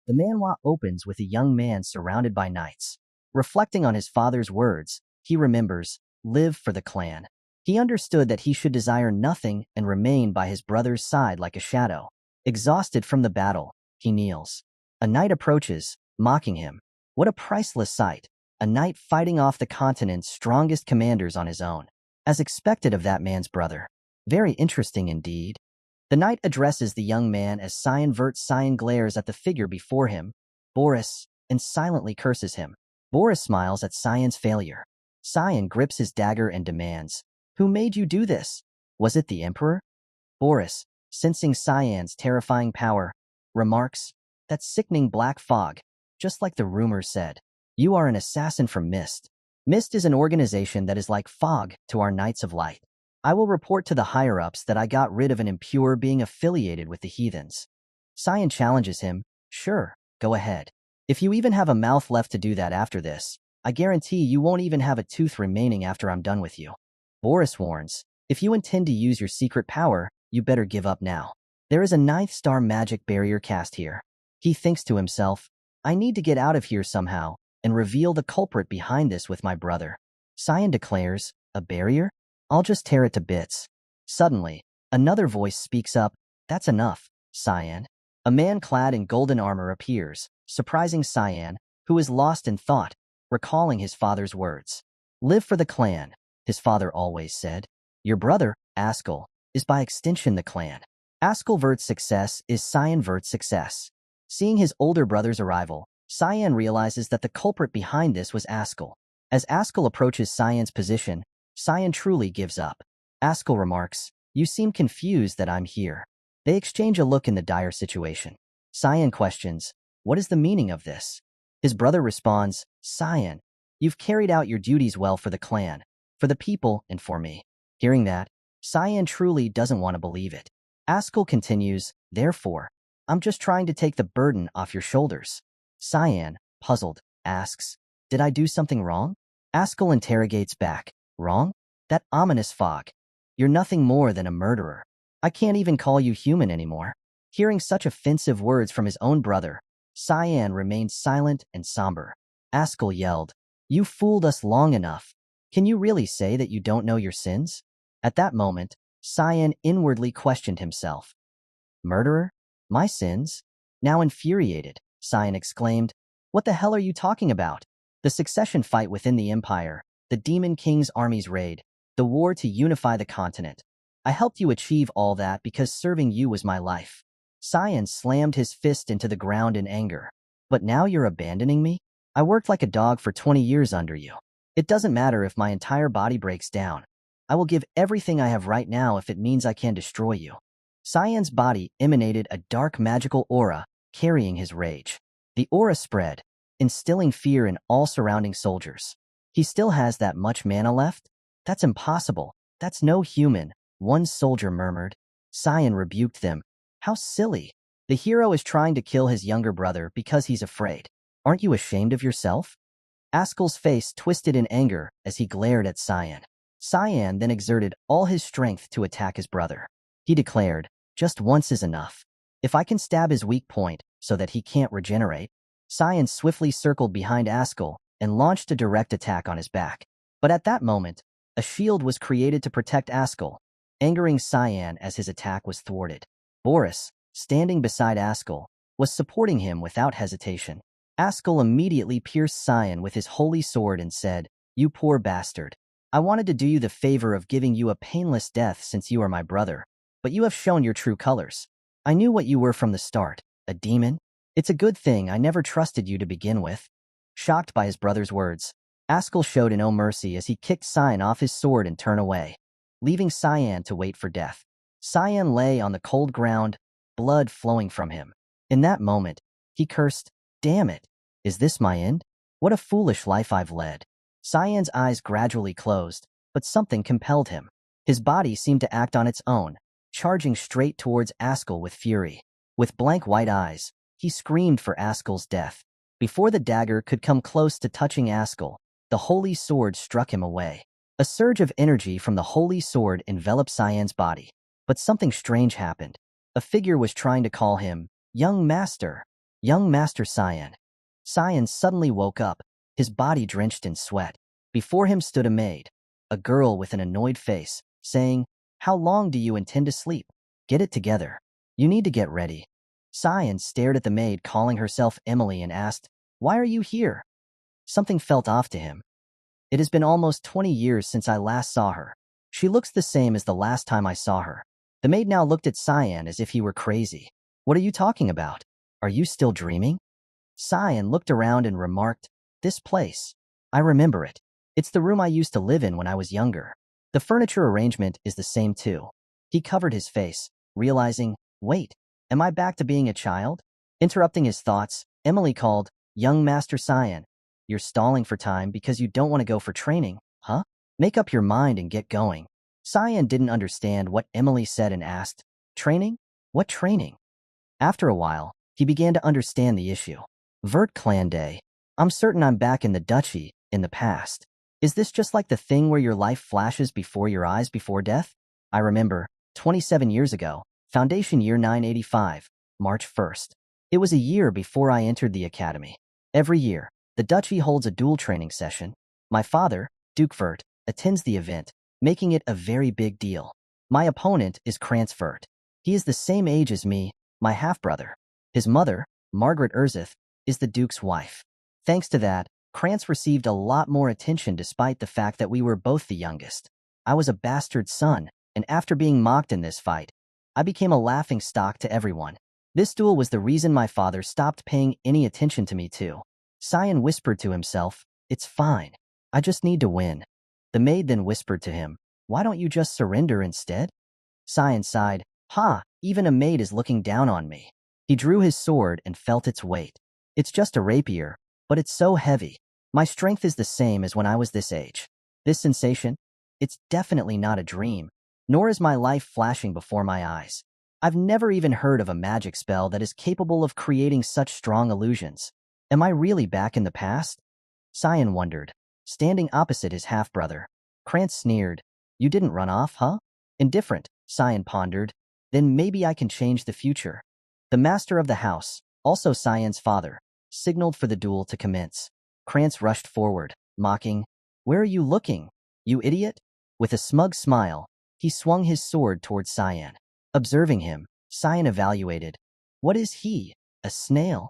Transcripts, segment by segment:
The manhwa opens with a young man surrounded by knights. Reflecting on his father's words, he remembers, live for the clan. He understood that he should desire nothing and remain by his brother's side like a shadow. Exhausted from the battle, he kneels. A knight approaches, mocking him. What a priceless sight, a knight fighting off the continent's strongest commanders on his own. As expected of that man's brother. Very interesting indeed. The knight addresses the young man as Cyan glares at the figure before him, Boris, and silently curses him. Boris smiles at Cyan's failure. Cyan grips his dagger and demands, "Who made you do this? Was it the Emperor?" Boris, sensing Cyan's terrifying power, remarks, "That sickening black fog, just like the rumors said. You are an assassin from Mist. Mist is an organization that is like fog to our Knights of Light. I will report to the higher-ups that I got rid of an impure being affiliated with the heathens." Cyan challenges him, "Sure, go ahead. If you even have a mouth left to do that after this, I guarantee you won't even have a tooth remaining after I'm done with you." Boris warns, "If you intend to use your secret power, you better give up now. There is a 9th-star magic barrier cast here." He thinks to himself, "I need to get out of here somehow and reveal the culprit behind this with my brother." Cyan declares, "A barrier? I'll just tear it to bits." Suddenly, another voice speaks up, "That's enough, Cyan." A man clad in golden armor appears, surprising Cyan, who is lost in thought, recalling his father's words. "Live for the clan," his father always said. "Your brother, Ascll, is by extension the clan. Ascll vert's success is Cyan vert's success." Seeing his older brother's arrival, Cyan realizes that the culprit behind this was Ascll. As Ascll approaches Cyan's position, Cyan truly gives up. Ascll remarks, "You seem confused that I'm here." They exchange a look in the dire situation. Cyan questions, "What is the meaning of this?" His brother responds, "Cyan, you've carried out your duties well for the clan, for the people, and for me." Hearing that, Cyan truly doesn't want to believe it. Ascll continues, "Therefore, I'm just trying to take the burden off your shoulders." Cyan, puzzled, asks, "Did I do something wrong?" Ascll interrogates back, "Wrong? That ominous fog. You're nothing more than a murderer. I can't even call you human anymore." Hearing such offensive words from his own brother, Cyan remained silent and somber. Ascll yelled, "You fooled us long enough. Can you really say that you don't know your sins?" At that moment, Cyan inwardly questioned himself. "Murderer? My sins?" Now infuriated, Cyan exclaimed, "What the hell are you talking about? The succession fight within the Empire, the Demon King's army's raid, the war to unify the continent. I helped you achieve all that because serving you was my life." Cyan slammed his fist into the ground in anger. "But now you're abandoning me? I worked like a dog for 20 years under you. It doesn't matter if my entire body breaks down. I will give everything I have right now if it means I can destroy you." Cyan's body emanated a dark magical aura, carrying his rage. The aura spread, instilling fear in all surrounding soldiers. "He still has that much mana left? That's impossible. That's no human," one soldier murmured. Cyan rebuked them. "How silly. The hero is trying to kill his younger brother because he's afraid. Aren't you ashamed of yourself?" Ascll's face twisted in anger as he glared at Cyan. Cyan then exerted all his strength to attack his brother. He declared, "Just once is enough. If I can stab his weak point so that he can't regenerate." Cyan swiftly circled behind Ascll and launched a direct attack on his back. But at that moment, a shield was created to protect Ascll, angering Cyan as his attack was thwarted. Boris, standing beside Ascll, was supporting him without hesitation. Ascll immediately pierced Cyan with his holy sword and said, "You poor bastard. I wanted to do you the favor of giving you a painless death since you are my brother, but you have shown your true colors. I knew what you were from the start, a demon. It's a good thing I never trusted you to begin with." Shocked by his brother's words, Ascll showed no mercy as he kicked Cyan off his sword and turned away, leaving Cyan to wait for death. Cyan lay on the cold ground, blood flowing from him. In that moment, he cursed, "Damn it, is this my end? What a foolish life I've led." Cyan's eyes gradually closed, but something compelled him. His body seemed to act on its own, charging straight towards Ascll with fury. With blank white eyes, he screamed for Ascll's death. Before the dagger could come close to touching Ascll, the holy sword struck him away. A surge of energy from the holy sword enveloped Cyan's body. But something strange happened. A figure was trying to call him, "Young master." Young Master Cyan. Cyan suddenly woke up, his body drenched in sweat. Before him stood a maid, a girl with an annoyed face, saying, "How long do you intend to sleep? Get it together. You need to get ready." Cyan stared at the maid calling herself Emily and asked, "Why are you here?" Something felt off to him. It has been almost 20 years since I last saw her. She looks the same as the last time I saw her. The maid now looked at Cyan as if he were crazy. "What are you talking about? Are you still dreaming?" Cyan looked around and remarked, "This place. I remember it. It's the room I used to live in when I was younger. The furniture arrangement is the same too." He covered his face, realizing, "Wait, am I back to being a child?" Interrupting his thoughts, Emily called, "Young Master Cyan, you're stalling for time because you don't want to go for training, huh? Make up your mind and get going." Cyan didn't understand what Emily said and asked, "Training? What training?" After a while, he began to understand the issue. "Vert Clan Day. I'm certain I'm back in the duchy, in the past. Is this just like the thing where your life flashes before your eyes before death? I remember, 27 years ago, Foundation Year 985, March 1st. It was a year before I entered the academy. Every year, the duchy holds a duel training session. My father, Duke Vert, attends the event, making it a very big deal. My opponent is Krantz Vert. He is the same age as me, my half-brother. His mother, Margaret Erzith, is the Duke's wife. Thanks to that, Krantz received a lot more attention despite the fact that we were both the youngest. I was a bastard son, and after being mocked in this fight, I became a laughing stock to everyone. This duel was the reason my father stopped paying any attention to me too." Cyan whispered to himself, "It's fine. I just need to win." The maid then whispered to him, "Why don't you just surrender instead?" Cyan sighed, "Ha, even a maid is looking down on me." He drew his sword and felt its weight. "It's just a rapier, but it's so heavy. My strength is the same as when I was this age. This sensation? It's definitely not a dream, nor is my life flashing before my eyes. I've never even heard of a magic spell that is capable of creating such strong illusions. Am I really back in the past?" Cyan wondered, standing opposite his half-brother. Krantz sneered, "You didn't run off, huh?" "Indifferent," Cyan pondered. "Then maybe I can change the future." The master of the house, also Cyan's father, signaled for the duel to commence. Krantz rushed forward, mocking, "Where are you looking, you idiot?" With a smug smile, he swung his sword towards Cyan. Observing him, Cyan evaluated. What is he, a snail?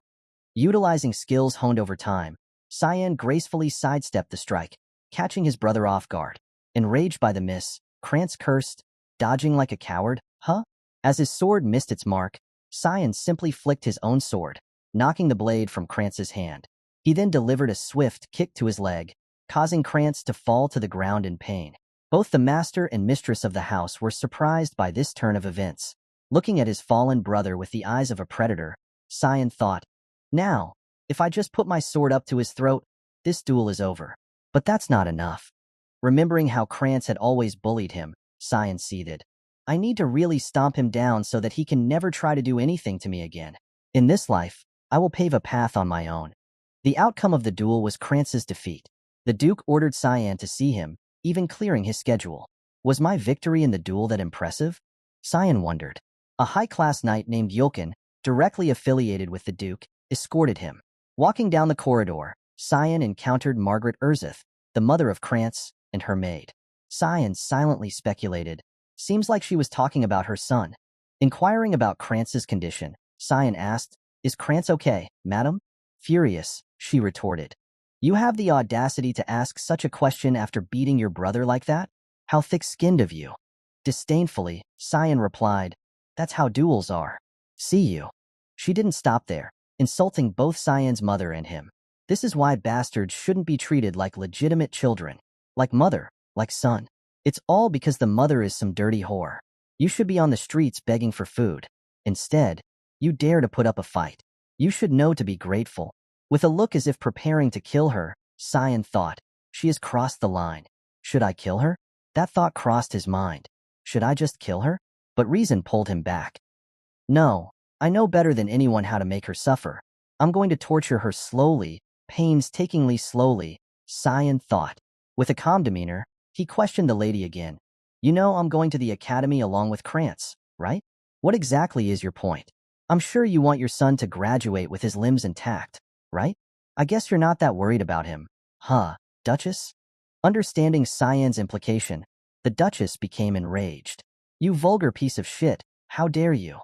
Utilizing skills honed over time, Cyan gracefully sidestepped the strike, catching his brother off guard. Enraged by the miss, Krantz cursed, "Dodging like a coward, huh?" As his sword missed its mark, Cyan simply flicked his own sword, knocking the blade from Krantz's hand. He then delivered a swift kick to his leg, causing Krantz to fall to the ground in pain. Both the master and mistress of the house were surprised by this turn of events. Looking at his fallen brother with the eyes of a predator, Cyan thought, "Now, if I just put my sword up to his throat, this duel is over." But that's not enough. Remembering how Krantz had always bullied him, Cyan seethed. "I need to really stomp him down so that he can never try to do anything to me again. In this life, I will pave a path on my own." The outcome of the duel was Krantz's defeat. The Duke ordered Cyan to see him, even clearing his schedule. Was my victory in the duel that impressive? Cyan wondered. A high-class knight named Yulkin, directly affiliated with the Duke, escorted him. Walking down the corridor, Cyan encountered Margaret Erzith, the mother of Krantz, and her maid. Cyan silently speculated. Seems like she was talking about her son. Inquiring about Krantz's condition, Cyan asked, "Is Krantz okay, madam?" Furious, she retorted, "You have the audacity to ask such a question after beating your brother like that? How thick-skinned of you." Disdainfully, Cyan replied, "That's how duels are. See you." She didn't stop there, insulting both Cyan's mother and him. "This is why bastards shouldn't be treated like legitimate children. Like mother, like son. It's all because the mother is some dirty whore. You should be on the streets begging for food. Instead, you dare to put up a fight. You should know to be grateful." With a look as if preparing to kill her, Cyan thought, "She has crossed the line. Should I kill her?" That thought crossed his mind. Should I just kill her? But reason pulled him back. "No, I know better than anyone how to make her suffer. I'm going to torture her slowly, painstakingly slowly," Cyan thought. With a calm demeanor, he questioned the lady again. "You know I'm going to the academy along with Krantz, right? What exactly is your point?" I'm sure you want your son to graduate with his limbs intact, right? I guess you're not that worried about him. Huh, Duchess? Understanding Cyan's implication, the Duchess became enraged. You vulgar piece of shit, how dare you?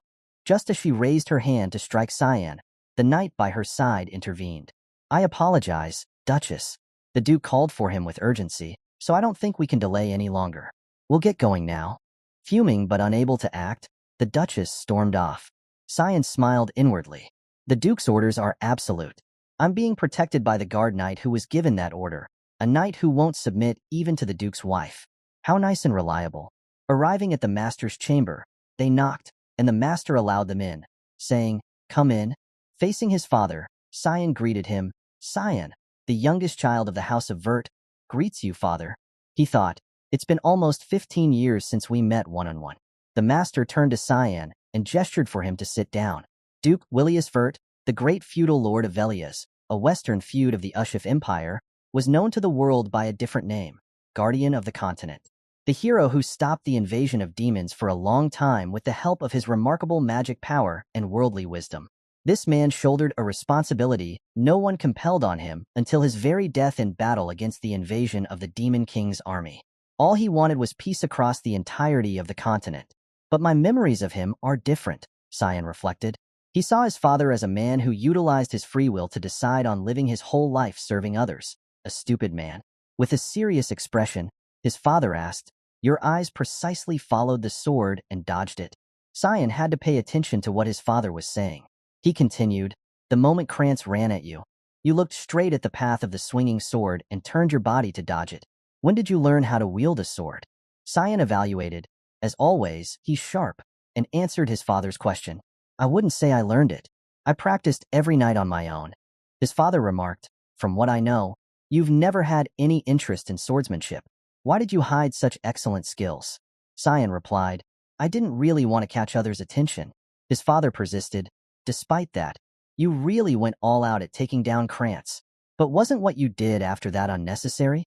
Just as she raised her hand to strike Cyan, the knight by her side intervened. I apologize, Duchess. The Duke called for him with urgency, so I don't think we can delay any longer. We'll get going now. Fuming but unable to act, the Duchess stormed off. Cyan smiled inwardly. The Duke's orders are absolute. I'm being protected by the guard knight who was given that order, a knight who won't submit even to the Duke's wife. How nice and reliable. Arriving at the master's chamber, they knocked, and the master allowed them in, saying, "Come in." Facing his father, Cyan greeted him. Cyan, the youngest child of the House of Vert, greets you, father. He thought, it's been almost 15 years since we met one-on-one. The master turned to Cyan and gestured for him to sit down. Duke Willius Vert, the great feudal lord of Velias, a western feud of the Ushif Empire, was known to the world by a different name, Guardian of the Continent. The hero who stopped the invasion of demons for a long time with the help of his remarkable magic power and worldly wisdom. This man shouldered a responsibility no one compelled on him until his very death in battle against the invasion of the Demon King's army. All he wanted was peace across the entirety of the continent. But my memories of him are different, Cyan reflected. He saw his father as a man who utilized his free will to decide on living his whole life serving others. A stupid man. With a serious expression, his father asked, "Your eyes precisely followed the sword and dodged it." Cyan had to pay attention to what his father was saying. He continued, "The moment Krantz ran at you, you looked straight at the path of the swinging sword and turned your body to dodge it. When did you learn how to wield a sword?" Cyan evaluated. As always, he's sharp, and answered his father's question. "I wouldn't say I learned it. I practiced every night on my own." His father remarked, "From what I know, you've never had any interest in swordsmanship. Why did you hide such excellent skills?" Cyan replied, "I didn't really want to catch others' attention." His father persisted, "Despite that, you really went all out at taking down Krantz. But wasn't what you did after that unnecessary?"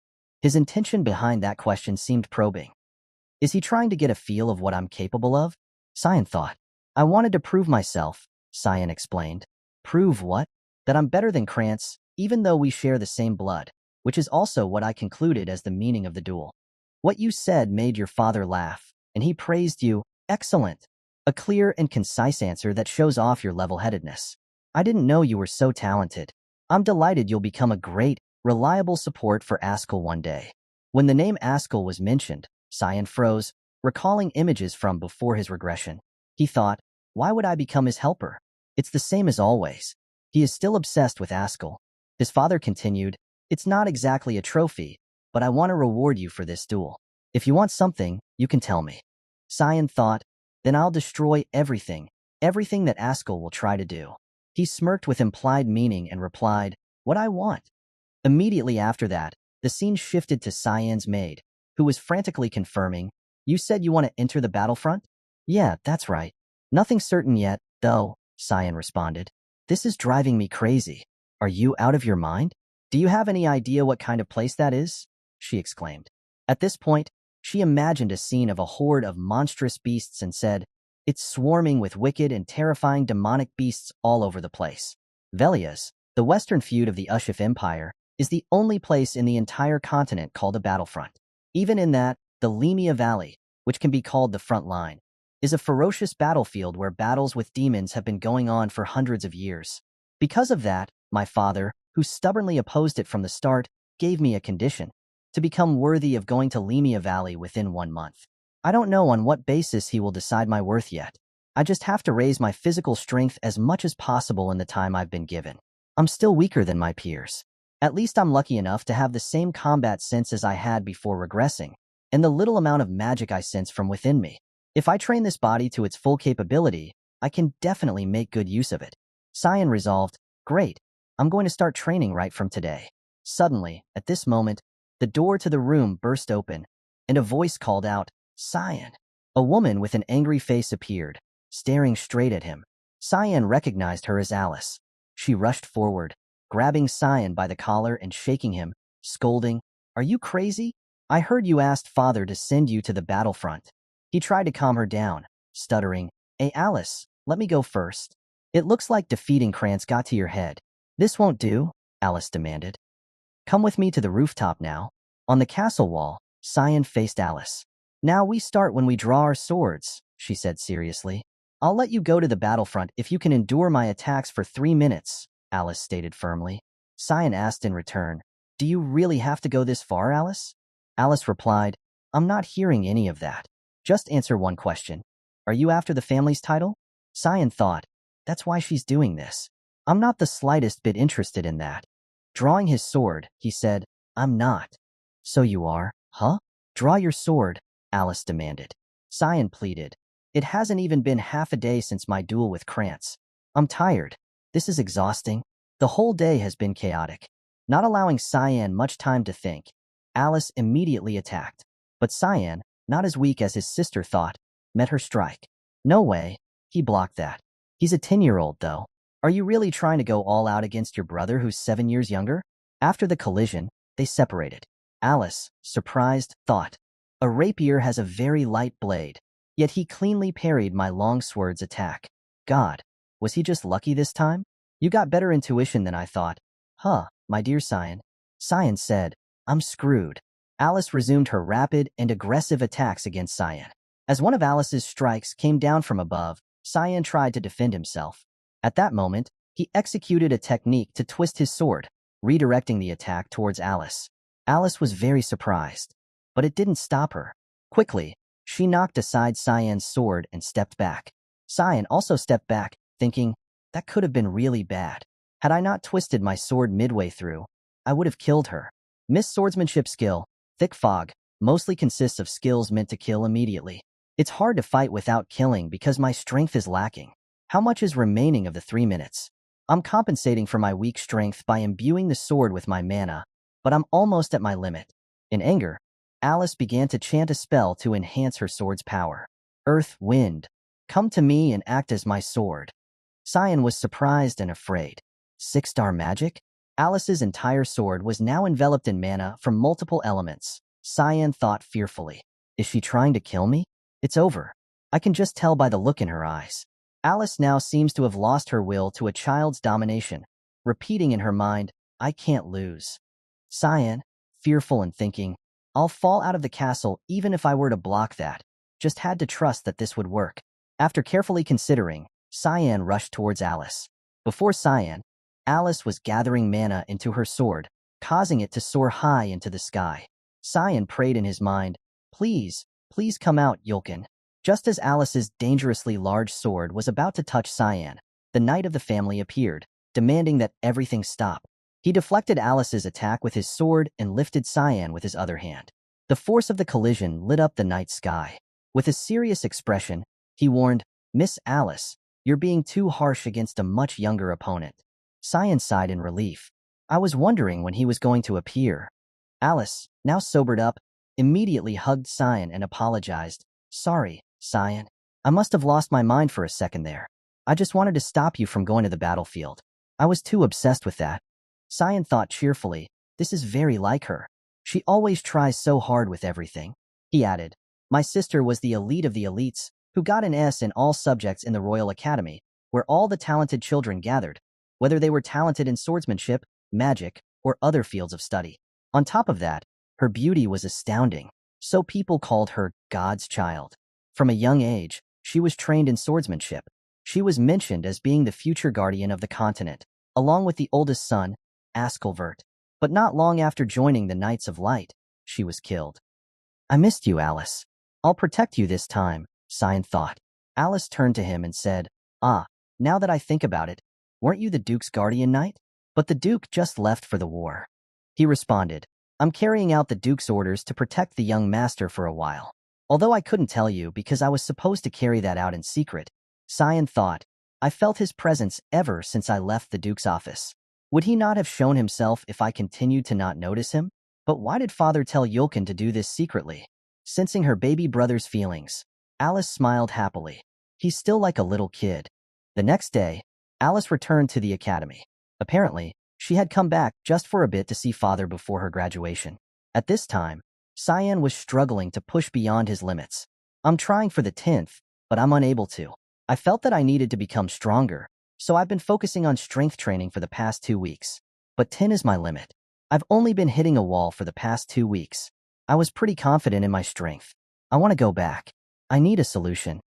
His intention behind that question seemed probing. Is he trying to get a feel of what I'm capable of? Cyan thought. "I wanted to prove myself," Cyan explained. "Prove what?" "That I'm better than Krantz, even though we share the same blood, which is also what I concluded as the meaning of the duel." "What you said made your father laugh, and he praised you. Excellent. A clear and concise answer that shows off your level-headedness. I didn't know you were so talented. I'm delighted you'll become a great, reliable support for Ascll one day." When the name Ascll was mentioned, Cyan froze, recalling images from before his regression. He thought, why would I become his helper? It's the same as always. He is still obsessed with Ascll. His father continued, "It's not exactly a trophy, but I want to reward you for this duel. If you want something, you can tell me." Cyan thought, "Then I'll destroy everything that Ascll will try to do." He smirked with implied meaning and replied, "What I want." Immediately after that, the scene shifted to Cyan's maid, who was frantically confirming, "You said you want to enter the battlefront?" "Yeah, that's right. Nothing certain yet, though," Cyan responded. "This is driving me crazy. Are you out of your mind? Do you have any idea what kind of place that is?" she exclaimed. At this point, she imagined a scene of a horde of monstrous beasts and said, "It's swarming with wicked and terrifying demonic beasts all over the place." Velias, the western feud of the Ushif Empire, is the only place in the entire continent called a battlefront. Even in that, the Lemia Valley, which can be called the front line, is a ferocious battlefield where battles with demons have been going on for hundreds of years. Because of that, my father, who stubbornly opposed it from the start, gave me a condition: to become worthy of going to Lemia Valley within 1 month. I don't know on what basis he will decide my worth yet. I just have to raise my physical strength as much as possible in the time I've been given. I'm still weaker than my peers. At least I'm lucky enough to have the same combat sense as I had before regressing, and the little amount of magic I sense from within me. If I train this body to its full capability, I can definitely make good use of it." Cyan resolved, "Great, I'm going to start training right from today." Suddenly, at this moment, the door to the room burst open, and a voice called out, "Cyan." A woman with an angry face appeared, staring straight at him. Cyan recognized her as Alice. She rushed forward, grabbing Cyan by the collar and shaking him, scolding, "Are you crazy? I heard you asked father to send you to the battlefront." He tried to calm her down, stuttering, "Hey Alice, let me go first." It looks like defeating Krantz got to your head. This won't do, Alice demanded. Come with me to the rooftop now. On the castle wall, Cyan faced Alice. Now we start when we draw our swords, she said seriously. I'll let you go to the battlefront if you can endure my attacks for 3 minutes, Alice stated firmly. Cyan asked in return, Do you really have to go this far, Alice? Alice replied, I'm not hearing any of that. Just answer one question. Are you after the family's title? Cyan thought, that's why she's doing this. I'm not the slightest bit interested in that. Drawing his sword, he said, I'm not. So you are, huh? Draw your sword, Alice demanded. Cyan pleaded. It hasn't even been half a day since my duel with Krantz. I'm tired. This is exhausting. The whole day has been chaotic. Not allowing Cyan much time to think, Alice immediately attacked. But Cyan, not as weak as his sister thought, met her strike. No way. He blocked that. He's a 10-year-old, though. Are you really trying to go all out against your brother who's 7 years younger? After the collision, they separated. Alice, surprised, thought, a rapier has a very light blade, yet he cleanly parried my long sword's attack. God, was he just lucky this time? You got better intuition than I thought. Huh, my dear Cyan. Cyan said, I'm screwed. Alice resumed her rapid and aggressive attacks against Cyan. As one of Alice's strikes came down from above, Cyan tried to defend himself. At that moment, he executed a technique to twist his sword, redirecting the attack towards Alice. Alice was very surprised, but it didn't stop her. Quickly, she knocked aside Cyan's sword and stepped back. Cyan also stepped back, thinking, that could have been really bad. Had I not twisted my sword midway through, I would have killed her. Miss Swordsmanship skill, Thick Fog, mostly consists of skills meant to kill immediately. It's hard to fight without killing because my strength is lacking. How much is remaining of the 3 minutes? I'm compensating for my weak strength by imbuing the sword with my mana, but I'm almost at my limit. In anger, Alice began to chant a spell to enhance her sword's power. Earth, wind, come to me and act as my sword. Cyan was surprised and afraid. 6-star magic? Alice's entire sword was now enveloped in mana from multiple elements. Cyan thought fearfully. Is she trying to kill me? It's over. I can just tell by the look in her eyes. Alice now seems to have lost her will to a child's domination, repeating in her mind, I can't lose. Cyan, fearful and thinking, I'll fall out of the castle even if I were to block that, just had to trust that this would work. After carefully considering, Cyan rushed towards Alice. Before Cyan, Alice was gathering mana into her sword, causing it to soar high into the sky. Cyan prayed in his mind, Please, please come out, Yulkin. Just as Alice's dangerously large sword was about to touch Cyan, the knight of the family appeared, demanding that everything stop. He deflected Alice's attack with his sword and lifted Cyan with his other hand. The force of the collision lit up the night sky. With a serious expression, he warned, Miss Alice, you're being too harsh against a much younger opponent. Cyan sighed in relief. I was wondering when he was going to appear. Alice, now sobered up, immediately hugged Cyan and apologized. Sorry, Cyan. I must have lost my mind for a second there. I just wanted to stop you from going to the battlefield. I was too obsessed with that. Cyan thought cheerfully, this is very like her. She always tries so hard with everything. He added, my sister was the elite of the elites, who got an S in all subjects in the Royal Academy, where all the talented children gathered, whether they were talented in swordsmanship, magic, or other fields of study. On top of that, her beauty was astounding, so people called her God's child. From a young age, she was trained in swordsmanship. She was mentioned as being the future guardian of the continent, along with the oldest son, Ascll. But not long after joining the Knights of Light, she was killed. I missed you, Alice. I'll protect you this time, Cyan thought. Alice turned to him and said, now that I think about it, weren't you the Duke's guardian knight? But the Duke just left for the war. He responded, I'm carrying out the Duke's orders to protect the young master for a while. Although I couldn't tell you because I was supposed to carry that out in secret, Cyan thought, I felt his presence ever since I left the Duke's office. Would he not have shown himself if I continued to not notice him? But why did Father tell Yulkin to do this secretly? Sensing her baby brother's feelings, Alice smiled happily. He's still like a little kid. The next day, Alice returned to the academy. Apparently, she had come back just for a bit to see Father before her graduation. At this time, Cyan was struggling to push beyond his limits. I'm trying for the 10th, but I'm unable to. I felt that I needed to become stronger, so I've been focusing on strength training for the past 2 weeks. But 10 is my limit. I've only been hitting a wall for the past 2 weeks. I was pretty confident in my strength. I want to go back. I need a solution.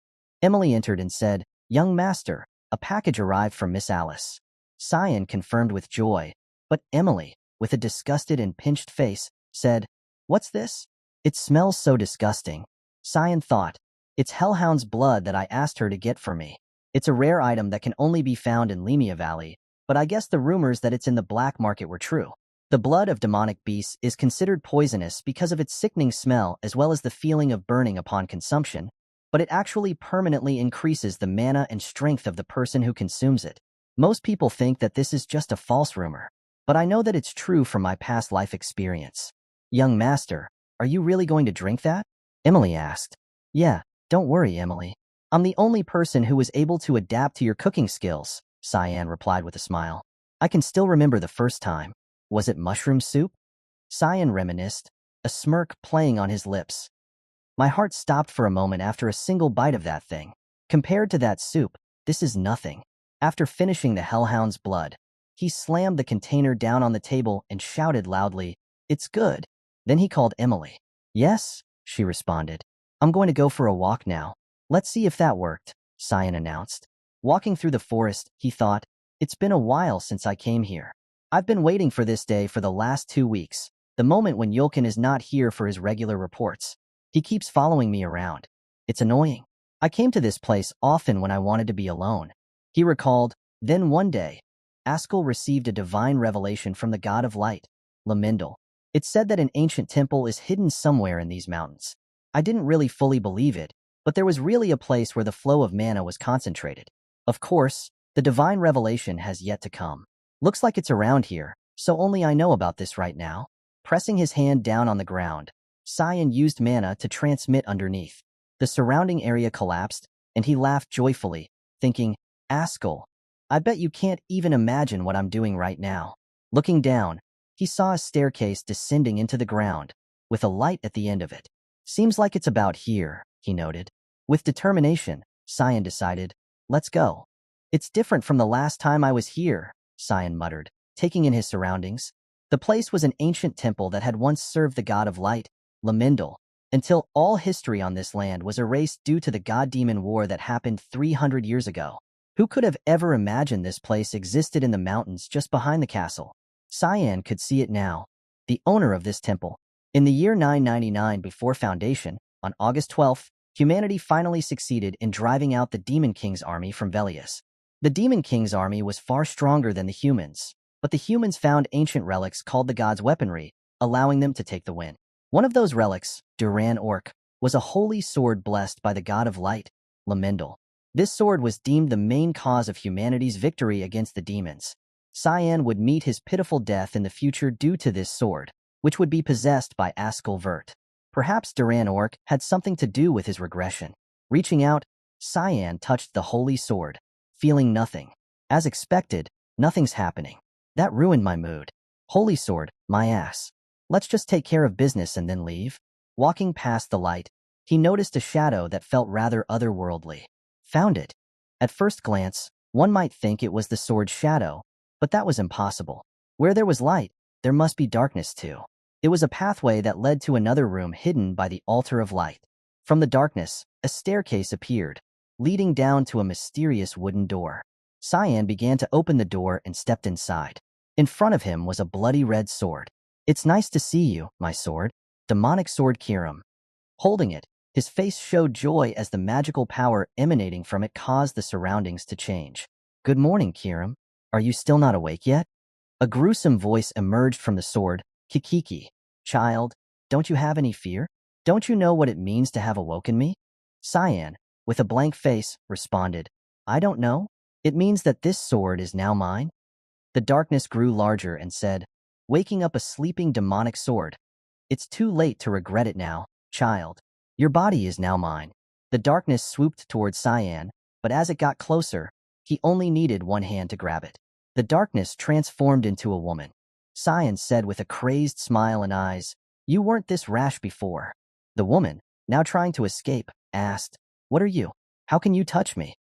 Emily entered and said, "Young master, a package arrived from Miss Alice." Cyan confirmed with joy, but Emily, with a disgusted and pinched face, said, "What's this? It smells so disgusting." Cyan thought, "It's Hellhound's blood that I asked her to get for me. It's a rare item that can only be found in Lemia Valley, but I guess the rumors that it's in the black market were true. The blood of demonic beasts is considered poisonous because of its sickening smell as well as the feeling of burning upon consumption, but it actually permanently increases the mana and strength of the person who consumes it. Most people think that this is just a false rumor, but I know that it's true from my past life experience." "Young master, are you really going to drink that?" Emily asked. "Yeah, don't worry, Emily. I'm the only person who was able to adapt to your cooking skills," Cyan replied with a smile. "I can still remember the first time. Was it mushroom soup?" Cyan reminisced, a smirk playing on his lips. "My heart stopped for a moment after a single bite of that thing. Compared to that soup, this is nothing." After finishing the Hellhound's blood, he slammed the container down on the table and shouted loudly, "It's good." Then he called Emily. "Yes," she responded. "I'm going to go for a walk now. Let's see if that worked," Cyan announced. Walking through the forest, he thought, "It's been a while since I came here. I've been waiting for this day for the last 2 weeks, the moment when Yulkin is not here for his regular reports. He keeps following me around. It's annoying. I came to this place often when I wanted to be alone." He recalled, then one day, Ascll received a divine revelation from the god of light, Lamindal. It said that an ancient temple is hidden somewhere in these mountains. I didn't really fully believe it, but there was really a place where the flow of mana was concentrated. Of course, the divine revelation has yet to come. Looks like it's around here, so only I know about this right now. Pressing his hand down on the ground, Cyan used mana to transmit underneath. The surrounding area collapsed, and he laughed joyfully, thinking, "Ascll, I bet you can't even imagine what I'm doing right now." Looking down, he saw a staircase descending into the ground, with a light at the end of it. "Seems like it's about here," he noted. With determination, Cyan decided, "Let's go." "It's different from the last time I was here," Cyan muttered, taking in his surroundings. The place was an ancient temple that had once served the god of light, Lamindal, until all history on this land was erased due to the god-demon war that happened 300 years ago. Who could have ever imagined this place existed in the mountains just behind the castle? Cyan could see it now. The owner of this temple. In the year 999 before Foundation, on August 12th, humanity finally succeeded in driving out the Demon King's army from Velius. The Demon King's army was far stronger than the humans, but the humans found ancient relics called the gods' weaponry, allowing them to take the win. One of those relics, Duran Orc, was a holy sword blessed by the god of light, Lamindal. This sword was deemed the main cause of humanity's victory against the demons. Cyan would meet his pitiful death in the future due to this sword, which would be possessed by Ascll Vert. Perhaps Duran Orc had something to do with his regression. Reaching out, Cyan touched the holy sword, feeling nothing. As expected, nothing's happening. That ruined my mood. Holy sword, my ass. Let's just take care of business and then leave. Walking past the light, he noticed a shadow that felt rather otherworldly. Found it. At first glance, one might think it was the sword's shadow, but that was impossible. Where there was light, there must be darkness too. It was a pathway that led to another room hidden by the altar of light. From the darkness, a staircase appeared, leading down to a mysterious wooden door. Cyan began to open the door and stepped inside. In front of him was a bloody red sword. "It's nice to see you, my sword." Demonic sword Kirim. Holding it, his face showed joy as the magical power emanating from it caused the surroundings to change. "Good morning, Kirim. Are you still not awake yet?" A gruesome voice emerged from the sword, "Kikiki. Child, don't you have any fear? Don't you know what it means to have awoken me?" Cyan, with a blank face, responded, "I don't know. It means that this sword is now mine." The darkness grew larger and said, waking up a sleeping demonic sword, "It's too late to regret it now, child. Your body is now mine." The darkness swooped towards Cyan, but as it got closer, he only needed one hand to grab it. The darkness transformed into a woman. Cyan said with a crazed smile and eyes, "You weren't this rash before." The woman, now trying to escape, asked, "What are you? How can you touch me?"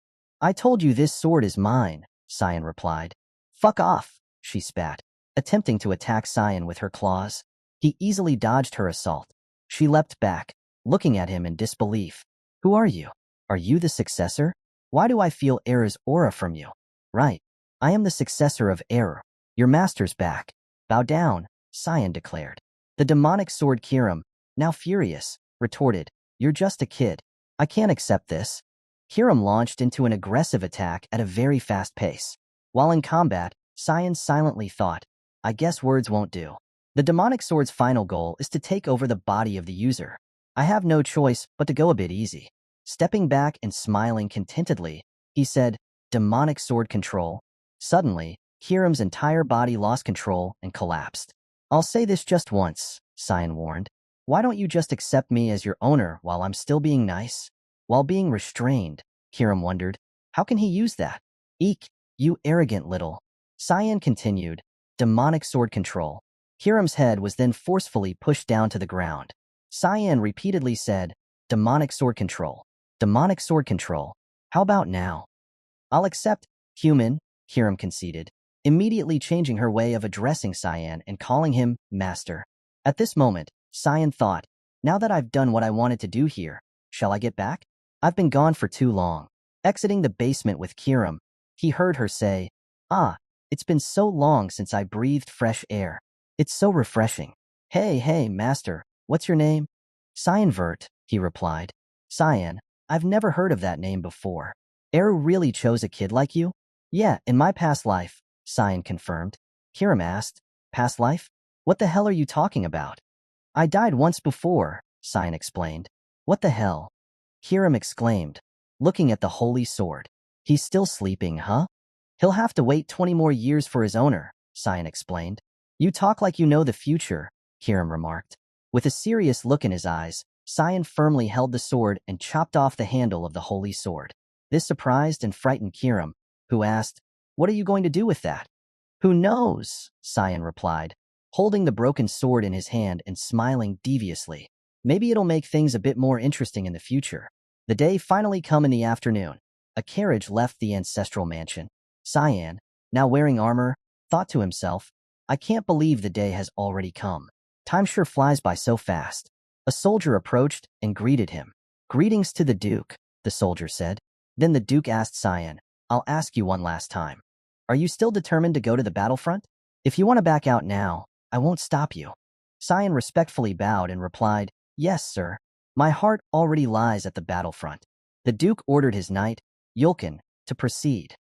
"I told you this sword is mine," Cyan replied. Fuck off, she spat, attempting to attack Cyan with her claws. He easily dodged her assault. She leapt back, looking at him in disbelief. Who are you? Are you the successor? Why do I feel Era's aura from you? Right. I am the successor of Era. Your master's back. Bow down, Cyan declared. The demonic sword Kiram, now furious, retorted, You're just a kid. I can't accept this. Kiram launched into an aggressive attack at a very fast pace. While in combat, Cyan silently thought, I guess words won't do. The demonic sword's final goal is to take over the body of the user. I have no choice but to go a bit easy. Stepping back and smiling contentedly, he said, Demonic sword control. Suddenly, Kiram's entire body lost control and collapsed. I'll say this just once, Cyan warned. Why don't you just accept me as your owner while I'm still being nice? While being restrained, Kiram wondered, how can he use that? Eek, you arrogant little. Cyan continued, demonic sword control. Kiram's head was then forcefully pushed down to the ground. Cyan repeatedly said, demonic sword control. Demonic sword control. How about now? I'll accept, human, Kiram conceded, immediately changing her way of addressing Cyan and calling him master. At this moment, Cyan thought, now that I've done what I wanted to do here, shall I get back? I've been gone for too long. Exiting the basement with Kiram, he heard her say, it's been so long since I breathed fresh air. It's so refreshing. Hey, master, what's your name? Cyan Vert, he replied. Cyan, I've never heard of that name before. Eru really chose a kid like you? Yeah, in my past life, Cyan confirmed. Kiram asked, past life? What the hell are you talking about? I died once before, Cyan explained. What the hell? Kiram exclaimed, looking at the holy sword. He's still sleeping, huh? He'll have to wait 20 more years for his owner, Cyan explained. You talk like you know the future, Kiram remarked. With a serious look in his eyes, Cyan firmly held the sword and chopped off the handle of the holy sword. This surprised and frightened Kiram, who asked, What are you going to do with that? Who knows, Cyan replied, holding the broken sword in his hand and smiling deviously. Maybe it'll make things a bit more interesting in the future. The day finally come in the afternoon. A carriage left the ancestral mansion. Cyan, now wearing armor, thought to himself, I can't believe the day has already come. Time sure flies by so fast. A soldier approached and greeted him. Greetings to the Duke, the soldier said. Then the Duke asked Cyan, I'll ask you one last time. Are you still determined to go to the battlefront? If you want to back out now, I won't stop you. Cyan respectfully bowed and replied, Yes, sir. My heart already lies at the battlefront. The Duke ordered his knight, Yulkin, to proceed.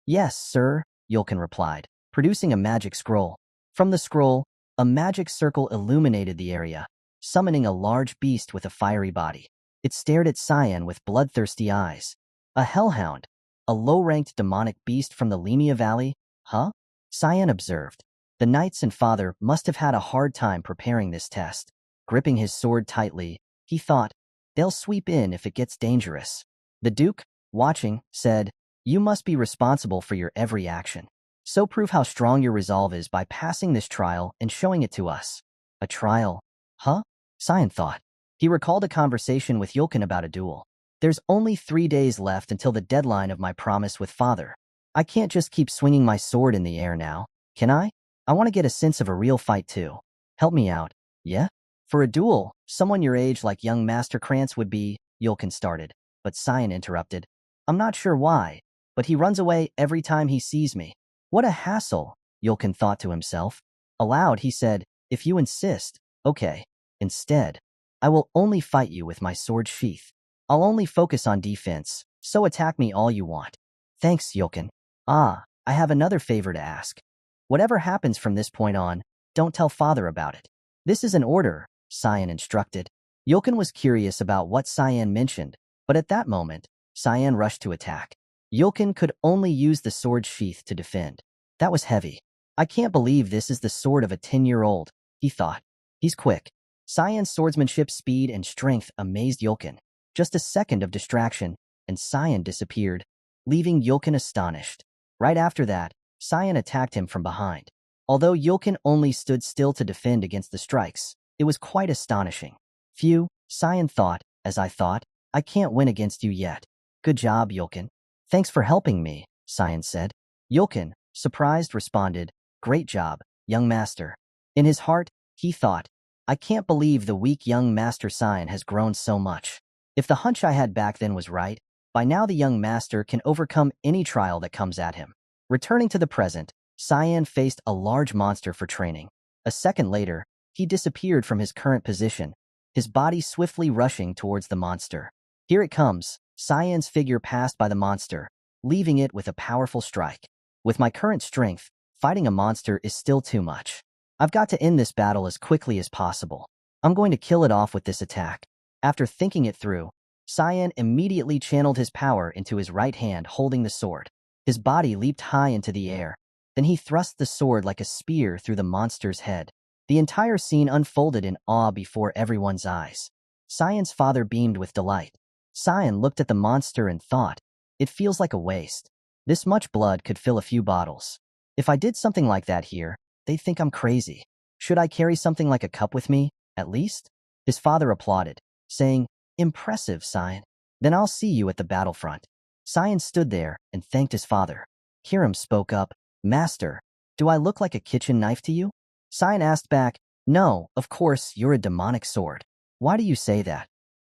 Yes, sir, Yulkin replied, producing a magic scroll. From the scroll, a magic circle illuminated the area, summoning a large beast with a fiery body. It stared at Cyan with bloodthirsty eyes. A hellhound, a low-ranked demonic beast from the Lemia Valley? Huh? Cyan observed. The knights and father must have had a hard time preparing this test. Gripping his sword tightly, he thought, they'll sweep in if it gets dangerous. The Duke, watching, said, You must be responsible for your every action. So prove how strong your resolve is by passing this trial and showing it to us. A trial? Huh? Cyan thought. He recalled a conversation with Yulkin about a duel. There's only 3 days left until the deadline of my promise with father. I can't just keep swinging my sword in the air now, can I? I want to get a sense of a real fight too. Help me out, yeah? For a duel, someone your age like young Master Krantz would be, Yulkin started, but Cyan interrupted. I'm not sure why, but he runs away every time he sees me. What a hassle, Yulkin thought to himself. Aloud, he said, If you insist, okay. Instead, I will only fight you with my sword sheath. I'll only focus on defense, so attack me all you want. Thanks, Yulkin. I have another favor to ask. Whatever happens from this point on, don't tell father about it. This is an order, Cyan instructed. Yulkin was curious about what Cyan mentioned, but at that moment, Cyan rushed to attack. Yulkin could only use the sword sheath to defend. That was heavy. I can't believe this is the sword of a 10-year-old, he thought. He's quick. Cyan's swordsmanship speed and strength amazed Yulkin. Just a second of distraction, and Cyan disappeared, leaving Yulkin astonished. Right after that, Cyan attacked him from behind. Although Yulkin only stood still to defend against the strikes, it was quite astonishing. Phew, Cyan thought, as I thought, I can't win against you yet. Good job, Yulkin. Thanks for helping me, Cyan said. Yulkin, surprised, responded, "Great job, young master." In his heart, he thought, "I can't believe the weak young master Cyan has grown so much. If the hunch I had back then was right, by now the young master can overcome any trial that comes at him." Returning to the present, Cyan faced a large monster for training. A second later, he disappeared from his current position, his body swiftly rushing towards the monster. Here it comes. Cyan's figure passed by the monster, leaving it with a powerful strike. With my current strength, fighting a monster is still too much. I've got to end this battle as quickly as possible. I'm going to kill it off with this attack. After thinking it through, Cyan immediately channeled his power into his right hand holding the sword. His body leaped high into the air. Then he thrust the sword like a spear through the monster's head. The entire scene unfolded in awe before everyone's eyes. Cyan's father beamed with delight. Cyan looked at the monster and thought, "It feels like a waste. This much blood could fill a few bottles. If I did something like that here, they'd think I'm crazy. Should I carry something like a cup with me, at least?" His father applauded, saying, "Impressive, Cyan. Then I'll see you at the battlefront." Cyan stood there and thanked his father. Kirim spoke up, "Master, do I look like a kitchen knife to you?" Cyan asked back, "No, of course, you're a demonic sword. Why do you say that?"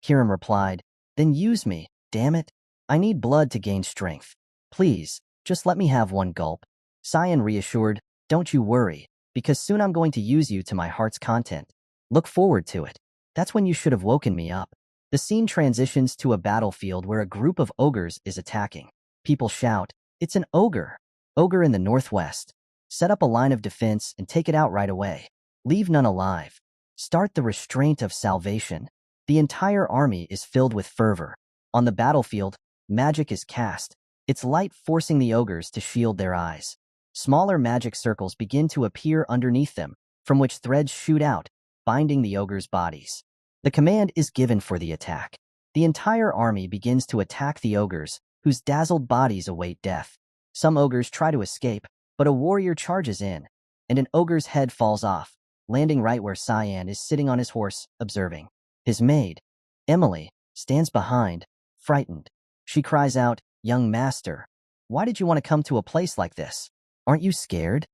Kirim replied, "Then use me, damn it. I need blood to gain strength. Please, just let me have one gulp." Cyan reassured, "Don't you worry, because soon I'm going to use you to my heart's content. Look forward to it." That's when you should have woken me up. The scene transitions to a battlefield where a group of ogres is attacking. People shout, "It's an ogre! Ogre in the northwest. Set up a line of defense and take it out right away. Leave none alive. Start the restraint of salvation." The entire army is filled with fervor. On the battlefield, magic is cast, its light forcing the ogres to shield their eyes. Smaller magic circles begin to appear underneath them, from which threads shoot out, binding the ogres' bodies. The command is given for the attack. The entire army begins to attack the ogres, whose dazzled bodies await death. Some ogres try to escape, but a warrior charges in, and an ogre's head falls off, landing right where Cyan is sitting on his horse, observing. His maid, Emily, stands behind, frightened. She cries out, "Young master, why did you want to come to a place like this? Aren't you scared?"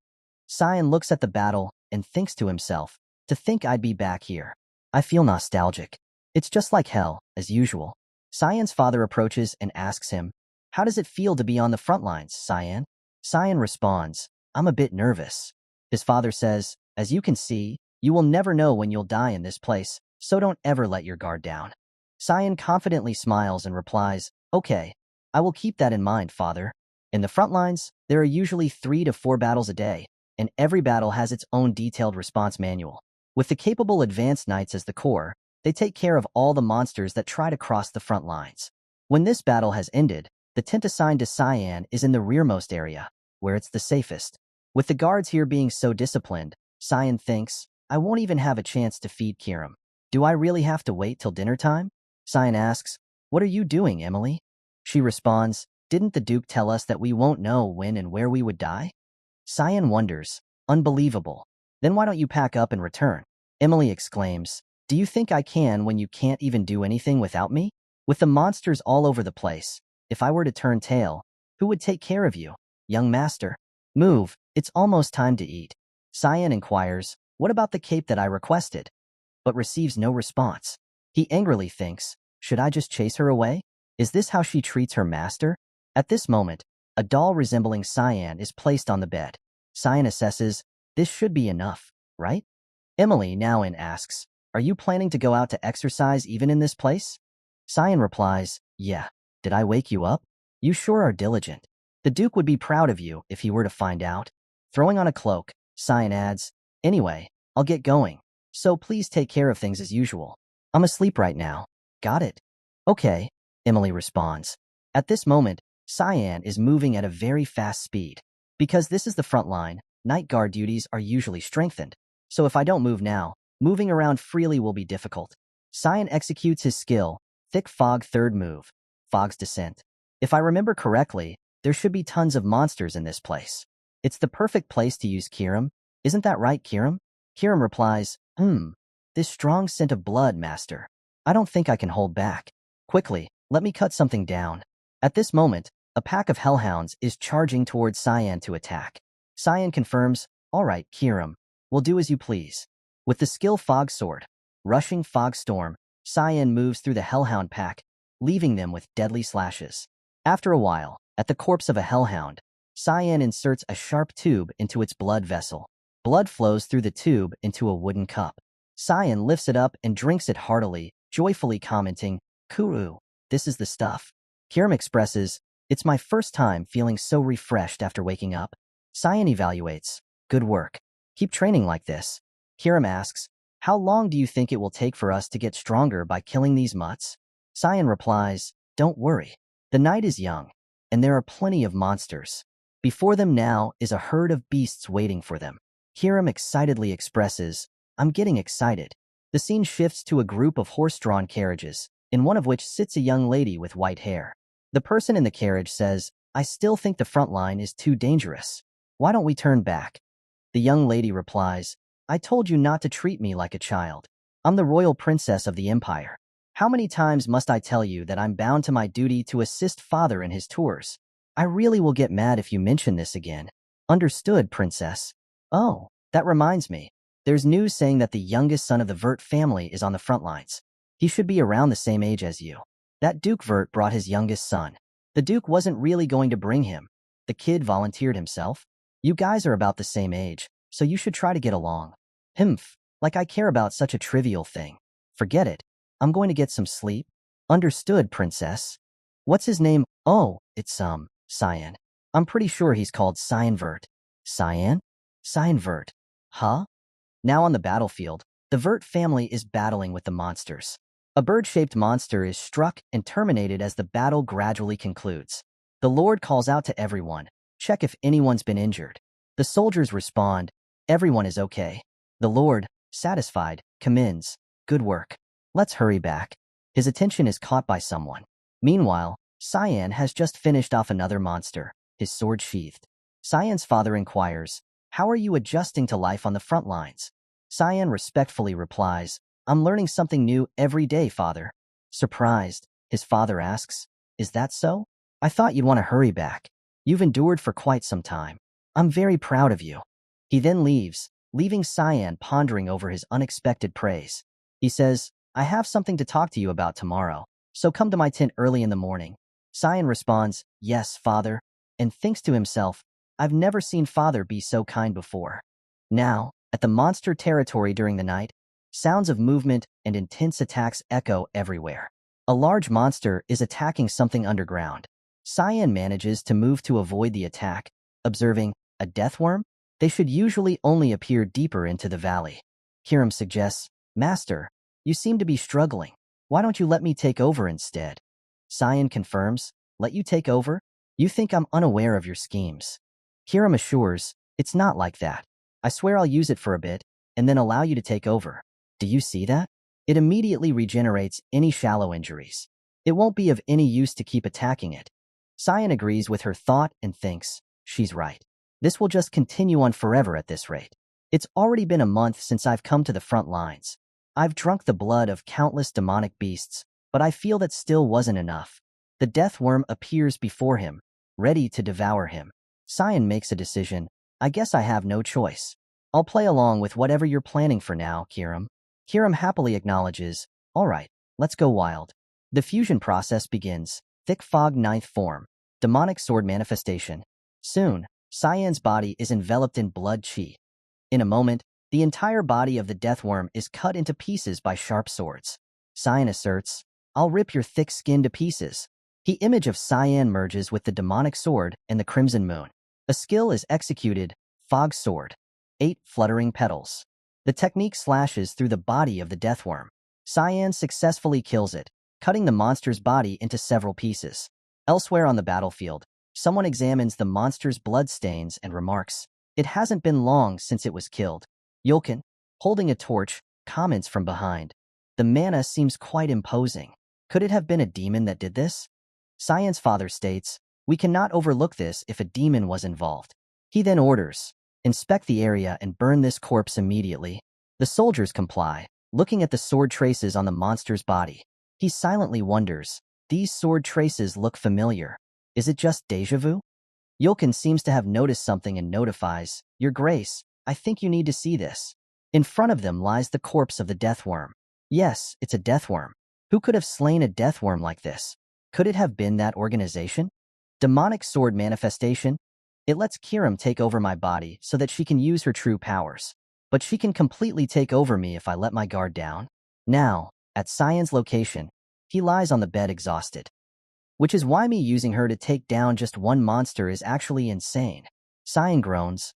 Cyan looks at the battle and thinks to himself, "To think I'd be back here. I feel nostalgic. It's just like hell, as usual." Cyan's father approaches and asks him, "How does it feel to be on the front lines, Cyan?" Cyan responds, "I'm a bit nervous." His father says, "As you can see, you will never know when you'll die in this place, so don't ever let your guard down." Cyan confidently smiles and replies, "Okay, I will keep that in mind, father." In the front lines, there are usually 3 to 4 battles a day, and every battle has its own detailed response manual. With the capable advanced knights as the core, they take care of all the monsters that try to cross the front lines. When this battle has ended, the tent assigned to Cyan is in the rearmost area, where it's the safest. With the guards here being so disciplined, Cyan thinks, "I won't even have a chance to feed Kirim. Do I really have to wait till dinner time?" Cyan asks, "What are you doing, Emily?" She responds, "Didn't the Duke tell us that we won't know when and where we would die?" Cyan wonders, "Unbelievable. Then why don't you pack up and return?" Emily exclaims, "Do you think I can when you can't even do anything without me? With the monsters all over the place, if I were to turn tail, who would take care of you, young master? Move, it's almost time to eat." Cyan inquires, "What about the cape that I requested?" But receives no response. He angrily thinks, "Should I just chase her away? Is this how she treats her master?" At this moment, a doll resembling Cyan is placed on the bed. Cyan assesses, "This should be enough, right?" Emily now in asks, "Are you planning to go out to exercise even in this place?" Cyan replies, "Yeah. Did I wake you up? You sure are diligent. The Duke would be proud of you if he were to find out." Throwing on a cloak, Cyan adds, "Anyway, I'll get going, so please take care of things as usual. I'm asleep right now. Got it?" "Okay," Emily responds. At this moment, Cyan is moving at a very fast speed. Because this is the front line, night guard duties are usually strengthened. So if I don't move now, moving around freely will be difficult. Cyan executes his skill, Thick Fog third move, Fog's Descent. If I remember correctly, there should be tons of monsters in this place. It's the perfect place to use Kirim. Isn't that right, Kirim? Kirim replies, This strong scent of blood, master. I don't think I can hold back. Quickly, let me cut something down." At this moment, A pack of hellhounds is charging towards Cyan to attack. Cyan confirms, "All right, Kirim, we'll do as you please." With the skill Fog Sword, rushing Fog Storm, Cyan moves through the hellhound pack, leaving them with deadly slashes. After a while, at the corpse of a hellhound, Cyan inserts a sharp tube into its blood vessel. Blood flows through the tube into a wooden cup. Cyan lifts it up and drinks it heartily, joyfully commenting, "Kuru, this is the stuff." Kirim expresses, "It's my first time feeling so refreshed after waking up." Cyan evaluates, "Good work. Keep training like this." Kirim asks, "How long do you think it will take for us to get stronger by killing these mutts?" Cyan replies, "Don't worry. The night is young, and there are plenty of monsters. Before them now is a herd of beasts waiting for them." Kirim excitedly expresses, "I'm getting excited." The scene shifts to a group of horse-drawn carriages, in one of which sits a young lady with white hair. The person in the carriage says, "I still think the front line is too dangerous. Why don't we turn back?" The young lady replies, "I told you not to treat me like a child. I'm the royal princess of the empire. How many times must I tell you that I'm bound to my duty to assist father in his tours? I really will get mad if you mention this again." "Understood, princess." "Oh, that reminds me. There's news saying that the youngest son of the Vert family is on the front lines. He should be around the same age as you. That Duke Vert brought his youngest son. The Duke wasn't really going to bring him. The kid volunteered himself. You guys are about the same age, so you should try to get along." "Humph, like I care about such a trivial thing. Forget it. I'm going to get some sleep." "Understood, princess." "What's his name?" "Oh, it's Cyan. I'm pretty sure he's called Cyan Vert." "Cyan? Cyan Vert. Huh?" Now on the battlefield, the Vert family is battling with the monsters. A bird-shaped monster is struck and terminated as the battle gradually concludes. The Lord calls out to everyone, "Check if anyone's been injured." The soldiers respond, "Everyone is okay." The Lord, satisfied, commends, "Good work. Let's hurry back." His attention is caught by someone. Meanwhile, Cyan has just finished off another monster, his sword sheathed. Cyan's father inquires, "How are you adjusting to life on the front lines?" Cyan respectfully replies, "I'm learning something new every day, father." Surprised, his father asks, "Is that so? I thought you'd want to hurry back. You've endured for quite some time. I'm very proud of you." He then leaves, leaving Cyan pondering over his unexpected praise. He says, "I have something to talk to you about tomorrow, so come to my tent early in the morning." Cyan responds, "Yes, father," and thinks to himself, "I've never seen father be so kind before." Now, at the monster territory during the night, sounds of movement and intense attacks echo everywhere. A large monster is attacking something underground. Cyan manages to move to avoid the attack, observing, "A deathworm? They should usually only appear deeper into the valley." Kirim suggests, "Master, you seem to be struggling. Why don't you let me take over instead?" Cyan confirms, "Let you take over? You think I'm unaware of your schemes." Kirim assures, "It's not like that. I swear I'll use it for a bit, and then allow you to take over. Do you see that? It immediately regenerates any shallow injuries. It won't be of any use to keep attacking it." Cyan agrees with her thought and thinks, "She's right. This will just continue on forever at this rate. It's already been a month since I've come to the front lines. I've drunk the blood of countless demonic beasts, but I feel that still wasn't enough." The death worm appears before him, ready to devour him. Cyan makes a decision. "I guess I have no choice. I'll play along with whatever you're planning for now, Kirim." Kirim happily acknowledges, "All right, let's go wild." The fusion process begins. Thick fog ninth form. Demonic sword manifestation. Soon, Cyan's body is enveloped in blood chi. In a moment, the entire body of the deathworm is cut into pieces by sharp swords. Cyan asserts, "I'll rip your thick skin to pieces." The image of Cyan merges with the demonic sword and the crimson moon. A skill is executed, Fog Sword. 8 fluttering petals. The technique slashes through the body of the deathworm. Cyan successfully kills it, cutting the monster's body into several pieces. Elsewhere on the battlefield, someone examines the monster's bloodstains and remarks, "It hasn't been long since it was killed." Yolkin, holding a torch, comments from behind, "The mana seems quite imposing. Could it have been a demon that did this?" Cyan's father states, "We cannot overlook this if a demon was involved." He then orders, "Inspect the area and burn this corpse immediately." The soldiers comply, looking at the sword traces on the monster's body. He silently wonders, "These sword traces look familiar." Is it just deja vu? Yulkin seems to have noticed something and notifies, Your Grace, I think you need to see this. In front of them lies the corpse of the deathworm. Yes, it's a deathworm. Who could have slain a deathworm like this? Could it have been that organization? Demonic sword manifestation? It lets Kiram take over my body so that she can use her true powers. But she can completely take over me if I let my guard down. Now, at Cyan's location, he lies on the bed exhausted. Which is why me using her to take down just one monster is actually insane. Cyan groans,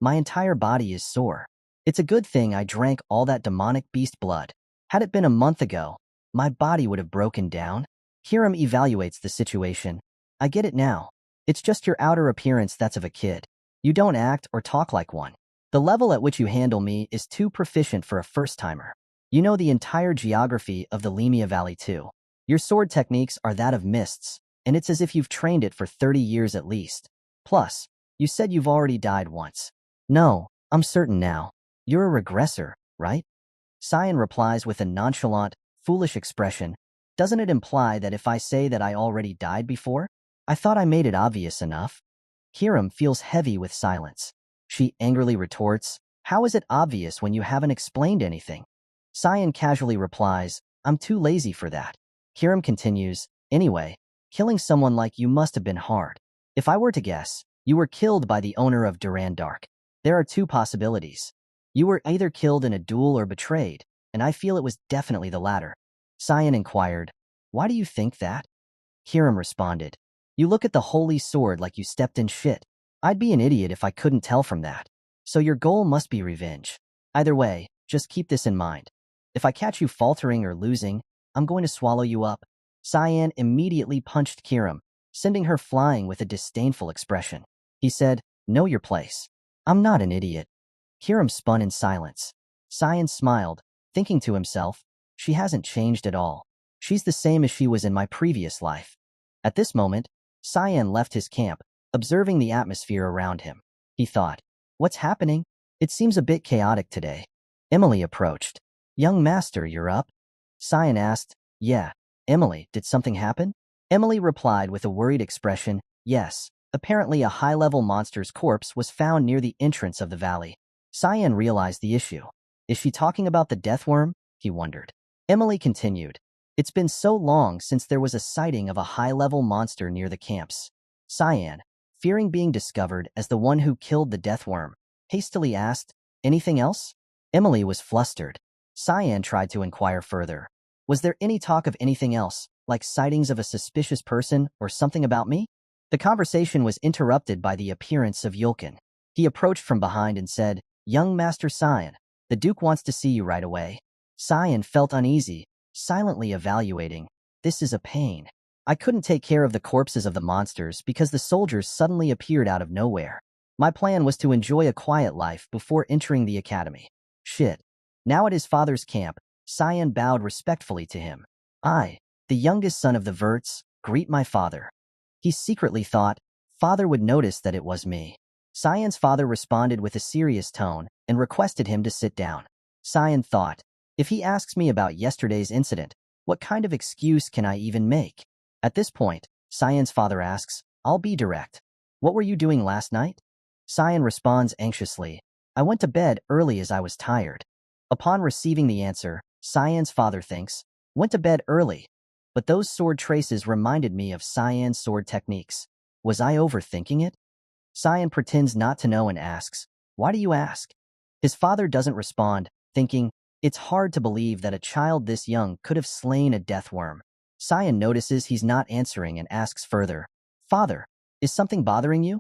my entire body is sore. It's a good thing I drank all that demonic beast blood. Had it been a month ago, my body would have broken down. Kiram evaluates the situation. I get it now. It's just your outer appearance that's of a kid. You don't act or talk like one. The level at which you handle me is too proficient for a first-timer. You know the entire geography of the Lemia Valley too. Your sword techniques are that of mists, and it's as if you've trained it for 30 years at least. Plus, you said you've already died once. No, I'm certain now. You're a regressor, right? Cyan replies with a nonchalant, foolish expression. Doesn't it imply that if I say that I already died before? I thought I made it obvious enough. Kiram feels heavy with silence. She angrily retorts, How is it obvious when you haven't explained anything? Cyan casually replies, I'm too lazy for that. Kiram continues, Anyway, killing someone like you must have been hard. If I were to guess, you were killed by the owner of Duran Dark. There are two possibilities. You were either killed in a duel or betrayed, and I feel it was definitely the latter. Cyan inquired, Why do you think that? Kiram responded, You look at the holy sword like you stepped in shit. I'd be an idiot if I couldn't tell from that. So your goal must be revenge. Either way, just keep this in mind. If I catch you faltering or losing, I'm going to swallow you up. Cyan immediately punched Kiram, sending her flying with a disdainful expression. He said, Know your place. I'm not an idiot. Kiram spun in silence. Cyan smiled, thinking to himself, She hasn't changed at all. She's the same as she was in my previous life. At this moment, Cyan left his camp, observing the atmosphere around him. He thought, What's happening? It seems a bit chaotic today. Emily approached. Young master, you're up? Cyan asked, Yeah. Emily, did something happen? Emily replied with a worried expression, Yes. Apparently a high-level monster's corpse was found near the entrance of the valley. Cyan realized the issue. Is she talking about the deathworm? He wondered. Emily continued. It's been so long since there was a sighting of a high-level monster near the camps. Cyan, fearing being discovered as the one who killed the deathworm, hastily asked, Anything else? Emily was flustered. Cyan tried to inquire further. Was there any talk of anything else, like sightings of a suspicious person or something about me? The conversation was interrupted by the appearance of Yulkin. He approached from behind and said, Young Master Cyan, the Duke wants to see you right away. Cyan felt uneasy, silently evaluating. This is a pain. I couldn't take care of the corpses of the monsters because the soldiers suddenly appeared out of nowhere. My plan was to enjoy a quiet life before entering the academy. Shit. Now at his father's camp, Cyan bowed respectfully to him. I, the youngest son of the Verts, greet my father. He secretly thought, Father would notice that it was me. Cyan's father responded with a serious tone and requested him to sit down. Cyan thought, if he asks me about yesterday's incident, what kind of excuse can I even make? At this point, Cyan's father asks, I'll be direct. What were you doing last night? Cyan responds anxiously, I went to bed early as I was tired. Upon receiving the answer, Cyan's father thinks, went to bed early. But those sword traces reminded me of Cyan's sword techniques. Was I overthinking it? Cyan pretends not to know and asks, Why do you ask? His father doesn't respond, thinking, it's hard to believe that a child this young could have slain a deathworm. Cyan notices he's not answering and asks further, Father, is something bothering you?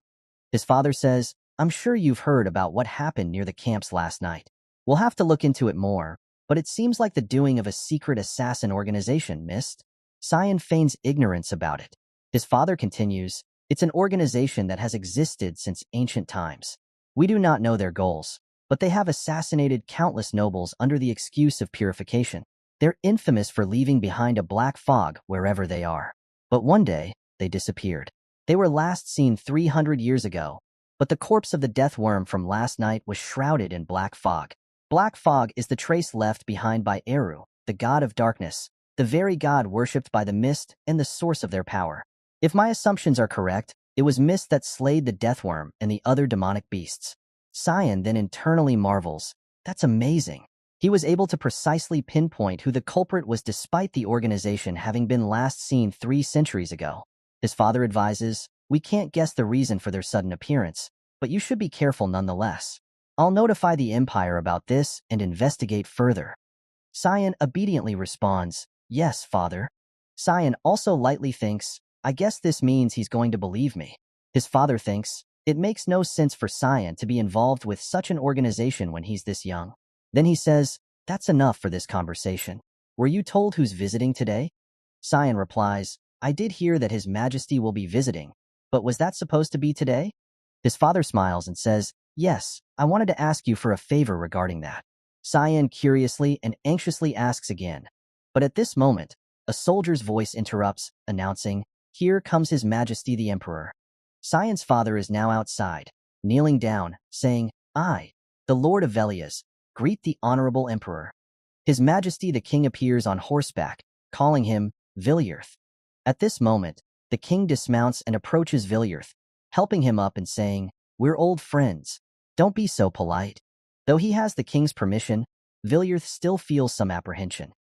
His father says, I'm sure you've heard about what happened near the camps last night. We'll have to look into it more, but it seems like the doing of a secret assassin organization, missed. Cyan feigns ignorance about it. His father continues, it's an organization that has existed since ancient times. We do not know their goals, but they have assassinated countless nobles under the excuse of purification. They're infamous for leaving behind a black fog wherever they are. But one day, they disappeared. They were last seen 300 years ago, but the corpse of the death worm from last night was shrouded in black fog. Black fog is the trace left behind by Eru, the god of darkness, the very god worshipped by the mist and the source of their power. If my assumptions are correct, it was Mist that slayed the Deathworm and the other demonic beasts. Cyan then internally marvels. That's amazing. He was able to precisely pinpoint who the culprit was despite the organization having been last seen 3 centuries ago. His father advises, we can't guess the reason for their sudden appearance, but you should be careful nonetheless. I'll notify the Empire about this and investigate further. Cyan obediently responds, yes, father. Cyan also lightly thinks, I guess this means he's going to believe me. His father thinks, it makes no sense for Cyan to be involved with such an organization when he's this young. Then he says, that's enough for this conversation. Were you told who's visiting today? Cyan replies, I did hear that His Majesty will be visiting, but was that supposed to be today? His father smiles and says, yes, I wanted to ask you for a favor regarding that. Cyan curiously and anxiously asks again, but at this moment, a soldier's voice interrupts, announcing, here comes His Majesty the Emperor. Cyan's father is now outside, kneeling down, saying, I, the Lord of Velias, greet the Honorable Emperor. His Majesty the King appears on horseback, calling him Villiers. At this moment, the king dismounts and approaches Villiers, helping him up and saying, we're old friends. Don't be so polite. Though he has the king's permission, Villiers still feels some apprehension.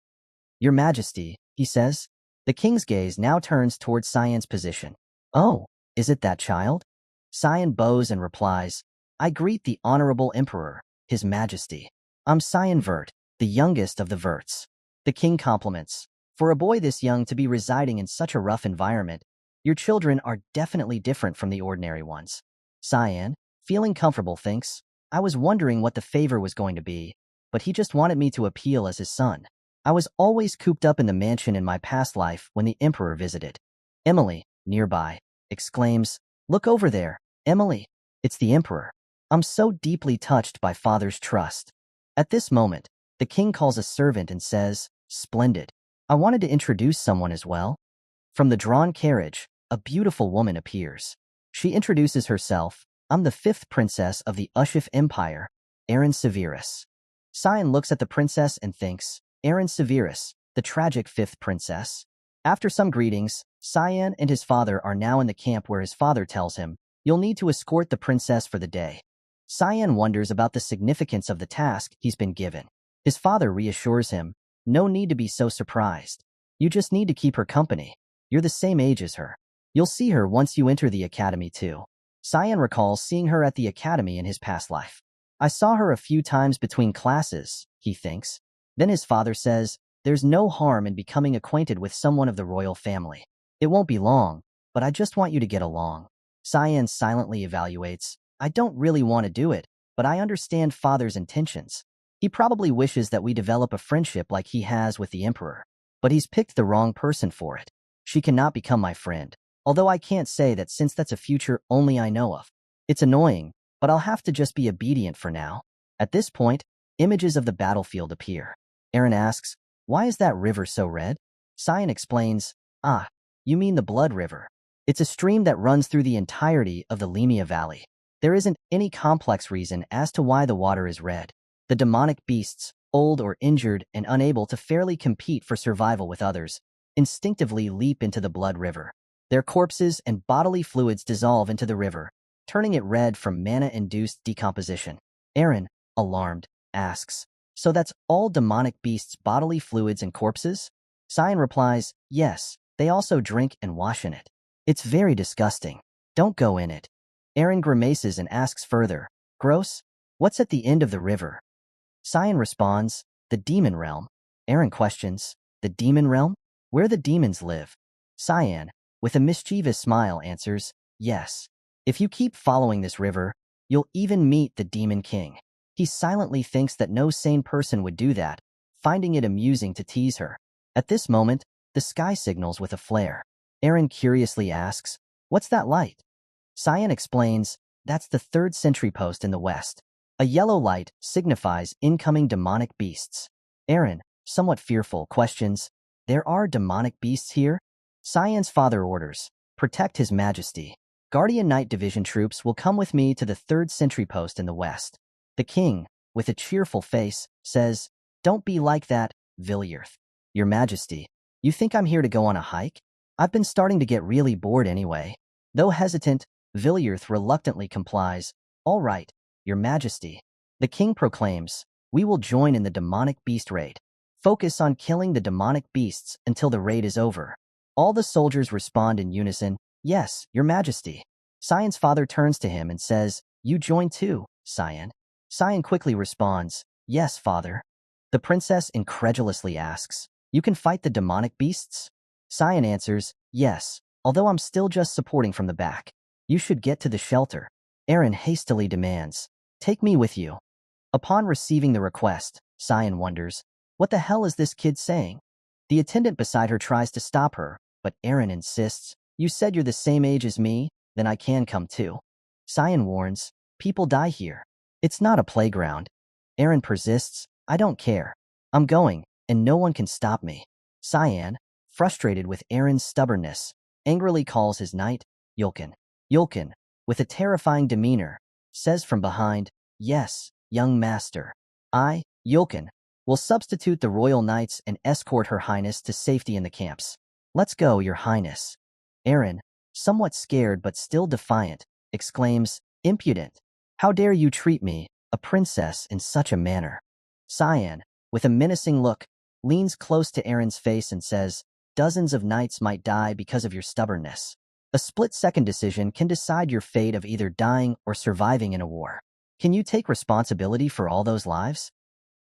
Your Majesty, he says. The king's gaze now turns towards Cyan's position. Oh, is it that child? Cyan bows and replies, I greet the Honorable Emperor, His Majesty. I'm Cyan Vert, the youngest of the Verts. The king compliments. For a boy this young to be residing in such a rough environment, your children are definitely different from the ordinary ones. Cyan, feeling comfortable, thinks, I was wondering what the favor was going to be, but he just wanted me to appeal as his son. I was always cooped up in the mansion in my past life when the Emperor visited. Emily, nearby, exclaims, look over there, Emily. It's the Emperor. I'm so deeply touched by father's trust. At this moment, the king calls a servant and says, splendid. I wanted to introduce someone as well. From the drawn carriage, a beautiful woman appears. She introduces herself, I'm the 5th princess of the Ushif Empire, Erin Severus. Cyan looks at the princess and thinks, Erin Severus, the tragic 5th princess. After some greetings, Cyan and his father are now in the camp where his father tells him, you'll need to escort the princess for the day. Cyan wonders about the significance of the task he's been given. His father reassures him, no need to be so surprised. You just need to keep her company. You're the same age as her. You'll see her once you enter the academy too. Cyan recalls seeing her at the academy in his past life. I saw her a few times between classes, he thinks. Then his father says, there's no harm in becoming acquainted with someone of the royal family. It won't be long, but I just want you to get along. Cyan silently evaluates, I don't really want to do it, but I understand father's intentions. He probably wishes that we develop a friendship like he has with the Emperor, but he's picked the wrong person for it. She cannot become my friend, although I can't say that since that's a future only I know of. It's annoying, but I'll have to just be obedient for now. At this point, images of the battlefield appear. Erin asks, why is that river so red? Cyan explains, ah, you mean the Blood River. It's a stream that runs through the entirety of the Lemia Valley. There isn't any complex reason as to why the water is red. The demonic beasts, old or injured and unable to fairly compete for survival with others, instinctively leap into the Blood River. Their corpses and bodily fluids dissolve into the river, turning it red from mana-induced decomposition. Erin, alarmed, asks, so that's all demonic beasts' bodily fluids and corpses? Cyan replies, yes, they also drink and wash in it. It's very disgusting. Don't go in it. Erin grimaces and asks further, gross? What's at the end of the river? Cyan responds, the demon realm. Erin questions, the demon realm? Where the demons live? Cyan, with a mischievous smile, answers, yes. If you keep following this river, you'll even meet the Demon King. He silently thinks that no sane person would do that, finding it amusing to tease her. At this moment, the sky signals with a flare. Erin curiously asks, what's that light? Cyan explains, that's the 3rd sentry post in the west. A yellow light signifies incoming demonic beasts. Erin, somewhat fearful, questions, there are demonic beasts here? Cyan's father orders, protect His Majesty. Guardian Knight Division troops will come with me to the 3rd sentry post in the west. The king, with a cheerful face, says, don't be like that, Villiers. Your Majesty, you think I'm here to go on a hike? I've been starting to get really bored anyway. Though hesitant, Villiers reluctantly complies. All right, Your Majesty. The king proclaims, we will join in the demonic beast raid. Focus on killing the demonic beasts until the raid is over. All the soldiers respond in unison, yes, Your Majesty. Cyan's father turns to him and says, you join too, Cyan. Cyan quickly responds, yes, father. The princess incredulously asks, you can fight the demonic beasts? Cyan answers, yes, although I'm still just supporting from the back. You should get to the shelter. Aaron hastily demands, take me with you. Upon receiving the request, Cyan wonders, what the hell is this kid saying? The attendant beside her tries to stop her, but Aaron insists, you said you're the same age as me, then I can come too. Cyan warns, people die here. It's not a playground. Aaron persists, I don't care. I'm going, and no one can stop me. Cyan, frustrated with Aaron's stubbornness, angrily calls his knight, Yulkin. Yulkin, with a terrifying demeanor, says from behind, yes, young master. I, Yulkin, will substitute the royal knights and escort Her Highness to safety in the camps. Let's go, Your Highness. Aaron, somewhat scared but still defiant, exclaims, impudent. How dare you treat me, a princess, in such a manner? Cyan, with a menacing look, leans close to Aaron's face and says, dozens of knights might die because of your stubbornness. A split-second decision can decide your fate of either dying or surviving in a war. Can you take responsibility for all those lives?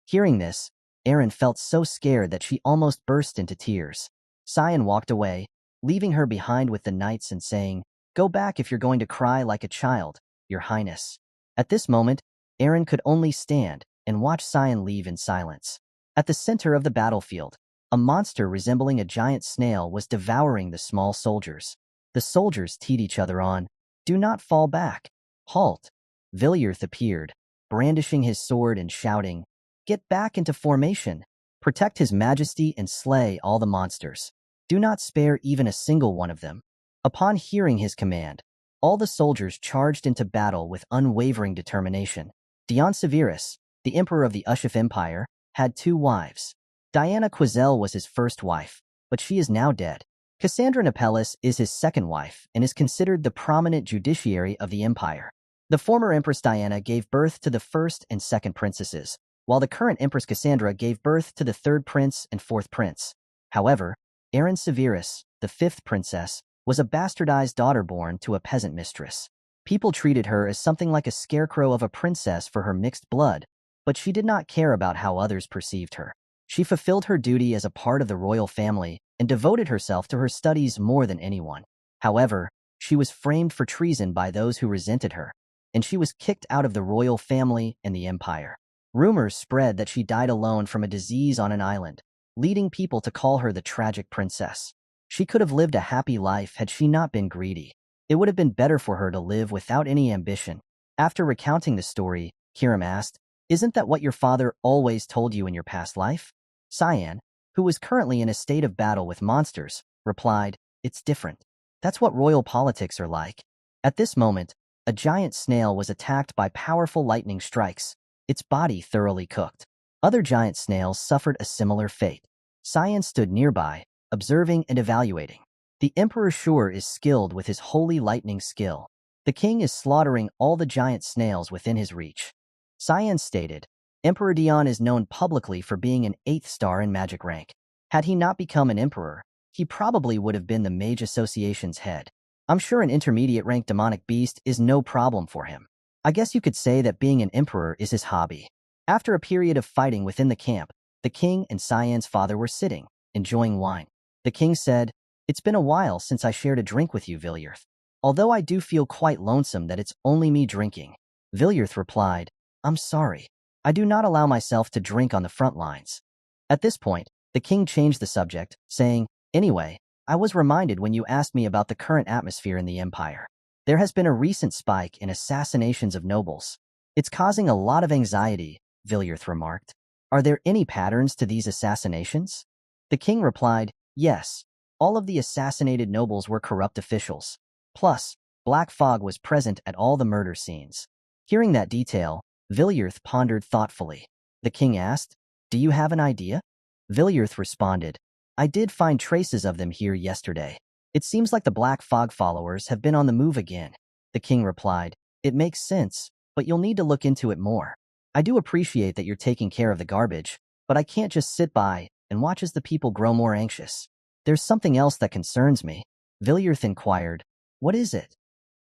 Hearing this, Aaron felt so scared that she almost burst into tears. Cyan walked away, leaving her behind with the knights and saying, go back if you're going to cry like a child, Your Highness. At this moment, Aaron could only stand and watch Cyan leave in silence. At the center of the battlefield, a monster resembling a giant snail was devouring the small soldiers. The soldiers teed each other on, do not fall back. Halt. Villiers appeared, brandishing his sword and shouting, get back into formation. Protect His Majesty and slay all the monsters. Do not spare even a single one of them. Upon hearing his command, all the soldiers charged into battle with unwavering determination. Dion Severus, the emperor of the Ushif Empire, had 2 wives. Diana Quizelle was his first wife, but she is now dead. Cassandra Nepellus is his second wife and is considered the prominent judiciary of the empire. The former Empress Diana gave birth to the first and second princesses, while the current Empress Cassandra gave birth to the third prince and fourth prince. However, Aaron Severus, the 5th princess, was a bastardized daughter born to a peasant mistress. People treated her as something like a scarecrow of a princess for her mixed blood, but she did not care about how others perceived her. She fulfilled her duty as a part of the royal family and devoted herself to her studies more than anyone. However, she was framed for treason by those who resented her, and she was kicked out of the royal family and the empire. Rumors spread that she died alone from a disease on an island, leading people to call her the tragic princess. She could have lived a happy life had she not been greedy. It would have been better for her to live without any ambition. After recounting the story, Kiram asked, isn't that what your father always told you in your past life? Cyan, who was currently in a state of battle with monsters, replied, it's different. That's what royal politics are like. At this moment, a giant snail was attacked by powerful lightning strikes, its body thoroughly cooked. Other giant snails suffered a similar fate. Cyan stood nearby, observing and evaluating. The Emperor Shur is skilled with his holy lightning skill. The king is slaughtering all the giant snails within his reach. Cyan stated, Emperor Dion is known publicly for being an 8th star in magic rank. Had he not become an emperor, he probably would have been the Mage Association's head. I'm sure an intermediate rank demonic beast is no problem for him. I guess you could say that being an emperor is his hobby. After a period of fighting within the camp, the king and Cyan's father were sitting, enjoying wine. The king said, it's been a while since I shared a drink with you, Villiers. Although I do feel quite lonesome that it's only me drinking. Villiers replied, I'm sorry. I do not allow myself to drink on the front lines. At this point, the king changed the subject, saying, anyway, I was reminded when you asked me about the current atmosphere in the empire. There has been a recent spike in assassinations of nobles. It's causing a lot of anxiety, Villiers remarked. Are there any patterns to these assassinations? The king replied, yes. All of the assassinated nobles were corrupt officials. Plus, black fog was present at all the murder scenes. Hearing that detail, Villiers pondered thoughtfully. The king asked, do you have an idea? Villiers responded, I did find traces of them here yesterday. It seems like the Black Fog followers have been on the move again. The king replied, "It makes sense, but you'll need to look into it more. I do appreciate that you're taking care of the garbage, but I can't just sit by and watch as the people grow more anxious. There's something else that concerns me." Villiers inquired, "What is it?"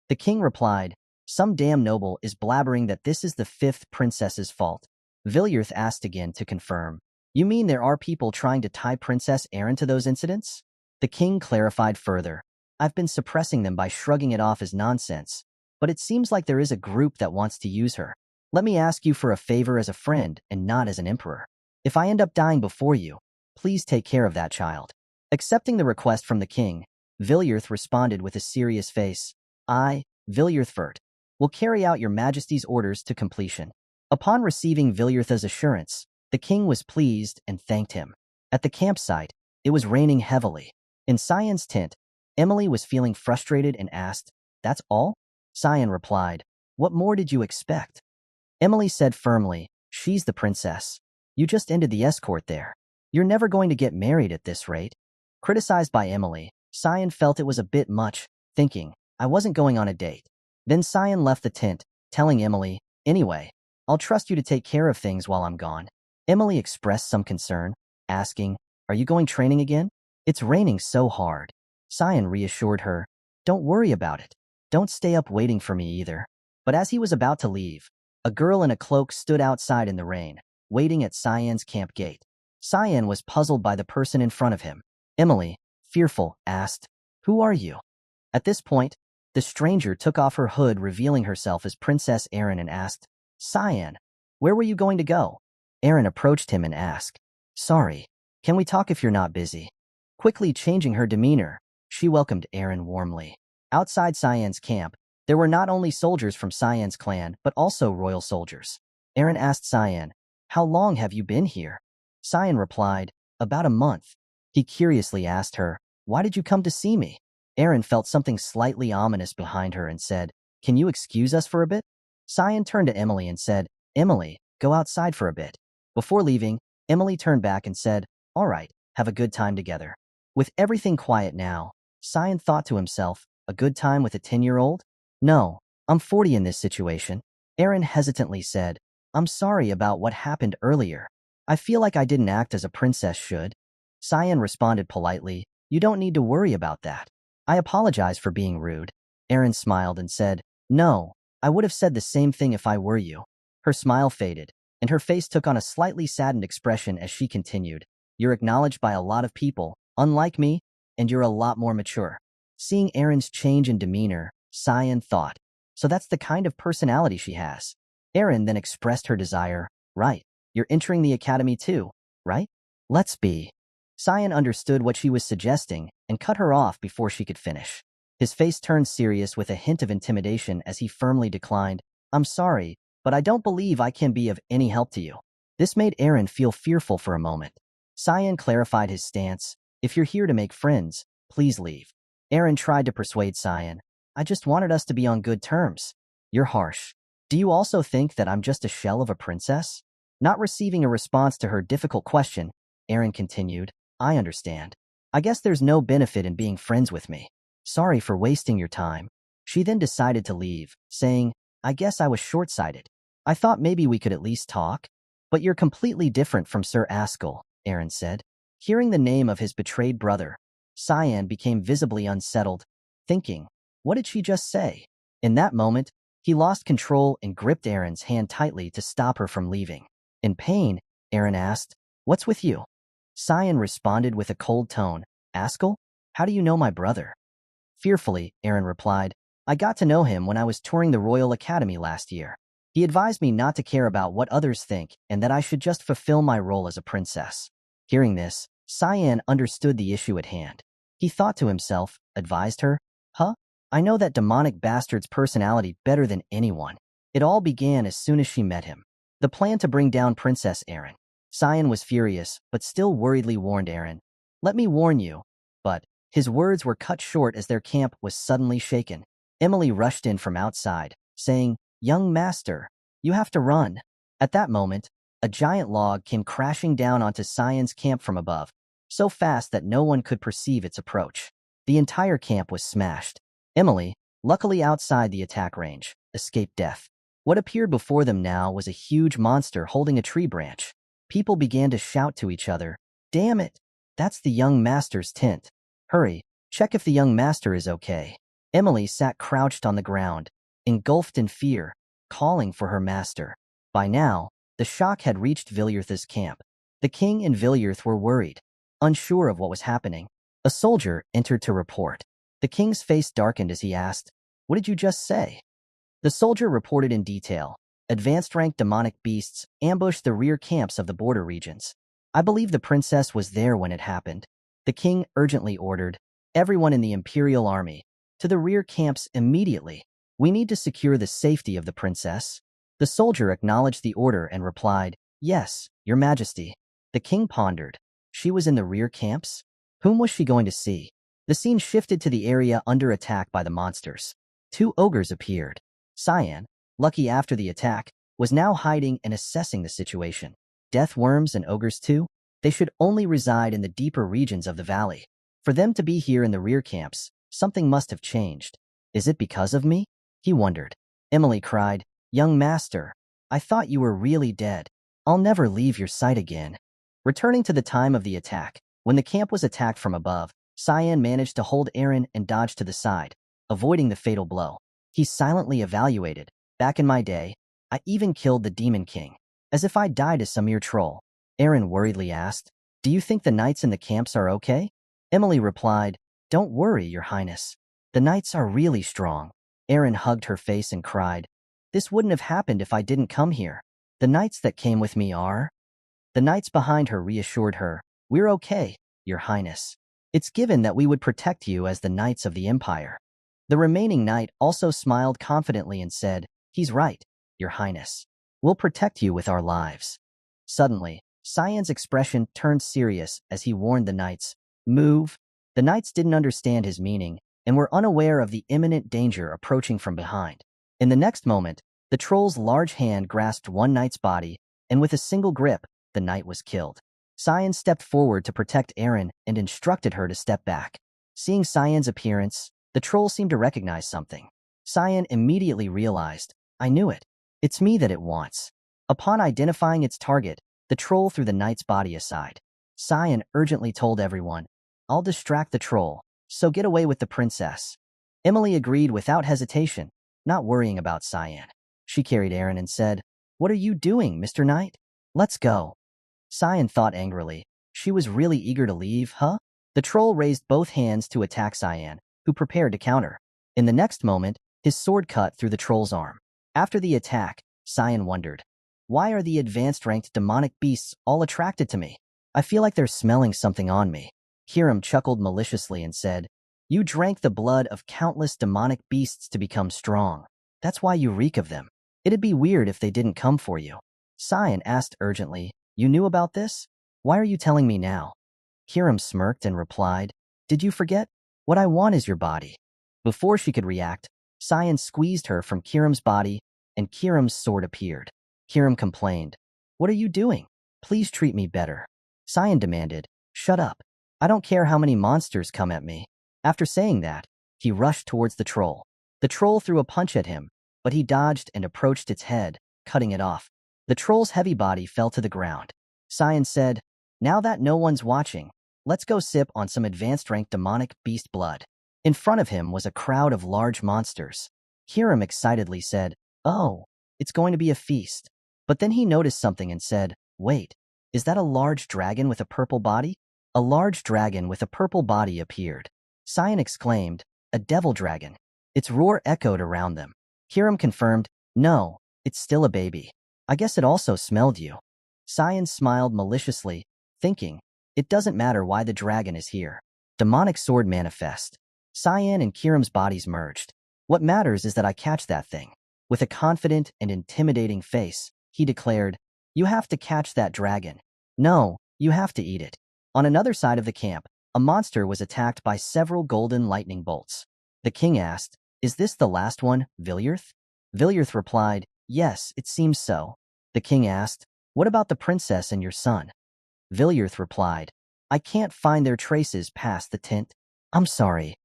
The king replied, "Some damn noble is blabbering that this is the fifth princess's fault." Villiers asked again to confirm, "You mean there are people trying to tie Princess Erin to those incidents?" The king clarified further, "I've been suppressing them by shrugging it off as nonsense, but it seems like there is a group that wants to use her. Let me ask you for a favor as a friend and not as an emperor. If I end up dying before you, please take care of that child." Accepting the request from the king, Villiers responded with a serious face, "I, Villiers, will carry out your majesty's orders to completion." Upon receiving Villiers' assurance, the king was pleased and thanked him. At the campsite, it was raining heavily. In Cyan's tent, Emily was feeling frustrated and asked, "That's all?" Cyan replied, "What more did you expect?" Emily said firmly, "She's the princess. You just ended the escort there. You're never going to get married at this rate." Criticized by Emily, Cyan felt it was a bit much, thinking, "I wasn't going on a date." Then Cyan left the tent, telling Emily, "Anyway, I'll trust you to take care of things while I'm gone." Emily expressed some concern, asking, "Are you going training again? It's raining so hard." Cyan reassured her, "Don't worry about it. Don't stay up waiting for me either." But as he was about to leave, a girl in a cloak stood outside in the rain, waiting at Cyan's camp gate. Cyan was puzzled by the person in front of him. Emily, fearful, asked, "Who are you?" At this point, the stranger took off her hood, revealing herself as Princess Erin, and asked, "Cyan, where were you going to go?" Erin approached him and asked, "Sorry, can we talk if you're not busy?" Quickly changing her demeanor, she welcomed Erin warmly. Outside Cyan's camp, there were not only soldiers from Cyan's clan, but also royal soldiers. Erin asked Cyan, "How long have you been here?" Cyan replied, "About a month." He curiously asked her, "Why did you come to see me?" Erin felt something slightly ominous behind her and said, "Can you excuse us for a bit?" Cyan turned to Emily and said, "Emily, go outside for a bit." Before leaving, Emily turned back and said, "All right, have a good time together." With everything quiet now, Cyan thought to himself, "A good time with a 10-year-old? No, I'm 40 in this situation." Erin hesitantly said, "I'm sorry about what happened earlier. I feel like I didn't act as a princess should." Cyan responded politely, "You don't need to worry about that. I apologize for being rude." Erin smiled and said, "No, I would have said the same thing if I were you." Her smile faded, and her face took on a slightly saddened expression as she continued, "You're acknowledged by a lot of people, unlike me, and you're a lot more mature." Seeing Erin's change in demeanor, Cyan thought, "So that's the kind of personality she has." Erin then expressed her desire, "Right, you're entering the academy too, right? Let's be." Cyan understood what she was suggesting and cut her off before she could finish. His face turned serious with a hint of intimidation as he firmly declined, "I'm sorry, but I don't believe I can be of any help to you." This made Erin feel fearful for a moment. Cyan clarified his stance, "If you're here to make friends, please leave." Erin tried to persuade Cyan, "I just wanted us to be on good terms." "You're harsh. Do you also think that I'm just a shell of a princess?" Not receiving a response to her difficult question, Erin continued, "I understand. I guess there's no benefit in being friends with me. Sorry for wasting your time." She then decided to leave, saying, "I guess I was short-sighted. I thought maybe we could at least talk." "But you're completely different from Sir Ascll," Erin said. Hearing the name of his betrayed brother, Cyan became visibly unsettled, thinking, what did she just say? In that moment, he lost control and gripped Erin's hand tightly to stop her from leaving. In pain, Erin asked, "What's with you?" Cyan responded with a cold tone, "Ascll, how do you know my brother?" Fearfully, Erin replied, "I got to know him when I was touring the Royal Academy last year. He advised me not to care about what others think and that I should just fulfill my role as a princess." Hearing this, Cyan understood the issue at hand. He thought to himself, advised her, "Huh? I know that demonic bastard's personality better than anyone." It all began as soon as she met him. The plan to bring down Princess Erin. Cyan was furious, but still worriedly warned Erin, "Let me warn you." But his words were cut short as their camp was suddenly shaken. Emily rushed in from outside, saying, "Young master, you have to run." At that moment, a giant log came crashing down onto Cyan's camp from above, so fast that no one could perceive its approach. The entire camp was smashed. Emily, luckily outside the attack range, escaped death. What appeared before them now was a huge monster holding a tree branch. People began to shout to each other, "Damn it! That's the young master's tent. Hurry, check if the young master is okay." Emily sat crouched on the ground, engulfed in fear, calling for her master. By now, the shock had reached Villiers' camp. The king and Villiers were worried, unsure of what was happening. A soldier entered to report. The king's face darkened as he asked, "What did you just say?" The soldier reported in detail. Advanced rank demonic beasts ambushed the rear camps of the border regions. "I believe the princess was there when it happened." The king urgently ordered, "Everyone in the imperial army, to the rear camps immediately. We need to secure the safety of the princess." The soldier acknowledged the order and replied, "Yes, your majesty." The king pondered. She was in the rear camps? Whom was she going to see? The scene shifted to the area under attack by the monsters. Two ogres appeared. Cyan, lucky after the attack, was now hiding and assessing the situation. Death worms and ogres too? They should only reside in the deeper regions of the valley. For them to be here in the rear camps, something must have changed. Is it because of me? He wondered. Emily cried, "Young master, I thought you were really dead. I'll never leave your sight again." Returning to the time of the attack, when the camp was attacked from above, Cyan managed to hold Aaron and dodge to the side, avoiding the fatal blow. He silently evaluated, "Back in my day, I even killed the Demon King, as if I died as some mere troll." Aaron worriedly asked, "Do you think the knights in the camps are okay?" Emily replied, "Don't worry, your highness. The knights are really strong." Aaron hugged her face and cried, "This wouldn't have happened if I didn't come here. The knights that came with me are—" The knights behind her reassured her, "We're okay, your highness. It's given that we would protect you as the knights of the empire." The remaining knight also smiled confidently and said, "He's right, your highness. We'll protect you with our lives." Suddenly, Cyan's expression turned serious as he warned the knights, "Move." The knights didn't understand his meaning and were unaware of the imminent danger approaching from behind. In the next moment, the troll's large hand grasped one knight's body, and with a single grip, the knight was killed. Cyan stepped forward to protect Aaron and instructed her to step back. Seeing Cyan's appearance, the troll seemed to recognize something. Cyan immediately realized, "I knew it. It's me that it wants." Upon identifying its target, the troll threw the knight's body aside. Cyan urgently told everyone, "I'll distract the troll, so get away with the princess." Emily agreed without hesitation, not worrying about Cyan. She carried Aaron and said, "What are you doing, Mr. Knight? Let's go." Cyan thought angrily. She was really eager to leave, huh? The troll raised both hands to attack Cyan, who prepared to counter. In the next moment, his sword cut through the troll's arm. After the attack, Cyan wondered, "Why are the advanced-ranked demonic beasts all attracted to me? I feel like they're smelling something on me." Kiram chuckled maliciously and said, "You drank the blood of countless demonic beasts to become strong. That's why you reek of them. It'd be weird if they didn't come for you." Cyan asked urgently, "You knew about this? Why are you telling me now?" Kiram smirked and replied, "Did you forget? What I want is your body." Before she could react, Cyan squeezed her from Kiram's body, and Kiram's sword appeared. Kiram complained, "What are you doing? Please treat me better." Cyan demanded, "Shut up. I don't care how many monsters come at me." After saying that, he rushed towards the troll. The troll threw a punch at him, but he dodged and approached its head, cutting it off. The troll's heavy body fell to the ground. Cyan said, "Now that no one's watching, let's go sip on some advanced-rank demonic beast blood." In front of him was a crowd of large monsters. Kiram excitedly said, "Oh, it's going to be a feast." But then he noticed something and said, "Wait, is that a large dragon with a purple body?" A large dragon with a purple body appeared. Cyan exclaimed, "A devil dragon." Its roar echoed around them. Kiram confirmed, "No, it's still a baby. I guess it also smelled you." Cyan smiled maliciously, thinking, "It doesn't matter why the dragon is here. Demonic sword manifest." Cyan and Kiram's bodies merged. "What matters is that I catch that thing." With a confident and intimidating face, he declared, "You have to catch that dragon. No, you have to eat it." On another side of the camp, a monster was attacked by several golden lightning bolts. The king asked, "Is this the last one, Villiers?" Villiers replied, "Yes, it seems so." The king asked, "What about the princess and your son?" Villiers replied, "I can't find their traces past the tent." I'm sorry.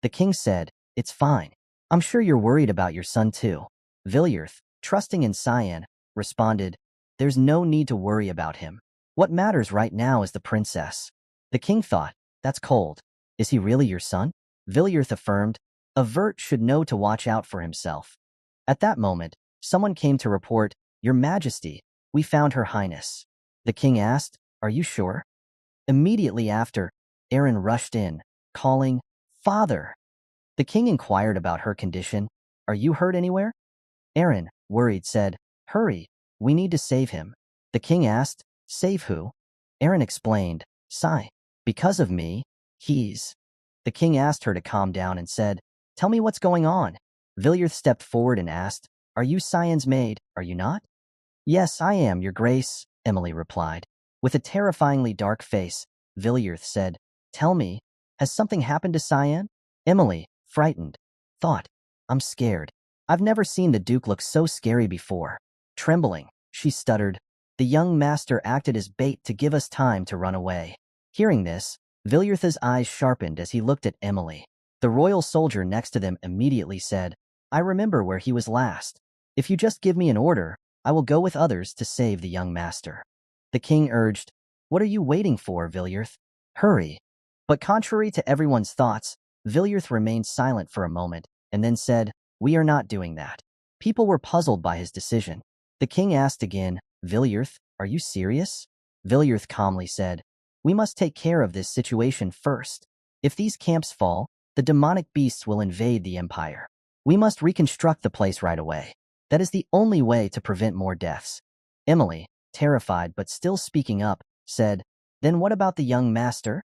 The king said, it's fine. I'm sure you're worried about your son too. Villiers, trusting in Cyan, responded, there's no need to worry about him. What matters right now is the princess. The king thought, that's cold. Is he really your son? Villiers affirmed, a vert should know to watch out for himself. At that moment, someone came to report, Your Majesty, we found Her Highness. The king asked, are you sure? Immediately after, Aaron rushed in, calling, Father. The king inquired about her condition. Are you hurt anywhere? Aaron, worried, said, hurry, we need to save him. The king asked, save who? Aaron explained, sigh, because of me, he's. The king asked her to calm down and said, tell me what's going on. Villiers stepped forward and asked, are you Cyan's maid, are you not? Yes, I am, your grace, Emily replied. With a terrifyingly dark face, Villiers said, tell me, has something happened to Cyan? Emily, frightened, thought, I'm scared. I've never seen the Duke look so scary before. Trembling, she stuttered, the young master acted as bait to give us time to run away. Hearing this, Villiers' eyes sharpened as he looked at Emily. The royal soldier next to them immediately said, I remember where he was last. If you just give me an order, I will go with others to save the young master. The king urged, what are you waiting for, Villiers? Hurry. But contrary to everyone's thoughts, Villiers remained silent for a moment and then said, we are not doing that. People were puzzled by his decision. The king asked again, Villiers, are you serious? Villiers calmly said, we must take care of this situation first. If these camps fall, the demonic beasts will invade the empire. We must reconstruct the place right away. That is the only way to prevent more deaths. Emily, terrified but still speaking up, said, then what about the young master?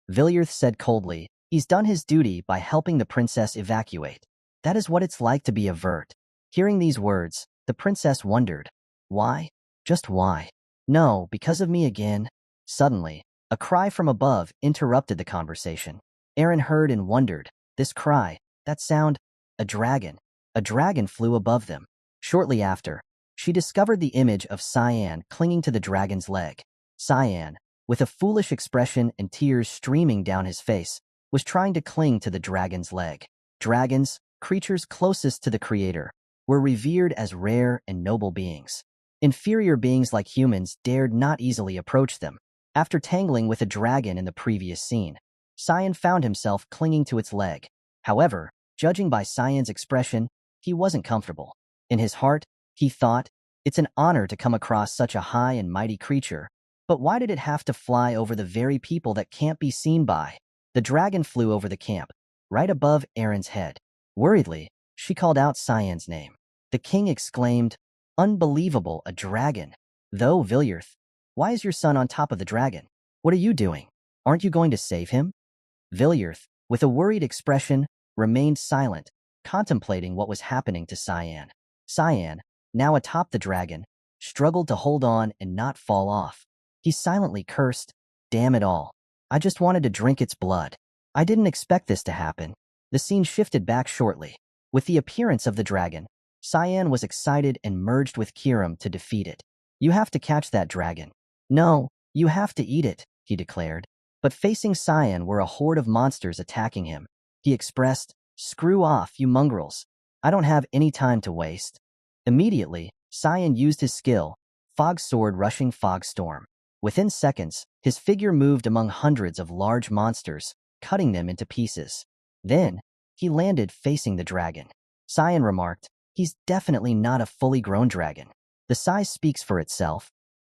Villiers said coldly, he's done his duty by helping the princess evacuate. That is what it's like to be a vert. Hearing these words, the princess wondered, why? Just why? No, because of me again. Suddenly, a cry from above interrupted the conversation. Aaron heard and wondered, this cry, that sound, a dragon. A dragon flew above them. Shortly after, she discovered the image of Cyan clinging to the dragon's leg. Cyan, with a foolish expression and tears streaming down his face, was trying to cling to the dragon's leg. Dragons, creatures closest to the creator, were revered as rare and noble beings. Inferior beings like humans dared not easily approach them. After tangling with a dragon in the previous scene, Cyan found himself clinging to its leg. However, judging by Cyan's expression, he wasn't comfortable. In his heart, he thought, it's an honor to come across such a high and mighty creature, but why did it have to fly over the very people that can't be seen by? The dragon flew over the camp, right above Aaron's head. Worriedly, she called out Cyan's name. The king exclaimed, unbelievable, a dragon. Though, Villiers, why is your son on top of the dragon? What are you doing? Aren't you going to save him? Villiers, with a worried expression, remained silent, contemplating what was happening to Cyan. Cyan, now atop the dragon, struggled to hold on and not fall off. He silently cursed, damn it all. I just wanted to drink its blood. I didn't expect this to happen. The scene shifted back shortly. With the appearance of the dragon, Cyan was excited and merged with Kiram to defeat it. You have to catch that dragon. No, you have to eat it, he declared. But facing Cyan were a horde of monsters attacking him. He expressed, screw off, you mongrels. I don't have any time to waste. Immediately, Cyan used his skill, Fog Sword rushing Fog Storm. Within seconds, his figure moved among hundreds of large monsters, cutting them into pieces. Then, he landed facing the dragon. Cyan remarked, he's definitely not a fully grown dragon. The size speaks for itself.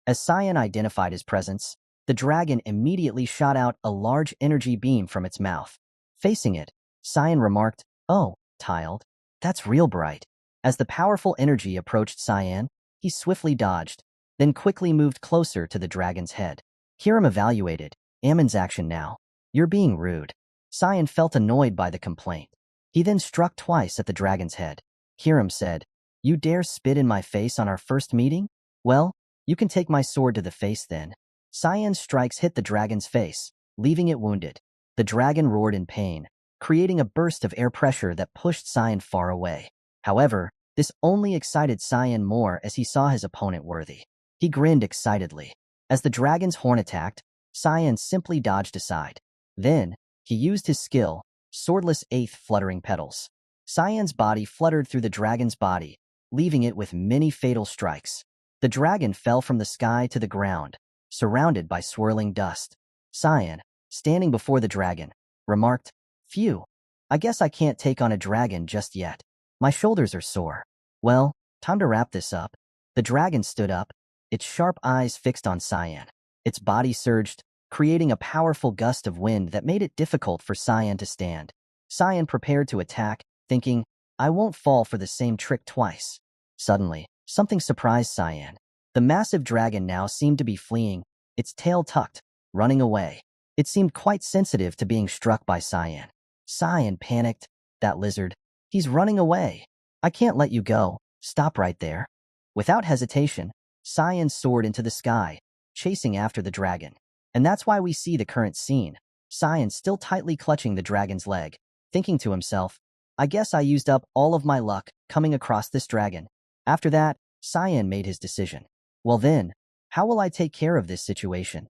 As Cyan identified his presence, the dragon immediately shot out a large energy beam from its mouth. Facing it, Cyan remarked, oh, tiled. That's real bright. As the powerful energy approached Cyan, he swiftly dodged, then quickly moved closer to the dragon's head. Kiram evaluated, Ammon's action now. You're being rude. Cyan felt annoyed by the complaint. He then struck twice at the dragon's head. Kiram said, you dare spit in my face on our first meeting? Well, you can take my sword to the face then. Cyan's strikes hit the dragon's face, leaving it wounded. The dragon roared in pain, creating a burst of air pressure that pushed Cyan far away. However, this only excited Cyan more as he saw his opponent worthy. He grinned excitedly. As the dragon's horn attacked, Cyan simply dodged aside. Then, He used his skill, swordless eighth fluttering petals. Cyan's body fluttered through the dragon's body, leaving it with many fatal strikes. The dragon fell from the sky to the ground, surrounded by swirling dust. Cyan, standing before the dragon, remarked, "Phew, I guess I can't take on a dragon just yet. My shoulders are sore. Well, time to wrap this up." The dragon stood up, its sharp eyes fixed on Cyan. Its body surged, creating a powerful gust of wind that made it difficult for Cyan to stand. Cyan prepared to attack, thinking, "I won't fall for the same trick twice." Suddenly, something surprised Cyan. The massive dragon now seemed to be fleeing, its tail tucked, running away. It seemed quite sensitive to being struck by Cyan. Cyan panicked. "That lizard. He's running away. I can't let you go. Stop right there." Without hesitation, Cyan soared into the sky, chasing after the dragon. And that's why we see the current scene. Cyan still tightly clutching the dragon's leg, thinking to himself, "I guess I used up all of my luck coming across this dragon." After that, Cyan made his decision. Well then, how will I take care of this situation?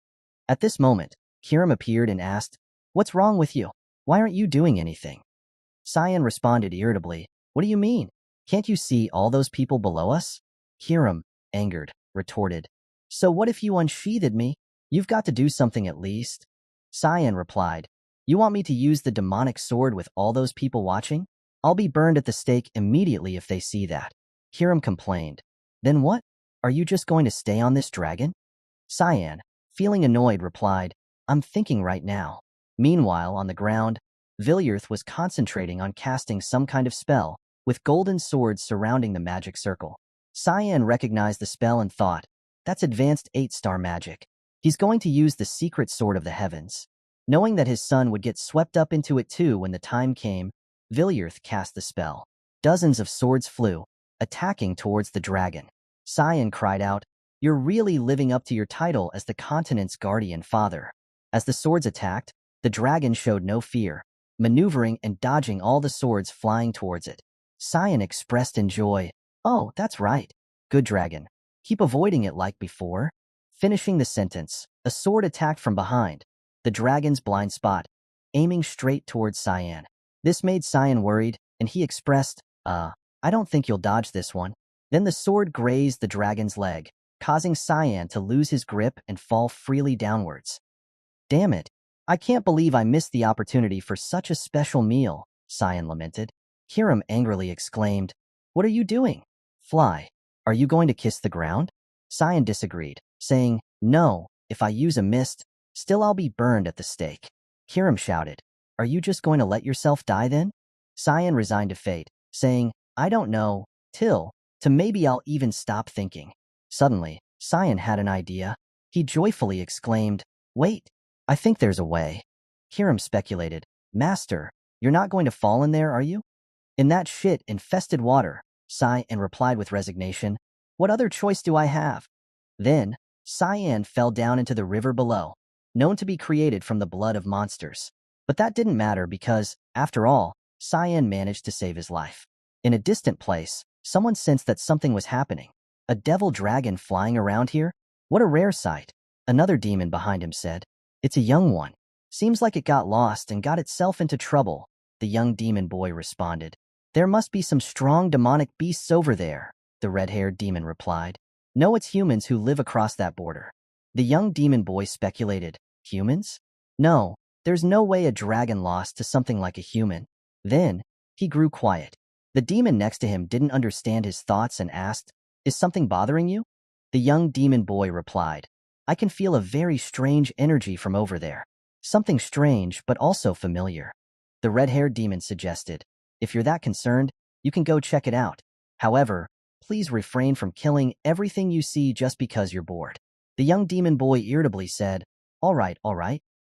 At this moment, Kiram appeared and asked, "What's wrong with you? Why aren't you doing anything?" Cyan responded irritably, "What do you mean? Can't you see all those people below us?" Kiram, angered, retorted, "So what if you unsheathed me? You've got to do something at least." Cyan replied, "You want me to use the demonic sword with all those people watching? I'll be burned at the stake immediately if they see that." Kiram complained, "Then what? Are you just going to stay on this dragon?" Cyan, feeling annoyed, replied, "I'm thinking right now." Meanwhile, on the ground, Villiers was concentrating on casting some kind of spell, with golden swords surrounding the magic circle. Cyan recognized the spell and thought, "That's advanced 8-star magic. He's going to use the secret sword of the heavens." Knowing that his son would get swept up into it too when the time came, Villiers cast the spell. Dozens of swords flew, attacking towards the dragon. Cyan cried out, "You're really living up to your title as the continent's guardian father." As the swords attacked, the dragon showed no fear, maneuvering and dodging all the swords flying towards it. Cyan expressed in joy, "Oh, that's right. Good dragon. Keep avoiding it like before." Finishing the sentence, a sword attacked from behind, the dragon's blind spot, aiming straight towards Cyan. This made Cyan worried, and he expressed, "I don't think you'll dodge this one." Then the sword grazed the dragon's leg, causing Cyan to lose his grip and fall freely downwards. "Damn it. I can't believe I missed the opportunity for such a special meal," Cyan lamented. Kiram angrily exclaimed, "What are you doing? Fly. Are you going to kiss the ground?" Cyan disagreed, saying, "No, if I use a mist, still I'll be burned at the stake." Kiram shouted, "Are you just going to let yourself die then?" Cyan resigned to fate, saying, "I don't know, till maybe I'll even stop thinking." Suddenly, Cyan had an idea. He joyfully exclaimed, "Wait, I think there's a way." Kiram speculated, "Master, you're not going to fall in there, are you?" "In that shit-infested water," Cyan replied with resignation. "What other choice do I have?" Then, Cyan fell down into the river below, known to be created from the blood of monsters. But that didn't matter because, after all, Cyan managed to save his life. In a distant place, someone sensed that something was happening. "A devil dragon flying around here? What a rare sight." Another demon behind him said, "It's a young one. Seems like it got lost and got itself into trouble." The young demon boy responded, "There must be some strong demonic beasts over there," the red-haired demon replied. "No, it's humans who live across that border." The young demon boy speculated, "Humans? No, there's no way a dragon lost to something like a human." Then, he grew quiet. The demon next to him didn't understand his thoughts and asked, "Is something bothering you?" The young demon boy replied, "I can feel a very strange energy from over there. Something strange, but also familiar." The red-haired demon suggested, "If you're that concerned, you can go check it out. However, please refrain from killing everything you see just because you're bored." The young demon boy irritably said, all right,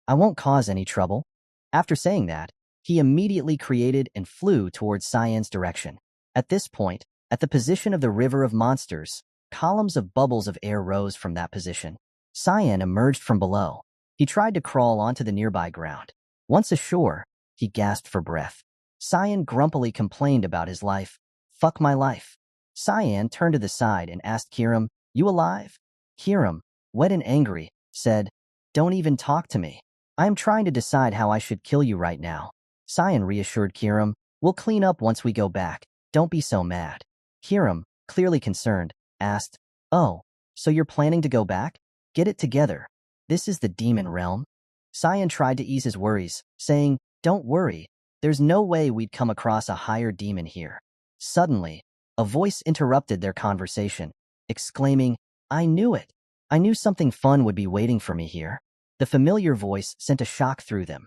I won't cause any trouble." After saying that, he immediately created and flew towards Cyan's direction. At this point, at the position of the river of monsters, columns of bubbles of air rose from that position. Cyan emerged from below. He tried to crawl onto the nearby ground. Once ashore, he gasped for breath. Cyan grumpily complained about his life. "Fuck my life." Cyan turned to the side and asked Kiram, "You alive?" Kiram, wet and angry, said, "Don't even talk to me." I am trying to decide how I should kill you right now. Cyan reassured Kiram. We'll clean up once we go back. Don't be so mad. Kiram, clearly concerned, asked, Oh, so you're planning to go back? Get it together. This is the demon realm. Cyan tried to ease his worries, saying, Don't worry. There's no way we'd come across a higher demon here. Suddenly, a voice interrupted their conversation, exclaiming, I knew it. I knew something fun would be waiting for me here. The familiar voice sent a shock through them.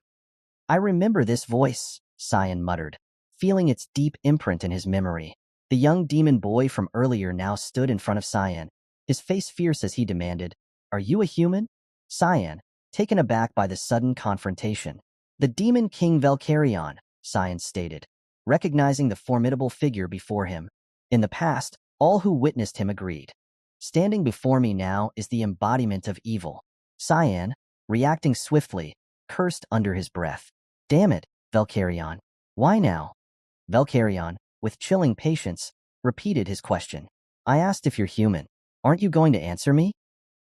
I remember this voice, Cyan muttered, feeling its deep imprint in his memory. The young demon boy from earlier now stood in front of Cyan, his face fierce as he demanded, Are you a human? Cyan, taken aback by the sudden confrontation. The demon king Velkarion, Cyan stated, recognizing the formidable figure before him. In the past, all who witnessed him agreed. Standing before me now is the embodiment of evil. Cyan, reacting swiftly, cursed under his breath. Damn it, Velkarion. Why now? Velkarion, with chilling patience, repeated his question. I asked if you're human. Aren't you going to answer me?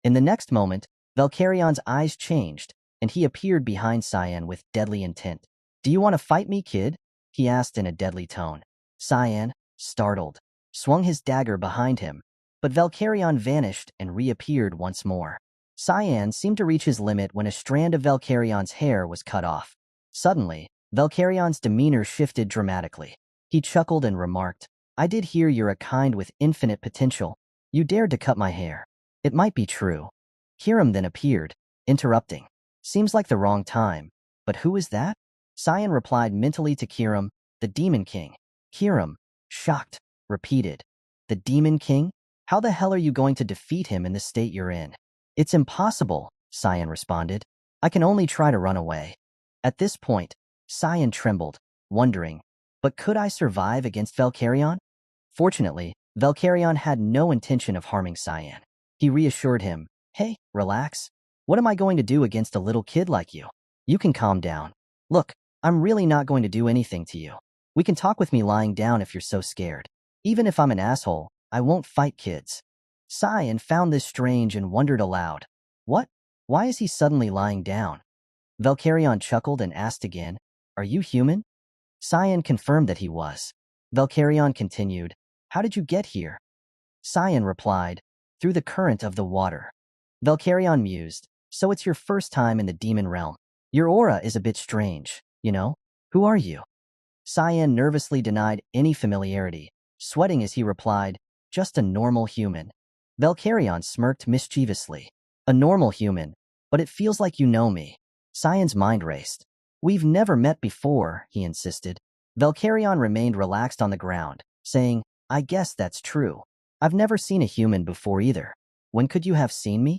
In the next moment, Velkarion's eyes changed, and he appeared behind Cyan with deadly intent. Do you want to fight me, kid? He asked in a deadly tone. Cyan, startled, swung his dagger behind him, but Velkarion vanished and reappeared once more. Cyan seemed to reach his limit when a strand of Velkarion's hair was cut off. Suddenly, Velkarion's demeanor shifted dramatically. He chuckled and remarked, I did hear you're a kind with infinite potential. You dared to cut my hair. It might be true. Kiram then appeared, interrupting. Seems like the wrong time. But who is that? Cyan replied mentally to Kiram, the Demon King. Kiram, shocked, repeated. The Demon King? How the hell are you going to defeat him in the state you're in? It's impossible, Cyan responded. I can only try to run away. At this point, Cyan trembled, wondering, but could I survive against Velkarion? Fortunately, Velkarion had no intention of harming Cyan. He reassured him, Hey, relax. What am I going to do against a little kid like you? You can calm down. Look, I'm really not going to do anything to you. We can talk with me lying down if you're so scared. Even if I'm an asshole, I won't fight kids. Cyan found this strange and wondered aloud. What? Why is he suddenly lying down? Velkarion chuckled and asked again, Are you human? Cyan confirmed that he was. Velkarion continued, How did you get here? Cyan replied, Through the current of the water. Velkarion mused, So it's your first time in the demon realm. Your aura is a bit strange, you know? Who are you? Cyan nervously denied any familiarity, sweating as he replied, Just a normal human. Velkarion smirked mischievously. A normal human, but it feels like you know me. Cyan's mind raced. We've never met before, he insisted. Velkarion remained relaxed on the ground, saying, I guess that's true. I've never seen a human before either. When could you have seen me?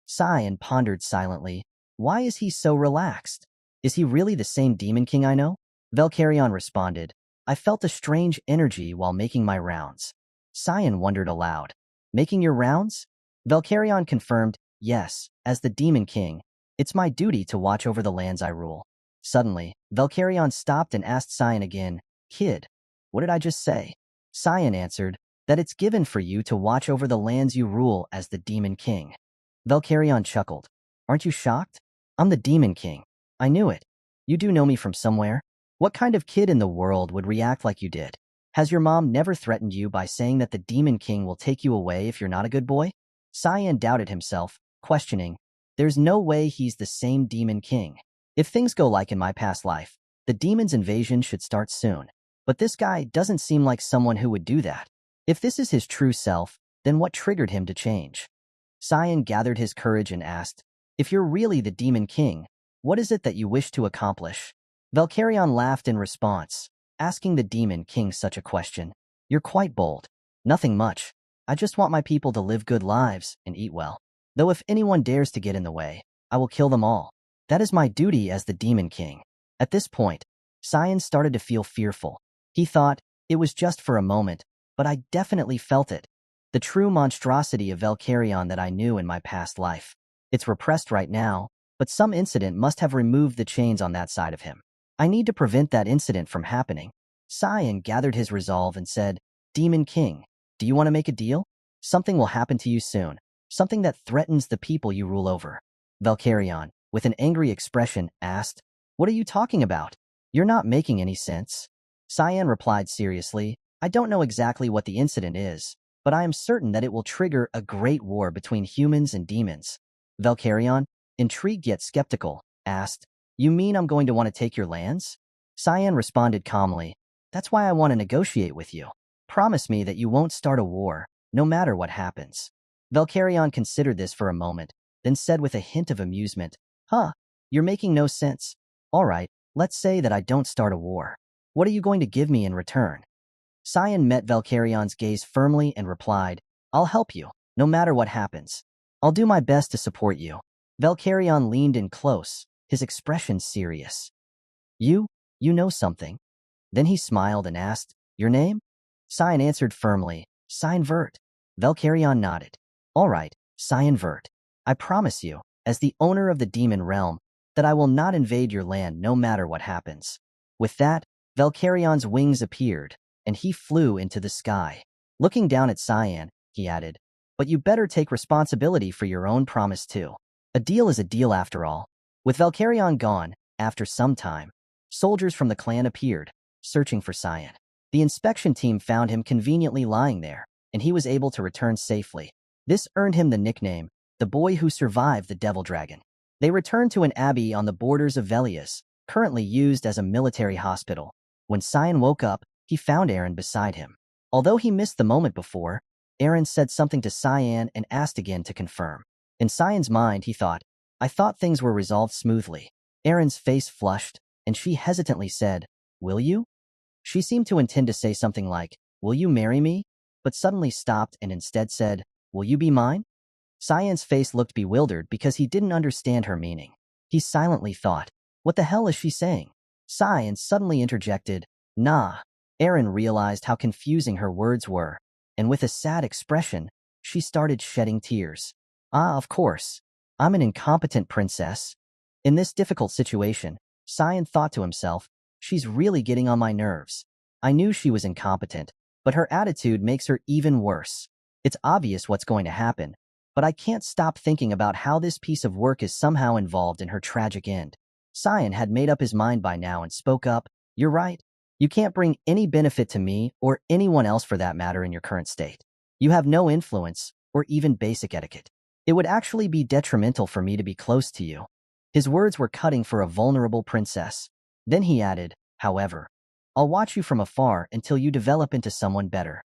Cyan pondered silently. Why is he so relaxed? Is he really the same Demon King I know? Velkarion responded, I felt a strange energy while making my rounds. Cyan wondered aloud. Making your rounds? Velkarion confirmed, Yes, as the Demon King. It's my duty to watch over the lands I rule. Suddenly, Velkarion stopped and asked Cyan again, Kid, what did I just say? Cyan answered, That it's given for you to watch over the lands you rule as the Demon King. Velkarion chuckled. Aren't you shocked? I'm the Demon King. I knew it. You do know me from somewhere? What kind of kid in the world would react like you did? Has your mom never threatened you by saying that the Demon King will take you away if you're not a good boy? Cyan doubted himself, questioning, There's no way he's the same Demon King. If things go like in my past life, the demon's invasion should start soon. But this guy doesn't seem like someone who would do that. If this is his true self, then what triggered him to change? Cyan gathered his courage and asked, If you're really the Demon King, what is it that you wish to accomplish? Velkarion laughed in response, asking the Demon King such a question. You're quite bold. Nothing much. I just want my people to live good lives and eat well. Though if anyone dares to get in the way, I will kill them all. That is my duty as the Demon King. At this point, Cyan started to feel fearful. He thought, it was just for a moment, but I definitely felt it. The true monstrosity of Velkarion that I knew in my past life. It's repressed right now, but some incident must have removed the chains on that side of him. I need to prevent that incident from happening. Cyan gathered his resolve and said, Demon King, do you want to make a deal? Something will happen to you soon. Something that threatens the people you rule over. Velkarion, with an angry expression, asked, "What are you talking about? You're not making any sense." Cyan replied seriously, "I don't know exactly what the incident is, but I am certain that it will trigger a great war between humans and demons." Valkyrion, intrigued yet skeptical, asked, "You mean I'm going to want to take your lands?" Cyan responded calmly, "That's why I want to negotiate with you. Promise me that you won't start a war, no matter what happens." Valkyrion considered this for a moment, then said with a hint of amusement, "Huh, you're making no sense. All right, let's say that I don't start a war. What are you going to give me in return?" Cyan met Valkyrion's gaze firmly and replied, "I'll help you, no matter what happens. I'll do my best to support you." Valkyrion leaned in close, his expression serious. You know something." Then he smiled and asked, "Your name?" Cyan answered firmly, "Cyan Vert." Valkyrion nodded. "All right, Cyan Vert. I promise you, as the owner of the demon realm, that I will not invade your land no matter what happens." With that, Valkyrion's wings appeared, and he flew into the sky. Looking down at Cyan, he added, "But you better take responsibility for your own promise too. A deal is a deal after all." With Valkyrion gone, after some time, soldiers from the clan appeared, searching for Cyan. The inspection team found him conveniently lying there, and he was able to return safely. This earned him the nickname, the boy who survived the Devil Dragon. They returned to an abbey on the borders of Velius, currently used as a military hospital. When Cyan woke up, he found Aaron beside him. Although he missed the moment before, Aaron said something to Cyan and asked again to confirm. In Cyan's mind, he thought, "I thought things were resolved smoothly." Aaron's face flushed, and she hesitantly said, "Will you?" She seemed to intend to say something like, "Will you marry me?" but suddenly stopped and instead said, "Will you be mine?" Cyan's face looked bewildered because he didn't understand her meaning. He silently thought, "What the hell is she saying?" Cyan suddenly interjected, "Nah." Aaron realized how confusing her words were, and with a sad expression, she started shedding tears. "Ah, of course. I'm an incompetent princess." In this difficult situation, Cyan thought to himself, "She's really getting on my nerves. I knew she was incompetent, but her attitude makes her even worse. It's obvious what's going to happen, but I can't stop thinking about how this piece of work is somehow involved in her tragic end." Cyan had made up his mind by now and spoke up, "You're right. You can't bring any benefit to me or anyone else for that matter in your current state. You have no influence or even basic etiquette. It would actually be detrimental for me to be close to you." His words were cutting for a vulnerable princess. Then he added, "However, I'll watch you from afar until you develop into someone better."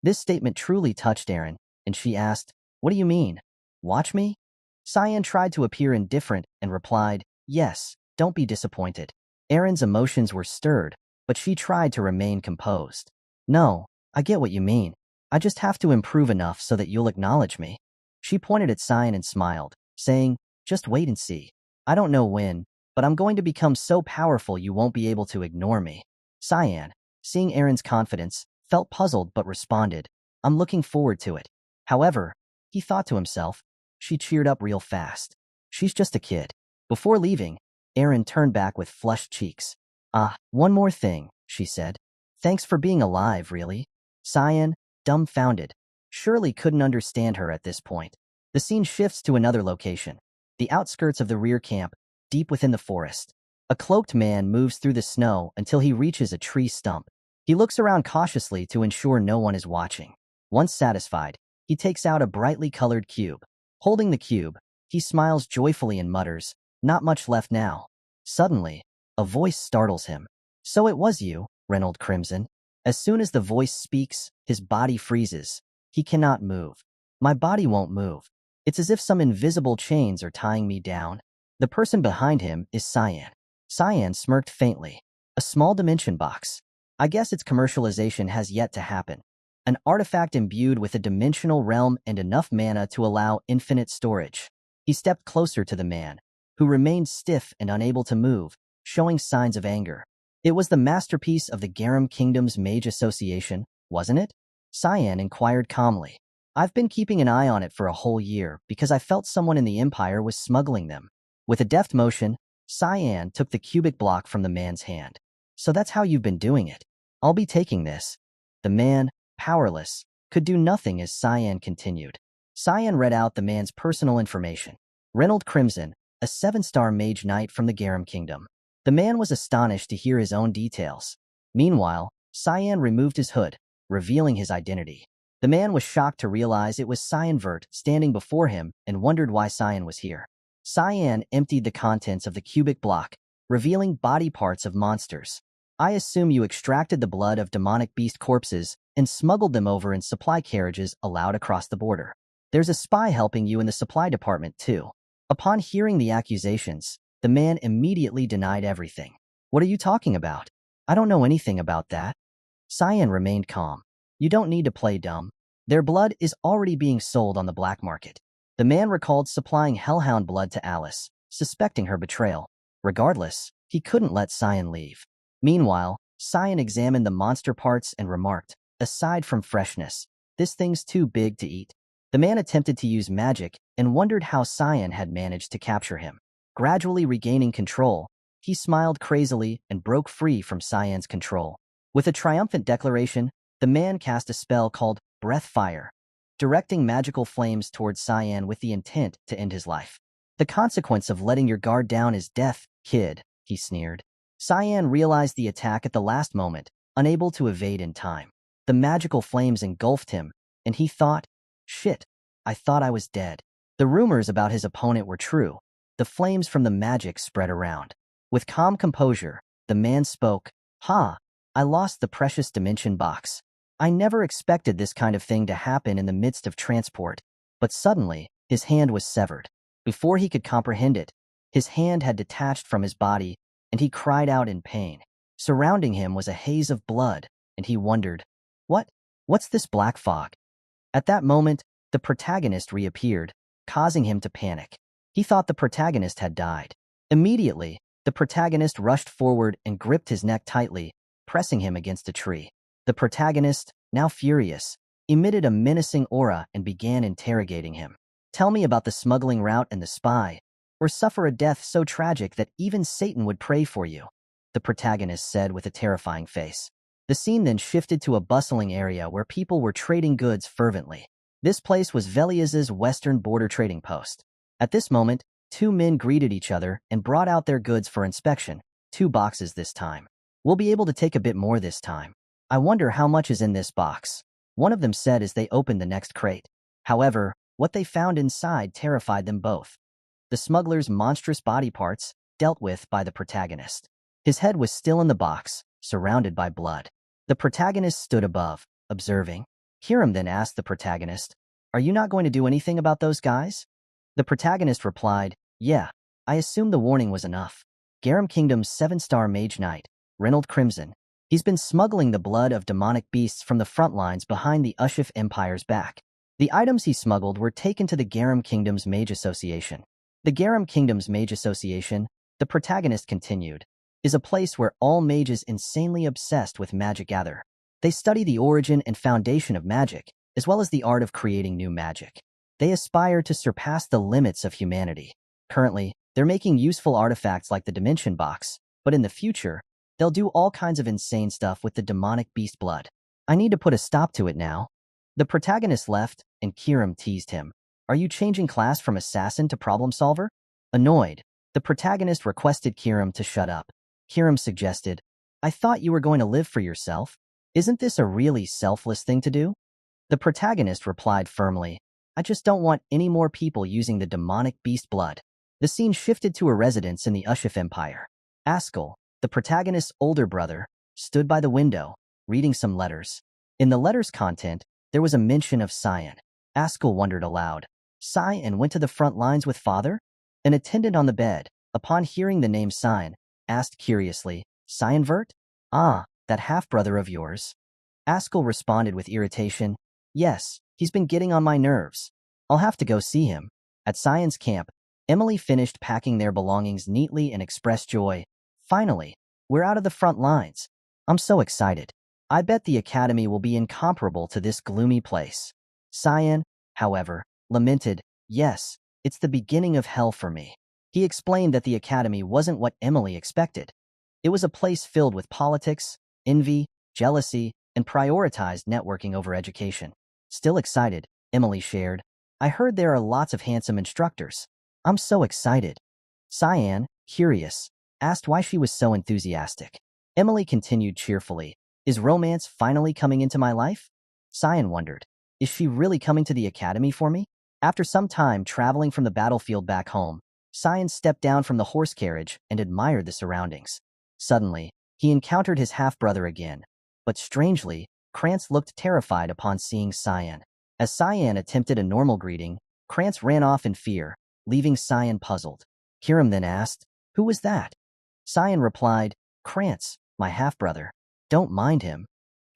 This statement truly touched Aaron, and she asked, "What do you mean? Watch me?" Cyan tried to appear indifferent and replied, "Yes, don't be disappointed." Aaron's emotions were stirred, but she tried to remain composed. "No, I get what you mean. I just have to improve enough so that you'll acknowledge me." She pointed at Cyan and smiled, saying, "Just wait and see. I don't know when, but I'm going to become so powerful you won't be able to ignore me." Cyan, seeing Aaron's confidence, felt puzzled but responded, "I'm looking forward to it." However, he thought to himself, she cheered up real fast. She's just a kid. Before leaving, Aaron turned back with flushed cheeks. "Ah, one more thing," she said. "Thanks for being alive, really." Cyan, dumbfounded, surely couldn't understand her at this point. The scene shifts to another location, the outskirts of the rear camp, deep within the forest. A cloaked man moves through the snow until he reaches a tree stump. He looks around cautiously to ensure no one is watching. Once satisfied, he takes out a brightly colored cube. Holding the cube, he smiles joyfully and mutters, "Not much left now." Suddenly, a voice startles him. "So it was you, Reynold Crimson." As soon as the voice speaks, his body freezes. He cannot move. "My body won't move. It's as if some invisible chains are tying me down." The person behind him is Cyan. Cyan smirked faintly. "A small dimension box. I guess its commercialization has yet to happen. An artifact imbued with a dimensional realm and enough mana to allow infinite storage." He stepped closer to the man, who remained stiff and unable to move, showing signs of anger. "It was the masterpiece of the Garum Kingdom's Mage Association, wasn't it?" Cyan inquired calmly. "I've been keeping an eye on it for a whole year because I felt someone in the Empire was smuggling them." With a deft motion, Cyan took the cubic block from the man's hand. "So that's how you've been doing it. I'll be taking this." The man, powerless, could do nothing as Cyan continued. Cyan read out the man's personal information. Reynold Crimson, a 7-star mage knight from the Garam Kingdom. The man was astonished to hear his own details. Meanwhile, Cyan removed his hood, revealing his identity. The man was shocked to realize it was Cyan Vert standing before him and wondered why Cyan was here. Cyan emptied the contents of the cubic block, revealing body parts of monsters. I assume you extracted the blood of demonic beast corpses and smuggled them over in supply carriages allowed across the border. There's a spy helping you in the supply department, too. Upon hearing the accusations, the man immediately denied everything. What are you talking about? I don't know anything about that. Cyan remained calm. You don't need to play dumb. Their blood is already being sold on the black market. The man recalled supplying hellhound blood to Alice, suspecting her betrayal. Regardless, he couldn't let Cyan leave. Meanwhile, Cyan examined the monster parts and remarked, aside from freshness, this thing's too big to eat. The man attempted to use magic and wondered how Cyan had managed to capture him. Gradually regaining control, he smiled crazily and broke free from Cyan's control. With a triumphant declaration, the man cast a spell called Breath Fire, directing magical flames towards Cyan with the intent to end his life. The consequence of letting your guard down is death, kid, he sneered. Cyan realized the attack at the last moment, unable to evade in time. The magical flames engulfed him, and he thought, shit, I thought I was dead. The rumors about his opponent were true. The flames from the magic spread around. With calm composure, the man spoke, I lost the precious dimension box. I never expected this kind of thing to happen in the midst of transport, but suddenly, his hand was severed. Before he could comprehend it, his hand had detached from his body, and he cried out in pain. Surrounding him was a haze of blood, and he wondered, what's this black fog? At that moment, the protagonist reappeared, causing him to panic. He thought the protagonist had died. Immediately, the protagonist rushed forward and gripped his neck tightly, pressing him against a tree. The protagonist, now furious, emitted a menacing aura and began interrogating him. Tell me about the smuggling route and the spy, or suffer a death so tragic that even Satan would pray for you, the protagonist said with a terrifying face. The scene then shifted to a bustling area where people were trading goods fervently. This place was Veliaz's western border trading post. At this moment, two men greeted each other and brought out their goods for inspection, 2 boxes this time. We'll be able to take a bit more this time. I wonder how much is in this box, one of them said as they opened the next crate. However, what they found inside terrified them both. The smuggler's monstrous body parts, dealt with by the protagonist. His head was still in the box, surrounded by blood. The protagonist stood above, observing. Kiram then asked the protagonist, Are you not going to do anything about those guys? The protagonist replied, Yeah, I assumed the warning was enough. Garam Kingdom's 7-star mage knight, Reynold Crimson. He's been smuggling the blood of demonic beasts from the front lines behind the Ascll Empire's back. The items he smuggled were taken to the Garam Kingdom's Mage Association. The Garam Kingdom's Mage Association, the protagonist continued, is a place where all mages insanely obsessed with magic gather. They study the origin and foundation of magic, as well as the art of creating new magic. They aspire to surpass the limits of humanity. Currently, they're making useful artifacts like the Dimension Box, but in the future, they'll do all kinds of insane stuff with the demonic beast blood. I need to put a stop to it now. The protagonist left, and Kiram teased him. Are you changing class from assassin to problem solver? Annoyed, the protagonist requested Kiram to shut up. Kiram suggested, I thought you were going to live for yourself. Isn't this a really selfless thing to do? The protagonist replied firmly, I just don't want any more people using the demonic beast blood. The scene shifted to a residence in the Ascll Empire. Ascll, the protagonist's older brother, stood by the window, reading some letters. In the letters' content, there was a mention of Cyan. Ascll wondered aloud. Cyan went to the front lines with father? An attendant on the bed, upon hearing the name Cyan, asked curiously, Cyan Vert? Ah, that half-brother of yours. Ascll responded with irritation, Yes, he's been getting on my nerves. I'll have to go see him. At Cyan's camp, Emily finished packing their belongings neatly and expressed joy. Finally, we're out of the front lines. I'm so excited. I bet the academy will be incomparable to this gloomy place. Cyan, however, lamented, Yes, it's the beginning of hell for me. He explained that the academy wasn't what Emily expected. It was a place filled with politics, envy, jealousy, and prioritized networking over education. Still excited, Emily shared, I heard there are lots of handsome instructors. I'm so excited. Cyan, curious, asked why she was so enthusiastic. Emily continued cheerfully. Is romance finally coming into my life? Cyan wondered. Is she really coming to the academy for me? After some time traveling from the battlefield back home, Cyan stepped down from the horse carriage and admired the surroundings. Suddenly, he encountered his half-brother again. But strangely, Krantz looked terrified upon seeing Cyan. As Cyan attempted a normal greeting, Krantz ran off in fear, leaving Cyan puzzled. Kiram then asked, "Who was that?" Cyan replied, "Krantz, my half-brother. Don't mind him."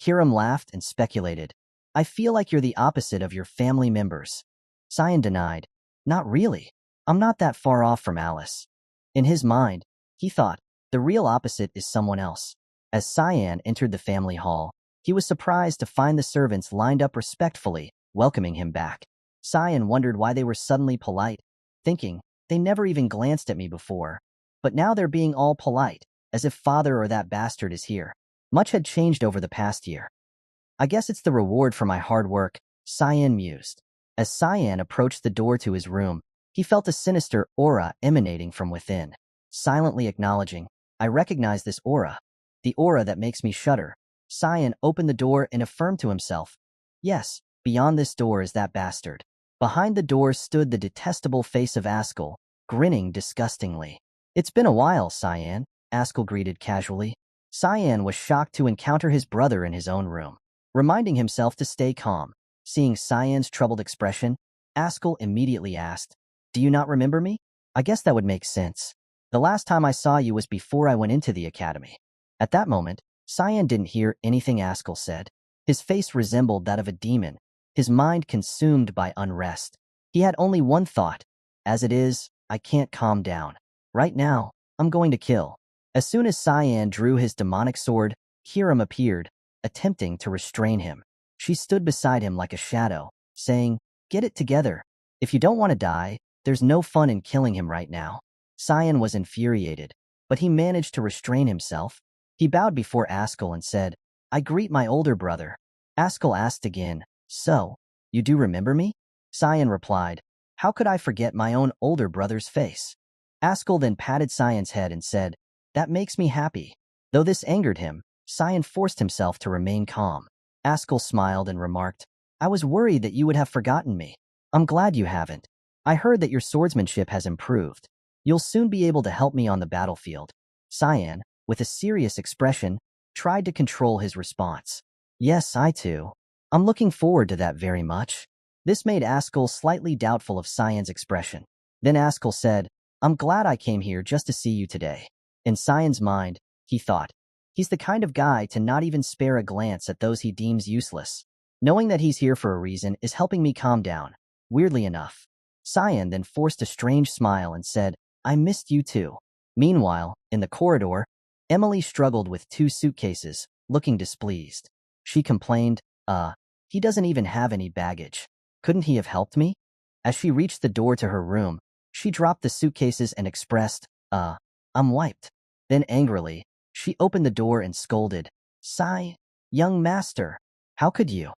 Kiram laughed and speculated, "I feel like you're the opposite of your family members." Cyan denied, "Not really. I'm not that far off from Alice." In his mind, he thought, the real opposite is someone else. As Cyan entered the family hall, he was surprised to find the servants lined up respectfully, welcoming him back. Cyan wondered why they were suddenly polite, thinking, they never even glanced at me before. But now they're being all polite, as if father or that bastard is here. Much had changed over the past year. I guess it's the reward for my hard work, Cyan mused. As Cyan approached the door to his room, he felt a sinister aura emanating from within. Silently acknowledging, I recognize this aura. The aura that makes me shudder. Cyan opened the door and affirmed to himself, yes, beyond this door is that bastard. Behind the door stood the detestable face of Ascll, grinning disgustingly. It's been a while, Cyan, Ascll greeted casually. Cyan was shocked to encounter his brother in his own room. Reminding himself to stay calm, seeing Cyan's troubled expression, Ascll immediately asked, "Do you not remember me?" "I guess that would make sense. The last time I saw you was before I went into the academy." At that moment, Cyan didn't hear anything Ascll said. His face resembled that of a demon, his mind consumed by unrest. He had only one thought. As it is, I can't calm down. Right now, I'm going to kill. As soon as Cyan drew his demonic sword, Kiram appeared, attempting to restrain him. She stood beside him like a shadow, saying, "Get it together. If you don't want to die, there's no fun in killing him right now." Cyan was infuriated, but he managed to restrain himself. He bowed before Ascll and said, "I greet my older brother." Ascll asked again, "So, you do remember me?" Cyan replied, "How could I forget my own older brother's face?" Ascll then patted Cyan's head and said, "That makes me happy." Though this angered him, Cyan forced himself to remain calm. Ascll smiled and remarked, "I was worried that you would have forgotten me. I'm glad you haven't. I heard that your swordsmanship has improved. You'll soon be able to help me on the battlefield." Cyan, with a serious expression, tried to control his response. "Yes, I too. I'm looking forward to that very much." This made Ascll slightly doubtful of Cyan's expression. Then Ascll said, "I'm glad I came here just to see you today." In Cyan's mind, he thought, he's the kind of guy to not even spare a glance at those he deems useless. Knowing that he's here for a reason is helping me calm down. Weirdly enough, Cyan then forced a strange smile and said, "I missed you too." Meanwhile, in the corridor, Emily struggled with 2 suitcases, looking displeased. She complained, he doesn't even have any baggage. Couldn't he have helped me?" As she reached the door to her room, she dropped the suitcases and expressed, "I'm wiped." Then angrily, she opened the door and scolded, Young master, how could you?"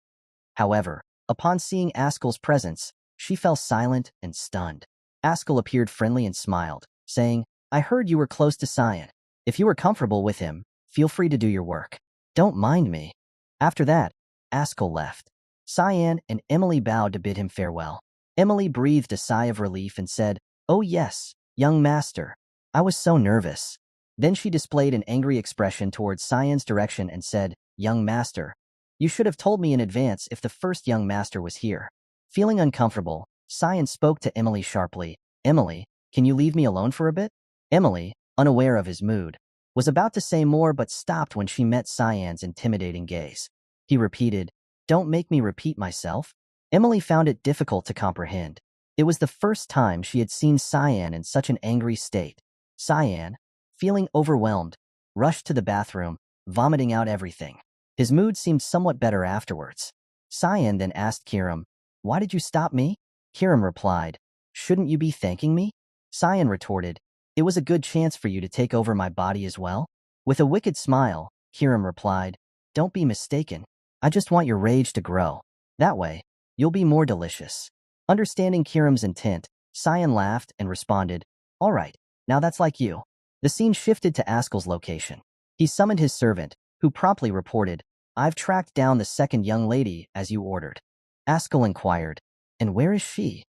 However, upon seeing Ascll's presence, she fell silent and stunned. Ascll appeared friendly and smiled, saying, "I heard you were close to Cyan. If you are comfortable with him, feel free to do your work. Don't mind me." After that, Ascll left. Cyan and Emily bowed to bid him farewell. Emily breathed a sigh of relief and said, "Oh yes, young master. I was so nervous." Then she displayed an angry expression towards Cyan's direction and said, "Young master, you should have told me in advance if the first young master was here." Feeling uncomfortable, Cyan spoke to Emily sharply, "Emily, can you leave me alone for a bit?" Emily, unaware of his mood, was about to say more but stopped when she met Cyan's intimidating gaze. He repeated, "Don't make me repeat myself." Emily found it difficult to comprehend. It was the first time she had seen Cyan in such an angry state. Cyan, feeling overwhelmed, rushed to the bathroom, vomiting out everything. His mood seemed somewhat better afterwards. Cyan then asked Kiram, "Why did you stop me?" Kiram replied, "Shouldn't you be thanking me?" Cyan retorted, "It was a good chance for you to take over my body as well." With a wicked smile, Kiram replied, "Don't be mistaken. I just want your rage to grow. That way, you'll be more delicious." Understanding Kiram's intent, Cyan laughed and responded, "All right, Now that's like you. The scene shifted to Ascll's location. He summoned his servant, who promptly reported, I've tracked down the second young lady as you ordered. Ascll inquired, and where is she?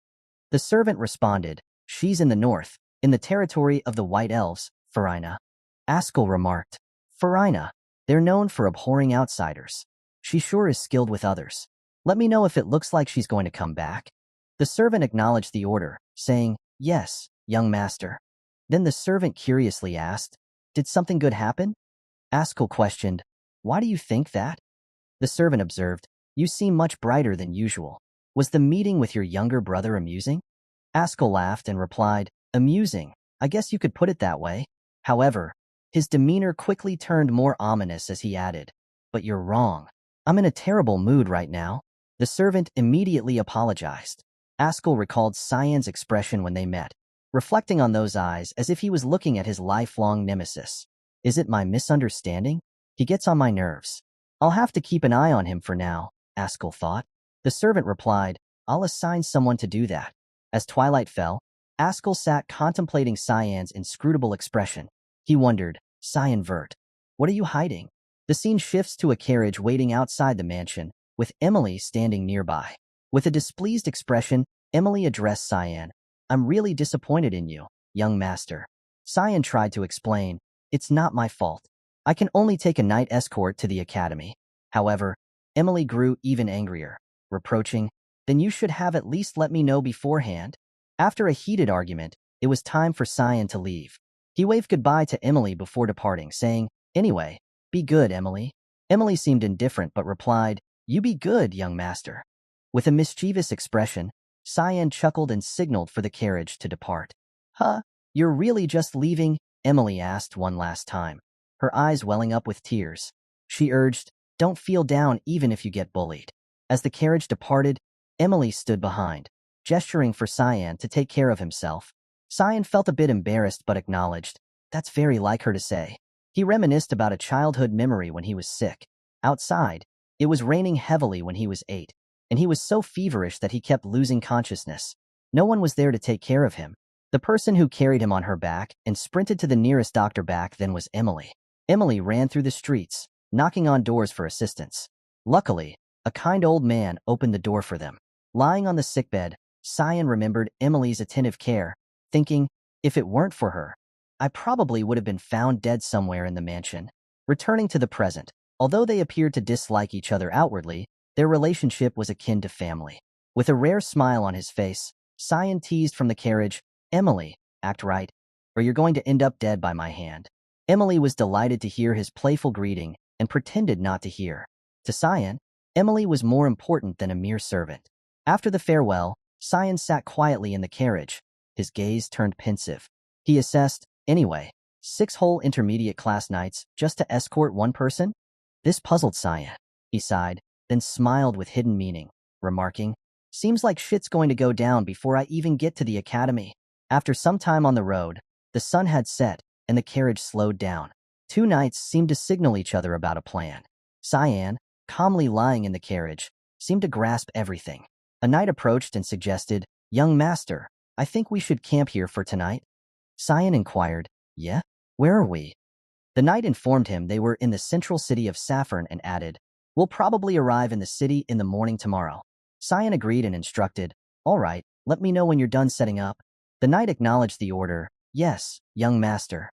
The servant responded, she's in the north, in the territory of the White Elves, Farina. Ascll remarked, Farina, they're known for abhorring outsiders. She sure is skilled with others. Let me know if it looks like she's going to come back. The servant acknowledged the order, saying, yes, young master. Then the servant curiously asked, did something good happen? Ascll questioned, why do you think that? The servant observed, you seem much brighter than usual. Was the meeting with your younger brother amusing? Ascll laughed and replied, amusing, I guess you could put it that way. However, his demeanor quickly turned more ominous as he added, but you're wrong. I'm in a terrible mood right now. The servant immediately apologized. Ascll recalled Cyan's expression when they met, reflecting on those eyes as if he was looking at his lifelong nemesis. Is it my misunderstanding? He gets on my nerves. I'll have to keep an eye on him for now, Ascll thought. The servant replied, I'll assign someone to do that. As twilight fell, Ascll sat contemplating Cyan's inscrutable expression. He wondered, Cyan Vert, what are you hiding? The scene shifts to a carriage waiting outside the mansion, with Emily standing nearby. With a displeased expression, Emily addressed Cyan. I'm really disappointed in you, young master. Cyan tried to explain, it's not my fault. I can only take a knight escort to the academy. However, Emily grew even angrier, reproaching, then you should have at least let me know beforehand. After a heated argument, it was time for Cyan to leave. He waved goodbye to Emily before departing, saying, anyway, be good, Emily. Emily seemed indifferent but replied, you be good, young master. With a mischievous expression, Cyan chuckled and signaled for the carriage to depart. Huh? You're really just leaving? Emily asked one last time, her eyes welling up with tears. She urged, don't feel down even if you get bullied. As the carriage departed, Emily stood behind, gesturing for Cyan to take care of himself. Cyan felt a bit embarrassed but acknowledged, that's very like her to say. He reminisced about a childhood memory when he was sick. Outside, it was raining heavily when he was 8, and he was so feverish that he kept losing consciousness. No one was there to take care of him. The person who carried him on her back and sprinted to the nearest doctor back then was Emily. Emily ran through the streets, knocking on doors for assistance. Luckily, a kind old man opened the door for them. Lying on the sickbed, Cyan remembered Emily's attentive care, thinking, if it weren't for her, I probably would have been found dead somewhere in the mansion. Returning to the present, although they appeared to dislike each other outwardly, their relationship was akin to family. With a rare smile on his face, Cyan teased from the carriage, Emily, act right, or you're going to end up dead by my hand. Emily was delighted to hear his playful greeting and pretended not to hear. To Cyan, Emily was more important than a mere servant. After the farewell, Cyan sat quietly in the carriage. His gaze turned pensive. He assessed, anyway, 6 whole intermediate class nights just to escort one person? This puzzled Cyan. He sighed, then smiled with hidden meaning, remarking, seems like shit's going to go down before I even get to the academy. After some time on the road, the sun had set, and the carriage slowed down. 2 knights seemed to signal each other about a plan. Cyan, calmly lying in the carriage, seemed to grasp everything. A knight approached and suggested, young master, I think we should camp here for tonight. Cyan inquired, yeah? Where are we? The knight informed him they were in the central city of Saffron and added, we'll probably arrive in the city in the morning tomorrow. Cyan agreed and instructed, all right, let me know when you're done setting up. The knight acknowledged the order, yes, young master.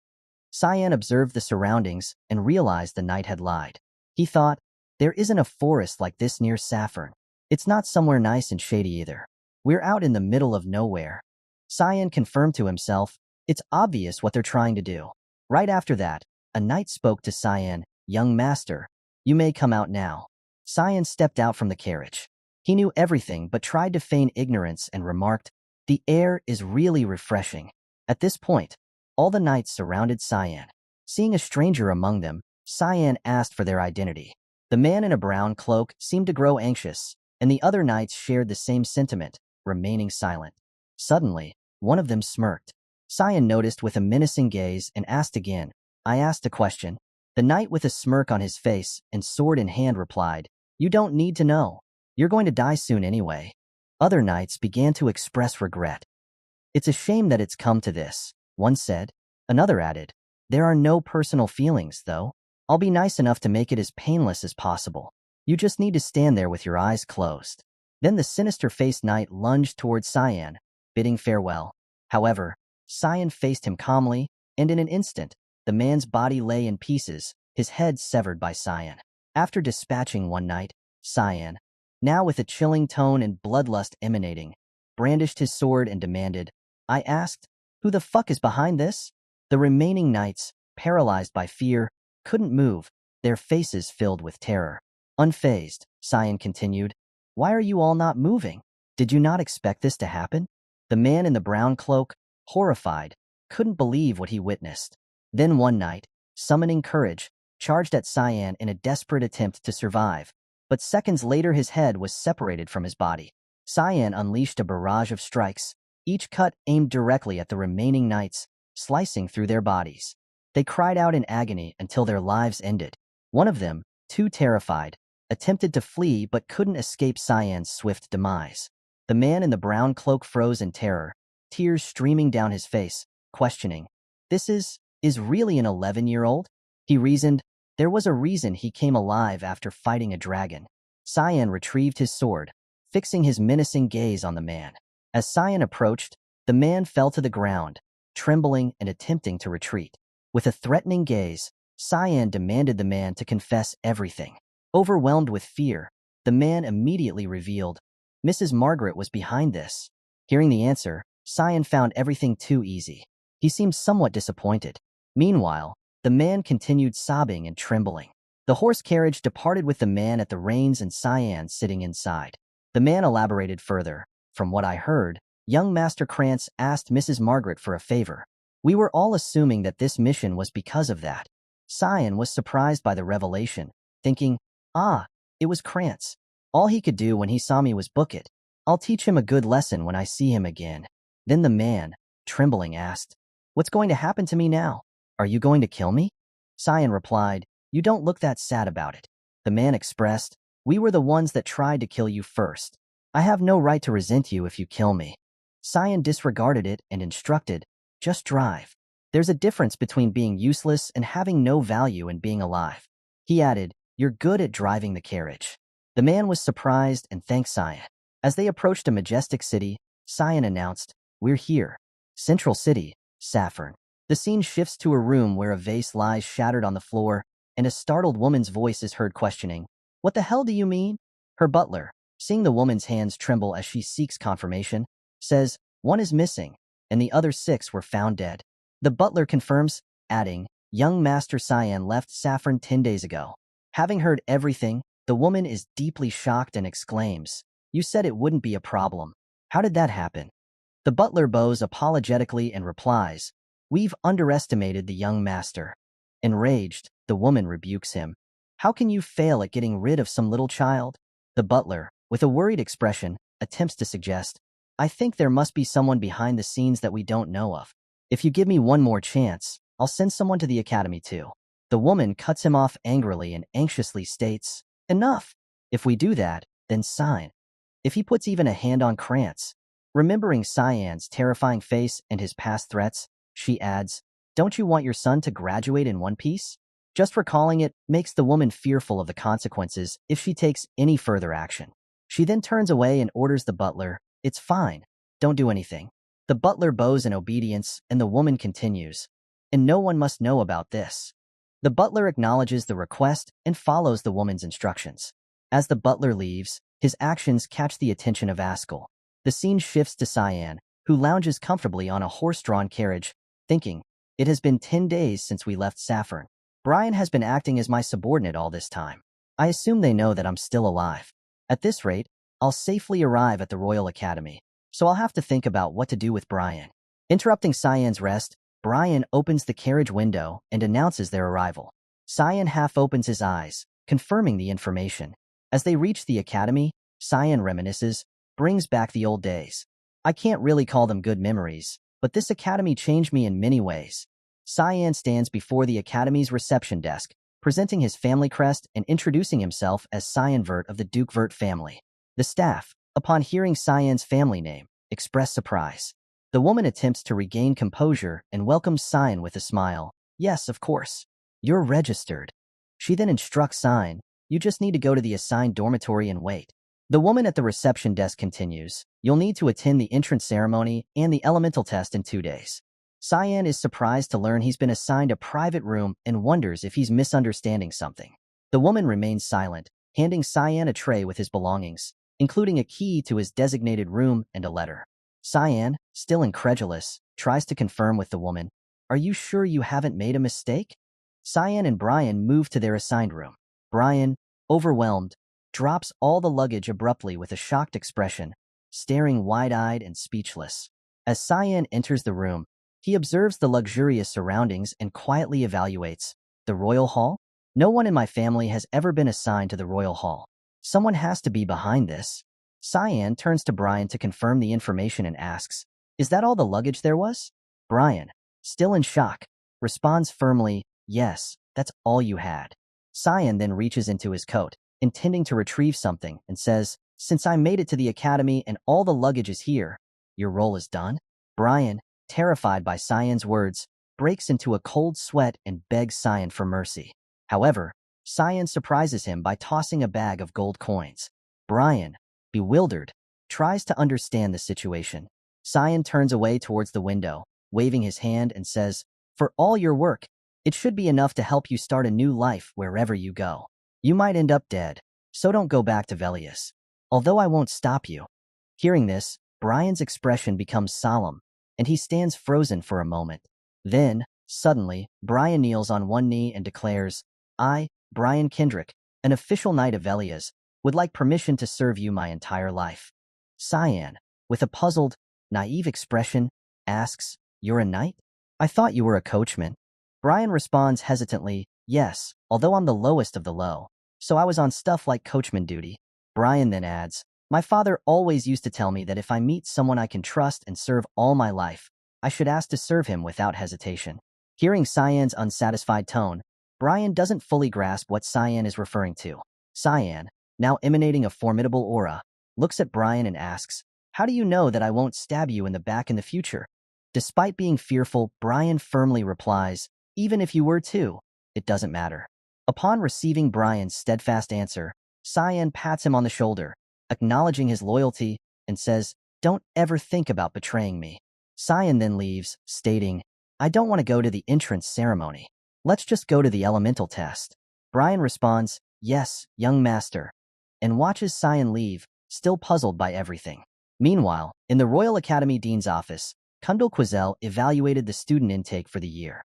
Cyan observed the surroundings and realized the knight had lied. He thought, there isn't a forest like this near Saffron. It's not somewhere nice and shady either. We're out in the middle of nowhere. Cyan confirmed to himself, it's obvious what they're trying to do. Right after that, a knight spoke to Cyan, young master, you may come out now. Cyan stepped out from the carriage. He knew everything but tried to feign ignorance and remarked, the air is really refreshing. At this point, all the knights surrounded Cyan. Seeing a stranger among them, Cyan asked for their identity. The man in a brown cloak seemed to grow anxious, and the other knights shared the same sentiment, remaining silent. Suddenly, one of them smirked. Cyan noticed with a menacing gaze and asked again, I asked a question. The knight with a smirk on his face and sword in hand replied, you don't need to know. You're going to die soon anyway. Other knights began to express regret. It's a shame that it's come to this. one said. Another added, "There are no personal feelings, though. I'll be nice enough to make it as painless as possible. You just need to stand there with your eyes closed." Then the sinister-faced knight lunged towards Cyan, bidding farewell. However, Cyan faced him calmly, and in an instant, the man's body lay in pieces, his head severed by Cyan. After dispatching one knight, Cyan, now with a chilling tone and bloodlust emanating, brandished his sword and demanded, "I asked, who the fuck is behind this?" The remaining knights, paralyzed by fear, couldn't move, their faces filled with terror. Unfazed, Cyan continued, "Why are you all not moving? Did you not expect this to happen?" The man in the brown cloak, horrified, couldn't believe what he witnessed. Then one knight, summoning courage, charged at Cyan in a desperate attempt to survive, but seconds later his head was separated from his body. Cyan unleashed a barrage of strikes, each cut aimed directly at the remaining knights, slicing through their bodies. They cried out in agony until their lives ended. One of them, too terrified, attempted to flee but couldn't escape Cyan's swift demise. The man in the brown cloak froze in terror, tears streaming down his face, questioning, "This is really an 11-year-old? He reasoned, there was a reason he came alive after fighting a dragon. Cyan retrieved his sword, fixing his menacing gaze on the man. As Cyan approached, the man fell to the ground, trembling and attempting to retreat. With a threatening gaze, Cyan demanded the man to confess everything. Overwhelmed with fear, the man immediately revealed, Mrs. Margaret was behind this. Hearing the answer, Cyan found everything too easy. He seemed somewhat disappointed. Meanwhile, the man continued sobbing and trembling. The horse carriage departed with the man at the reins and Cyan sitting inside. The man elaborated further. From what I heard, young Master Krantz asked Mrs. Margaret for a favor. We were all assuming that this mission was because of that. Cyan was surprised by the revelation, thinking, it was Krantz. All he could do when he saw me was book it. I'll teach him a good lesson when I see him again. Then the man, trembling, asked, "What's going to happen to me now? Are you going to kill me?" Cyan replied, "You don't look that sad about it." The man expressed, "We were the ones that tried to kill you first. I have no right to resent you if you kill me." Cyan disregarded it and instructed, "Just drive. There's a difference between being useless and having no value in being alive." He added, "You're good at driving the carriage." The man was surprised and thanked Cyan. As they approached a majestic city, Cyan announced, "We're here. Central City, Saffron." The scene shifts to a room where a vase lies shattered on the floor, and a startled woman's voice is heard questioning, "What the hell do you mean?" Her butler, seeing the woman's hands tremble as she seeks confirmation, says, "One is missing, and the other 6 were found dead." The butler confirms, adding, "Young Master Cyan left Saffron 10 days ago." Having heard everything, the woman is deeply shocked and exclaims, "You said it wouldn't be a problem. How did that happen?" The butler bows apologetically and replies, "We've underestimated the young master." Enraged, the woman rebukes him. "How can you fail at getting rid of some little child?" The butler, with a worried expression, attempts to suggest, "I think there must be someone behind the scenes that we don't know of. If you give me one more chance, I'll send someone to the academy too." The woman cuts him off angrily and anxiously states, "Enough. If we do that, then sign. If he puts even a hand on Krantz." Remembering Cyan's terrifying face and his past threats, she adds, "Don't you want your son to graduate in one piece?" Just recalling it makes the woman fearful of the consequences if she takes any further action. She then turns away and orders the butler, "It's fine. Don't do anything." The butler bows in obedience, and the woman continues, "And no one must know about this." The butler acknowledges the request and follows the woman's instructions. As the butler leaves, his actions catch the attention of Ascll. The scene shifts to Cyan, who lounges comfortably on a horse-drawn carriage, thinking, "It has been 10 days since we left Saffron. Brian has been acting as my subordinate all this time. I assume they know that I'm still alive. At this rate, I'll safely arrive at the Royal Academy, so I'll have to think about what to do with Brian." Interrupting Cyan's rest, Brian opens the carriage window and announces their arrival. Cyan half opens his eyes, confirming the information. As they reach the academy, Cyan reminisces, brings back the old days. "I can't really call them good memories, but this academy changed me in many ways." Cyan stands before the academy's reception desk, presenting his family crest and introducing himself as Cyan Vert of the Duke Vert family. The staff, upon hearing Cyan's family name, express surprise. The woman attempts to regain composure and welcomes Cyan with a smile. Yes, of course. You're registered. She then instructs Cyan, you just need to go to the assigned dormitory and wait. The woman at the reception desk continues, you'll need to attend the entrance ceremony and the elemental test in 2 days. Cyan is surprised to learn he's been assigned a private room and wonders if he's misunderstanding something. The woman remains silent, handing Cyan a tray with his belongings, including a key to his designated room and a letter. Cyan, still incredulous, tries to confirm with the woman, are you sure you haven't made a mistake? Cyan and Brian move to their assigned room. Brian, overwhelmed, drops all the luggage abruptly with a shocked expression, staring wide-eyed and speechless. As Cyan enters the room, he observes the luxurious surroundings and quietly evaluates. The Royal Hall? No one in my family has ever been assigned to the Royal Hall. Someone has to be behind this. Cyan turns to Brian to confirm the information and asks, is that all the luggage there was? Brian, still in shock, responds firmly, yes, that's all you had. Cyan then reaches into his coat, intending to retrieve something, and says, since I made it to the academy and all the luggage is here, your role is done? Brian, terrified by Cyan's words, breaks into a cold sweat and begs Cyan for mercy. However, Cyan surprises him by tossing a bag of gold coins. Brian, bewildered, tries to understand the situation. Cyan turns away towards the window, waving his hand and says, for all your work, it should be enough to help you start a new life wherever you go. You might end up dead, so don't go back to Velius. Although I won't stop you. Hearing this, Brian's expression becomes solemn, and he stands frozen for a moment. Then, suddenly, Brian kneels on one knee and declares, I, Brian Kendrick, an official knight of Velias, would like permission to serve you my entire life. Cyan, with a puzzled, naive expression, asks, you're a knight? I thought you were a coachman. Brian responds hesitantly, yes, although I'm the lowest of the low, so I was on stuff like coachman duty. Brian then adds, my father always used to tell me that if I meet someone I can trust and serve all my life, I should ask to serve him without hesitation. Hearing Cyan's unsatisfied tone, Brian doesn't fully grasp what Cyan is referring to. Cyan, now emanating a formidable aura, looks at Brian and asks, how do you know that I won't stab you in the back in the future? Despite being fearful, Brian firmly replies, even if you were to, it doesn't matter. Upon receiving Brian's steadfast answer, Cyan pats him on the shoulder, acknowledging his loyalty, and says, don't ever think about betraying me. Cyan then leaves, stating, I don't want to go to the entrance ceremony. Let's just go to the elemental test. Brian responds, yes, young master, and watches Cyan leave, still puzzled by everything. Meanwhile, in the Royal Academy Dean's office, Kundal Quazel evaluated the student intake for the year.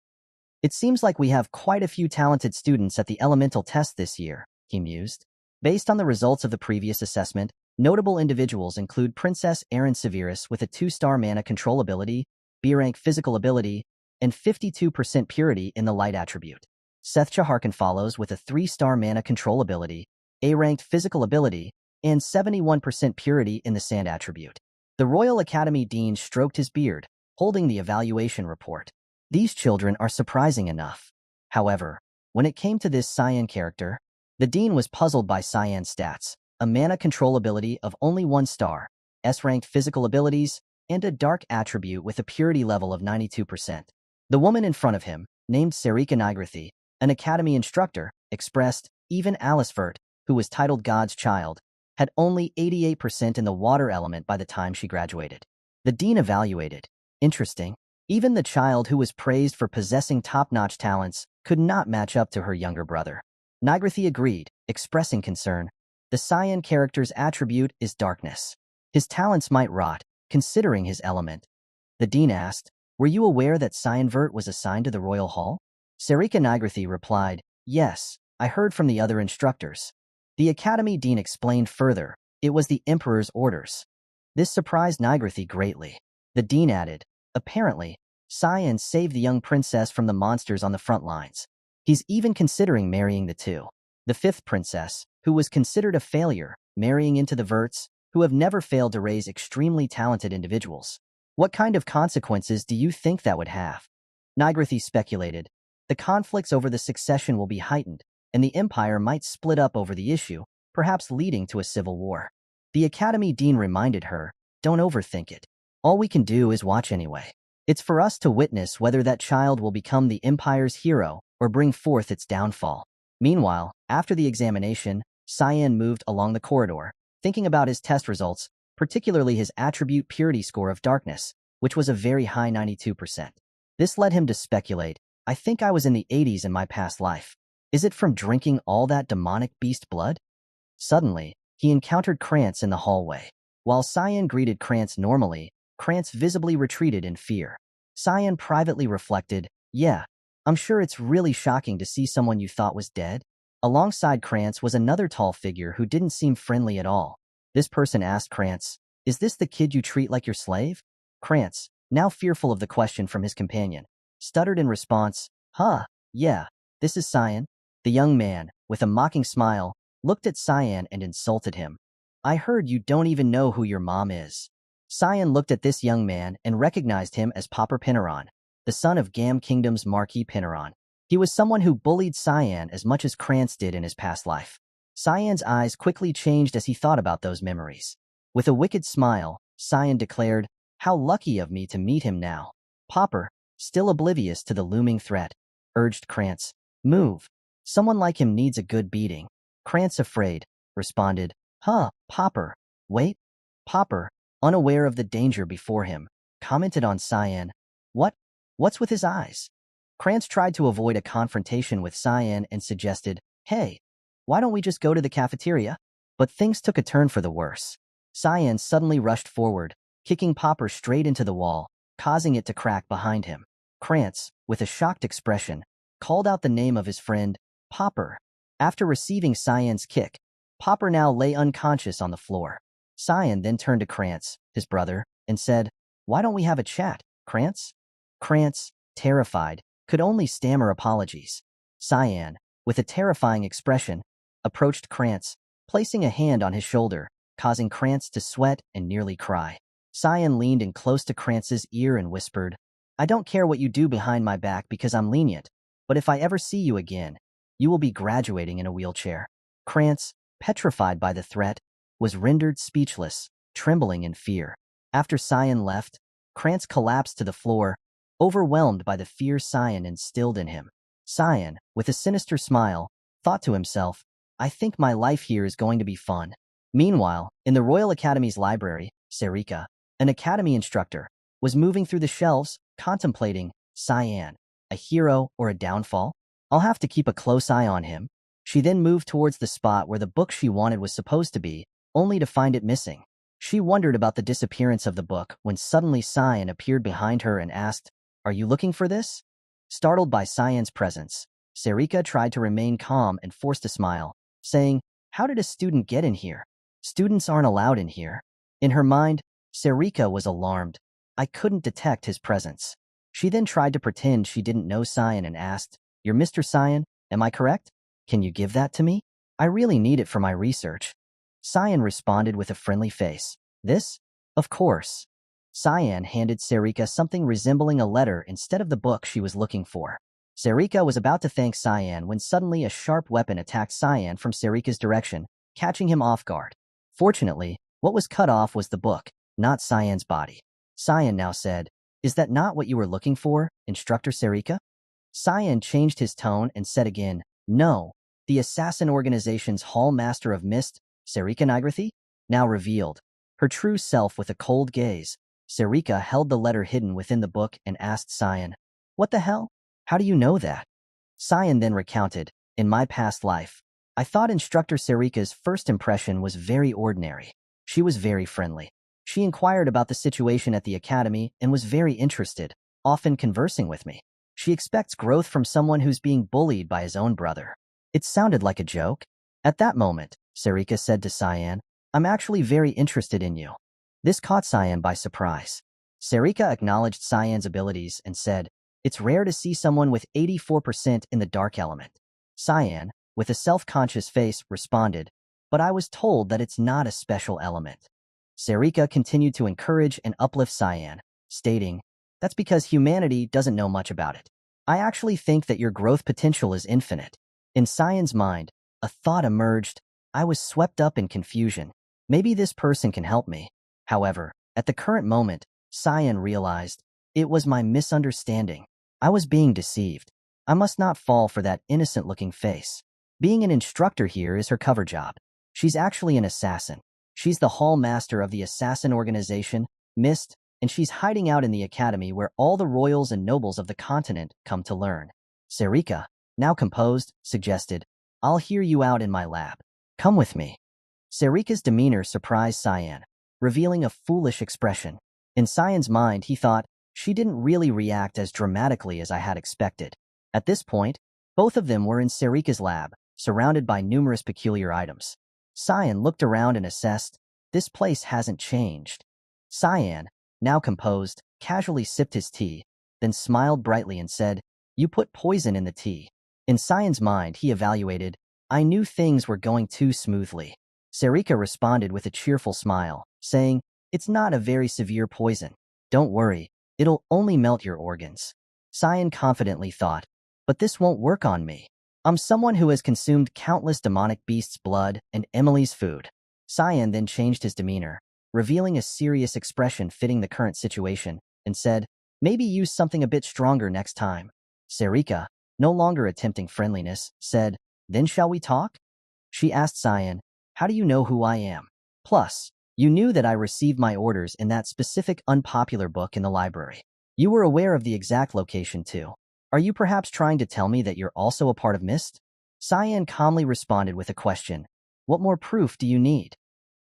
It seems like we have quite a few talented students at the elemental test this year, he mused. Based on the results of the previous assessment, notable individuals include Princess Erin Severus with a 2-star mana control ability, B-rank physical ability, and 52% purity in the light attribute. Seth Chaharkin follows with a 3-star mana control ability, A-ranked physical ability, and 71% purity in the sand attribute. The Royal Academy Dean stroked his beard, holding the evaluation report. These children are surprising enough. However, when it came to this Cyan character, the Dean was puzzled by Cyan's stats, a mana control ability of only 1 star, S-ranked physical abilities, and a dark attribute with a purity level of 92%. The woman in front of him, named Sarika Nigrathi, an academy instructor, expressed, even Alice Vert, who was titled God's Child, had only 88% in the water element by the time she graduated. The Dean evaluated. Interesting. Even the child who was praised for possessing top-notch talents could not match up to her younger brother. Nigrathi agreed, expressing concern. The Cyan character's attribute is darkness. His talents might rot, considering his element. The Dean asked, were you aware that Cyan Vert was assigned to the Royal Hall? Sarika Nigrathi replied, yes, I heard from the other instructors. The Academy Dean explained further, it was the Emperor's orders. This surprised Nigrathi greatly. The Dean added, apparently, Cyan saved the young princess from the monsters on the front lines. He's even considering marrying the two. The 5th princess, who was considered a failure, marrying into the Verts, who have never failed to raise extremely talented individuals. What kind of consequences do you think that would have? Nigrathi speculated. The conflicts over the succession will be heightened, and the empire might split up over the issue, perhaps leading to a civil war. The Academy Dean reminded her, don't overthink it. All we can do is watch anyway. It's for us to witness whether that child will become the Empire's hero or bring forth its downfall. Meanwhile, after the examination, Cyan moved along the corridor, thinking about his test results, particularly his attribute purity score of darkness, which was a very high 92%. This led him to speculate, I think I was in the 80s in my past life. Is it from drinking all that demonic beast blood? Suddenly, he encountered Krantz in the hallway. While Cyan greeted Krantz normally, Krantz visibly retreated in fear. Cyan privately reflected, yeah, I'm sure it's really shocking to see someone you thought was dead. Alongside Krantz was another tall figure who didn't seem friendly at all. This person asked Krantz, is this the kid you treat like your slave? Krantz, now fearful of the question from his companion, stuttered in response, yeah, this is Cyan. The young man, with a mocking smile, looked at Cyan and insulted him. I heard you don't even know who your mom is. Cyan looked at this young man and recognized him as Popper Pinaron, the son of Gam Kingdom's Marquis Pinaron. He was someone who bullied Cyan as much as Krantz did in his past life. Cyan's eyes quickly changed as he thought about those memories. With a wicked smile, Cyan declared, how lucky of me to meet him now. Popper, still oblivious to the looming threat, urged Krantz, move. Someone like him needs a good beating. Krantz, afraid, responded, Popper. Wait. Popper, unaware of the danger before him, commented on Cyan. What's with his eyes? Krantz tried to avoid a confrontation with Cyan and suggested, hey, why don't we just go to the cafeteria? But things took a turn for the worse. Cyan suddenly rushed forward, kicking Popper straight into the wall, causing it to crack behind him. Krantz, with a shocked expression, called out the name of his friend, Popper. After receiving Cyan's kick, Popper now lay unconscious on the floor. Cyan then turned to Krantz, his brother, and said, why don't we have a chat, Krantz? Krantz, terrified, could only stammer apologies. Cyan, with a terrifying expression, approached Krantz, placing a hand on his shoulder, causing Krantz to sweat and nearly cry. Cyan leaned in close to Krantz's ear and whispered, I don't care what you do behind my back because I'm lenient, but if I ever see you again, you will be graduating in a wheelchair. Krantz, petrified by the threat, was rendered speechless, trembling in fear. After Cyan left, Krantz collapsed to the floor, overwhelmed by the fear Cyan instilled in him. Cyan, with a sinister smile, thought to himself, I think my life here is going to be fun. Meanwhile, in the Royal Academy's library, Serika, an academy instructor, was moving through the shelves, contemplating, Cyan, a hero or a downfall? I'll have to keep a close eye on him. She then moved towards the spot where the book she wanted was supposed to be, only to find it missing. She wondered about the disappearance of the book when suddenly Cyan appeared behind her and asked, Are you looking for this? Startled by Cyan's presence, Serika tried to remain calm and forced a smile, saying, How did a student get in here? Students aren't allowed in here. In her mind, Serika was alarmed. I couldn't detect his presence. She then tried to pretend she didn't know Cyan and asked, You're Mr. Cyan, am I correct? Can you give that to me? I really need it for my research. Cyan responded with a friendly face. This? Of course. Cyan handed Serika something resembling a letter instead of the book she was looking for. Serika was about to thank Cyan when suddenly a sharp weapon attacked Cyan from Serika's direction, catching him off guard. Fortunately, what was cut off was the book, not Cyan's body. Cyan now said, Is that not what you were looking for, Instructor Serika? Cyan changed his tone and said again, No, the assassin organization's Hall Master of Mist, Serika Nigrathi, now revealed. Her true self with a cold gaze, Serika held the letter hidden within the book and asked Cyan, What the hell? How do you know that? Cyan then recounted, In my past life, I thought Instructor Serika's first impression was very ordinary. She was very friendly. She inquired about the situation at the academy and was very interested, often conversing with me. She expects growth from someone who's being bullied by his own brother. It sounded like a joke. At that moment, Serika said to Cyan, I'm actually very interested in you. This caught Cyan by surprise. Serika acknowledged Cyan's abilities and said, It's rare to see someone with 84% in the dark element. Cyan, with a self-conscious face, responded, But I was told that it's not a special element. Serika continued to encourage and uplift Cyan, stating, That's because humanity doesn't know much about it. I actually think that your growth potential is infinite. In Cyan's mind, a thought emerged. I was swept up in confusion. Maybe this person can help me. However, at the current moment, Cyan realized. It was my misunderstanding. I was being deceived. I must not fall for that innocent-looking face. Being an instructor here is her cover job. She's actually an assassin. She's the hall master of the assassin organization, Mist, and she's hiding out in the academy where all the royals and nobles of the continent come to learn. Serika, now composed, suggested, I'll hear you out in my lab. Come with me. Serika's demeanor surprised Cyan, revealing a foolish expression. In Cyan's mind, he thought, she didn't really react as dramatically as I had expected. At this point, both of them were in Serika's lab, surrounded by numerous peculiar items. Cyan looked around and assessed, this place hasn't changed. Cyan, now composed, casually sipped his tea, then smiled brightly and said, you put poison in the tea. In Cyan's mind, he evaluated, I knew things were going too smoothly. Serika responded with a cheerful smile, saying, it's not a very severe poison. Don't worry, it'll only melt your organs. Cyan confidently thought, but this won't work on me. I'm someone who has consumed countless demonic beasts' blood and Emily's food. Cyan then changed his demeanor, revealing a serious expression fitting the current situation, and said, maybe use something a bit stronger next time. Serika, no longer attempting friendliness, said, then shall we talk? She asked Cyan, how do you know who I am? Plus, you knew that I received my orders in that specific unpopular book in the library. You were aware of the exact location too. Are you perhaps trying to tell me that you're also a part of Mist? Cyan calmly responded with a question. What more proof do you need?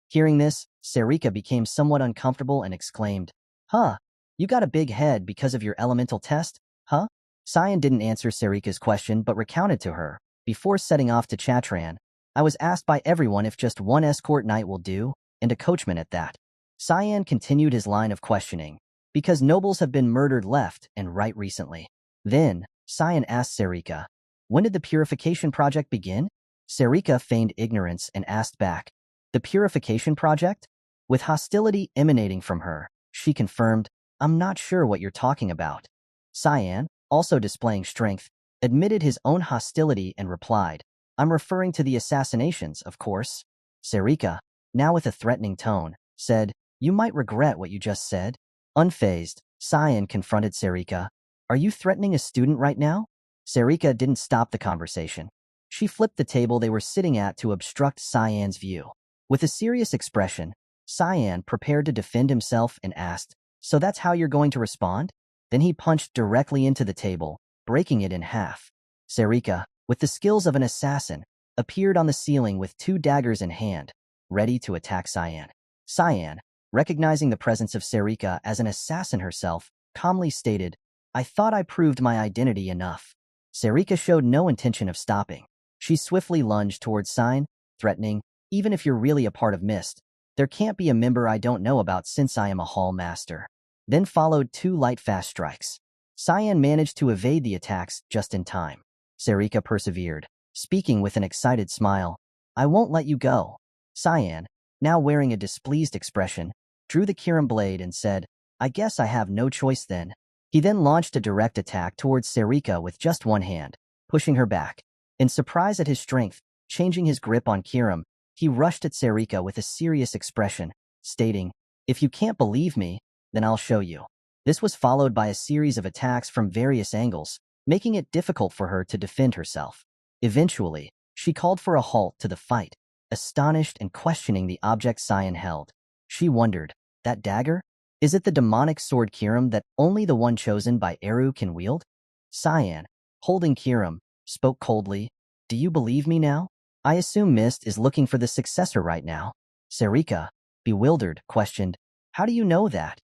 Hearing this, Serika became somewhat uncomfortable and exclaimed, huh? You got a big head because of your elemental test, huh? Cyan didn't answer Serika's question but recounted to her. Before setting off to Chatran, I was asked by everyone if just one escort knight will do, and a coachman at that. Cyan continued his line of questioning, because nobles have been murdered left and right recently. Then, Cyan asked Serika, when did the purification project begin? Serika feigned ignorance and asked back, the purification project? With hostility emanating from her, she confirmed, I'm not sure what you're talking about. Cyan, also displaying strength, admitted his own hostility and replied, I'm referring to the assassinations, of course. Serika, now with a threatening tone, said, you might regret what you just said. Unfazed, Cyan confronted Serika. Are you threatening a student right now? Serika didn't stop the conversation. She flipped the table they were sitting at to obstruct Cyan's view. With a serious expression, Cyan prepared to defend himself and asked, so that's how you're going to respond? Then he punched directly into the table, breaking it in half. Serika, with the skills of an assassin, appeared on the ceiling with 2 daggers in hand, ready to attack Cyan. Cyan, recognizing the presence of Serika as an assassin herself, calmly stated, I thought I proved my identity enough. Serika showed no intention of stopping. She swiftly lunged towards Cyan, threatening, even if you're really a part of Mist, there can't be a member I don't know about since I am a hall master. Then followed 2 light fast strikes. Cyan managed to evade the attacks just in time. Serika persevered, speaking with an excited smile. I won't let you go. Cyan, now wearing a displeased expression, drew the Kirim blade and said, I guess I have no choice then. He then launched a direct attack towards Serika with just one hand, pushing her back. In surprise at his strength, changing his grip on Kirim, he rushed at Serika with a serious expression, stating, if you can't believe me, then I'll show you. This was followed by a series of attacks from various angles, making it difficult for her to defend herself. Eventually, she called for a halt to the fight, astonished and questioning the object Cyan held. She wondered, that dagger? Is it the demonic sword Kirim that only the one chosen by Eru can wield? Cyan, holding Kirim, spoke coldly, do you believe me now? I assume Mist is looking for the successor right now. Serika, bewildered, questioned, how do you know that?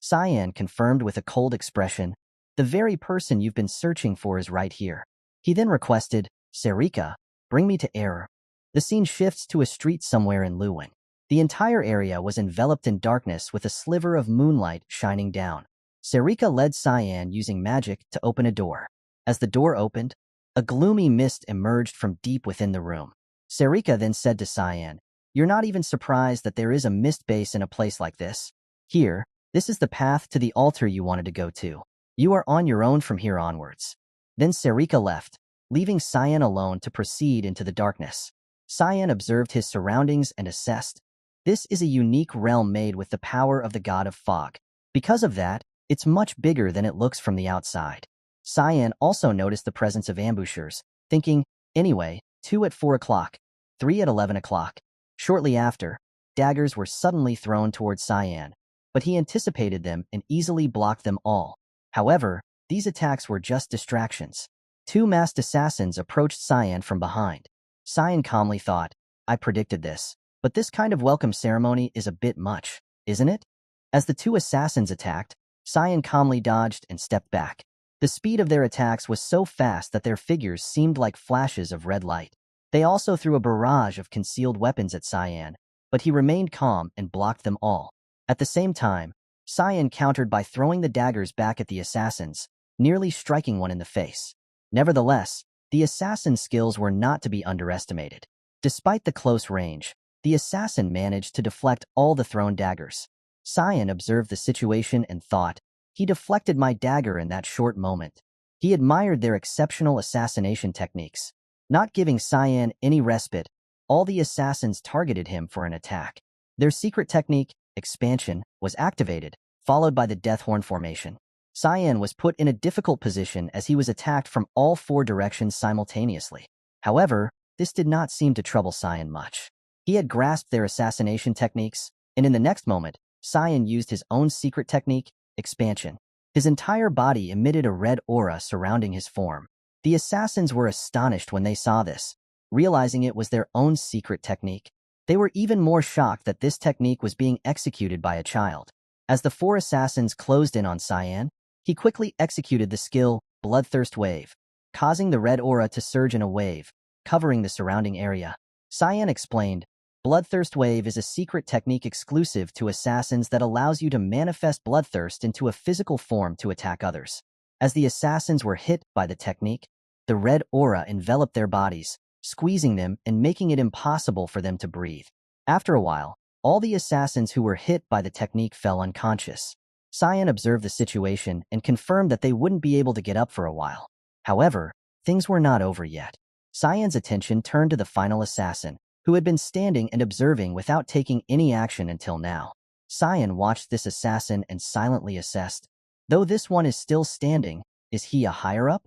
Cyan confirmed with a cold expression, the very person you've been searching for is right here. He then requested, Serika, bring me to Eru. The scene shifts to a street somewhere in Luwin. The entire area was enveloped in darkness with a sliver of moonlight shining down. Serika led Cyan using magic to open a door. As the door opened, a gloomy mist emerged from deep within the room. Serika then said to Cyan, you're not even surprised that there is a mist base in a place like this? Here, this is the path to the altar you wanted to go to. You are on your own from here onwards. Then Serika left, leaving Cyan alone to proceed into the darkness. Cyan observed his surroundings and assessed, this is a unique realm made with the power of the god of fog. Because of that, it's much bigger than it looks from the outside. Cyan also noticed the presence of ambushers, thinking, anyway, 2 at 4 o'clock, 3 at 11 o'clock. Shortly after, daggers were suddenly thrown towards Cyan, but he anticipated them and easily blocked them all. However, these attacks were just distractions. 2 masked assassins approached Cyan from behind. Cyan calmly thought, I predicted this, but this kind of welcome ceremony is a bit much, isn't it? As the 2 assassins attacked, Cyan calmly dodged and stepped back. The speed of their attacks was so fast that their figures seemed like flashes of red light. They also threw a barrage of concealed weapons at Cyan, but he remained calm and blocked them all. At the same time, Cyan countered by throwing the daggers back at the assassins, nearly striking one in the face. Nevertheless, the assassin's skills were not to be underestimated. Despite the close range, the assassin managed to deflect all the thrown daggers. Cyan observed the situation and thought, he deflected my dagger in that short moment. He admired their exceptional assassination techniques. Not giving Cyan any respite, all the assassins targeted him for an attack. Their secret technique, expansion, was activated, followed by the Death Horn formation. Cyan was put in a difficult position as he was attacked from all 4 directions simultaneously. However, this did not seem to trouble Cyan much. He had grasped their assassination techniques, and in the next moment, Cyan used his own secret technique, expansion. His entire body emitted a red aura surrounding his form. The assassins were astonished when they saw this, realizing it was their own secret technique. They were even more shocked that this technique was being executed by a child. As the 4 assassins closed in on Cyan, he quickly executed the skill, Bloodthirst Wave, causing the red aura to surge in a wave, covering the surrounding area. Cyan explained, Bloodthirst Wave is a secret technique exclusive to assassins that allows you to manifest bloodthirst into a physical form to attack others. As the assassins were hit by the technique, the red aura enveloped their bodies, squeezing them and making it impossible for them to breathe. After a while, all the assassins who were hit by the technique fell unconscious. Cyan observed the situation and confirmed that they wouldn't be able to get up for a while. However, things were not over yet. Cyan's attention turned to the final assassin, who had been standing and observing without taking any action until now. Cyan watched this assassin and silently assessed, though this one is still standing, is he a higher-up?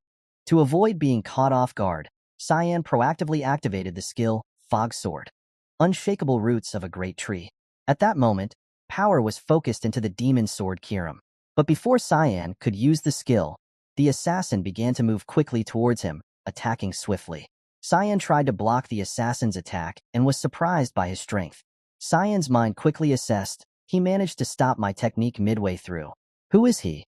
To avoid being caught off guard, Cyan proactively activated the skill, Fog Sword. Unshakable roots of a great tree. At that moment, power was focused into the demon sword Kirim. But before Cyan could use the skill, the assassin began to move quickly towards him, attacking swiftly. Cyan tried to block the assassin's attack and was surprised by his strength. Cyan's mind quickly assessed, he managed to stop my technique midway through. Who is he?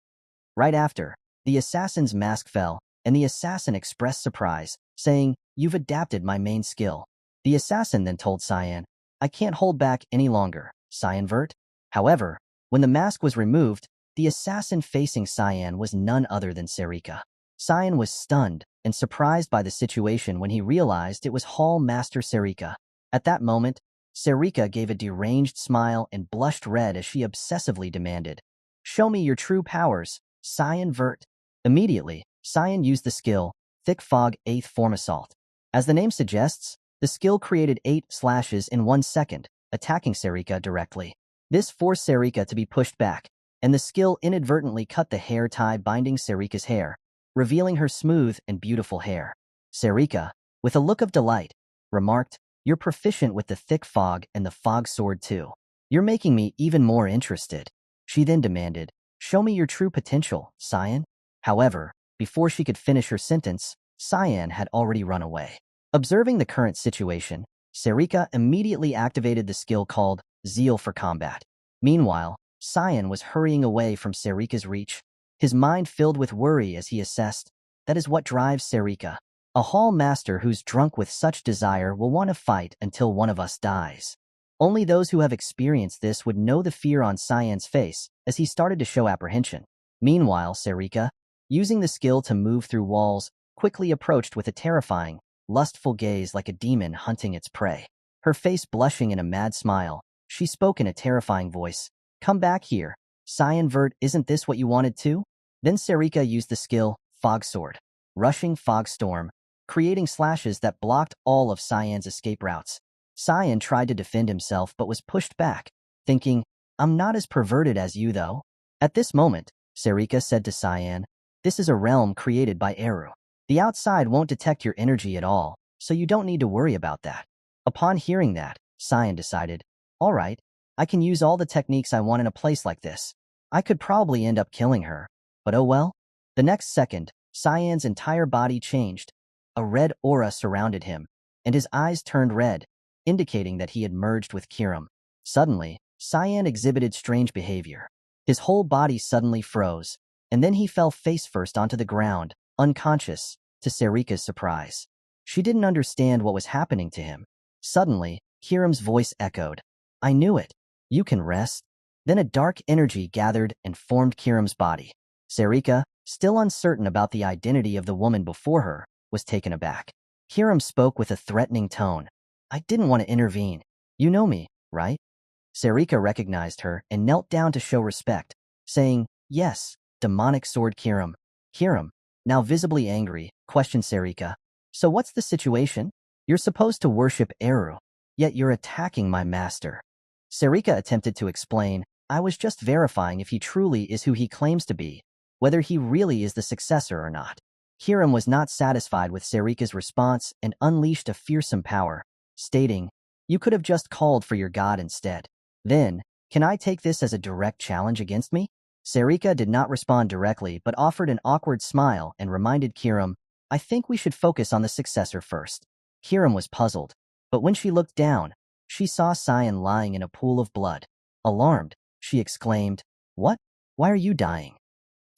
Right after, the assassin's mask fell, and the assassin expressed surprise, saying, You've adapted my main skill. The assassin then told Cyan, I can't hold back any longer, Cyanvert. However, when the mask was removed, the assassin facing Cyan was none other than Serika. Cyan was stunned and surprised by the situation when he realized it was Hall Master Serika. At that moment, Serika gave a deranged smile and blushed red as she obsessively demanded, Show me your true powers, Cyanvert. Immediately, Cyan used the skill, Thick Fog 8th Form Assault. As the name suggests, the skill created 8 slashes in 1 second, attacking Serika directly. This forced Serika to be pushed back, and the skill inadvertently cut the hair tie binding Serika's hair, revealing her smooth and beautiful hair. Serika, with a look of delight, remarked, You're proficient with the thick fog and the fog sword too. You're making me even more interested. She then demanded, Show me your true potential, Cyan. However, before she could finish her sentence, Cyan had already run away. Observing the current situation, Serika immediately activated the skill called Zeal for Combat. Meanwhile, Cyan was hurrying away from Serika's reach, his mind filled with worry as he assessed, that is what drives Serika. A hall master who's drunk with such desire will want to fight until one of us dies. Only those who have experienced this would know the fear on Cyan's face as he started to show apprehension. Meanwhile, Serika, using the skill to move through walls, quickly approached with a terrifying, lustful gaze like a demon hunting its prey. Her face blushing in a mad smile, she spoke in a terrifying voice, Come back here, Cyanvert, isn't this what you wanted too? Then Serika used the skill, Fog Sword, rushing fog storm, creating slashes that blocked all of Cyan's escape routes. Cyan tried to defend himself but was pushed back, thinking, I'm not as perverted as you though. At this moment, Sarika said to Cyan, "This is a realm created by Eru. The outside won't detect your energy at all, so you don't need to worry about that." Upon hearing that, Cyan decided, "All right, I can use all the techniques I want in a place like this. I could probably end up killing her, but oh well." The next second, Cyan's entire body changed. A red aura surrounded him, and his eyes turned red, indicating that he had merged with Kiram. Suddenly, Cyan exhibited strange behavior. His whole body suddenly froze, and then he fell face-first onto the ground, unconscious, to Sarika's surprise. She didn't understand what was happening to him. Suddenly, Kiram's voice echoed, "I knew it. You can rest." Then a dark energy gathered and formed Kiram's body. Sarika, still uncertain about the identity of the woman before her, was taken aback. Kiram spoke with a threatening tone. "I didn't want to intervene. You know me, right?" Sarika recognized her and knelt down to show respect, saying, "Yes, demonic sword Kiram." Kiram, now visibly angry, questioned Sarika, "So what's the situation? You're supposed to worship Eru, yet you're attacking my master." Sarika attempted to explain, "I was just verifying if he truly is who he claims to be, whether he really is the successor or not." Kiram was not satisfied with Sarika's response and unleashed a fearsome power, stating, "You could have just called for your god instead. Then, can I take this as a direct challenge against me?" Sarika did not respond directly but offered an awkward smile and reminded Kiram, "I think we should focus on the successor first." Kiram was puzzled, but when she looked down, she saw Cyan lying in a pool of blood. Alarmed, she exclaimed, "What? Why are you dying?"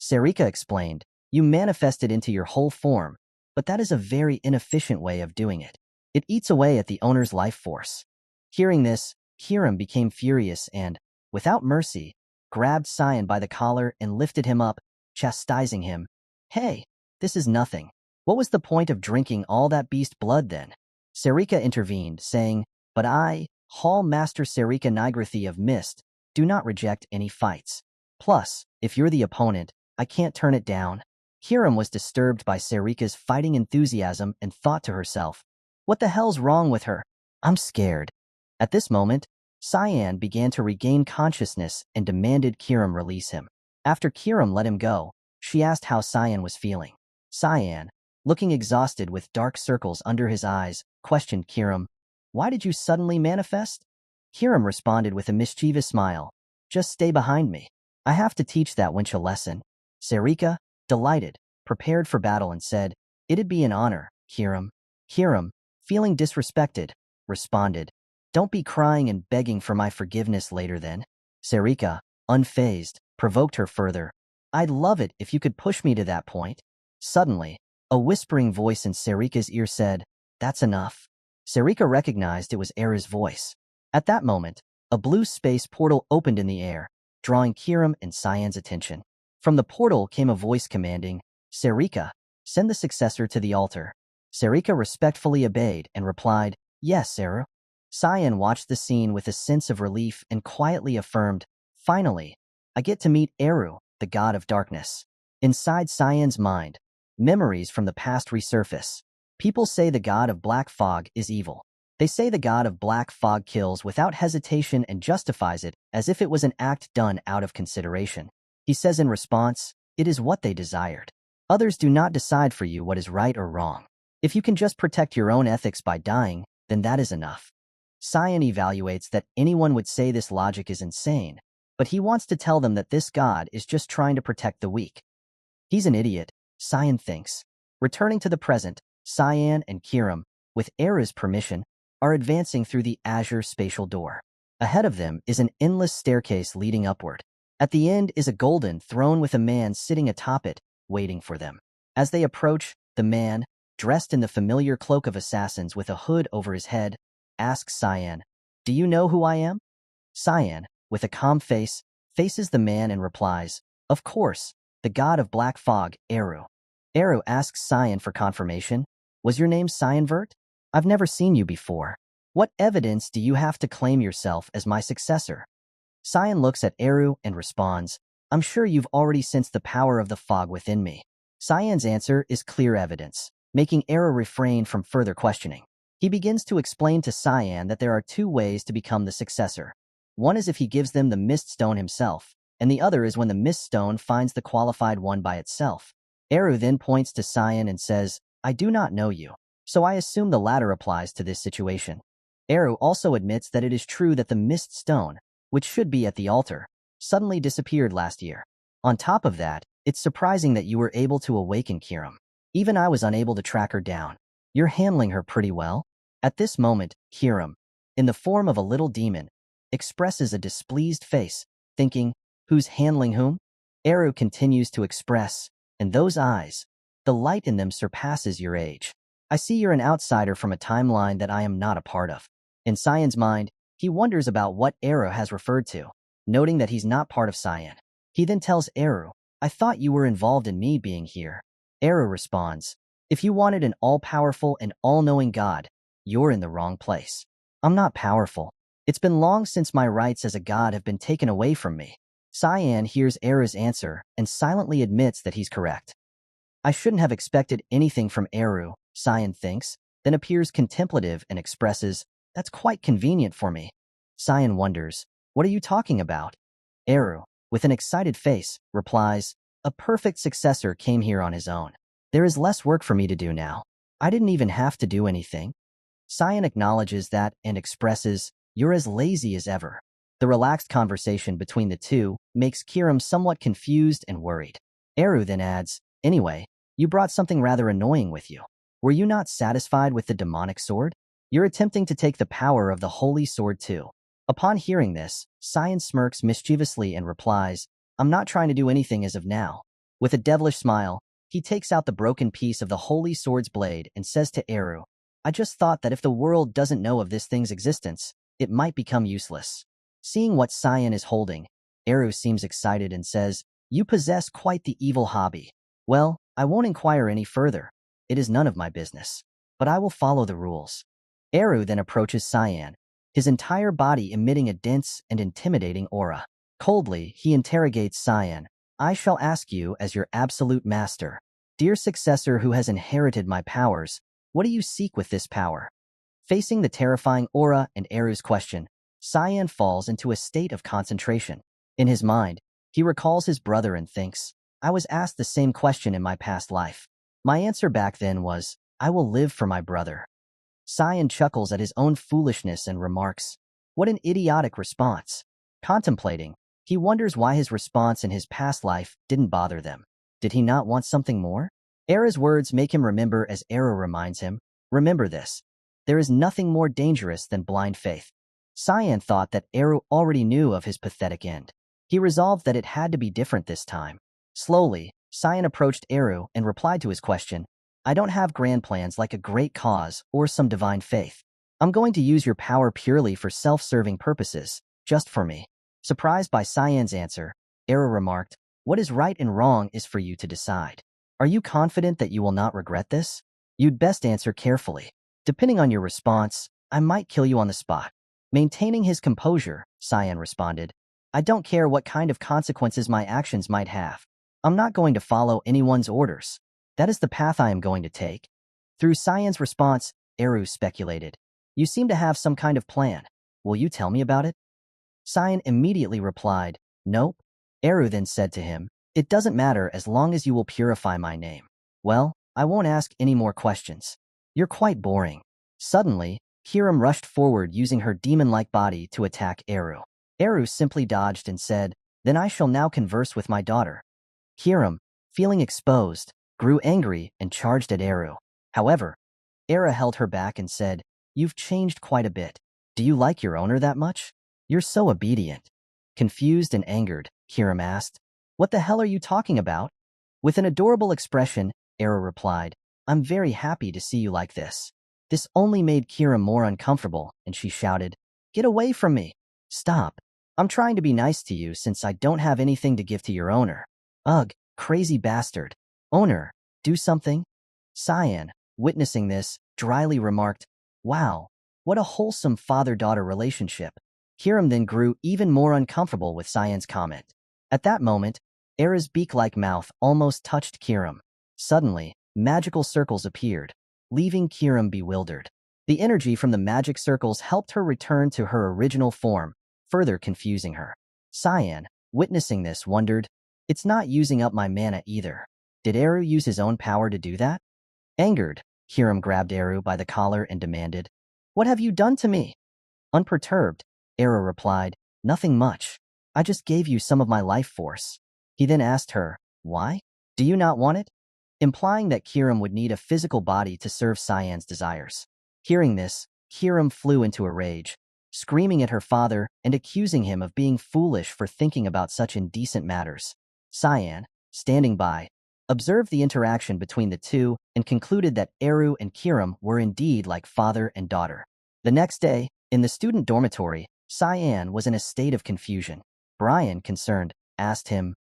Sarika explained, "You manifested into your whole form, but that is a very inefficient way of doing it. It eats away at the owner's life force." Hearing this, Kiram became furious and, without mercy, grabbed Cyan by the collar and lifted him up, chastising him. "Hey, this is nothing. What was the point of drinking all that beast blood then?" Sarika intervened, saying, "But I, Hall Master Sarika Nigrathi of Mist, do not reject any fights. Plus, if you're the opponent, I can't turn it down." Kiram was disturbed by Sarika's fighting enthusiasm and thought to herself, "What the hell's wrong with her? I'm scared." At this moment, Cyan began to regain consciousness and demanded Kiram release him. After Kiram let him go, she asked how Cyan was feeling. Cyan, looking exhausted with dark circles under his eyes, questioned Kiram, "Why did you suddenly manifest?" Kiram responded with a mischievous smile, "Just stay behind me. I have to teach that wench a lesson." Sarika, delighted, prepared for battle and said, "It'd be an honor, Kiram." Kiram, feeling disrespected, responded, "Don't be crying and begging for my forgiveness later then." Sarika, unfazed, provoked her further, "I'd love it if you could push me to that point." Suddenly, a whispering voice in Sarika's ear said, "That's enough." Sarika recognized it was Era's voice. At that moment, a blue space portal opened in the air, drawing Kiram and Cyan's attention. From the portal came a voice commanding, "Sarika, send the successor to the altar." Sarika respectfully obeyed and replied, "Yes, Eru." Cyan watched the scene with a sense of relief and quietly affirmed, "Finally, I get to meet Eru, the god of darkness." Inside Cyan's mind, memories from the past resurface. People say the god of black fog is evil. They say the god of black fog kills without hesitation and justifies it as if it was an act done out of consideration. He says in response, "It is what they desired. Others do not decide for you what is right or wrong. If you can just protect your own ethics by dying, then that is enough." Cyan evaluates that anyone would say this logic is insane, but he wants to tell them that this god is just trying to protect the weak. He's an idiot, Cyan thinks. Returning to the present, Cyan and Kiram, with Era's permission, are advancing through the azure spatial door. Ahead of them is an endless staircase leading upward. At the end is a golden throne with a man sitting atop it, waiting for them. As they approach, the man, dressed in the familiar cloak of assassins with a hood over his head, asks Cyan, "Do you know who I am?" Cyan, with a calm face, faces the man and replies, "Of course, the god of black fog, Eru." Eru asks Cyan for confirmation, "Was your name Cyanvert? I've never seen you before. What evidence do you have to claim yourself as my successor?" Cyan looks at Eru and responds, "I'm sure you've already sensed the power of the fog within me." Cyan's answer is clear evidence, making Eru refrain from further questioning. He begins to explain to Cyan that there are two ways to become the successor. One is if he gives them the mist stone himself, and the other is when the mist stone finds the qualified one by itself. Eru then points to Cyan and says, I do not know you, so I assume the latter applies to this situation. Eru also admits that it is true that the mist stone, which should be at the altar, suddenly disappeared last year. On top of that, it's surprising that you were able to awaken Kiram. Even I was unable to track her down. You're handling her pretty well. At this moment, Kiram, in the form of a little demon, expresses a displeased face, thinking, who's handling whom? Eru continues to express, and those eyes, the light in them surpasses your age. I see you're an outsider from a timeline that I am not a part of. In Cyan's mind, he wonders about what Eru has referred to, noting that he's not part of Cyan. He then tells Eru, I thought you were involved in me being here. Eru responds, if you wanted an all-powerful and all-knowing god, you're in the wrong place. I'm not powerful. It's been long since my rights as a god have been taken away from me. Cyan hears Eru's answer and silently admits that he's correct. I shouldn't have expected anything from Eru, Cyan thinks, then appears contemplative and expresses, that's quite convenient for me. Cyan wonders, what are you talking about? Eru, with an excited face, replies, a perfect successor came here on his own. There is less work for me to do now. I didn't even have to do anything. Cyan acknowledges that and expresses, you're as lazy as ever. The relaxed conversation between the two makes Kiram somewhat confused and worried. Eru then adds, anyway, you brought something rather annoying with you. Were you not satisfied with the demonic sword? You're attempting to take the power of the holy sword too. Upon hearing this, Cyan smirks mischievously and replies, I'm not trying to do anything as of now. With a devilish smile, he takes out the broken piece of the holy sword's blade and says to Eru, I just thought that if the world doesn't know of this thing's existence, it might become useless. Seeing what Cyan is holding, Eru seems excited and says, you possess quite the evil hobby. Well, I won't inquire any further. It is none of my business. But I will follow the rules. Eru then approaches Cyan, his entire body emitting a dense and intimidating aura. Coldly, he interrogates Cyan. I shall ask you as your absolute master. Dear successor who has inherited my powers, what do you seek with this power? Facing the terrifying aura and Eru's question, Cyan falls into a state of concentration. In his mind, he recalls his brother and thinks, I was asked the same question in my past life. My answer back then was, I will live for my brother. Cyan chuckles at his own foolishness and remarks, what an idiotic response. Contemplating, he wonders why his response in his past life didn't bother them. Did he not want something more? Era's words make him remember as Era reminds him, remember this. There is nothing more dangerous than blind faith. Cyan thought that Eru already knew of his pathetic end. He resolved that it had to be different this time. Slowly, Cyan approached Eru and replied to his question, I don't have grand plans like a great cause or some divine faith. I'm going to use your power purely for self-serving purposes, just for me. Surprised by Cyan's answer, Eru remarked, what is right and wrong is for you to decide. Are you confident that you will not regret this? You'd best answer carefully. Depending on your response, I might kill you on the spot. Maintaining his composure, Cyan responded, I don't care what kind of consequences my actions might have. I'm not going to follow anyone's orders. That is the path I am going to take. Through Cyan's response, Eru speculated, you seem to have some kind of plan. Will you tell me about it? Cyan immediately replied, nope. Eru then said to him, it doesn't matter as long as you will purify my name. Well, I won't ask any more questions. You're quite boring. Suddenly, Kiram rushed forward using her demon-like body to attack Eru. Eru simply dodged and said, then I shall now converse with my daughter. Kiram, feeling exposed, grew angry and charged at Eru. However, Era held her back and said, you've changed quite a bit. Do you like your owner that much? You're so obedient. Confused and angered, Kiram asked, what the hell are you talking about? With an adorable expression, Era replied, I'm very happy to see you like this. This only made Kiram more uncomfortable, and she shouted, get away from me. Stop. I'm trying to be nice to you since I don't have anything to give to your owner. Ugh, crazy bastard. Owner, do something? Cyan, witnessing this, dryly remarked, wow, what a wholesome father-daughter relationship. Kiram then grew even more uncomfortable with Cyan's comment. At that moment, Era's beak-like mouth almost touched Kiram. Suddenly, magical circles appeared, leaving Kiram bewildered. The energy from the magic circles helped her return to her original form, further confusing her. Cyan, witnessing this, wondered, "It's not using up my mana either. Did Eru use his own power to do that?" Angered, Kirim grabbed Eru by the collar and demanded, "What have you done to me?" Unperturbed, Eru replied, "Nothing much. I just gave you some of my life force." He then asked her, "Why? Do you not want it?" Implying that Kirim would need a physical body to serve Cyan's desires. Hearing this, Kirim flew into a rage, screaming at her father and accusing him of being foolish for thinking about such indecent matters. Cyan, standing by, observed the interaction between the two and concluded that Eru and Kirim were indeed like father and daughter. The next day, in the student dormitory, Cyan was in a state of confusion. Brian, concerned, asked him,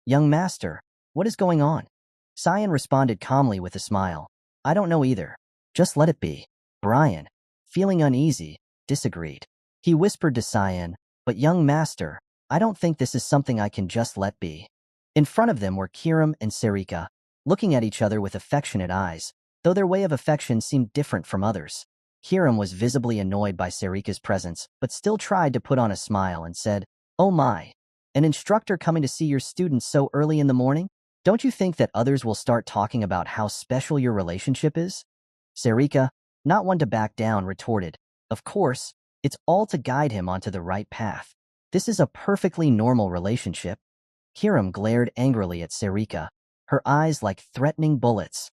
"Young master, what is going on?" Cyan responded calmly with a smile, "I don't know either. Just let it be." Brian, feeling uneasy, disagreed. He whispered to Cyan, "But young master, I don't think this is something I can just let be." In front of them were Kirim and Sarika, looking at each other with affectionate eyes, though their way of affection seemed different from others. Kirim was visibly annoyed by Sarika's presence, but still tried to put on a smile and said, "Oh my, an instructor coming to see your students so early in the morning? Don't you think that others will start talking about how special your relationship is?" Sarika, not one to back down, retorted, "Of course, it's all to guide him onto the right path. This is a perfectly normal relationship." Kirim glared angrily at Sarika, her eyes like threatening bullets.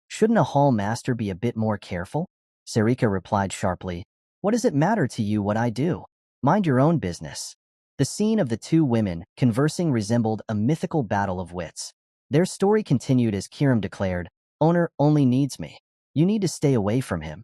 "Shouldn't a hall master be a bit more careful?" Sarika replied sharply, "What does it matter to you what I do? Mind your own business." The scene of the two women conversing resembled a mythical battle of wits. Their story continued as Kirim declared, "Owner only needs me. You need to stay away from him."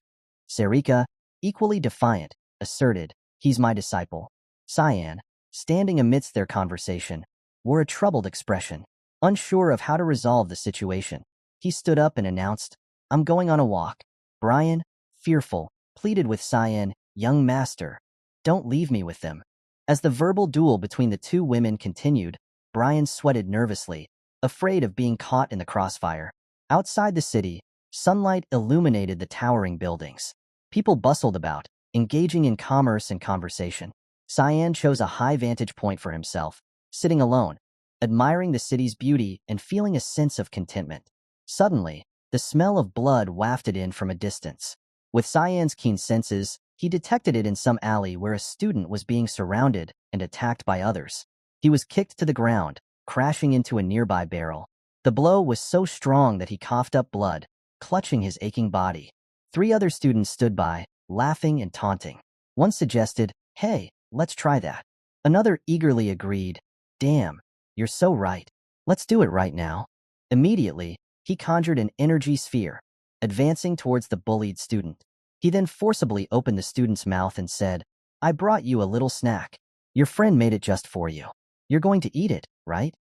Sarika, equally defiant, asserted, "He's my disciple." Cyan, standing amidst their conversation, wore a troubled expression, unsure of how to resolve the situation. He stood up and announced, "I'm going on a walk." Brian, fearful, pleaded with Cyan, "Young master, don't leave me with them." As the verbal duel between the two women continued, Brian sweated nervously, afraid of being caught in the crossfire. Outside the city, sunlight illuminated the towering buildings. People bustled about, engaging in commerce and conversation. Cyan chose a high vantage point for himself, sitting alone, admiring the city's beauty and feeling a sense of contentment. Suddenly, the smell of blood wafted in from a distance. With Cyan's keen senses, he detected it in some alley where a student was being surrounded and attacked by others. He was kicked to the ground, crashing into a nearby barrel. The blow was so strong that he coughed up blood, clutching his aching body. 3 other students stood by, laughing and taunting. One suggested, "Hey, let's try that." Another eagerly agreed, "Damn, you're so right. Let's do it right now." Immediately, he conjured an energy sphere, advancing towards the bullied student. He then forcibly opened the student's mouth and said, "I brought you a little snack. Your friend made it just for you. You're going to eat it, right?"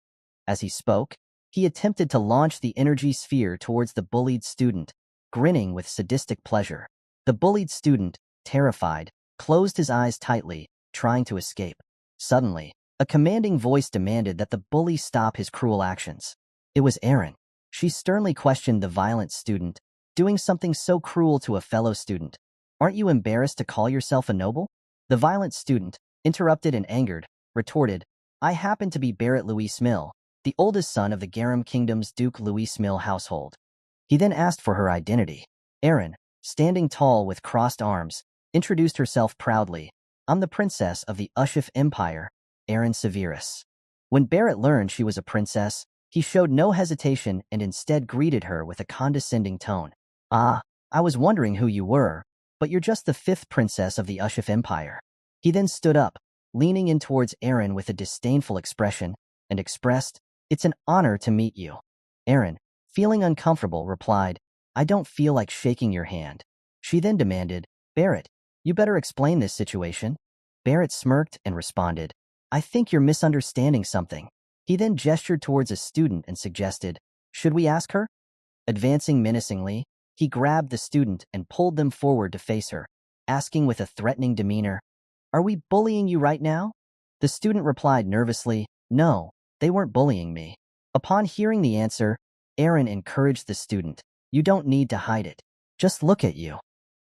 As he spoke, he attempted to launch the energy sphere towards the bullied student, grinning with sadistic pleasure. The bullied student, terrified, closed his eyes tightly, trying to escape. Suddenly, a commanding voice demanded that the bully stop his cruel actions. It was Erin. She sternly questioned the violent student, doing something so cruel to a fellow student. "Aren't you embarrassed to call yourself a noble?" The violent student, interrupted and angered, retorted, "I happen to be Barrett Louis Smill, the oldest son of the Garum Kingdom's Duke Louis Smill household." He then asked for her identity. Erin, standing tall with crossed arms, introduced herself proudly. "I'm the princess of the Ushif Empire, Erin Severus." When Barrett learned she was a princess, he showed no hesitation and instead greeted her with a condescending tone. "Ah, I was wondering who you were, but you're just the 5th princess of the Ushif Empire." He then stood up, leaning in towards Erin with a disdainful expression, and expressed, "It's an honor to meet you." Erin, feeling uncomfortable, replied, "I don't feel like shaking your hand." She then demanded, "Barrett, you better explain this situation." Barrett smirked and responded, "I think you're misunderstanding something." He then gestured towards a student and suggested, "Should we ask her?" Advancing menacingly, he grabbed the student and pulled them forward to face her, asking with a threatening demeanor, "Are we bullying you right now?" The student replied nervously, "No, they weren't bullying me." Upon hearing the answer, Erin encouraged the student, "You don't need to hide it. Just look at you."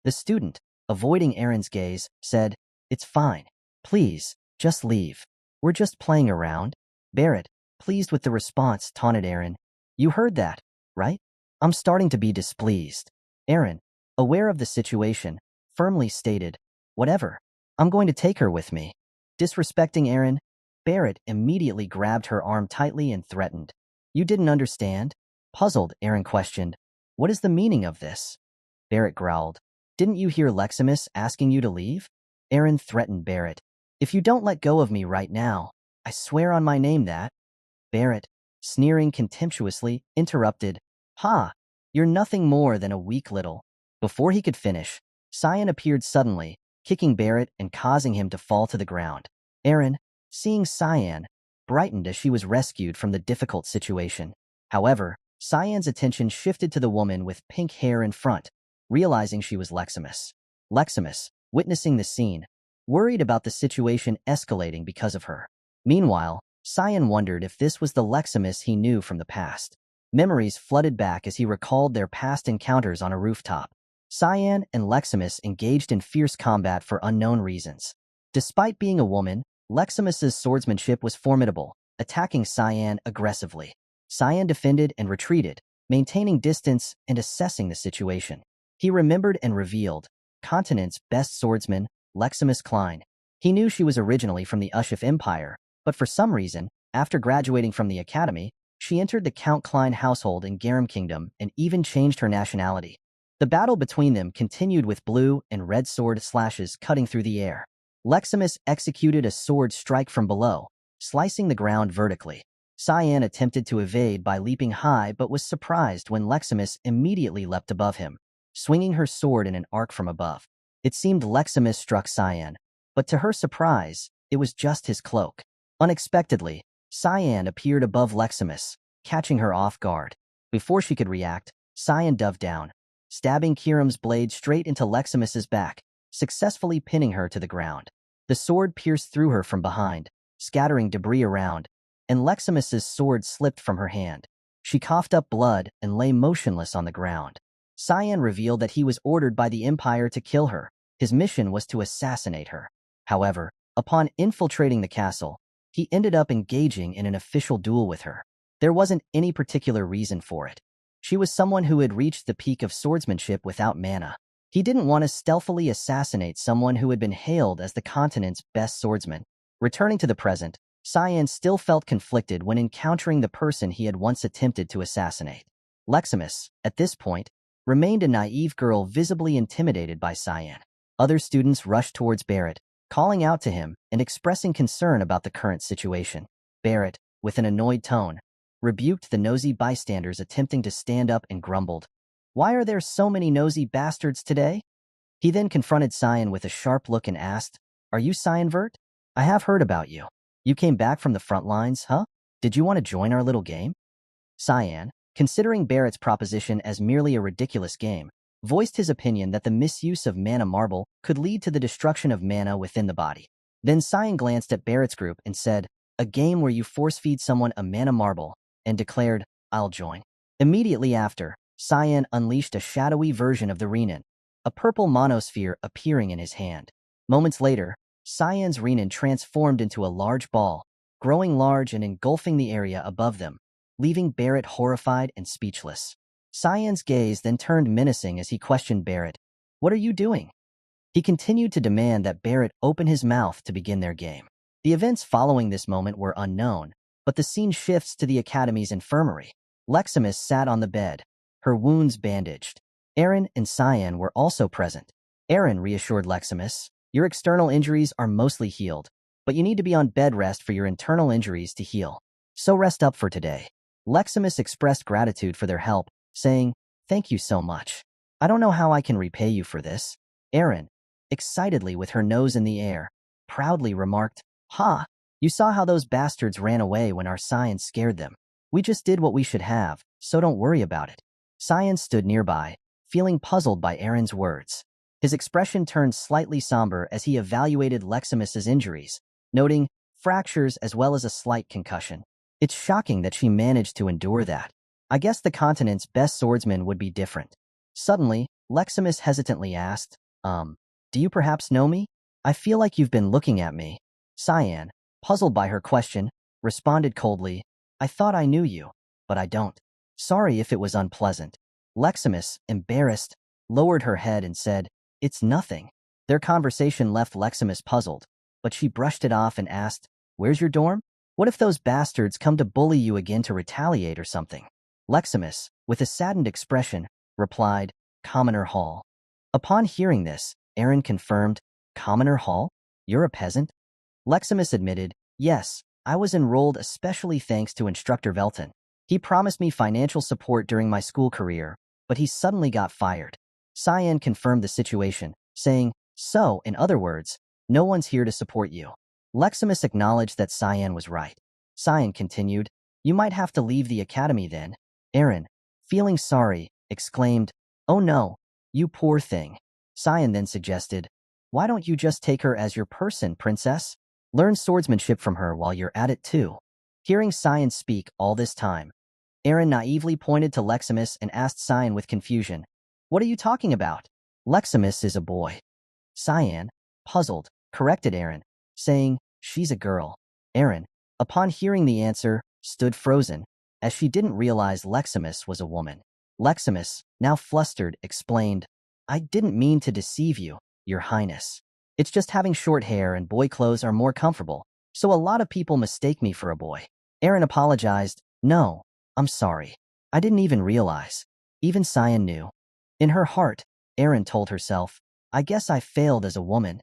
The student, avoiding Erin's gaze, said, "It's fine. Please, just leave." We're just playing around. Barrett, pleased with the response, taunted Aaron. You heard that, right? I'm starting to be displeased. Aaron, aware of the situation, firmly stated, whatever. I'm going to take her with me. Disrespecting Aaron, Barrett immediately grabbed her arm tightly and threatened. You didn't understand? Puzzled, Aaron questioned. What is the meaning of this? Barrett growled. Didn't you hear Leximus asking you to leave? Aaron threatened Barrett. If you don't let go of me right now, I swear on my name that. Barrett, sneering contemptuously, interrupted. Ha! You're nothing more than a weak little. Before he could finish, Cyan appeared suddenly, kicking Barrett and causing him to fall to the ground. Aaron, seeing Cyan, brightened as she was rescued from the difficult situation. However, Cyan's attention shifted to the woman with pink hair in front, realizing she was Leximus. Leximus, witnessing the scene, worried about the situation escalating because of her. Meanwhile, Cyan wondered if this was the Leximus he knew from the past. Memories flooded back as he recalled their past encounters on a rooftop. Cyan and Leximus engaged in fierce combat for unknown reasons. Despite being a woman, Leximus's swordsmanship was formidable, attacking Cyan aggressively. Cyan defended and retreated, maintaining distance and assessing the situation. He remembered and revealed, continent's best swordsman, Leximus Klein. He knew she was originally from the Ushif Empire, but for some reason, after graduating from the academy, she entered the Count Klein household in Garum Kingdom and even changed her nationality. The battle between them continued with blue and red sword slashes cutting through the air. Leximus executed a sword strike from below, slicing the ground vertically. Cyan attempted to evade by leaping high but was surprised when Leximus immediately leapt above him, swinging her sword in an arc from above. It seemed Leximus struck Cyan, but to her surprise, it was just his cloak. Unexpectedly, Cyan appeared above Leximus, catching her off guard. Before she could react, Cyan dove down, stabbing Kiram's blade straight into Leximus's back, successfully pinning her to the ground. The sword pierced through her from behind, scattering debris around, and Leximus's sword slipped from her hand. She coughed up blood and lay motionless on the ground. Cyan revealed that he was ordered by the Empire to kill her. His mission was to assassinate her. However, upon infiltrating the castle, he ended up engaging in an official duel with her. There wasn't any particular reason for it. She was someone who had reached the peak of swordsmanship without mana. He didn't want to stealthily assassinate someone who had been hailed as the continent's best swordsman. Returning to the present, Cyan still felt conflicted when encountering the person he had once attempted to assassinate. Leximus, at this point, remained a naive girl visibly intimidated by Cyan. Other students rushed towards Barrett, calling out to him and expressing concern about the current situation. Barrett, with an annoyed tone, rebuked the nosy bystanders attempting to stand up and grumbled, "Why are there so many nosy bastards today?" He then confronted Cyan with a sharp look and asked, "Are you Cyanvert? I have heard about you. You came back from the front lines, huh? Did you want to join our little game?" Cyan, considering Barrett's proposition as merely a ridiculous game, voiced his opinion that the misuse of mana marble could lead to the destruction of mana within the body. Then Cyan glanced at Barrett's group and said, "A game where you force-feed someone a mana marble," and declared, "I'll join." Immediately after, Cyan unleashed a shadowy version of the Renin, a purple monosphere appearing in his hand. Moments later, Cyan's Renin transformed into a large ball, growing large and engulfing the area above them, leaving Barrett horrified and speechless. Cyan's gaze then turned menacing as he questioned Barrett, "What are you doing?" He continued to demand that Barrett open his mouth to begin their game. The events following this moment were unknown, but the scene shifts to the Academy's infirmary. Leximus sat on the bed, her wounds bandaged. Aaron and Cyan were also present. Aaron reassured Leximus, "Your external injuries are mostly healed, but you need to be on bed rest for your internal injuries to heal. So rest up for today." Leximus expressed gratitude for their help, saying, "Thank you so much. I don't know how I can repay you for this." Aaron, excitedly with her nose in the air, proudly remarked, "Ha! You saw how those bastards ran away when our Cyan scared them. We just did what we should have, so don't worry about it." Cyan stood nearby, feeling puzzled by Aaron's words. His expression turned slightly somber as he evaluated Leximus's injuries, noting fractures as well as a slight concussion. It's shocking that she managed to endure that. I guess the continent's best swordsman would be different. Suddenly, Leximus hesitantly asked, Do you perhaps know me? I feel like you've been looking at me." Cyan, puzzled by her question, responded coldly, I thought I knew you, but I don't. Sorry if it was unpleasant. Leximus, embarrassed, lowered her head and said, It's nothing. Their conversation left Leximus puzzled, but she brushed it off and asked, Where's your dorm? What if those bastards come to bully you again to retaliate or something? Leximus, with a saddened expression, replied, Commoner Hall. Upon hearing this, Aaron confirmed, Commoner Hall? You're a peasant? Leximus admitted, Yes, I was enrolled especially thanks to Instructor Velton. He promised me financial support during my school career, but he suddenly got fired. Cyan confirmed the situation, saying, So, in other words, no one's here to support you. Leximus acknowledged that Cyan was right. Cyan continued, You might have to leave the academy then. Aaron, feeling sorry, exclaimed, Oh no, you poor thing. Cyan then suggested, Why don't you just take her as your person, princess? Learn swordsmanship from her while you're at it too. Hearing Cyan speak all this time, Aaron naively pointed to Leximus and asked Cyan with confusion, What are you talking about? Leximus is a boy. Cyan, puzzled, corrected Aaron, saying, She's a girl. Aaron, upon hearing the answer, stood frozen, as she didn't realize Leximus was a woman. Leximus, now flustered, explained, I didn't mean to deceive you, Your Highness. It's just having short hair and boy clothes are more comfortable, so a lot of people mistake me for a boy. Aaron apologized, No, I'm sorry. I didn't even realize. Even Cyan knew. In her heart, Aaron told herself, I guess I failed as a woman.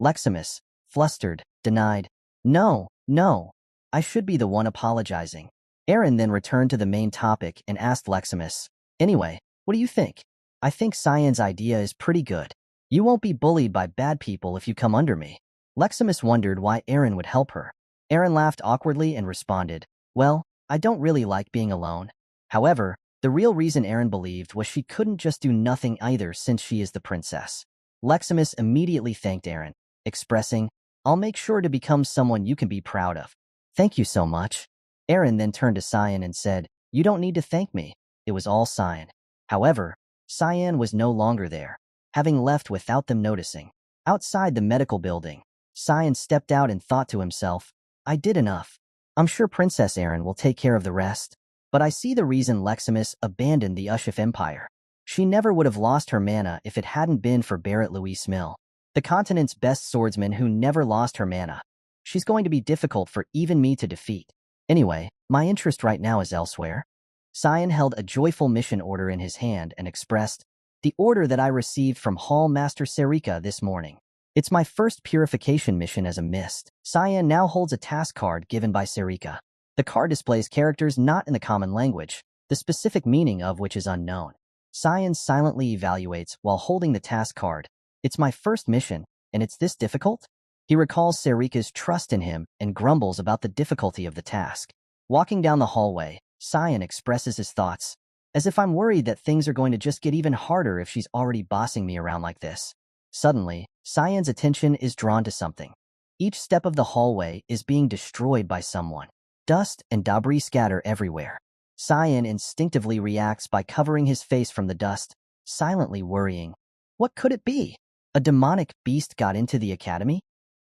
Leximus, flustered, denied, No, no. I should be the one apologizing. Aaron then returned to the main topic and asked Leximus, Anyway, what do you think? I think Cyan's idea is pretty good. You won't be bullied by bad people if you come under me. Leximus wondered why Aaron would help her. Aaron laughed awkwardly and responded, Well, I don't really like being alone. However, the real reason Aaron believed was she couldn't just do nothing either since she is the princess. Leximus immediately thanked Aaron, expressing, I'll make sure to become someone you can be proud of. Thank you so much. Aaron then turned to Cyan and said, You don't need to thank me. It was all Cyan. However, Cyan was no longer there, having left without them noticing. Outside the medical building, Cyan stepped out and thought to himself, I did enough. I'm sure Princess Aaron will take care of the rest. But I see the reason Leximus abandoned the Ushif Empire. She never would have lost her mana if it hadn't been for Barrett Louis Smill, the continent's best swordsman who never lost her mana. She's going to be difficult for even me to defeat. Anyway, my interest right now is elsewhere. Cyan held a joyful mission order in his hand and expressed, The order that I received from Hall Master Serika this morning. It's my first purification mission as a mist. Cyan now holds a task card given by Serika. The card displays characters not in the common language, the specific meaning of which is unknown. Cyan silently evaluates while holding the task card. It's my first mission, and it's this difficult? He recalls Serika's trust in him and grumbles about the difficulty of the task. Walking down the hallway, Cyan expresses his thoughts, as if I'm worried that things are going to just get even harder if she's already bossing me around like this. Suddenly, Cyan's attention is drawn to something. Each step of the hallway is being destroyed by someone. Dust and debris scatter everywhere. Cyan instinctively reacts by covering his face from the dust, silently worrying. What could it be? A demonic beast got into the academy?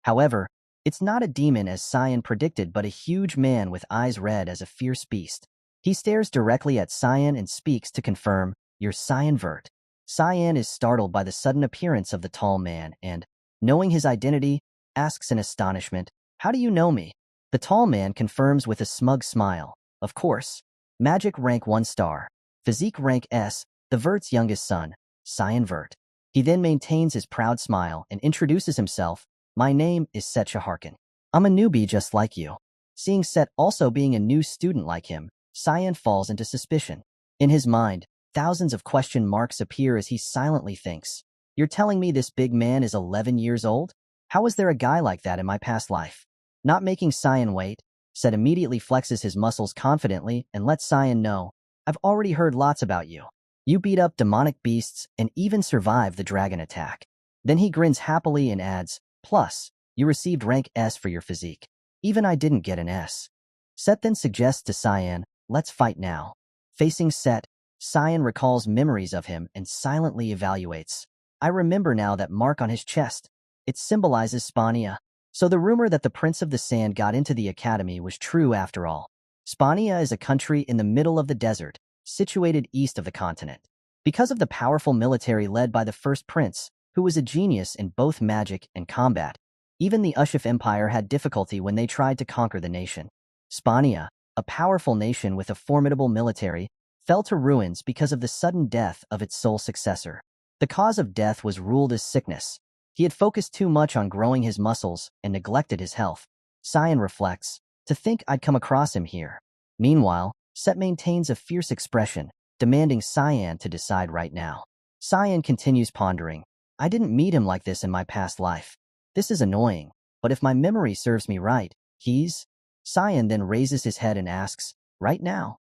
However, it's not a demon as Cyan predicted, but a huge man with eyes red as a fierce beast. He stares directly at Cyan and speaks to confirm, You're Cyan Vert. Cyan is startled by the sudden appearance of the tall man and, knowing his identity, asks in astonishment, How do you know me? The tall man confirms with a smug smile, Of course. Magic rank 1 star. Physique rank S, the Vert's youngest son, Cyan Vert. He then maintains his proud smile and introduces himself, My name is Set Shaharkin. I'm a newbie just like you. Seeing Set also being a new student like him, Cyan falls into suspicion. In his mind, thousands of question marks appear as he silently thinks, You're telling me this big man is 11 years old? How is there a guy like that in my past life? Not making Cyan wait, Set immediately flexes his muscles confidently and lets Cyan know, I've already heard lots about you. You beat up demonic beasts and even survived the dragon attack. Then he grins happily and adds, Plus, you received rank S for your physique. Even I didn't get an S. Set then suggests to Cyan, Let's fight now. Facing Set, Cyan recalls memories of him and silently evaluates. I remember now that mark on his chest. It symbolizes Spania. So the rumor that the Prince of the Sand got into the academy was true after all. Spania is a country in the middle of the desert, situated east of the continent. Because of the powerful military led by the first prince, who was a genius in both magic and combat, even the Ushif Empire had difficulty when they tried to conquer the nation. Spania, a powerful nation with a formidable military, fell to ruins because of the sudden death of its sole successor. The cause of death was ruled as sickness. He had focused too much on growing his muscles and neglected his health. Cyan reflects, to think I'd come across him here. Meanwhile, Set maintains a fierce expression, demanding Cyan to decide right now. Cyan continues pondering, I didn't meet him like this in my past life. This is annoying, but if my memory serves me right, he's... Cyan then raises his head and asks, right now?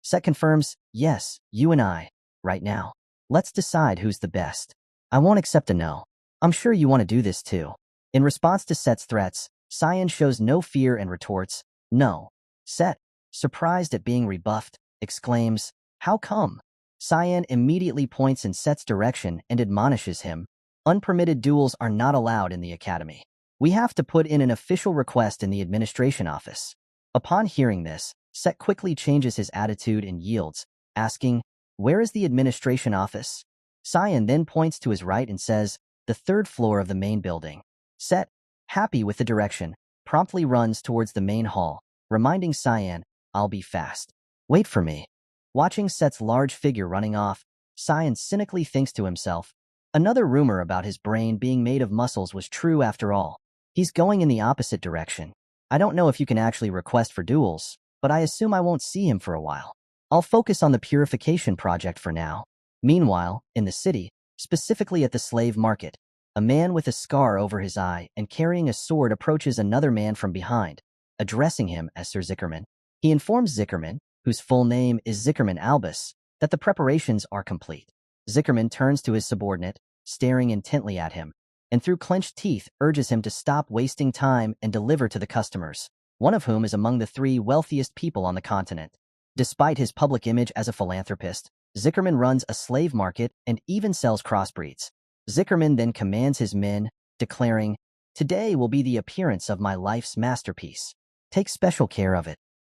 Set confirms, yes, you and I, right now. Let's decide who's the best. I won't accept a no. I'm sure you want to do this too. In response to Set's threats, Cyan shows no fear and retorts, no. Set, surprised at being rebuffed, exclaims, how come? Cyan immediately points in Set's direction and admonishes him, unpermitted duels are not allowed in the academy. We have to put in an official request in the administration office. Upon hearing this, Set quickly changes his attitude and yields, asking, where is the administration office? Cyan then points to his right and says, the third floor of the main building. Set, happy with the direction, promptly runs towards the main hall, reminding Cyan, I'll be fast. Wait for me. Watching Set's large figure running off, Cyan cynically thinks to himself, another rumor about his brain being made of muscles was true after all. He's going in the opposite direction. I don't know if you can actually request for duels, but I assume I won't see him for a while. I'll focus on the purification project for now. Meanwhile, in the city, specifically at the slave market, a man with a scar over his eye and carrying a sword approaches another man from behind, addressing him as Sir Zickerman. He informs Zickerman, whose full name is Zickerman Albus, that the preparations are complete. Zickerman turns to his subordinate, staring intently at him, and through clenched teeth urges him to stop wasting time and deliver to the customers, one of whom is among the 3 wealthiest people on the continent. Despite his public image as a philanthropist, Zickerman runs a slave market and even sells crossbreeds. Zickerman then commands his men, declaring, today will be the appearance of my life's masterpiece. Take special care of it.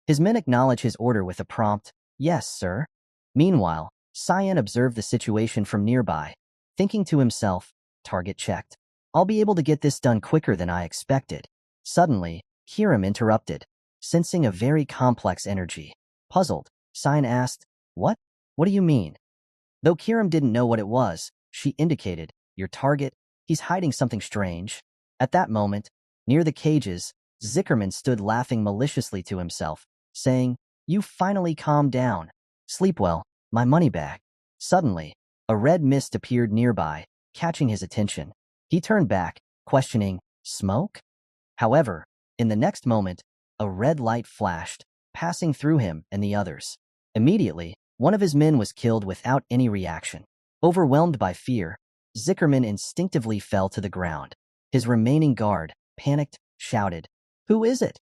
His men acknowledge his order with a prompt, yes, sir. Meanwhile, Cyan observed the situation from nearby, thinking to himself, target checked. I'll be able to get this done quicker than I expected. Suddenly, Kiram interrupted, sensing a very complex energy. Puzzled, Cyan asked, what? What do you mean? Though Kiram didn't know what it was, she indicated, your target, he's hiding something strange. At that moment, near the cages, Zickerman stood laughing maliciously to himself, saying, you finally calmed down. Sleep well, my money back. Suddenly, a red mist appeared nearby, catching his attention. He turned back, questioning, smoke? However, in the next moment, a red light flashed, passing through him and the others. Immediately, one of his men was killed without any reaction. Overwhelmed by fear, Zickerman instinctively fell to the ground. His remaining guard, panicked, shouted, who is it?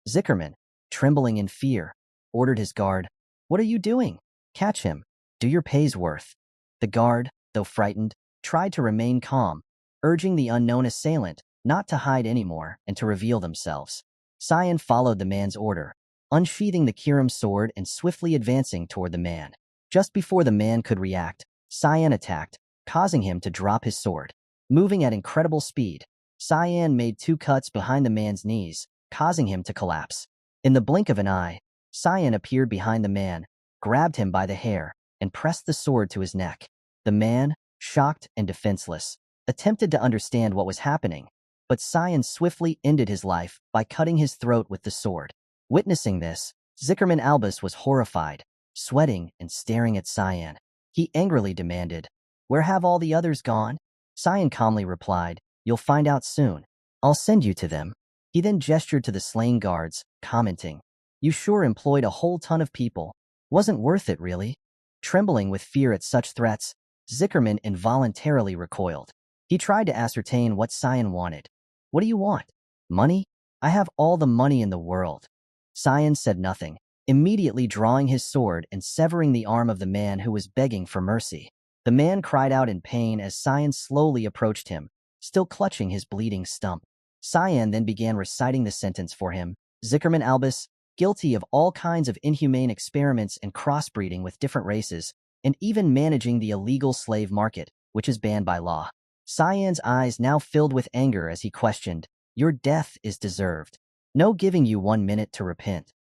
Zickerman, trembling in fear, ordered his guard, what are you doing? Catch him. Do your pay's worth. The guard, though frightened, tried to remain calm, urging the unknown assailant not to hide anymore and to reveal themselves. Cyan followed the man's order, unsheathing the Kiram sword and swiftly advancing toward the man. Just before the man could react, Cyan attacked, causing him to drop his sword. Moving at incredible speed, Cyan made 2 cuts behind the man's knees, causing him to collapse. In the blink of an eye, Cyan appeared behind the man, grabbed him by the hair, and pressed the sword to his neck. The man, shocked and defenseless, attempted to understand what was happening, but Cyan swiftly ended his life by cutting his throat with the sword. Witnessing this, Zickerman Albus was horrified, sweating and staring at Cyan. He angrily demanded, where have all the others gone? Cyan calmly replied, you'll find out soon. I'll send you to them. He then gestured to the slain guards, commenting, you sure employed a whole ton of people. Wasn't worth it, really. Trembling with fear at such threats, Zickerman involuntarily recoiled. He tried to ascertain what Cyan wanted. What do you want? Money? I have all the money in the world. Cyan said nothing, immediately drawing his sword and severing the arm of the man who was begging for mercy. The man cried out in pain as Cyan slowly approached him, still clutching his bleeding stump. Cyan then began reciting the sentence for him. Zickerman Albus, guilty of all kinds of inhumane experiments and crossbreeding with different races, and even managing the illegal slave market, which is banned by law. Cyan's eyes now filled with anger as he questioned, "Your death is deserved. No giving you 1 minute to repent."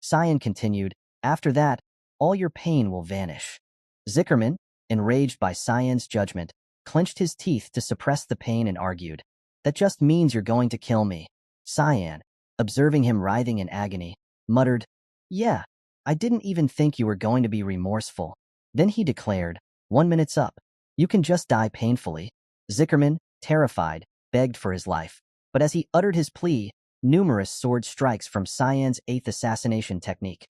Cyan continued, "After that, all your pain will vanish." Zickerman, enraged by Cyan's judgment, clenched his teeth to suppress the pain and argued, "That just means you're going to kill me." Cyan, observing him writhing in agony, muttered, "Yeah, I didn't even think you were going to be remorseful." Then he declared, "1 minute's up. You can just die painfully." Zickerman, terrified, begged for his life. But as he uttered his plea, numerous sword strikes from Cyan's 8th assassination technique,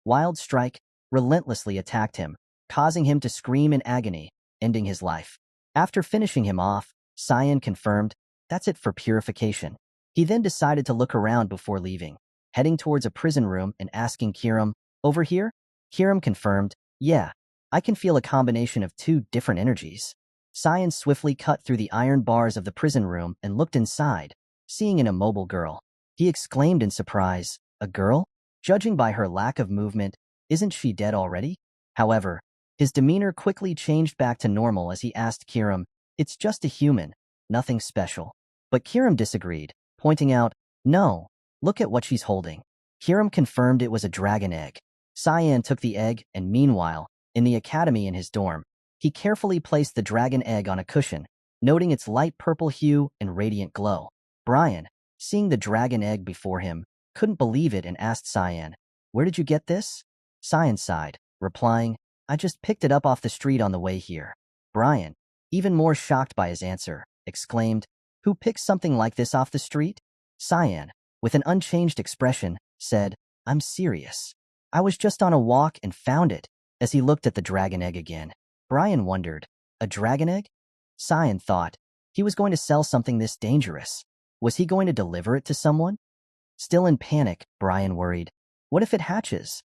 Wild Strike, relentlessly attacked him, causing him to scream in agony, ending his life. After finishing him off, Cyan confirmed, "That's it for purification." He then decided to look around before leaving, heading towards a prison room and asking Kiram, "Over here?" Kiram confirmed, "Yeah, I can feel a combination of 2 different energies." Cyan swiftly cut through the iron bars of the prison room and looked inside, seeing an immobile girl. He exclaimed in surprise, "A girl? Judging by her lack of movement, isn't she dead already?" However, his demeanor quickly changed back to normal as he asked Kiram, "It's just a human, nothing special." But Kiram disagreed, pointing out, "No, look at what she's holding." Kiram confirmed it was a dragon egg. Cyan took the egg and meanwhile, in the academy in his dorm, he carefully placed the dragon egg on a cushion, noting its light purple hue and radiant glow. Brian, seeing the dragon egg before him, couldn't believe it and asked Cyan, "Where did you get this?" Cyan sighed, replying, "I just picked it up off the street on the way here." Brian, even more shocked by his answer, exclaimed, "Who picks something like this off the street?" Cyan, with an unchanged expression, said, "I'm serious. I was just on a walk and found it," as he looked at the dragon egg again. Brian wondered, "A dragon egg?" Cyan thought, he was going to sell something this dangerous. Was he going to deliver it to someone? Still in panic, Brian worried, "What if it hatches?"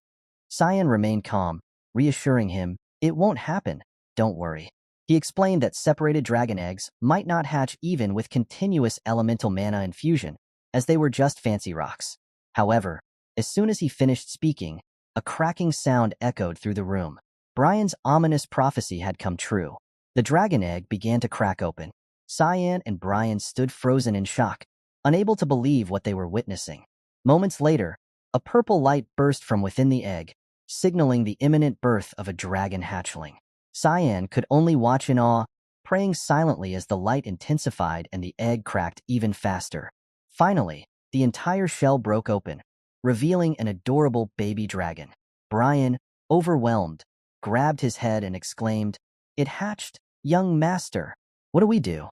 Cyan remained calm, reassuring him, "It won't happen, don't worry." He explained that separated dragon eggs might not hatch even with continuous elemental mana infusion, as they were just fancy rocks. However, as soon as he finished speaking, a cracking sound echoed through the room. Brian's ominous prophecy had come true. The dragon egg began to crack open. Cyan and Brian stood frozen in shock, unable to believe what they were witnessing. Moments later, a purple light burst from within the egg, signaling the imminent birth of a dragon hatchling. Cyan could only watch in awe, praying silently as the light intensified and the egg cracked even faster. Finally, the entire shell broke open, revealing an adorable baby dragon. Brian, overwhelmed, grabbed his head and exclaimed, "It hatched, young master. What do we do?"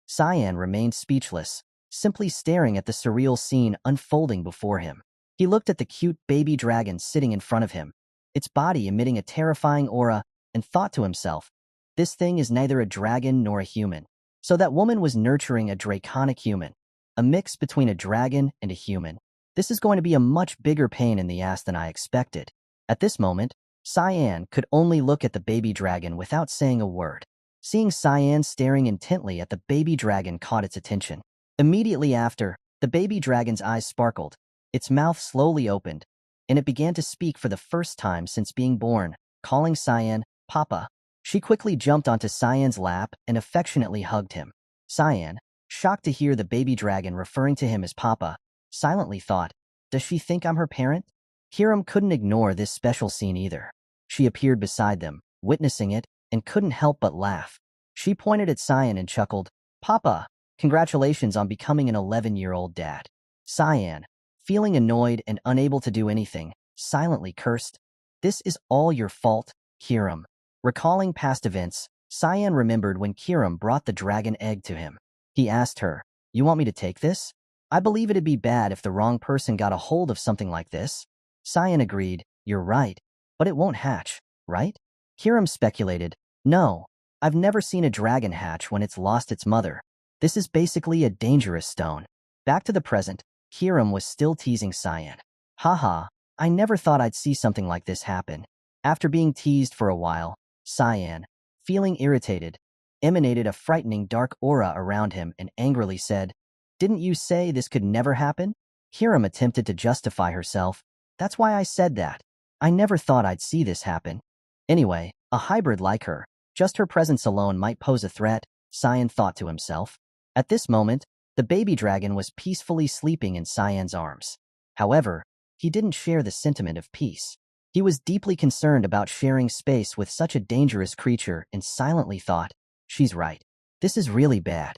Cyan remained speechless, simply staring at the surreal scene unfolding before him. He looked at the cute baby dragon sitting in front of him, its body emitting a terrifying aura, and thought to himself, "This thing is neither a dragon nor a human." So that woman was nurturing a draconic human, a mix between a dragon and a human. This is going to be a much bigger pain in the ass than I expected. At this moment, Cyan could only look at the baby dragon without saying a word. Seeing Cyan staring intently at the baby dragon caught its attention. Immediately after, the baby dragon's eyes sparkled, its mouth slowly opened, and it began to speak for the first time since being born, calling Cyan, "Papa." She quickly jumped onto Cyan's lap and affectionately hugged him. Cyan, shocked to hear the baby dragon referring to him as Papa, silently thought, "Does she think I'm her parent?" Kiram couldn't ignore this special scene either. She appeared beside them, witnessing it, and couldn't help but laugh. She pointed at Cyan and chuckled, "Papa, congratulations on becoming an 11-year-old dad." Cyan, feeling annoyed and unable to do anything, silently cursed, "This is all your fault, Kiram." Recalling past events, Cyan remembered when Kiram brought the dragon egg to him. He asked her, "You want me to take this? I believe it'd be bad if the wrong person got a hold of something like this." Cyan agreed, "You're right, but it won't hatch, right?" Kiram speculated, "No, I've never seen a dragon hatch when it's lost its mother. This is basically a dangerous stone." Back to the present, Kiram was still teasing Cyan. "Haha, I never thought I'd see something like this happen." After being teased for a while, Cyan, feeling irritated, emanated a frightening dark aura around him and angrily said, Didn't you say this could never happen? Kiram attempted to justify herself. That's why I said that. I never thought I'd see this happen. Anyway, a hybrid like her, just her presence alone might pose a threat, Cyan thought to himself. At this moment, the baby dragon was peacefully sleeping in Cyan's arms. However, he didn't share the sentiment of peace. He was deeply concerned about sharing space with such a dangerous creature and silently thought, she's right. This is really bad.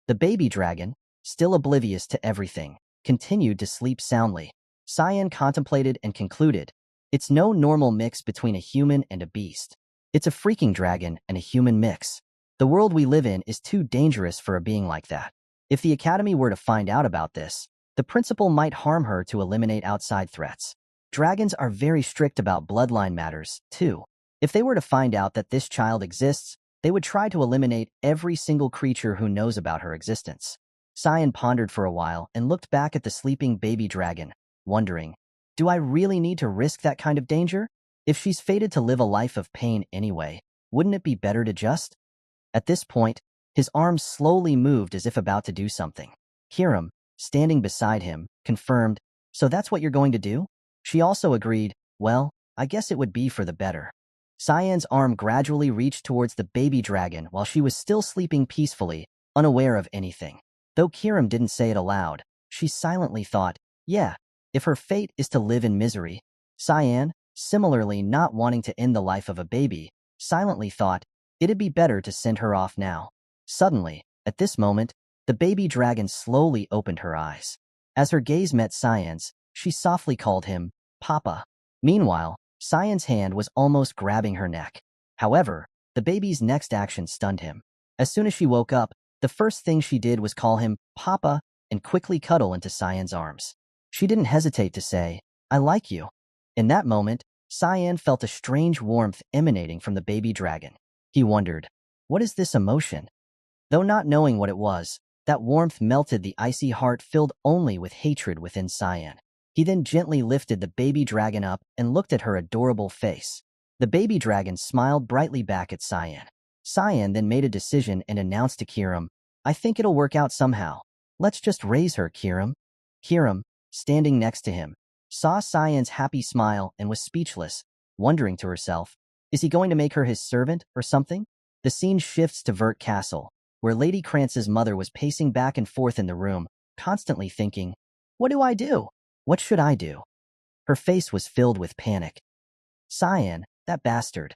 The baby dragon, still oblivious to everything, continued to sleep soundly. Cyan contemplated and concluded, it's no normal mix between a human and a beast. It's a freaking dragon and a human mix. The world we live in is too dangerous for a being like that. If the Academy were to find out about this, the principal might harm her to eliminate outside threats. Dragons are very strict about bloodline matters, too. If they were to find out that this child exists, they would try to eliminate every single creature who knows about her existence. Cyan pondered for a while and looked back at the sleeping baby dragon, wondering, do I really need to risk that kind of danger? If she's fated to live a life of pain anyway, wouldn't it be better to just? At this point, his arms slowly moved as if about to do something. Kiram, standing beside him, confirmed, so that's what you're going to do? She also agreed, well, I guess it would be for the better. Cyan's arm gradually reached towards the baby dragon while she was still sleeping peacefully, unaware of anything. Though Kiram didn't say it aloud, she silently thought, yeah, if her fate is to live in misery. Cyan, similarly not wanting to end the life of a baby, silently thought, it'd be better to send her off now. Suddenly, at this moment, the baby dragon slowly opened her eyes. As her gaze met Cyan's, she softly called him, Papa. Meanwhile, Cyan's hand was almost grabbing her neck. However, the baby's next action stunned him. As soon as she woke up, the first thing she did was call him, Papa, and quickly cuddle into Cyan's arms. She didn't hesitate to say, I like you. In that moment, Cyan felt a strange warmth emanating from the baby dragon. He wondered, what is this emotion? Though not knowing what it was, that warmth melted the icy heart filled only with hatred within Cyan. He then gently lifted the baby dragon up and looked at her adorable face. The baby dragon smiled brightly back at Cyan. Cyan then made a decision and announced to Kiram, I think it'll work out somehow. Let's just raise her, Kiram. Kiram, standing next to him, saw Cyan's happy smile and was speechless, wondering to herself, is he going to make her his servant or something? The scene shifts to Vert Castle, where Lady Krantz's mother was pacing back and forth in the room, constantly thinking, what do I do? What should I do? Her face was filled with panic. Cyan, that bastard.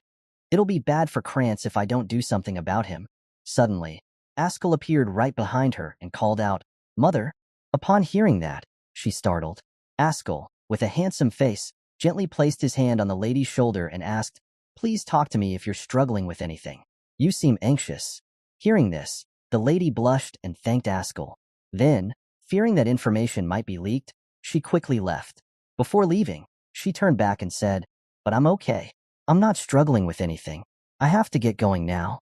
It'll be bad for Krantz if I don't do something about him. Suddenly, Ascll appeared right behind her and called out, Mother. Upon hearing that, she startled. Ascll, with a handsome face, gently placed his hand on the lady's shoulder and asked, please talk to me if you're struggling with anything. You seem anxious. Hearing this, the lady blushed and thanked Ascll. Then, fearing that information might be leaked, she quickly left. Before leaving, she turned back and said, but I'm okay. I'm not struggling with anything. I have to get going now.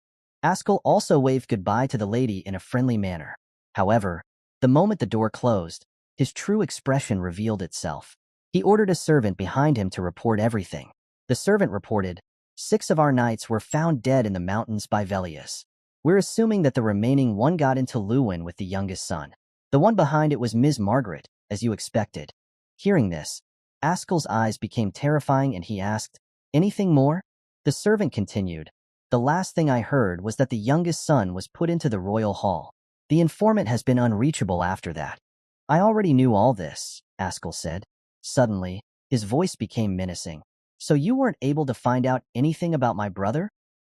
Ascll also waved goodbye to the lady in a friendly manner. However, the moment the door closed, his true expression revealed itself. He ordered a servant behind him to report everything. The servant reported, 6 of our knights were found dead in the mountains by Velius. We're assuming that the remaining one got into Lewin with the youngest son. The one behind it was Ms. Margaret, as you expected. Hearing this, Ascll's eyes became terrifying and he asked, anything more? The servant continued, the last thing I heard was that the youngest son was put into the royal hall. The informant has been unreachable after that. I already knew all this, Ascll said. Suddenly, his voice became menacing. So you weren't able to find out anything about my brother?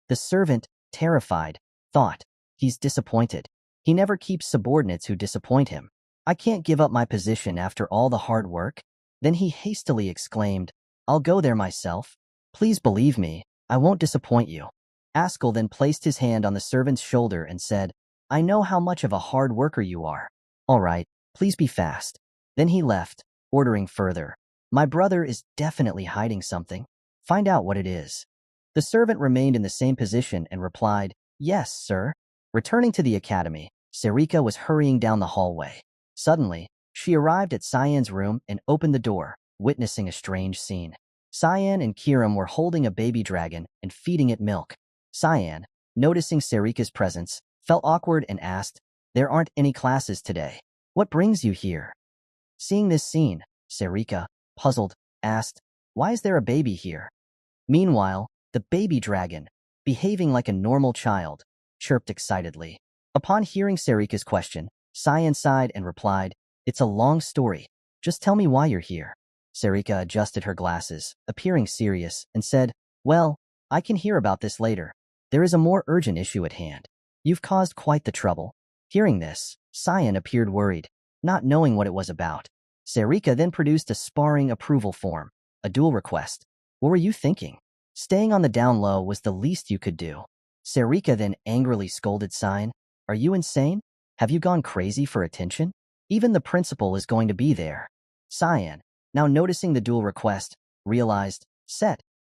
The servant, terrified, thought, he's disappointed. He never keeps subordinates who disappoint him. I can't give up my position after all the hard work. Then he hastily exclaimed, I'll go there myself. Please believe me, I won't disappoint you. Ascll then placed his hand on the servant's shoulder and said, I know how much of a hard worker you are. All right, please be fast. Then he left, ordering further. My brother is definitely hiding something. Find out what it is. The servant remained in the same position and replied, yes, sir. Returning to the academy, Serika was hurrying down the hallway. Suddenly, she arrived at Cyan's room and opened the door, witnessing a strange scene. Cyan and Kiram were holding a baby dragon and feeding it milk. Cyan, noticing Serika's presence, felt awkward and asked, there aren't any classes today. What brings you here? Seeing this scene, Sarika, puzzled, asked, why is there a baby here? Meanwhile, the baby dragon, behaving like a normal child, chirped excitedly. Upon hearing Sarika's question, Cyan sighed and replied, it's a long story. Just tell me why you're here. Sarika adjusted her glasses, appearing serious, and said, well, I can hear about this later. There is a more urgent issue at hand. You've caused quite the trouble. Hearing this, Cyan appeared worried, not knowing what it was about. Sarika then produced a sparring approval form, a duel request. What were you thinking? Staying on the down low was the least you could do. Sarika then angrily scolded Cyan, are you insane? Have you gone crazy for attention? Even the principal is going to be there. Cyan, now noticing the duel request, realized,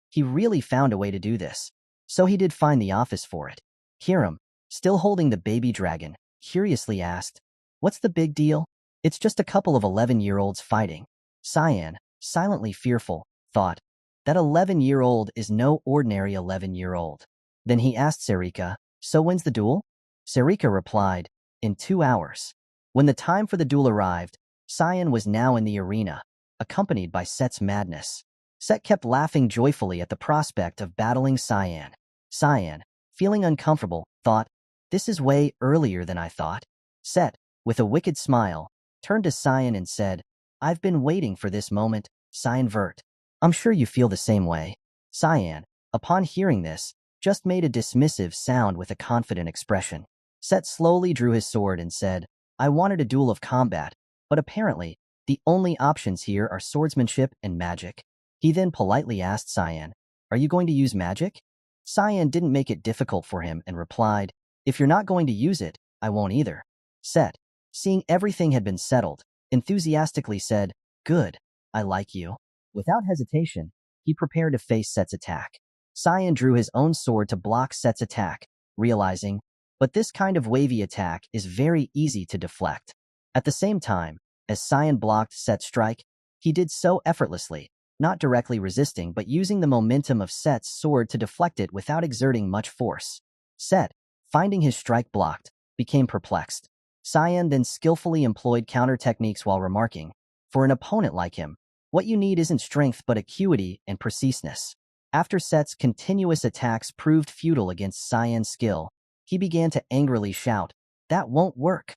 he really found a way to do this. So he did find the office for it. Hiram, still holding the baby dragon, curiously asked, what's the big deal? It's just a couple of 11-year-olds fighting. Cyan, silently fearful, thought, that 11-year-old is no ordinary 11-year-old. Then he asked Sarika, so when's the duel? Sarika replied, in 2 hours. When the time for the duel arrived, Cyan was now in the arena, accompanied by Set's madness. Set kept laughing joyfully at the prospect of battling Cyan. Cyan, feeling uncomfortable, thought, this is way earlier than I thought. Set, with a wicked smile, turned to Cyan and said, I've been waiting for this moment, Cyan Vert. I'm sure you feel the same way. Cyan, upon hearing this, just made a dismissive sound with a confident expression. Set slowly drew his sword and said, I wanted a duel of combat, but apparently, the only options here are swordsmanship and magic. He then politely asked Cyan, are you going to use magic? Cyan didn't make it difficult for him and replied, if you're not going to use it, I won't either. Set, seeing everything had been settled, enthusiastically said, good, I like you. Without hesitation, he prepared to face Set's attack. Cyan drew his own sword to block Set's attack, realizing, but this kind of wavy attack is very easy to deflect. At the same time, as Cyan blocked Set's strike, he did so effortlessly, not directly resisting but using the momentum of Set's sword to deflect it without exerting much force. Set, finding his strike blocked, became perplexed. Cyan then skillfully employed counter techniques while remarking, for an opponent like him, what you need isn't strength but acuity and preciseness. After Set's continuous attacks proved futile against Cyan's skill, he began to angrily shout, that won't work.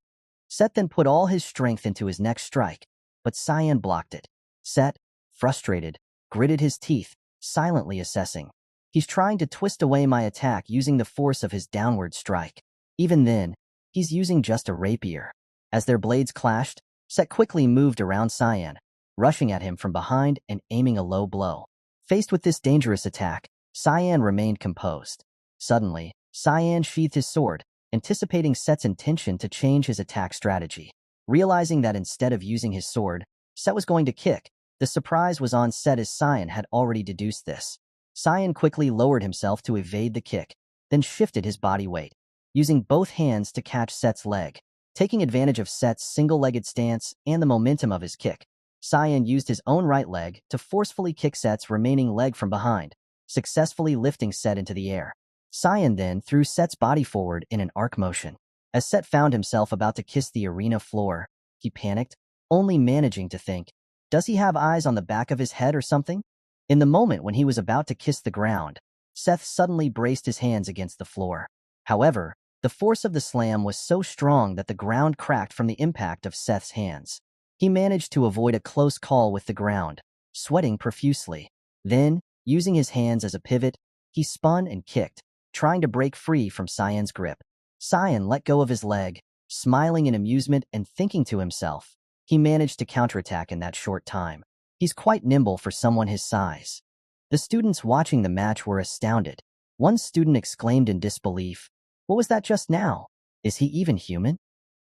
Set then put all his strength into his next strike, but Cyan blocked it. Set, frustrated, gritted his teeth, silently assessing. He's trying to twist away my attack using the force of his downward strike. Even then, he's using just a rapier. As their blades clashed, Set quickly moved around Cyan, rushing at him from behind and aiming a low blow. Faced with this dangerous attack, Cyan remained composed. Suddenly, Cyan sheathed his sword, anticipating Set's intention to change his attack strategy. Realizing that instead of using his sword, Set was going to kick, the surprise was on Set as Cyan had already deduced this. Cyan quickly lowered himself to evade the kick, then shifted his body weight, using both hands to catch Set's leg. Taking advantage of Set's single-legged stance and the momentum of his kick, Cyan used his own right leg to forcefully kick Set's remaining leg from behind, successfully lifting Set into the air. Cyan then threw Set's body forward in an arc motion. As Set found himself about to kiss the arena floor, he panicked, only managing to think, does he have eyes on the back of his head or something? In the moment when he was about to kiss the ground, Seth suddenly braced his hands against the floor. However, the force of the slam was so strong that the ground cracked from the impact of Seth's hands. He managed to avoid a close call with the ground, sweating profusely. Then, using his hands as a pivot, he spun and kicked, trying to break free from Cyan's grip. Cyan let go of his leg, smiling in amusement and thinking to himself, he managed to counterattack in that short time. He's quite nimble for someone his size. The students watching the match were astounded. One student exclaimed in disbelief, "What was that just now? Is he even human?"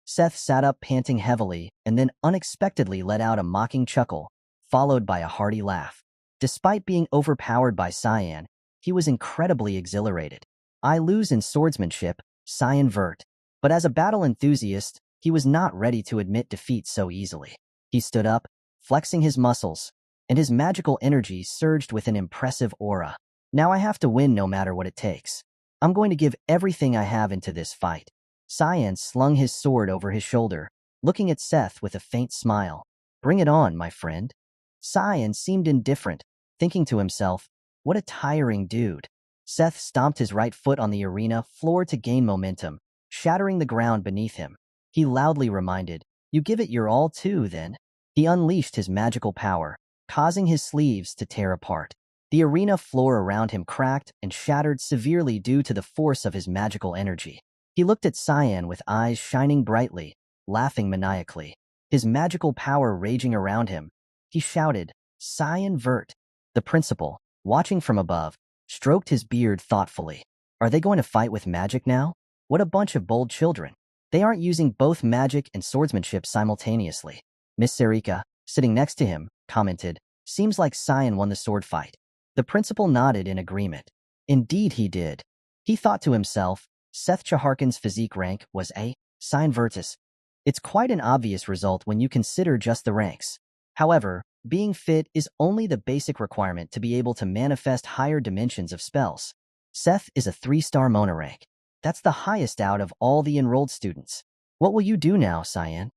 Seth sat up panting heavily and then unexpectedly let out a mocking chuckle, followed by a hearty laugh. Despite being overpowered by Cyan, he was incredibly exhilarated. I lose in swordsmanship, Cyan Vert. But as a battle enthusiast, he was not ready to admit defeat so easily. He stood up, flexing his muscles, and his magical energy surged with an impressive aura. Now I have to win no matter what it takes. I'm going to give everything I have into this fight. Cyan slung his sword over his shoulder, looking at Seth with a faint smile. Bring it on, my friend. Cyan seemed indifferent, thinking to himself, what a tiring dude. Seth stomped his right foot on the arena floor to gain momentum, shattering the ground beneath him. He loudly reminded, you give it your all too, then. He unleashed his magical power, causing his sleeves to tear apart. The arena floor around him cracked and shattered severely due to the force of his magical energy. He looked at Cyan with eyes shining brightly, laughing maniacally. His magical power raging around him. He shouted, Cyan Vert. The principal, watching from above, stroked his beard thoughtfully. Are they going to fight with magic now? What a bunch of bold children. They aren't using both magic and swordsmanship simultaneously. Miss Sarika, sitting next to him, commented, seems like Cyan won the sword fight. The principal nodded in agreement. Indeed he did. He thought to himself, Seth Chaharkin's physique rank was A, Cyan Virtus. It's quite an obvious result when you consider just the ranks. However, being fit is only the basic requirement to be able to manifest higher dimensions of spells. Seth is a 3-star Mona rank. That's the highest out of all the enrolled students. What will you do now, Cyan?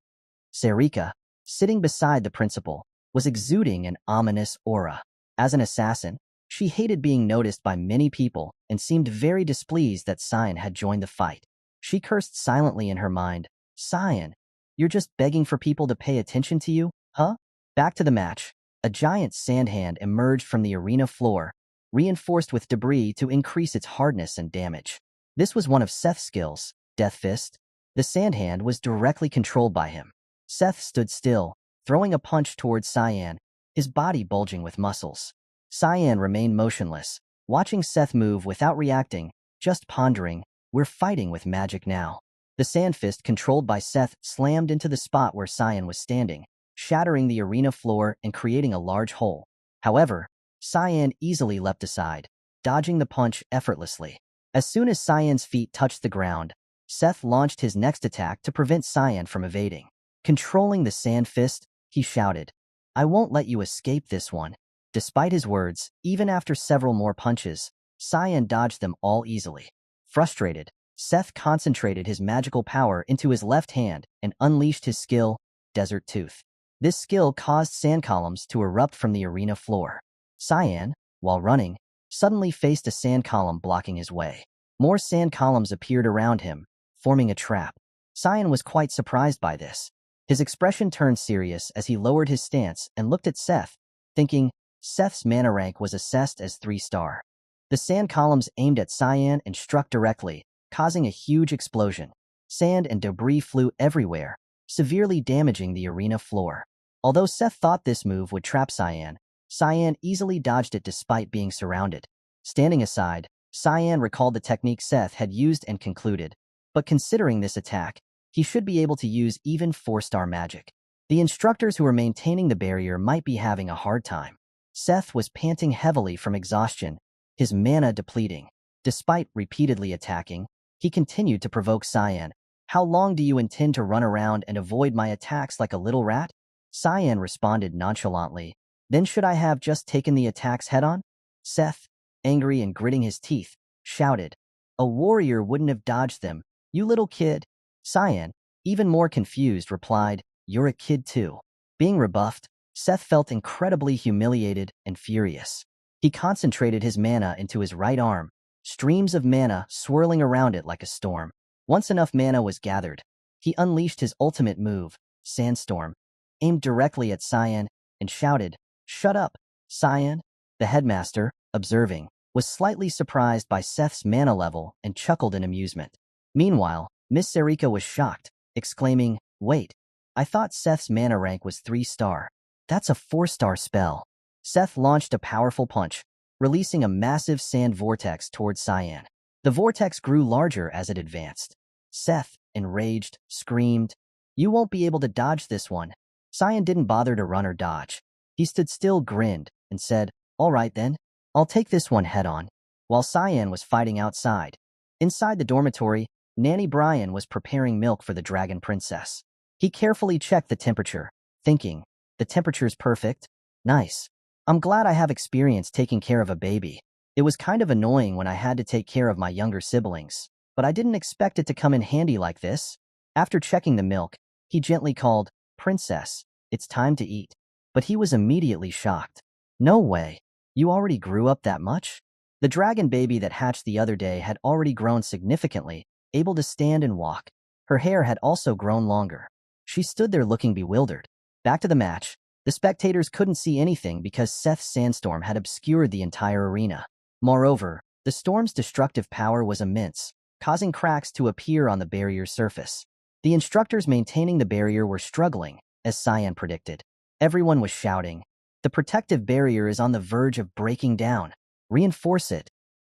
Sarika, sitting beside the principal, was exuding an ominous aura. As an assassin, she hated being noticed by many people and seemed very displeased that Cyan had joined the fight. She cursed silently in her mind. Cyan, you're just begging for people to pay attention to you, huh? Back to the match. A giant sand hand emerged from the arena floor, reinforced with debris to increase its hardness and damage. This was one of Seth's skills, Death Fist. The sand hand was directly controlled by him. Seth stood still, throwing a punch towards Cyan, his body bulging with muscles. Cyan remained motionless, watching Seth move without reacting, just pondering, we're fighting with magic now. The sand fist controlled by Seth slammed into the spot where Cyan was standing, shattering the arena floor and creating a large hole. However, Cyan easily leapt aside, dodging the punch effortlessly. As soon as Cyan's feet touched the ground, Seth launched his next attack to prevent Cyan from evading. Controlling the sand fist, he shouted, I won't let you escape this one. Despite his words, even after several more punches, Cyan dodged them all easily. Frustrated, Seth concentrated his magical power into his left hand and unleashed his skill, Desert Tooth. This skill caused sand columns to erupt from the arena floor. Cyan, while running, suddenly faced a sand column blocking his way. More sand columns appeared around him, forming a trap. Cyan was quite surprised by this. His expression turned serious as he lowered his stance and looked at Seth, thinking Seth's mana rank was assessed as 3-star. The sand columns aimed at Cyan and struck directly, causing a huge explosion. Sand and debris flew everywhere, severely damaging the arena floor. Although Seth thought this move would trap Cyan, Cyan easily dodged it despite being surrounded. Standing aside, Cyan recalled the technique Seth had used and concluded, but considering this attack, he should be able to use even 4-star magic. The instructors who were maintaining the barrier might be having a hard time. Seth was panting heavily from exhaustion, his mana depleting. Despite repeatedly attacking, he continued to provoke Cyan. How long do you intend to run around and avoid my attacks like a little rat? Cyan responded nonchalantly. Then should I have just taken the attacks head-on? Seth, angry and gritting his teeth, shouted. A warrior wouldn't have dodged them, you little kid. Cyan, even more confused, replied, you're a kid too. Being rebuffed, Seth felt incredibly humiliated and furious. He concentrated his mana into his right arm, streams of mana swirling around it like a storm. Once enough mana was gathered, he unleashed his ultimate move, Sandstorm, aimed directly at Cyan, and shouted, Shut up, Cyan. The headmaster, observing, was slightly surprised by Seth's mana level and chuckled in amusement. Meanwhile, Miss Sarika was shocked, exclaiming, Wait, I thought Seth's mana rank was 3-star. That's a 4-star spell. Seth launched a powerful punch, releasing a massive sand vortex towards Cyan. The vortex grew larger as it advanced. Seth, enraged, screamed, You won't be able to dodge this one. Cyan didn't bother to run or dodge. He stood still, grinned, and said, All right then, I'll take this one head-on. While Cyan was fighting outside, inside the dormitory, Nanny Brian was preparing milk for the dragon princess. He carefully checked the temperature, thinking, The temperature's perfect. Nice. I'm glad I have experience taking care of a baby. It was kind of annoying when I had to take care of my younger siblings, but I didn't expect it to come in handy like this. After checking the milk, He gently called, "Princess, it's time to eat." But he was immediately shocked. "No way. You already grew up that much?" The dragon baby that hatched the other day had already grown significantly, able to stand and walk. Her hair had also grown longer. She stood there looking bewildered. Back to the match. The spectators couldn't see anything because Seth's sandstorm had obscured the entire arena. Moreover, the storm's destructive power was immense, causing cracks to appear on the barrier's surface. The instructors maintaining the barrier were struggling, as Cyan predicted. Everyone was shouting, "The protective barrier is on the verge of breaking down. Reinforce it."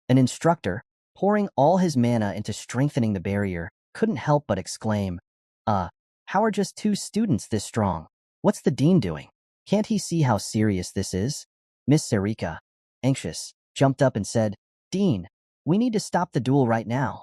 An instructor, pouring all his mana into strengthening the barrier, couldn't help but exclaim, how are just 2 students this strong? What's the dean doing? Can't he see how serious this is?" Miss Sarika, anxious, jumped up and said, "Dean, we need to stop the duel right now."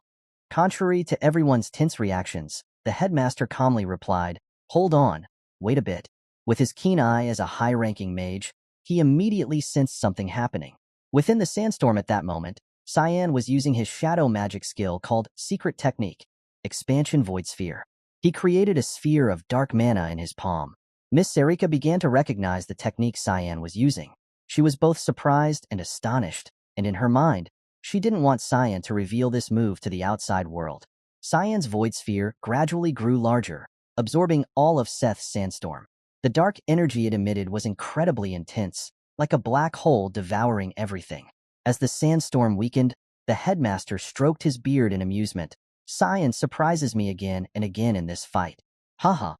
Contrary to everyone's tense reactions, the headmaster calmly replied, "Hold on, wait a bit." With his keen eye as a high-ranking mage, he immediately sensed something happening. Within the sandstorm at that moment, Cyan was using his shadow magic skill called Secret Technique, Expansion Void Sphere. He created a sphere of dark mana in his palm. Miss Sarika began to recognize the technique Cyan was using. She was both surprised and astonished, and in her mind, she didn't want Cyan to reveal this move to the outside world. Cyan's void sphere gradually grew larger, absorbing all of Seth's sandstorm. The dark energy it emitted was incredibly intense, like a black hole devouring everything. As the sandstorm weakened, the headmaster stroked his beard in amusement. "Cyan surprises me again and again in this fight. Haha."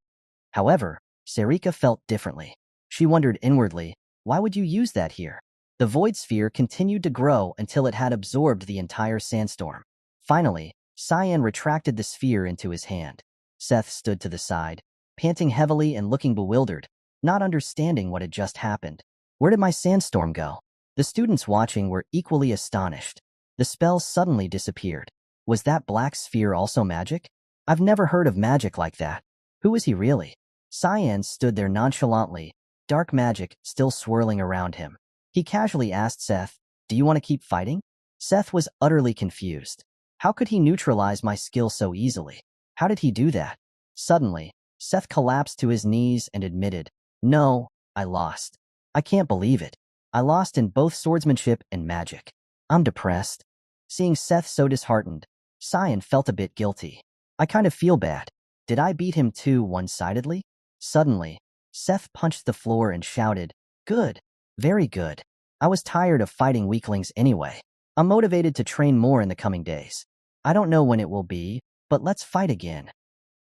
However, Sarika felt differently. She wondered inwardly, why would you use that here? The void sphere continued to grow until it had absorbed the entire sandstorm. Finally, Cyan retracted the sphere into his hand. Seth stood to the side, panting heavily and looking bewildered, not understanding what had just happened. Where did my sandstorm go? The students watching were equally astonished. The spell suddenly disappeared. Was that black sphere also magic? I've never heard of magic like that. Who is he really? Cyan stood there nonchalantly, dark magic still swirling around him. He casually asked Seth, "Do you want to keep fighting?" Seth was utterly confused. How could he neutralize my skill so easily? How did he do that? Suddenly, Seth collapsed to his knees and admitted, "No, I lost. I can't believe it. I lost in both swordsmanship and magic. I'm depressed." Seeing Seth so disheartened, Cyan felt a bit guilty. "I kind of feel bad. Did I beat him too one-sidedly?" Suddenly, Seth punched the floor and shouted, "Good. Very good. I was tired of fighting weaklings anyway. I'm motivated to train more in the coming days. I don't know when it will be, but let's fight again."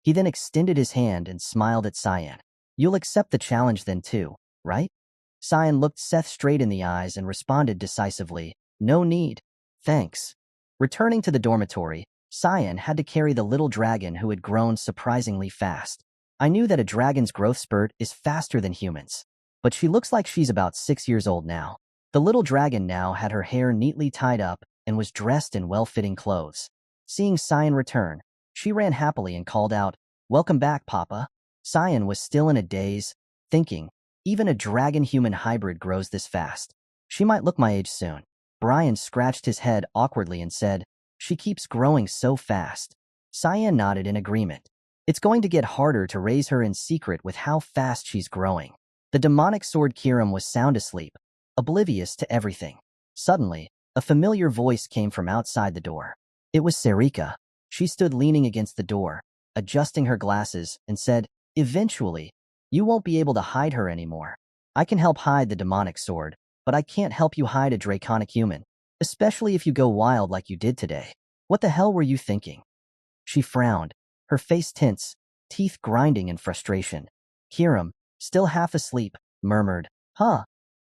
He then extended his hand and smiled at Cyan. "You'll accept the challenge then too, right?" Cyan looked Seth straight in the eyes and responded decisively, "No need. Thanks." Returning to the dormitory, Cyan had to carry the little dragon who had grown surprisingly fast. I knew that a dragon's growth spurt is faster than humans, but she looks like she's about 6 years old now. The little dragon now had her hair neatly tied up and was dressed in well-fitting clothes. Seeing Cyan return, she ran happily and called out, "Welcome back, Papa." Cyan was still in a daze, thinking, even a dragon-human hybrid grows this fast. She might look my age soon. Brian scratched his head awkwardly and said, "She keeps growing so fast." Cyan nodded in agreement. It's going to get harder to raise her in secret with how fast she's growing. The demonic sword Kiram was sound asleep, oblivious to everything. Suddenly, a familiar voice came from outside the door. It was Sarika. She stood leaning against the door, adjusting her glasses, and said, "Eventually, you won't be able to hide her anymore. I can help hide the demonic sword, but I can't help you hide a draconic human, especially if you go wild like you did today. What the hell were you thinking?" She frowned, her face tense, teeth grinding in frustration. Kiram, still half asleep, murmured,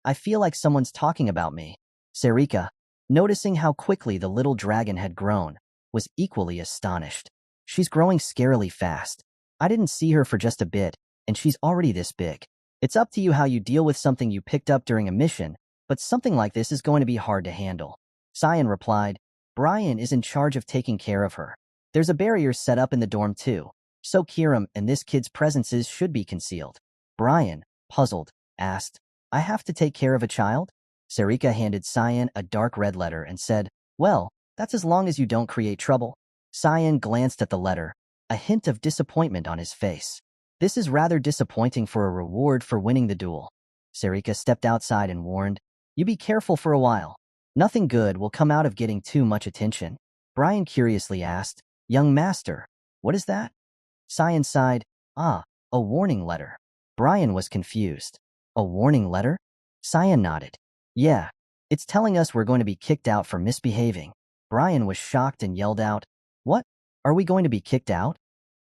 I feel like someone's talking about me." Sarika, noticing how quickly the little dragon had grown, was equally astonished. "She's growing scarily fast. I didn't see her for just a bit, and she's already this big. It's up to you how you deal with something you picked up during a mission, but something like this is going to be hard to handle." Cyan replied, "Brian is in charge of taking care of her. There's a barrier set up in the dorm too, so Kiram and this kid's presences should be concealed." Brian, puzzled, asked, "I have to take care of a child?" Sarika handed Cyan a dark red letter and said, "Well, that's as long as you don't create trouble." Cyan glanced at the letter, a hint of disappointment on his face. This is rather disappointing for a reward for winning the duel. Sarika stepped outside and warned, "You be careful for a while. Nothing good will come out of getting too much attention." Brian curiously asked, "Young master, what is that?" Cyan sighed, "Ah, a warning letter." Brian was confused. "A warning letter?" Cyan nodded. "Yeah, it's telling us we're going to be kicked out for misbehaving." Brian was shocked and yelled out, "What? Are we going to be kicked out?"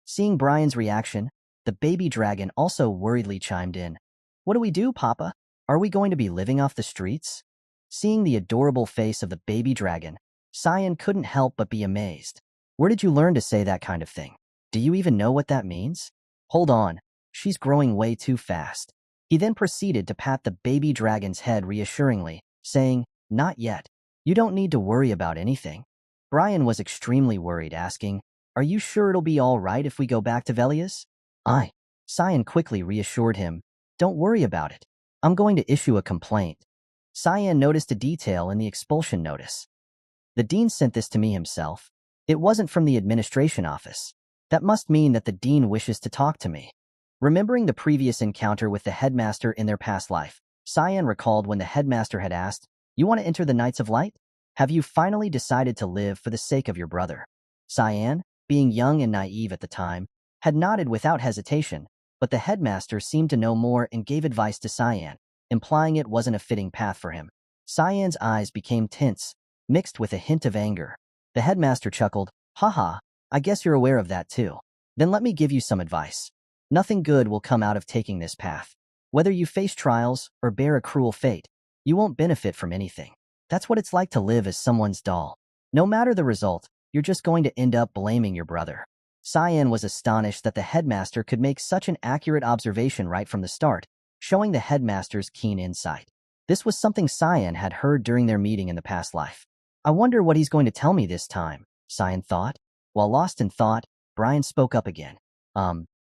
Seeing Brian's reaction, the baby dragon also worriedly chimed in, "What do we do, Papa? Are we going to be living off the streets?" Seeing the adorable face of the baby dragon, Cyan couldn't help but be amazed. "Where did you learn to say that kind of thing? Do you even know what that means?" "Hold on, she's growing way too fast." He then proceeded to pat the baby dragon's head reassuringly, saying, "Not yet. You don't need to worry about anything." Brian was extremely worried, asking, "Are you sure it'll be all right if we go back to Velia's?" "Aye." Cyan quickly reassured him, "Don't worry about it. I'm going to issue a complaint." Cyan noticed a detail in the expulsion notice. "The dean sent this to me himself. It wasn't from the administration office. That must mean that the dean wishes to talk to me." Remembering the previous encounter with the headmaster in their past life, Cyan recalled when the headmaster had asked, "You want to enter the Knights of Light? Have you finally decided to live for the sake of your brother?" Cyan, being young and naive at the time, had nodded without hesitation, but the headmaster seemed to know more and gave advice to Cyan, implying it wasn't a fitting path for him. Cyan's eyes became tense, mixed with a hint of anger. The headmaster chuckled, "Haha, I guess you're aware of that too. Then let me give you some advice. Nothing good will come out of taking this path. Whether you face trials or bear a cruel fate, you won't benefit from anything. That's what it's like to live as someone's doll. No matter the result, you're just going to end up blaming your brother." Cyan was astonished that the headmaster could make such an accurate observation right from the start, showing the headmaster's keen insight. This was something Cyan had heard during their meeting in the past life. "I wonder what he's going to tell me this time," Cyan thought. While lost in thought, Brian spoke up again.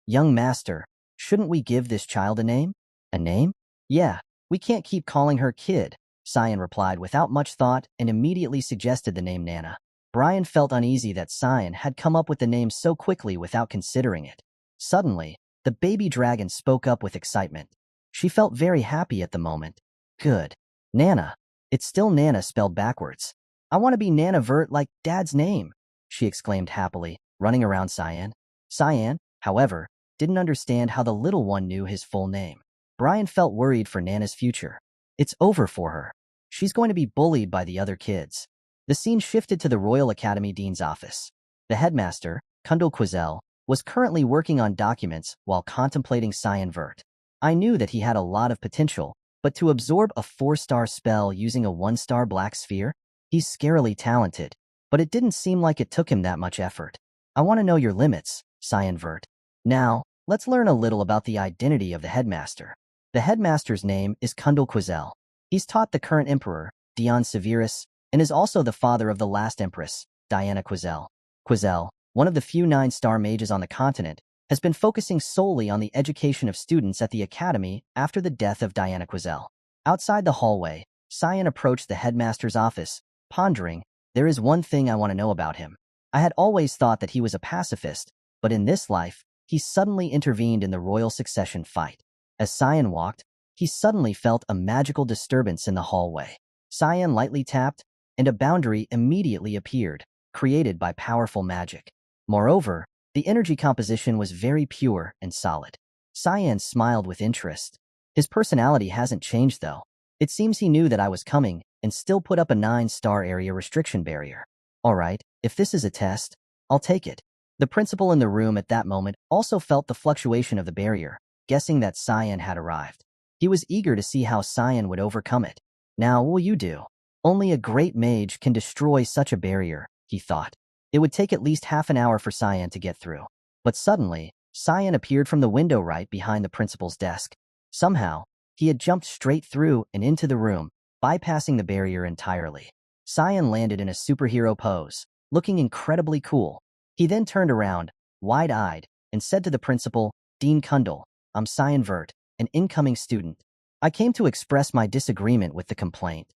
Young master, shouldn't we give this child a name?" "A name?" "Yeah, we can't keep calling her Kid," Cyan replied without much thought and immediately suggested the name Nana. Brian felt uneasy that Cyan had come up with the name so quickly without considering it. Suddenly, the baby dragon spoke up with excitement. She felt very happy at the moment. "Good. Nana. It's still Nana spelled backwards. I want to be Nana Vert like Dad's name," she exclaimed happily, running around Cyan. Cyan, however, didn't understand how the little one knew his full name. Brian felt worried for Nana's future. It's over for her. She's going to be bullied by the other kids. The scene shifted to the Royal Academy Dean's office. The headmaster, Kundal Quizell, was currently working on documents while contemplating Cyan Vert. I knew that he had a lot of potential, but to absorb a 4-star spell using a 1-star black sphere? He's scarily talented, but it didn't seem like it took him that much effort. "I want to know your limits, Cyan Vert. Now, let's learn a little about the identity of the headmaster." The headmaster's name is Kundal Quizell. He's taught the current emperor, Dion Severus, and is also the father of the last empress, Diana Quizell. Quizell, one of the few 9-star mages on the continent, has been focusing solely on the education of students at the academy after the death of Diana Quizell. Outside the hallway, Cyan approached the headmaster's office, pondering, "There is one thing I want to know about him. I had always thought that he was a pacifist, but in this life, he suddenly intervened in the royal succession fight." As Cyan walked, he suddenly felt a magical disturbance in the hallway. Cyan lightly tapped, and a boundary immediately appeared, created by powerful magic. Moreover, the energy composition was very pure and solid. Cyan smiled with interest. His personality hasn't changed though. It seems he knew that I was coming and still put up a 9-star area restriction barrier. Alright, if this is a test, I'll take it. The principal in the room at that moment also felt the fluctuation of the barrier, guessing that Cyan had arrived. He was eager to see how Cyan would overcome it. "Now, what will you do?" "Only a great mage can destroy such a barrier," he thought. It would take at least half an hour for Cyan to get through. But suddenly, Cyan appeared from the window right behind the principal's desk. Somehow, he had jumped straight through and into the room, bypassing the barrier entirely. Cyan landed in a superhero pose, looking incredibly cool. He then turned around, wide-eyed, and said to the principal, "Dean Kundal, I'm Cyan Vert, an incoming student. I came to express my disagreement with the complaint."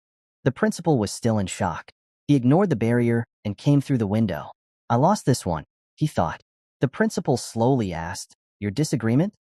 The principal was still in shock. He ignored the barrier and came through the window. "I lost this one," he thought. The principal slowly asked, Your disagreement?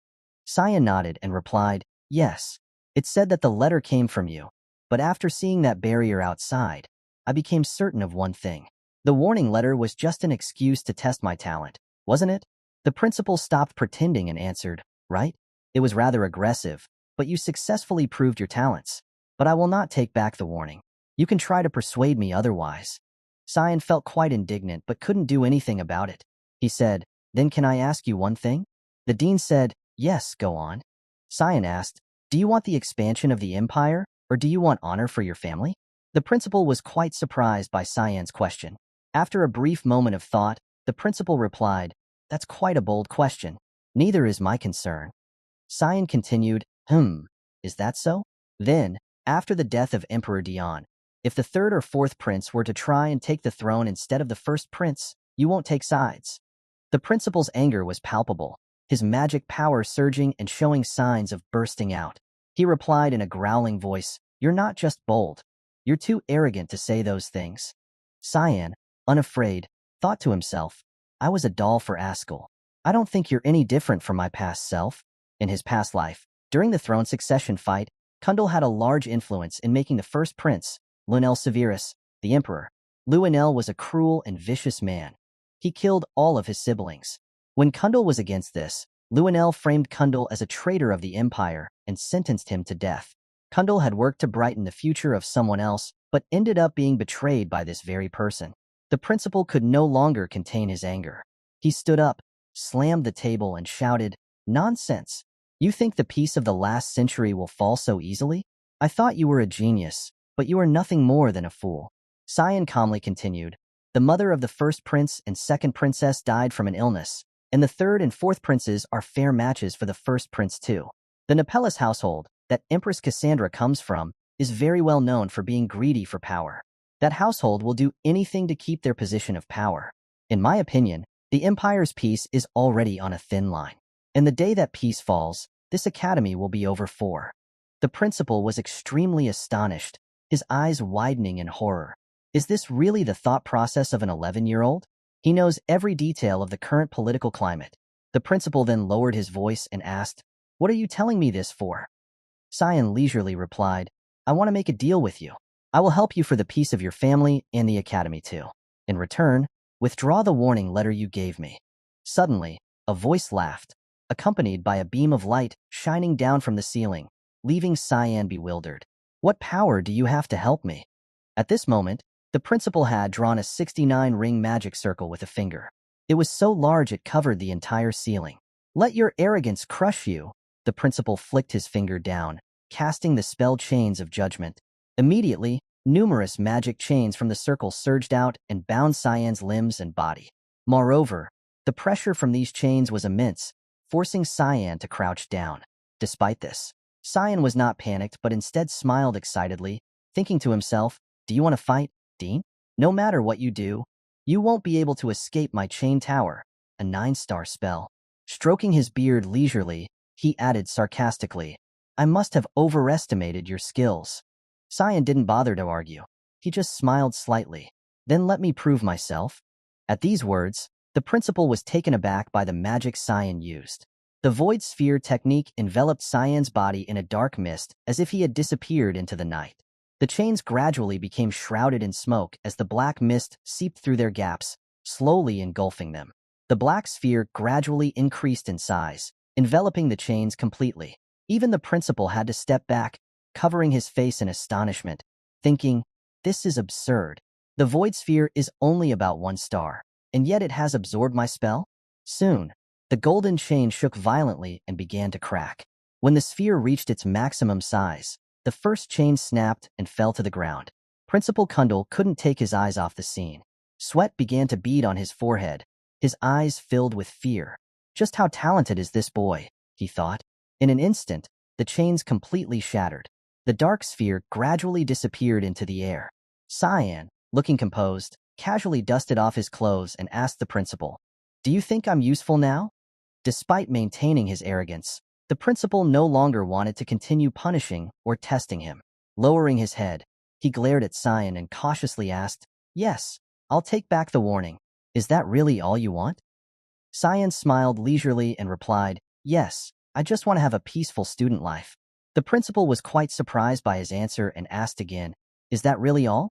Cyan nodded and replied, yes. It said that the letter came from you. But after seeing that barrier outside, I became certain of one thing. The warning letter was just an excuse to test my talent, wasn't it? The principal stopped pretending and answered, right? It was rather aggressive, but you successfully proved your talents. But I will not take back the warning. You can try to persuade me otherwise. Cyan felt quite indignant but couldn't do anything about it. He said, then can I ask you one thing? The dean said, yes, go on. Cyan asked, do you want the expansion of the empire, or do you want honor for your family? The principal was quite surprised by Cyan's question. After a brief moment of thought, the principal replied, that's quite a bold question. Neither is my concern. Cyan continued, is that so? Then, after the death of Emperor Dion, if the third or fourth prince were to try and take the throne instead of the first prince, you won't take sides. The principal's anger was palpable, his magic power surging and showing signs of bursting out. He replied in a growling voice, you're not just bold. You're too arrogant to say those things. Cyan, unafraid, thought to himself, I was a doll for Ascll. I don't think you're any different from my past self. In his past life, during the throne succession fight, Kundal had a large influence in making the first prince, Lunel Severus, the emperor. Lunel was a cruel and vicious man. He killed all of his siblings. When Kundal was against this, Lunel framed Kundal as a traitor of the empire and sentenced him to death. Kundal had worked to brighten the future of someone else, but ended up being betrayed by this very person. The principal could no longer contain his anger. He stood up, slammed the table, and shouted, nonsense! You think the peace of the last century will fall so easily? I thought you were a genius, but you are nothing more than a fool. Cyan calmly continued, the mother of the first prince and second princess died from an illness, and the third and fourth princes are fair matches for the first prince too. The Nepellus household, that Empress Cassandra comes from, is very well known for being greedy for power. That household will do anything to keep their position of power. In my opinion, the empire's peace is already on a thin line. And the day that peace falls, this academy will be over for. The principal was extremely astonished, his eyes widening in horror. Is this really the thought process of an 11-year-old? He knows every detail of the current political climate. The principal then lowered his voice and asked, what are you telling me this for? Cyan leisurely replied, I want to make a deal with you. I will help you for the peace of your family and the academy too. In return, withdraw the warning letter you gave me. Suddenly, a voice laughed, accompanied by a beam of light shining down from the ceiling, leaving Cyan bewildered. What power do you have to help me? At this moment, the principal had drawn a 69-ring magic circle with a finger. It was so large it covered the entire ceiling. Let your arrogance crush you. The principal flicked his finger down, casting the spell Chains of Judgment. Immediately, numerous magic chains from the circle surged out and bound Cyan's limbs and body. Moreover, the pressure from these chains was immense, forcing Cyan to crouch down. Despite this, Cyan was not panicked but instead smiled excitedly, thinking to himself, do you want to fight, Dean? No matter what you do, you won't be able to escape my chain tower, a 9-star spell. Stroking his beard leisurely, he added sarcastically, I must have overestimated your skills. Cyan didn't bother to argue. He just smiled slightly. Then let me prove myself. At these words, the principal was taken aback by the magic Cyan used. The void sphere technique enveloped Cyan's body in a dark mist as if he had disappeared into the night. The chains gradually became shrouded in smoke as the black mist seeped through their gaps, slowly engulfing them. The black sphere gradually increased in size, enveloping the chains completely. Even the principal had to step back, covering his face in astonishment, thinking, this is absurd. The void sphere is only about 1 star, and yet it has absorbed my spell? Soon, the golden chain shook violently and began to crack. When the sphere reached its maximum size, the first chain snapped and fell to the ground. Principal Kundal couldn't take his eyes off the scene. Sweat began to bead on his forehead. His eyes filled with fear. Just how talented is this boy, he thought. In an instant, the chains completely shattered. The dark sphere gradually disappeared into the air. Cyan, looking composed, casually dusted off his clothes and asked the principal, do you think I'm useful now? Despite maintaining his arrogance, the principal no longer wanted to continue punishing or testing him. Lowering his head, he glared at Cyan and cautiously asked, yes, I'll take back the warning. Is that really all you want? Cyan smiled leisurely and replied, Yes, I just want to have a peaceful student life. The principal was quite surprised by his answer and asked again, is that really all?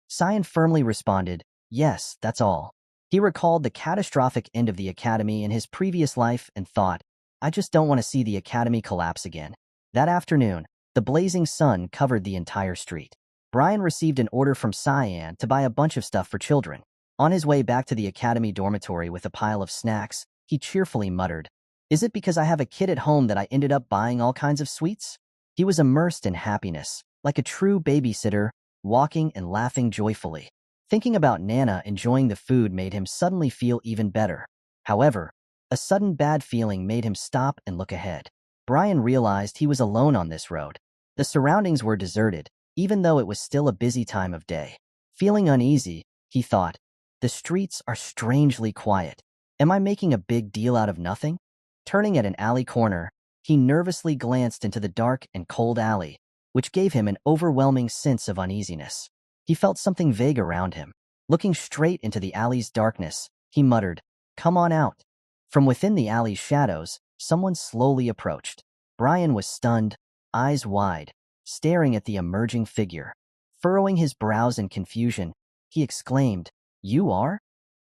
Cyan firmly responded, yes, that's all. He recalled the catastrophic end of the academy in his previous life and thought, I just don't want to see the academy collapse again. That afternoon, the blazing sun covered the entire street. Brian received an order from Cyan to buy a bunch of stuff for children. On his way back to the academy dormitory with a pile of snacks, he cheerfully muttered, is it because I have a kid at home that I ended up buying all kinds of sweets? He was immersed in happiness, like a true babysitter, walking and laughing joyfully. Thinking about Nana enjoying the food made him suddenly feel even better. However, a sudden bad feeling made him stop and look ahead. Brian realized he was alone on this road. The surroundings were deserted, even though it was still a busy time of day. Feeling uneasy, he thought, the streets are strangely quiet. Am I making a big deal out of nothing? Turning at an alley corner, he nervously glanced into the dark and cold alley, which gave him an overwhelming sense of uneasiness. He felt something vague around him. Looking straight into the alley's darkness, he muttered, come on out. From within the alley's shadows, someone slowly approached. Brian was stunned, eyes wide, staring at the emerging figure. Furrowing his brows in confusion, he exclaimed, you are?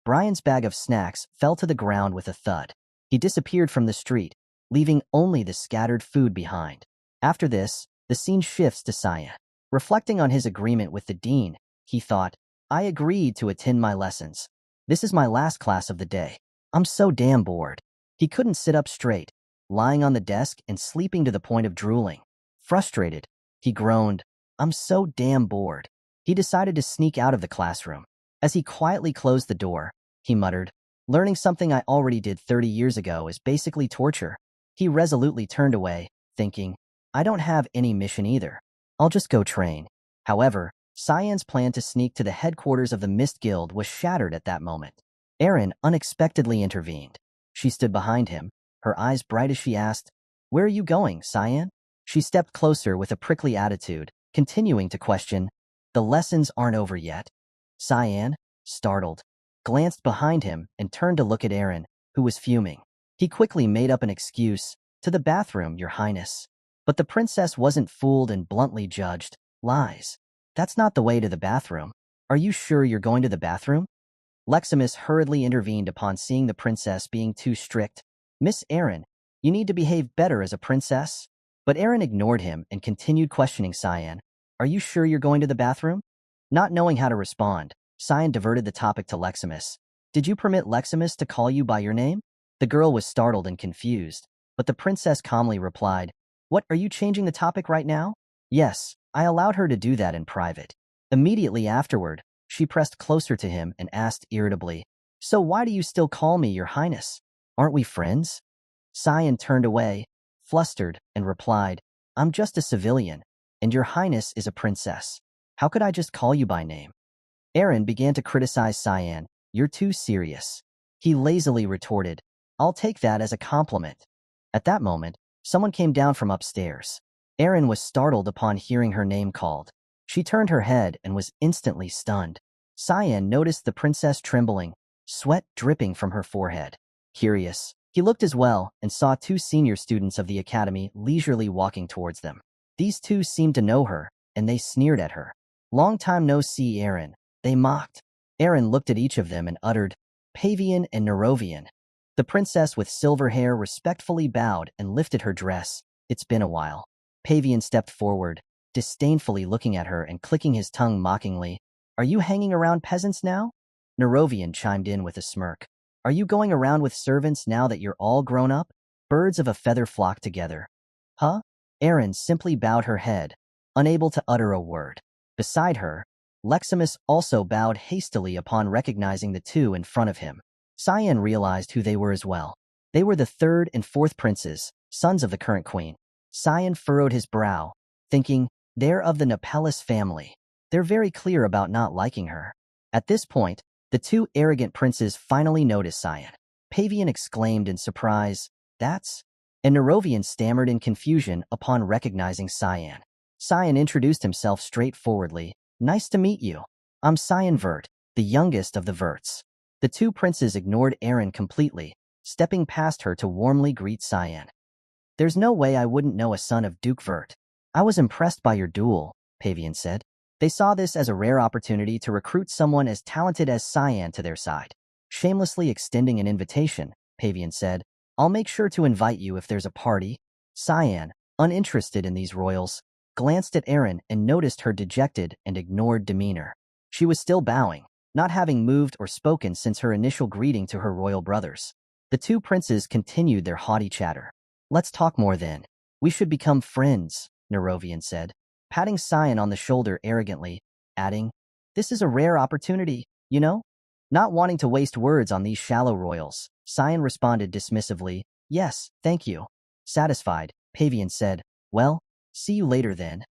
Brian's bag of snacks fell to the ground with a thud. He disappeared from the street, leaving only the scattered food behind. After this, the scene shifts to Cyan. Reflecting on his agreement with the dean, he thought, I agreed to attend my lessons. This is my last class of the day. I'm so damn bored. He couldn't sit up straight, lying on the desk and sleeping to the point of drooling. Frustrated, he groaned, I'm so damn bored. He decided to sneak out of the classroom. As he quietly closed the door, he muttered, learning something I already did 30 years ago is basically torture. He resolutely turned away, thinking, I don't have any mission either. I'll just go train. However, Cyan's plan to sneak to the headquarters of the Mist Guild was shattered at that moment. Erin unexpectedly intervened. She stood behind him, her eyes bright as she asked, where are you going, Cyan? She stepped closer with a prickly attitude, continuing to question, the lessons aren't over yet. Cyan, startled, glanced behind him and turned to look at Erin, who was fuming. He quickly made up an excuse, to the bathroom, Your Highness. But the princess wasn't fooled and bluntly judged, lies. That's not the way to the bathroom. Are you sure you're going to the bathroom? Leximus hurriedly intervened upon seeing the princess being too strict. Miss Erin, you need to behave better as a princess. But Erin ignored him and continued questioning Cyan. Are you sure you're going to the bathroom? Not knowing how to respond, Cyan diverted the topic to Leximus. Did you permit Leximus to call you by your name? The girl was startled and confused, but the princess calmly replied, what, are you changing the topic right now? Yes, I allowed her to do that in private. Immediately afterward, she pressed closer to him and asked irritably, so why do you still call me Your Highness? Aren't we friends? Cyan turned away, flustered, and replied, I'm just a civilian, and Your Highness is a princess. How could I just call you by name? Erin began to criticize Cyan. You're too serious. He lazily retorted, I'll take that as a compliment. At that moment, someone came down from upstairs. Erin was startled upon hearing her name called. She turned her head and was instantly stunned. Cyan noticed the princess trembling, sweat dripping from her forehead. Curious, he looked as well and saw two senior students of the academy leisurely walking towards them. These two seemed to know her, and they sneered at her. Long time no see, Erin, they mocked. Erin looked at each of them and uttered, Pavian and Nerovian. The princess with silver hair respectfully bowed and lifted her dress. It's been a while. Pavian stepped forward, disdainfully looking at her and clicking his tongue mockingly. Are you hanging around peasants now? Nerovian chimed in with a smirk. Are you going around with servants now that you're all grown up? Birds of a feather flock together. Huh? Erin simply bowed her head, unable to utter a word. Beside her, Leximus also bowed hastily upon recognizing the two in front of him. Cyan realized who they were as well. They were the third and fourth princes, sons of the current queen. Cyan furrowed his brow, thinking, they're of the Nepellus family. They're very clear about not liking her. At this point, the two arrogant princes finally noticed Cyan. Pavian exclaimed in surprise, that's... And Nerovian stammered in confusion upon recognizing Cyan. Cyan introduced himself straightforwardly. Nice to meet you. I'm Cyan Vert, the youngest of the Verts. The two princes ignored Erin completely, stepping past her to warmly greet Cyan. There's no way I wouldn't know a son of Duke Vert. I was impressed by your duel, Pavian said. They saw this as a rare opportunity to recruit someone as talented as Cyan to their side. Shamelessly extending an invitation, Pavian said, I'll make sure to invite you if there's a party. Cyan, uninterested in these royals, glanced at Erin and noticed her dejected and ignored demeanor. She was still bowing, not having moved or spoken since her initial greeting to her royal brothers. The two princes continued their haughty chatter. Let's talk more then. We should become friends, Nerovian said, patting Cyan on the shoulder arrogantly, adding, This is a rare opportunity, you know? Not wanting to waste words on these shallow royals, Cyan responded dismissively, Yes, thank you. Satisfied, Pavian said, Well, see you later then.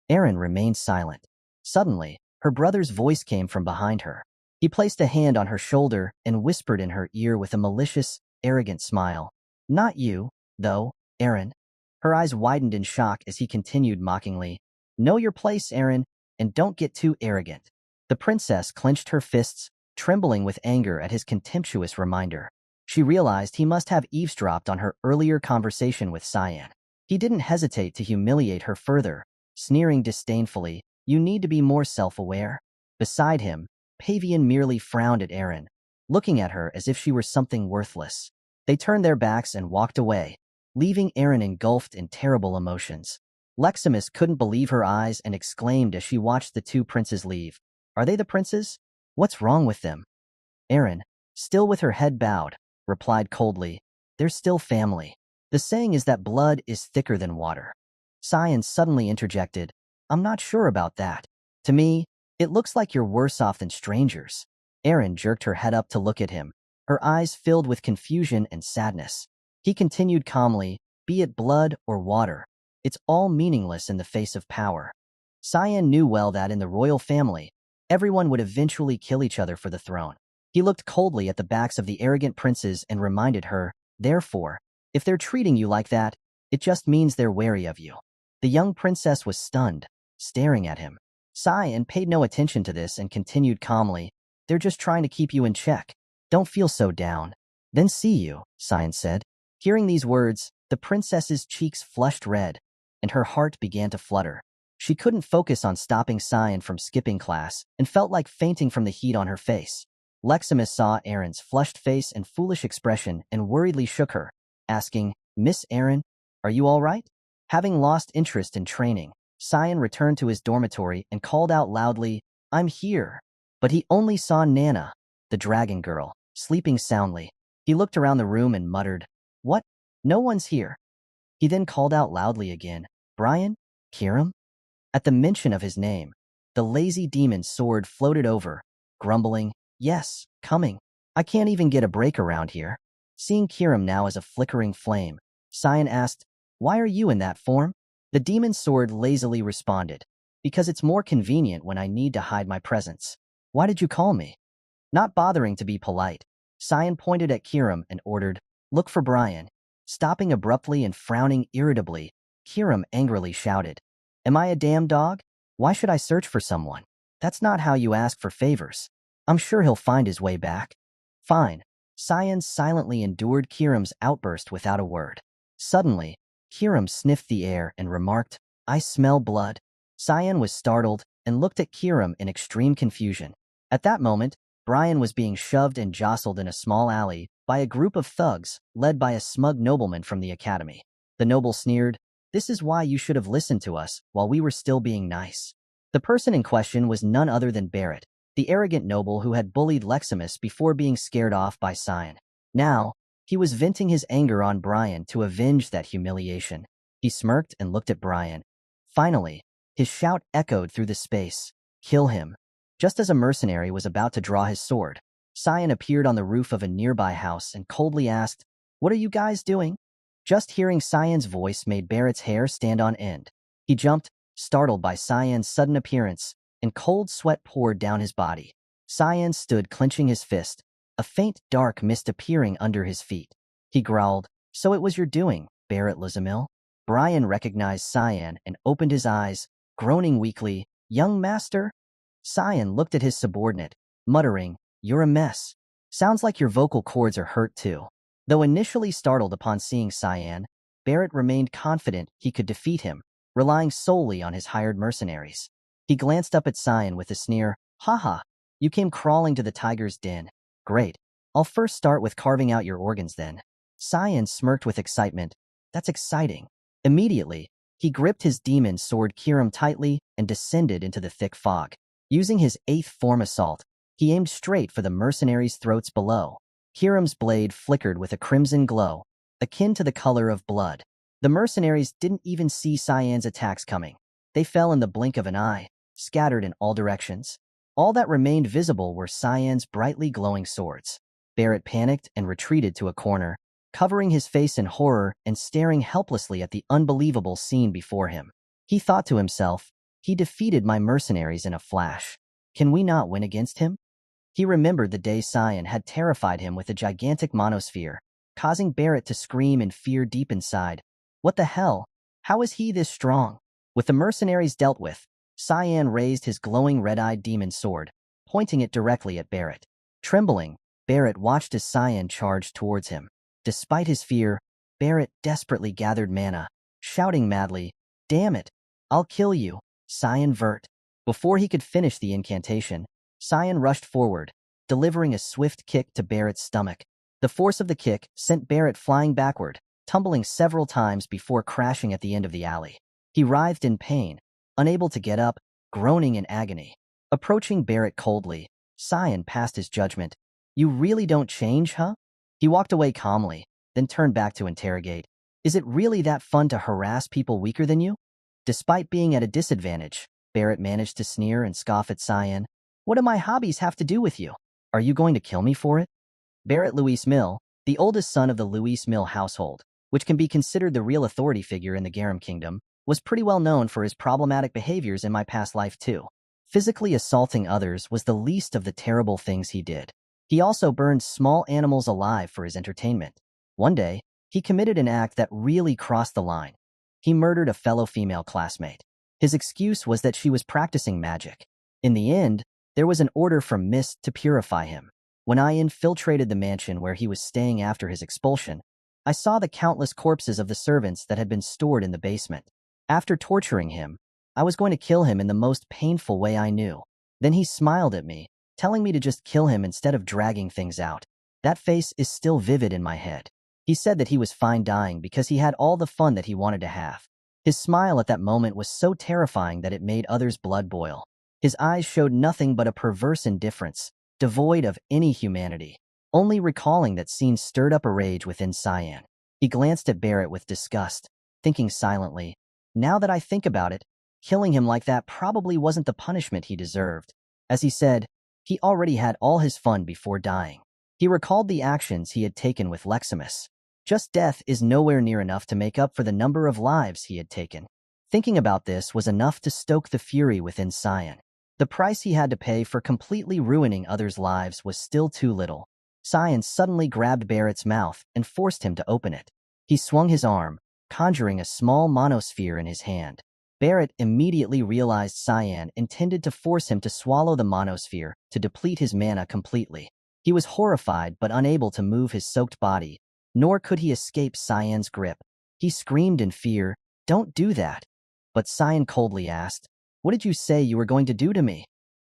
Erin remained silent. Suddenly, her brother's voice came from behind her. He placed a hand on her shoulder and whispered in her ear with a malicious, arrogant smile. Not you, though, Erin. Her eyes widened in shock as he continued mockingly. Know your place, Erin, and don't get too arrogant. The princess clenched her fists, trembling with anger at his contemptuous reminder. She realized he must have eavesdropped on her earlier conversation with Cyan. He didn't hesitate to humiliate her further, sneering disdainfully, You need to be more self-aware. Beside him, Pavian merely frowned at Erin, looking at her as if she were something worthless. They turned their backs and walked away, leaving Erin engulfed in terrible emotions. Leximus couldn't believe her eyes and exclaimed as she watched the two princes leave. Are they the princes? What's wrong with them? Erin, still with her head bowed, replied coldly, They're still family. The saying is that blood is thicker than water. Cyan suddenly interjected, I'm not sure about that. To me, it looks like you're worse off than strangers. Erin jerked her head up to look at him, her eyes filled with confusion and sadness. He continued calmly, Be it blood or water, it's all meaningless in the face of power. Cyan knew well that in the royal family, everyone would eventually kill each other for the throne. He looked coldly at the backs of the arrogant princes and reminded her, Therefore, if they're treating you like that, it just means they're wary of you. The young princess was stunned, staring at him. Cyan paid no attention to this and continued calmly, They're just trying to keep you in check. Don't feel so down. Then see you, Cyan said. Hearing these words, the princess's cheeks flushed red, and her heart began to flutter. She couldn't focus on stopping Cyan from skipping class and felt like fainting from the heat on her face. Leximus saw Erin's flushed face and foolish expression and worriedly shook her, asking, Miss Erin, are you all right? Having lost interest in training, Cyan returned to his dormitory and called out loudly, I'm here. But he only saw Nana, the dragon girl, sleeping soundly. He looked around the room and muttered, What? No one's here. He then called out loudly again, Brian? Kiram? At the mention of his name, the lazy demon's sword floated over, grumbling, Yes, coming. I can't even get a break around here. Seeing Kiram now as a flickering flame, Cyan asked, Why are you in that form? The demon's sword lazily responded, Because it's more convenient when I need to hide my presence. Why did you call me? Not bothering to be polite, Cyan pointed at Kiram and ordered, Look for Brian. Stopping abruptly and frowning irritably, Kiram angrily shouted, Am I a damn dog? Why should I search for someone? That's not how you ask for favors. I'm sure he'll find his way back. Fine. Cyan silently endured Kiram's outburst without a word. Suddenly, Kiram sniffed the air and remarked, I smell blood. Cyan was startled and looked at Kiram in extreme confusion. At that moment, Brian was being shoved and jostled in a small alley by a group of thugs led by a smug nobleman from the academy. The noble sneered, This is why you should have listened to us while we were still being nice. The person in question was none other than Barrett, the arrogant noble who had bullied Leximus before being scared off by Cyan. Now, he was venting his anger on Brian to avenge that humiliation. He smirked and looked at Brian. Finally, his shout echoed through the space, Kill him. Just as a mercenary was about to draw his sword, Cyan appeared on the roof of a nearby house and coldly asked, What are you guys doing? Just hearing Cyan's voice made Barrett's hair stand on end. He jumped, startled by Cyan's sudden appearance, and cold sweat poured down his body. Cyan stood clenching his fist, a faint dark mist appearing under his feet. He growled, So it was your doing, Barrett Lizamil? Brian recognized Cyan and opened his eyes, groaning weakly, Young master? Cyan looked at his subordinate, muttering, You're a mess. Sounds like your vocal cords are hurt too. Though initially startled upon seeing Cyan, Barrett remained confident he could defeat him, relying solely on his hired mercenaries. He glanced up at Cyan with a sneer. Haha, you came crawling to the tiger's den. Great. I'll first start with carving out your organs then. Cyan smirked with excitement. That's exciting. Immediately, he gripped his demon sword Kirim tightly and descended into the thick fog. Using his 8th form assault, he aimed straight for the mercenaries' throats below. Kirim's blade flickered with a crimson glow, akin to the color of blood. The mercenaries didn't even see Cyan's attacks coming. They fell in the blink of an eye, scattered in all directions. All that remained visible were Cyan's brightly glowing swords. Barrett panicked and retreated to a corner, covering his face in horror and staring helplessly at the unbelievable scene before him. He thought to himself, he defeated my mercenaries in a flash. Can we not win against him? He remembered the day Cyan had terrified him with a gigantic monosphere, causing Barrett to scream in fear deep inside. What the hell? How is he this strong? With the mercenaries dealt with, Cyan raised his glowing red-eyed demon sword, pointing it directly at Barrett. Trembling, Barrett watched as Cyan charged towards him. Despite his fear, Barrett desperately gathered mana, shouting madly, "Damn it! I'll kill you, Cyan Vert." Before he could finish the incantation, Cyan rushed forward, delivering a swift kick to Barrett's stomach. The force of the kick sent Barrett flying backward, tumbling several times before crashing at the end of the alley. He writhed in pain, unable to get up, groaning in agony. Approaching Barrett coldly, Cyan passed his judgment. "You really don't change, huh?" He walked away calmly, then turned back to interrogate. "Is it really that fun to harass people weaker than you?" Despite being at a disadvantage, Barrett managed to sneer and scoff at Cyan. "What do my hobbies have to do with you? Are you going to kill me for it?" Barrett Louis Mill, the oldest son of the Louis Mill household, which can be considered the real authority figure in the Garum Kingdom, was pretty well known for his problematic behaviors in my past life too. Physically assaulting others was the least of the terrible things he did. He also burned small animals alive for his entertainment. One day, he committed an act that really crossed the line. He murdered a fellow female classmate. His excuse was that she was practicing magic. In the end, there was an order from Mist to purify him. When I infiltrated the mansion where he was staying after his expulsion, I saw the countless corpses of the servants that had been stored in the basement. After torturing him, I was going to kill him in the most painful way I knew. Then he smiled at me, telling me to just kill him instead of dragging things out. That face is still vivid in my head. He said that he was fine dying because he had all the fun that he wanted to have. His smile at that moment was so terrifying that it made others' blood boil. His eyes showed nothing but a perverse indifference, devoid of any humanity. Only recalling that scene stirred up a rage within Cyan. He glanced at Barrett with disgust, thinking silently, "Now that I think about it, killing him like that probably wasn't the punishment he deserved." As he said, he already had all his fun before dying. He recalled the actions he had taken with Leximus. Just death is nowhere near enough to make up for the number of lives he had taken. Thinking about this was enough to stoke the fury within Cyan. The price he had to pay for completely ruining others' lives was still too little. Cyan suddenly grabbed Barrett's mouth and forced him to open it. He swung his arm, conjuring a small monosphere in his hand. Barrett immediately realized Cyan intended to force him to swallow the monosphere to deplete his mana completely. He was horrified but unable to move his soaked body, nor could he escape Cyan's grip. He screamed in fear, "Don't do that." But Cyan coldly asked, "What did you say you were going to do to me?"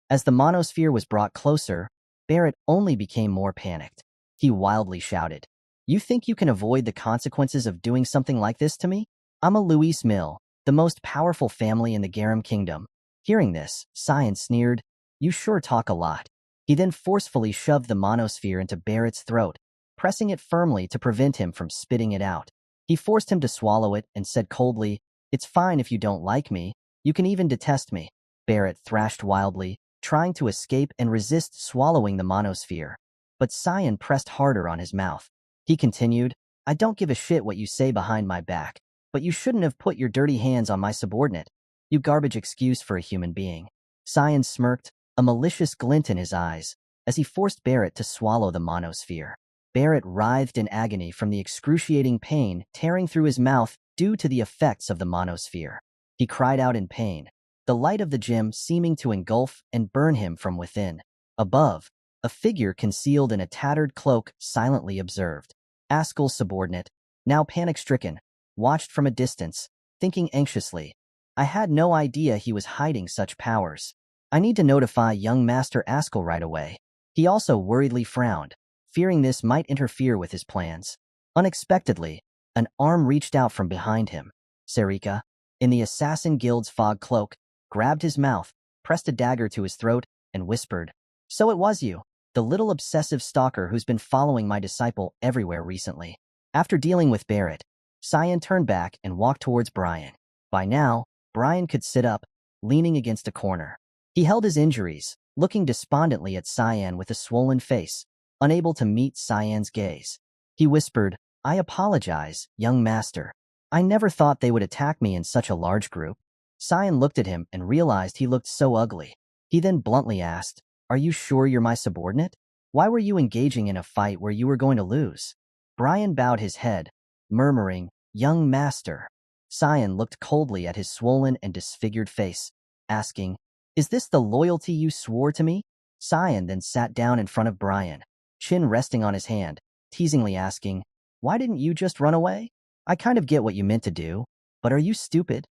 As the monosphere was brought closer, Barrett only became more panicked. He wildly shouted, "You think you can avoid the consequences of doing something like this to me? I'm a Louis Mill, the most powerful family in the Garum Kingdom." Hearing this, Cyan sneered, "You sure talk a lot." He then forcefully shoved the monosphere into Barrett's throat, pressing it firmly to prevent him from spitting it out. He forced him to swallow it and said coldly, "It's fine if you don't like me. You can even detest me." Barrett thrashed wildly, trying to escape and resist swallowing the monosphere. But Cyan pressed harder on his mouth. He continued, "I don't give a shit what you say behind my back, but you shouldn't have put your dirty hands on my subordinate. You garbage excuse for a human being." Cyan smirked, a malicious glint in his eyes, as he forced Barrett to swallow the monosphere. Barrett writhed in agony from the excruciating pain tearing through his mouth due to the effects of the monosphere. He cried out in pain, the light of the gem seeming to engulf and burn him from within. Above, a figure concealed in a tattered cloak silently observed. Ascll's subordinate, now panic-stricken, watched from a distance, thinking anxiously. I had no idea he was hiding such powers. I need to notify young Master Ascll right away. He also worriedly frowned, fearing this might interfere with his plans. Unexpectedly, an arm reached out from behind him. Serika, in the Assassin Guild's fog cloak, grabbed his mouth, pressed a dagger to his throat, and whispered, "So it was you, the little obsessive stalker who's been following my disciple everywhere recently." After dealing with Barrett, Cyan turned back and walked towards Brian. By now, Brian could sit up, leaning against a corner. He held his injuries, looking despondently at Cyan with a swollen face, unable to meet Cyan's gaze. He whispered, "I apologize, young master. I never thought they would attack me in such a large group." Cyan looked at him and realized he looked so ugly. He then bluntly asked, "Are you sure you're my subordinate? Why were you engaging in a fight where you were going to lose?" Brian bowed his head, murmuring, "Young master." Cyan looked coldly at his swollen and disfigured face, asking, "Is this the loyalty you swore to me?" Cyan then sat down in front of Brian, chin resting on his hand, teasingly asking, "Why didn't you just run away? I kind of get what you meant to do, but are you stupid?"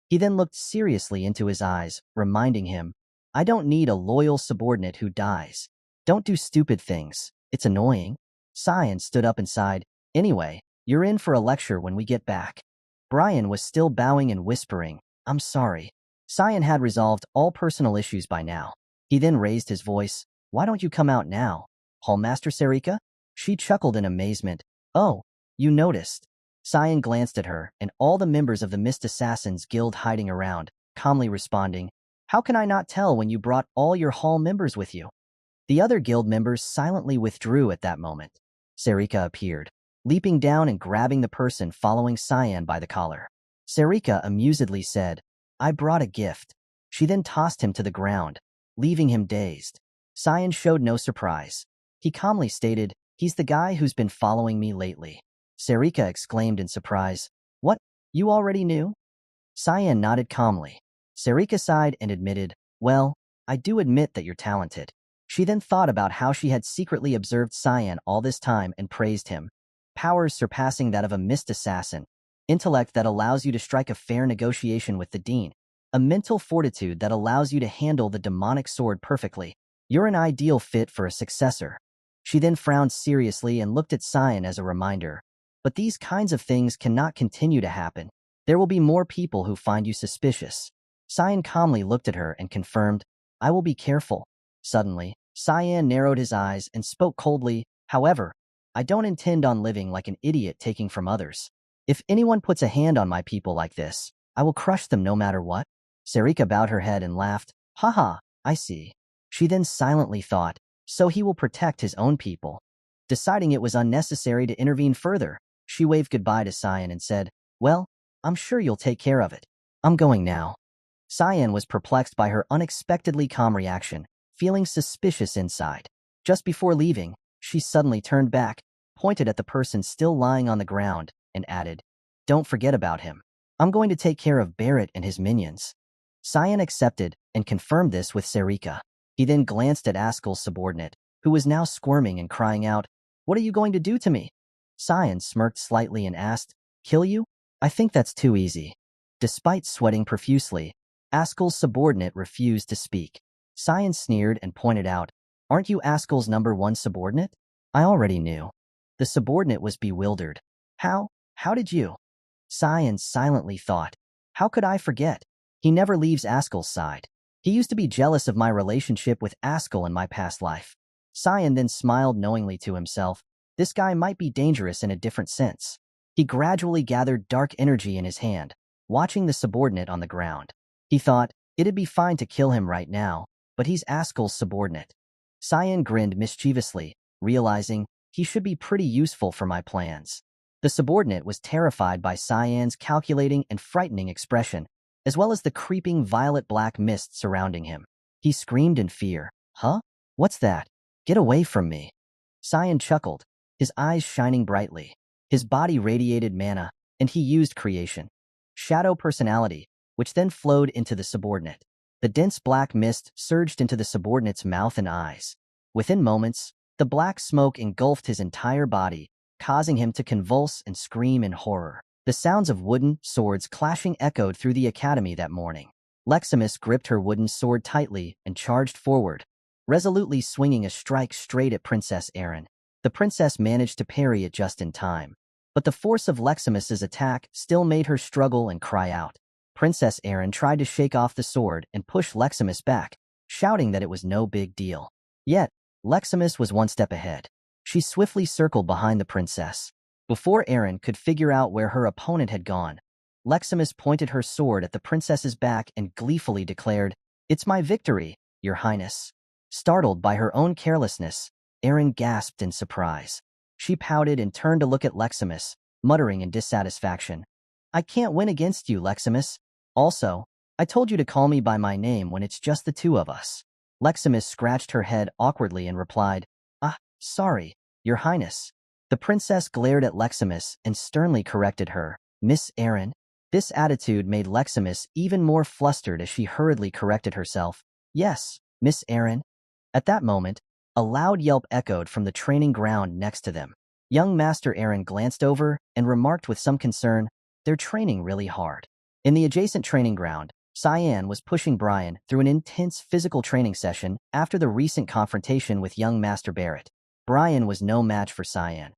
He then looked seriously into his eyes, reminding him, "I don't need a loyal subordinate who dies. Don't do stupid things. It's annoying." Cyan stood up and sighed, "Anyway, you're in for a lecture when we get back." Brian was still bowing and whispering, "I'm sorry." Cyan had resolved all personal issues by now. He then raised his voice, "Why don't you come out now, Hallmaster Serika?" She chuckled in amazement. "Oh, you noticed." Cyan glanced at her and all the members of the Mist Assassins Guild hiding around, calmly responding, "How can I not tell when you brought all your hall members with you?" The other guild members silently withdrew at that moment. Serika appeared, leaping down and grabbing the person following Cyan by the collar. Serika amusedly said, "I brought a gift." She then tossed him to the ground, leaving him dazed. Cyan showed no surprise. He calmly stated, "He's the guy who's been following me lately." Serika exclaimed in surprise, "What? You already knew?" Cyan nodded calmly. Serika sighed and admitted, "Well, I do admit that you're talented." She then thought about how she had secretly observed Cyan all this time and praised him. Powers surpassing that of a mist assassin, intellect that allows you to strike a fair negotiation with the Dean, a mental fortitude that allows you to handle the demonic sword perfectly. You're an ideal fit for a successor. She then frowned seriously and looked at Cyan as a reminder. But these kinds of things cannot continue to happen. There will be more people who find you suspicious. Cyan calmly looked at her and confirmed, "I will be careful." Suddenly, Cyan narrowed his eyes and spoke coldly, "However, I don't intend on living like an idiot taking from others. If anyone puts a hand on my people like this, I will crush them no matter what." Serika bowed her head and laughed, "Haha, I see." She then silently thought, "So he will protect his own people." Deciding it was unnecessary to intervene further, she waved goodbye to Cyan and said, "Well, I'm sure you'll take care of it. I'm going now." Cyan was perplexed by her unexpectedly calm reaction, feeling suspicious inside. Just before leaving, she suddenly turned back, pointed at the person still lying on the ground, and added, "Don't forget about him. I'm going to take care of Barrett and his minions." Cyan accepted and confirmed this with Serika. He then glanced at Ascll's subordinate, who was now squirming and crying out, "What are you going to do to me?" Cyan smirked slightly and asked, "Kill you? I think that's too easy." Despite sweating profusely, Ascll's subordinate refused to speak. Cyan sneered and pointed out, "Aren't you Ascll's #1 subordinate?" "I already knew." The subordinate was bewildered. How did you?" Cyan silently thought, "How could I forget? He never leaves Ascll's side. He used to be jealous of my relationship with Ascll in my past life." Cyan then smiled knowingly to himself. This guy might be dangerous in a different sense. He gradually gathered dark energy in his hand, watching the subordinate on the ground. He thought, it'd be fine to kill him right now, but he's Ascll's subordinate. Cyan grinned mischievously, realizing he should be pretty useful for my plans. The subordinate was terrified by Cyan's calculating and frightening expression, as well as the creeping violet-black mist surrounding him. He screamed in fear, "Huh? What's that? Get away from me." Cyan chuckled, his eyes shining brightly. His body radiated mana, and he used creation. Shadow personality, which then flowed into the subordinate. The dense black mist surged into the subordinate's mouth and eyes. Within moments, the black smoke engulfed his entire body, causing him to convulse and scream in horror. The sounds of wooden swords clashing echoed through the academy that morning. Leximus gripped her wooden sword tightly and charged forward, resolutely swinging a strike straight at Princess Erin. The princess managed to parry it just in time, but the force of Leximus's attack still made her struggle and cry out. Princess Erin tried to shake off the sword and push Leximus back, shouting that it was no big deal. Yet, Leximus was one step ahead. She swiftly circled behind the princess. Before Erin could figure out where her opponent had gone, Leximus pointed her sword at the princess's back and gleefully declared, "It's my victory, Your Highness." Startled by her own carelessness, Erin gasped in surprise. She pouted and turned to look at Leximus, muttering in dissatisfaction, "I can't win against you, Leximus. Also, I told you to call me by my name when it's just the two of us." Leximus scratched her head awkwardly and replied, "Sorry, Your Highness." The princess glared at Leximus and sternly corrected her, "Miss Erin." This attitude made Leximus even more flustered as she hurriedly corrected herself, "Yes, Miss Erin." At that moment, a loud yelp echoed from the training ground next to them. Young Master Erin glanced over and remarked with some concern, "They're training really hard." In the adjacent training ground, Cyan was pushing Brian through an intense physical training session after the recent confrontation with young Master Barrett. Brian was no match for Cyan.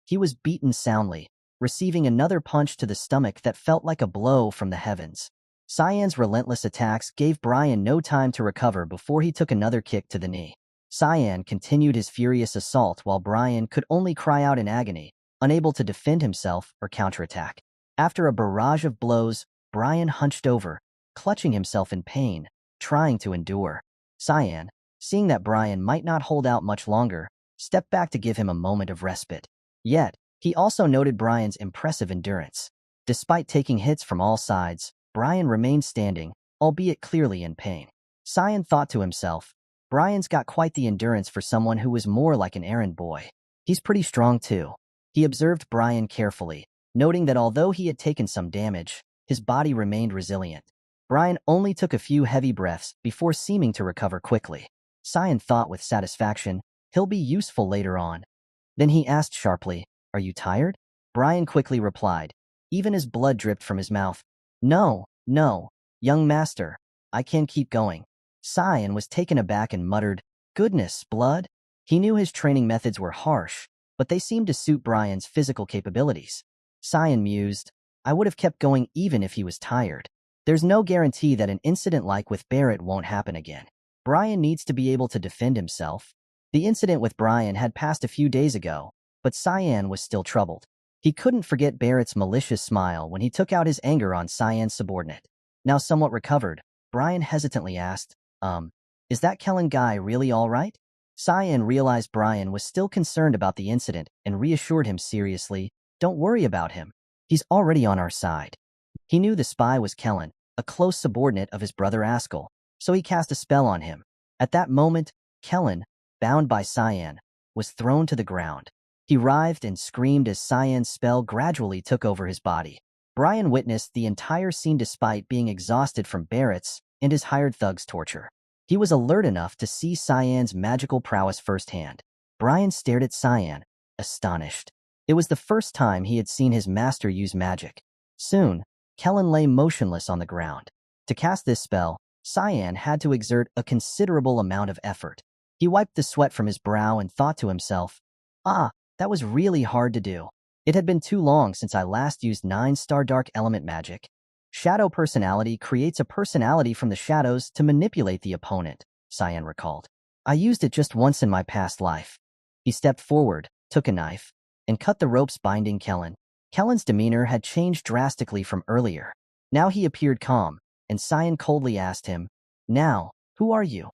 He was beaten soundly, receiving another punch to the stomach that felt like a blow from the heavens. Cyan's relentless attacks gave Brian no time to recover before he took another kick to the knee. Cyan continued his furious assault while Brian could only cry out in agony, unable to defend himself or counterattack. After a barrage of blows, Brian hunched over, clutching himself in pain, trying to endure. Cyan, seeing that Brian might not hold out much longer, stepped back to give him a moment of respite. Yet, he also noted Brian's impressive endurance. Despite taking hits from all sides, Brian remained standing, albeit clearly in pain. Cyan thought to himself, "Brian's got quite the endurance for someone who was more like an errand boy. He's pretty strong too." He observed Brian carefully, noting that although he had taken some damage, his body remained resilient. Brian only took a few heavy breaths before seeming to recover quickly. Cyan thought with satisfaction, "He'll be useful later on." Then he asked sharply, "Are you tired?" Brian quickly replied, even as blood dripped from his mouth, No, young master, I can keep going." Cyan was taken aback and muttered, "Goodness, blood?" He knew his training methods were harsh, but they seemed to suit Brian's physical capabilities. Cyan mused, "I would have kept going even if he was tired. There's no guarantee that an incident like with Barrett won't happen again. Brian needs to be able to defend himself." The incident with Brian had passed a few days ago, but Cyan was still troubled. He couldn't forget Barrett's malicious smile when he took out his anger on Cyan's subordinate. Now somewhat recovered, Brian hesitantly asked, Is that Kellen guy really all right?" Cyan realized Brian was still concerned about the incident and reassured him seriously, "Don't worry about him. He's already on our side." He knew the spy was Kellen, a close subordinate of his brother Ascll, so he cast a spell on him. At that moment, Kellen, bound by Cyan, was thrown to the ground. He writhed and screamed as Cyan's spell gradually took over his body. Brian witnessed the entire scene despite being exhausted from Barrett's and his hired thug's torture. He was alert enough to see Cyan's magical prowess firsthand. Brian stared at Cyan, astonished. It was the first time he had seen his master use magic. Soon, Kellen lay motionless on the ground. To cast this spell, Cyan had to exert a considerable amount of effort. He wiped the sweat from his brow and thought to himself, that was really hard to do. It had been too long since I last used 9-star dark element magic. Shadow personality creates a personality from the shadows to manipulate the opponent, Cyan recalled. I used it just once in my past life. He stepped forward, took a knife, and cut the ropes binding Kellen. Kellen's demeanor had changed drastically from earlier. Now he appeared calm, and Cyan coldly asked him, "Now, who are you?"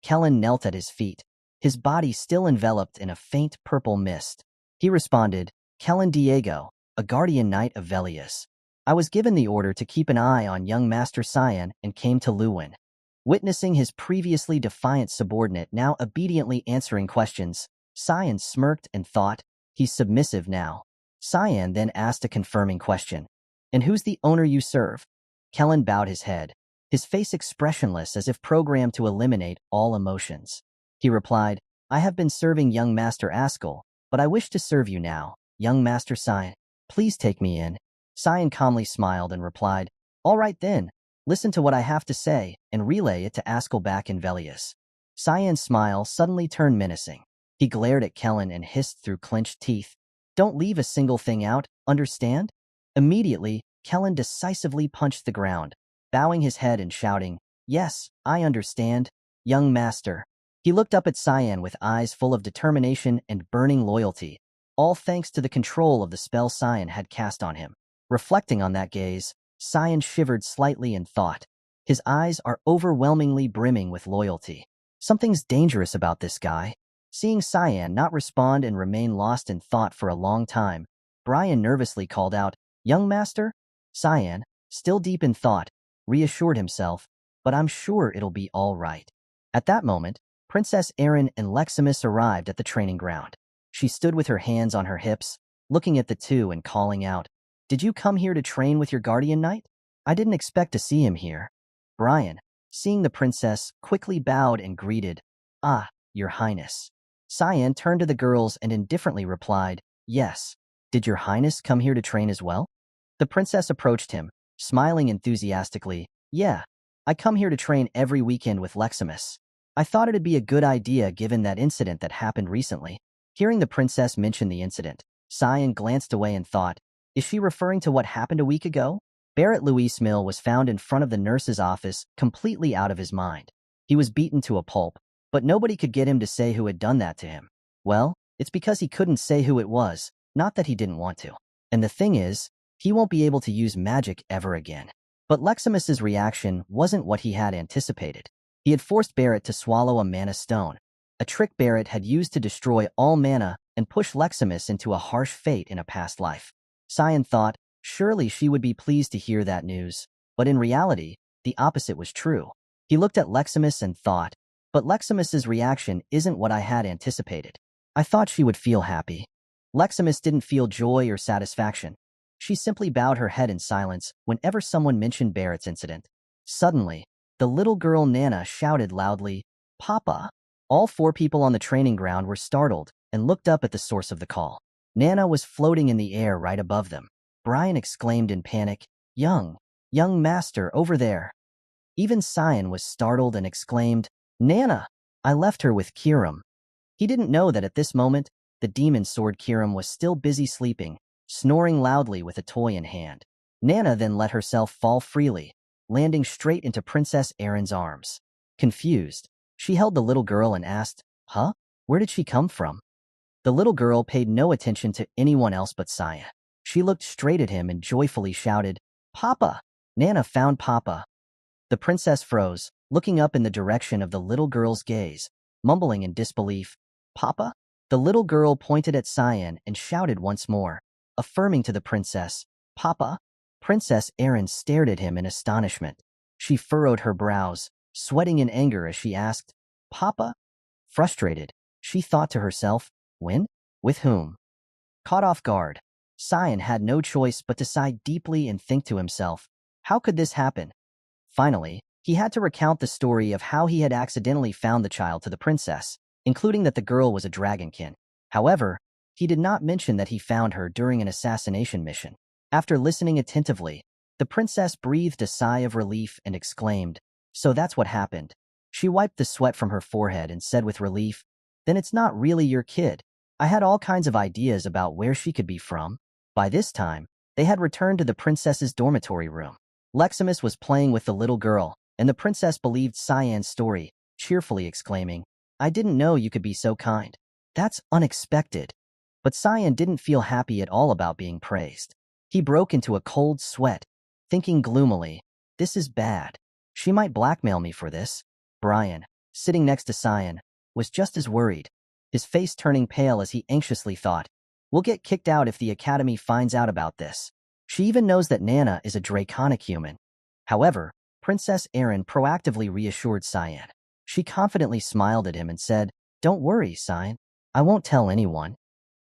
Kellen knelt at his feet, his body still enveloped in a faint purple mist. He responded, "Kellen Diego, a guardian knight of Velius. I was given the order to keep an eye on young Master Cyan and came to Lewin." Witnessing his previously defiant subordinate now obediently answering questions, Cyan smirked and thought, he's submissive now. Cyan then asked a confirming question. "And who's the owner you serve?" Kellen bowed his head, his face expressionless as if programmed to eliminate all emotions. He replied, "I have been serving young Master Ascll, but I wish to serve you now." young Master Cyan. Please take me in. Cyan calmly smiled and replied, all right then, listen to what I have to say and relay it to Ascll back in Velius. Cyan's smile suddenly turned menacing. He glared at Kellen and hissed through clenched teeth, don't leave a single thing out, understand? Immediately, Kellen decisively punched the ground, bowing his head and shouting, yes, I understand, young master. He looked up at Cyan with eyes full of determination and burning loyalty, all thanks to the control of the spell Cyan had cast on him. Reflecting on that gaze, Cyan shivered slightly and thought, his eyes are overwhelmingly brimming with loyalty. Something's dangerous about this guy. Seeing Cyan not respond and remain lost in thought for a long time, Brian nervously called out, young master? Cyan, still deep in thought, reassured himself, but I'm sure it'll be all right. At that moment, Princess Erin and Leximus arrived at the training ground. She stood with her hands on her hips, looking at the two and calling out, did you come here to train with your guardian knight? I didn't expect to see him here. Brian, seeing the princess, quickly bowed and greeted, ah, your highness. Cyan turned to the girls and indifferently replied, yes. Did your highness come here to train as well? The princess approached him, smiling enthusiastically, yeah, I come here to train every weekend with Leximus. I thought it'd be a good idea given that incident that happened recently. Hearing the princess mention the incident, Cyan glanced away and thought, is she referring to what happened a week ago? Barrett Louis Mill was found in front of the nurse's office, completely out of his mind. He was beaten to a pulp, but nobody could get him to say who had done that to him. Well, it's because he couldn't say who it was, not that he didn't want to. And the thing is, he won't be able to use magic ever again. But Leximus's reaction wasn't what he had anticipated. He had forced Barrett to swallow a mana stone, a trick Barrett had used to destroy all mana and push Leximus into a harsh fate in a past life. Cyan thought, surely she would be pleased to hear that news, but in reality, the opposite was true. He looked at Leximus and thought, but Leximus's reaction isn't what I had anticipated. I thought she would feel happy. Leximus didn't feel joy or satisfaction. She simply bowed her head in silence whenever someone mentioned Barrett's incident. Suddenly, the little girl Nana shouted loudly, Papa! All four people on the training ground were startled and looked up at the source of the call. Nana was floating in the air right above them. Brian exclaimed in panic, young master, over there. Even Cyan was startled and exclaimed, Nana! I left her with Kiram. He didn't know that at this moment, the demon sword Kiram was still busy sleeping, snoring loudly with a toy in hand. Nana then let herself fall freely, landing straight into Princess Erin's arms. Confused, she held the little girl and asked, huh? Where did she come from? The little girl paid no attention to anyone else but Cyan. She looked straight at him and joyfully shouted, Papa! Nana found Papa. The princess froze, looking up in the direction of the little girl's gaze, mumbling in disbelief, Papa? The little girl pointed at Cyan and shouted once more, affirming to the princess, Papa? Princess Erin stared at him in astonishment. She furrowed her brows, sweating in anger as she asked, Papa? Frustrated, she thought to herself, when? With whom? Caught off guard, Cyan had no choice but to sigh deeply and think to himself, how could this happen? Finally, he had to recount the story of how he had accidentally found the child to the princess, including that the girl was a dragonkin. However, he did not mention that he found her during an assassination mission. After listening attentively, the princess breathed a sigh of relief and exclaimed, so that's what happened. She wiped the sweat from her forehead and said with relief, then it's not really your kid. I had all kinds of ideas about where she could be from. By this time, they had returned to the princess's dormitory room. Leximus was playing with the little girl, and the princess believed Cyan's story, cheerfully exclaiming, I didn't know you could be so kind. That's unexpected. But Cyan didn't feel happy at all about being praised. He broke into a cold sweat, thinking gloomily, this is bad. She might blackmail me for this. Brian, sitting next to Cyan, was just as worried, his face turning pale as he anxiously thought, we'll get kicked out if the academy finds out about this. She even knows that Nana is a draconic human. However, Princess Erin proactively reassured Cyan. She confidently smiled at him and said, don't worry, Cyan. I won't tell anyone.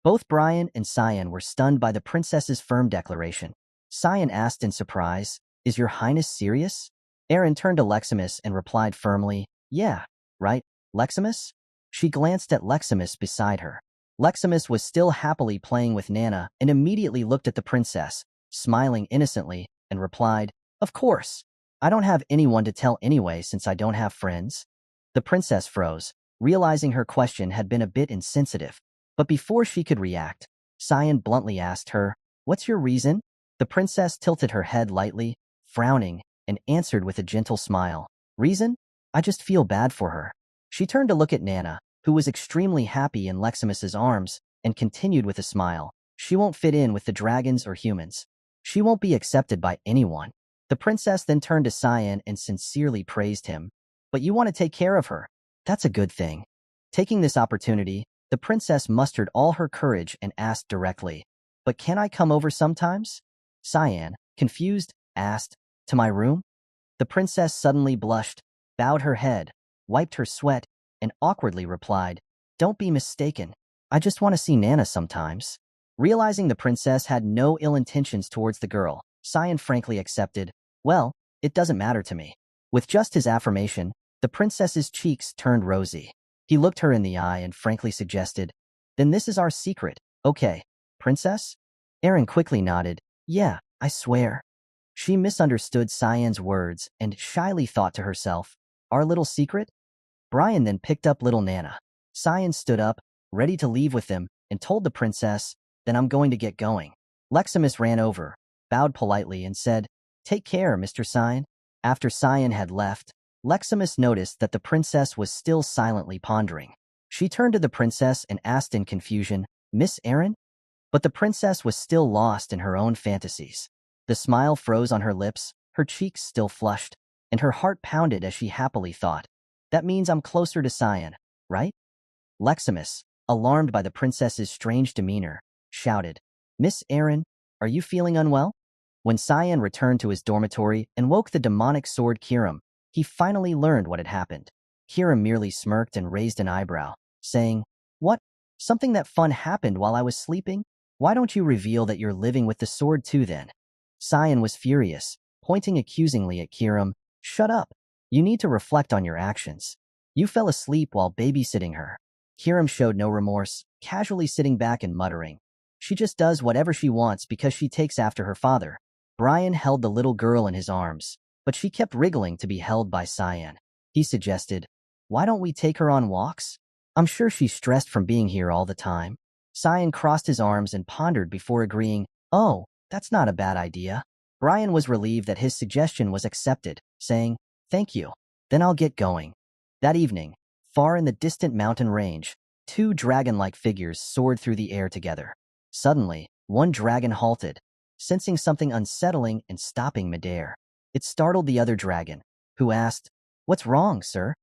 Both Brian and Cyan were stunned by the princess's firm declaration. Cyan asked in surprise, is your highness serious? Erin turned to Leximus and replied firmly, yeah, right, Leximus? She glanced at Leximus beside her. Leximus was still happily playing with Nana and immediately looked at the princess, smiling innocently, and replied, "Of course. I don't have anyone to tell anyway since I don't have friends." The princess froze, realizing her question had been a bit insensitive. But before she could react, Cyan bluntly asked her, "What's your reason?" The princess tilted her head lightly, frowning, and answered with a gentle smile. "Reason? I just feel bad for her." She turned to look at Nana, who was extremely happy in Leximus's arms, and continued with a smile. "She won't fit in with the dragons or humans. She won't be accepted by anyone." The princess then turned to Cyan and sincerely praised him. "But you want to take care of her. That's a good thing." Taking this opportunity, the princess mustered all her courage and asked directly, "But can I come over sometimes?" Cyan, confused, asked, "To my room?" The princess suddenly blushed, bowed her head, wiped her sweat, and awkwardly replied, "Don't be mistaken. I just want to see Nana sometimes." Realizing the princess had no ill intentions towards the girl, Cyan frankly accepted, "Well, it doesn't matter to me." With just his affirmation, the princess's cheeks turned rosy. He looked her in the eye and frankly suggested, "Then this is our secret, okay, princess?" Erin quickly nodded, "Yeah, I swear." She misunderstood Cyan's words and shyly thought to herself, "Our little secret?" Brian then picked up little Nana. Cyan stood up, ready to leave with them, and told the princess, "Then I'm going to get going." Leximus ran over, bowed politely, and said, "Take care, Mr. Cyan." After Cyan had left, Leximus noticed that the princess was still silently pondering. She turned to the princess and asked in confusion, "Miss Erin?" But the princess was still lost in her own fantasies. The smile froze on her lips, her cheeks still flushed, and her heart pounded as she happily thought, "That means I'm closer to Cyan, right?" Leximus, alarmed by the princess's strange demeanor, shouted, "Miss Erin, are you feeling unwell?" When Cyan returned to his dormitory and woke the demonic sword Kiram, he finally learned what had happened. Kiram merely smirked and raised an eyebrow, saying, "What? Something that fun happened while I was sleeping? Why don't you reveal that you're living with the sword too then?" Cyan was furious, pointing accusingly at Kiram. "Shut up. You need to reflect on your actions. You fell asleep while babysitting her." Kiram showed no remorse, casually sitting back and muttering, "She just does whatever she wants because she takes after her father." Brian held the little girl in his arms, but she kept wriggling to be held by Cyan. He suggested, "Why don't we take her on walks? I'm sure she's stressed from being here all the time." Cyan crossed his arms and pondered before agreeing, "Oh, that's not a bad idea." Brian was relieved that his suggestion was accepted, saying, "Thank you. Then I'll get going." That evening, far in the distant mountain range, two dragon-like figures soared through the air together. Suddenly, one dragon halted, sensing something unsettling and stopping midair. It startled the other dragon, who asked, "What's wrong, sir?"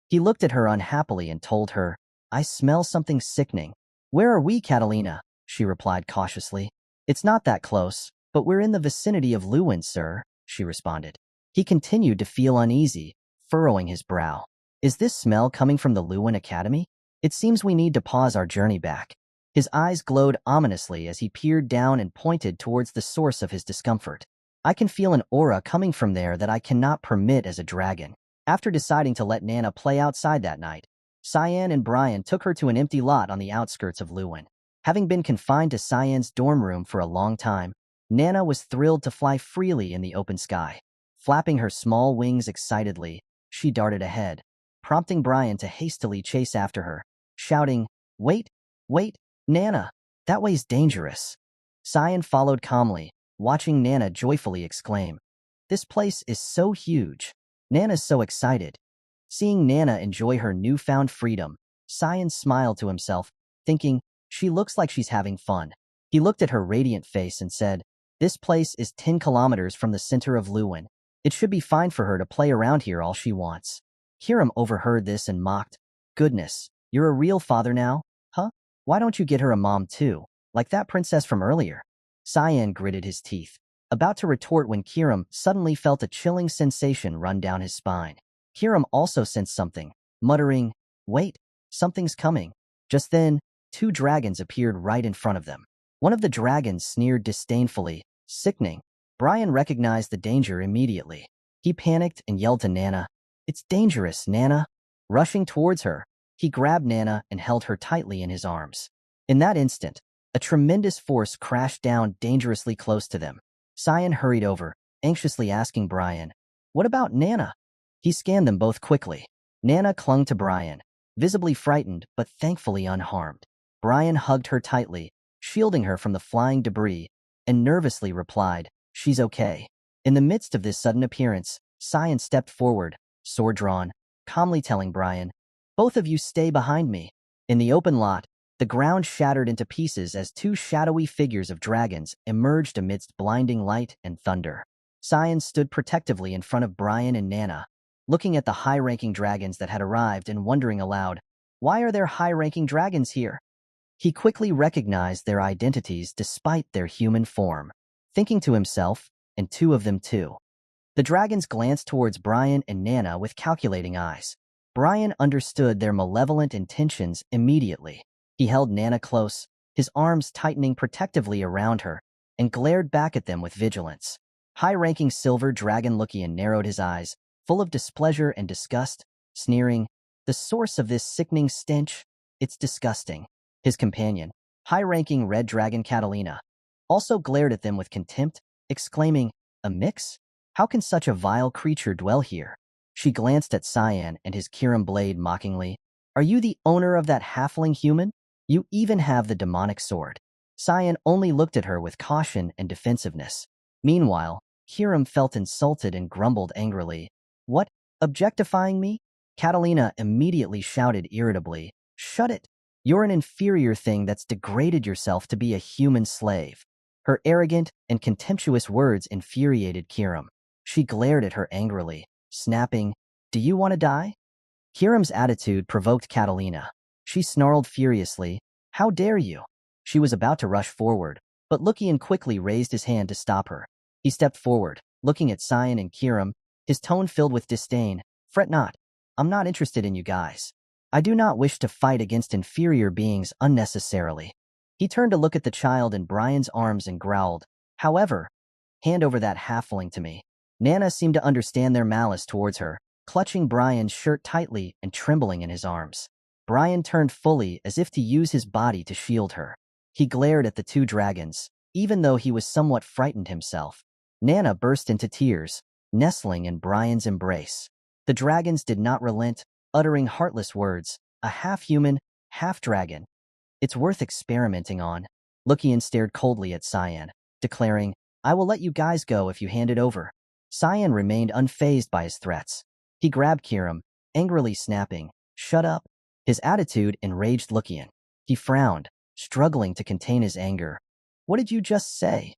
He looked at her unhappily and told her, "I smell something sickening." "Where are we, Catalina?" she replied cautiously. "It's not that close, but we're in the vicinity of Lewin, sir," she responded. He continued to feel uneasy, furrowing his brow. "Is this smell coming from the Lewin Academy? It seems we need to pause our journey back." His eyes glowed ominously as he peered down and pointed towards the source of his discomfort. "I can feel an aura coming from there that I cannot permit as a dragon." After deciding to let Nana play outside that night, Cyan and Brian took her to an empty lot on the outskirts of Lewin. Having been confined to Cyan's dorm room for a long time, Nana was thrilled to fly freely in the open sky. Flapping her small wings excitedly, she darted ahead, prompting Brian to hastily chase after her, shouting, "Wait, wait, Nana, that way's dangerous." Cyan followed calmly, watching Nana joyfully exclaim, "This place is so huge." Nana's so excited. Seeing Nana enjoy her newfound freedom, Cyan smiled to himself, thinking, "She looks like she's having fun." He looked at her radiant face and said, "This place is 10 kilometers from the center of Lewin. It should be fine for her to play around here all she wants." Hiram overheard this and mocked, "Goodness, you're a real father now, huh? Why don't you get her a mom too, like that princess from earlier?" Cyan gritted his teeth, about to retort when Kiram suddenly felt a chilling sensation run down his spine. Kiram also sensed something, muttering, "Wait, something's coming." Just then, two dragons appeared right in front of them. One of the dragons sneered disdainfully, "Sickening." Brian recognized the danger immediately. He panicked and yelled to Nana, "It's dangerous, Nana." Rushing towards her, he grabbed Nana and held her tightly in his arms. In that instant, a tremendous force crashed down dangerously close to them. Cyan hurried over, anxiously asking Brian, "What about Nana?" He scanned them both quickly. Nana clung to Brian, visibly frightened but thankfully unharmed. Brian hugged her tightly, shielding her from the flying debris, and nervously replied, "She's okay." In the midst of this sudden appearance, Cyan stepped forward, sword drawn, calmly telling Brian, "Both of you stay behind me." In the open lot, the ground shattered into pieces as two shadowy figures of dragons emerged amidst blinding light and thunder. Cyan stood protectively in front of Brian and Nana, looking at the high-ranking dragons that had arrived and wondering aloud, "Why are there high-ranking dragons here?" He quickly recognized their identities despite their human form, thinking to himself, "And two of them too." The dragons glanced towards Brian and Nana with calculating eyes. Brian understood their malevolent intentions immediately. He held Nana close, his arms tightening protectively around her, and glared back at them with vigilance. High-ranking silver dragon Lucian narrowed his eyes, full of displeasure and disgust, sneering, "The source of this sickening stench? It's disgusting." His companion, high-ranking red dragon Catalina, also glared at them with contempt, exclaiming, "A mix? How can such a vile creature dwell here?" She glanced at Cyan and his Kirim blade mockingly. "Are you the owner of that halfling human? You even have the demonic sword." Cyan only looked at her with caution and defensiveness. Meanwhile, Kirim felt insulted and grumbled angrily. "What? Objectifying me?" Catalina immediately shouted irritably, "Shut it! You're an inferior thing that's degraded yourself to be a human slave." Her arrogant and contemptuous words infuriated Kirim. She glared at her angrily, snapping, "Do you want to die?" Kirim's attitude provoked Catalina. She snarled furiously, "How dare you?" She was about to rush forward, but Lucian quickly raised his hand to stop her. He stepped forward, looking at Cyan and Kirim, his tone filled with disdain. "Fret not. I'm not interested in you guys. I do not wish to fight against inferior beings unnecessarily." He turned to look at the child in Brian's arms and growled, "However, hand over that halfling to me." Nana seemed to understand their malice towards her, clutching Brian's shirt tightly and trembling in his arms. Brian turned fully as if to use his body to shield her. He glared at the two dragons, even though he was somewhat frightened himself. Nana burst into tears, nestling in Brian's embrace. The dragons did not relent, uttering heartless words, "A half-human, half-dragon. It's worth experimenting on." Lucian stared coldly at Cyan, declaring, "I will let you guys go if you hand it over." Cyan remained unfazed by his threats. He grabbed Kirim, angrily snapping, "Shut up." His attitude enraged Lucian. He frowned, struggling to contain his anger. "What did you just say?"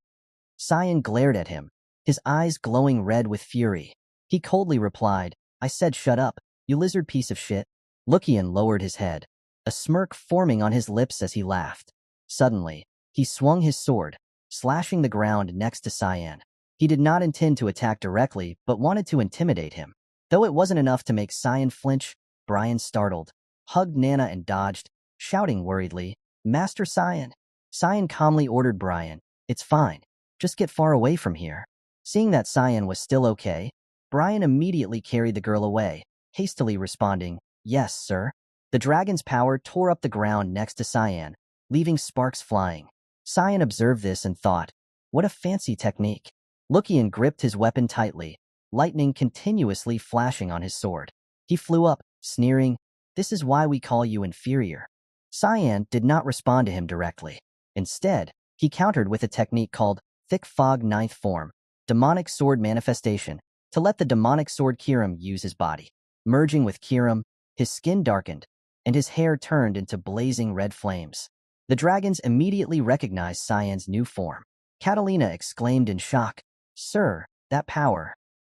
Cyan glared at him, his eyes glowing red with fury. He coldly replied, "I said shut up, you lizard piece of shit." Lucian lowered his head, a smirk forming on his lips as he laughed. Suddenly, he swung his sword, slashing the ground next to Cyan. He did not intend to attack directly, but wanted to intimidate him. Though it wasn't enough to make Cyan flinch, Brian startled, hugged Nana and dodged, shouting worriedly, "Master Cyan." Cyan calmly ordered Brian, "It's fine. Just get far away from here." Seeing that Cyan was still okay, Brian immediately carried the girl away, hastily responding, "Yes, sir." The dragon's power tore up the ground next to Cyan, leaving sparks flying. Cyan observed this and thought, "What a fancy technique." Lucian gripped his weapon tightly, lightning continuously flashing on his sword. He flew up, sneering, "This is why we call you inferior." Cyan did not respond to him directly. Instead, he countered with a technique called Thick Fog Ninth Form, Demonic Sword Manifestation, to let the demonic sword Kirim use his body. Merging with Kirim, his skin darkened, and his hair turned into blazing red flames. The dragons immediately recognized Cyan's new form. Catalina exclaimed in shock, "Sir, that power."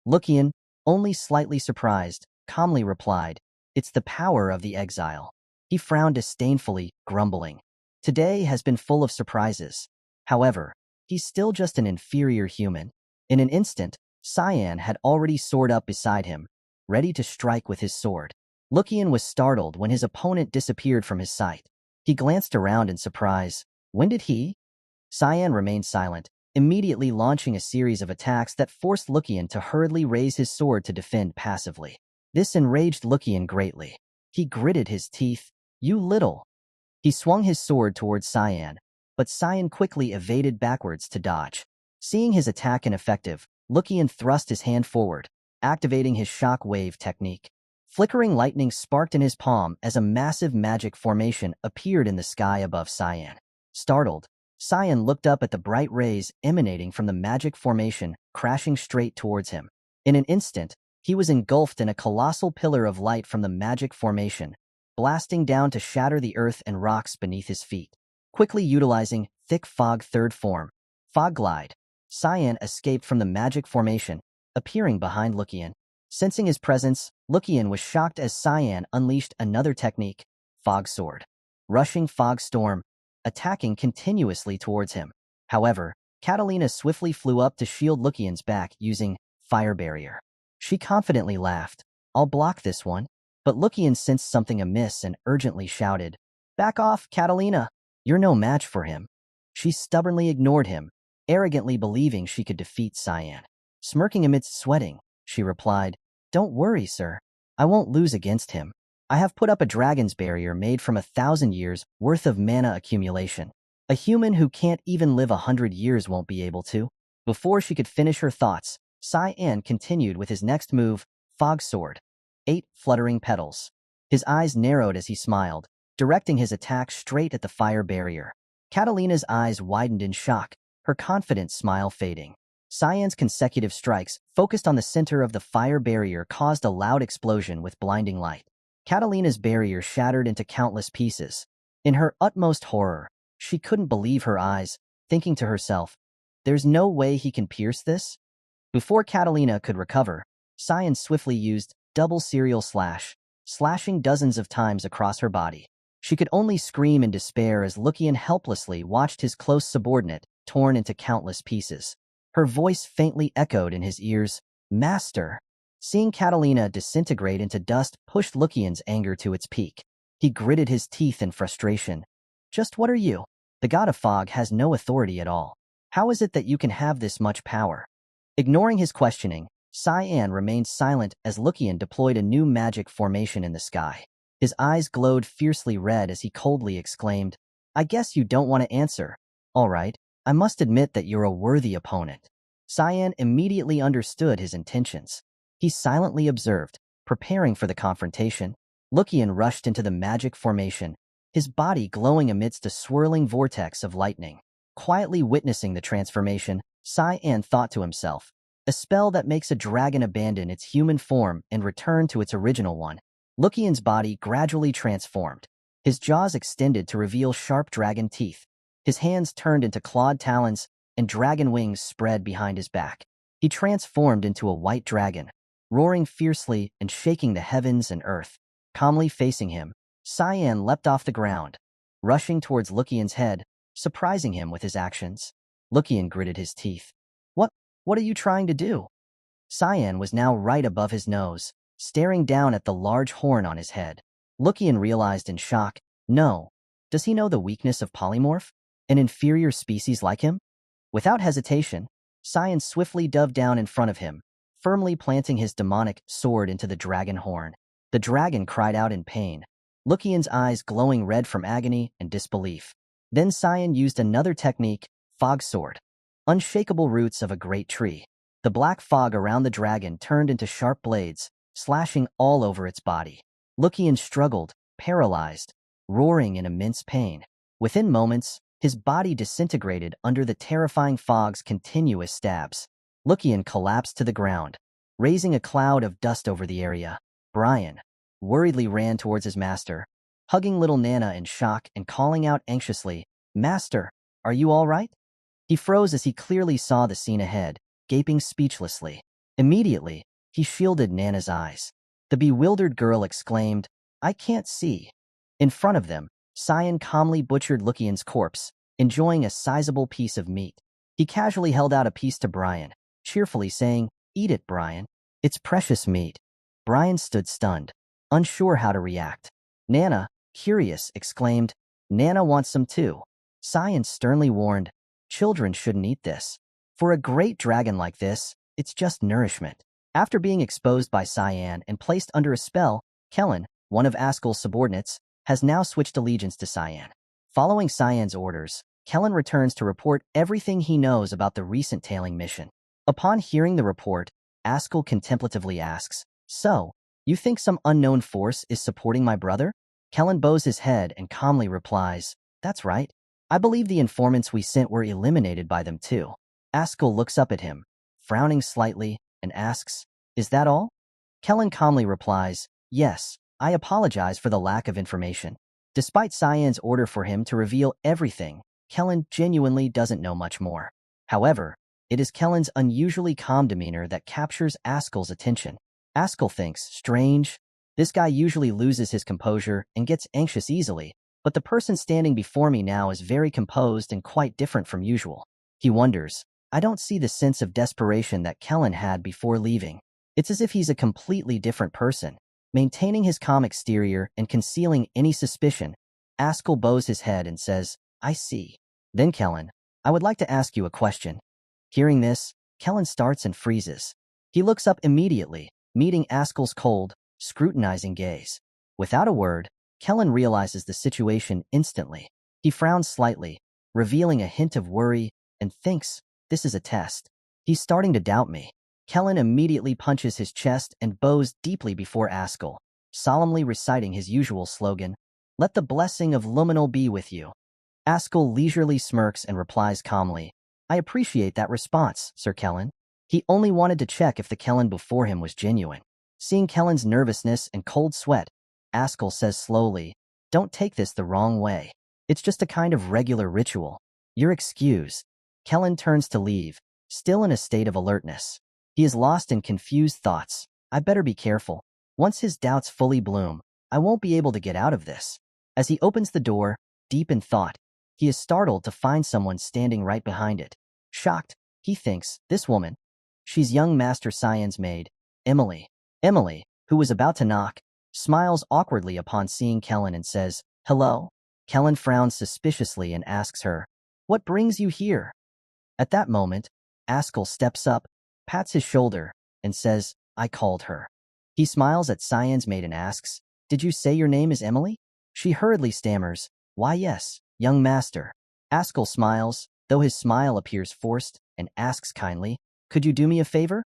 Lucian, only slightly surprised, calmly replied, "It's the power of the exile." He frowned disdainfully, grumbling, "Today has been full of surprises." However, he's still just an inferior human. In an instant, Cyan had already soared up beside him, ready to strike with his sword. Lucian was startled when his opponent disappeared from his sight. He glanced around in surprise. When did he? Cyan remained silent, immediately launching a series of attacks that forced Lucian to hurriedly raise his sword to defend passively. This enraged Lucian greatly. He gritted his teeth. "You little He swung his sword towards Cyan, but Cyan quickly evaded backwards to dodge. Seeing his attack ineffective, Lucian thrust his hand forward, activating his shock wave technique. Flickering lightning sparked in his palm as a massive magic formation appeared in the sky above Cyan. Startled, Cyan looked up at the bright rays emanating from the magic formation, crashing straight towards him. In an instant, he was engulfed in a colossal pillar of light from the magic formation, blasting down to shatter the earth and rocks beneath his feet. Quickly utilizing Thick Fog Third Form, Fog Glide, Cyan escaped from the magic formation, appearing behind Lucian. Sensing his presence, Lucian was shocked as Cyan unleashed another technique, Fog Sword. Rushing Fog Storm, attacking continuously towards him. However, Catalina swiftly flew up to shield Lucian's back using Fire Barrier. She confidently laughed, "I'll block this one." But Lucian sensed something amiss and urgently shouted, "Back off, Catalina! You're no match for him." She stubbornly ignored him, arrogantly believing she could defeat Cyan. Smirking amidst sweating, she replied, "Don't worry, sir. I won't lose against him. I have put up a dragon's barrier made from 1,000 years worth of mana accumulation. A human who can't even live 100 years won't be able to." Before she could finish her thoughts, Cyan continued with his next move, Fog Sword. 8 fluttering petals. His eyes narrowed as he smiled, directing his attack straight at the fire barrier. Catalina's eyes widened in shock, her confident smile fading. Cyan's consecutive strikes, focused on the center of the fire barrier, caused a loud explosion with blinding light. Catalina's barrier shattered into countless pieces. In her utmost horror, she couldn't believe her eyes, thinking to herself, "There's no way he can pierce this?" Before Catalina could recover, Cyan swiftly used Double Serial Slash, slashing dozens of times across her body. She could only scream in despair as Lucian helplessly watched his close subordinate torn into countless pieces. Her voice faintly echoed in his ears, "Master." Seeing Catalina disintegrate into dust pushed Lucian's anger to its peak. He gritted his teeth in frustration. "Just what are you? The god of fog has no authority at all. How is it that you can have this much power?" Ignoring his questioning, Cyan remained silent as Lucian deployed a new magic formation in the sky. His eyes glowed fiercely red as he coldly exclaimed, "I guess you don't want to answer. All right, I must admit that you're a worthy opponent." Cyan immediately understood his intentions. He silently observed, preparing for the confrontation. Lucian rushed into the magic formation, his body glowing amidst a swirling vortex of lightning. Quietly witnessing the transformation, Cyan thought to himself, "A spell that makes a dragon abandon its human form and return to its original one." Lucian's body gradually transformed. His jaws extended to reveal sharp dragon teeth. His hands turned into clawed talons, and dragon wings spread behind his back. He transformed into a white dragon, roaring fiercely and shaking the heavens and earth. Calmly facing him, Cyan leapt off the ground, rushing towards Lucian's head, surprising him with his actions. Lucian gritted his teeth. What are you trying to do?" Cyan was now right above his nose, staring down at the large horn on his head. Lucian realized in shock, "No. Does he know the weakness of polymorph? An inferior species like him?" Without hesitation, Cyan swiftly dove down in front of him, firmly planting his demonic sword into the dragon horn. The dragon cried out in pain, Lucian's eyes glowing red from agony and disbelief. Then Cyan used another technique, Fog Sword. Unshakable roots of a great tree. The black fog around the dragon turned into sharp blades, slashing all over its body. Lucian struggled, paralyzed, roaring in immense pain. Within moments, his body disintegrated under the terrifying fog's continuous stabs. Lucian collapsed to the ground, raising a cloud of dust over the area. Brian worriedly ran towards his master, hugging little Nana in shock and calling out anxiously, "Master, are you all right?" He froze as he clearly saw the scene ahead, gaping speechlessly. Immediately, he shielded Nana's eyes. The bewildered girl exclaimed, "I can't see." In front of them, Cyan calmly butchered Lucian's corpse, enjoying a sizable piece of meat. He casually held out a piece to Brian, cheerfully saying, "Eat it, Brian. It's precious meat." Brian stood stunned, unsure how to react. Nana, curious, exclaimed, "Nana wants some too." Cyan sternly warned, "Children shouldn't eat this. For a great dragon like this, it's just nourishment." After being exposed by Cyan and placed under a spell, Kellen, one of Ascll's subordinates, has now switched allegiance to Cyan. Following Cyan's orders, Kellen returns to report everything he knows about the recent tailing mission. Upon hearing the report, Ascll contemplatively asks, "So, you think some unknown force is supporting my brother?" Kellen bows his head and calmly replies, "That's right. I believe the informants we sent were eliminated by them too." Ascll looks up at him, frowning slightly, and asks, "Is that all?" Kellen calmly replies, "Yes, I apologize for the lack of information." Despite Cyan's order for him to reveal everything, Kellen genuinely doesn't know much more. However, it is Kellen's unusually calm demeanor that captures Ascll's attention. Ascll thinks, strange, this guy usually loses his composure and gets anxious easily, but the person standing before me now is very composed and quite different from usual. He wonders, I don't see the sense of desperation that Kellen had before leaving. It's as if he's a completely different person, maintaining his calm exterior and concealing any suspicion. Ascll bows his head and says, "I see." Then Kellen, "I would like to ask you a question." Hearing this, Kellen starts and freezes. He looks up immediately, meeting Ascll's cold, scrutinizing gaze. Without a word, Kellen realizes the situation instantly. He frowns slightly, revealing a hint of worry, and thinks, this is a test. He's starting to doubt me. Kellen immediately punches his chest and bows deeply before Ascll, solemnly reciting his usual slogan, "Let the blessing of Luminal be with you." Ascll leisurely smirks and replies calmly, "I appreciate that response, Sir Kellen." He only wanted to check if the Kellen before him was genuine. Seeing Kellen's nervousness and cold sweat, Ascll says slowly, "Don't take this the wrong way. It's just a kind of regular ritual. You're excused." Kellen turns to leave, still in a state of alertness. He is lost in confused thoughts. I better be careful. Once his doubts fully bloom, I won't be able to get out of this. As he opens the door, deep in thought, he is startled to find someone standing right behind it. Shocked, he thinks, this woman. She's young Master Cyan's maid, Emily. Emily, who was about to knock, smiles awkwardly upon seeing Kellen and says, "Hello?" Kellen frowns suspiciously and asks her, "What brings you here?" At that moment, Ascll steps up, pats his shoulder, and says, "I called her." He smiles at Cyan's maid and asks, "Did you say your name is Emily?" She hurriedly stammers, "Why yes, young master." Ascll smiles, though his smile appears forced, and asks kindly, "Could you do me a favor?"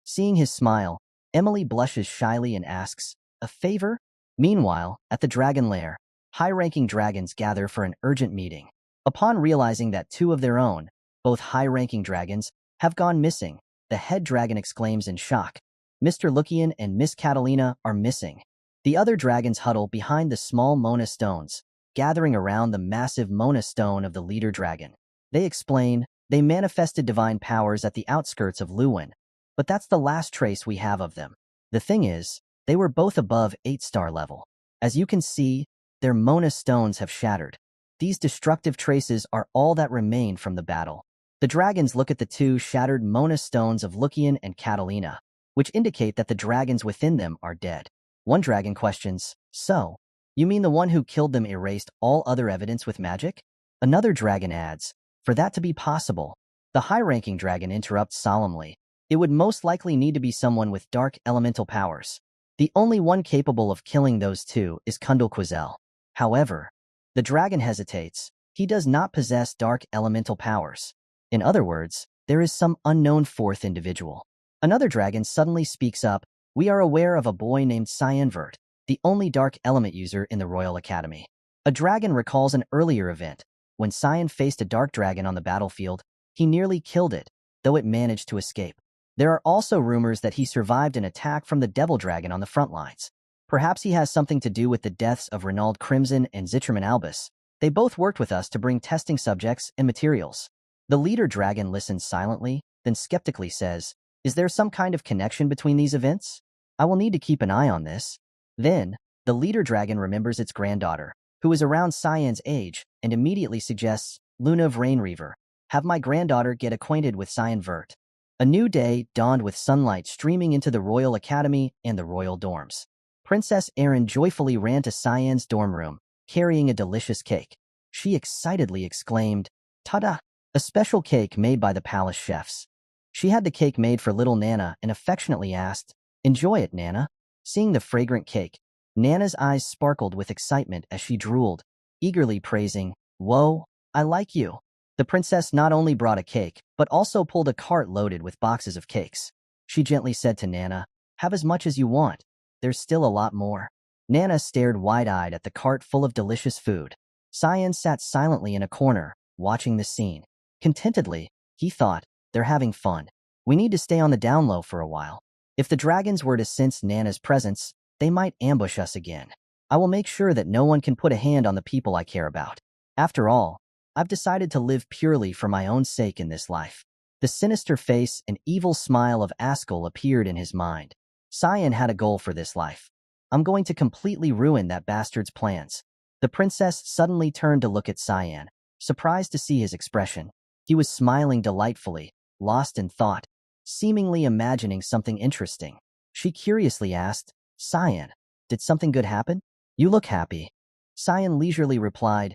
Seeing his smile, Emily blushes shyly and asks, "A favor?" Meanwhile, at the dragon lair, high-ranking dragons gather for an urgent meeting. Upon realizing that two of their own, both high-ranking dragons, have gone missing, the head dragon exclaims in shock, "Mr. Lucian and Miss Catalina are missing." The other dragons huddle behind the small Mona stones, gathering around the massive Mona stone of the leader dragon. They explain, they manifested divine powers at the outskirts of Luwin, but that's the last trace we have of them. The thing is, they were both above 8-star level. As you can see, their Mona stones have shattered. These destructive traces are all that remain from the battle. The dragons look at the two shattered Mona stones of Lucian and Catalina, which indicate that the dragons within them are dead. One dragon questions, "So, you mean the one who killed them erased all other evidence with magic?" Another dragon adds, "For that to be possible," the high-ranking dragon interrupts solemnly, "it would most likely need to be someone with dark elemental powers. The only one capable of killing those two is Kundal Quazel. However," the dragon hesitates, "he does not possess dark elemental powers. In other words, there is some unknown fourth individual." Another dragon suddenly speaks up, "We are aware of a boy named Cyanvert, the only dark element user in the Royal Academy." A dragon recalls an earlier event. When Cyan faced a dark dragon on the battlefield, he nearly killed it, though it managed to escape. There are also rumors that he survived an attack from the Devil Dragon on the front lines. Perhaps he has something to do with the deaths of Renald Crimson and Zitraman Albus. They both worked with us to bring testing subjects and materials. The leader dragon listens silently, then skeptically says, "Is there some kind of connection between these events? I will need to keep an eye on this." Then, the leader dragon remembers its granddaughter, who is around Cyan's age, and immediately suggests, "Luna of Rainreaver, have my granddaughter get acquainted with Cyanvert." A new day dawned with sunlight streaming into the Royal Academy and the royal dorms. Princess Erin joyfully ran to Cyan's dorm room, carrying a delicious cake. She excitedly exclaimed, "Ta-da! A special cake made by the palace chefs." She had the cake made for little Nana and affectionately asked, "Enjoy it, Nana." Seeing the fragrant cake, Nana's eyes sparkled with excitement as she drooled, eagerly praising, "Whoa, I like you." The princess not only brought a cake, but also pulled a cart loaded with boxes of cakes. She gently said to Nana, "Have as much as you want. There's still a lot more." Nana stared wide-eyed at the cart full of delicious food. Cyan sat silently in a corner, watching the scene. Contentedly, he thought, they're having fun. We need to stay on the down low for a while. If the dragons were to sense Nana's presence, they might ambush us again. I will make sure that no one can put a hand on the people I care about. After all, I've decided to live purely for my own sake in this life. The sinister face and evil smile of Ascll appeared in his mind. Cyan had a goal for this life. I'm going to completely ruin that bastard's plans. The princess suddenly turned to look at Cyan, surprised to see his expression. He was smiling delightfully, lost in thought, seemingly imagining something interesting. She curiously asked, "Cyan, did something good happen? You look happy." Cyan leisurely replied,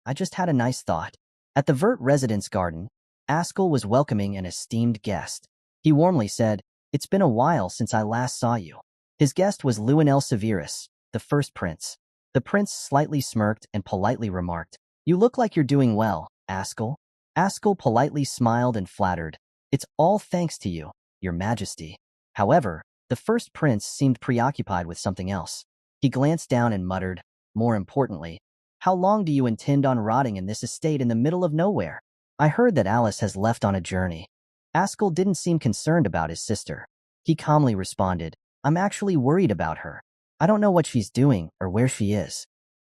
I just had a nice thought." At the Vert residence garden, Ascll was welcoming an esteemed guest. He warmly said, "It's been a while since I last saw you." His guest was Luinel Severus, the first prince. The prince slightly smirked and politely remarked, "You look like you're doing well, Ascll." Ascll politely smiled and flattered, "It's all thanks to you, your majesty." However, the first prince seemed preoccupied with something else. He glanced down and muttered, "More importantly, how long do you intend on rotting in this estate in the middle of nowhere? I heard that Alice has left on a journey." Ascll didn't seem concerned about his sister. He calmly responded, "I'm actually worried about her. I don't know what she's doing or where she is."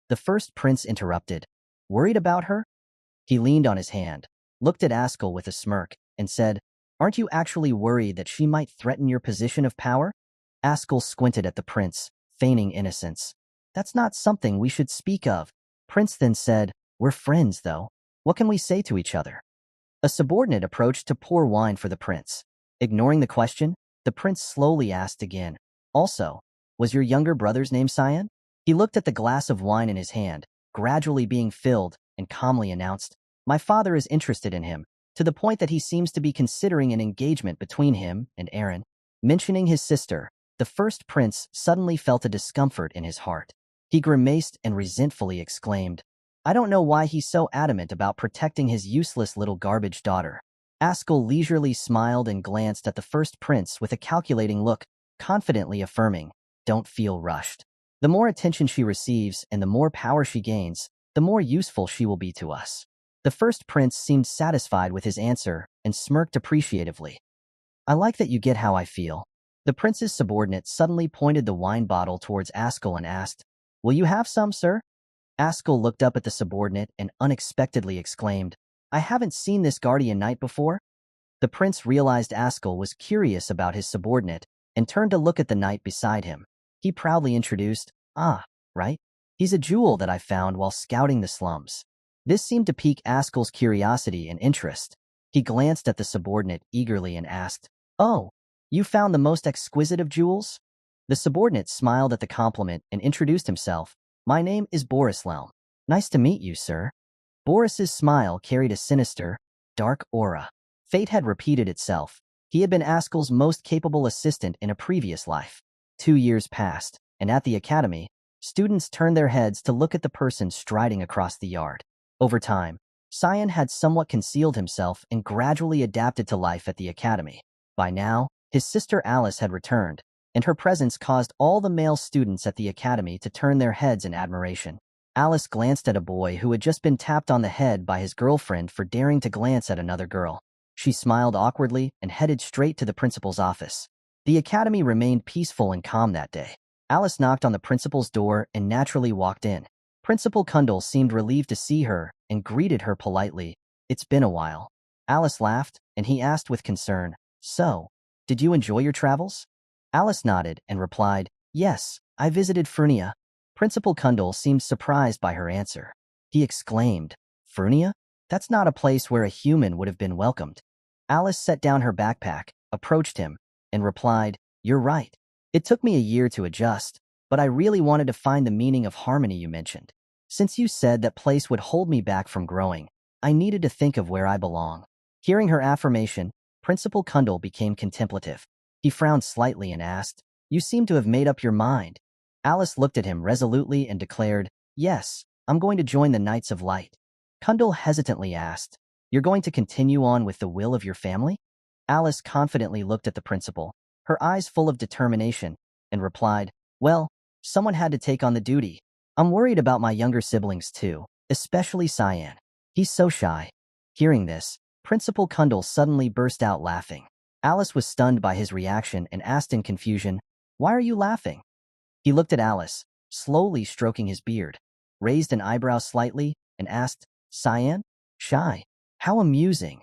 The first prince interrupted, "Worried about her?" He leaned on his hand, looked at Ascll with a smirk, and said, "Aren't you actually worried that she might threaten your position of power?" Ascll squinted at the prince, feigning innocence. "That's not something we should speak of." Prince then said, "We're friends, though. What can we say to each other?" A subordinate approached to pour wine for the prince. Ignoring the question, the prince slowly asked again, "Also, was your younger brother's name Cyan?" He looked at the glass of wine in his hand, gradually being filled, and calmly announced, "My father is interested in him, to the point that he seems to be considering an engagement between him and Aaron." Mentioning his sister, the first prince suddenly felt a discomfort in his heart. He grimaced and resentfully exclaimed, "I don't know why he's so adamant about protecting his useless little garbage daughter." Ascll leisurely smiled and glanced at the first prince with a calculating look, confidently affirming, "Don't feel rushed. The more attention she receives and the more power she gains, the more useful she will be to us." The first prince seemed satisfied with his answer and smirked appreciatively. "I like that you get how I feel." The prince's subordinate suddenly pointed the wine bottle towards Ascll and asked, "Will you have some, sir?" Ascll looked up at the subordinate and unexpectedly exclaimed, "I haven't seen this guardian knight before." The prince realized Ascll was curious about his subordinate and turned to look at the knight beside him. He proudly introduced, Right? He's a jewel that I found while scouting the slums." This seemed to pique Ascll's curiosity and interest. He glanced at the subordinate eagerly and asked, "Oh, you found the most exquisite of jewels?" The subordinate smiled at the compliment and introduced himself. "My name is Boris. Nice to meet you, sir." Boris's smile carried a sinister, dark aura. Fate had repeated itself. He had been Ascll's most capable assistant in a previous life. 2 years passed, and at the academy, students turned their heads to look at the person striding across the yard. Over time, Cyan had somewhat concealed himself and gradually adapted to life at the academy. By now, his sister Alice had returned, and her presence caused all the male students at the academy to turn their heads in admiration. Alice glanced at a boy who had just been tapped on the head by his girlfriend for daring to glance at another girl. She smiled awkwardly and headed straight to the principal's office. The academy remained peaceful and calm that day. Alice knocked on the principal's door and naturally walked in. Principal Kundal seemed relieved to see her and greeted her politely. "It's been a while." Alice laughed, and he asked with concern, "So, did you enjoy your travels?" Alice nodded and replied, "Yes, I visited Furnia." Principal Kundal seemed surprised by her answer. He exclaimed, "Furnia? That's not a place where a human would have been welcomed." Alice set down her backpack, approached him, and replied, "You're right. It took me a year to adjust, but I really wanted to find the meaning of harmony you mentioned. Since you said that place would hold me back from growing, I needed to think of where I belong." Hearing her affirmation, Principal Kundal became contemplative. He frowned slightly and asked, "You seem to have made up your mind." Alice looked at him resolutely and declared, "Yes, I'm going to join the Knights of Light." Kundal hesitantly asked, "You're going to continue on with the will of your family?" Alice confidently looked at the principal, her eyes full of determination, and replied, "Well, someone had to take on the duty. I'm worried about my younger siblings too, especially Cyan. He's so shy." Hearing this, Principal Kundal suddenly burst out laughing. Alice was stunned by his reaction and asked in confusion, "Why are you laughing?" He looked at Alice, slowly stroking his beard, raised an eyebrow slightly, and asked, "Cyan? Shy? How amusing."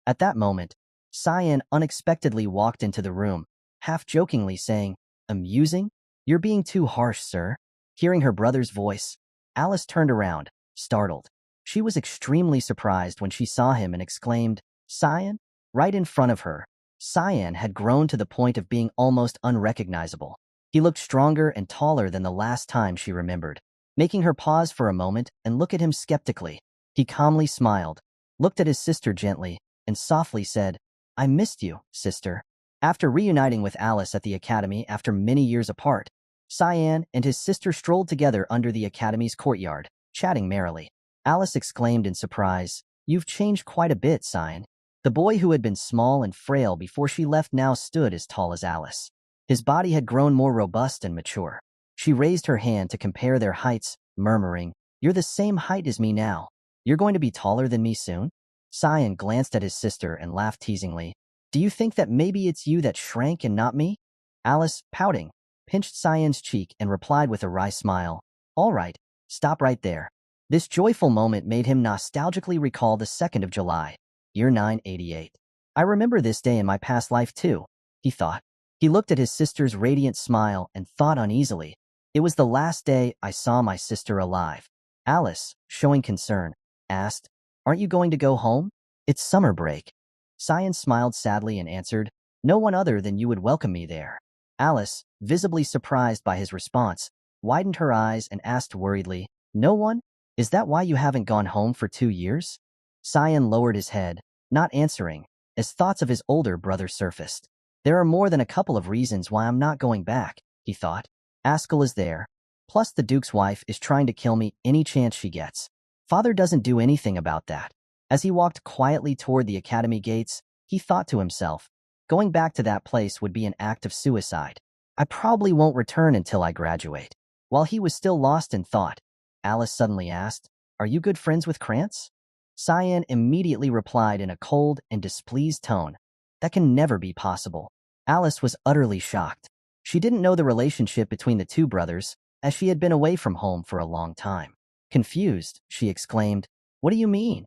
At that moment, Cyan unexpectedly walked into the room, half-jokingly saying, "Amusing? You're being too harsh, sir." Hearing her brother's voice, Alice turned around, startled. She was extremely surprised when she saw him and exclaimed, "Cyan?" Right in front of her, Cyan had grown to the point of being almost unrecognizable. He looked stronger and taller than the last time she remembered, making her pause for a moment and look at him skeptically. He calmly smiled, looked at his sister gently, and softly said, "I missed you, sister." After reuniting with Alice at the academy after many years apart, Cyan and his sister strolled together under the academy's courtyard, chatting merrily. Alice exclaimed in surprise, "You've changed quite a bit, Cyan." The boy who had been small and frail before she left now stood as tall as Alice. His body had grown more robust and mature. She raised her hand to compare their heights, murmuring, "You're the same height as me now. You're going to be taller than me soon?" Cyan glanced at his sister and laughed teasingly. "Do you think that maybe it's you that shrank and not me?" Alice, pouting, pinched Cyan's cheek and replied with a wry smile, "All right, stop right there." This joyful moment made him nostalgically recall the 2nd of July, year 988. "I remember this day in my past life too," he thought. He looked at his sister's radiant smile and thought uneasily, "It was the last day I saw my sister alive." Alice, showing concern, asked, "Aren't you going to go home? It's summer break." Cyan smiled sadly and answered, "No one other than you would welcome me there." Alice, visibly surprised by his response, widened her eyes and asked worriedly, "No one? Is that why you haven't gone home for 2 years?" Cyan lowered his head, not answering, as thoughts of his older brother surfaced. "There are more than a couple of reasons why I'm not going back," he thought. "Ascll is there. Plus the Duke's wife is trying to kill me any chance she gets. Father doesn't do anything about that." As he walked quietly toward the academy gates, he thought to himself, "Going back to that place would be an act of suicide. I probably won't return until I graduate." While he was still lost in thought, Alice suddenly asked, "Are you good friends with Krantz?" Cyan immediately replied in a cold and displeased tone, "That can never be possible." Alice was utterly shocked. She didn't know the relationship between the two brothers, as she had been away from home for a long time. Confused, she exclaimed, "What do you mean?"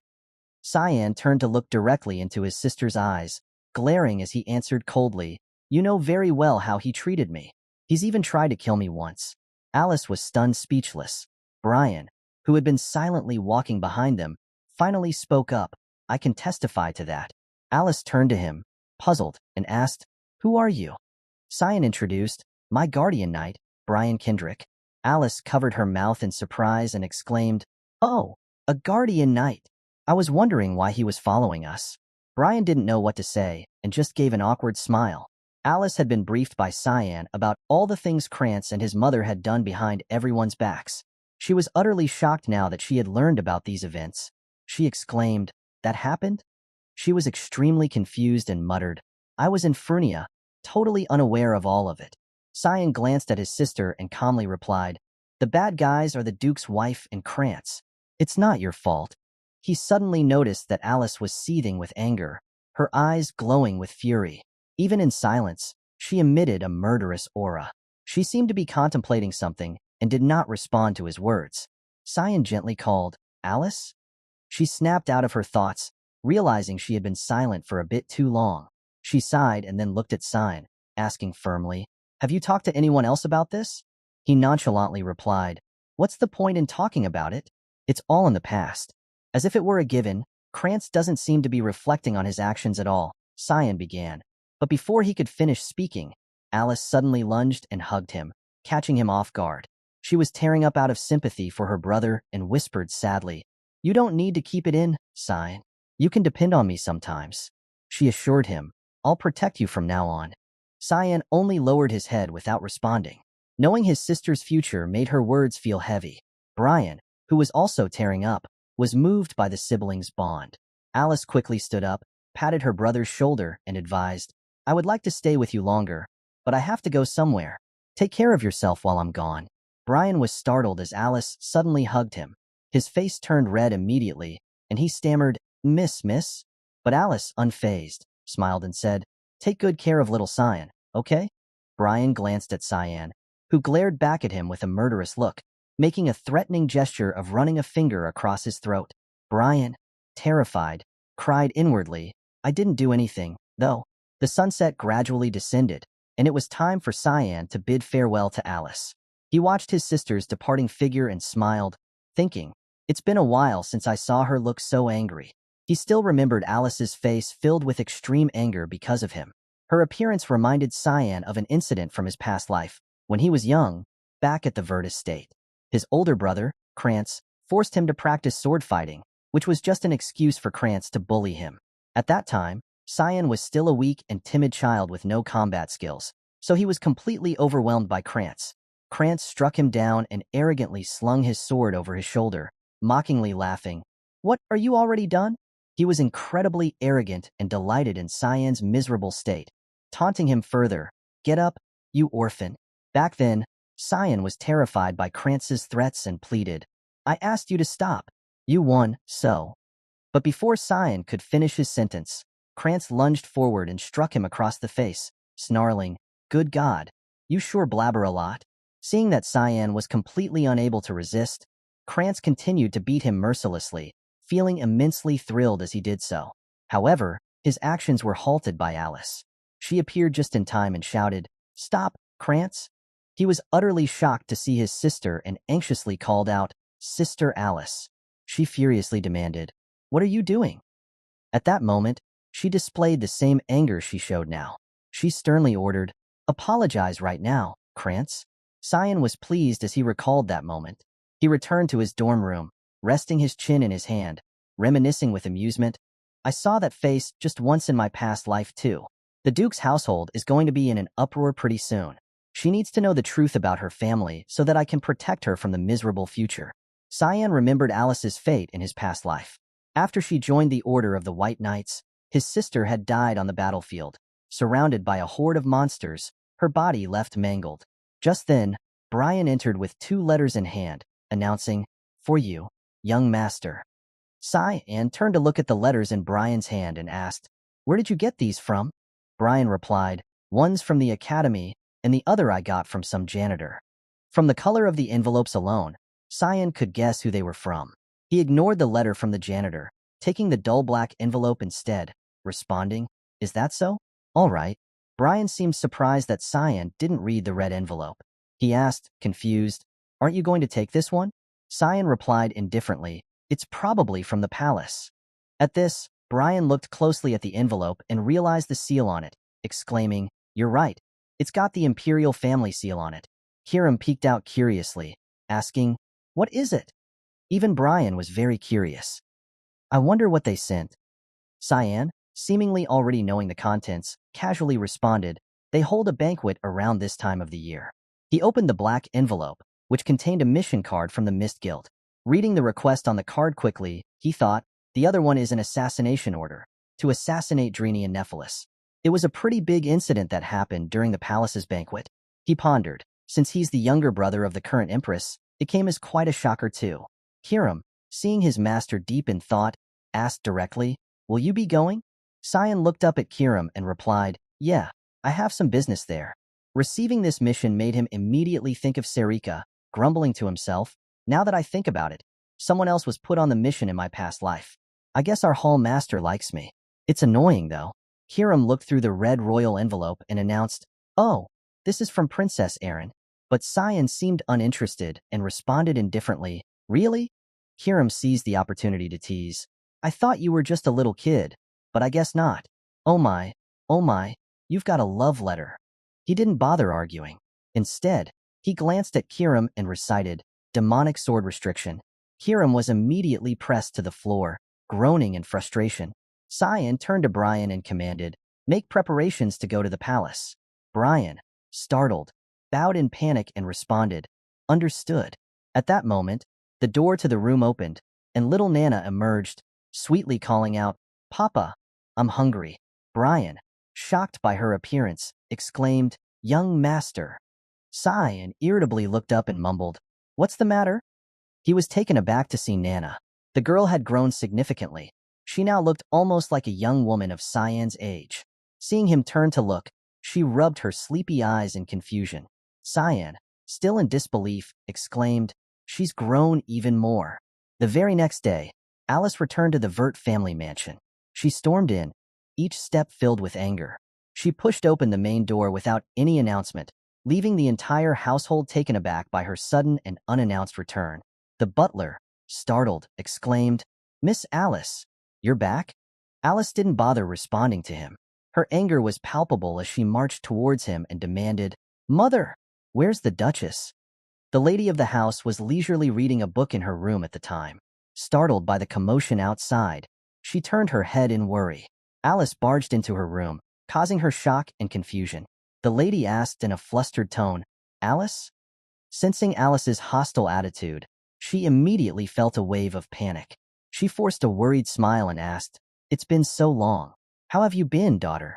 Cyan turned to look directly into his sister's eyes, glaring as he answered coldly, "You know very well how he treated me. He's even tried to kill me once." Alice was stunned speechless. Brian, who had been silently walking behind them, finally spoke up, "I can testify to that." Alice turned to him, puzzled, and asked, "Who are you?" Cyan introduced, "My guardian knight, Brian Kendrick." Alice covered her mouth in surprise and exclaimed, "Oh, a guardian knight. I was wondering why he was following us." Brian didn't know what to say and just gave an awkward smile. Alice had been briefed by Cyan about all the things Krantz and his mother had done behind everyone's backs. She was utterly shocked now that she had learned about these events. She exclaimed, "That happened?" She was extremely confused and muttered, "I was in Furnia, totally unaware of all of it." Cyan glanced at his sister and calmly replied, "The bad guys are the Duke's wife and Krantz. It's not your fault." He suddenly noticed that Alice was seething with anger, her eyes glowing with fury. Even in silence, she emitted a murderous aura. She seemed to be contemplating something and did not respond to his words. Cyan gently called, "Alice?" She snapped out of her thoughts, realizing she had been silent for a bit too long. She sighed and then looked at Cyan, asking firmly, "Have you talked to anyone else about this?" He nonchalantly replied, "What's the point in talking about it? It's all in the past." As if it were a given, Krantz doesn't seem to be reflecting on his actions at all, Cyan began. But before he could finish speaking, Alice suddenly lunged and hugged him, catching him off guard. She was tearing up out of sympathy for her brother and whispered sadly, "You don't need to keep it in, Cyan. You can depend on me sometimes." She assured him, "I'll protect you from now on." Cyan only lowered his head without responding. Knowing his sister's future made her words feel heavy. Brian, who was also tearing up, was moved by the siblings' bond. Alice quickly stood up, patted her brother's shoulder, and advised, "I would like to stay with you longer, but I have to go somewhere. Take care of yourself while I'm gone." Brian was startled as Alice suddenly hugged him. His face turned red immediately, and he stammered, Miss. But Alice, unfazed, smiled and said, "Take good care of little Cyan, okay?" Brian glanced at Cyan, who glared back at him with a murderous look, making a threatening gesture of running a finger across his throat. Brian, terrified, cried inwardly, "I didn't do anything, though." The sunset gradually descended, and it was time for Cyan to bid farewell to Alice. He watched his sister's departing figure and smiled, thinking, "It's been a while since I saw her look so angry." He still remembered Alice's face filled with extreme anger because of him. Her appearance reminded Cyan of an incident from his past life, when he was young, back at the Vert estate. His older brother, Krantz, forced him to practice sword fighting, which was just an excuse for Krantz to bully him. At that time, Cyan was still a weak and timid child with no combat skills, so he was completely overwhelmed by Krantz. Krantz struck him down and arrogantly slung his sword over his shoulder, mockingly laughing, "What, are you already done?" He was incredibly arrogant and delighted in Cyan's miserable state, taunting him further, "Get up, you orphan." Back then, Cyan was terrified by Krantz's threats and pleaded, "I asked you to stop. You won, so." But before Cyan could finish his sentence, Krantz lunged forward and struck him across the face, snarling, "Good God, you sure blabber a lot." Seeing that Cyan was completely unable to resist, Krantz continued to beat him mercilessly, feeling immensely thrilled as he did so. However, his actions were halted by Alice. She appeared just in time and shouted, "Stop, Krantz." He was utterly shocked to see his sister and anxiously called out, "Sister Alice." She furiously demanded, "What are you doing?" At that moment, she displayed the same anger she showed now. She sternly ordered, "Apologize right now, Krantz." Cyan was pleased as he recalled that moment. He returned to his dorm room, resting his chin in his hand, reminiscing with amusement, "I saw that face just once in my past life too. The Duke's household is going to be in an uproar pretty soon. She needs to know the truth about her family so that I can protect her from the miserable future." Cyan remembered Alice's fate in his past life. After she joined the Order of the White Knights, his sister had died on the battlefield, surrounded by a horde of monsters, her body left mangled. Just then, Brian entered with 2 letters in hand, announcing, "For you, young master." Cyan turned to look at the letters in Brian's hand and asked, "Where did you get these from?" Brian replied, "One's from the academy, and the other I got from some janitor." From the color of the envelopes alone, Cyan could guess who they were from. He ignored the letter from the janitor, taking the dull black envelope instead, responding, "Is that so? All right." Brian seemed surprised that Cyan didn't read the red envelope. He asked, confused, "Aren't you going to take this one?" Cyan replied indifferently, "It's probably from the palace." At this, Brian looked closely at the envelope and realized the seal on it, exclaiming, "You're right. It's got the imperial family seal on it." Hiram peeked out curiously, asking, "What is it?" Even Brian was very curious. "I wonder what they sent." Cyan, seemingly already knowing the contents, casually responded, "They hold a banquet around this time of the year." He opened the black envelope, which contained a mission card from the Mist Guild. Reading the request on the card quickly, he thought, the other one is an assassination order, to assassinate Drini and Nephilis. It was a pretty big incident that happened during the palace's banquet. He pondered, since he's the younger brother of the current empress, it came as quite a shocker too. Hiram, seeing his master deep in thought, asked directly, "Will you be going?" Cyan looked up at Kiram and replied, "Yeah, I have some business there." Receiving this mission made him immediately think of Sarika, grumbling to himself, "Now that I think about it, someone else was put on the mission in my past life. I guess our hall master likes me. It's annoying, though." Kiram looked through the red royal envelope and announced, "Oh, this is from Princess Erin." But Cyan seemed uninterested and responded indifferently, "Really?" Kiram seized the opportunity to tease, "I thought you were just a little kid, but I guess not. Oh my, you've got a love letter." He didn't bother arguing. Instead, he glanced at Kiram and recited, "Demonic sword restriction." Kiram was immediately pressed to the floor, groaning in frustration. Cyan turned to Brian and commanded, "Make preparations to go to the palace." Brian, startled, bowed in panic and responded, "Understood." At that moment, the door to the room opened, and little Nana emerged, sweetly calling out, "Papa, I'm hungry." Brian, shocked by her appearance, exclaimed, "Young master." Cyan irritably looked up and mumbled, "What's the matter?" He was taken aback to see Nana. The girl had grown significantly. She now looked almost like a young woman of Cyan's age. Seeing him turn to look, she rubbed her sleepy eyes in confusion. Cyan, still in disbelief, exclaimed, "She's grown even more." The very next day, Alice returned to the Vert family mansion. She stormed in, each step filled with anger. She pushed open the main door without any announcement, leaving the entire household taken aback by her sudden and unannounced return. The butler, startled, exclaimed, "Miss Alice, you're back?" Alice didn't bother responding to him. Her anger was palpable as she marched towards him and demanded, "Mother, where's the Duchess?" The lady of the house was leisurely reading a book in her room at the time. Startled by the commotion outside, she turned her head in worry. Alice barged into her room, causing her shock and confusion. The lady asked in a flustered tone, "Alice?" Sensing Alice's hostile attitude, she immediately felt a wave of panic. She forced a worried smile and asked, "It's been so long. How have you been, daughter?"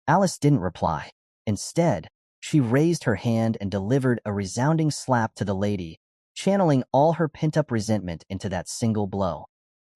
Alice didn't reply. Instead, she raised her hand and delivered a resounding slap to the lady, channeling all her pent-up resentment into that single blow.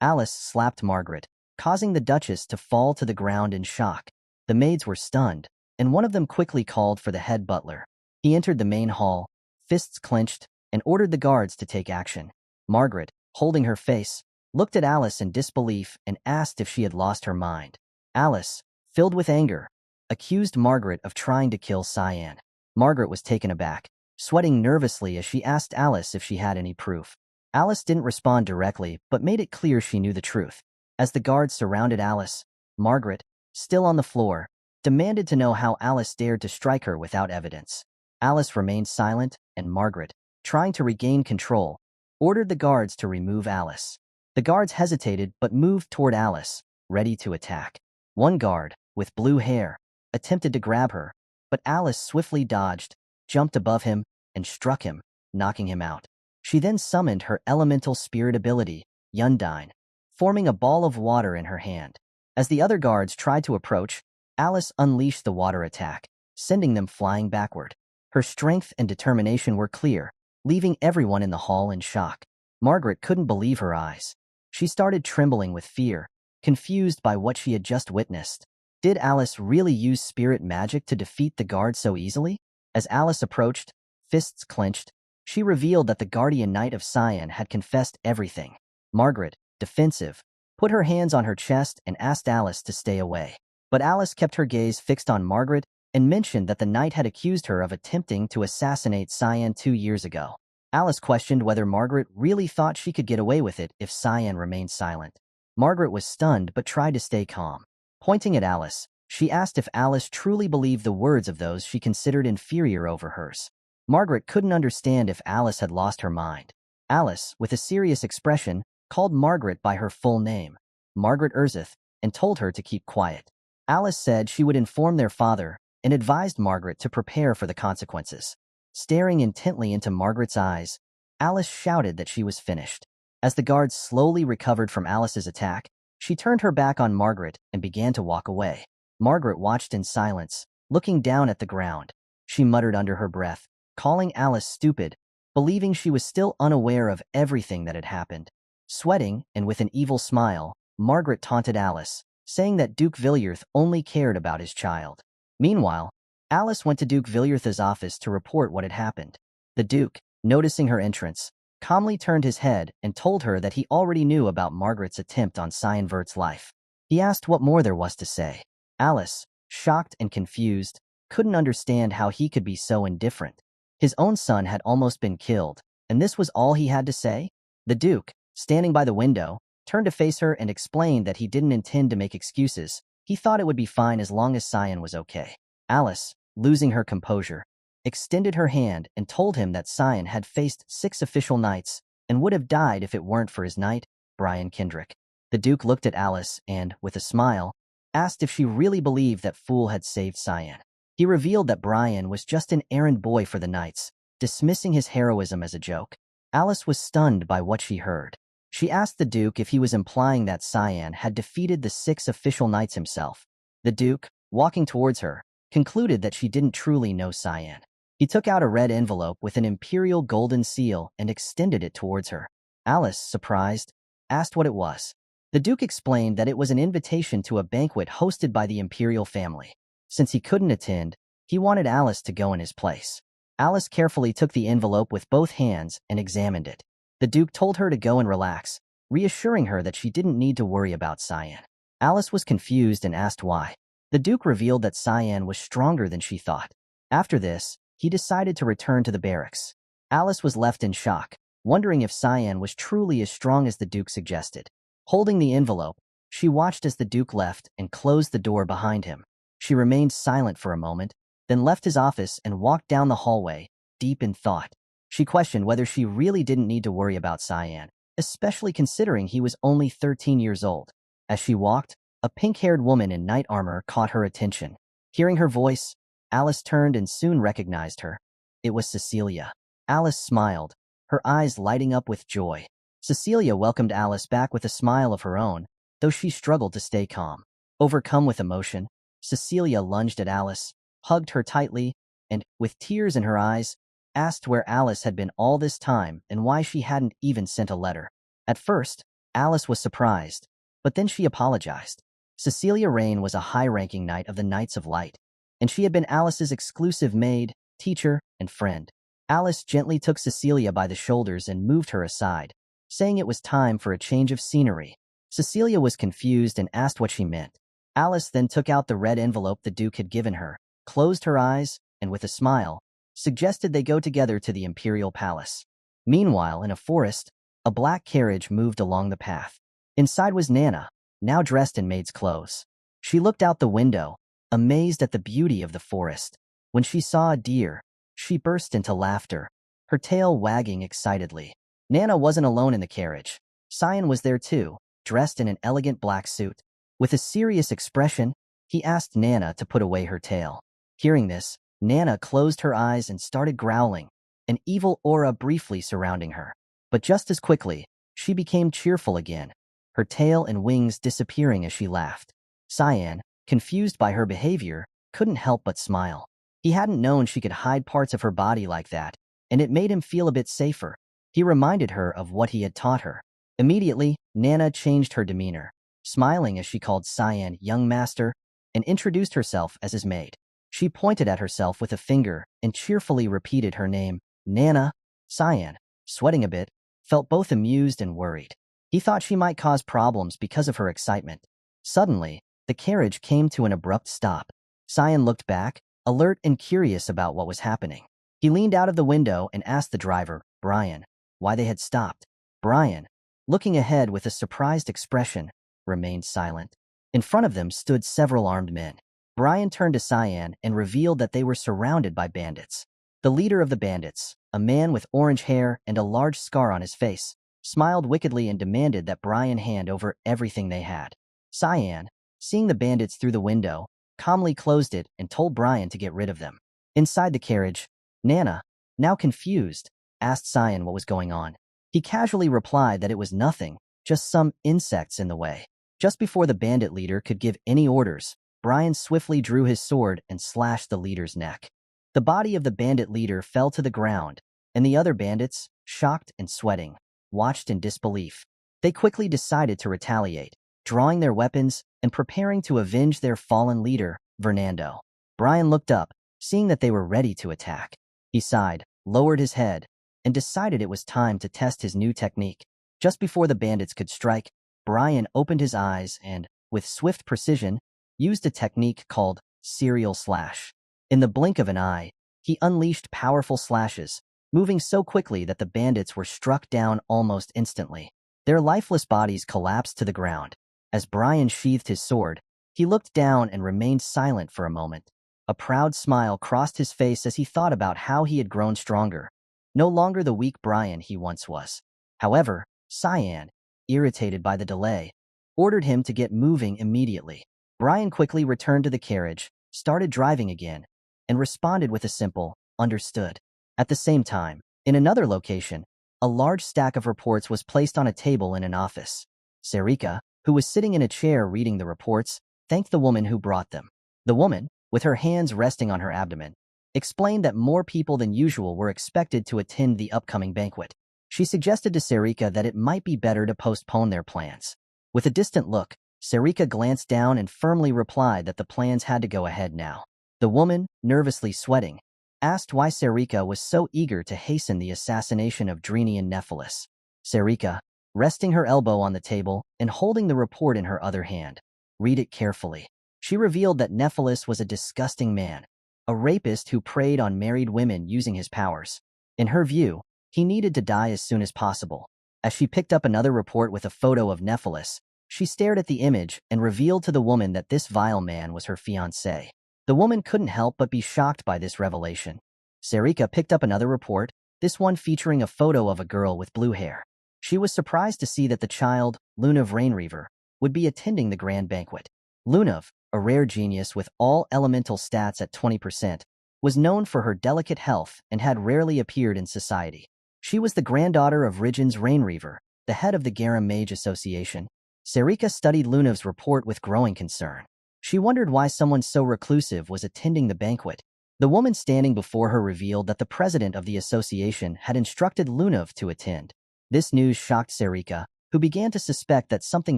Alice slapped Margaret, causing the Duchess to fall to the ground in shock. The maids were stunned, and one of them quickly called for the head butler. He entered the main hall, fists clenched, and ordered the guards to take action. Margaret, holding her face, looked at Alice in disbelief and asked if she had lost her mind. Alice, filled with anger, accused Margaret of trying to kill Cyan. Margaret was taken aback, sweating nervously as she asked Alice if she had any proof. Alice didn't respond directly, but made it clear she knew the truth. As the guards surrounded Alice, Margaret, still on the floor, demanded to know how Alice dared to strike her without evidence. Alice remained silent, and Margaret, trying to regain control, ordered the guards to remove Alice. The guards hesitated but moved toward Alice, ready to attack. One guard, with blue hair, attempted to grab her, but Alice swiftly dodged, jumped above him, and struck him, knocking him out. She then summoned her elemental spirit ability, Yundine, forming a ball of water in her hand. As the other guards tried to approach, Alice unleashed the water attack, sending them flying backward. Her strength and determination were clear, leaving everyone in the hall in shock. Margaret couldn't believe her eyes. She started trembling with fear, confused by what she had just witnessed. Did Alice really use spirit magic to defeat the guard so easily? As Alice approached, fists clenched, she revealed that the guardian knight of Cyan had confessed everything. Margaret, defensive, put her hands on her chest and asked Alice to stay away. But Alice kept her gaze fixed on Margaret and mentioned that the knight had accused her of attempting to assassinate Cyan 2 years ago. Alice questioned whether Margaret really thought she could get away with it if Cyan remained silent. Margaret was stunned but tried to stay calm. Pointing at Alice, she asked if Alice truly believed the words of those she considered inferior over hers. Margaret couldn't understand if Alice had lost her mind. Alice, with a serious expression, called Margaret by her full name, Margaret Urzeth, and told her to keep quiet. Alice said she would inform their father and advised Margaret to prepare for the consequences. Staring intently into Margaret's eyes, Alice shouted that she was finished. As the guards slowly recovered from Alice's attack, she turned her back on Margaret and began to walk away. Margaret watched in silence, looking down at the ground. She muttered under her breath, calling Alice stupid, believing she was still unaware of everything that had happened. Sweating and with an evil smile, Margaret taunted Alice, saying that Duke Villiers only cared about his child. Meanwhile, Alice went to Duke Villiers' office to report what had happened. The Duke, noticing her entrance, calmly turned his head and told her that he already knew about Margaret's attempt on Cyan Vert's life. He asked what more there was to say. Alice, shocked and confused, couldn't understand how he could be so indifferent. His own son had almost been killed, and this was all he had to say? The Duke, standing by the window, turned to face her and explained that he didn't intend to make excuses. He thought it would be fine as long as Cyan was okay. Alice, losing her composure, extended her hand and told him that Cyan had faced 6 official knights and would have died if it weren't for his knight, Brian Kendrick. The Duke looked at Alice and, with a smile, asked if she really believed that Fool had saved Cyan. He revealed that Brian was just an errand boy for the knights, dismissing his heroism as a joke. Alice was stunned by what she heard. She asked the Duke if he was implying that Cyan had defeated the 6 official knights himself. The Duke, walking towards her, concluded that she didn't truly know Cyan. He took out a red envelope with an imperial golden seal and extended it towards her. Alice, surprised, asked what it was. The Duke explained that it was an invitation to a banquet hosted by the imperial family. Since he couldn't attend, he wanted Alice to go in his place. Alice carefully took the envelope with both hands and examined it. The Duke told her to go and relax, reassuring her that she didn't need to worry about Cyan. Alice was confused and asked why. The Duke revealed that Cyan was stronger than she thought. After this, he decided to return to the barracks. Alice was left in shock, wondering if Cyan was truly as strong as the Duke suggested. Holding the envelope, she watched as the Duke left and closed the door behind him. She remained silent for a moment, then left his office and walked down the hallway, deep in thought. She questioned whether she really didn't need to worry about Cyan, especially considering he was only 13 years old. As she walked, a pink-haired woman in knight armor caught her attention. Hearing her voice, Alice turned and soon recognized her. It was Cecilia. Alice smiled, her eyes lighting up with joy. Cecilia welcomed Alice back with a smile of her own, though she struggled to stay calm. Overcome with emotion, Cecilia lunged at Alice, hugged her tightly, and, with tears in her eyes, asked where Alice had been all this time and why she hadn't even sent a letter. At first, Alice was surprised, but then she apologized. Cecilia Rain was a high-ranking knight of the Knights of Light, and she had been Alice's exclusive maid, teacher, and friend. Alice gently took Cecilia by the shoulders and moved her aside, saying it was time for a change of scenery. Cecilia was confused and asked what she meant. Alice then took out the red envelope the Duke had given her, closed her eyes, and with a smile, suggested they go together to the Imperial Palace. Meanwhile, in a forest, a black carriage moved along the path. Inside was Nana, now dressed in maid's clothes. She looked out the window, amazed at the beauty of the forest. When she saw a deer, she burst into laughter, her tail wagging excitedly. Nana wasn't alone in the carriage. Cyan was there too, dressed in an elegant black suit. With a serious expression, he asked Nana to put away her tail. Hearing this, Nana closed her eyes and started growling, an evil aura briefly surrounding her. But just as quickly, she became cheerful again, her tail and wings disappearing as she laughed. Cyan, confused by her behavior, couldn't help but smile. He hadn't known she could hide parts of her body like that, and it made him feel a bit safer. He reminded her of what he had taught her. Immediately, Nana changed her demeanor, smiling as she called Cyan young master and introduced herself as his maid. She pointed at herself with a finger and cheerfully repeated her name, Nana. Cyan, sweating a bit, felt both amused and worried. He thought she might cause problems because of her excitement. Suddenly, the carriage came to an abrupt stop. Cyan looked back, alert and curious about what was happening. He leaned out of the window and asked the driver, Brian, why they had stopped. Brian, looking ahead with a surprised expression, remained silent. In front of them stood several armed men. Brian turned to Cyan and revealed that they were surrounded by bandits. The leader of the bandits, a man with orange hair and a large scar on his face, smiled wickedly and demanded that Brian hand over everything they had. Cyan, seeing the bandits through the window, calmly closed it and told Brian to get rid of them. Inside the carriage, Nana, now confused, asked Cyan what was going on. He casually replied that it was nothing, just some insects in the way. Just before the bandit leader could give any orders, Brian swiftly drew his sword and slashed the leader's neck. The body of the bandit leader fell to the ground, and the other bandits, shocked and sweating, watched in disbelief. They quickly decided to retaliate, drawing their weapons and preparing to avenge their fallen leader, Fernando. Brian looked up, seeing that they were ready to attack. He sighed, lowered his head, and decided it was time to test his new technique. Just before the bandits could strike, Brian opened his eyes and, with swift precision, used a technique called serial slash. In the blink of an eye, he unleashed powerful slashes, moving so quickly that the bandits were struck down almost instantly. Their lifeless bodies collapsed to the ground. As Brian sheathed his sword, he looked down and remained silent for a moment. A proud smile crossed his face as he thought about how he had grown stronger, no longer the weak Brian he once was. However, Cyan, irritated by the delay, ordered him to get moving immediately. Brian quickly returned to the carriage, started driving again, and responded with a simple, understood. At the same time, in another location, a large stack of reports was placed on a table in an office. Sarika, who was sitting in a chair reading the reports, thanked the woman who brought them. The woman, with her hands resting on her abdomen, explained that more people than usual were expected to attend the upcoming banquet. She suggested to Sarika that it might be better to postpone their plans. With a distant look, Sarika glanced down and firmly replied that the plans had to go ahead now. The woman, nervously sweating, asked why Sarika was so eager to hasten the assassination of Drini and Nephilis. Sarika, resting her elbow on the table and holding the report in her other hand, read it carefully. She revealed that Nephilis was a disgusting man, a rapist who preyed on married women using his powers. In her view, he needed to die as soon as possible. As she picked up another report with a photo of Nephilis, she stared at the image and revealed to the woman that this vile man was her fiancé. The woman couldn't help but be shocked by this revelation. Sarika picked up another report, this one featuring a photo of a girl with blue hair. She was surprised to see that the child, Lunav Rainreaver, would be attending the grand banquet. Lunav, a rare genius with all elemental stats at 20%, was known for her delicate health and had rarely appeared in society. She was the granddaughter of Rigens Rainreaver, the head of the Garam Mage Association. Sarika studied Lunav's report with growing concern. She wondered why someone so reclusive was attending the banquet. The woman standing before her revealed that the president of the association had instructed Lunav to attend. This news shocked Sarika, who began to suspect that something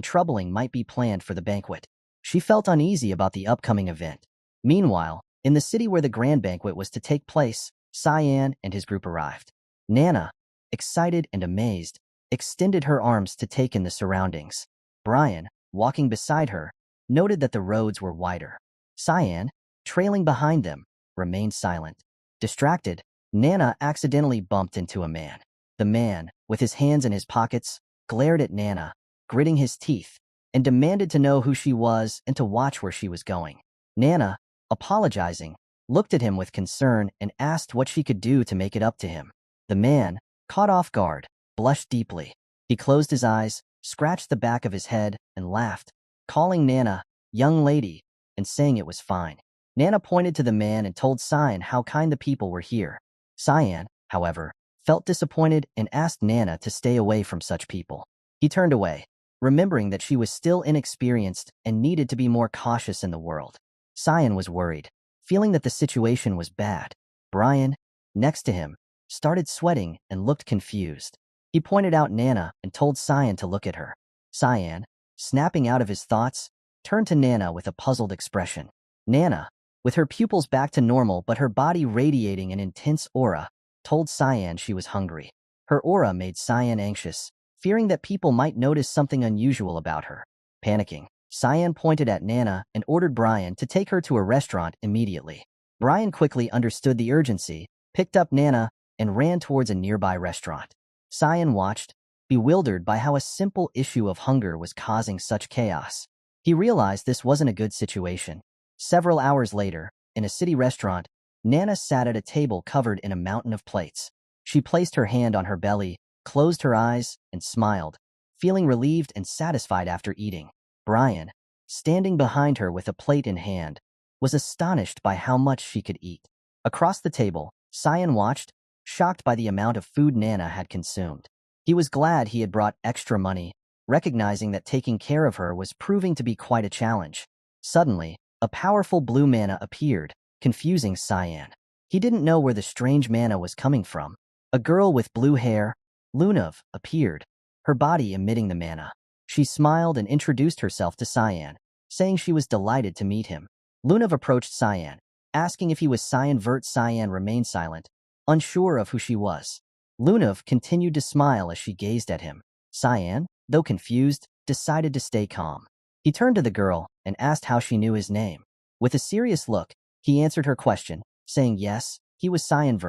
troubling might be planned for the banquet. She felt uneasy about the upcoming event. Meanwhile, in the city where the grand banquet was to take place, Cyan and his group arrived. Nana, excited and amazed, extended her arms to take in the surroundings. Brian, walking beside her, noted that the roads were wider. Cyan, trailing behind them, remained silent. Distracted, Nana accidentally bumped into a man. The man, with his hands in his pockets, glared at Nana, gritting his teeth, and demanded to know who she was and to watch where she was going. Nana, apologizing, looked at him with concern and asked what she could do to make it up to him. The man, caught off guard, blushed deeply. He closed his eyes, scratched the back of his head, and laughed, calling Nana, young lady, and saying it was fine. Nana pointed to the man and told Cyan how kind the people were here. Cyan, however, felt disappointed and asked Nana to stay away from such people. He turned away, remembering that she was still inexperienced and needed to be more cautious in the world. Cyan was worried, feeling that the situation was bad. Brian, next to him, started sweating and looked confused. He pointed out Nana and told Cyan to look at her. Cyan, snapping out of his thoughts, turned to Nana with a puzzled expression. Nana, with her pupils back to normal but her body radiating an intense aura, told Cyan she was hungry. Her aura made Cyan anxious, fearing that people might notice something unusual about her. Panicking, Cyan pointed at Nana and ordered Brian to take her to a restaurant immediately. Brian quickly understood the urgency, picked up Nana, and ran towards a nearby restaurant. Cyan watched, bewildered by how a simple issue of hunger was causing such chaos. He realized this wasn't a good situation. Several hours later, in a city restaurant, Nana sat at a table covered in a mountain of plates. She placed her hand on her belly, closed her eyes, and smiled, feeling relieved and satisfied after eating. Brian, standing behind her with a plate in hand, was astonished by how much she could eat. Across the table, Cyan watched, shocked by the amount of food Nana had consumed. He was glad he had brought extra money, recognizing that taking care of her was proving to be quite a challenge. Suddenly, a powerful blue mana appeared, confusing Cyan. He didn't know where the strange mana was coming from. A girl with blue hair, Lunav, appeared, her body emitting the mana. She smiled and introduced herself to Cyan, saying she was delighted to meet him. Lunav approached Cyan, asking if he was Cyan. Cyan remained silent, unsure of who she was. Lunav continued to smile as she gazed at him. Cyan, though confused, decided to stay calm. He turned to the girl and asked how she knew his name. With a serious look, he answered her question, saying yes, he was Cyan,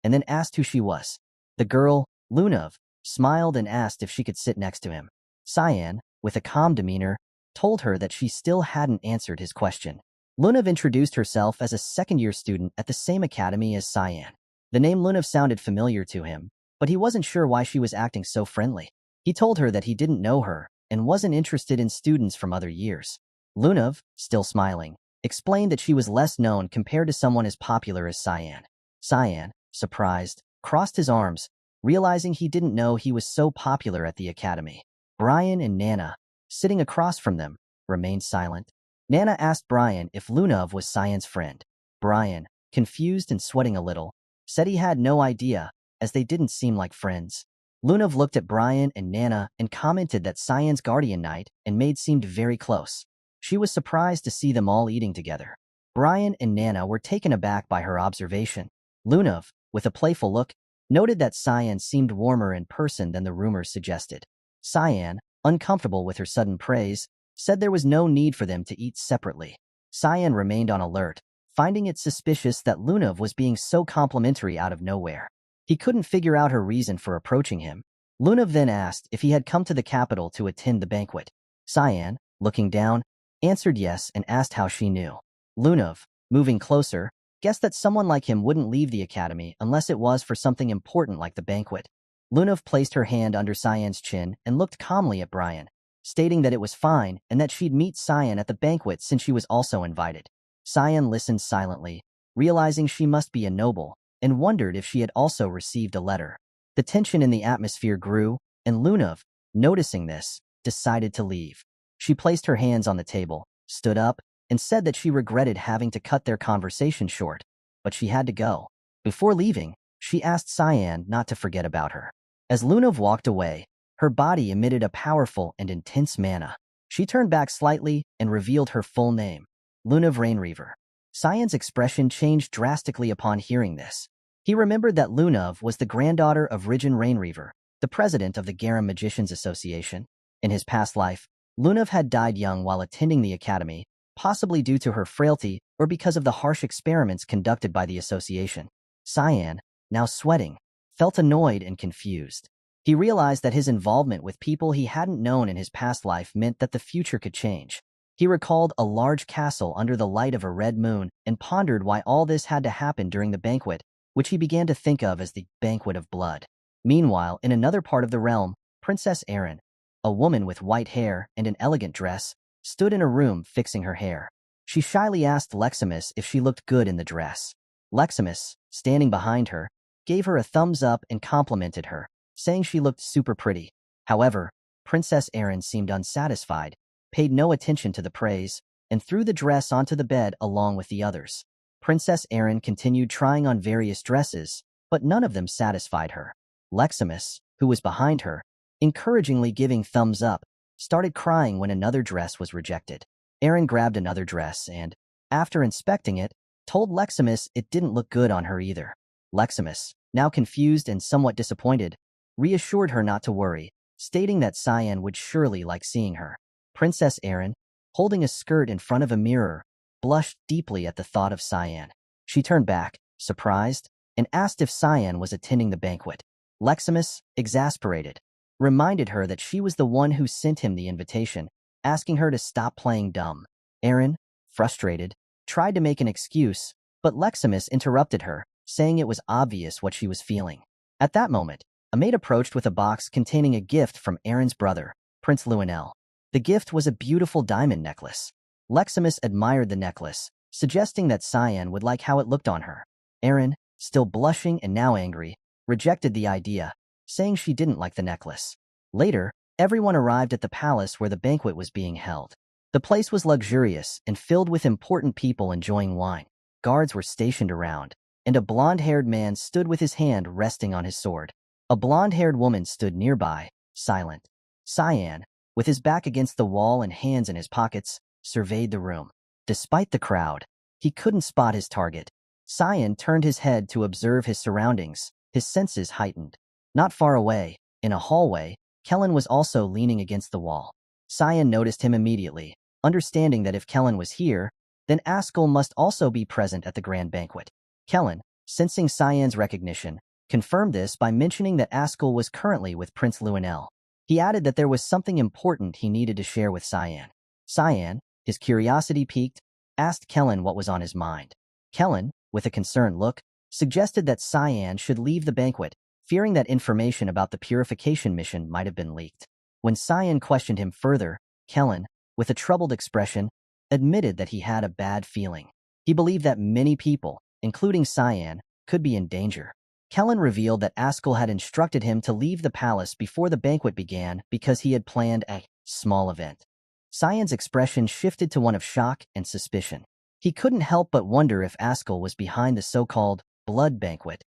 and then asked who she was. The girl, Lunav, smiled and asked if she could sit next to him. Cyan, with a calm demeanor, told her that she still hadn't answered his question. Lunav introduced herself as a second-year student at the same academy as Cyan. The name Lunav sounded familiar to him, but he wasn't sure why she was acting so friendly. He told her that he didn't know her and wasn't interested in students from other years. Lunav, still smiling, explained that she was less known compared to someone as popular as Cyan. Cyan, surprised, crossed his arms, realizing he didn't know he was so popular at the academy. Brian and Nana, sitting across from them, remained silent. Nana asked Brian if Lunav was Cyan's friend. Brian, confused and sweating a little, said he had no idea, as they didn't seem like friends. Lunav looked at Brian and Nana and commented that Cyan's guardian knight and maid seemed very close. She was surprised to see them all eating together. Brian and Nana were taken aback by her observation. Lunav, with a playful look, noted that Cyan seemed warmer in person than the rumors suggested. Cyan, uncomfortable with her sudden praise, said there was no need for them to eat separately. Cyan remained on alert, finding it suspicious that Lunav was being so complimentary out of nowhere. He couldn't figure out her reason for approaching him. Lunav then asked if he had come to the capital to attend the banquet. Cyan, looking down, answered yes and asked how she knew. Lunav, moving closer, guessed that someone like him wouldn't leave the academy unless it was for something important like the banquet. Lunav placed her hand under Cyan's chin and looked calmly at Brian, stating that it was fine and that she'd meet Cyan at the banquet since she was also invited. Cyan listened silently, realizing she must be a noble, and wondered if she had also received a letter. The tension in the atmosphere grew, and Lunav, noticing this, decided to leave. She placed her hands on the table, stood up, and said that she regretted having to cut their conversation short, but she had to go. Before leaving, she asked Cyan not to forget about her. As Lunav walked away, her body emitted a powerful and intense mana. She turned back slightly and revealed her full name, Lunav Rainreaver. Cyan's expression changed drastically upon hearing this. He remembered that Lunav was the granddaughter of Rijin Rainreaver, the president of the Garam Magicians Association. In his past life, Lunav had died young while attending the academy, possibly due to her frailty or because of the harsh experiments conducted by the association. Cyan, now sweating, felt annoyed and confused. He realized that his involvement with people he hadn't known in his past life meant that the future could change. He recalled a large castle under the light of a red moon and pondered why all this had to happen during the banquet, which he began to think of as the Banquet of Blood. Meanwhile, in another part of the realm, Princess Erin, a woman with white hair and an elegant dress, stood in a room fixing her hair. She shyly asked Leximus if she looked good in the dress. Leximus, standing behind her, gave her a thumbs up and complimented her, saying she looked super pretty. However, Princess Erin seemed unsatisfied, paid no attention to the praise, and threw the dress onto the bed along with the others. Princess Erin continued trying on various dresses, but none of them satisfied her. Leximus, who was behind her, encouragingly giving thumbs up, started crying when another dress was rejected. Erin grabbed another dress and, after inspecting it, told Leximus it didn't look good on her either. Leximus, now confused and somewhat disappointed, reassured her not to worry, stating that Cyan would surely like seeing her. Princess Erin, holding a skirt in front of a mirror, blushed deeply at the thought of Cyan. She turned back, surprised, and asked if Cyan was attending the banquet. Leximus, exasperated, reminded her that she was the one who sent him the invitation, asking her to stop playing dumb. Erin, frustrated, tried to make an excuse, but Leximus interrupted her, saying it was obvious what she was feeling. At that moment, a maid approached with a box containing a gift from Erin's brother, Prince Lionel. The gift was a beautiful diamond necklace. Leximus admired the necklace, suggesting that Cyan would like how it looked on her. Erin, still blushing and now angry, rejected the idea, saying she didn't like the necklace. Later, everyone arrived at the palace where the banquet was being held. The place was luxurious and filled with important people enjoying wine. Guards were stationed around, and a blonde-haired man stood with his hand resting on his sword. A blonde-haired woman stood nearby, silent. Cyan, with his back against the wall and hands in his pockets, surveyed the room. Despite the crowd, he couldn't spot his target. Cyan turned his head to observe his surroundings, his senses heightened. Not far away, in a hallway, Kellen was also leaning against the wall. Cyan noticed him immediately, understanding that if Kellen was here, then Ascll must also be present at the grand banquet. Kellen, sensing Cyan's recognition, confirmed this by mentioning that Ascll was currently with Prince Lionel. He added that there was something important he needed to share with Cyan. Cyan, his curiosity piqued, asked Kellen what was on his mind. Kellen, with a concerned look, suggested that Cyan should leave the banquet, fearing that information about the purification mission might have been leaked. When Cyan questioned him further, Kellen, with a troubled expression, admitted that he had a bad feeling. He believed that many people, including Cyan, could be in danger. Kellen revealed that Ascll had instructed him to leave the palace before the banquet began because he had planned a small event. Cyan's expression shifted to one of shock and suspicion. He couldn't help but wonder if Ascll was behind the so-called blood banquet.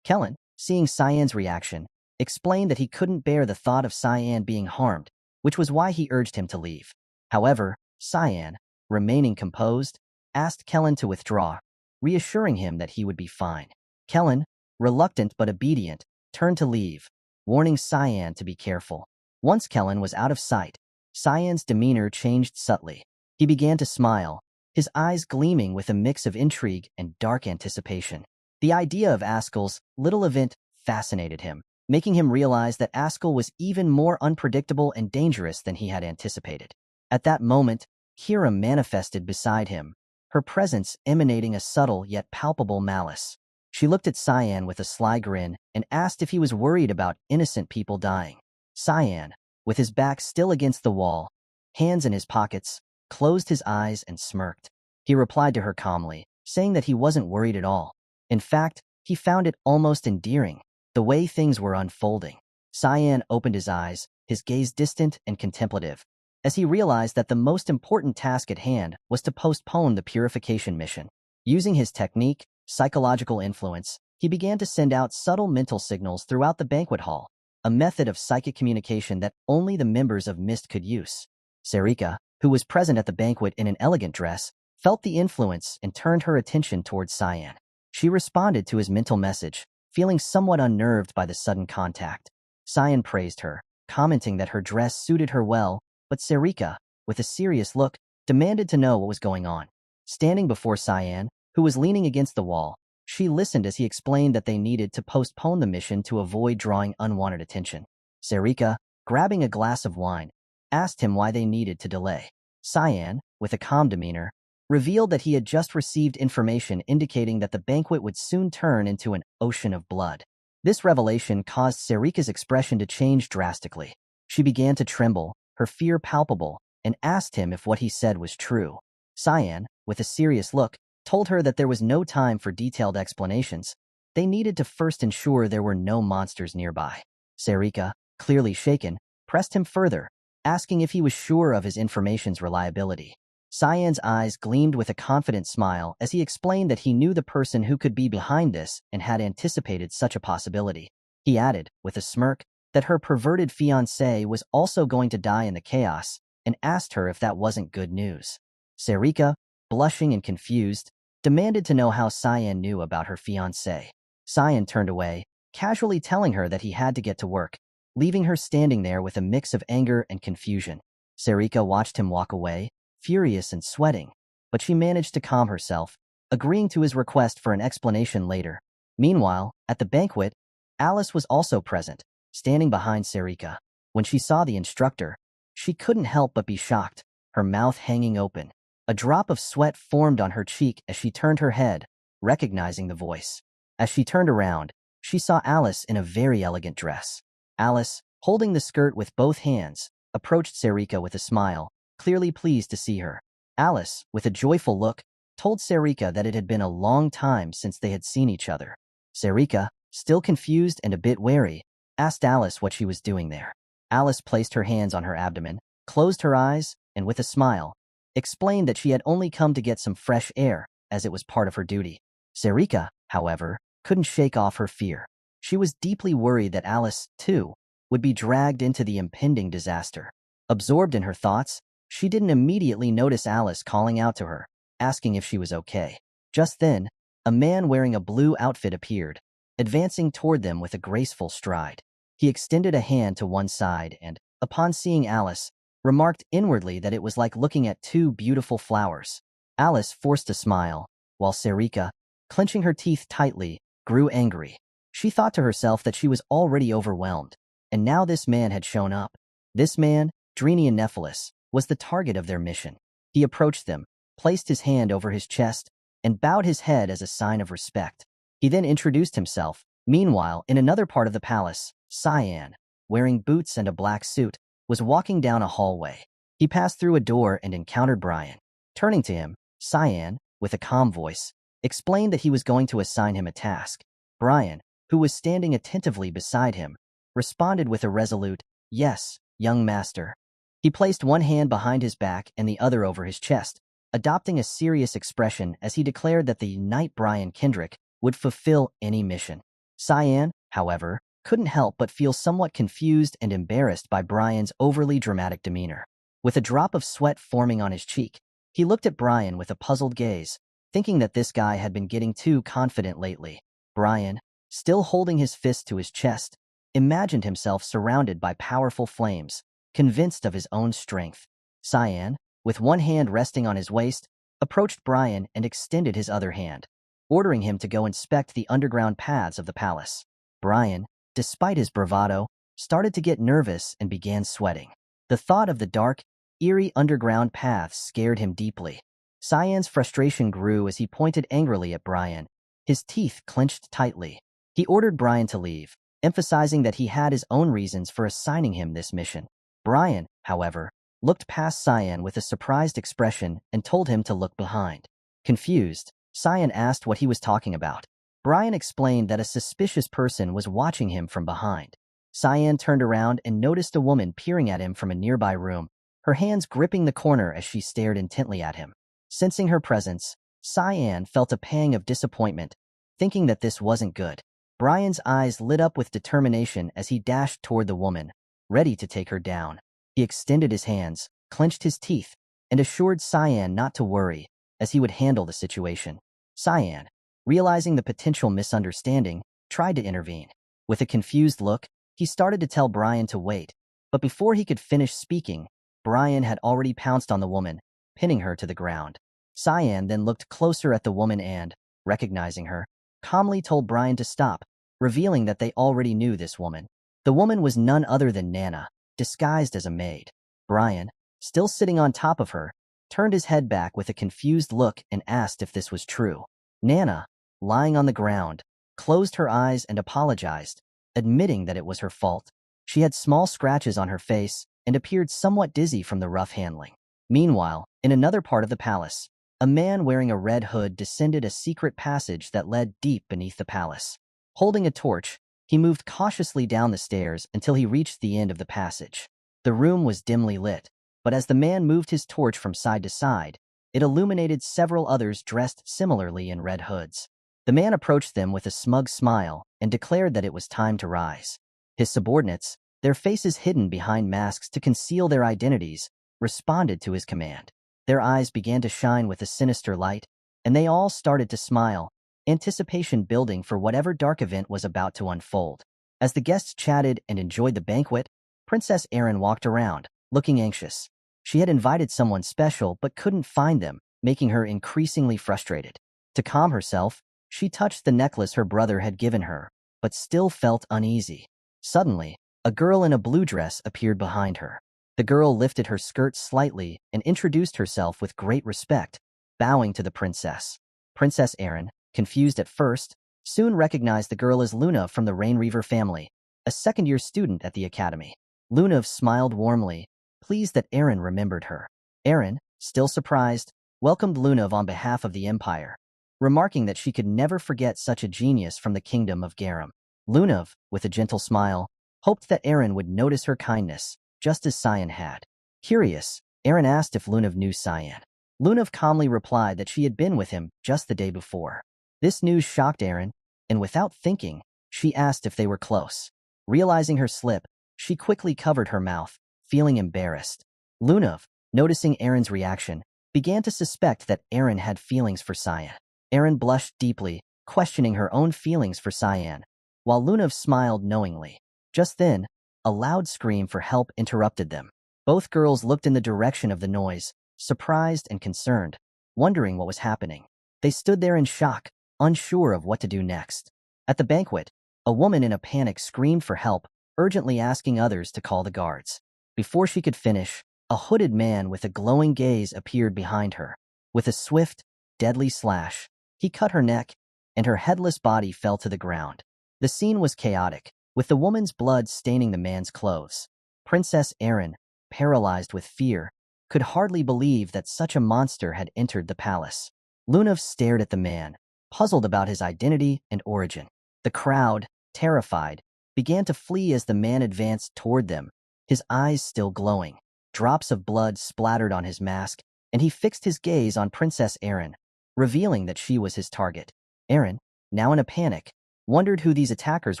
Kellen, seeing Cyan's reaction, explained that he couldn't bear the thought of Cyan being harmed, which was why he urged him to leave. However, Cyan, remaining composed, asked Kellen to withdraw, reassuring him that he would be fine. Kellen, reluctant but obedient, turned to leave, warning Cyan to be careful. Once Kellen was out of sight, Cyan's demeanor changed subtly. He began to smile, his eyes gleaming with a mix of intrigue and dark anticipation. The idea of Ascll's little event fascinated him, making him realize that Ascll was even more unpredictable and dangerous than he had anticipated. At that moment, Kira manifested beside him, her presence emanating a subtle yet palpable malice. She looked at Cyan with a sly grin and asked if he was worried about innocent people dying. Cyan, with his back still against the wall, hands in his pockets, closed his eyes and smirked. He replied to her calmly, saying that he wasn't worried at all. In fact, he found it almost endearing, the way things were unfolding. Cyan opened his eyes, his gaze distant and contemplative, as he realized that the most important task at hand was to postpone the purification mission. Using his technique, psychological influence, he began to send out subtle mental signals throughout the banquet hall, a method of psychic communication that only the members of Mist could use. Serika, who was present at the banquet in an elegant dress, felt the influence and turned her attention towards Cyan. She responded to his mental message, feeling somewhat unnerved by the sudden contact. Cyan praised her, commenting that her dress suited her well, but Serika, with a serious look, demanded to know what was going on. Standing before Cyan, who was leaning against the wall, she listened as he explained that they needed to postpone the mission to avoid drawing unwanted attention. Serika, grabbing a glass of wine, asked him why they needed to delay. Cyan, with a calm demeanor, revealed that he had just received information indicating that the banquet would soon turn into an ocean of blood. This revelation caused Serika's expression to change drastically. She began to tremble, her fear palpable, and asked him if what he said was true. Cyan, with a serious look, told her that there was no time for detailed explanations. They needed to first ensure there were no monsters nearby. Serika, clearly shaken, pressed him further, asking if he was sure of his information's reliability. Cyan's eyes gleamed with a confident smile as he explained that he knew the person who could be behind this and had anticipated such a possibility. He added, with a smirk, that her perverted fiancé was also going to die in the chaos, and asked her if that wasn't good news. Serika, blushing and confused, demanded to know how Cyan knew about her fiancé. Cyan turned away, casually telling her that he had to get to work, leaving her standing there with a mix of anger and confusion. Serika watched him walk away, furious and sweating, but she managed to calm herself, agreeing to his request for an explanation later. Meanwhile, at the banquet, Alice was also present, standing behind Serika. When she saw the instructor, she couldn't help but be shocked, her mouth hanging open. A drop of sweat formed on her cheek as she turned her head, recognizing the voice. As she turned around, she saw Alice in a very elegant dress. Alice, holding the skirt with both hands, approached Serika with a smile, clearly pleased to see her. Alice, with a joyful look, told Serika that it had been a long time since they had seen each other. Serika, still confused and a bit wary, asked Alice what she was doing there. Alice placed her hands on her abdomen, closed her eyes, and with a smile, explained that she had only come to get some fresh air, as it was part of her duty. Serika, however, couldn't shake off her fear. She was deeply worried that Alice, too, would be dragged into the impending disaster. Absorbed in her thoughts, she didn't immediately notice Alice calling out to her, asking if she was okay. Just then, a man wearing a blue outfit appeared, advancing toward them with a graceful stride. He extended a hand to one side and, upon seeing Alice, remarked inwardly that it was like looking at two beautiful flowers. Alice forced a smile, while Serika, clenching her teeth tightly, grew angry. She thought to herself that she was already overwhelmed, and now this man had shown up. This man, Drenian Nephilis, was the target of their mission. He approached them, placed his hand over his chest, and bowed his head as a sign of respect. He then introduced himself. Meanwhile, in another part of the palace, Cyan, wearing boots and a black suit, was walking down a hallway. He passed through a door and encountered Brian. Turning to him, Cyan, with a calm voice, explained that he was going to assign him a task. Brian, who was standing attentively beside him, responded with a resolute, "Yes, young master." He placed one hand behind his back and the other over his chest, adopting a serious expression as he declared that the knight Brian Kendrick would fulfill any mission. Cyan, however, couldn't help but feel somewhat confused and embarrassed by Brian's overly dramatic demeanor. With a drop of sweat forming on his cheek, he looked at Brian with a puzzled gaze, thinking that this guy had been getting too confident lately. Brian, still holding his fist to his chest, imagined himself surrounded by powerful flames, convinced of his own strength. Cyan, with one hand resting on his waist, approached Brian and extended his other hand, ordering him to go inspect the underground paths of the palace. Brian, despite his bravado, started to get nervous and began sweating. The thought of the dark, eerie underground paths scared him deeply. Cyan's frustration grew as he pointed angrily at Brian, his teeth clenched tightly. He ordered Brian to leave, emphasizing that he had his own reasons for assigning him this mission. Brian, however, looked past Cyan with a surprised expression and told him to look behind. Confused, Cyan asked what he was talking about. Brian explained that a suspicious person was watching him from behind. Cyan turned around and noticed a woman peering at him from a nearby room, her hands gripping the corner as she stared intently at him. Sensing her presence, Cyan felt a pang of disappointment, thinking that this wasn't good. Brian's eyes lit up with determination as he dashed toward the woman, ready to take her down. He extended his hands, clenched his teeth, and assured Cyan not to worry, as he would handle the situation. Cyan, realizing the potential misunderstanding, tried to intervene. With a confused look, he started to tell Brian to wait, but before he could finish speaking, Brian had already pounced on the woman, pinning her to the ground. Cyan then looked closer at the woman and, recognizing her, calmly told Brian to stop, revealing that they already knew this woman. The woman was none other than Nana, disguised as a maid. Brian, still sitting on top of her, turned his head back with a confused look and asked if this was true. Nana, lying on the ground, closed her eyes and apologized, admitting that it was her fault. She had small scratches on her face and appeared somewhat dizzy from the rough handling. Meanwhile, in another part of the palace, a man wearing a red hood descended a secret passage that led deep beneath the palace. Holding a torch, he moved cautiously down the stairs until he reached the end of the passage. The room was dimly lit, but as the man moved his torch from side to side, it illuminated several others dressed similarly in red hoods. The man approached them with a smug smile and declared that it was time to rise. His subordinates, their faces hidden behind masks to conceal their identities, responded to his command. Their eyes began to shine with a sinister light, and they all started to smile, anticipation building for whatever dark event was about to unfold. As the guests chatted and enjoyed the banquet, Princess Erin walked around, looking anxious. She had invited someone special but couldn't find them, making her increasingly frustrated. To calm herself, she touched the necklace her brother had given her, but still felt uneasy. Suddenly, a girl in a blue dress appeared behind her. The girl lifted her skirt slightly and introduced herself with great respect, bowing to the princess. Princess Erin, confused at first, soon recognized the girl as Luna from the Rainreaver family, a second-year student at the academy. Luna smiled warmly, pleased that Erin remembered her. Erin, still surprised, welcomed Luna on behalf of the Empire, remarking that she could never forget such a genius from the kingdom of Garum. Luna, with a gentle smile, hoped that Erin would notice her kindness, just as Cyan had. Curious, Erin asked if Luna knew Cyan. Luna calmly replied that she had been with him just the day before. This news shocked Erin, and without thinking, she asked if they were close. Realizing her slip, she quickly covered her mouth, feeling embarrassed. Luna, noticing Erin's reaction, began to suspect that Erin had feelings for Cyan. Erin blushed deeply, questioning her own feelings for Cyan, while Luna smiled knowingly. Just then, a loud scream for help interrupted them. Both girls looked in the direction of the noise, surprised and concerned, wondering what was happening. They stood there in shock, unsure of what to do next. At the banquet, a woman in a panic screamed for help, urgently asking others to call the guards. Before she could finish, a hooded man with a glowing gaze appeared behind her. With a swift, deadly slash, he cut her neck, and her headless body fell to the ground. The scene was chaotic, with the woman's blood staining the man's clothes. Princess Erin, paralyzed with fear, could hardly believe that such a monster had entered the palace. Lunav stared at the man, puzzled about his identity and origin. The crowd, terrified, began to flee as the man advanced toward them, his eyes still glowing. Drops of blood splattered on his mask, and he fixed his gaze on Princess Erin, revealing that she was his target. Erin, now in a panic, wondered who these attackers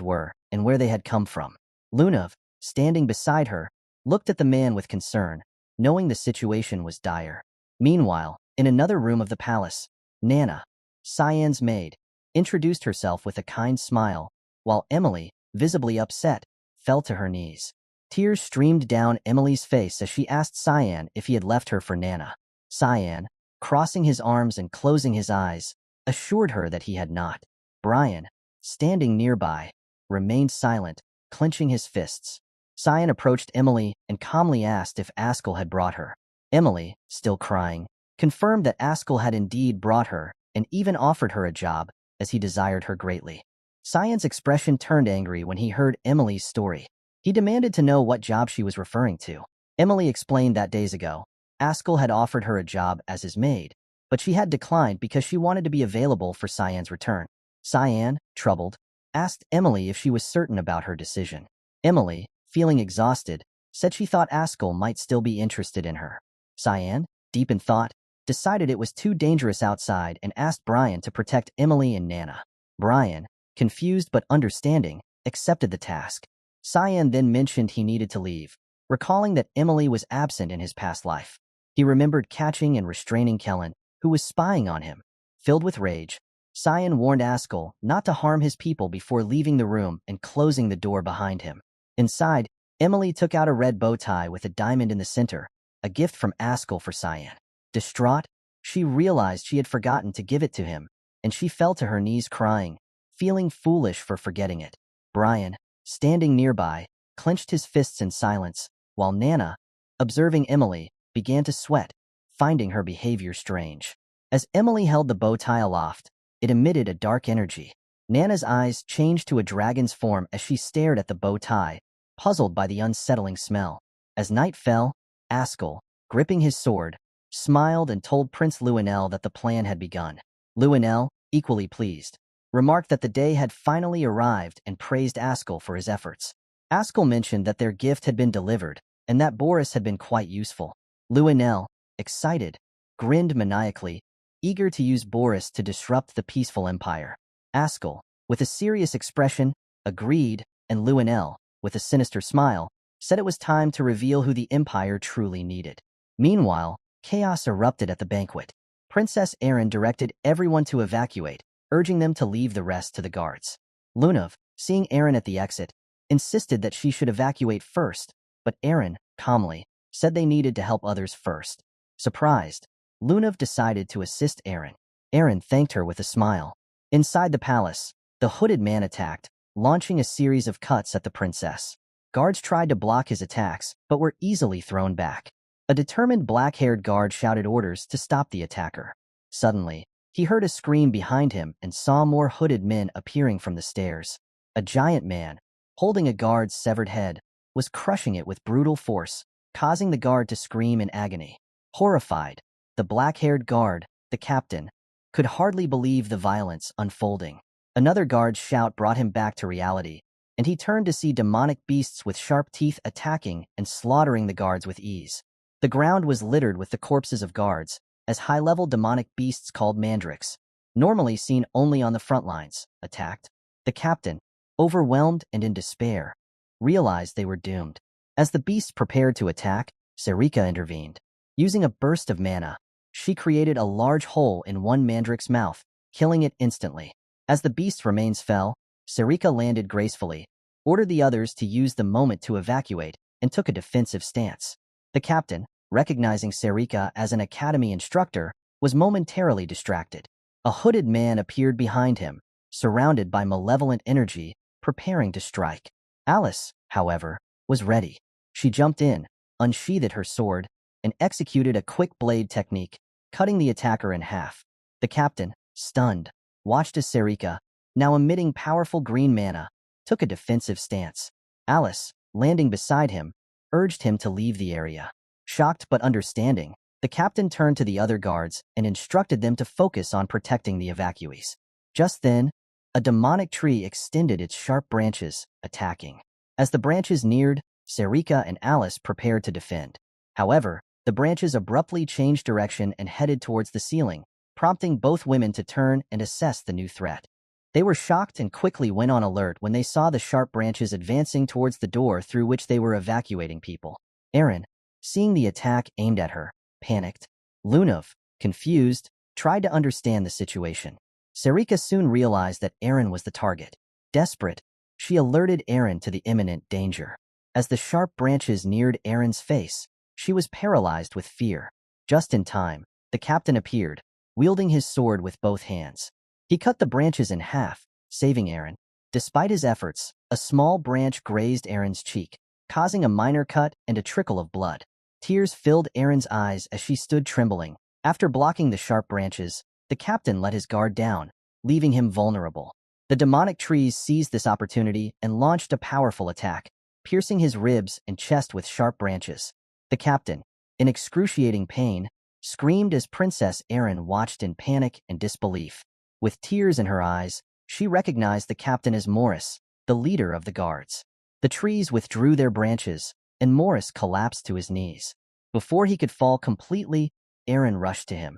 were and where they had come from. Lunav, standing beside her, looked at the man with concern, knowing the situation was dire. Meanwhile, in another room of the palace, Nana, Cyan's maid, introduced herself with a kind smile, while Emily, visibly upset, fell to her knees. Tears streamed down Emily's face as she asked Cyan if he had left her for Nana. Cyan, crossing his arms and closing his eyes, assured her that he had not. Brian, standing nearby, remained silent, clenching his fists. Cyan approached Emily and calmly asked if Ascll had brought her. Emily, still crying, confirmed that Ascll had indeed brought her and even offered her a job, as he desired her greatly. Cyan's expression turned angry when he heard Emily's story. He demanded to know what job she was referring to. Emily explained that days ago, Ascll had offered her a job as his maid, but she had declined because she wanted to be available for Cyan's return. Cyan, troubled, asked Emily if she was certain about her decision. Emily, feeling exhausted, said she thought Ascll might still be interested in her. Cyan, deep in thought, decided it was too dangerous outside and asked Brian to protect Emily and Nana. Brian, confused but understanding, accepted the task. Cyan then mentioned he needed to leave, recalling that Emily was absent in his past life. He remembered catching and restraining Kellen, who was spying on him. Filled with rage, Cyan warned Ascll not to harm his people before leaving the room and closing the door behind him. Inside, Emily took out a red bow tie with a diamond in the center, a gift from Ascll for Cyan. Distraught, she realized she had forgotten to give it to him, and she fell to her knees crying, feeling foolish for forgetting it. Brian, standing nearby, clenched his fists in silence, while Nana, observing Emily, began to sweat, finding her behavior strange. As Emily held the bow tie aloft, it emitted a dark energy. Nana's eyes changed to a dragon's form as she stared at the bow tie, puzzled by the unsettling smell. As night fell, Ascll, gripping his sword, smiled and told Prince Luenel that the plan had begun. Luenel, equally pleased, remarked that the day had finally arrived and praised Ascll for his efforts. Ascll mentioned that their gift had been delivered and that Boris had been quite useful. Luenel, excited, grinned maniacally, eager to use Boris to disrupt the peaceful empire. Ascll, with a serious expression, agreed, and Luenel, with a sinister smile, said it was time to reveal who the empire truly needed. Meanwhile, chaos erupted at the banquet. Princess Erin directed everyone to evacuate, urging them to leave the rest to the guards. Lunav, seeing Erin at the exit, insisted that she should evacuate first, but Erin, calmly, said they needed to help others first. Surprised, Lunav decided to assist Erin. Erin thanked her with a smile. Inside the palace, the hooded man attacked, launching a series of cuts at the princess. Guards tried to block his attacks, but were easily thrown back. A determined black-haired guard shouted orders to stop the attacker. Suddenly, he heard a scream behind him and saw more hooded men appearing from the stairs. A giant man, holding a guard's severed head, was crushing it with brutal force, causing the guard to scream in agony. Horrified, the black-haired guard, the captain, could hardly believe the violence unfolding. Another guard's shout brought him back to reality, and he turned to see demonic beasts with sharp teeth attacking and slaughtering the guards with ease. The ground was littered with the corpses of guards, as high-level demonic beasts called mandrakes, normally seen only on the front lines, attacked. The captain, overwhelmed and in despair, realized they were doomed. As the beasts prepared to attack, Serika intervened. Using a burst of mana, she created a large hole in one mandrake's mouth, killing it instantly. As the beast's remains fell, Serika landed gracefully, ordered the others to use the moment to evacuate, and took a defensive stance. The captain, recognizing Serika as an academy instructor, was momentarily distracted. A hooded man appeared behind him, surrounded by malevolent energy, preparing to strike. Alice, however, was ready. She jumped in, unsheathed her sword, and executed a quick blade technique, cutting the attacker in half. The captain, stunned, watched as Serika, now emitting powerful green mana, took a defensive stance. Alice, landing beside him, urged him to leave the area. Shocked but understanding, the captain turned to the other guards and instructed them to focus on protecting the evacuees. Just then, a demonic tree extended its sharp branches, attacking. As the branches neared, Serika and Alice prepared to defend. However, the branches abruptly changed direction and headed towards the ceiling, prompting both women to turn and assess the new threat. They were shocked and quickly went on alert when they saw the sharp branches advancing towards the door through which they were evacuating people. Erin, seeing the attack aimed at her, panicked. Lunov, confused, tried to understand the situation. Serika soon realized that Erin was the target. Desperate, she alerted Erin to the imminent danger. As the sharp branches neared Erin's face, she was paralyzed with fear. Just in time, the captain appeared, wielding his sword with both hands. He cut the branches in half, saving Erin. Despite his efforts, a small branch grazed Erin's cheek, causing a minor cut and a trickle of blood. Tears filled Erin's eyes as she stood trembling. After blocking the sharp branches, the captain let his guard down, leaving him vulnerable. The demonic trees seized this opportunity and launched a powerful attack, piercing his ribs and chest with sharp branches. The captain, in excruciating pain, screamed as Princess Erin watched in panic and disbelief. With tears in her eyes, she recognized the captain as Boris, the leader of the guards. The trees withdrew their branches, and Boris collapsed to his knees. Before he could fall completely, Erin rushed to him,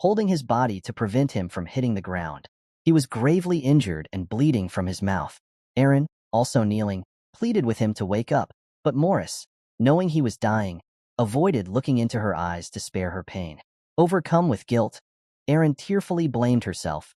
holding his body to prevent him from hitting the ground. He was gravely injured and bleeding from his mouth. Erin, also kneeling, pleaded with him to wake up, but Boris, knowing he was dying, avoided looking into her eyes to spare her pain. Overcome with guilt, Erin tearfully blamed herself.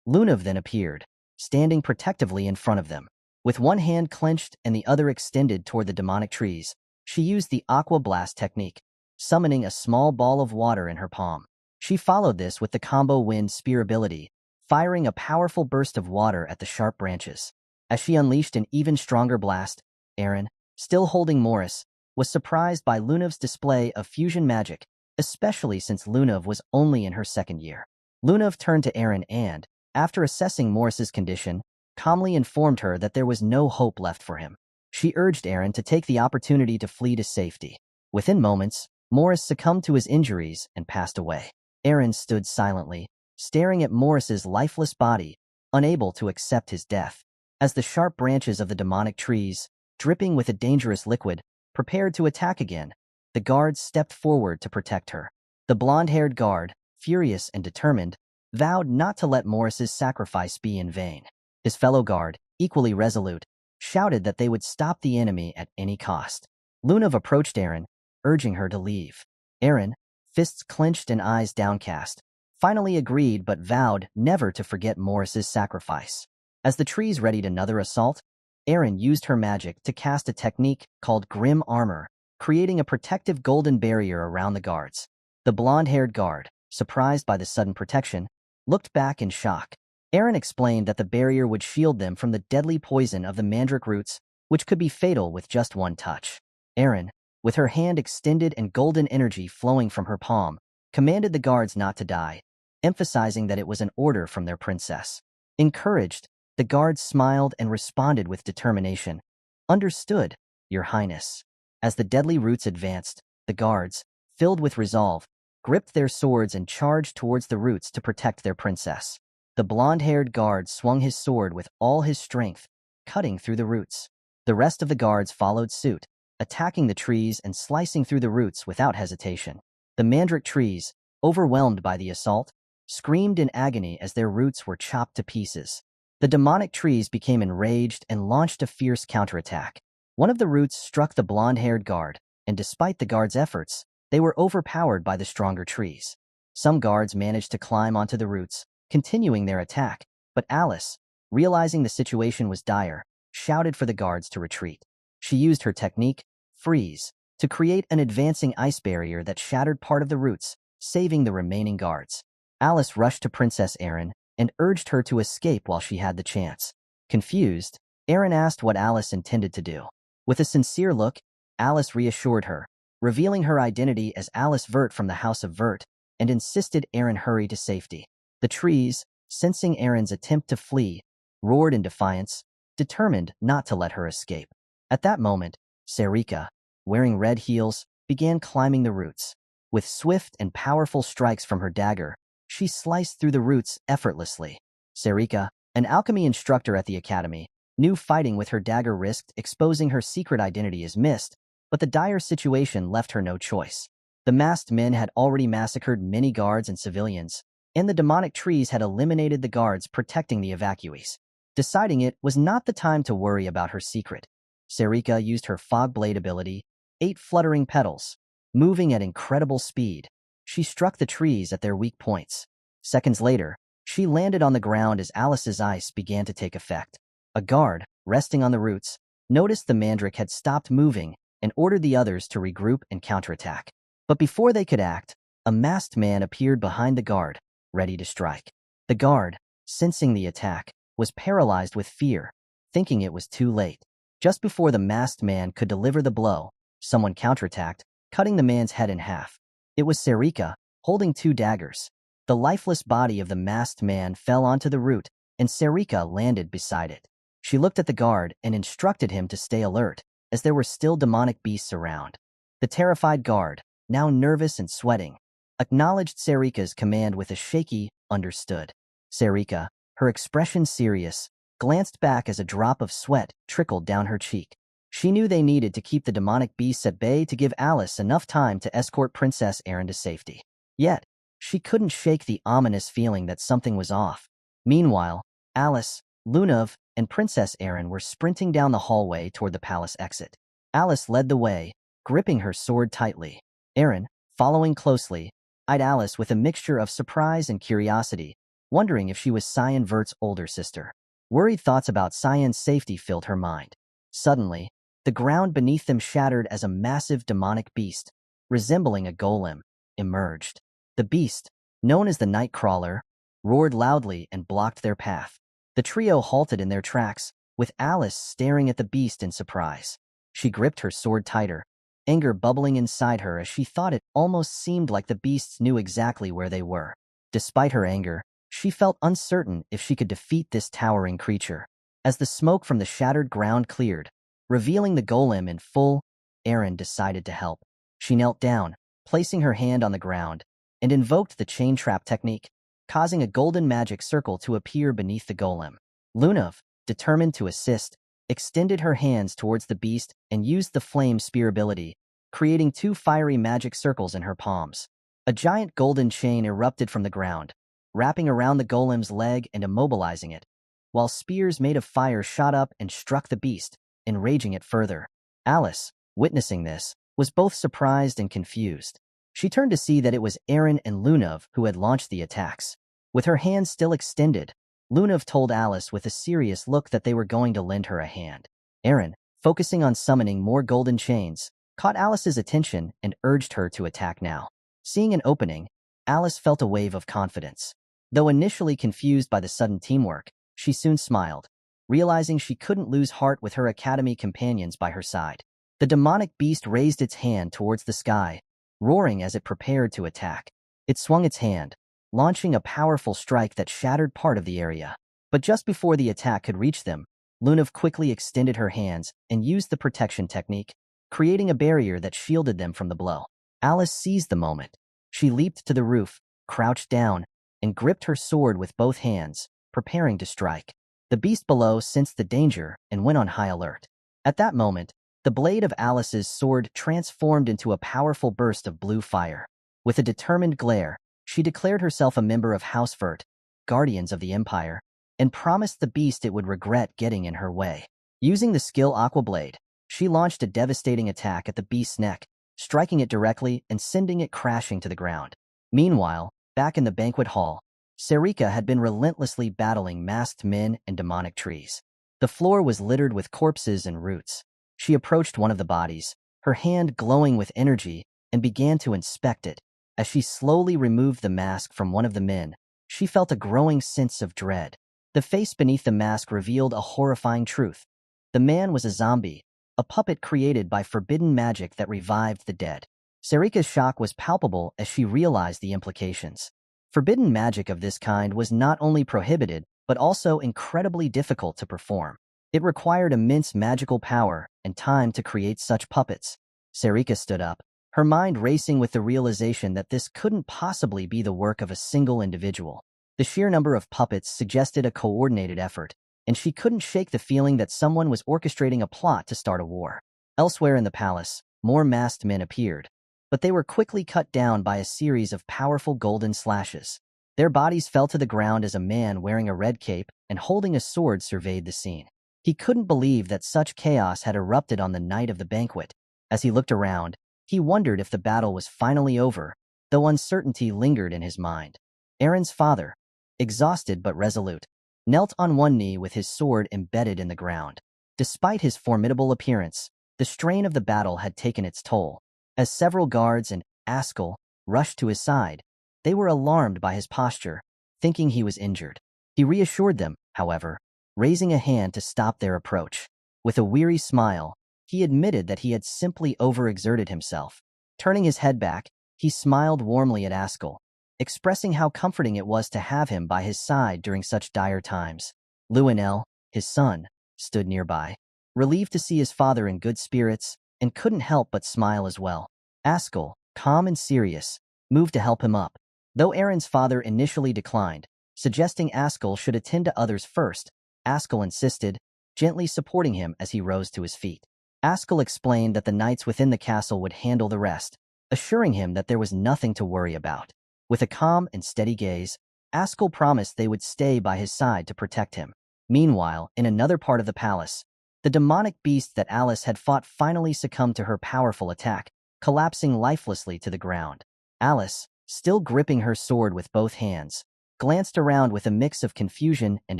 Lunov then appeared, standing protectively in front of them. With one hand clenched and the other extended toward the demonic trees, she used the aqua blast technique, summoning a small ball of water in her palm. She followed this with the combo wind spear ability, firing a powerful burst of water at the sharp branches. As she unleashed an even stronger blast, Erin, still holding Boris, was surprised by Lunov's display of fusion magic, especially since Lunov was only in her second year. Lunov turned to Erin and, after assessing Boris's condition, calmly informed her that there was no hope left for him. She urged Erin to take the opportunity to flee to safety. Within moments, Boris succumbed to his injuries and passed away. Erin stood silently, staring at Boris's lifeless body, unable to accept his death. As the sharp branches of the demonic trees, dripping with a dangerous liquid, prepared to attack again, the guards stepped forward to protect her. The blonde-haired guard, furious and determined, vowed not to let Boris's sacrifice be in vain. His fellow guard, equally resolute, shouted that they would stop the enemy at any cost. Lunov approached Erin, urging her to leave. Erin, fists clenched and eyes downcast, finally agreed but vowed never to forget Boris's sacrifice. As the trees readied another assault, Erin used her magic to cast a technique called Grim Armor, creating a protective golden barrier around the guards. The blonde-haired guard, surprised by the sudden protection, looked back in shock. Erin explained that the barrier would shield them from the deadly poison of the mandrake roots, which could be fatal with just one touch. Erin, with her hand extended and golden energy flowing from her palm, commanded the guards not to die, emphasizing that it was an order from their princess. Encouraged, the guards smiled and responded with determination. "Understood, Your Highness." As the deadly roots advanced, the guards, filled with resolve, gripped their swords and charged towards the roots to protect their princess. The blonde-haired guard swung his sword with all his strength, cutting through the roots. The rest of the guards followed suit, attacking the trees and slicing through the roots without hesitation. The mandrake trees, overwhelmed by the assault, screamed in agony as their roots were chopped to pieces. The demonic trees became enraged and launched a fierce counterattack. One of the roots struck the blonde-haired guard, and despite the guard's efforts, they were overpowered by the stronger trees. Some guards managed to climb onto the roots, continuing their attack, but Alice, realizing the situation was dire, shouted for the guards to retreat. She used her technique, Freeze, to create an advancing ice barrier that shattered part of the roots, saving the remaining guards. Alice rushed to Princess Erin and urged her to escape while she had the chance. Confused, Erin asked what Alice intended to do. With a sincere look, Alice reassured her, revealing her identity as Alice Vert from the House of Vert, and insisted Erin hurry to safety. The trees, sensing Erin's attempt to flee, roared in defiance, determined not to let her escape. At that moment, Serika, wearing red heels, began climbing the roots. With swift and powerful strikes from her dagger, she sliced through the roots effortlessly. Serika, an alchemy instructor at the academy, knew fighting with her dagger risked exposing her secret identity as mist, but the dire situation left her no choice. The masked men had already massacred many guards and civilians, and the demonic trees had eliminated the guards protecting the evacuees. Deciding it was not the time to worry about her secret. Serika used her fog blade ability, 8 fluttering petals. Moving at incredible speed, she struck the trees at their weak points. Seconds later, she landed on the ground as Alice's ice began to take effect. A guard, resting on the roots, noticed the mandrake had stopped moving and ordered the others to regroup and counterattack. But before they could act, a masked man appeared behind the guard, ready to strike. The guard, sensing the attack, was paralyzed with fear, thinking it was too late. Just before the masked man could deliver the blow, someone counterattacked, cutting the man's head in half. It was Serika, holding 2 daggers. The lifeless body of the masked man fell onto the root, and Serika landed beside it. She looked at the guard and instructed him to stay alert, as there were still demonic beasts around. The terrified guard, now nervous and sweating, acknowledged Serika's command with a shaky, understood. Serika, her expression serious, glanced back as a drop of sweat trickled down her cheek. She knew they needed to keep the demonic beasts at bay to give Alice enough time to escort Princess Erin to safety. Yet, she couldn't shake the ominous feeling that something was off. Meanwhile, Alice, Lunav, and Princess Erin were sprinting down the hallway toward the palace exit. Alice led the way, gripping her sword tightly. Erin, following closely, eyed Alice with a mixture of surprise and curiosity, wondering if she was Cyan Vert's older sister. Worried thoughts about Cyan's safety filled her mind. Suddenly, the ground beneath them shattered as a massive demonic beast, resembling a golem, emerged. The beast, known as the Nightcrawler, roared loudly and blocked their path. The trio halted in their tracks, with Alice staring at the beast in surprise. She gripped her sword tighter, anger bubbling inside her as she thought it almost seemed like the beasts knew exactly where they were. Despite her anger, she felt uncertain if she could defeat this towering creature. As the smoke from the shattered ground cleared, revealing the golem in full, Erin decided to help. She knelt down, placing her hand on the ground, and invoked the chain trap technique, causing a golden magic circle to appear beneath the golem. Lunav, determined to assist, extended her hands towards the beast and used the flame spear ability, creating 2 fiery magic circles in her palms. A giant golden chain erupted from the ground, wrapping around the golem's leg and immobilizing it, while spears made of fire shot up and struck the beast, enraging it further. Alice, witnessing this, was both surprised and confused. She turned to see that it was Erin and Lunav who had launched the attacks. With her hands still extended, Lunav told Alice with a serious look that they were going to lend her a hand. Erin, focusing on summoning more golden chains, caught Alice's attention and urged her to attack now. Seeing an opening, Alice felt a wave of confidence. Though initially confused by the sudden teamwork, she soon smiled, realizing she couldn't lose heart with her academy companions by her side. The demonic beast raised its hand towards the sky, roaring as it prepared to attack. It swung its hand, launching a powerful strike that shattered part of the area. But just before the attack could reach them, Lunav quickly extended her hands and used the protection technique, creating a barrier that shielded them from the blow. Alice seized the moment. She leaped to the roof, crouched down, and gripped her sword with both hands, preparing to strike. The beast below sensed the danger and went on high alert. At that moment, the blade of Alice's sword transformed into a powerful burst of blue fire. With a determined glare, she declared herself a member of House Vert, Guardians of the Empire, and promised the beast it would regret getting in her way. Using the skill Aqua Blade, she launched a devastating attack at the beast's neck, striking it directly and sending it crashing to the ground. Meanwhile, back in the banquet hall, Serika had been relentlessly battling masked men and demonic trees. The floor was littered with corpses and roots. She approached one of the bodies, her hand glowing with energy, and began to inspect it. As she slowly removed the mask from one of the men, she felt a growing sense of dread. The face beneath the mask revealed a horrifying truth. The man was a zombie, a puppet created by forbidden magic that revived the dead. Serika's shock was palpable as she realized the implications. Forbidden magic of this kind was not only prohibited, but also incredibly difficult to perform. It required immense magical power and time to create such puppets. Serika stood up, her mind racing with the realization that this couldn't possibly be the work of a single individual. The sheer number of puppets suggested a coordinated effort, and she couldn't shake the feeling that someone was orchestrating a plot to start a war. Elsewhere in the palace, more masked men appeared, but they were quickly cut down by a series of powerful golden slashes. Their bodies fell to the ground as a man wearing a red cape and holding a sword surveyed the scene. He couldn't believe that such chaos had erupted on the night of the banquet. As he looked around, he wondered if the battle was finally over, though uncertainty lingered in his mind. Aaron's father, exhausted but resolute, knelt on one knee with his sword embedded in the ground. Despite his formidable appearance, the strain of the battle had taken its toll. As several guards and Ascll rushed to his side, they were alarmed by his posture, thinking he was injured. He reassured them, however, raising a hand to stop their approach. With a weary smile, he admitted that he had simply overexerted himself. Turning his head back, he smiled warmly at Ascll, expressing how comforting it was to have him by his side during such dire times. Lionel, his son, stood nearby, relieved to see his father in good spirits, and couldn't help but smile as well. Ascll, calm and serious, moved to help him up, though Aaron's father initially declined, suggesting Ascll should attend to others first. Ascll insisted, gently supporting him as he rose to his feet. Ascll explained that the knights within the castle would handle the rest, assuring him that there was nothing to worry about. With a calm and steady gaze, Ascll promised they would stay by his side to protect him. Meanwhile, in another part of the palace, the demonic beast that Alice had fought finally succumbed to her powerful attack, collapsing lifelessly to the ground. Alice, still gripping her sword with both hands, glanced around with a mix of confusion and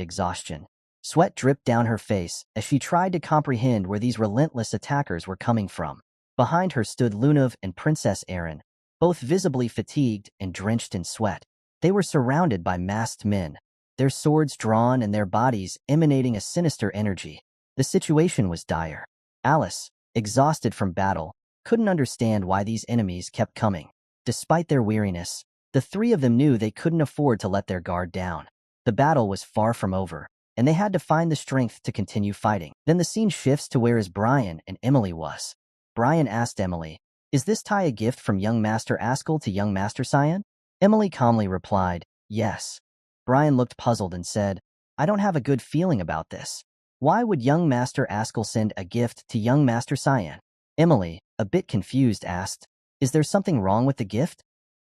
exhaustion. Sweat dripped down her face as she tried to comprehend where these relentless attackers were coming from. Behind her stood Lunav and Princess Aaron, both visibly fatigued and drenched in sweat. They were surrounded by masked men, their swords drawn and their bodies emanating a sinister energy. The situation was dire. Alice, exhausted from battle, couldn't understand why these enemies kept coming. Despite their weariness, the three of them knew they couldn't afford to let their guard down. The battle was far from over, and they had to find the strength to continue fighting. Then the scene shifts to where Brian and Emily was. Brian asked Emily, "Is this tie a gift from young Master Ascll to young Master Cyan?" Emily calmly replied, "Yes." Brian looked puzzled and said, "I don't have a good feeling about this. Why would young Master Ascll send a gift to young Master Cyan?" Emily, a bit confused, asked, "Is there something wrong with the gift?"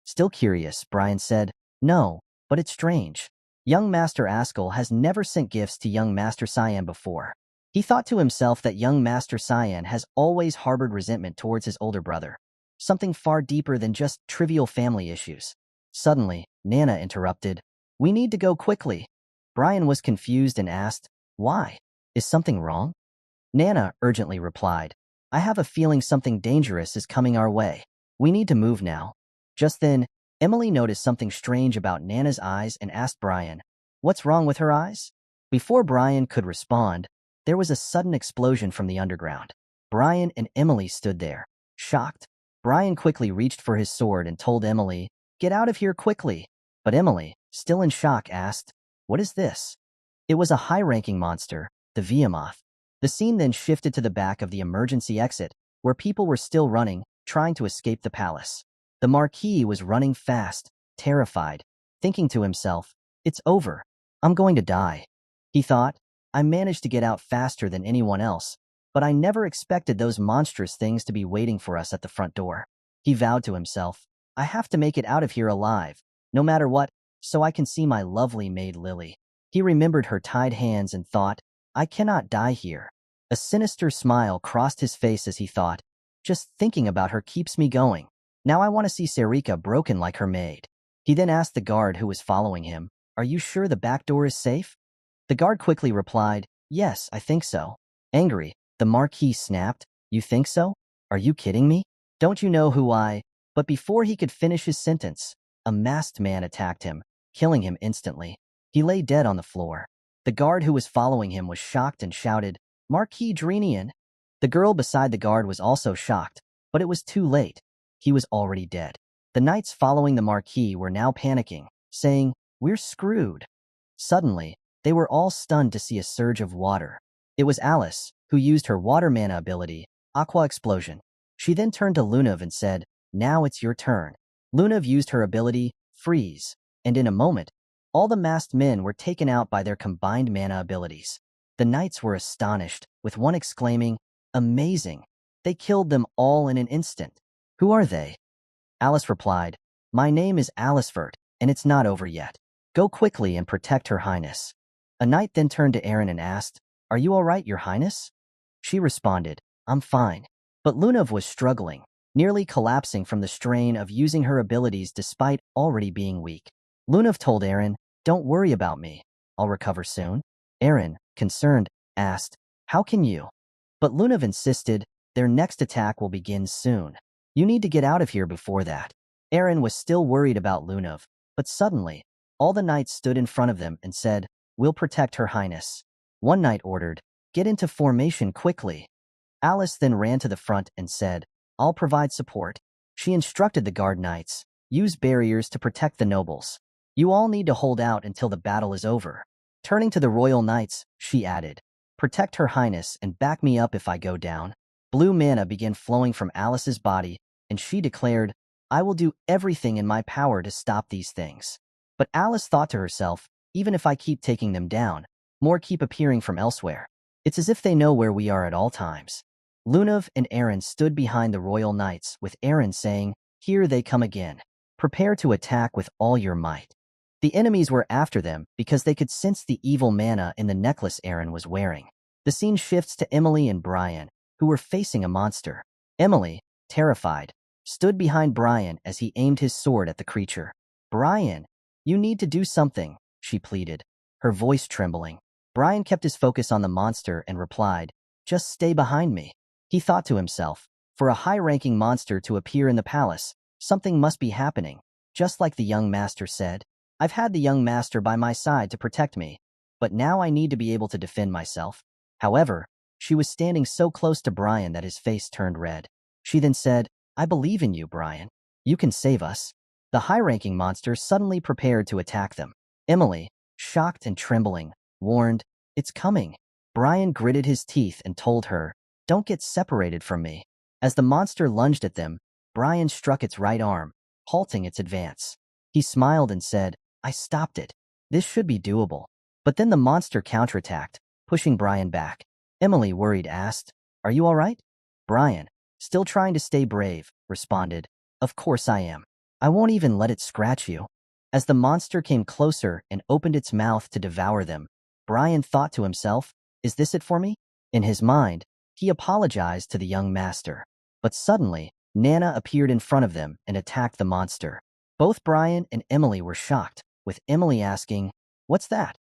Still curious, Brian said, "No, but it's strange. Young Master Ascll has never sent gifts to young Master Cyan before." He thought to himself that young Master Cyan has always harbored resentment towards his older brother, something far deeper than just trivial family issues. Suddenly, Nana interrupted, "We need to go quickly." Brian was confused and asked, "Why? Is something wrong?" Nana urgently replied, "I have a feeling something dangerous is coming our way. We need to move now." Just then, Emily noticed something strange about Nana's eyes and asked Brian, "What's wrong with her eyes?" Before Brian could respond, there was a sudden explosion from the underground. Brian and Emily stood there, shocked. Brian quickly reached for his sword and told Emily, "Get out of here quickly." But Emily, still in shock, asked, "What is this?" It was a high-ranking monster, the Behemoth. The scene then shifted to the back of the emergency exit, where people were still running, trying to escape the palace. The Marquis was running fast, terrified, thinking to himself, "It's over. I'm going to die." He thought, "I managed to get out faster than anyone else, but I never expected those monstrous things to be waiting for us at the front door." He vowed to himself, "I have to make it out of here alive, no matter what, so I can see my lovely maid Lily." He remembered her tied hands and thought, "I cannot die here." A sinister smile crossed his face as he thought, "Just thinking about her keeps me going. Now I want to see Sarika broken like her maid." He then asked the guard who was following him, "Are you sure the back door is safe?" The guard quickly replied, "Yes, I think so." Angry, the Marquis snapped, "You think so? Are you kidding me? Don't you know who I—" But before he could finish his sentence, a masked man attacked him, killing him instantly. He lay dead on the floor. The guard who was following him was shocked and shouted, "Marquis Drenian!" The girl beside the guard was also shocked, but it was too late. He was already dead. The knights following the Marquis were now panicking, saying, "We're screwed." Suddenly, they were all stunned to see a surge of water. It was Alice, who used her water mana ability, Aqua Explosion. She then turned to Lunav and said, Now it's your turn. Lunav used her ability, Freeze, and in a moment, all the masked men were taken out by their combined mana abilities. The knights were astonished, with one exclaiming, "Amazing! They killed them all in an instant." "Who are they?" Alice replied, "My name is Alicevert, and it's not over yet. Go quickly and protect Her Highness." A knight then turned to Aaron and asked, "Are you all right, Your Highness?" She responded, "I'm fine." But Lunav was struggling, nearly collapsing from the strain of using her abilities despite already being weak. Lunav told Aaron, "Don't worry about me. I'll recover soon." Aaron, concerned, asked, "How can you?" But Lunav insisted, "Their next attack will begin soon. You need to get out of here before that." Aaron was still worried about Lunav, but suddenly, all the knights stood in front of them and said, "We'll protect Her Highness." One knight ordered, "Get into formation quickly." Alice then ran to the front and said, "I'll provide support." She instructed the guard knights, "Use barriers to protect the nobles. You all need to hold out until the battle is over." Turning to the royal knights, she added, "Protect Her Highness and back me up if I go down." Blue mana began flowing from Alice's body, and she declared, "I will do everything in my power to stop these things." But Alice thought to herself, "Even if I keep taking them down, more keep appearing from elsewhere. It's as if they know where we are at all times." Lunav and Aaron stood behind the royal knights, with Aaron saying, "Here they come again. Prepare to attack with all your might." The enemies were after them because they could sense the evil mana in the necklace Aaron was wearing. The scene shifts to Emily and Brian, who were facing a monster. Emily, terrified, stood behind Brian as he aimed his sword at the creature. "Brian, you need to do something," she pleaded, her voice trembling. Brian kept his focus on the monster and replied, "Just stay behind me." He thought to himself, for a high-ranking monster to appear in the palace, something must be happening. Just like the young master said, "I've had the young master by my side to protect me, but now I need to be able to defend myself." However, she was standing so close to Brian that his face turned red. She then said, "I believe in you, Brian. You can save us." The high-ranking monster suddenly prepared to attack them. Emily, shocked and trembling, warned, "It's coming." Brian gritted his teeth and told her, "Don't get separated from me." As the monster lunged at them, Brian struck its right arm, halting its advance. He smiled and said, "I stopped it. This should be doable." But then the monster counterattacked, pushing Brian back. Emily, worried, asked, "Are you all right?" Brian, still trying to stay brave, responded, "Of course I am. I won't even let it scratch you." As the monster came closer and opened its mouth to devour them, Brian thought to himself, "Is this it for me?" In his mind, he apologized to the young master. But suddenly, Nana appeared in front of them and attacked the monster. Both Brian and Emily were shocked, with Emily asking, "What's that?"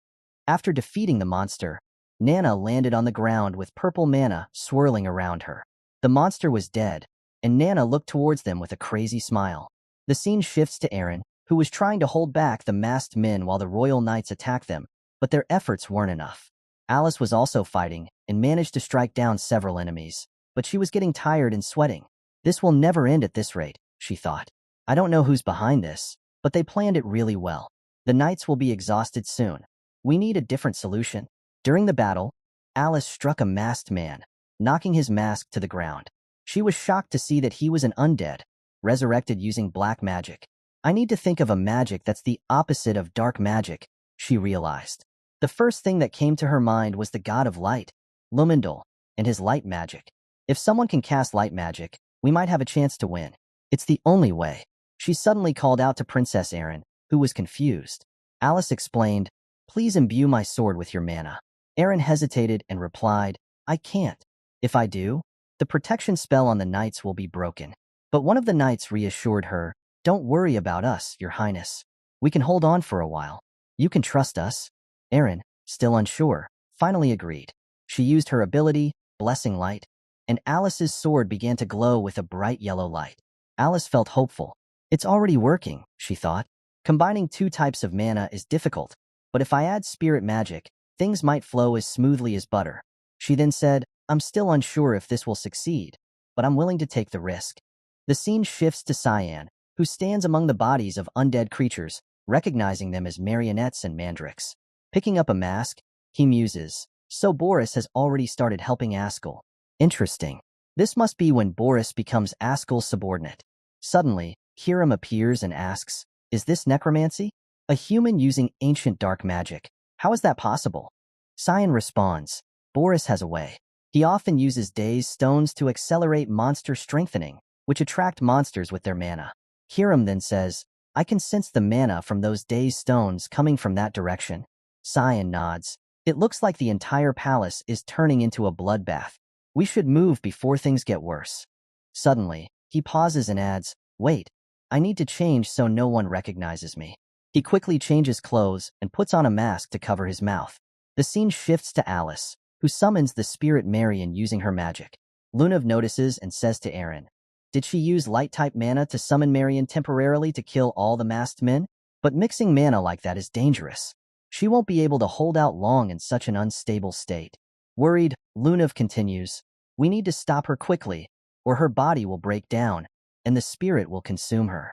After defeating the monster, Nana landed on the ground with purple mana swirling around her. The monster was dead, and Nana looked towards them with a crazy smile. The scene shifts to Aaron, who was trying to hold back the masked men while the royal knights attacked them, but their efforts weren't enough. Alice was also fighting and managed to strike down several enemies, but she was getting tired and sweating. "This will never end at this rate," she thought. "I don't know who's behind this, but they planned it really well. The knights will be exhausted soon. We need a different solution." During the battle, Alice struck a masked man, knocking his mask to the ground. She was shocked to see that he was an undead, resurrected using black magic. "I need to think of a magic that's the opposite of dark magic," she realized. The first thing that came to her mind was the god of light, Lumendal, and his light magic. If someone can cast light magic, we might have a chance to win. It's the only way. She suddenly called out to Princess Aaron, who was confused. Alice explained, "Please imbue my sword with your mana." Aaron hesitated and replied, "I can't. If I do, the protection spell on the knights will be broken." But one of the knights reassured her, "Don't worry about us, Your Highness. We can hold on for a while. You can trust us." Aaron, still unsure, finally agreed. She used her ability, Blessing Light, and Alice's sword began to glow with a bright yellow light. Alice felt hopeful. "It's already working," she thought. "Combining two types of mana is difficult, but if I add spirit magic, things might flow as smoothly as butter." She then said, "I'm still unsure if this will succeed, but I'm willing to take the risk." The scene shifts to Cyan, who stands among the bodies of undead creatures, recognizing them as marionettes and mandrakes. Picking up a mask, he muses, "So Boris has already started helping Ascll. Interesting. This must be when Boris becomes Ascll's subordinate." Suddenly, Kiram appears and asks, "Is this necromancy? A human using ancient dark magic. How is that possible?" Cyan responds, "Boris has a way. He often uses dazed stones to accelerate monster strengthening, which attract monsters with their mana." Kiram then says, "I can sense the mana from those dazed stones coming from that direction." Cyan nods. "It looks like the entire palace is turning into a bloodbath. We should move before things get worse." Suddenly, he pauses and adds, "Wait, I need to change so no one recognizes me." He quickly changes clothes and puts on a mask to cover his mouth. The scene shifts to Alice, who summons the spirit Marion using her magic. Lunav notices and says to Aaron, "Did she use light-type mana to summon Marion temporarily to kill all the masked men? But mixing mana like that is dangerous. She won't be able to hold out long in such an unstable state." Worried, Lunav continues, "We need to stop her quickly, or her body will break down, and the spirit will consume her."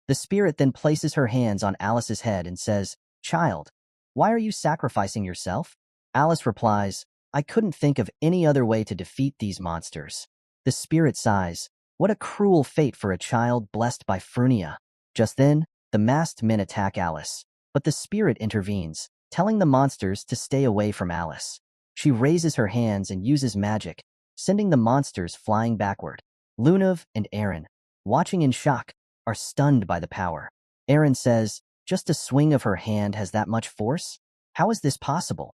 The spirit then places her hands on Alice's head and says, "Child, why are you sacrificing yourself?" Alice replies, "I couldn't think of any other way to defeat these monsters." The spirit sighs, "What a cruel fate for a child blessed by Frunia." Just then, the masked men attack Alice, but the spirit intervenes, telling the monsters to stay away from Alice. She raises her hands and uses magic, sending the monsters flying backward. Lunav and Aaron, watching in shock, are stunned by the power. Aaron says, "Just a swing of her hand has that much force? How is this possible?"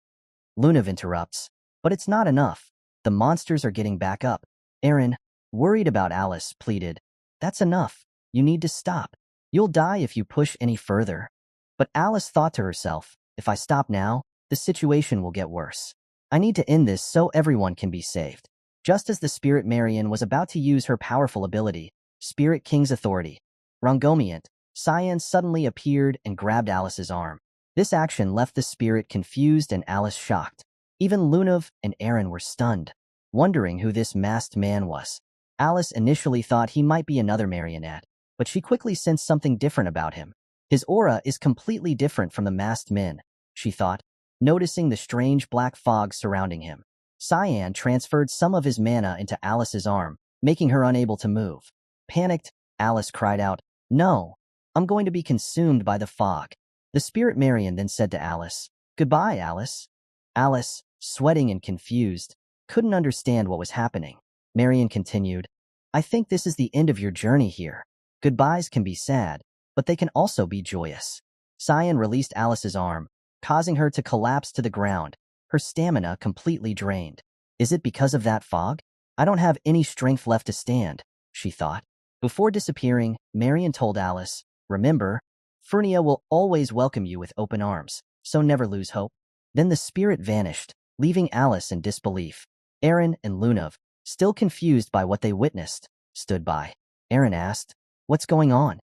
Lunav interrupts, "But it's not enough. The monsters are getting back up." Aaron, worried about Alice, pleaded, "That's enough. You need to stop. You'll die if you push any further." But Alice thought to herself, "If I stop now, the situation will get worse. I need to end this so everyone can be saved." Just as the Spirit Marion was about to use her powerful ability, Spirit King's Authority, Rongomiant, Cyan suddenly appeared and grabbed Alice's arm. This action left the spirit confused and Alice shocked. Even Lunav and Aaron were stunned, wondering who this masked man was. Alice initially thought he might be another marionette, but she quickly sensed something different about him. His aura is completely different from the masked men, she thought, noticing the strange black fog surrounding him. Cyan transferred some of his mana into Alice's arm, making her unable to move. Panicked, Alice cried out, "No, I'm going to be consumed by the fog." The spirit Marion then said to Alice, "Goodbye, Alice." Alice, sweating and confused, couldn't understand what was happening. Marion continued, "I think this is the end of your journey here. Goodbyes can be sad, but they can also be joyous." Cyan released Alice's arm, causing her to collapse to the ground, her stamina completely drained. "Is it because of that fog? I don't have any strength left to stand," she thought. Before disappearing, Marion told Alice, "Remember, Furnia will always welcome you with open arms, so never lose hope." Then the spirit vanished, leaving Alice in disbelief. Aaron and Lunav, still confused by what they witnessed, stood by. Aaron asked, "What's going on?"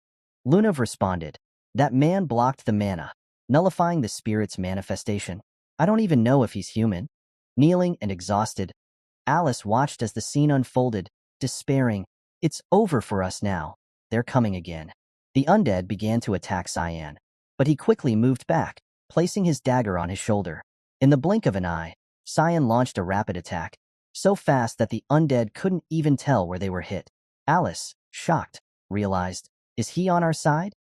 Lunav responded, "That man blocked the mana, nullifying the spirit's manifestation. I don't even know if he's human." Kneeling and exhausted, Alice watched as the scene unfolded, despairing, "It's over for us now. They're coming again." The undead began to attack Cyan, but he quickly moved back, placing his dagger on his shoulder. In the blink of an eye, Cyan launched a rapid attack, so fast that the undead couldn't even tell where they were hit. Alice, shocked, realized, "Is he on our side?"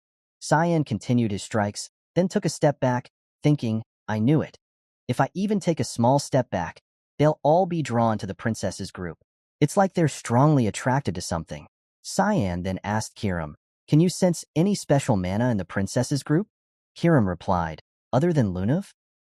Cyan continued his strikes, then took a step back, thinking, "I knew it. If I even take a small step back, they'll all be drawn to the princess's group. It's like they're strongly attracted to something." Cyan then asked Kiram, "Can you sense any special mana in the princess's group?" Kiram replied, "Other than Lunav?"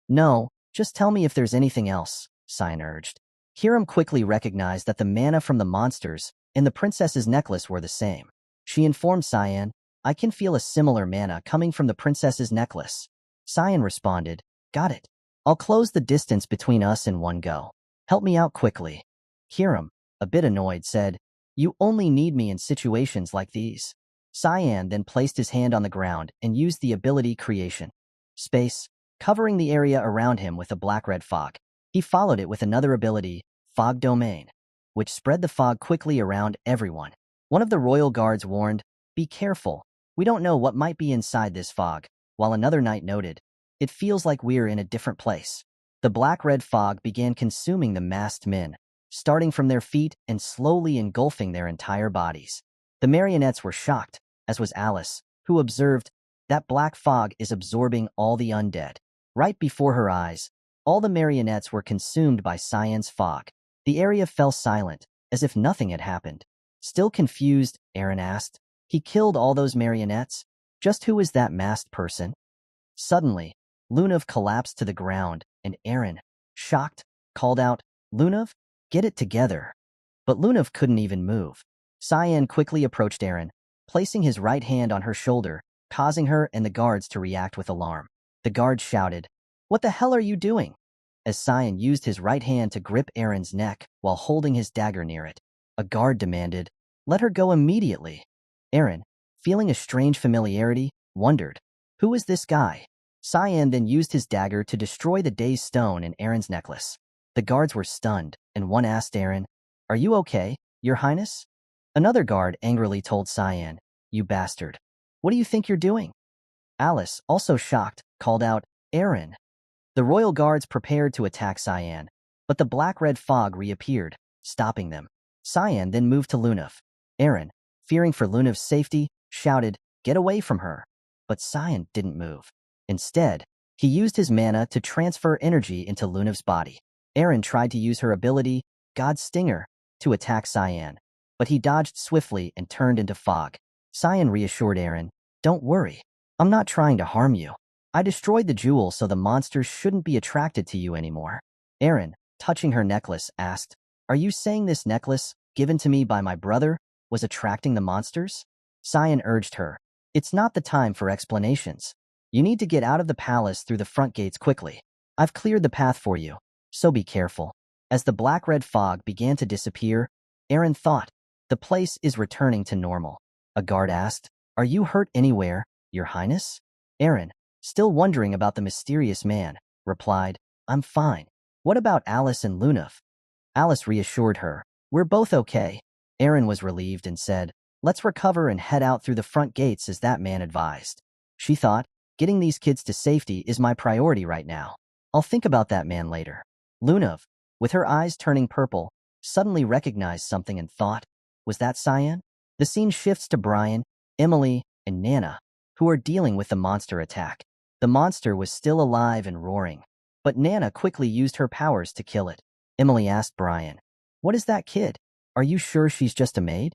"No, just tell me if there's anything else," Cyan urged. Kiram quickly recognized that the mana from the monsters and the princess's necklace were the same. She informed Cyan, "I can feel a similar mana coming from the princess's necklace." Cyan responded, "Got it. I'll close the distance between us in one go. Help me out quickly." Kiram, a bit annoyed, said, "You only need me in situations like these." Cyan then placed his hand on the ground and used the ability Creation Space, covering the area around him with a black-red fog. He followed it with another ability, Fog Domain, which spread the fog quickly around everyone. One of the royal guards warned, "Be careful. We don't know what might be inside this fog," while another knight noted, "It feels like we're in a different place." The black-red fog began consuming the masked men, starting from their feet and slowly engulfing their entire bodies. The marionettes were shocked, as was Alice, who observed that black fog is absorbing all the undead. Right before her eyes, all the marionettes were consumed by cyan's fog. The area fell silent, as if nothing had happened. Still confused, Aaron asked, "He killed all those marionettes? Just who is that masked person?" Suddenly, Lunav collapsed to the ground, and Aaron, shocked, called out, "Lunav, get it together." But Lunav couldn't even move. Cyan quickly approached Aaron, placing his right hand on her shoulder, causing her and the guards to react with alarm. The guards shouted, "What the hell are you doing?" as Cyan used his right hand to grip Aaron's neck while holding his dagger near it. A guard demanded, "Let her go immediately." Aaron, feeling a strange familiarity, wondered, "Who is this guy?" Cyan then used his dagger to destroy the dazed stone in Aaron's necklace. The guards were stunned, and one asked Aaron, "Are you okay, Your Highness?" Another guard angrily told Cyan, "You bastard. What do you think you're doing?" Alice, also shocked, called out, "Aaron." The royal guards prepared to attack Cyan, but the black-red fog reappeared, stopping them. Cyan then moved to Lunav. Aaron, fearing for Lunav's safety, shouted, "Get away from her." But Cyan didn't move. Instead, he used his mana to transfer energy into Lunav's body. Aaron tried to use her ability, God's Stinger, to attack Cyan, but he dodged swiftly and turned into fog. Cyan reassured Aaron, "Don't worry. I'm not trying to harm you. I destroyed the jewel so the monsters shouldn't be attracted to you anymore." Aaron, touching her necklace, asked, "Are you saying this necklace, given to me by my brother, was attracting the monsters?" Cyan urged her, "It's not the time for explanations. You need to get out of the palace through the front gates quickly. I've cleared the path for you, so be careful." As the black-red fog began to disappear, Aaron thought, "The place is returning to normal." A guard asked, "Are you hurt anywhere, Your Highness?" Aaron, still wondering about the mysterious man, replied, "I'm fine. What about Alice and Lunav?" Alice reassured her, "We're both okay." Aaron was relieved and said, "Let's recover and head out through the front gates as that man advised." She thought, "Getting these kids to safety is my priority right now. I'll think about that man later." Lunav, with her eyes turning purple, suddenly recognized something and thought, "Was that Cyan?" The scene shifts to Brian, Emily, and Nana, who are dealing with the monster attack. The monster was still alive and roaring, but Nana quickly used her powers to kill it. Emily asked Brian, "What is that kid? Are you sure she's just a maid?"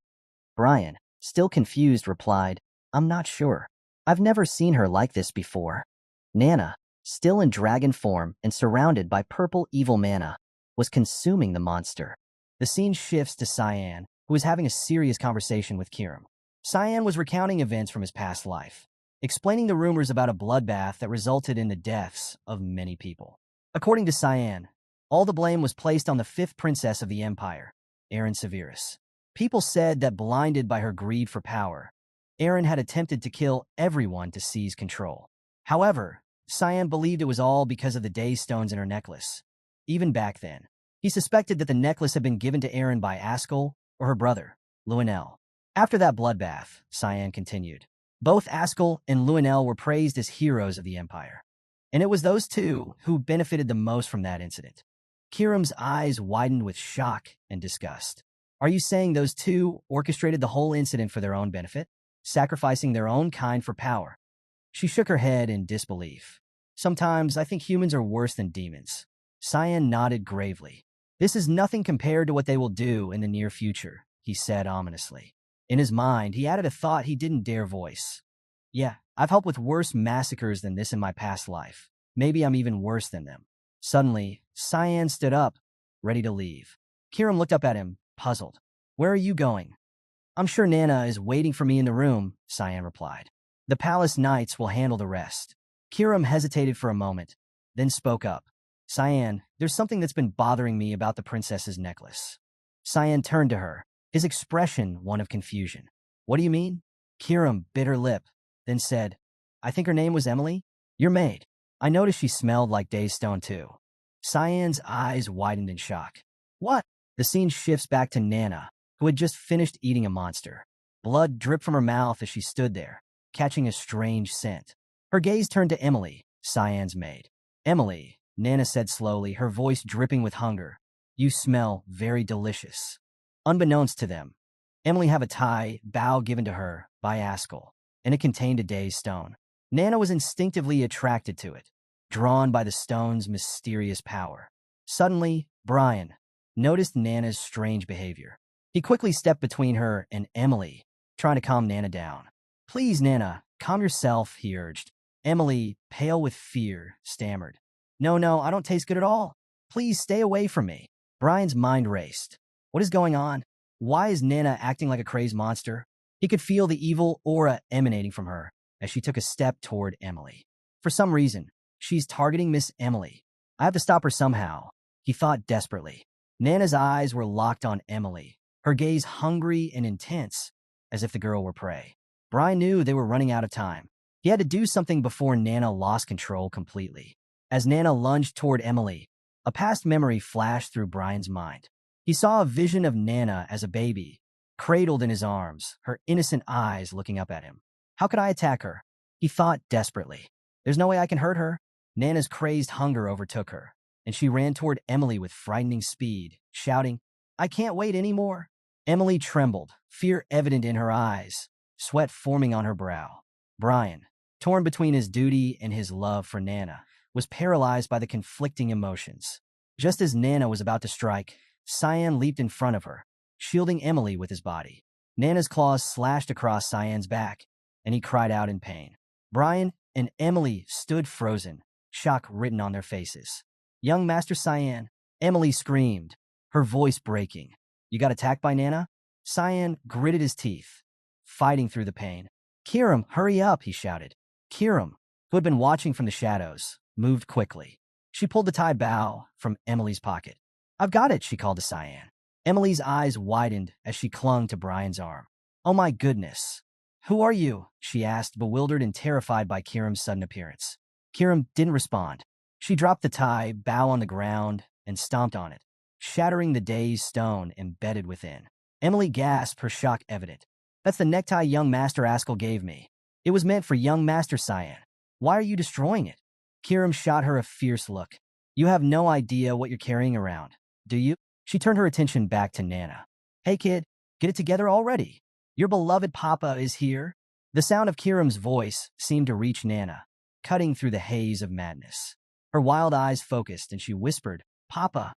Brian, still confused, replied, "I'm not sure. I've never seen her like this before." Nana, still in dragon form and surrounded by purple evil mana, was consuming the monster. The scene shifts to Cyan, who was having a serious conversation with Kiram. Cyan was recounting events from his past life, explaining the rumors about a bloodbath that resulted in the deaths of many people. According to Cyan, all the blame was placed on the fifth princess of the empire, Erin Severus. People said that blinded by her greed for power, Erin had attempted to kill everyone to seize control. However, Cyan believed it was all because of the day stones in her necklace. Even back then, he suspected that the necklace had been given to Erin by Ascll or her brother, Lionel. After that bloodbath, Cyan continued, both Ascll and Lionel were praised as heroes of the empire, and it was those two who benefited the most from that incident. Kiram's eyes widened with shock and disgust. "Are you saying those two orchestrated the whole incident for their own benefit, sacrificing their own kind for power?" She shook her head in disbelief. "Sometimes I think humans are worse than demons." Cyan nodded gravely. "This is nothing compared to what they will do in the near future," he said ominously. In his mind, he added a thought he didn't dare voice. "Yeah, I've helped with worse massacres than this in my past life. Maybe I'm even worse than them." Suddenly, Cyan stood up, ready to leave. Kiram looked up at him, puzzled. "Where are you going?" "I'm sure Nana is waiting for me in the room," Cyan replied. "The palace knights will handle the rest." Kiram hesitated for a moment, then spoke up. "Cyan, there's something that's been bothering me about the princess's necklace." Cyan turned to her, his expression one of confusion. "What do you mean?" Kiram bit her lip, then said, "I think her name was Emily? Your maid. I noticed she smelled like Daystone too." Cyan's eyes widened in shock. "What?" The scene shifts back to Nana, who had just finished eating a monster. Blood dripped from her mouth as she stood there, catching a strange scent. Her gaze turned to Emily, Cyan's maid. "Emily," Nana said slowly, her voice dripping with hunger, "you smell very delicious." Unbeknownst to them, Emily have a tie, bow given to her by Ascll, and it contained a day's stone. Nana was instinctively attracted to it, drawn by the stone's mysterious power. Suddenly, Brian noticed Nana's strange behavior. He quickly stepped between her and Emily, trying to calm Nana down. "Please, Nana, calm yourself," he urged. Emily, pale with fear, stammered. No, I don't taste good at all. Please stay away from me." Brian's mind raced. What is going on? Why is Nana acting like a crazed monster? He could feel the evil aura emanating from her as she took a step toward Emily. For some reason, she's targeting Miss Emily. I have to stop her somehow, he thought desperately. Nana's eyes were locked on Emily, her gaze hungry and intense, as if the girl were prey. Brian knew they were running out of time. He had to do something before Nana lost control completely. As Nana lunged toward Emily, a past memory flashed through Brian's mind. He saw a vision of Nana as a baby, cradled in his arms, her innocent eyes looking up at him. How could I attack her? He thought desperately. There's no way I can hurt her. Nana's crazed hunger overtook her, and she ran toward Emily with frightening speed, shouting, "I can't wait anymore." Emily trembled, fear evident in her eyes, sweat forming on her brow. Brian, torn between his duty and his love for Nana, was paralyzed by the conflicting emotions. Just as Nana was about to strike, Cyan leaped in front of her, shielding Emily with his body. Nana's claws slashed across Cyan's back, and he cried out in pain. Brian and Emily stood frozen, shock written on their faces. "Young Master Cyan," Emily screamed, her voice breaking. "You got attacked by Nana?" Cyan gritted his teeth, fighting through the pain. "Kiram, hurry up," he shouted. Kiram, who had been watching from the shadows, moved quickly. She pulled the tie bow from Emily's pocket. "I've got it," she called to Cyan. Emily's eyes widened as she clung to Brian's arm. "Oh my goodness. Who are you?" she asked, bewildered and terrified by Kiram's sudden appearance. Kiram didn't respond. She dropped the tie, bow on the ground, and stomped on it, shattering the day's stone embedded within. Emily gasped, her shock evident. "That's the necktie young Master Ascll gave me. It was meant for young Master Cyan. Why are you destroying it?" Kiram shot her a fierce look. "You have no idea what you're carrying around, do you?" She turned her attention back to Nana. "Hey kid, get it together already. Your beloved Papa is here." The sound of Kiram's voice seemed to reach Nana, cutting through the haze of madness. Her wild eyes focused and she whispered, "Papa."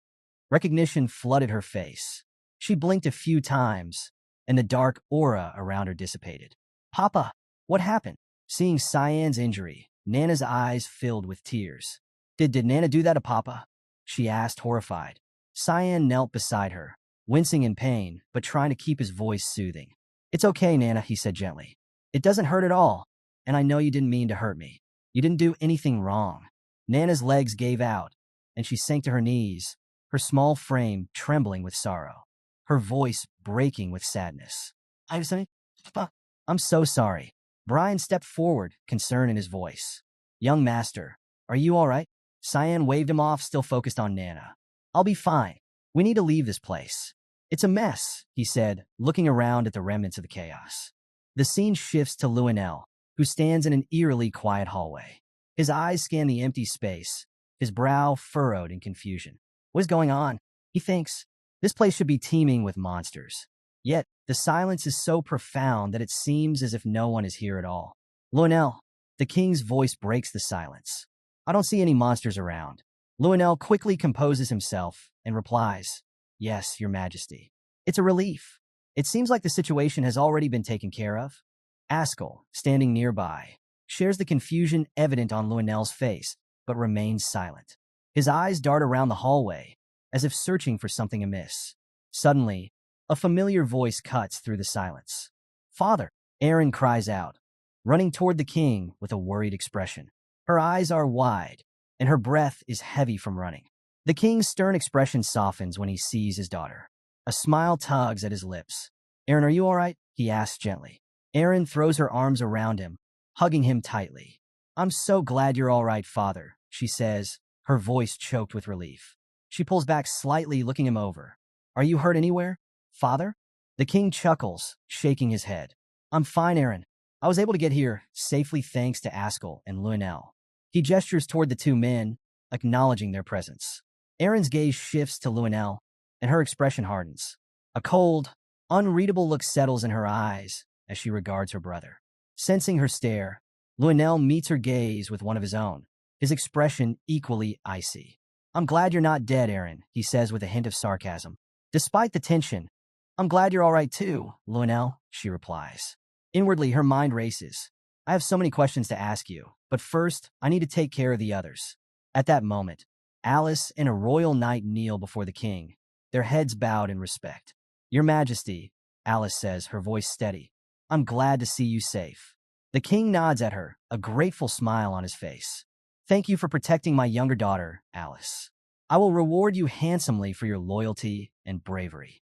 Recognition flooded her face. She blinked a few times, and the dark aura around her dissipated. "Papa, what happened?" Seeing Cyan's injury, Nana's eyes filled with tears. Did Nana do that to Papa?" she asked, horrified. Cyan knelt beside her, wincing in pain, but trying to keep his voice soothing. "It's okay, Nana," he said gently. "It doesn't hurt at all, and I know you didn't mean to hurt me. You didn't do anything wrong." Nana's legs gave out, and she sank to her knees, her small frame trembling with sorrow, her voice breaking with sadness. "I'm so sorry." Brian stepped forward, concern in his voice. "Young Master, are you all right?" Cyan waved him off, still focused on Nana. "I'll be fine. We need to leave this place. It's a mess," he said, looking around at the remnants of the chaos. The scene shifts to Luenel, who stands in an eerily quiet hallway. His eyes scan the empty space, his brow furrowed in confusion. What is going on? He thinks. This place should be teeming with monsters. Yet, the silence is so profound that it seems as if no one is here at all. "Luenel," the king's voice breaks the silence. "I don't see any monsters around." Luenel quickly composes himself and replies, "Yes, your majesty." It's a relief. It seems like the situation has already been taken care of. Ascll, standing nearby, shares the confusion evident on Luenel's face, but remains silent. His eyes dart around the hallway, as if searching for something amiss. Suddenly, a familiar voice cuts through the silence. "Father!" Erin cries out, running toward the king with a worried expression. Her eyes are wide, and her breath is heavy from running. The king's stern expression softens when he sees his daughter. A smile tugs at his lips. "Erin, are you all right?" he asks gently. Erin throws her arms around him, hugging him tightly. "I'm so glad you're all right, Father," she says, her voice choked with relief. She pulls back slightly, looking him over. "Are you hurt anywhere, Father?" The king chuckles, shaking his head. "I'm fine, Erin. I was able to get here safely thanks to Ascll and Luenel." He gestures toward the two men, acknowledging their presence. Erin's gaze shifts to Luenel, and her expression hardens. A cold, Unreadable look settles in her eyes as she regards her brother. Sensing her stare, Lionel meets her gaze with one of his own, his expression equally icy. "I'm glad you're not dead, Aaron," he says with a hint of sarcasm. Despite the tension, "I'm glad you're all right too, Lionel," she replies. Inwardly, her mind races. "I have so many questions to ask you, but first, I need to take care of the others." At that moment, Alice and a royal knight kneel before the king, their heads bowed in respect. "Your Majesty," Alice says, her voice steady, "I'm glad to see you safe." The king nods at her, a grateful smile on his face. "Thank you for protecting my younger daughter, Alice. I will reward you handsomely for your loyalty and bravery."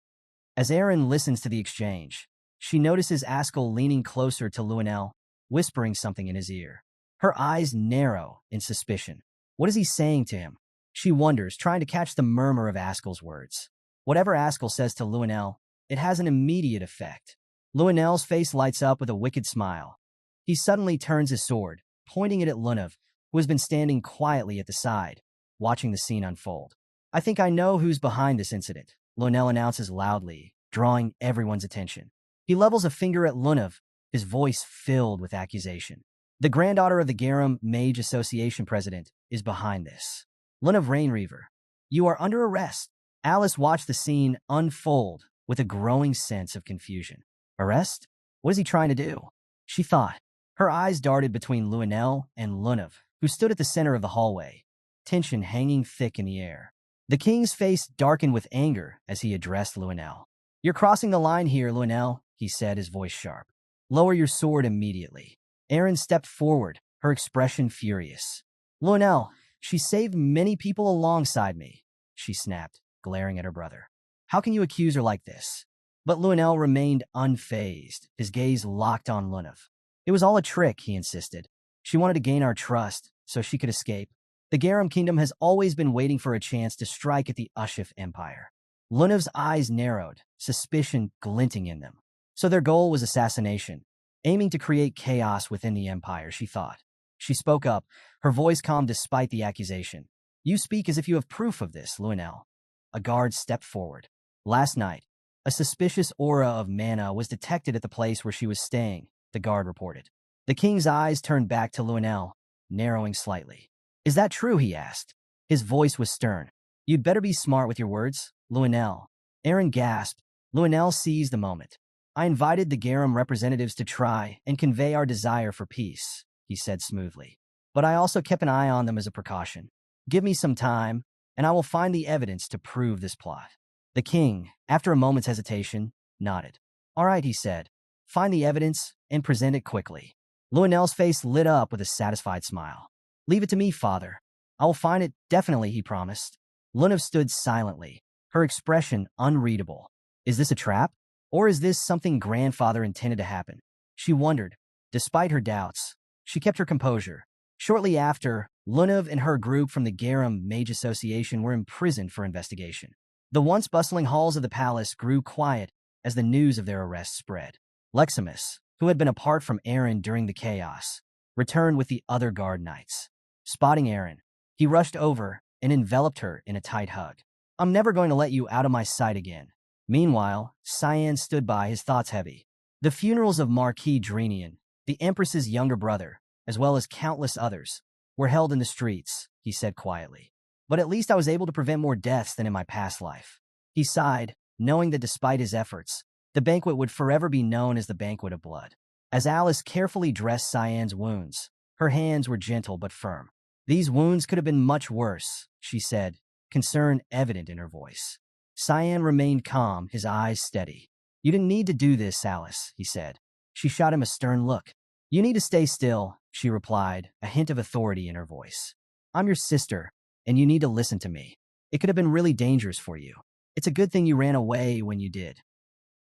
As Aaron listens to the exchange, she notices Ascll leaning closer to Lionel, whispering something in his ear. Her eyes narrow in suspicion. What is he saying to him? She wonders, trying to catch the murmur of Ascll's words. Whatever Ascll says to Lionel, it has an immediate effect. Lionel's face lights up with a wicked smile. He suddenly turns his sword, pointing it at Lunav, who has been standing quietly at the side, watching the scene unfold. "I think I know who's behind this incident," Lionel announces loudly, drawing everyone's attention. He levels a finger at Lunav, his voice filled with accusation. "The granddaughter of the Garum Mage Association president is behind this. Lunav Rainreaver, you are under arrest." Alice watched the scene unfold with a growing sense of confusion. Arrest? What is he trying to do? She thought. Her eyes darted between Lionel and Lunav, who stood at the center of the hallway, tension hanging thick in the air. The king's face darkened with anger as he addressed Lionel. "You're crossing the line here, Lionel," he said, his voice sharp. "Lower your sword immediately." Aaron stepped forward, her expression furious. "Lionel, she saved many people alongside me," she snapped, glaring at her brother. "How can you accuse her like this?" But Lionel remained unfazed, his gaze locked on Lunav. "It was all a trick," he insisted. "She wanted to gain our trust, so she could escape. The Garum Kingdom has always been waiting for a chance to strike at the Ushif Empire." Lunav's eyes narrowed, suspicion glinting in them. So their goal was assassination, aiming to create chaos within the Empire, she thought. She spoke up, her voice calm despite the accusation. "You speak as if you have proof of this, Lionel." A guard stepped forward. "Last night, a suspicious aura of mana was detected at the place where she was staying," the guard reported. The king's eyes turned back to Lionel, narrowing slightly. "Is that true?" he asked. His voice was stern. "You'd better be smart with your words, Lionel." Aaron gasped. Lionel seized the moment. "I invited the Garum representatives to try and convey our desire for peace," he said smoothly. "But I also kept an eye on them as a precaution. Give me some time, and I will find the evidence to prove this plot." The king, after a moment's hesitation, nodded. "All right," he said. "Find the evidence and present it quickly." Lionel's face lit up with a satisfied smile. "Leave it to me, father. I will find it, definitely," he promised. Lunav stood silently, her expression unreadable. Is this a trap? Or is this something grandfather intended to happen? She wondered. Despite her doubts, she kept her composure. Shortly after, Lunav and her group from the Garum Mage Association were imprisoned for investigation. The once bustling halls of the palace grew quiet as the news of their arrest spread. Leximus, who had been apart from Aaron during the chaos, returned with the other guard knights. Spotting Aaron, he rushed over and enveloped her in a tight hug. "I'm never going to let you out of my sight again." Meanwhile, Cyan stood by, his thoughts heavy. The funerals of Marquis Drenian, the Empress's younger brother, as well as countless others, were held in the streets, he said quietly. "But at least I was able to prevent more deaths than in my past life." He sighed, knowing that despite his efforts, the banquet would forever be known as the Banquet of Blood. As Alice carefully dressed Cyan's wounds, her hands were gentle but firm. "These wounds could have been much worse," she said, concern evident in her voice. Cyan remained calm, his eyes steady. "You didn't need to do this, Alice," he said. She shot him a stern look. "You need to stay still," she replied, a hint of authority in her voice. "I'm your sister, and you need to listen to me. It could have been really dangerous for you. It's a good thing you ran away when you did."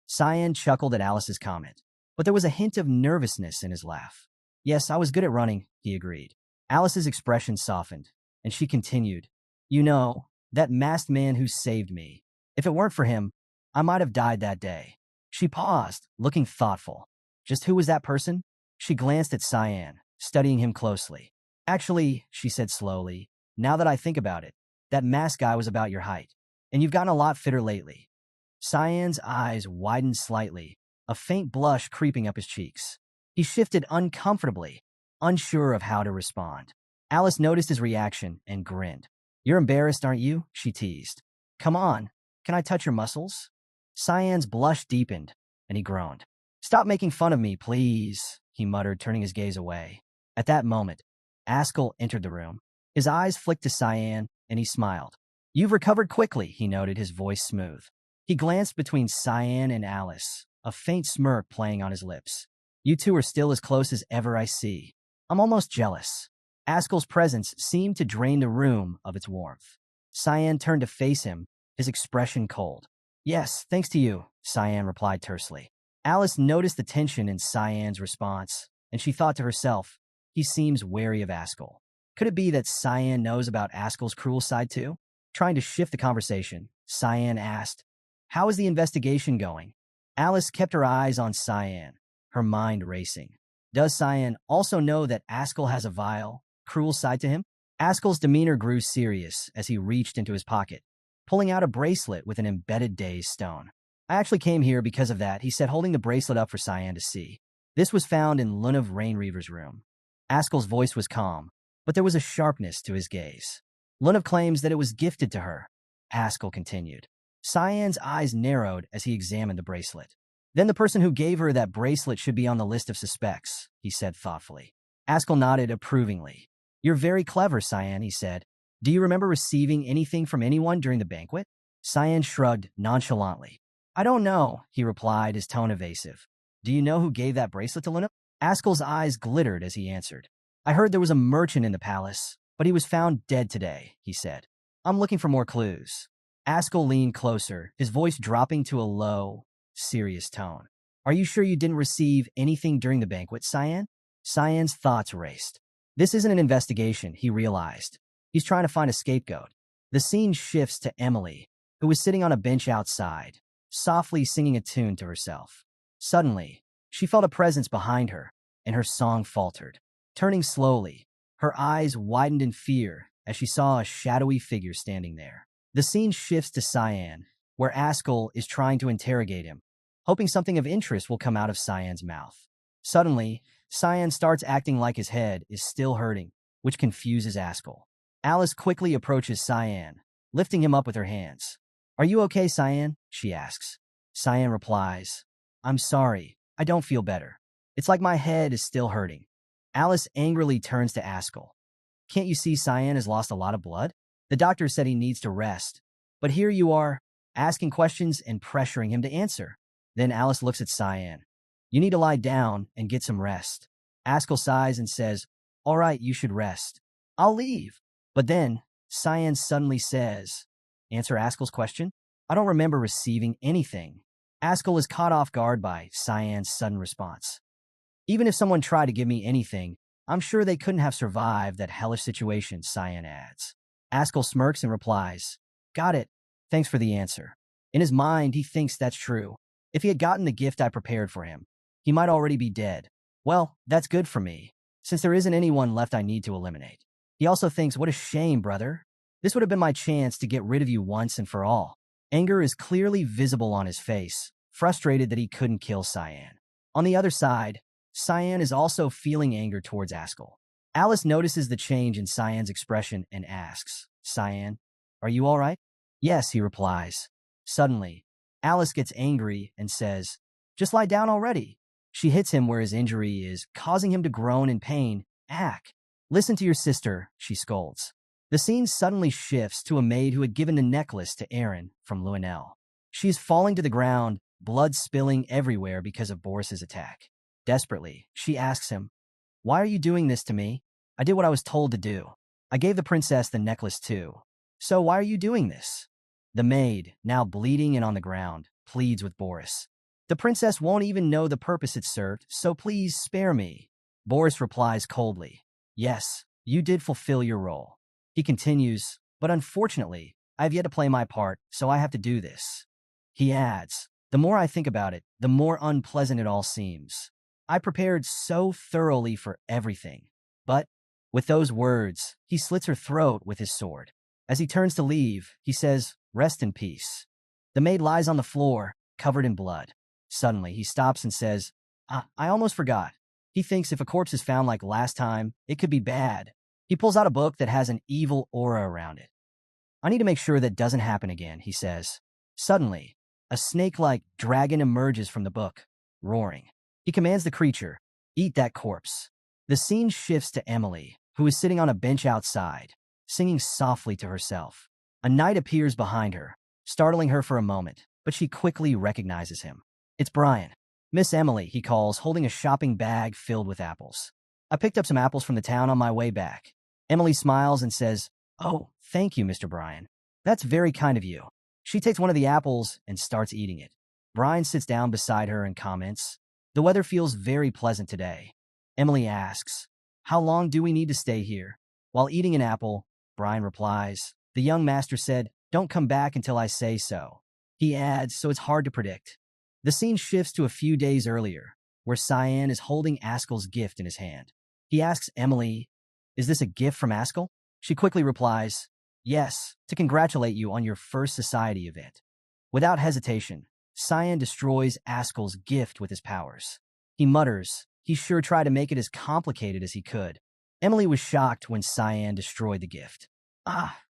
Cyan chuckled at Alice's comment, but there was a hint of nervousness in his laugh. "Yes, I was good at running," he agreed. Alice's expression softened, and she continued, "You know, that masked man who saved me. If it weren't for him, I might have died that day." She paused, looking thoughtful. "Just who was that person?" She glanced at Cyan, studying him closely. "Actually," she said slowly, "now that I think about it, that masked guy was about your height. And you've gotten a lot fitter lately." Cyan's eyes widened slightly, a faint blush creeping up his cheeks. He shifted uncomfortably, unsure of how to respond. Alice noticed his reaction and grinned. "You're embarrassed, aren't you?" she teased. "Come on, can I touch your muscles?" Cyan's blush deepened, and he groaned. "Stop making fun of me, please," he muttered, turning his gaze away. At that moment, Ascll entered the room. His eyes flicked to Cyan, and he smiled. "You've recovered quickly," he noted, his voice smooth. He glanced between Cyan and Alice, a faint smirk playing on his lips. "You two are still as close as ever, I see. I'm almost jealous." Ascll's presence seemed to drain the room of its warmth. Cyan turned to face him, his expression cold. "Yes, thanks to you," Cyan replied tersely. Alice noticed the tension in Cyan's response, and she thought to herself, he seems wary of Ascll. Could it be that Cyan knows about Ascll's cruel side too? Trying to shift the conversation, Cyan asked, "How is the investigation going?" Alice kept her eyes on Cyan, her mind racing. Does Cyan also know that Ascll has a vile, cruel side to him? Ascll's demeanor grew serious as he reached into his pocket, pulling out a bracelet with an embedded day's stone. "I actually came here because of that," he said, holding the bracelet up for Cyan to see. "This was found in Lunav Rainreaver's room." Ascll's voice was calm, but there was a sharpness to his gaze. "Lunav claims that it was gifted to her," Ascll continued. Cyan's eyes narrowed as he examined the bracelet. "Then the person who gave her that bracelet should be on the list of suspects," he said thoughtfully. Ascll nodded approvingly. "You're very clever, Cyan," he said. "Do you remember receiving anything from anyone during the banquet?" Cyan shrugged nonchalantly. "I don't know," he replied, his tone evasive. "Do you know who gave that bracelet to Luna?" Ascll's eyes glittered as he answered. "I heard there was a merchant in the palace, but he was found dead today," he said. "I'm looking for more clues." Ascll leaned closer, his voice dropping to a low, serious tone. "Are you sure you didn't receive anything during the banquet, Cyan?" Cyan's thoughts raced. This isn't an investigation, he realized. He's trying to find a scapegoat. The scene shifts to Emily, who was sitting on a bench outside, softly singing a tune to herself. Suddenly, she felt a presence behind her, and her song faltered. Turning slowly, her eyes widened in fear as she saw a shadowy figure standing there. The scene shifts to Cyan, where Ascll is trying to interrogate him, hoping something of interest will come out of Cyan's mouth. Suddenly, Cyan starts acting like his head is still hurting, which confuses Ascll. Alice quickly approaches Cyan, lifting him up with her hands. "Are you okay, Cyan?" she asks. Cyan replies, "I'm sorry, I don't feel better. It's like my head is still hurting." Alice angrily turns to Ascll. "Can't you see Cyan has lost a lot of blood? The doctor said he needs to rest. But here you are, asking questions and pressuring him to answer." Then Alice looks at Cyan. "You need to lie down and get some rest." Ascll sighs and says, "All right, you should rest. I'll leave." But then, Cyan suddenly says, "Answer Ascll's question?" "I don't remember receiving anything." Ascll is caught off guard by Cyan's sudden response. "Even if someone tried to give me anything, I'm sure they couldn't have survived that hellish situation," Cyan adds. Ascll smirks and replies, "Got it. Thanks for the answer." In his mind, he thinks that's true. If he had gotten the gift I prepared for him, he might already be dead. Well, that's good for me, since there isn't anyone left I need to eliminate. He also thinks, what a shame, brother. This would have been my chance to get rid of you once and for all. Anger is clearly visible on his face, frustrated that he couldn't kill Cyan. On the other side, Cyan is also feeling anger towards Ascll. Alice notices the change in Cyan's expression and asks, "Cyan, are you all right?" "Yes," he replies. Suddenly, Alice gets angry and says, "Just lie down already." She hits him where his injury is, causing him to groan in pain. "Ack, listen to your sister," she scolds. The scene suddenly shifts to a maid who had given the necklace to Aaron from Luenell. She is falling to the ground, blood spilling everywhere because of Boris's attack. Desperately, she asks him, "Why are you doing this to me? I did what I was told to do. I gave the princess the necklace too. So why are you doing this?" The maid, now bleeding and on the ground, pleads with Boris. "The princess won't even know the purpose it served, so please spare me." Boris replies coldly, "Yes, you did fulfill your role." He continues, "But unfortunately, I have yet to play my part, so I have to do this." He adds, "The more I think about it, the more unpleasant it all seems. I prepared so thoroughly for everything." But, with those words, he slits her throat with his sword. As he turns to leave, he says, "Rest in peace." The maid lies on the floor, covered in blood. Suddenly, he stops and says, I almost forgot. He thinks if a corpse is found like last time, it could be bad. He pulls out a book that has an evil aura around it. I need to make sure that doesn't happen again, he says. Suddenly, a snake-like dragon emerges from the book, roaring. He commands the creature, eat that corpse. The scene shifts to Emily, who is sitting on a bench outside, singing softly to herself. A knight appears behind her, startling her for a moment, but she quickly recognizes him. It's Brian. Miss Emily, he calls, holding a shopping bag filled with apples. I picked up some apples from the town on my way back. Emily smiles and says, Oh, thank you, Mr. Brian. That's very kind of you. She takes one of the apples and starts eating it. Brian sits down beside her and comments, The weather feels very pleasant today. Emily asks, How long do we need to stay here? While eating an apple, Brian replies, The young master said, Don't come back until I say so. He adds, So it's hard to predict. The scene shifts to a few days earlier, where Cyan is holding Ascll's gift in his hand. He asks Emily, Is this a gift from Ascll? She quickly replies, Yes, to congratulate you on your first society event. Without hesitation, Cyan destroys Ascll's gift with his powers. He mutters, He sure tried to make it as complicated as he could. Emily was shocked when Cyan destroyed the gift.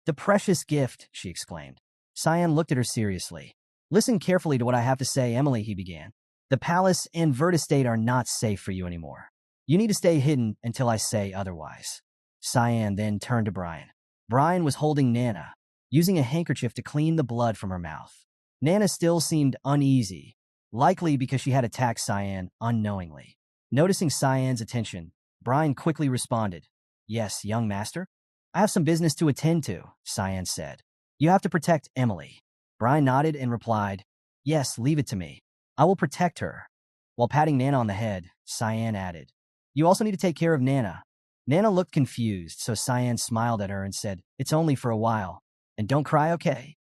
The precious gift, she exclaimed. Cyan looked at her seriously. Listen carefully to what I have to say, Emily, he began. The palace and Vert Estate are not safe for you anymore. You need to stay hidden until I say otherwise. Cyan then turned to Brian. Brian was holding Nana, using a handkerchief to clean the blood from her mouth. Nana still seemed uneasy, likely because she had attacked Cyan unknowingly. Noticing Cyan's attention, Brian quickly responded, Yes, young master? I have some business to attend to, Cyan said. You have to protect Emily. Brian nodded and replied, Yes, leave it to me. I will protect her. While patting Nana on the head, Cyan added, You also need to take care of Nana. Nana looked confused, so Cyan smiled at her and said, It's only for a while. And don't cry, okay?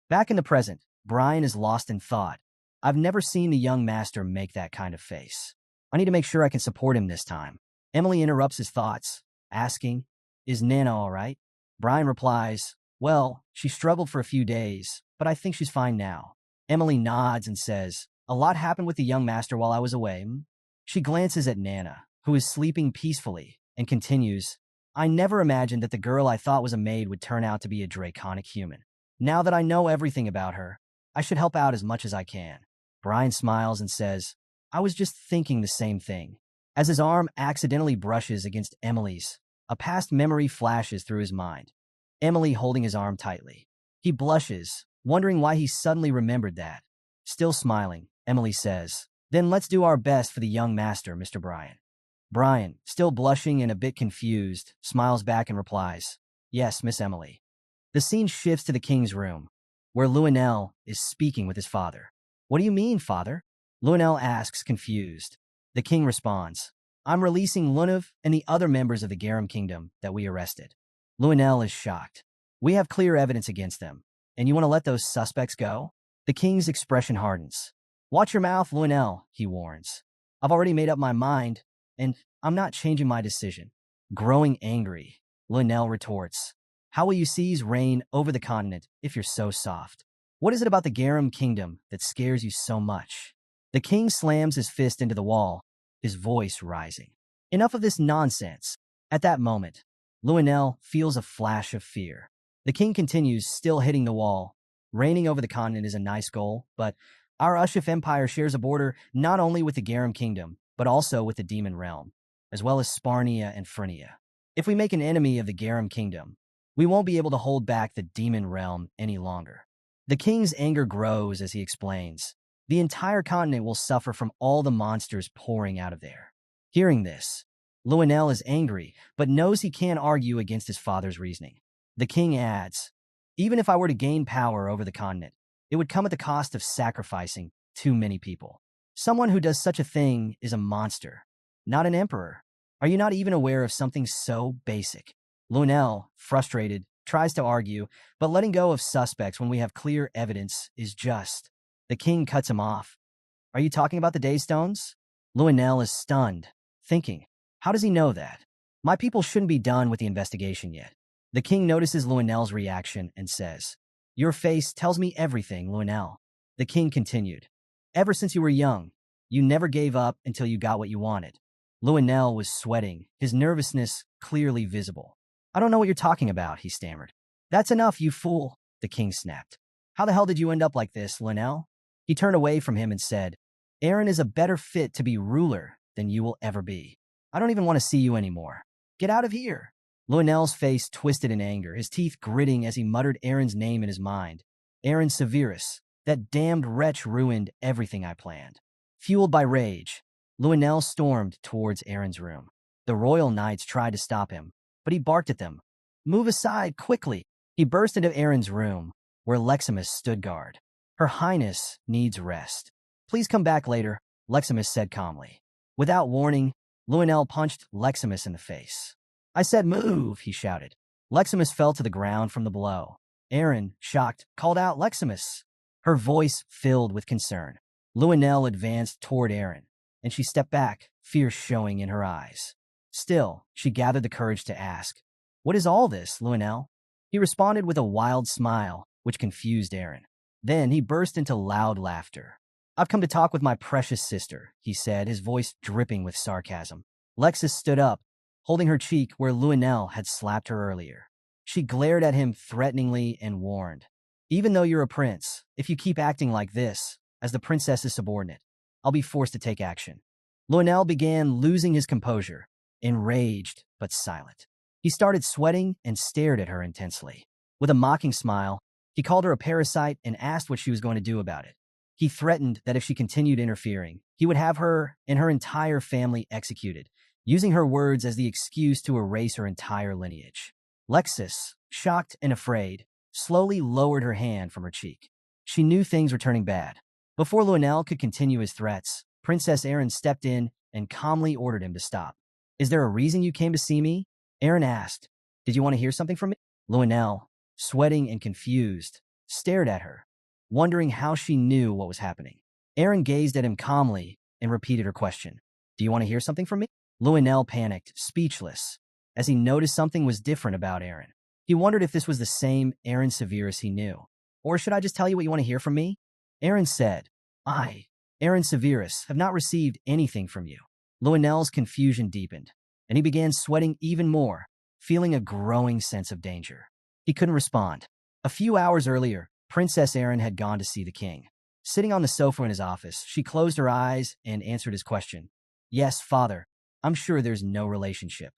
Back in the present, Brian is lost in thought. I've never seen the young master make that kind of face. I need to make sure I can support him this time. Emily interrupts his thoughts, asking, Is Nana all right? Brian replies, Well, she struggled for a few days, but I think she's fine now. Emily nods and says, A lot happened with the young master while I was away. She glances at Nana, who is sleeping peacefully, and continues, I never imagined that the girl I thought was a maid would turn out to be a draconic human. Now that I know everything about her, I should help out as much as I can. Brian smiles and says, I was just thinking the same thing. As his arm accidentally brushes against Emily's, a past memory flashes through his mind. Emily holding his arm tightly. He blushes, wondering why he suddenly remembered that. Still smiling, Emily says, Then let's do our best for the young master, Mr. Brian. Brian, still blushing and a bit confused, smiles back and replies, Yes, Miss Emily. The scene shifts to the king's room, where Lionel is speaking with his father. What do you mean, father? Lionel asks, confused. The king responds, I'm releasing Lunev and the other members of the Garum Kingdom that we arrested. Lionel is shocked. We have clear evidence against them, and you want to let those suspects go? The king's expression hardens. Watch your mouth, Lionel, he warns. I've already made up my mind, and I'm not changing my decision. Growing angry, Lionel retorts, How will you seize reign over the continent if you're so soft? What is it about the Garum Kingdom that scares you so much? The king slams his fist into the wall, his voice rising. Enough of this nonsense. At that moment, Lionel feels a flash of fear. The king continues, still hitting the wall. Reigning over the continent is a nice goal, but our Ushif Empire shares a border not only with the Garum Kingdom, but also with the Demon Realm, as well as Sparnia and Phrynia. If we make an enemy of the Garum Kingdom, we won't be able to hold back the Demon Realm any longer. The king's anger grows as he explains. The entire continent will suffer from all the monsters pouring out of there. Hearing this, Lionel is angry, but knows he can't argue against his father's reasoning. The king adds, Even if I were to gain power over the continent, it would come at the cost of sacrificing too many people. Someone who does such a thing is a monster, not an emperor. Are you not even aware of something so basic? Lionel, frustrated, tries to argue, but letting go of suspects when we have clear evidence is just. The king cuts him off. Are you talking about the Daystones? Lionel is stunned, thinking, How does he know that? My people shouldn't be done with the investigation yet. The king notices Lionel's reaction and says, Your face tells me everything, Lionel. The king continued. Ever since you were young, you never gave up until you got what you wanted. Lionel was sweating, his nervousness clearly visible. I don't know what you're talking about, he stammered. That's enough, you fool, the king snapped. How the hell did you end up like this, Lionel? He turned away from him and said, Aaron is a better fit to be ruler than you will ever be. I don't even want to see you anymore. Get out of here. Lionel's face twisted in anger, his teeth gritting as he muttered Aaron's name in his mind. Aaron Severus, that damned wretch ruined everything I planned. Fueled by rage, Lionel stormed towards Aaron's room. The royal knights tried to stop him, but he barked at them. Move aside, quickly. He burst into Aaron's room, where Leximus stood guard. Her Highness needs rest. Please come back later, Leximus said calmly. Without warning, Lionel punched Leximus in the face. I said move, he shouted. Leximus fell to the ground from the blow. Aaron, shocked, called out Leximus. Her voice filled with concern. Lionel advanced toward Aaron, and she stepped back, fear showing in her eyes. Still, she gathered the courage to ask, What is all this, Lionel? He responded with a wild smile, which confused Aaron. Then he burst into loud laughter. I've come to talk with my precious sister, he said, his voice dripping with sarcasm. Lexis stood up, holding her cheek where Lionel had slapped her earlier. She glared at him threateningly and warned, Even though you're a prince, if you keep acting like this, as the princess's subordinate, I'll be forced to take action. Lionel began losing his composure, enraged but silent. He started sweating and stared at her intensely. With a mocking smile, he called her a parasite and asked what she was going to do about it. He threatened that if she continued interfering, he would have her and her entire family executed, using her words as the excuse to erase her entire lineage. Lexis, shocked and afraid, slowly lowered her hand from her cheek. She knew things were turning bad. Before Lionel could continue his threats, Princess Aaron stepped in and calmly ordered him to stop. Is there a reason you came to see me? Aaron asked. Did you want to hear something from me? Lionel, sweating and confused, stared at her, wondering how she knew what was happening. Aaron gazed at him calmly and repeated her question. Do you want to hear something from me? Lionel panicked, speechless, as he noticed something was different about Aaron. He wondered if this was the same Aaron Severus he knew. Or should I just tell you what you want to hear from me? Aaron said, I, Aaron Severus, have not received anything from you. Lionel's confusion deepened, and he began sweating even more, feeling a growing sense of danger. He couldn't respond. A few hours earlier, Princess Aaron had gone to see the king. Sitting on the sofa in his office, she closed her eyes and answered his question. Yes, father, I'm sure there's no relationship.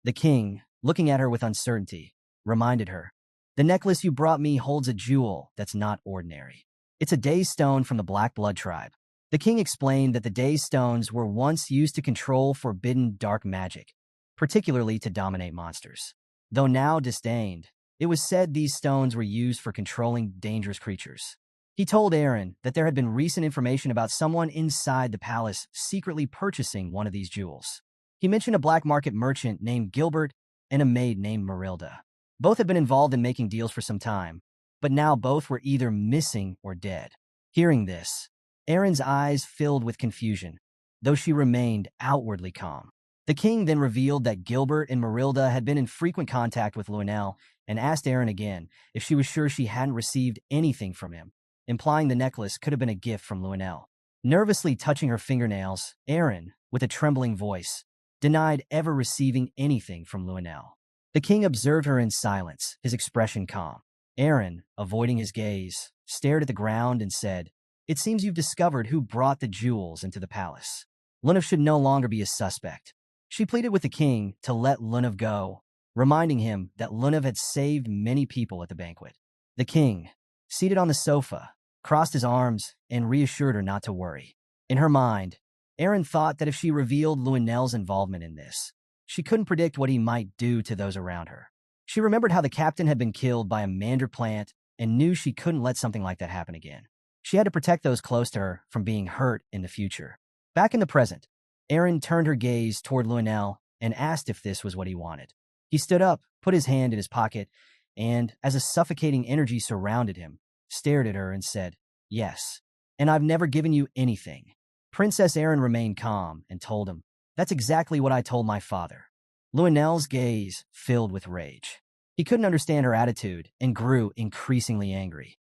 The king, looking at her with uncertainty, reminded her, The necklace you brought me holds a jewel that's not ordinary. It's a daze stone from the Black Blood tribe. The king explained that the daze stones were once used to control forbidden dark magic, particularly to dominate monsters. Though now disdained, it was said these stones were used for controlling dangerous creatures. He told Aaron that there had been recent information about someone inside the palace secretly purchasing one of these jewels. He mentioned a black market merchant named Gilbert and a maid named Marilda. Both had been involved in making deals for some time, but now both were either missing or dead. Hearing this, Aaron's eyes filled with confusion, though she remained outwardly calm. The king then revealed that Gilbert and Marilda had been in frequent contact with Lionel and asked Aaron again if she was sure she hadn't received anything from him, implying the necklace could have been a gift from Lionel. Nervously touching her fingernails, Aaron, with a trembling voice, denied ever receiving anything from Lionel. The king observed her in silence, his expression calm. Aaron, avoiding his gaze, stared at the ground and said, It seems you've discovered who brought the jewels into the palace. Lunav should no longer be a suspect. She pleaded with the king to let Lunav go, reminding him that Lunav had saved many people at the banquet. The king, seated on the sofa, crossed his arms and reassured her not to worry. In her mind, Aaron thought that if she revealed Lionel's involvement in this, she couldn't predict what he might do to those around her. She remembered how the captain had been killed by a mandarin plant and knew she couldn't let something like that happen again. She had to protect those close to her from being hurt in the future. Back in the present, Aaron turned her gaze toward Lionel and asked if this was what he wanted. He stood up, put his hand in his pocket, and, as a suffocating energy surrounded him, stared at her and said, Yes, and I've never given you anything. Princess Aaron remained calm and told him, That's exactly what I told my father. Lionel's gaze filled with rage. He couldn't understand her attitude and grew increasingly angry.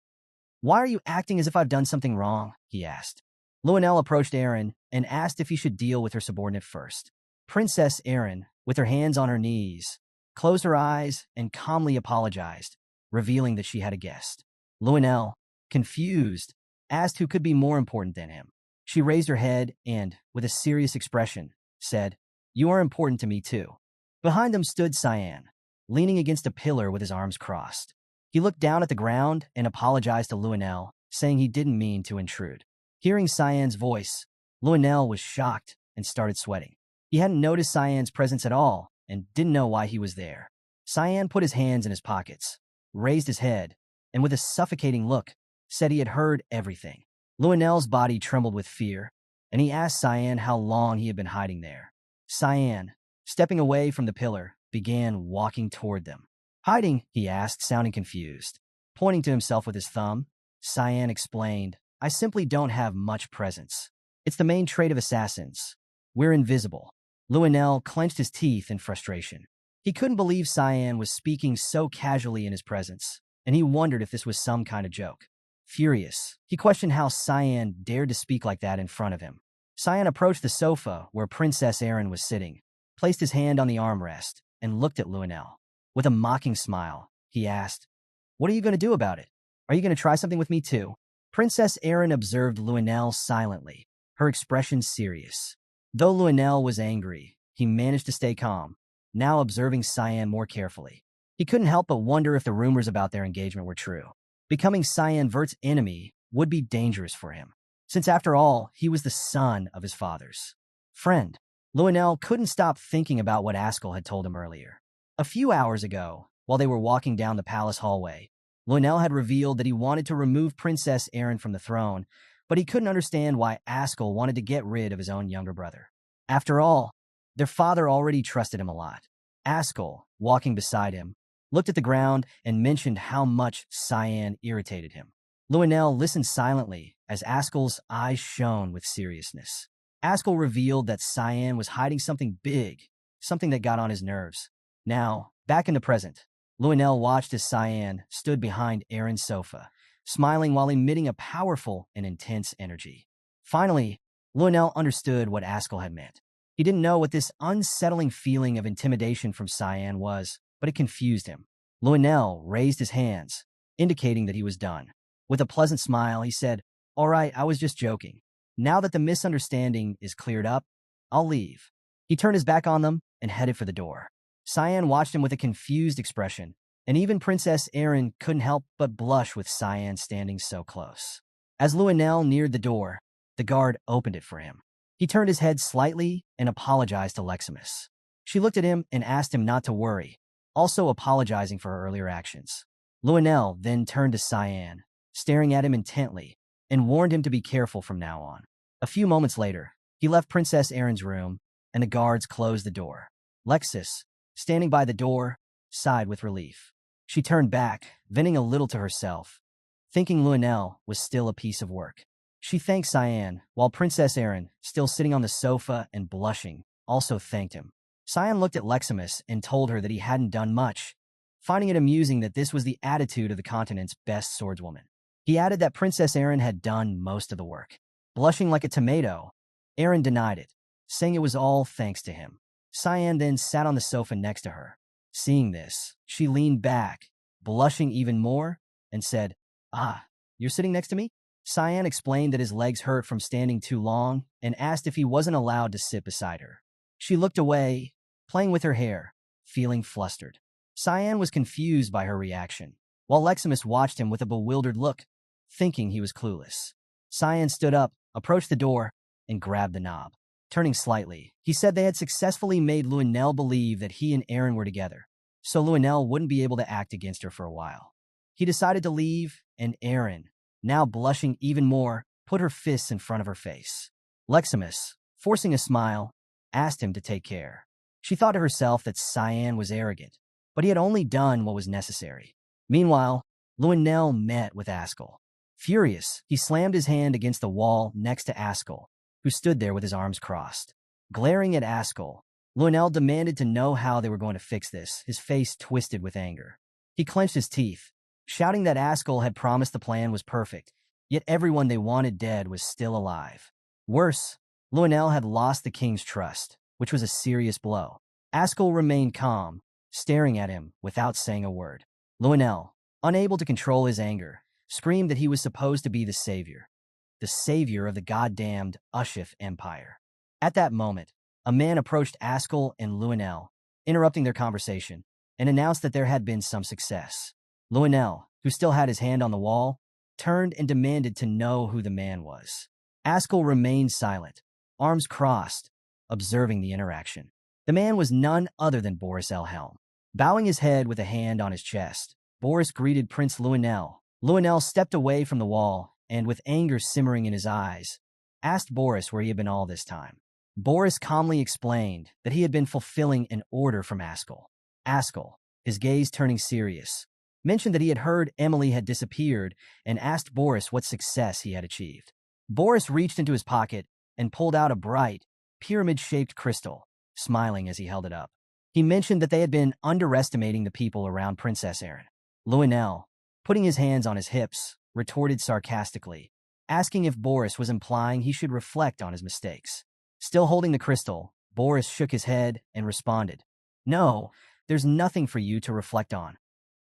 "Why are you acting as if I've done something wrong?" he asked. Luenell approached Aaron and asked if he should deal with her subordinate first. Princess Aaron, with her hands on her knees, closed her eyes and calmly apologized, revealing that she had a guest. Luenell, confused, asked who could be more important than him. She raised her head and, with a serious expression, said, "You are important to me too." Behind them stood Cyan, leaning against a pillar with his arms crossed. He looked down at the ground and apologized to Luenell, saying he didn't mean to intrude. Hearing Cyan's voice, Luenell was shocked and started sweating. He hadn't noticed Cyan's presence at all and didn't know why he was there. Cyan put his hands in his pockets, raised his head, and with a suffocating look, said he had heard everything. Luenell's body trembled with fear, and he asked Cyan how long he had been hiding there. Cyan, stepping away from the pillar, began walking toward them. "Hiding?" he asked, sounding confused. Pointing to himself with his thumb, Cyan explained, "I simply don't have much presence. It's the main trait of assassins. We're invisible." Luenell clenched his teeth in frustration. He couldn't believe Cyan was speaking so casually in his presence, and he wondered if this was some kind of joke. Furious, he questioned how Cyan dared to speak like that in front of him. Cyan approached the sofa where Princess Aaron was sitting, placed his hand on the armrest, and looked at Luenell. With a mocking smile, he asked, "What are you going to do about it? Are you going to try something with me too?" Princess Aaron observed Luenell silently, her expression serious. Though Luenell was angry, he managed to stay calm, now observing Cyan more carefully. He couldn't help but wonder if the rumors about their engagement were true. Becoming Cyan Vert's enemy would be dangerous for him, since after all, he was the son of his father's friend. Luenell couldn't stop thinking about what Ascll had told him earlier. A few hours ago, while they were walking down the palace hallway, Luenell had revealed that he wanted to remove Princess Aaron from the throne, but he couldn't understand why Ascll wanted to get rid of his own younger brother. After all, their father already trusted him a lot. Ascll, walking beside him, looked at the ground and mentioned how much Cyan irritated him. Luenell listened silently as Ascll's eyes shone with seriousness. Ascll revealed that Cyan was hiding something big, something that got on his nerves. Now, back in the present, Luenell watched as Cyan stood behind Aaron's sofa, smiling while emitting a powerful and intense energy. Finally, Luenell understood what Ascll had meant. He didn't know what this unsettling feeling of intimidation from Cyan was, but it confused him. Luenell raised his hands, indicating that he was done. With a pleasant smile, he said, "All right, I was just joking. Now that the misunderstanding is cleared up, I'll leave." He turned his back on them and headed for the door. Cyan watched him with a confused expression, and even Princess Aaron couldn't help but blush with Cyan standing so close. As Luenell neared the door, the guard opened it for him. He turned his head slightly and apologized to Leximus. She looked at him and asked him not to worry, also apologizing for her earlier actions. Luenell then turned to Cyan, staring at him intently, and warned him to be careful from now on. A few moments later, he left Princess Aaron's room, and the guards closed the door. Lexis, standing by the door, sighed with relief. She turned back, venting a little to herself, thinking Luenell was still a piece of work. She thanked Cyan, while Princess Aaron, still sitting on the sofa and blushing, also thanked him. Cyan looked at Leximus and told her that he hadn't done much, finding it amusing that this was the attitude of the continent's best swordswoman. He added that Princess Aaron had done most of the work. Blushing like a tomato, Aaron denied it, saying it was all thanks to him. Cyan then sat on the sofa next to her. Seeing this, she leaned back, blushing even more, and said, "Ah, you're sitting next to me?" Cyan explained that his legs hurt from standing too long and asked if he wasn't allowed to sit beside her. She looked away, playing with her hair, feeling flustered. Cyan was confused by her reaction, while Leximus watched him with a bewildered look, thinking he was clueless. Cyan stood up, approached the door, and grabbed the knob. Turning slightly, he said they had successfully made Luenell believe that he and Aaron were together, so Luenell wouldn't be able to act against her for a while. He decided to leave, and Aaron, now blushing even more, put her fists in front of her face. Leximus, forcing a smile, asked him to take care. She thought to herself that Cyan was arrogant, but he had only done what was necessary. Meanwhile, Luenell met with Ascll. Furious, he slammed his hand against the wall next to Ascll, who stood there with his arms crossed. Glaring at Ascll, Luenell demanded to know how they were going to fix this, his face twisted with anger. He clenched his teeth, shouting that Ascll had promised the plan was perfect, yet everyone they wanted dead was still alive. Worse, Lionel had lost the king's trust, which was a serious blow. Ascll remained calm, staring at him without saying a word. Lionel, unable to control his anger, screamed that he was supposed to be the savior of the goddamned Ushif Empire. At that moment, a man approached Ascll and Lionel, interrupting their conversation, and announced that there had been some success. Lionel, who still had his hand on the wall, turned and demanded to know who the man was. Ascll remained silent, arms crossed, observing the interaction. The man was none other than Boris Helm. Bowing his head with a hand on his chest, Boris greeted Prince Lionel. Lionel stepped away from the wall and, with anger simmering in his eyes, asked Boris where he had been all this time. Boris calmly explained that he had been fulfilling an order from Ascll. Ascll, his gaze turning serious, mentioned that he had heard Emily had disappeared and asked Boris what success he had achieved. Boris reached into his pocket and pulled out a bright, pyramid-shaped crystal, smiling as he held it up. He mentioned that they had been underestimating the people around Princess Erin. Lionel, putting his hands on his hips, retorted sarcastically, asking if Boris was implying he should reflect on his mistakes. Still holding the crystal, Boris shook his head and responded, "No, there's nothing for you to reflect on."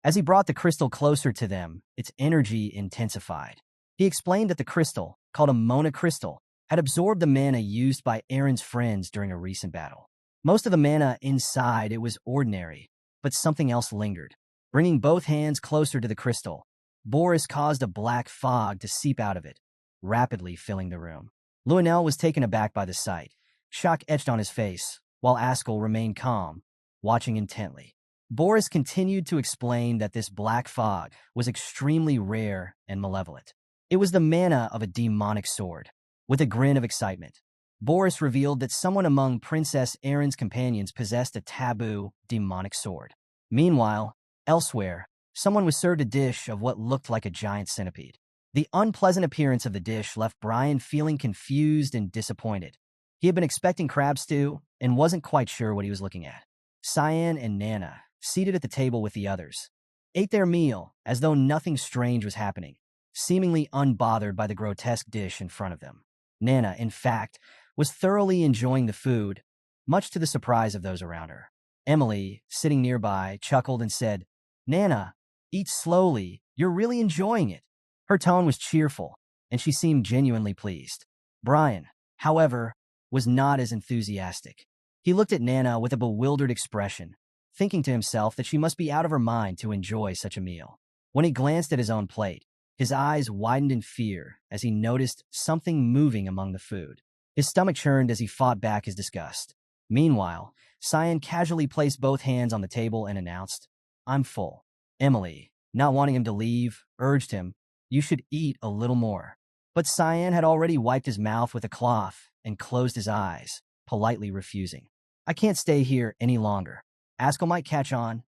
As he brought the crystal closer to them, its energy intensified. He explained that the crystal, called a Mona crystal, had absorbed the mana used by Erin's friends during a recent battle. Most of the mana inside it was ordinary, but something else lingered. Bringing both hands closer to the crystal, Boris caused a black fog to seep out of it, rapidly filling the room. Lionel was taken aback by the sight, shock etched on his face, while Ascll remained calm, watching intently. Boris continued to explain that this black fog was extremely rare and malevolent. It was the mana of a demonic sword. With a grin of excitement, Boris revealed that someone among Princess Erin's companions possessed a taboo, demonic sword. Meanwhile, elsewhere, someone was served a dish of what looked like a giant centipede. The unpleasant appearance of the dish left Brian feeling confused and disappointed. He had been expecting crab stew and wasn't quite sure what he was looking at. Cyan and Nana, seated at the table with the others, ate their meal as though nothing strange was happening, seemingly unbothered by the grotesque dish in front of them. Nana, in fact, was thoroughly enjoying the food, much to the surprise of those around her. Emily, sitting nearby, chuckled and said, "Nana, eat slowly, you're really enjoying it." Her tone was cheerful, and she seemed genuinely pleased. Brian, however, was not as enthusiastic. He looked at Nana with a bewildered expression, thinking to himself that she must be out of her mind to enjoy such a meal. When he glanced at his own plate, his eyes widened in fear as he noticed something moving among the food. His stomach churned as he fought back his disgust. Meanwhile, Cyan casually placed both hands on the table and announced, "I'm full." Emily, not wanting him to leave, urged him, "You should eat a little more." But Cyan had already wiped his mouth with a cloth and closed his eyes, politely refusing. "I can't stay here any longer. Ascll might catch on."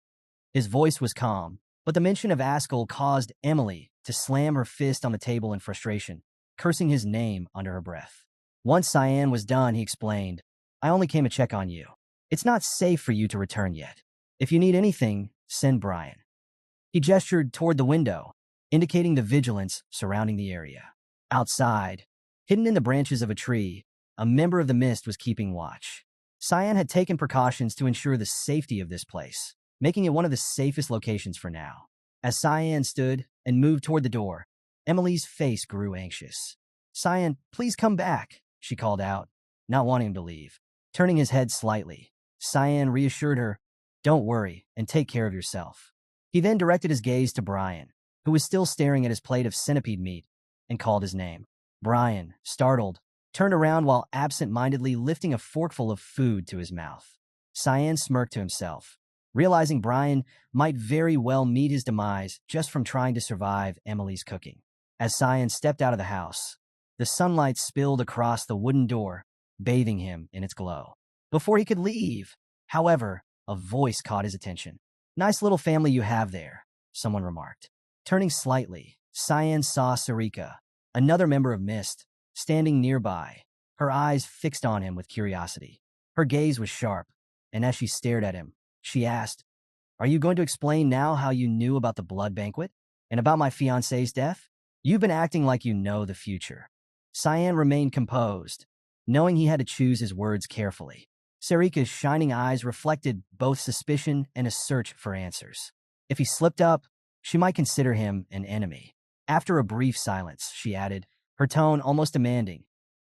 His voice was calm, but the mention of Ascll caused Emily to slam her fist on the table in frustration, cursing his name under her breath. Once Cyan was done, he explained, "I only came to check on you. It's not safe for you to return yet. If you need anything, send Brian." He gestured toward the window, indicating the vigilance surrounding the area. Outside, hidden in the branches of a tree, a member of the Mist was keeping watch. Cyan had taken precautions to ensure the safety of this place, making it one of the safest locations for now. As Cyan stood and moved toward the door, Emily's face grew anxious. "Cyan, please come back," she called out, not wanting him to leave. Turning his head slightly, Cyan reassured her, "Don't worry and take care of yourself." He then directed his gaze to Brian, who was still staring at his plate of centipede meat, and called his name. Brian, startled, turned around while absent-mindedly lifting a forkful of food to his mouth. Cyan smirked to himself, realizing Brian might very well meet his demise just from trying to survive Emily's cooking. As Cyan stepped out of the house, the sunlight spilled across the wooden door, bathing him in its glow. Before he could leave, however, a voice caught his attention. "Nice little family you have there," someone remarked. Turning slightly, Cyan saw Sarika, another member of Mist, standing nearby, her eyes fixed on him with curiosity. Her gaze was sharp, and as she stared at him, she asked, Are you going to explain now how you knew about the blood banquet and about my fiancé's death? You've been acting like you know the future. Cyan remained composed, knowing he had to choose his words carefully. Sarika's shining eyes reflected both suspicion and a search for answers. If he slipped up, she might consider him an enemy. After a brief silence, she added, her tone almost demanding,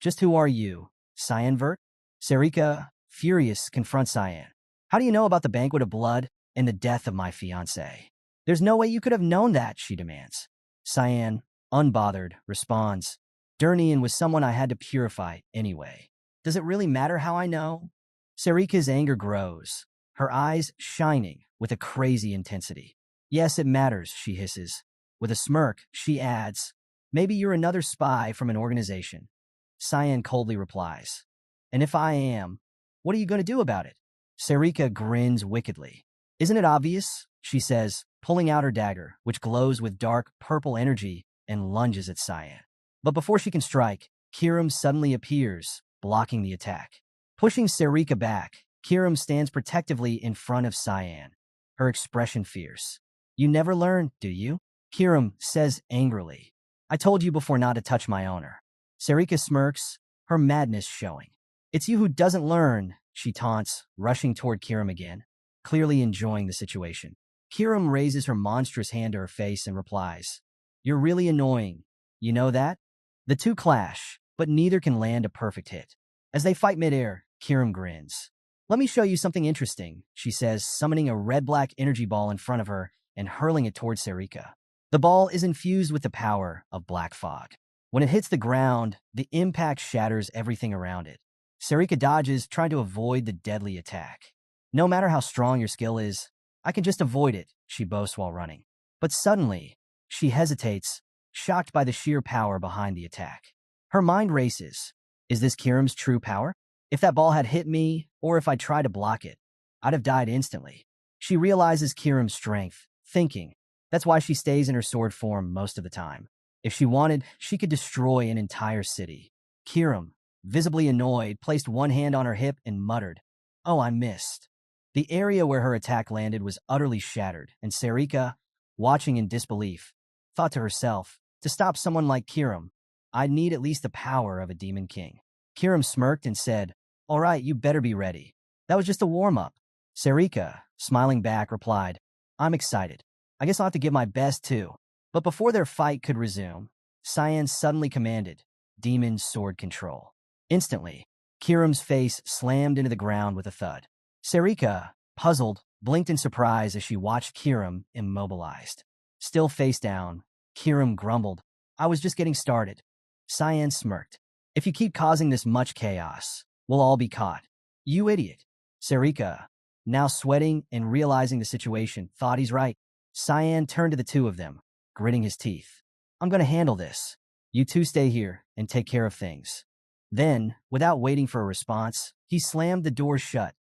"Just who are you, Cyanvert?" Sarika, furious, confronts Cyan. "How do you know about the banquet of blood and the death of my fiancé?" "There's no way you could have known that," she demands. Cyan, unbothered, responds, "Durnian was someone I had to purify anyway. Does it really matter how I know?" Sarika's anger grows, her eyes shining with a crazy intensity. "Yes, it matters," she hisses. With a smirk, she adds, "Maybe you're another spy from an organization." Cyan coldly replies, "And if I am, what are you going to do about it?" Sarika grins wickedly. "Isn't it obvious?" she says, pulling out her dagger, which glows with dark purple energy, and lunges at Cyan. But before she can strike, Kiram suddenly appears, blocking the attack. Pushing Sarika back, Kiram stands protectively in front of Cyan, her expression fierce. "You never learn, do you?" Kiram says angrily. "I told you before not to touch my owner." Sarika smirks, her madness showing. "It's you who doesn't learn," she taunts, rushing toward Kiram again, clearly enjoying the situation. Kiram raises her monstrous hand to her face and replies, "You're really annoying. You know that?" The two clash, but neither can land a perfect hit. As they fight midair, Kiram grins. "Let me show you something interesting," she says, summoning a red-black energy ball in front of her and hurling it towards Sarika. The ball is infused with the power of black fog. When it hits the ground, the impact shatters everything around it. Sarika dodges, trying to avoid the deadly attack. "No matter how strong your skill is, I can just avoid it," she boasts while running. But suddenly, she hesitates, shocked by the sheer power behind the attack. Her mind races. Is this Kiram's true power? If that ball had hit me, or if I tried to block it, I'd have died instantly. She realizes Kiram's strength, thinking, that's why she stays in her sword form most of the time. If she wanted, she could destroy an entire city. Kiram, visibly annoyed, placed one hand on her hip and muttered, "Oh, I missed." The area where her attack landed was utterly shattered, and Sarika, watching in disbelief, thought to herself, to stop someone like Kiram, I'd need at least the power of a demon king. Kiram smirked and said, "All right, you better be ready. That was just a warm-up." Sarika, smiling back, replied, "I'm excited. I guess I'll have to give my best too." But before their fight could resume, Cyan suddenly commanded, "Demon sword control." Instantly, Kiram's face slammed into the ground with a thud. Sarika, puzzled, blinked in surprise as she watched Kiram immobilized. Still face down, Kiram grumbled, "I was just getting started." Cyan smirked. "If you keep causing this much chaos, we'll all be caught." "You idiot." Sarika, now sweating and realizing the situation, thought he's right. Cyan turned to the two of them, gritting his teeth. "I'm going to handle this. You two stay here and take care of things." Then, without waiting for a response, he slammed the door shut,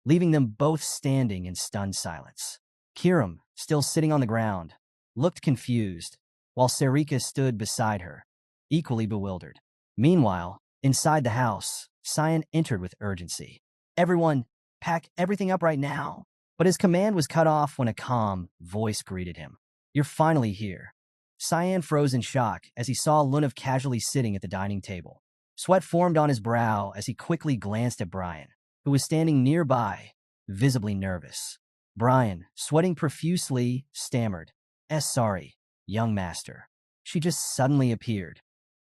leaving them both standing in stunned silence. Kiram, still sitting on the ground, looked confused, while Sarika stood beside her, equally bewildered. Meanwhile, inside the house, Cyan entered with urgency. "Everyone, pack everything up right now." But his command was cut off when a calm voice greeted him. "You're finally here." Cyan froze in shock as he saw Lunav casually sitting at the dining table. Sweat formed on his brow as he quickly glanced at Brian, who was standing nearby, visibly nervous. Brian, sweating profusely, stammered, Sorry, young master." She just suddenly appeared.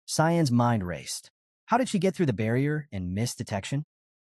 Cyan's mind raced. How did she get through the barrier and miss detection?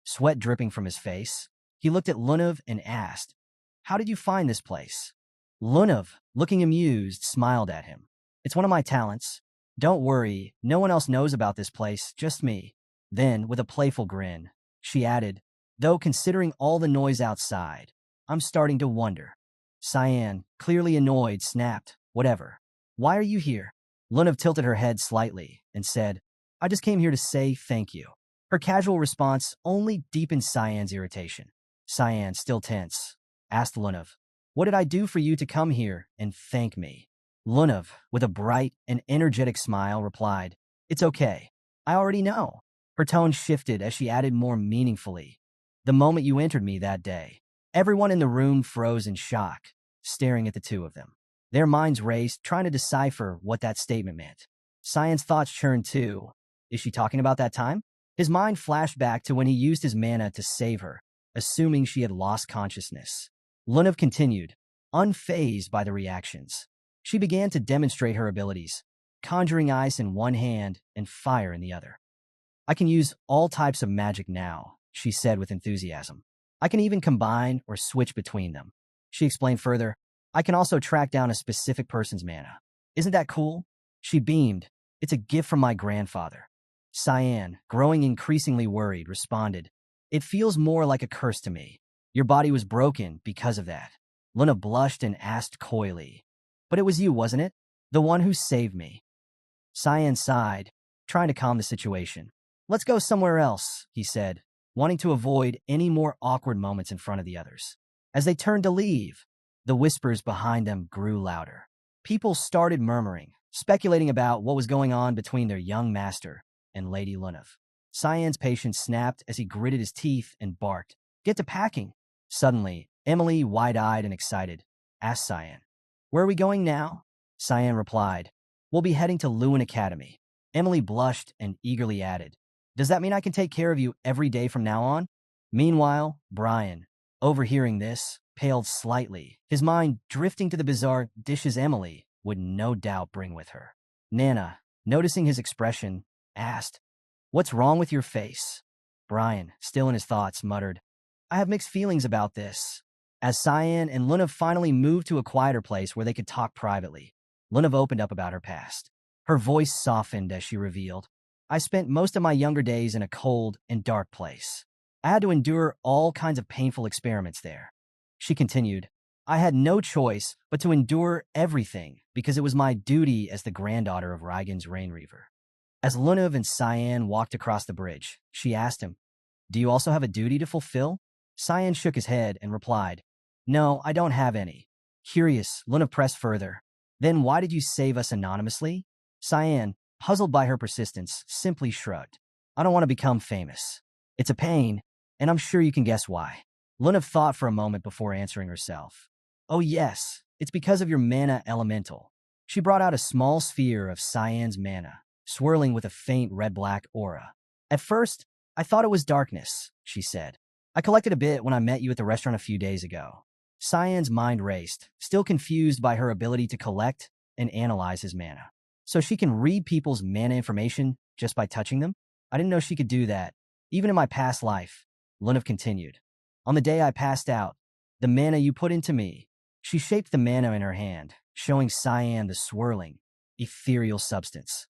Sweat dripping from his face, he looked at Lunav and asked, "How did you find this place?" Lunav, looking amused, smiled at him. "It's one of my talents. Don't worry, no one else knows about this place, just me." Then, with a playful grin, she added, "Though considering all the noise outside, I'm starting to wonder." Cyan, clearly annoyed, snapped, "Whatever. Why are you here?" Lunav tilted her head slightly and said, "I just came here to say thank you." Her casual response only deepened Cyan's irritation. Cyan, still tense, asked Lunav, "What did I do for you to come here and thank me?" Lunav, with a bright and energetic smile, replied, "It's okay. I already know." Her tone shifted as she added more meaningfully, "The moment you entered me that day, Everyone in the room froze in shock, staring at the two of them. Their minds raced, trying to decipher what that statement meant. Cyan's thoughts churned too. Is she talking about that time? His mind flashed back to when he used his mana to save her, assuming she had lost consciousness. Lunav continued, unfazed by the reactions. She began to demonstrate her abilities, conjuring ice in one hand and fire in the other. I can use all types of magic now, she said with enthusiasm. I can even combine or switch between them. She explained further, I can also track down a specific person's mana. Isn't that cool? She beamed. It's a gift from my grandfather. Cyan, growing increasingly worried, responded, it feels more like a curse to me. Your body was broken because of that. Luna blushed and asked coyly, but it was you, wasn't it? The one who saved me. Cyan sighed, trying to calm the situation. Let's go somewhere else, he said, wanting to avoid any more awkward moments in front of the others. As they turned to leave, the whispers behind them grew louder. People started murmuring, speculating about what was going on between their young master and Lady Lunav. Cyan's patience snapped as he gritted his teeth and barked, get to packing. Suddenly, Emily, wide-eyed and excited, asked Cyan, where are we going now? Cyan replied, we'll be heading to Lewin Academy. Emily blushed and eagerly added, does that mean I can take care of you every day from now on? Meanwhile, Brian, overhearing this, paled slightly, his mind drifting to the bizarre dishes Emily would no doubt bring with her. Nana, noticing his expression, asked, what's wrong with your face? Brian, still in his thoughts, muttered, I have mixed feelings about this. As Cyan and Lunav finally moved to a quieter place where they could talk privately, Lunav opened up about her past. Her voice softened as she revealed, I spent most of my younger days in a cold and dark place. I had to endure all kinds of painful experiments there. She continued, I had no choice but to endure everything because it was my duty as the granddaughter of Raigan's Rain Reaver. As Lunav and Cyan walked across the bridge, she asked him, do you also have a duty to fulfill? Cyan shook his head and replied, no, I don't have any. Curious, Lunav pressed further, then why did you save us anonymously? Cyan, puzzled by her persistence, simply shrugged. I don't want to become famous. It's a pain, and I'm sure you can guess why. Lunav thought for a moment before answering herself. Oh yes, it's because of your mana elemental. She brought out a small sphere of Cyan's mana, swirling with a faint red-black aura. At first, I thought it was darkness, she said. I collected a bit when I met you at the restaurant a few days ago. Cyan's mind raced, still confused by her ability to collect and analyze his mana. So she can read people's mana information just by touching them? I didn't know she could do that, even in my past life. Lunav continued. On the day I passed out, the mana you put into me. She shaped the mana in her hand, showing Cyan the swirling, ethereal substance.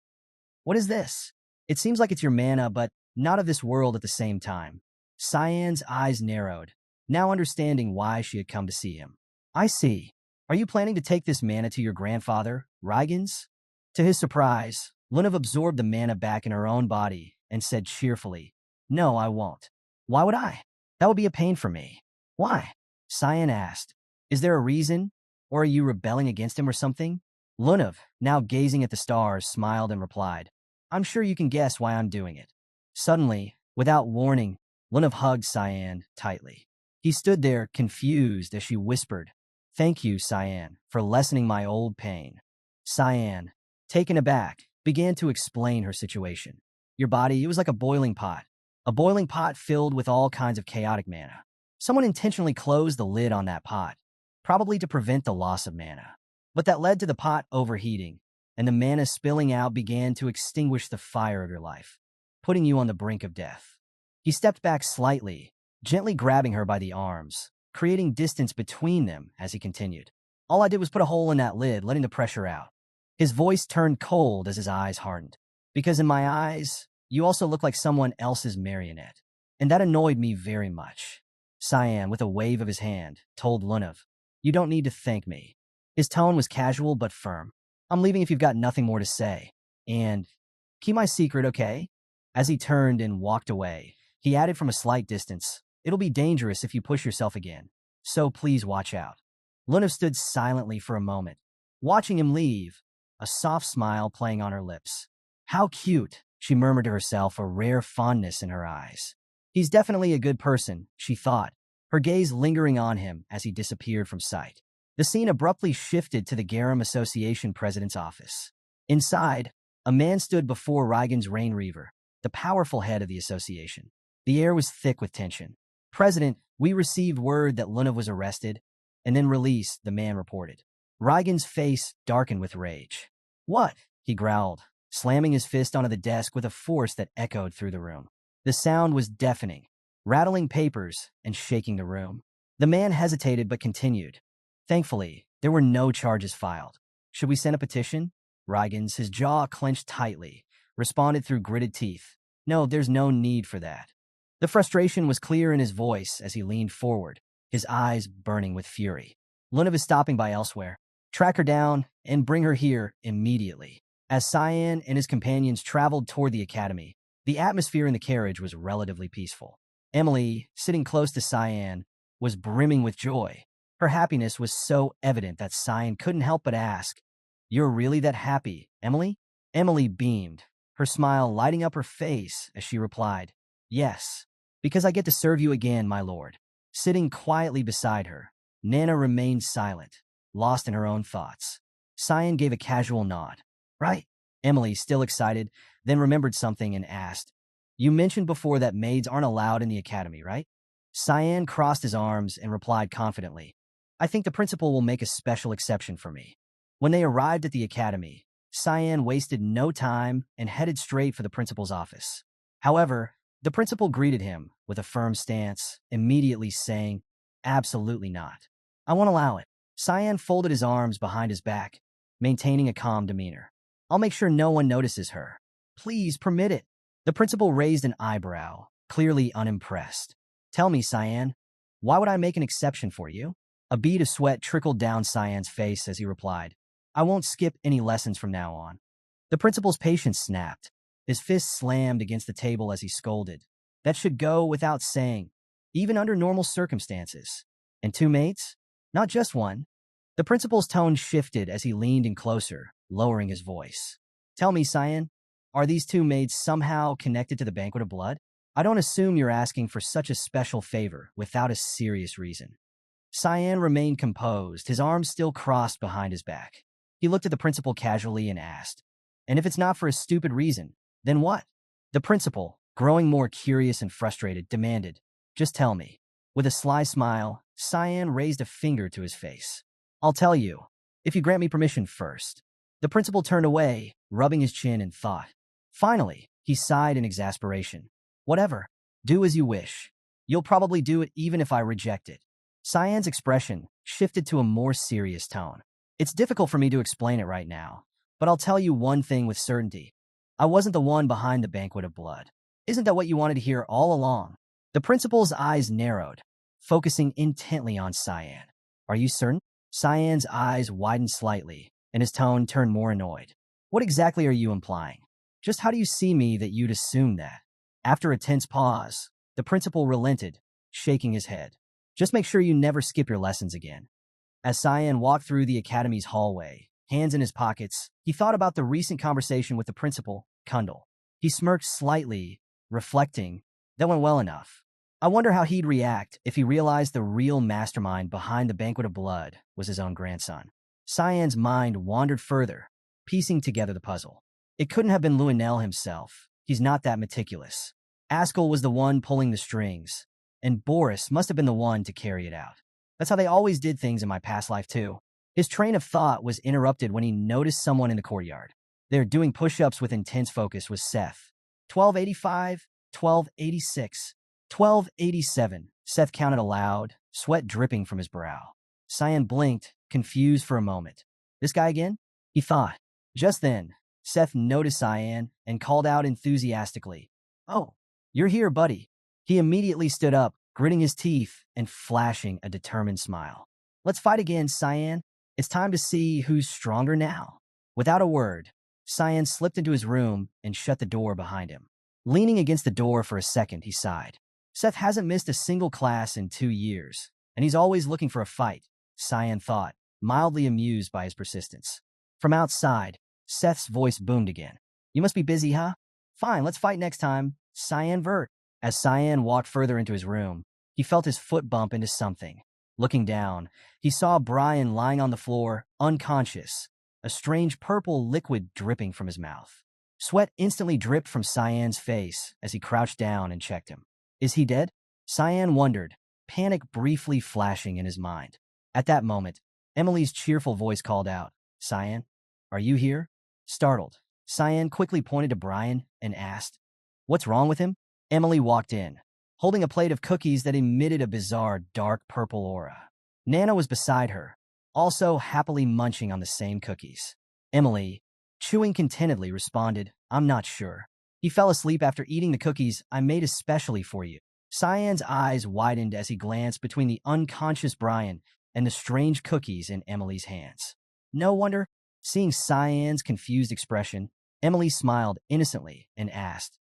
What is this? It seems like it's your mana, but not of this world at the same time. Cyan's eyes narrowed, now understanding why she had come to see him. I see. Are you planning to take this mana to your grandfather, Raigan's? To his surprise, Lunav absorbed the mana back in her own body and said cheerfully, no, I won't. Why would I? That would be a pain for me. Why? Cyan asked. Is there a reason? Or are you rebelling against him or something? Lunav, now gazing at the stars, smiled and replied, I'm sure you can guess why I'm doing it. Suddenly, without warning, Lunav hugged Cyan tightly. He stood there, confused, as she whispered, thank you, Cyan, for lessening my old pain. Cyan, taken aback, began to explain her situation. Your body, it was like a boiling pot filled with all kinds of chaotic mana. Someone intentionally closed the lid on that pot, probably to prevent the loss of mana. But that led to the pot overheating, and the mana spilling out began to extinguish the fire of your life, putting you on the brink of death. He stepped back slightly, gently grabbing her by the arms, creating distance between them as he continued. All I did was put a hole in that lid, letting the pressure out. His voice turned cold as his eyes hardened. Because in my eyes, you also look like someone else's marionette. And that annoyed me very much. Cyan, with a wave of his hand, told Lunav, you don't need to thank me. His tone was casual but firm. I'm leaving if you've got nothing more to say. And keep my secret, okay? As he turned and walked away, he added from a slight distance, it'll be dangerous if you push yourself again. So please watch out. Lunav stood silently for a moment, watching him leave, a soft smile playing on her lips. How cute, she murmured to herself, a rare fondness in her eyes. He's definitely a good person, she thought, her gaze lingering on him as he disappeared from sight. The scene abruptly shifted to the Garum Association president's office. Inside, a man stood before Reigen's Rain Reaver, the powerful head of the association. The air was thick with tension. "President, we received word that Luna was arrested and then released," the man reported. Reigen's face darkened with rage. "What?" he growled, slamming his fist onto the desk with a force that echoed through the room. The sound was deafening, rattling papers and shaking the room. The man hesitated but continued. "Thankfully, there were no charges filed. Should we send a petition?" Reigens, his jaw clenched tightly, responded through gritted teeth. "No, there's no need for that." The frustration was clear in his voice as he leaned forward, his eyes burning with fury. "Luna is stopping by elsewhere. Track her down and bring her here immediately." As Cyan and his companions traveled toward the academy, the atmosphere in the carriage was relatively peaceful. Emily, sitting close to Cyan, was brimming with joy. Her happiness was so evident that Cyan couldn't help but ask, "You're really that happy, Emily?" Emily beamed, her smile lighting up her face as she replied, "Yes, because I get to serve you again, my lord." Sitting quietly beside her, Nana remained silent, lost in her own thoughts. Cyan gave a casual nod. "Right." Emily, still excited, then remembered something and asked, "You mentioned before that maids aren't allowed in the academy, right?" Cyan crossed his arms and replied confidently, "I think the principal will make a special exception for me." When they arrived at the academy, Cyan wasted no time and headed straight for the principal's office. However, the principal greeted him with a firm stance, immediately saying, "Absolutely not. I won't allow it." Cyan folded his arms behind his back, maintaining a calm demeanor. "I'll make sure no one notices her. Please permit it." The principal raised an eyebrow, clearly unimpressed. "Tell me, Cyan, why would I make an exception for you?" A bead of sweat trickled down Cyan's face as he replied, "I won't skip any lessons from now on." The principal's patience snapped. His fist slammed against the table as he scolded. "That should go without saying, even under normal circumstances. And two mates? Not just one." The principal's tone shifted as he leaned in closer, lowering his voice. "Tell me, Cyan, are these two maids somehow connected to the Banquet of Blood? I don't assume you're asking for such a special favor without a serious reason." Cyan remained composed, his arms still crossed behind his back. He looked at the principal casually and asked, "And if it's not for a stupid reason, then what?" The principal, growing more curious and frustrated, demanded, "Just tell me." With a sly smile, Cyan raised a finger to his face. "I'll tell you, if you grant me permission first." The principal turned away, rubbing his chin in thought. Finally, he sighed in exasperation. "Whatever. Do as you wish. You'll probably do it even if I reject it." Cyan's expression shifted to a more serious tone. "It's difficult for me to explain it right now, but I'll tell you one thing with certainty. I wasn't the one behind the Banquet of Blood. Isn't that what you wanted to hear all along?" The principal's eyes narrowed, focusing intently on Cyan. "Are you certain?" Cyan's eyes widened slightly, and his tone turned more annoyed. "What exactly are you implying? Just how do you see me that you'd assume that?" After a tense pause, the principal relented, shaking his head. "Just make sure you never skip your lessons again." As Cyan walked through the academy's hallway, hands in his pockets, he thought about the recent conversation with the principal, Kundal. He smirked slightly, reflecting, "That went well enough. I wonder how he'd react if he realized the real mastermind behind the Banquet of Blood was his own grandson." Cyan's mind wandered further, piecing together the puzzle. It couldn't have been Luenel himself. He's not that meticulous. Ascll was the one pulling the strings, and Boris must have been the one to carry it out. That's how they always did things in my past life, too. His train of thought was interrupted when he noticed someone in the courtyard. There, doing push-ups with intense focus, was Seth. 1285, 1286, 1287. Seth counted aloud, sweat dripping from his brow. Cyan blinked, confused for a moment. "This guy again?" he thought. Just then, Seth noticed Cyan and called out enthusiastically, "Oh, you're here, buddy." He immediately stood up, gritting his teeth and flashing a determined smile. "Let's fight again, Cyan. It's time to see who's stronger now." Without a word, Cyan slipped into his room and shut the door behind him. Leaning against the door for a second, he sighed. Seth hasn't missed a single class in 2 years, and he's always looking for a fight, Cyan thought, mildly amused by his persistence. From outside, Seth's voice boomed again. "You must be busy, huh? Fine, let's fight next time. Cyan Vert." As Cyan walked further into his room, He felt his foot bump into something. Looking down, he saw Brian lying on the floor, unconscious, a strange purple liquid dripping from his mouth. Sweat instantly dripped from Cyan's face as he crouched down and checked him. Is he dead? Cyan wondered, panic briefly flashing in his mind. At that moment, Emily's cheerful voice called out, Cyan, are you here? Startled, Cyan quickly pointed to Brian and asked, what's wrong with him? Emily walked in, holding a plate of cookies that emitted a bizarre dark purple aura. Nana was beside her, also happily munching on the same cookies. Emily, chewing contentedly, responded, I'm not sure. He fell asleep after eating the cookies I made especially for you. Cyan's eyes widened as he glanced between the unconscious Brian and the strange cookies in Emily's hands. No wonder, seeing Cyan's confused expression, Emily smiled innocently and asked,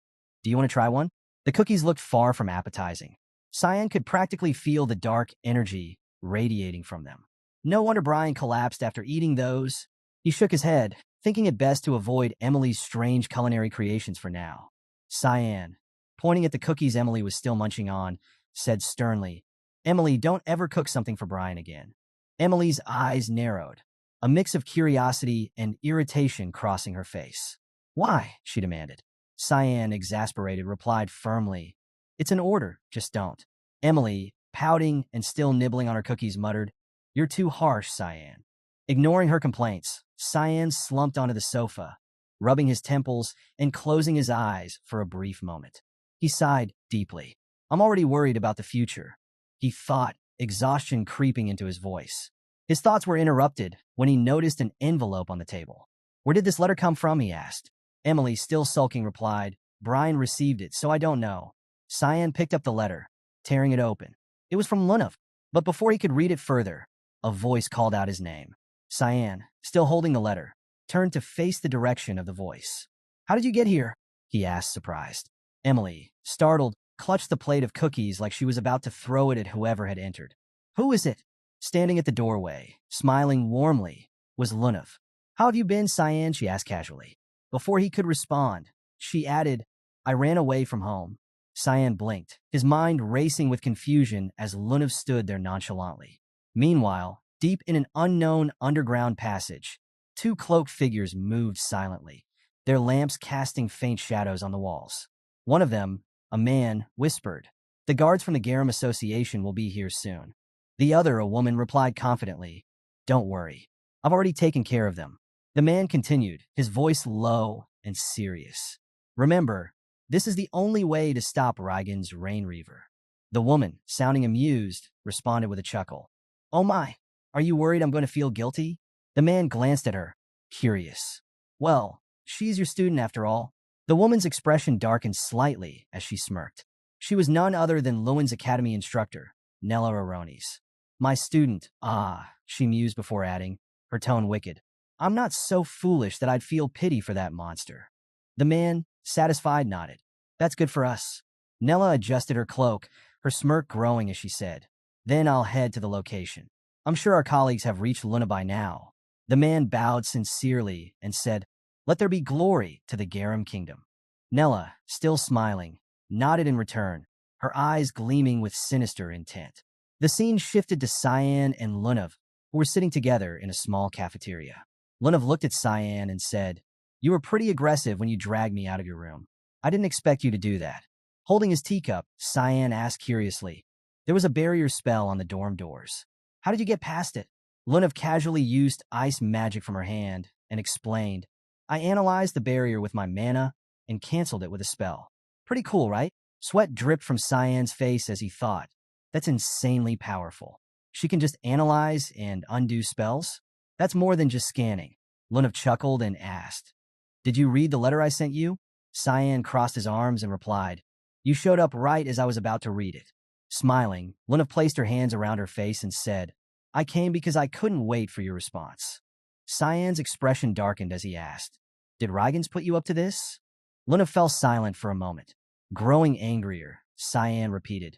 do you want to try one? The cookies looked far from appetizing. Cyan could practically feel the dark energy radiating from them. No wonder Brian collapsed after eating those. He shook his head, thinking it best to avoid Emily's strange culinary creations for now. Cyan, pointing at the cookies Emily was still munching on, said sternly, Emily, don't ever cook something for Brian again. Emily's eyes narrowed, a mix of curiosity and irritation crossing her face. Why? She demanded. Cyan, exasperated, replied firmly, it's an order, just don't. Emily, pouting and still nibbling on her cookies, muttered, you're too harsh, Cyan. Ignoring her complaints, Cyan slumped onto the sofa, rubbing his temples and closing his eyes for a brief moment. He sighed deeply. I'm already worried about the future, he thought, exhaustion creeping into his voice. His thoughts were interrupted when he noticed an envelope on the table. Where did this letter come from? He asked. Emily, still sulking, replied, Brian received it, so I don't know. Cyan picked up the letter, tearing it open. It was from Lunav, but before he could read it further, a voice called out his name. Cyan, still holding the letter, turned to face the direction of the voice. How did you get here? He asked, surprised. Emily, startled, clutched the plate of cookies like she was about to throw it at whoever had entered. Who is it? Standing at the doorway, smiling warmly, was Lunav. How have you been, Cyan? She asked casually. Before he could respond, she added, I ran away from home. Cyan blinked, his mind racing with confusion as Lunav stood there nonchalantly. Meanwhile, deep in an unknown underground passage, two cloaked figures moved silently, their lamps casting faint shadows on the walls. One of them, a man, whispered, the guards from the Garum Association will be here soon. The other, a woman, replied confidently, don't worry, I've already taken care of them. The man continued, his voice low and serious. Remember, this is the only way to stop Reigen's Rain Reaver. The woman, sounding amused, responded with a chuckle. Oh my, are you worried I'm going to feel guilty? The man glanced at her, curious. Well, she's your student after all. The woman's expression darkened slightly as she smirked. She was none other than Lewin's academy instructor, Nella Aronis. My student, she mused before adding, her tone wicked. I'm not so foolish that I'd feel pity for that monster. The man, satisfied, nodded. That's good for us. Nella adjusted her cloak, her smirk growing as she said, then I'll head to the location. I'm sure our colleagues have reached Luna by now. The man bowed sincerely and said, let there be glory to the Garum Kingdom. Nella, still smiling, nodded in return, her eyes gleaming with sinister intent. The scene shifted to Cyan and Lunav, who were sitting together in a small cafeteria. Lunav looked at Cyan and said, you were pretty aggressive when you dragged me out of your room. I didn't expect you to do that. Holding his teacup, Cyan asked curiously, there was a barrier spell on the dorm doors. How did you get past it? Lunav casually used ice magic from her hand and explained, I analyzed the barrier with my mana and canceled it with a spell. Pretty cool, right? Sweat dripped from Cyan's face as he thought, that's insanely powerful. She can just analyze and undo spells? That's more than just scanning. Lunav chuckled and asked, did you read the letter I sent you? Cyan crossed his arms and replied, you showed up right as I was about to read it. Smiling, Lunav placed her hands around her face and said, I came because I couldn't wait for your response. Cyan's expression darkened as he asked, did Reigens put you up to this? Lunav fell silent for a moment. Growing angrier, Cyan repeated,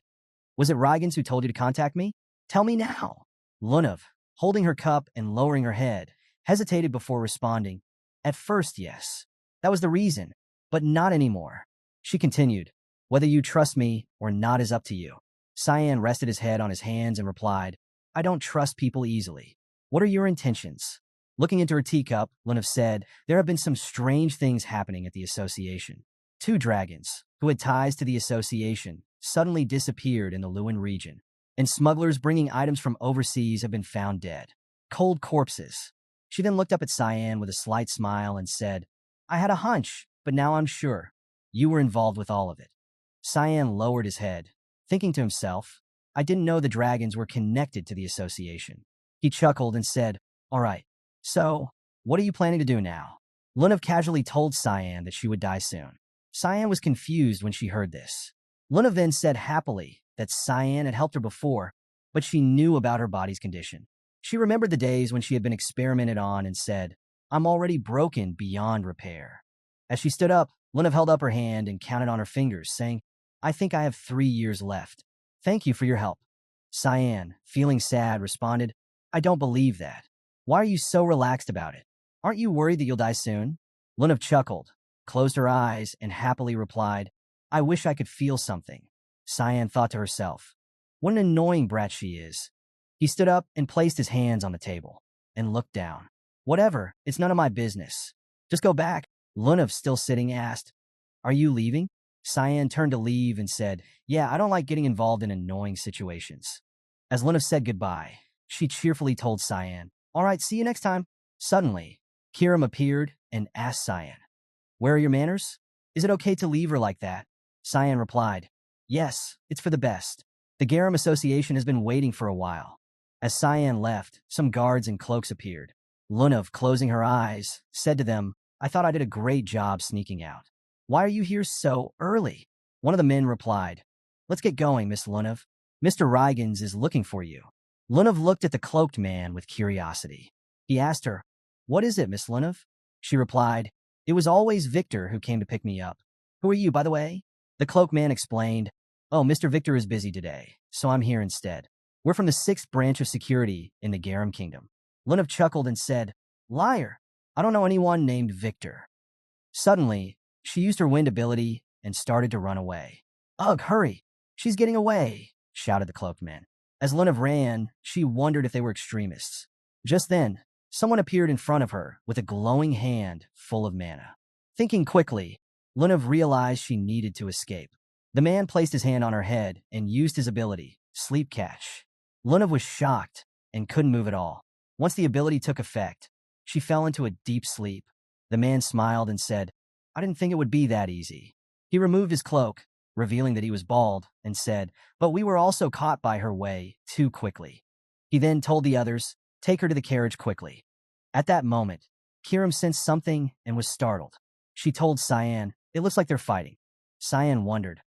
was it Reigens who told you to contact me? Tell me now. Lunav, holding her cup and lowering her head, hesitated before responding. At first, yes. That was the reason, but not anymore. She continued, whether you trust me or not is up to you. Cyan rested his head on his hands and replied, I don't trust people easily. What are your intentions? Looking into her teacup, Lunav said, there have been some strange things happening at the association. 2 dragons, who had ties to the association, suddenly disappeared in the Lewin region, and smugglers bringing items from overseas have been found dead. Cold corpses. She then looked up at Cyan with a slight smile and said, I had a hunch, but now I'm sure. You were involved with all of it. Cyan lowered his head, thinking to himself, I didn't know the dragons were connected to the association. He chuckled and said, all right, so, what are you planning to do now? Lunav casually told Cyan that she would die soon. Cyan was confused when she heard this. Lunav then said happily that Cyan had helped her before, but she knew about her body's condition. She remembered the days when she had been experimented on and said, I'm already broken beyond repair. As she stood up, Lunav held up her hand and counted on her fingers, saying, I think I have 3 years left. Thank you for your help. Cyan, feeling sad, responded, I don't believe that. Why are you so relaxed about it? Aren't you worried that you'll die soon? Lunav chuckled, closed her eyes, and happily replied, I wish I could feel something. Cyan thought to herself, what an annoying brat she is. He stood up and placed his hands on the table and looked down. Whatever, it's none of my business. Just go back. Lunav, still sitting, asked, Are you leaving? Cyan turned to leave and said, Yeah, I don't like getting involved in annoying situations. As Lunav said goodbye, she cheerfully told Cyan, All right, see you next time. Suddenly, Kiram appeared and asked Cyan, Where are your manners? Is it okay to leave her like that? Cyan replied, Yes, it's for the best. The Garam Association has been waiting for a while. As Cyan left, some guards in cloaks appeared. Lunav, closing her eyes, said to them, I thought I did a great job sneaking out. Why are you here so early? One of the men replied, Let's get going, Miss Lunav. Mr. Rygans is looking for you. Lunav looked at the cloaked man with curiosity. He asked her, What is it, Miss Lunav? She replied, It was always Victor who came to pick me up. Who are you, by the way? The cloaked man explained, Oh, Mr. Victor is busy today, so I'm here instead. We're from the 6th branch of security in the Garam Kingdom. Lunav chuckled and said, Liar, I don't know anyone named Victor. Suddenly, she used her wind ability and started to run away. Ugh, hurry! She's getting away, shouted the cloaked man. As Lunav ran, she wondered if they were extremists. Just then, someone appeared in front of her with a glowing hand full of mana. Thinking quickly, Lunav realized she needed to escape. The man placed his hand on her head and used his ability, Sleep Catch. Lunav was shocked and couldn't move at all. Once the ability took effect, she fell into a deep sleep. The man smiled and said, I didn't think it would be that easy. He removed his cloak, revealing that he was bald, and said, But we were also caught by her way too quickly. He then told the others, Take her to the carriage quickly. At that moment, Kiram sensed something and was startled. She told Cyan, It looks like they're fighting. Cyan wondered,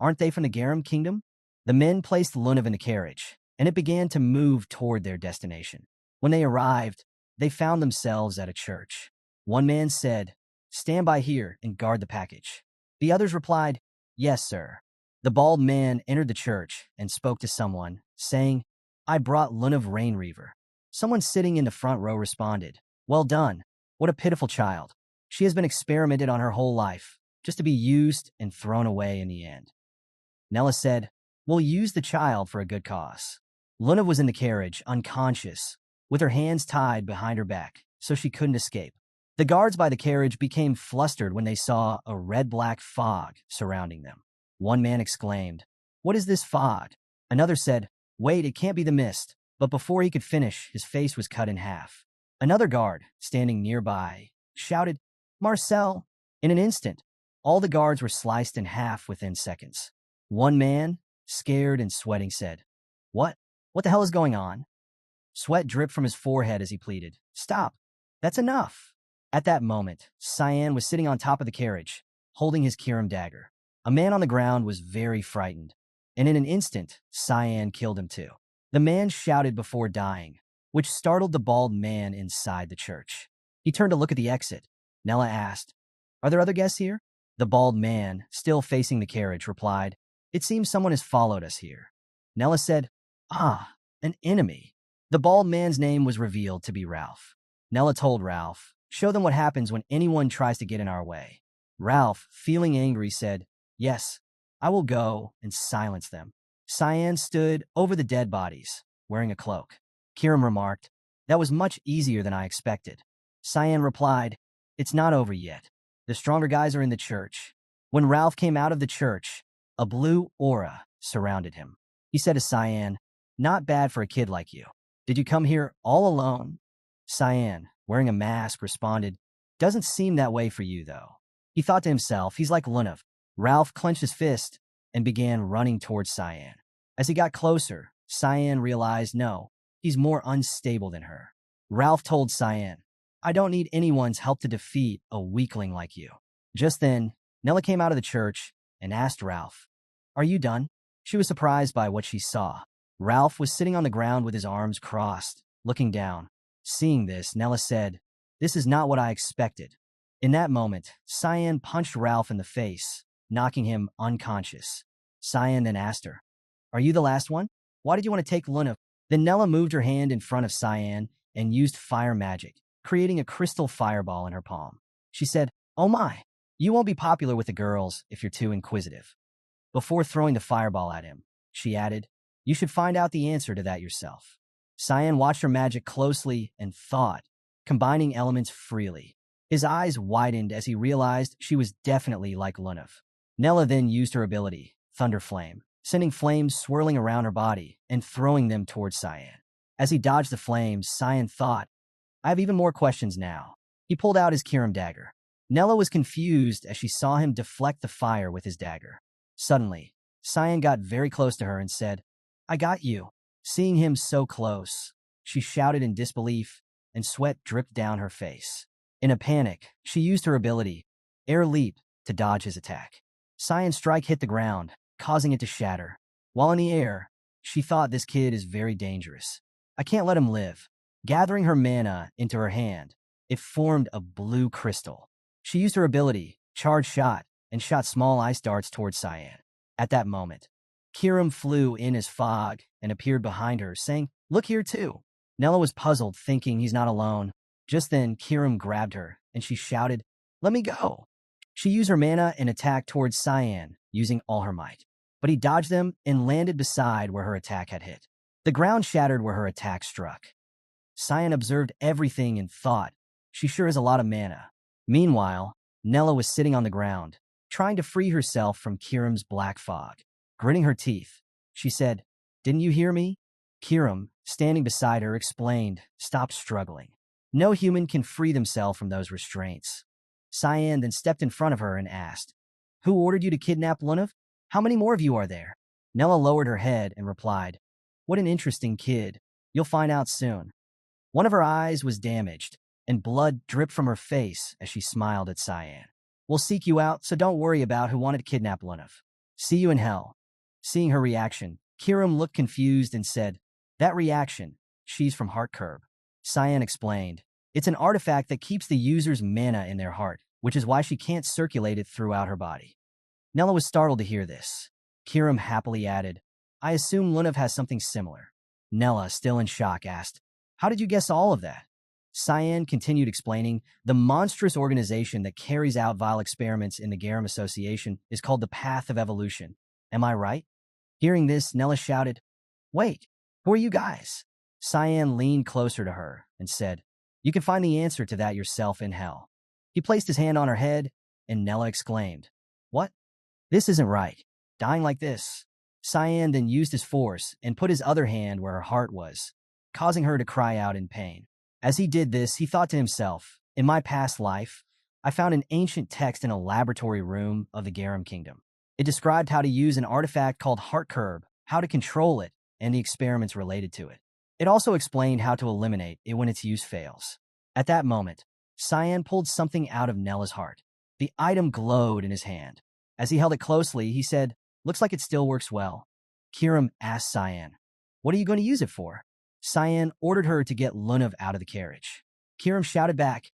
Aren't they from the Garam Kingdom? The men placed Lunav in the carriage, and it began to move toward their destination. When they arrived, they found themselves at a church. One man said, Stand by here and guard the package. The others replied, Yes, sir. The bald man entered the church and spoke to someone, saying, I brought Lunav Rainreaver. Someone sitting in the front row responded, Well done. What a pitiful child. She has been experimented on her whole life, just to be used and thrown away in the end. Nella said, We'll use the child for a good cause. Lunav was in the carriage, unconscious, with her hands tied behind her back, so she couldn't escape. The guards by the carriage became flustered when they saw a red-black fog surrounding them. One man exclaimed, What is this fog? Another said, Wait, it can't be the mist. But before he could finish, his face was cut in half. Another guard, standing nearby, shouted, Marcel! In an instant, all the guards were sliced in half within seconds. One man, scared and sweating, said, What? What the hell is going on? Sweat dripped from his forehead as he pleaded, Stop! That's enough! At that moment, Cyan was sitting on top of the carriage, holding his Kiram dagger. A man on the ground was very frightened, and in an instant, Cyan killed him too. The man shouted before dying, which startled the bald man inside the church. He turned to look at the exit. Nella asked, Are there other guests here? The bald man, still facing the carriage, replied, It seems someone has followed us here. Nella said, Ah, an enemy. The bald man's name was revealed to be Ralph. Nella told Ralph, Show them what happens when anyone tries to get in our way. Ralph, feeling angry, said, Yes, I will go and silence them. Cyan stood over the dead bodies, wearing a cloak. Kirim remarked, "That was much easier than I expected." Cyan replied, "It's not over yet. The stronger guys are in the church." When Ralph came out of the church, a blue aura surrounded him. He said to Cyan, "Not bad for a kid like you. Did you come here all alone?" Cyan, wearing a mask, responded, "Doesn't seem that way for you, though." He thought to himself, he's like Lunav. Ralph clenched his fist and began running towards Cyan. As he got closer, Cyan realized, no, he's more unstable than her. Ralph told Cyan, "I don't need anyone's help to defeat a weakling like you." Just then, Nella came out of the church and asked Ralph, "Are you done?" She was surprised by what she saw. Ralph was sitting on the ground with his arms crossed, looking down. Seeing this, Nella said, "This is not what I expected." In that moment, Cyan punched Ralph in the face, knocking him unconscious. Cyan then asked her, "Are you the last one? Why did you want to take Luna?" Then Nella moved her hand in front of Cyan and used fire magic, creating a crystal fireball in her palm. She said, "Oh my, you won't be popular with the girls if you're too inquisitive." Before throwing the fireball at him, she added, "You should find out the answer to that yourself." Cyan watched her magic closely and thought, combining elements freely. His eyes widened as he realized she was definitely like Lunav. Nella then used her ability, Thunder Flame, sending flames swirling around her body and throwing them towards Cyan. As he dodged the flames, Cyan thought, "I have even more questions now." He pulled out his Kirim dagger. Nella was confused as she saw him deflect the fire with his dagger. Suddenly, Cyan got very close to her and said, "I got you." Seeing him so close, she shouted in disbelief, and sweat dripped down her face. In a panic, she used her ability, Air Leap, to dodge his attack. Cyan's strike hit the ground, causing it to shatter. While in the air, she thought, "This kid is very dangerous. I can't let him live." Gathering her mana into her hand, it formed a blue crystal. She used her ability, Charge Shot, and shot small ice darts towards Cyan. At that moment, Kirim flew in as fog and appeared behind her, saying, "Look here too." Nella was puzzled, thinking he's not alone. Just then, Kirim grabbed her, and she shouted, "Let me go." She used her mana and attacked towards Cyan, using all her might. But he dodged them and landed beside where her attack had hit. The ground shattered where her attack struck. Cyan observed everything and thought, "She sure has a lot of mana." Meanwhile, Nella was sitting on the ground, trying to free herself from Kirim's black fog. Gritting her teeth, she said, "Didn't you hear me?" Kirim, standing beside her, explained, "Stop struggling. No human can free themselves from those restraints." Cyan then stepped in front of her and asked, "Who ordered you to kidnap Lunav? How many more of you are there?" Nella lowered her head and replied, "What an interesting kid. You'll find out soon." One of her eyes was damaged, and blood dripped from her face as she smiled at Cyan. "We'll seek you out, so don't worry about who wanted to kidnap Lunav. See you in hell." Seeing her reaction, Kirim looked confused and said, "That reaction, she's from Heart Curb." Cyan explained, "It's an artifact that keeps the user's mana in their heart, which is why she can't circulate it throughout her body." Nella was startled to hear this. Kirim happily added, "I assume Lunav has something similar." Nella, still in shock, asked, "How did you guess all of that?" Cyan continued explaining, "The monstrous organization that carries out vile experiments in the Garam Association is called the Path of Evolution. Am I right?" Hearing this, Nella shouted, "Wait, who are you guys?" Cyan leaned closer to her and said, "You can find the answer to that yourself in hell." He placed his hand on her head, and Nella exclaimed, "What? This isn't right. Dying like this." Cyan then used his force and put his other hand where her heart was, causing her to cry out in pain. As he did this, he thought to himself, "In my past life, I found an ancient text in a laboratory room of the Garam Kingdom. It described how to use an artifact called Heart Curb, how to control it, and the experiments related to it. It also explained how to eliminate it when its use fails." At that moment, Cyan pulled something out of Nella's heart. The item glowed in his hand. As he held it closely, he said, "Looks like it still works well." Kirim asked Cyan, "What are you going to use it for?" Cyan ordered her to get Lunav out of the carriage. Kirim shouted back,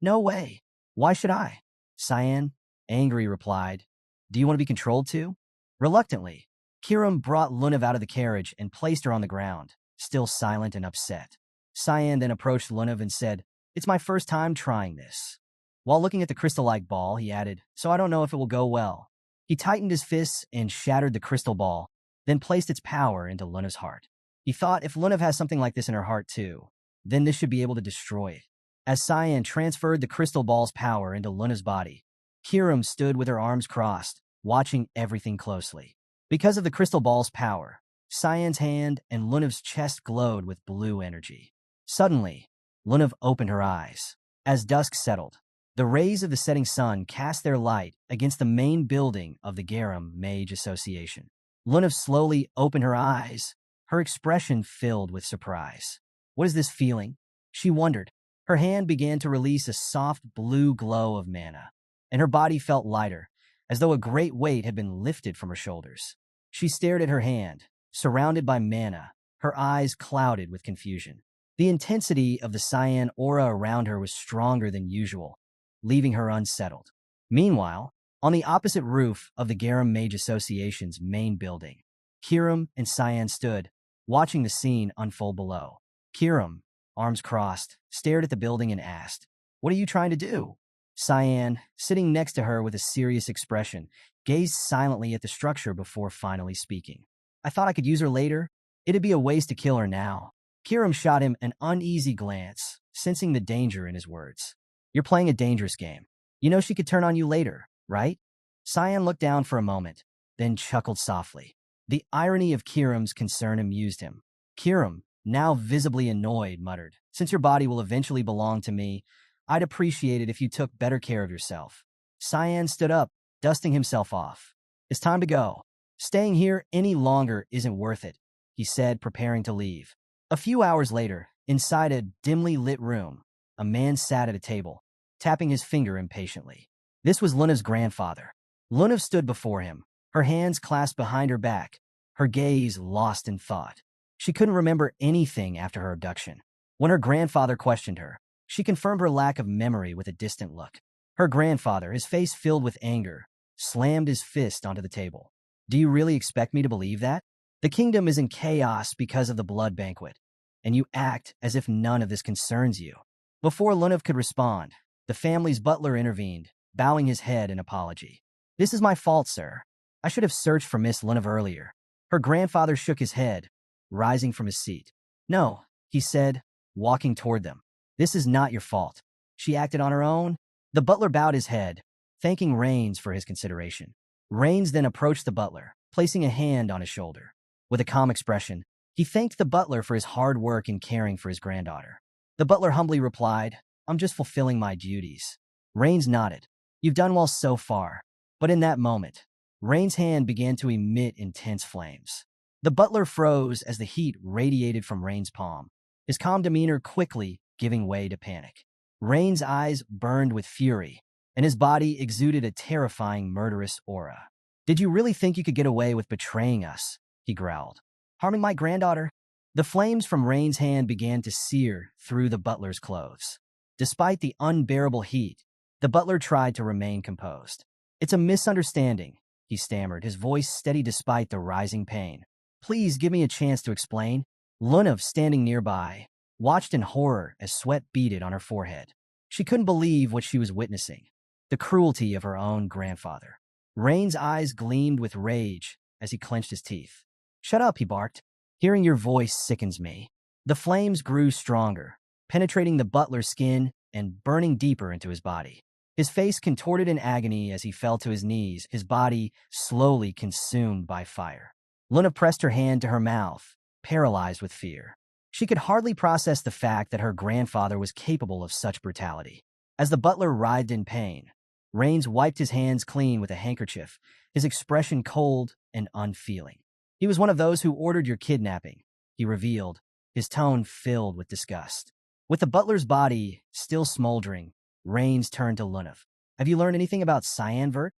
"No way. Why should I?" Cyan, angry, replied, "Do you want to be controlled too?" Reluctantly, Kirim brought Lunav out of the carriage and placed her on the ground, still silent and upset. Cyan then approached Lunav and said, "It's my first time trying this." While looking at the crystal-like ball, he added, "So I don't know if it will go well." He tightened his fists and shattered the crystal ball, then placed its power into Luna's heart. He thought if Luna has something like this in her heart too, then this should be able to destroy it. As Cyan transferred the crystal ball's power into Luna's body, Kiram stood with her arms crossed, watching everything closely. Because of the crystal ball's power, Cyan's hand and Luna's chest glowed with blue energy. Suddenly, Luna opened her eyes. As dusk settled, the rays of the setting sun cast their light against the main building of the Garam Mage Association. Luna slowly opened her eyes, her expression filled with surprise. What is this feeling? She wondered. Her hand began to release a soft blue glow of mana, and her body felt lighter, as though a great weight had been lifted from her shoulders. She stared at her hand, surrounded by mana, her eyes clouded with confusion. The intensity of the cyan aura around her was stronger than usual, leaving her unsettled. Meanwhile, on the opposite roof of the Garam Mage Association's main building, Kiram and Cyan stood, watching the scene unfold below. Kiram, arms crossed, stared at the building and asked, "What are you trying to do?" Cyan, sitting next to her with a serious expression, gazed silently at the structure before finally speaking. "I thought I could use her later. It'd be a waste to kill her now." Kiram shot him an uneasy glance, sensing the danger in his words. "You're playing a dangerous game. You know she could turn on you later, right?" Cyan looked down for a moment, then chuckled softly. The irony of Kiram's concern amused him. Kiram, now visibly annoyed, muttered, "Since your body will eventually belong to me, I'd appreciate it if you took better care of yourself." Cyan stood up, dusting himself off. "It's time to go. Staying here any longer isn't worth it," he said, preparing to leave. A few hours later, inside a dimly lit room, a man sat at a table, tapping his finger impatiently. This was Luna's grandfather. Luna stood before him, her hands clasped behind her back, her gaze lost in thought. She couldn't remember anything after her abduction. When her grandfather questioned her, she confirmed her lack of memory with a distant look. Her grandfather, his face filled with anger, slammed his fist onto the table. "Do you really expect me to believe that? The kingdom is in chaos because of the blood banquet, and you act as if none of this concerns you." Before Lunav could respond, the family's butler intervened, bowing his head in apology. "This is my fault, sir. I should have searched for Miss Lunav earlier." Her grandfather shook his head, rising from his seat. "No," he said, walking toward them. "This is not your fault. She acted on her own." The butler bowed his head, thanking Rains for his consideration. Rains then approached the butler, placing a hand on his shoulder. With a calm expression, he thanked the butler for his hard work in caring for his granddaughter. The butler humbly replied, "I'm just fulfilling my duties." Rains nodded. "You've done well so far." But in that moment, Rains' hand began to emit intense flames. The butler froze as the heat radiated from Rains' palm, his calm demeanor quickly giving way to panic. Rains' eyes burned with fury, and his body exuded a terrifying, murderous aura. "Did you really think you could get away with betraying us?" he growled. "Harming my granddaughter?" The flames from Rains' hand began to sear through the butler's clothes. Despite the unbearable heat, the butler tried to remain composed. "It's a misunderstanding," he stammered, his voice steady despite the rising pain. "Please give me a chance to explain." Lunav, standing nearby, watched in horror as sweat beaded on her forehead. She couldn't believe what she was witnessing, the cruelty of her own grandfather. Rain's eyes gleamed with rage as he clenched his teeth. "Shut up," he barked. "Hearing your voice sickens me." The flames grew stronger, penetrating the butler's skin and burning deeper into his body. His face contorted in agony as he fell to his knees, his body slowly consumed by fire. Luna pressed her hand to her mouth, paralyzed with fear. She could hardly process the fact that her grandfather was capable of such brutality. As the butler writhed in pain, Rains wiped his hands clean with a handkerchief, his expression cold and unfeeling. "He was one of those who ordered your kidnapping," he revealed, his tone filled with disgust. With the butler's body still smoldering, Rains turned to Lunav. "Have you learned anything about Cyanvert?"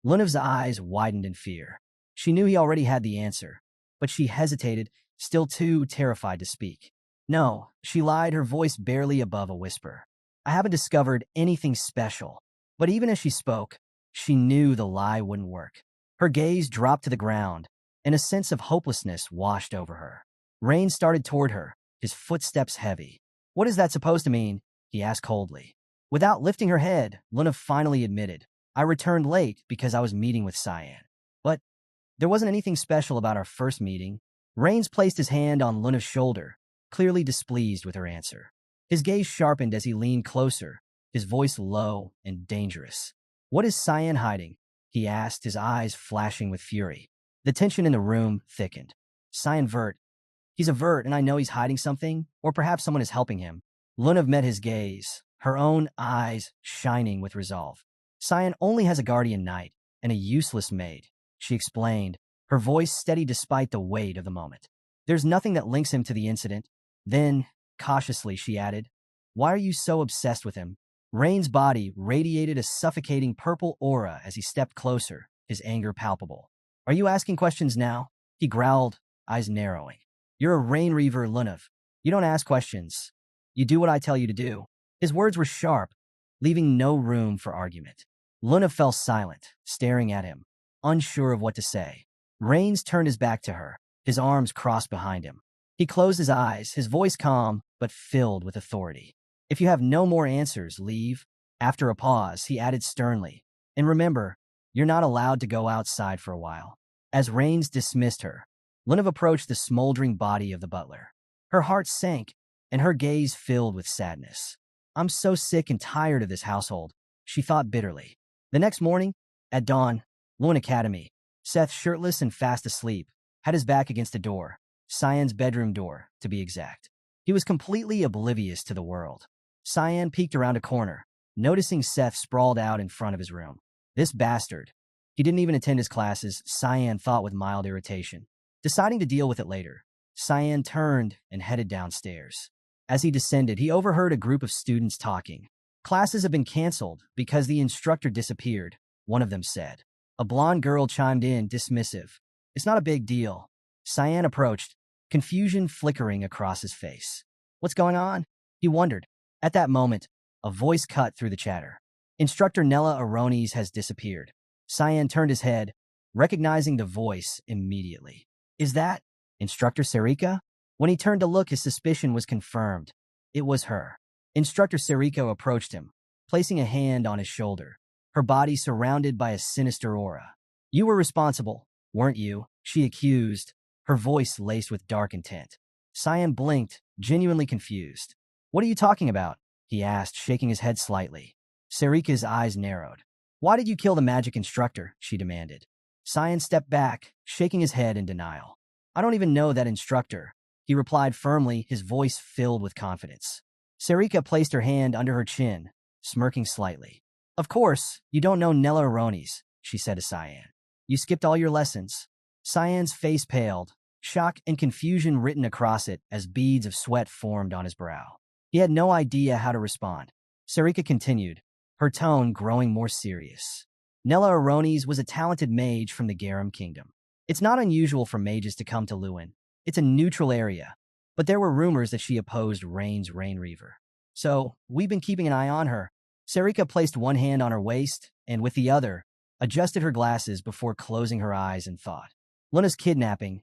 Lunav's eyes widened in fear. She knew he already had the answer, but she hesitated, still too terrified to speak. "No," she lied, her voice barely above a whisper. "I haven't discovered anything special." But even as she spoke, she knew the lie wouldn't work. Her gaze dropped to the ground, and a sense of hopelessness washed over her. Rain started toward her, his footsteps heavy. "What is that supposed to mean?" he asked coldly. Without lifting her head, Luna finally admitted, "I returned late because I was meeting with Cyan." "But There wasn't anything special about our first meeting. Rains placed his hand on Luna's shoulder, clearly displeased with her answer. His gaze sharpened as he leaned closer, his voice low and dangerous. What is Cyan hiding? He asked, his eyes flashing with fury. The tension in the room thickened. Cyan Vert. He's a Vert, and I know he's hiding something, or perhaps someone is helping him. Luna met his gaze, her own eyes shining with resolve. Cyan only has a guardian knight and a useless maid, she explained, her voice steady despite the weight of the moment. There's nothing that links him to the incident. Then, cautiously, she added, why are you so obsessed with him? Rain's body radiated a suffocating purple aura as he stepped closer, his anger palpable. Are you asking questions now? He growled, eyes narrowing. You're a Rain Reaver, Lunav. You don't ask questions. You do what I tell you to do. His words were sharp, leaving no room for argument. Luna fell silent, staring at him, unsure of what to say. Rains turned his back to her, his arms crossed behind him. He closed his eyes, his voice calm, but filled with authority. If you have no more answers, leave. After a pause, he added sternly, and remember, you're not allowed to go outside for a while. As Rains dismissed her, Lunav approached the smoldering body of the butler. Her heart sank, and her gaze filled with sadness. I'm so sick and tired of this household, she thought bitterly. The next morning, at dawn, Loan Academy, Seth, shirtless and fast asleep, had his back against the door, Cyan's bedroom door, to be exact. He was completely oblivious to the world. Cyan peeked around a corner, noticing Seth sprawled out in front of his room. This bastard. He didn't even attend his classes, Cyan thought with mild irritation. Deciding to deal with it later, Cyan turned and headed downstairs. As he descended, he overheard a group of students talking. Classes have been canceled because the instructor disappeared, one of them said. A blonde girl chimed in, dismissive. It's not a big deal. Cyan approached, confusion flickering across his face. What's going on? He wondered. At that moment, a voice cut through the chatter. Instructor Nella Aronis has disappeared. Cyan turned his head, recognizing the voice immediately. Is that Instructor Sera? When he turned to look, his suspicion was confirmed. It was her. Instructor Sera approached him, placing a hand on his shoulder, her body surrounded by a sinister aura. You were responsible, weren't you? She accused, her voice laced with dark intent. Cyan blinked, genuinely confused. What are you talking about? He asked, shaking his head slightly. Sera's eyes narrowed. Why did you kill the magic instructor? She demanded. Cyan stepped back, shaking his head in denial. I don't even know that instructor, he replied firmly, his voice filled with confidence. Sera placed her hand under her chin, smirking slightly. Of course, you don't know Nella Aronis, she said to Cyan. You skipped all your lessons. Cyan's face paled, shock and confusion written across it as beads of sweat formed on his brow. He had no idea how to respond. Sera continued, her tone growing more serious. Nella Aronis was a talented mage from the Garum Kingdom. It's not unusual for mages to come to Lewin. It's a neutral area, but there were rumors that she opposed Rain's Rain Reaver. So, we've been keeping an eye on her. Sera placed one hand on her waist, and with the other, adjusted her glasses before closing her eyes in thought. Luna's kidnapping,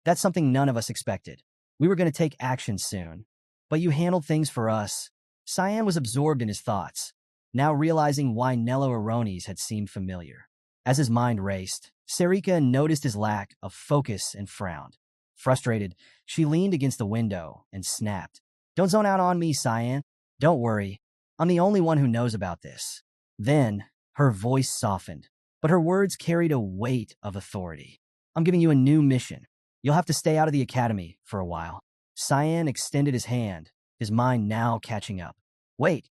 that's something none of us expected. We were going to take action soon. But you handled things for us. Cyan was absorbed in his thoughts, now realizing why Nella Aronis had seemed familiar. As his mind raced, Sera noticed his lack of focus and frowned. Frustrated, she leaned against the window and snapped. Don't zone out on me, Cyan. Don't worry. I'm the only one who knows about this. Then, her voice softened, but her words carried a weight of authority. I'm giving you a new mission. You'll have to stay out of the academy for a while. Cyan extended his hand, his mind now catching up. Wait,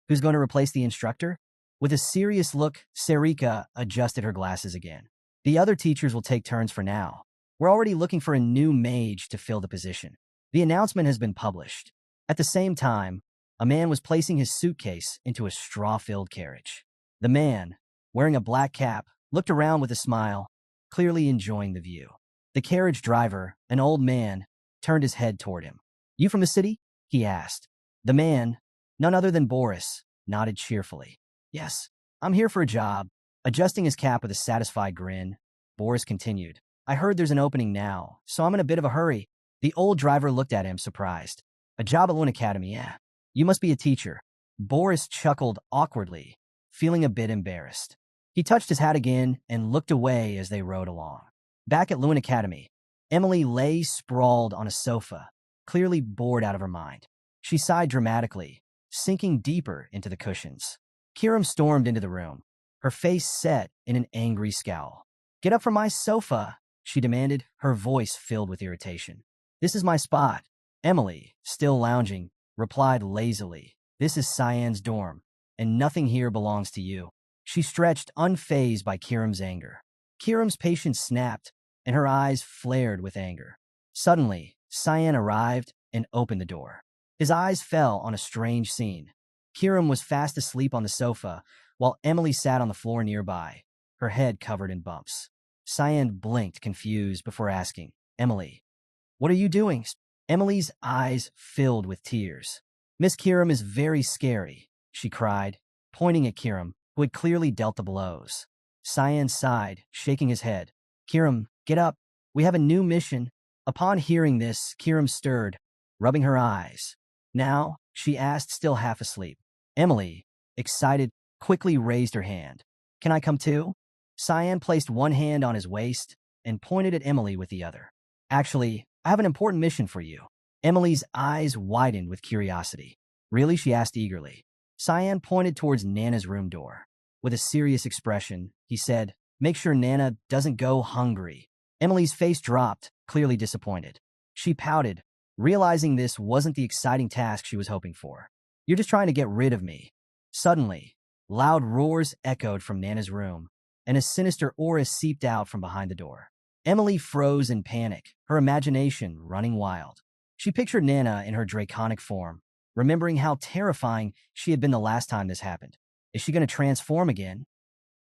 who's going to replace the instructor? With a serious look, Sera adjusted her glasses again. The other teachers will take turns for now. We're already looking for a new mage to fill the position. The announcement has been published. At the same time, a man was placing his suitcase into a straw-filled carriage. The man, wearing a black cap, looked around with a smile, clearly enjoying the view. The carriage driver, an old man, turned his head toward him. You from the city? He asked. The man, none other than Boris, nodded cheerfully. Yes, I'm here for a job. Adjusting his cap with a satisfied grin, Boris continued. I heard there's an opening now, so I'm in a bit of a hurry. The old driver looked at him, surprised. A job at Loan Academy, yeah. You must be a teacher. Boris chuckled awkwardly, feeling a bit embarrassed. He touched his hat again and looked away as they rode along. Back at Lewin Academy, Emily lay sprawled on a sofa, clearly bored out of her mind. She sighed dramatically, sinking deeper into the cushions. Kiram stormed into the room, her face set in an angry scowl. "Get up from my sofa," she demanded, her voice filled with irritation. "This is my spot." Emily, still lounging, replied lazily, "This is Cyan's dorm, and nothing here belongs to you." She stretched, unfazed by Kiram's anger. Kiram's patience snapped, and her eyes flared with anger. Suddenly, Cyan arrived and opened the door. His eyes fell on a strange scene. Kiram was fast asleep on the sofa, while Emily sat on the floor nearby, her head covered in bumps. Cyan blinked, confused, before asking, "Emily, what are you doing?" Emily's eyes filled with tears. "Miss Kiram is very scary," she cried, pointing at Kiram, who had clearly dealt the blows. Cyan sighed, shaking his head. "Kiram, get up. We have a new mission." Upon hearing this, Kiram stirred, rubbing her eyes. "Now?" she asked, still half asleep. Emily, excited, quickly raised her hand. "Can I come too?" Cyan placed one hand on his waist and pointed at Emily with the other. "Actually, I have an important mission for you." Emily's eyes widened with curiosity. "Really?" she asked eagerly. Cyan pointed towards Nana's room door. With a serious expression, he said, "Make sure Nana doesn't go hungry." Emily's face dropped, clearly disappointed. She pouted, realizing this wasn't the exciting task she was hoping for. "You're just trying to get rid of me." Suddenly, loud roars echoed from Nana's room, and a sinister aura seeped out from behind the door. Emily froze in panic, her imagination running wild. She pictured Nana in her draconic form, remembering how terrifying she had been the last time this happened. Is she going to transform again?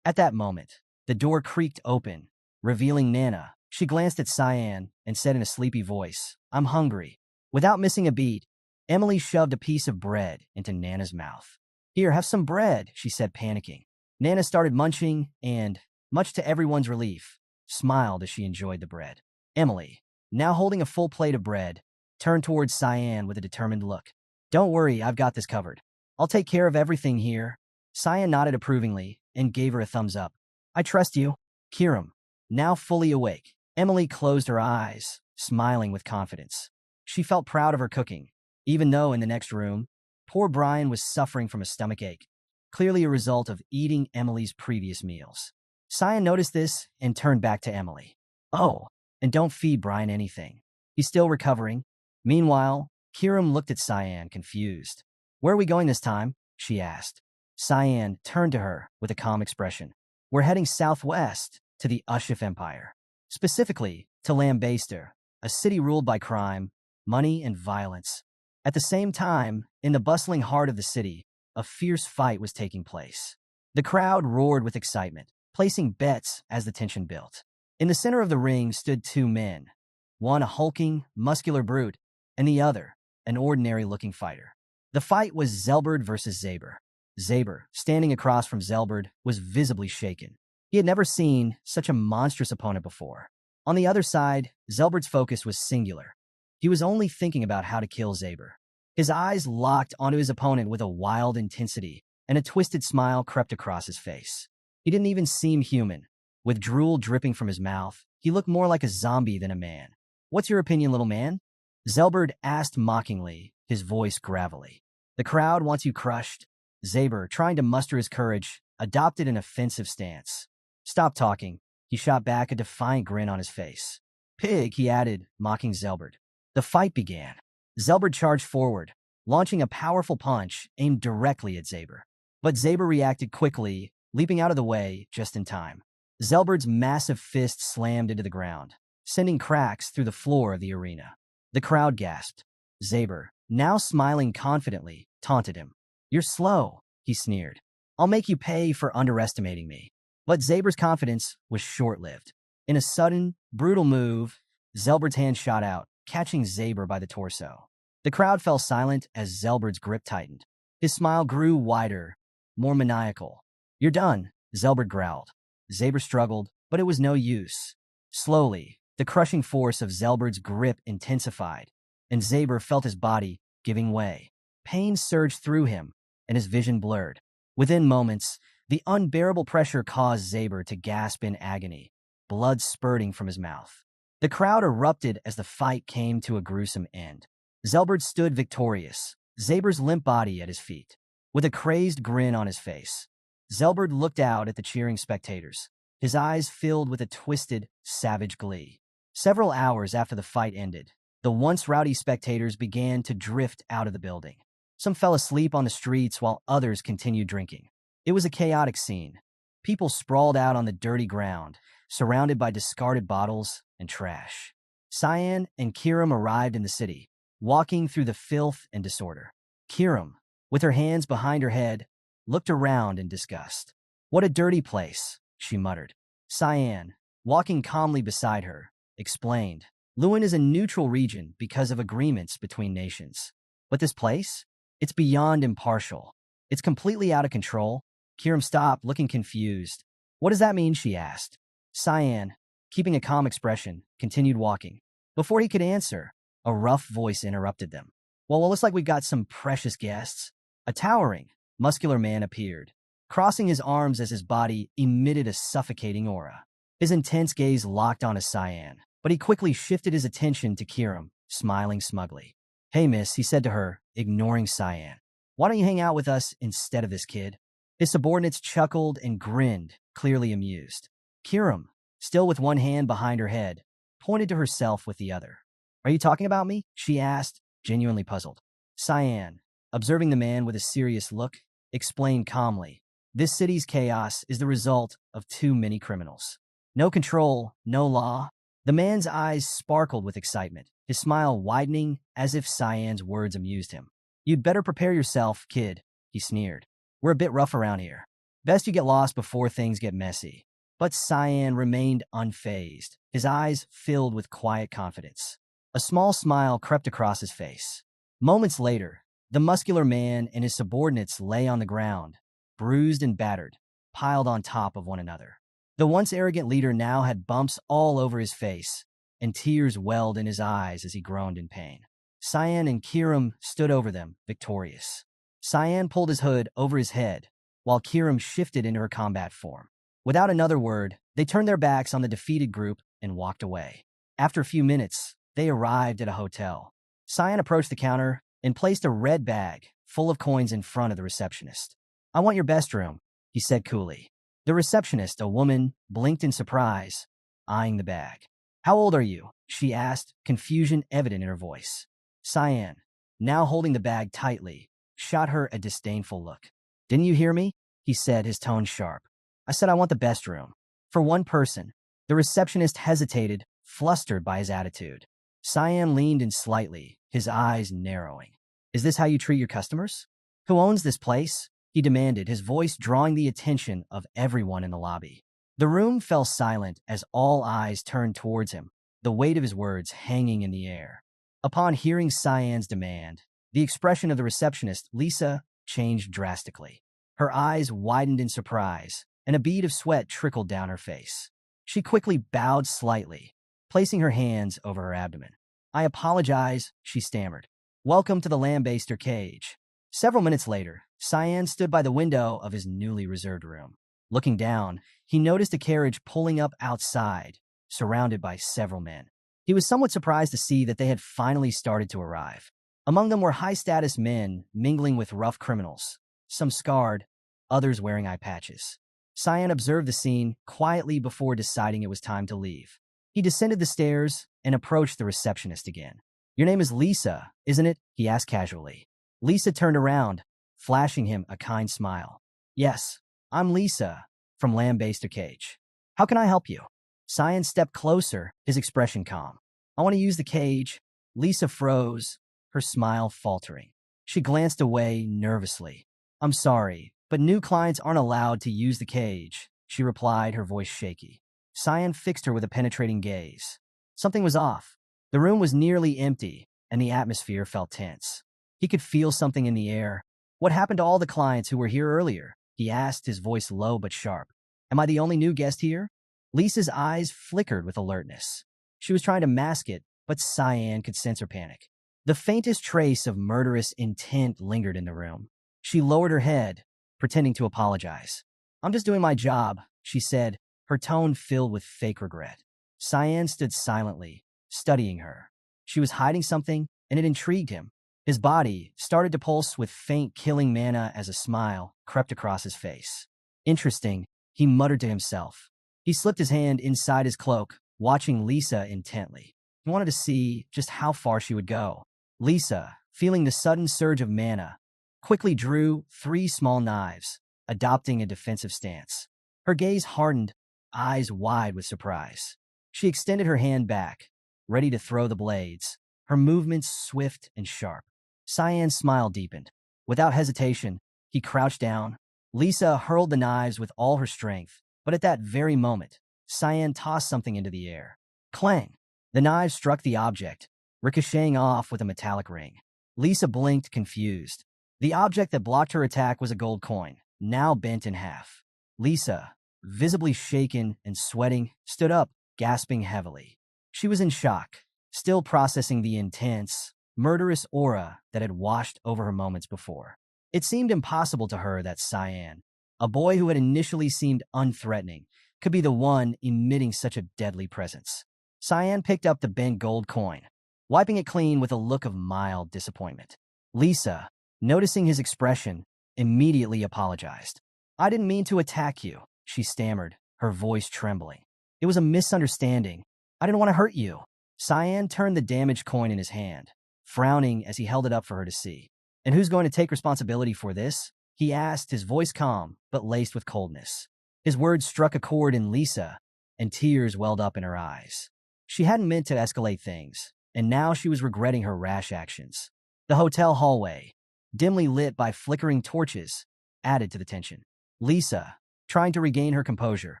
At that moment, the door creaked open, revealing Nana. She glanced at Cyan and said in a sleepy voice, "I'm hungry." Without missing a beat, Emily shoved a piece of bread into Nana's mouth. "Here, have some bread," she said, panicking. Nana started munching and, much to everyone's relief, smiled as she enjoyed the bread. Emily, now holding a full plate of bread, turned towards Cyan with a determined look. "Don't worry, I've got this covered. I'll take care of everything here." Cyan nodded approvingly and gave her a thumbs up. "I trust you." Kiram, now fully awake, Emily closed her eyes, smiling with confidence. She felt proud of her cooking, even though in the next room, poor Brian was suffering from a stomachache, clearly a result of eating Emily's previous meals. Cyan noticed this and turned back to Emily. "Oh, and don't feed Brian anything. He's still recovering." Meanwhile, Kiram looked at Cyan, confused. "Where are we going this time?" she asked. Cyan turned to her with a calm expression. "We're heading southwest to the Ushif Empire, specifically to Lambaster, a city ruled by crime, money, and violence." At the same time, in the bustling heart of the city, a fierce fight was taking place. The crowd roared with excitement, placing bets as the tension built. In the center of the ring stood two men, one a hulking, muscular brute, and the other an ordinary-looking fighter. The fight was Zelbert versus Zaber. Zaber, standing across from Zelbert, was visibly shaken. He had never seen such a monstrous opponent before. On the other side, Zelbert's focus was singular. He was only thinking about how to kill Zaber. His eyes locked onto his opponent with a wild intensity, and a twisted smile crept across his face. He didn't even seem human. With drool dripping from his mouth, he looked more like a zombie than a man. "What's your opinion, little man?" Zelbert asked mockingly, his voice gravelly. "The crowd wants you crushed." Zaber, trying to muster his courage, adopted an offensive stance. "Stop talking," he shot back, a defiant grin on his face. "Pig," he added, mocking Zelbert. The fight began. Zelbert charged forward, launching a powerful punch aimed directly at Zaber. But Zaber reacted quickly, leaping out of the way just in time. Zelbert's massive fist slammed into the ground, sending cracks through the floor of the arena. The crowd gasped. Zaber, now smiling confidently, taunted him. "You're slow," he sneered. "I'll make you pay for underestimating me." But Zaber's confidence was short-lived. In a sudden, brutal move, Zelbert's hand shot out, catching Zaber by the torso. The crowd fell silent as Zelbert's grip tightened. His smile grew wider, more maniacal. "You're done," Zelbert growled. Zaber struggled, but it was no use. Slowly, the crushing force of Zelbert's grip intensified, and Zaber felt his body giving way. Pain surged through him, and his vision blurred. Within moments, the unbearable pressure caused Zaber to gasp in agony. blood spurting from his mouth. The crowd erupted as the fight came to a gruesome end. Zelbert stood victorious, Zaber's limp body at his feet. With a crazed grin on his face, Zelbert looked out at the cheering spectators, his eyes filled with a twisted, savage glee. Several hours after the fight ended, the once rowdy spectators began to drift out of the building. Some fell asleep on the streets while others continued drinking. It was a chaotic scene. People sprawled out on the dirty ground, surrounded by discarded bottles and trash. Cyan and Kiram arrived in the city, walking through the filth and disorder. Kiram, with her hands behind her head, looked around in disgust. "What a dirty place," she muttered. Cyan, walking calmly beside her, explained, "Lewin is a neutral region because of agreements between nations. But this place? It's beyond impartial. It's completely out of control." Kiram stopped, looking confused. "What does that mean?" she asked. Cyan, keeping a calm expression, continued walking. Before he could answer, a rough voice interrupted them. Well, it looks like we've got some precious guests." A towering, muscular man appeared, crossing his arms as his body emitted a suffocating aura. His intense gaze locked on Cyan, but he quickly shifted his attention to Kiram, smiling smugly. "Hey, miss," he said to her, ignoring Cyan. "Why don't you hang out with us instead of this kid?" His subordinates chuckled and grinned, clearly amused. Kiram, still with one hand behind her head, pointed to herself with the other. "Are you talking about me?" she asked, genuinely puzzled. Cyan, observing the man with a serious look, explained calmly, "This city's chaos is the result of too many criminals. No control, no law." The man's eyes sparkled with excitement, his smile widening as if Cyan's words amused him. "You'd better prepare yourself, kid," he sneered. "We're a bit rough around here. Best you get lost before things get messy." But Cyan remained unfazed, his eyes filled with quiet confidence. A small smile crept across his face. Moments later, the muscular man and his subordinates lay on the ground, bruised and battered, piled on top of one another. The once arrogant leader now had bumps all over his face, and tears welled in his eyes as he groaned in pain. Cyan and Kiram stood over them, victorious. Cyan pulled his hood over his head, while Kiram shifted into her combat form. Without another word, they turned their backs on the defeated group and walked away. After a few minutes, they arrived at a hotel. Cyan approached the counter and placed a red bag full of coins in front of the receptionist. "I want your best room," he said coolly. The receptionist, a woman, blinked in surprise, eyeing the bag. "How old are you?" she asked, confusion evident in her voice. Cyan, now holding the bag tightly, shot her a disdainful look. "Didn't you hear me?" he said, his tone sharp. "I said I want the best room. For one person." The receptionist hesitated, flustered by his attitude. Cyan leaned in slightly, his eyes narrowing. "Is this how you treat your customers?" "Who owns this place?" he demanded, his voice drawing the attention of everyone in the lobby. The room fell silent as all eyes turned towards him, the weight of his words hanging in the air. Upon hearing Cyan's demand, the expression of the receptionist, Lisa, changed drastically. Her eyes widened in surprise, and a bead of sweat trickled down her face. She quickly bowed slightly, placing her hands over her abdomen. "I apologize," she stammered. "Welcome to the lambaster cage." Several minutes later, Cyan stood by the window of his newly reserved room. Looking down, he noticed a carriage pulling up outside, surrounded by several men. He was somewhat surprised to see that they had finally started to arrive. Among them were high-status men mingling with rough criminals, some scarred, others wearing eye patches. Cyan observed the scene quietly before deciding it was time to leave. He descended the stairs and approached the receptionist again. "Your name is Lisa, isn't it?" he asked casually. Lisa turned around, flashing him a kind smile. "Yes, I'm Lisa, from Lambaster Cage. How can I help you?" Cyan stepped closer, his expression calm. "I want to use the cage." Lisa froze, her smile faltering. She glanced away nervously. "I'm sorry, but new clients aren't allowed to use the cage," she replied, her voice shaky. Cyan fixed her with a penetrating gaze. Something was off. The room was nearly empty, and the atmosphere felt tense. He could feel something in the air. "What happened to all the clients who were here earlier?" he asked, his voice low but sharp. "Am I the only new guest here?" Lisa's eyes flickered with alertness. She was trying to mask it, but Cyan could sense her panic. The faintest trace of murderous intent lingered in the room. She lowered her head, pretending to apologize. "I'm just doing my job," she said, her tone filled with fake regret. Cyan stood silently, studying her. She was hiding something, and it intrigued him. His body started to pulse with faint killing mana as a smile crept across his face. Interesting, he muttered to himself. He slipped his hand inside his cloak, watching Lisa intently. He wanted to see just how far she would go. Lisa, feeling the sudden surge of mana, quickly drew 3 small knives, adopting a defensive stance. Her gaze hardened, eyes wide with surprise. She extended her hand back, ready to throw the blades, her movements swift and sharp. Cyan's smile deepened. Without hesitation, he crouched down. Lisa hurled the knives with all her strength, but at that very moment, Cyan tossed something into the air. Clang! The knives struck the object, ricocheting off with a metallic ring. Lisa blinked, confused. The object that blocked her attack was a gold coin, now bent in half. Lisa, visibly shaken and sweating, stood up, gasping heavily. She was in shock, still processing the intense, murderous aura that had washed over her moments before. It seemed impossible to her that Cyan, a boy who had initially seemed unthreatening, could be the one emitting such a deadly presence. Cyan picked up the bent gold coin, wiping it clean with a look of mild disappointment. Lisa, noticing his expression, immediately apologized. "I didn't mean to attack you," she stammered, her voice trembling. "It was a misunderstanding. I didn't want to hurt you." Cyan turned the damaged coin in his hand, frowning as he held it up for her to see. "And who's going to take responsibility for this?" he asked, his voice calm but laced with coldness. His words struck a chord in Lisa, and tears welled up in her eyes. She hadn't meant to escalate things, and now she was regretting her rash actions. The hotel hallway, dimly lit by flickering torches, added to the tension. Lisa, trying to regain her composure,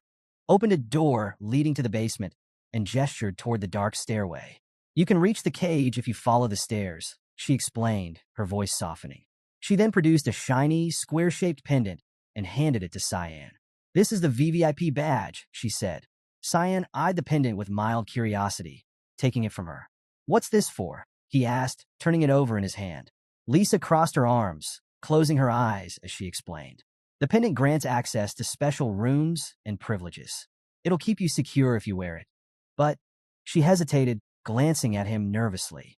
opened a door leading to the basement and gestured toward the dark stairway. "You can reach the cage if you follow the stairs," she explained, her voice softening. She then produced a shiny, square-shaped pendant and handed it to Cyan. "This is the VVIP badge," she said. Cyan eyed the pendant with mild curiosity, taking it from her. "What's this for?" he asked, turning it over in his hand. Lisa crossed her arms, closing her eyes as she explained. "The pendant grants access to special rooms and privileges. It'll keep you secure if you wear it." But she hesitated, glancing at him nervously.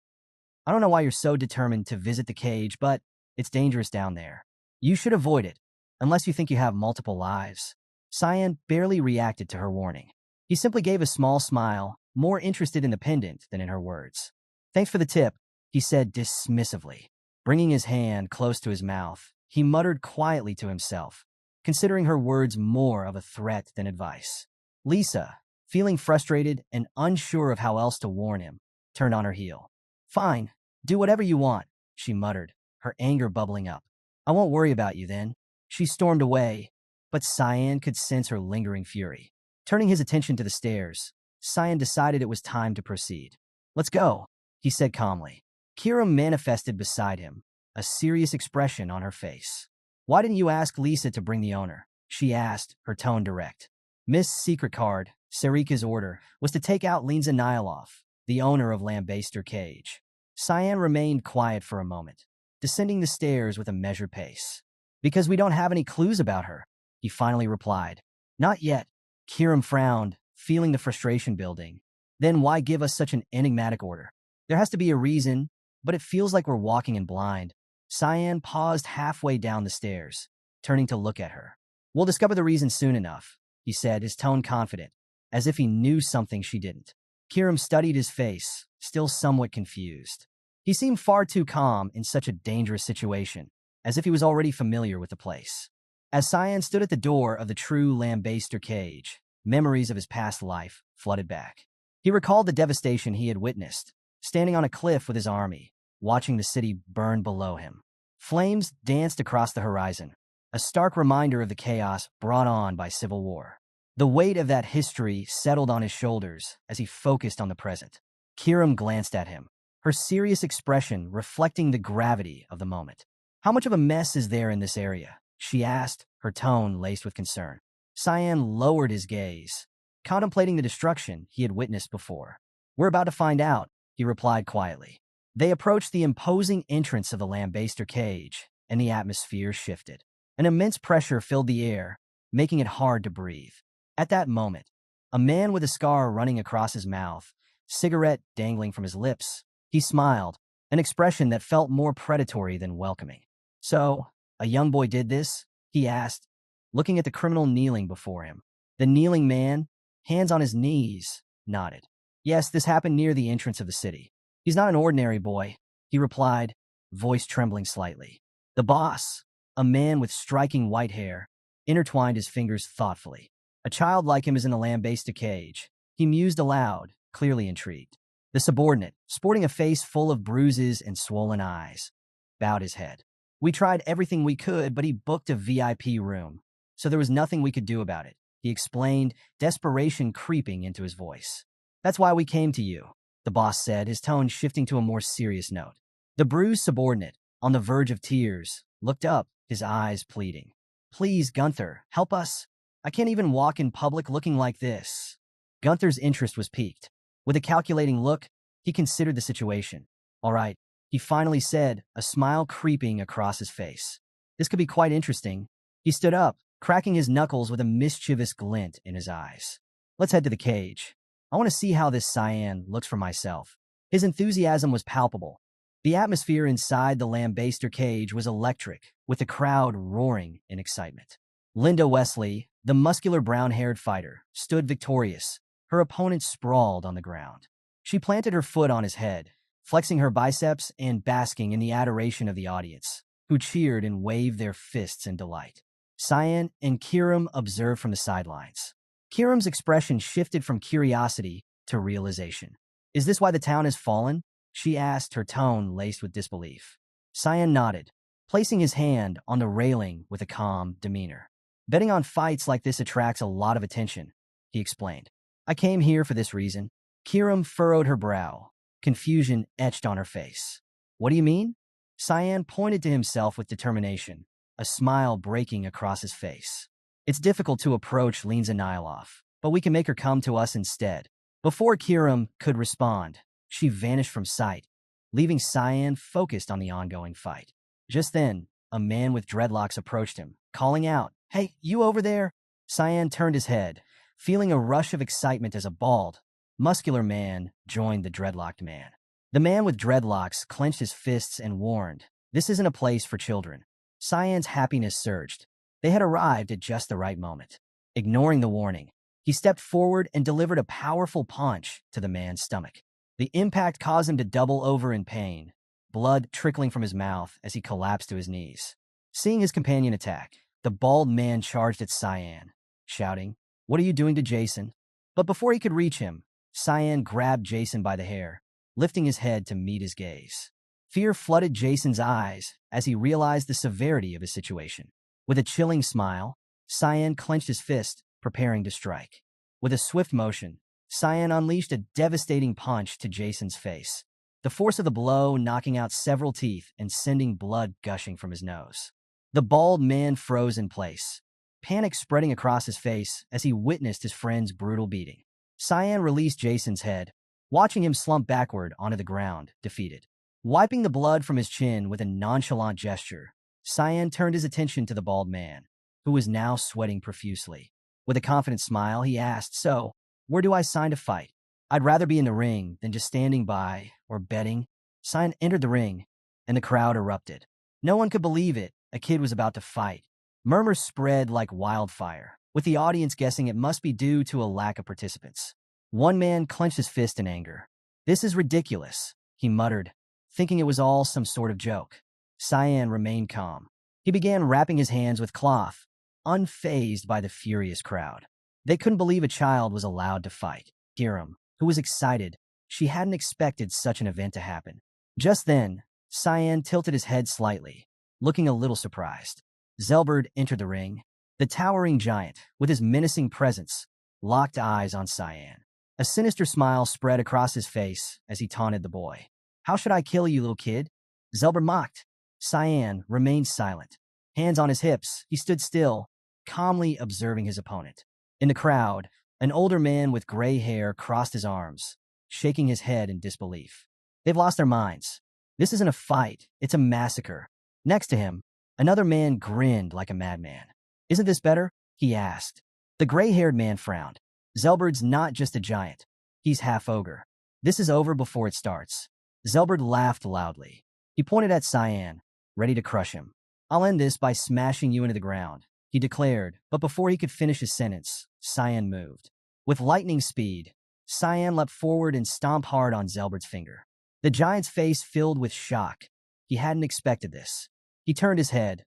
"I don't know why you're so determined to visit the cage, but it's dangerous down there. You should avoid it, unless you think you have multiple lives." Cyan barely reacted to her warning. He simply gave a small smile, more interested in the pendant than in her words. "Thanks for the tip," he said dismissively. Bringing his hand close to his mouth, he muttered quietly to himself, considering her words more of a threat than advice. Lisa, feeling frustrated and unsure of how else to warn him, turned on her heel. "Fine, do whatever you want," she muttered, her anger bubbling up. "I won't worry about you then." She stormed away, but Cyan could sense her lingering fury. Turning his attention to the stairs, Cyan decided it was time to proceed. "Let's go," he said calmly. Kira manifested beside him, a serious expression on her face. "Why didn't you ask Lisa to bring the owner?" she asked, her tone direct. Miss Secret Card, Sarika's order, was to take out Linza Nyloff, the owner of Lambaster Cage. Cyan remained quiet for a moment, descending the stairs with a measured pace. "Because we don't have any clues about her," he finally replied. "Not yet." Kiram frowned, feeling the frustration building. "Then why give us such an enigmatic order? There has to be a reason, but it feels like we're walking in blind." Cyan paused halfway down the stairs, turning to look at her. "We'll discover the reason soon enough," he said, his tone confident, as if he knew something she didn't. Kiram studied his face, still somewhat confused. He seemed far too calm in such a dangerous situation, as if he was already familiar with the place. As Cyan stood at the door of the true Lambaster Cage, memories of his past life flooded back. He recalled the devastation he had witnessed, standing on a cliff with his army, watching the city burn below him. Flames danced across the horizon, a stark reminder of the chaos brought on by civil war. The weight of that history settled on his shoulders as he focused on the present. Kiram glanced at him, her serious expression reflecting the gravity of the moment. "How much of a mess is there in this area?" she asked, her tone laced with concern. Cyan lowered his gaze, contemplating the destruction he had witnessed before. "We're about to find out," he replied quietly. They approached the imposing entrance of the Lambaster Cage, and the atmosphere shifted. An immense pressure filled the air, making it hard to breathe. At that moment, a man with a scar running across his mouth, cigarette dangling from his lips, he smiled, an expression that felt more predatory than welcoming. So, a young boy did this? He asked, looking at the criminal kneeling before him. The kneeling man, hands on his knees, nodded. Yes, this happened near the entrance of the city. He's not an ordinary boy, he replied, voice trembling slightly. The boss, a man with striking white hair, intertwined his fingers thoughtfully. A child like him is in a lambaster cage. He mused aloud, clearly intrigued. The subordinate, sporting a face full of bruises and swollen eyes, bowed his head. We tried everything we could, but he booked a VIP room, so there was nothing we could do about it, he explained, desperation creeping into his voice. That's why we came to you, the boss said, his tone shifting to a more serious note. The bruised subordinate, on the verge of tears, looked up, his eyes pleading. Please, Gunther, help us. I can't even walk in public looking like this. Gunther's interest was piqued. With a calculating look, he considered the situation. All right, he finally said, a smile creeping across his face. This could be quite interesting. He stood up, cracking his knuckles with a mischievous glint in his eyes. Let's head to the cage. I want to see how this cyan looks for myself. His enthusiasm was palpable. The atmosphere inside the lambaster cage was electric, with the crowd roaring in excitement. Linda Wesley, the muscular brown-haired fighter, stood victorious. Her opponent sprawled on the ground. She planted her foot on his head, flexing her biceps and basking in the adoration of the audience, who cheered and waved their fists in delight. Cyan and Kiram observed from the sidelines. Kiram's expression shifted from curiosity to realization. Is this why the town has fallen? She asked, her tone laced with disbelief. Cyan nodded, placing his hand on the railing with a calm demeanor. Betting on fights like this attracts a lot of attention, he explained. I came here for this reason. Kiram furrowed her brow, confusion etched on her face. What do you mean? Cyan pointed to himself with determination, a smile breaking across his face. It's difficult to approach Lena Nilov, but we can make her come to us instead. Before Kiram could respond, she vanished from sight, leaving Cyan focused on the ongoing fight. Just then, a man with dreadlocks approached him, calling out, Hey, you over there? Cyan turned his head, feeling a rush of excitement as a bald, muscular man joined the dreadlocked man. The man with dreadlocks clenched his fists and warned, This isn't a place for children. Cyan's happiness surged. They had arrived at just the right moment. Ignoring the warning, he stepped forward and delivered a powerful punch to the man's stomach. The impact caused him to double over in pain, blood trickling from his mouth as he collapsed to his knees. Seeing his companion attack, the bald man charged at Cyan, shouting, What are you doing to Jason? But before he could reach him, Cyan grabbed Jason by the hair, lifting his head to meet his gaze. Fear flooded Jason's eyes as he realized the severity of his situation. With a chilling smile, Cyan clenched his fist, preparing to strike. With a swift motion, Cyan unleashed a devastating punch to Jason's face, the force of the blow knocking out several teeth and sending blood gushing from his nose. The bald man froze in place, panic spreading across his face as he witnessed his friend's brutal beating. Cyan released Jason's head, watching him slump backward onto the ground, defeated. Wiping the blood from his chin with a nonchalant gesture, Cyan turned his attention to the bald man, who was now sweating profusely. With a confident smile, he asked, So, where do I sign to fight? I'd rather be in the ring than just standing by or betting. Cyan entered the ring, and the crowd erupted. No one could believe it. A kid was about to fight. Murmurs spread like wildfire, with the audience guessing it must be due to a lack of participants. One man clenched his fist in anger. This is ridiculous, he muttered, thinking it was all some sort of joke. Cyan remained calm. He began wrapping his hands with cloth, unfazed by the furious crowd. They couldn't believe a child was allowed to fight. Kiram, who was excited, she hadn't expected such an event to happen. Just then, Cyan tilted his head slightly, looking a little surprised. Zelbert entered the ring. The towering giant, with his menacing presence, locked eyes on Cyan. A sinister smile spread across his face as he taunted the boy. How should I kill you, little kid? Zelbert mocked. Cyan remained silent. Hands on his hips, he stood still, calmly observing his opponent. In the crowd, an older man with gray hair crossed his arms, shaking his head in disbelief. They've lost their minds. This isn't a fight, it's a massacre. Next to him, another man grinned like a madman. Isn't this better? He asked, The gray-haired man frowned. Zelberd's not just a giant. He's half ogre. This is over before it starts. Zelberd laughed loudly. He pointed at Cyan, ready to crush him. I'll end this by smashing you into the ground, he declared, but before he could finish his sentence, Cyan moved. With lightning speed, Cyan leapt forward and stomped hard on Zelberd's finger. The giant's face filled with shock. He hadn't expected this. He turned his head,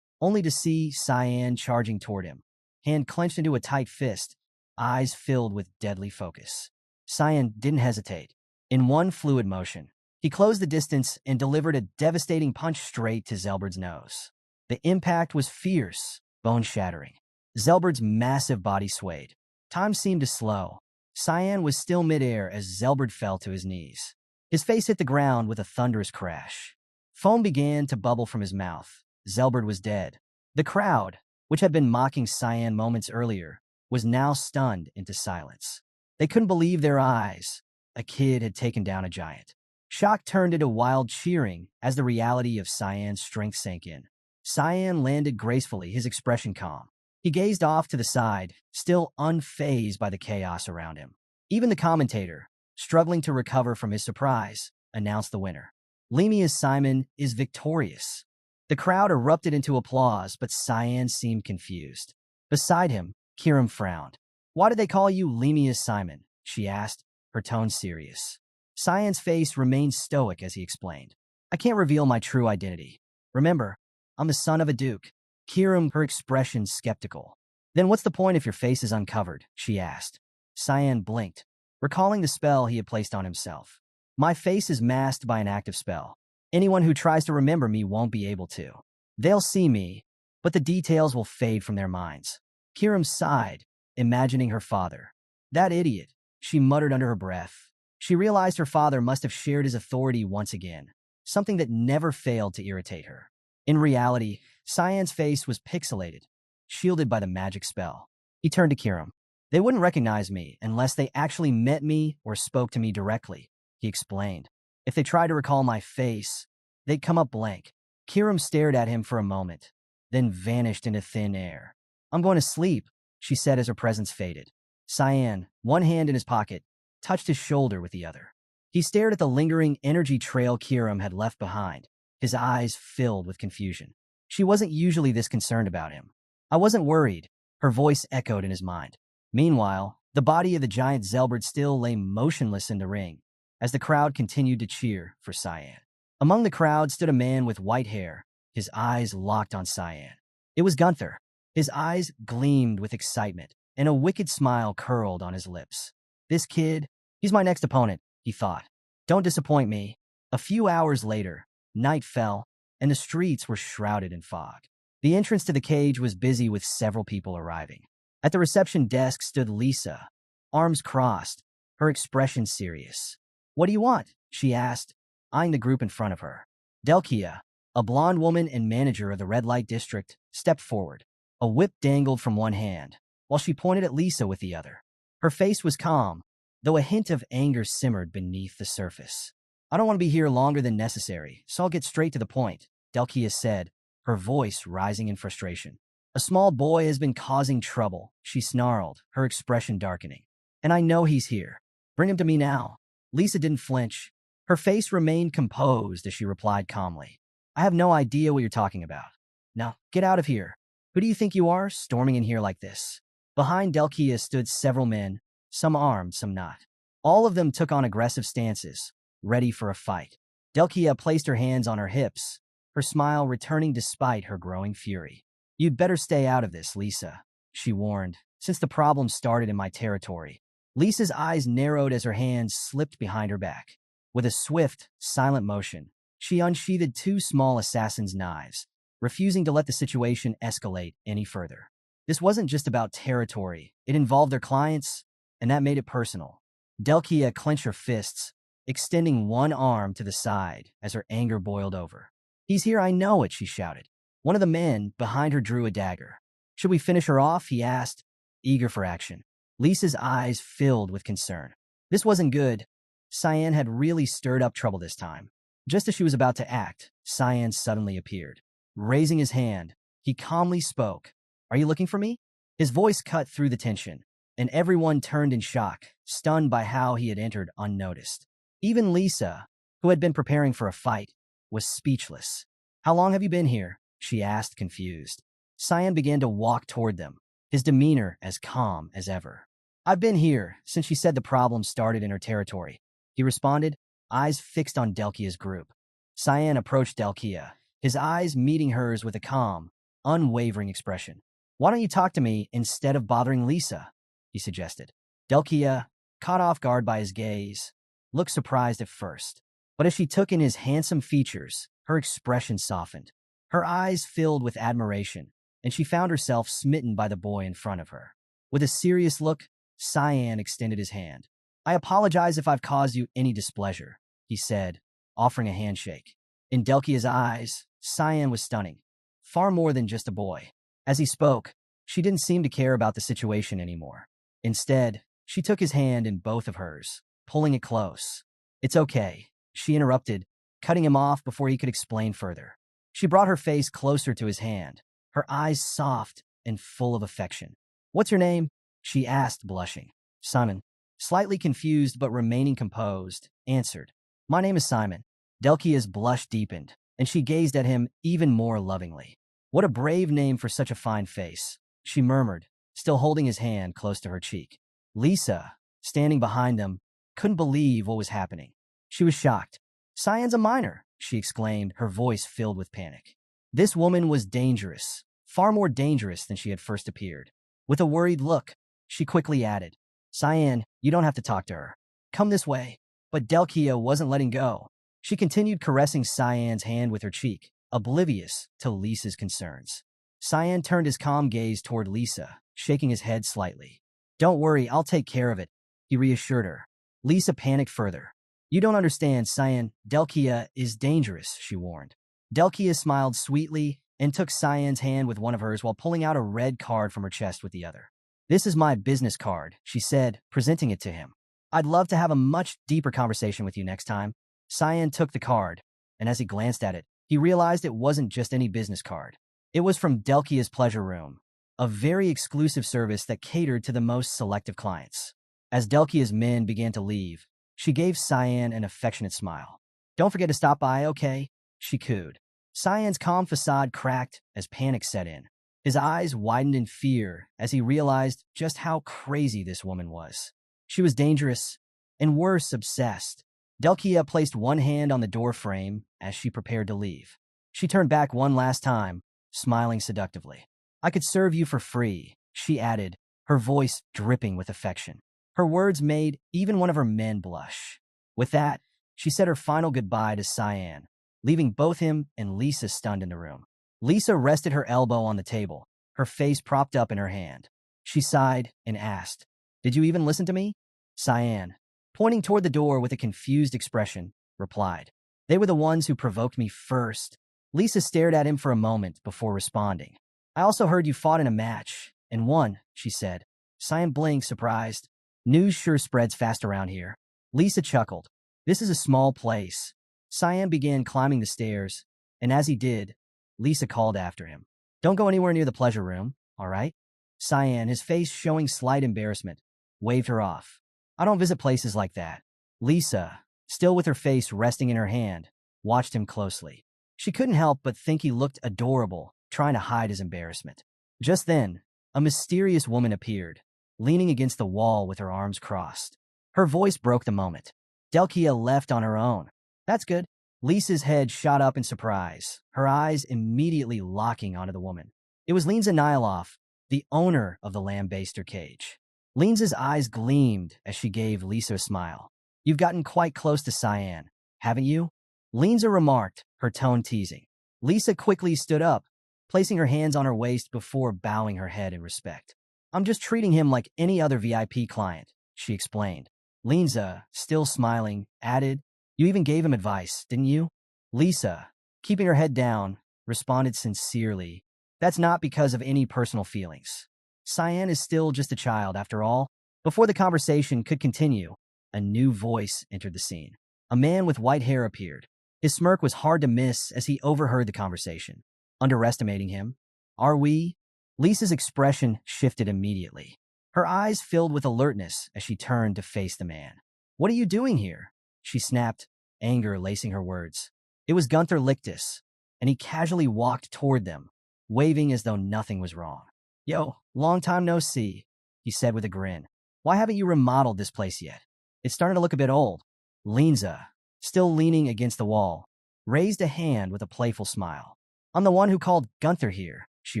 only to see Cyan charging toward him, hand clenched into a tight fist, eyes filled with deadly focus. Cyan didn't hesitate. In one fluid motion, he closed the distance and delivered a devastating punch straight to Zelberd's nose. The impact was fierce, bone-shattering. Zelberd's massive body swayed. Time seemed to slow. Cyan was still midair as Zelberd fell to his knees. His face hit the ground with a thunderous crash. Foam began to bubble from his mouth. Zelberd was dead. The crowd, which had been mocking Cyan moments earlier, was now stunned into silence. They couldn't believe their eyes. A kid had taken down a giant. Shock turned into wild cheering as the reality of Cyan's strength sank in. Cyan landed gracefully, his expression calm. He gazed off to the side, still unfazed by the chaos around him. Even the commentator, struggling to recover from his surprise, announced the winner. Lemia's Simon is victorious. The crowd erupted into applause, but Cyan seemed confused. Beside him, Kiram frowned. Why did they call you Lemia's Simon? She asked, her tone serious. Cyan's face remained stoic as he explained. I can't reveal my true identity. Remember, I'm the son of a duke. Kiram, her expression skeptical. Then what's the point if your face is uncovered? She asked. Cyan blinked, recalling the spell he had placed on himself. My face is masked by an active spell. Anyone who tries to remember me won't be able to. They'll see me, but the details will fade from their minds. Kiram sighed, imagining her father. That idiot, she muttered under her breath. She realized her father must have shared his authority once again, something that never failed to irritate her. In reality, Cyan's face was pixelated, shielded by the magic spell. He turned to Kiram. They wouldn't recognize me unless they actually met me or spoke to me directly, he explained. If they tried to recall my face, they'd come up blank. Kiram stared at him for a moment, then vanished into thin air. I'm going to sleep, she said as her presence faded. Cyan, one hand in his pocket, touched his shoulder with the other. He stared at the lingering energy trail Kiram had left behind, his eyes filled with confusion. She wasn't usually this concerned about him. I wasn't worried, her voice echoed in his mind. Meanwhile, the body of the giant Zelberd still lay motionless in the ring, as the crowd continued to cheer for Cyan. Among the crowd stood a man with white hair, his eyes locked on Cyan. It was Gunther. His eyes gleamed with excitement, and a wicked smile curled on his lips. This kid, he's my next opponent, he thought. Don't disappoint me. A few hours later, night fell, and the streets were shrouded in fog. The entrance to the cage was busy with several people arriving. At the reception desk stood Lisa, arms crossed, her expression serious. What do you want? She asked, eyeing the group in front of her. Delkia, a blonde woman and manager of the red light district, stepped forward. A whip dangled from one hand, while she pointed at Lisa with the other. Her face was calm, though a hint of anger simmered beneath the surface. I don't want to be here longer than necessary, so I'll get straight to the point, Delkia said, her voice rising in frustration. A small boy has been causing trouble, she snarled, her expression darkening. And I know he's here. Bring him to me now. Lisa didn't flinch. Her face remained composed as she replied calmly. I have no idea what you're talking about. Now, get out of here. Who do you think you are, storming in here like this? Behind Delkia stood several men, some armed, some not. All of them took on aggressive stances, ready for a fight. Delkia placed her hands on her hips, her smile returning despite her growing fury. You'd better stay out of this, Lisa, she warned, since the problem started in my territory. Lisa's eyes narrowed as her hands slipped behind her back. With a swift, silent motion, she unsheathed two small assassin's knives, refusing to let the situation escalate any further. This wasn't just about territory. It involved their clients, and that made it personal. Delkia clenched her fists, extending one arm to the side as her anger boiled over. He's here, I know it, she shouted. One of the men behind her drew a dagger. Should we finish her off? He asked, eager for action. Lisa's eyes filled with concern. This wasn't good. Cyan had really stirred up trouble this time. Just as she was about to act, Cyan suddenly appeared. Raising his hand, he calmly spoke. Are you looking for me? His voice cut through the tension, and everyone turned in shock, stunned by how he had entered unnoticed. Even Lisa, who had been preparing for a fight, was speechless. "How long have you been here?" she asked, confused. Cyan began to walk toward them, his demeanor as calm as ever. "I've been here since she said the problem started in her territory," he responded, eyes fixed on Delkia's group. Cyan approached Delkia, his eyes meeting hers with a calm, unwavering expression. "Why don't you talk to me instead of bothering Lisa?" he suggested. Delkia, caught off guard by his gaze, looked surprised at first, but as she took in his handsome features, her expression softened. Her eyes filled with admiration, and she found herself smitten by the boy in front of her. With a serious look, Cyan extended his hand. "I apologize if I've caused you any displeasure," he said, offering a handshake. In Delkia's eyes, Cyan was stunning, far more than just a boy. As he spoke, she didn't seem to care about the situation anymore. Instead, she took his hand in both of hers, pulling it close. "It's okay," she interrupted, cutting him off before he could explain further. She brought her face closer to his hand, her eyes soft and full of affection. "What's your name?" she asked, blushing. "Simon," slightly confused but remaining composed, answered. "My name is Simon." Delkia's blush deepened, and she gazed at him even more lovingly. "What a brave name for such a fine face," she murmured, still holding his hand close to her cheek. Lisa, standing behind them, couldn't believe what was happening. She was shocked. "Cyan's a minor," she exclaimed, her voice filled with panic. This woman was dangerous, far more dangerous than she had first appeared. With a worried look, she quickly added, "Cyan, you don't have to talk to her. Come this way." But Delkia wasn't letting go. She continued caressing Cyan's hand with her cheek, oblivious to Lisa's concerns. Cyan turned his calm gaze toward Lisa, shaking his head slightly. "Don't worry, I'll take care of it," he reassured her. Lisa panicked further. "You don't understand, Cyan. Delkia is dangerous," she warned. Delkia smiled sweetly and took Cyan's hand with one of hers while pulling out a red card from her chest with the other. "This is my business card," she said, presenting it to him. "I'd love to have a much deeper conversation with you next time." Cyan took the card, and as he glanced at it, he realized it wasn't just any business card. It was from Delkia's Pleasure Room, a very exclusive service that catered to the most selective clients. As Delkia's men began to leave, she gave Cyan an affectionate smile. "Don't forget to stop by, okay?" she cooed. Cyan's calm facade cracked as panic set in. His eyes widened in fear as he realized just how crazy this woman was. She was dangerous, and worse, obsessed. Delkia placed one hand on the door frame as she prepared to leave. She turned back one last time, smiling seductively. "I could serve you for free," she added, her voice dripping with affection. Her words made even one of her men blush. With that, she said her final goodbye to Cyan, leaving both him and Lisa stunned in the room. Lisa rested her elbow on the table, her face propped up in her hand. She sighed and asked, "Did you even listen to me?" Cyan, pointing toward the door with a confused expression, replied, "They were the ones who provoked me first." Lisa stared at him for a moment before responding. "I also heard you fought in a match, and won," she said. Cyan blinked, surprised. "News sure spreads fast around here." Lisa chuckled. "This is a small place." Cyan began climbing the stairs, and as he did, Lisa called after him. "Don't go anywhere near the pleasure room, all right?" Cyan, his face showing slight embarrassment, waved her off. "I don't visit places like that." Lisa, still with her face resting in her hand, watched him closely. She couldn't help but think he looked adorable, trying to hide his embarrassment. Just then, a mysterious woman appeared, leaning against the wall with her arms crossed. Her voice broke the moment. Delkia left on her own. "That's good." Lisa's head shot up in surprise, her eyes immediately locking onto the woman. It was Linza Nyloff, the owner of the Lambaster cage. Linza's eyes gleamed as she gave Lisa a smile. "You've gotten quite close to Cyan, haven't you?" Linza remarked, her tone teasing. Lisa quickly stood up, placing her hands on her waist before bowing her head in respect. "I'm just treating him like any other VIP client," she explained. Linza, still smiling, added, "You even gave him advice, didn't you?" Lisa, keeping her head down, responded sincerely, "That's not because of any personal feelings. Cyan is still just a child, after all." Before the conversation could continue, a new voice entered the scene. A man with white hair appeared. His smirk was hard to miss as he overheard the conversation. "Underestimating him? Are we?" Lisa's expression shifted immediately. Her eyes filled with alertness as she turned to face the man. "What are you doing here?" she snapped, anger lacing her words. It was Gunther Lichtus, and he casually walked toward them, waving as though nothing was wrong. "Yo, long time no see," he said with a grin. "Why haven't you remodeled this place yet? It's starting to look a bit old." Linza, still leaning against the wall, raised a hand with a playful smile. "I'm the one who called Gunther here," she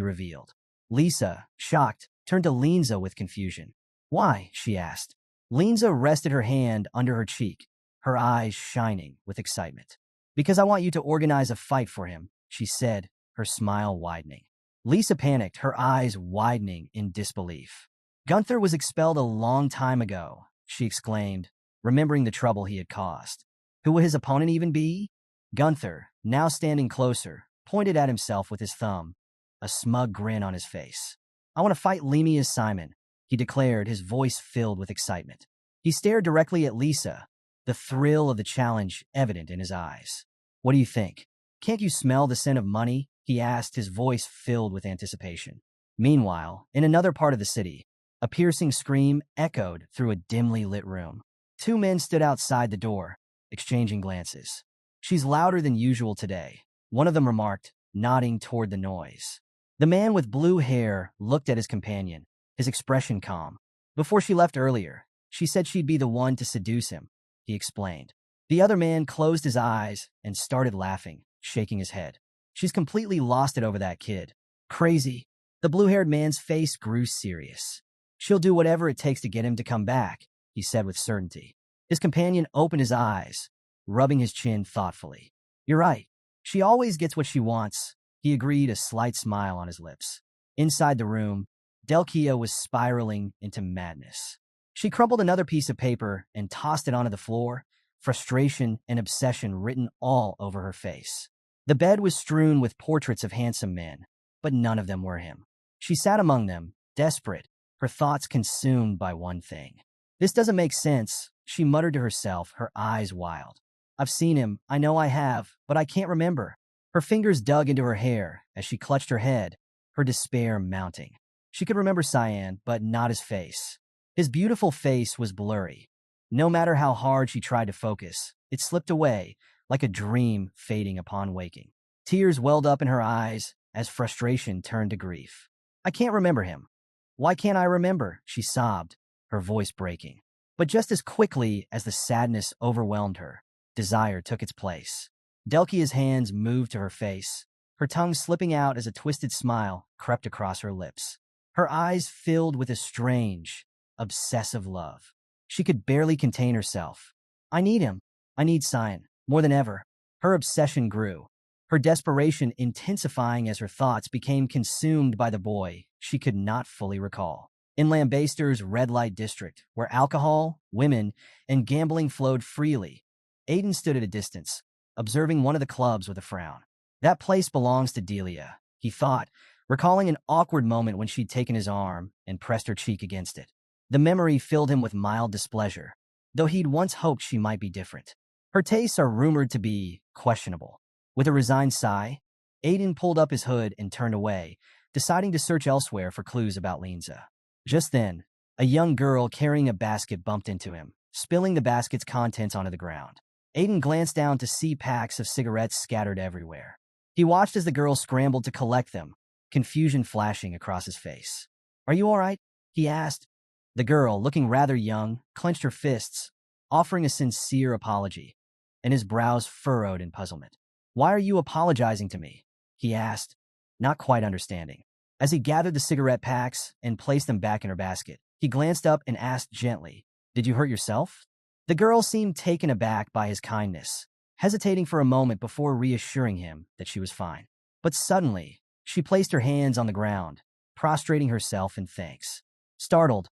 revealed. Lisa, shocked, turned to Linza with confusion. "Why?" she asked. Linza rested her hand under her cheek, her eyes shining with excitement. "Because I want you to organize a fight for him," she said, her smile widening. Lisa panicked, her eyes widening in disbelief. "Gunther was expelled a long time ago," she exclaimed, remembering the trouble he had caused. Who would his opponent even be? Gunther, now standing closer, pointed at himself with his thumb, a smug grin on his face. "I want to fight Lemia's Simon," he declared, his voice filled with excitement. He stared directly at Lisa, the thrill of the challenge evident in his eyes. "What do you think? Can't you smell the scent of money?" he asked, his voice filled with anticipation. Meanwhile, in another part of the city, a piercing scream echoed through a dimly lit room. Two men stood outside the door, exchanging glances. "She's louder than usual today," one of them remarked, nodding toward the noise. The man with blue hair looked at his companion, his expression calm. "Before she left earlier, she said she'd be the one to seduce him," he explained. The other man closed his eyes and started laughing, shaking his head. "She's completely lost it over that kid. Crazy." The blue-haired man's face grew serious. "She'll do whatever it takes to get him to come back," he said with certainty. His companion opened his eyes, rubbing his chin thoughtfully. "You're right. She always gets what she wants," he agreed, a slight smile on his lips. Inside the room, Delkia was spiraling into madness. She crumpled another piece of paper and tossed it onto the floor, frustration and obsession written all over her face. The bed was strewn with portraits of handsome men, but none of them were him. She sat among them, desperate, her thoughts consumed by one thing. "This doesn't make sense," she muttered to herself, her eyes wild. "I've seen him, I know I have, but I can't remember." Her fingers dug into her hair as she clutched her head, her despair mounting. She could remember Cyan, but not his face. His beautiful face was blurry. No matter how hard she tried to focus, it slipped away, like a dream fading upon waking. Tears welled up in her eyes as frustration turned to grief. "I can't remember him. Why can't I remember?" she sobbed, her voice breaking. But just as quickly as the sadness overwhelmed her, desire took its place. Delkia's hands moved to her face, her tongue slipping out as a twisted smile crept across her lips. Her eyes filled with a strange, obsessive love. She could barely contain herself. "I need him. I need Cyan. More than ever." Her obsession grew, her desperation intensifying as her thoughts became consumed by the boy she could not fully recall. In Lambaster's red light district, where alcohol, women, and gambling flowed freely, Aiden stood at a distance, observing one of the clubs with a frown. "That place belongs to Delia," he thought, recalling an awkward moment when she'd taken his arm and pressed her cheek against it. The memory filled him with mild displeasure, though he'd once hoped she might be different. Her tastes are rumored to be questionable. With a resigned sigh, Aiden pulled up his hood and turned away, deciding to search elsewhere for clues about Linza. Just then, a young girl carrying a basket bumped into him, spilling the basket's contents onto the ground. Aiden glanced down to see packs of cigarettes scattered everywhere. He watched as the girl scrambled to collect them, confusion flashing across his face. "Are you all right?" he asked. The girl, looking rather young, clenched her fists, offering a sincere apology, and his brows furrowed in puzzlement. "Why are you apologizing to me?" he asked, not quite understanding. As he gathered the cigarette packs and placed them back in her basket, he glanced up and asked gently, "Did you hurt yourself?" The girl seemed taken aback by his kindness, hesitating for a moment before reassuring him that she was fine. But suddenly, she placed her hands on the ground, prostrating herself in thanks. Startled,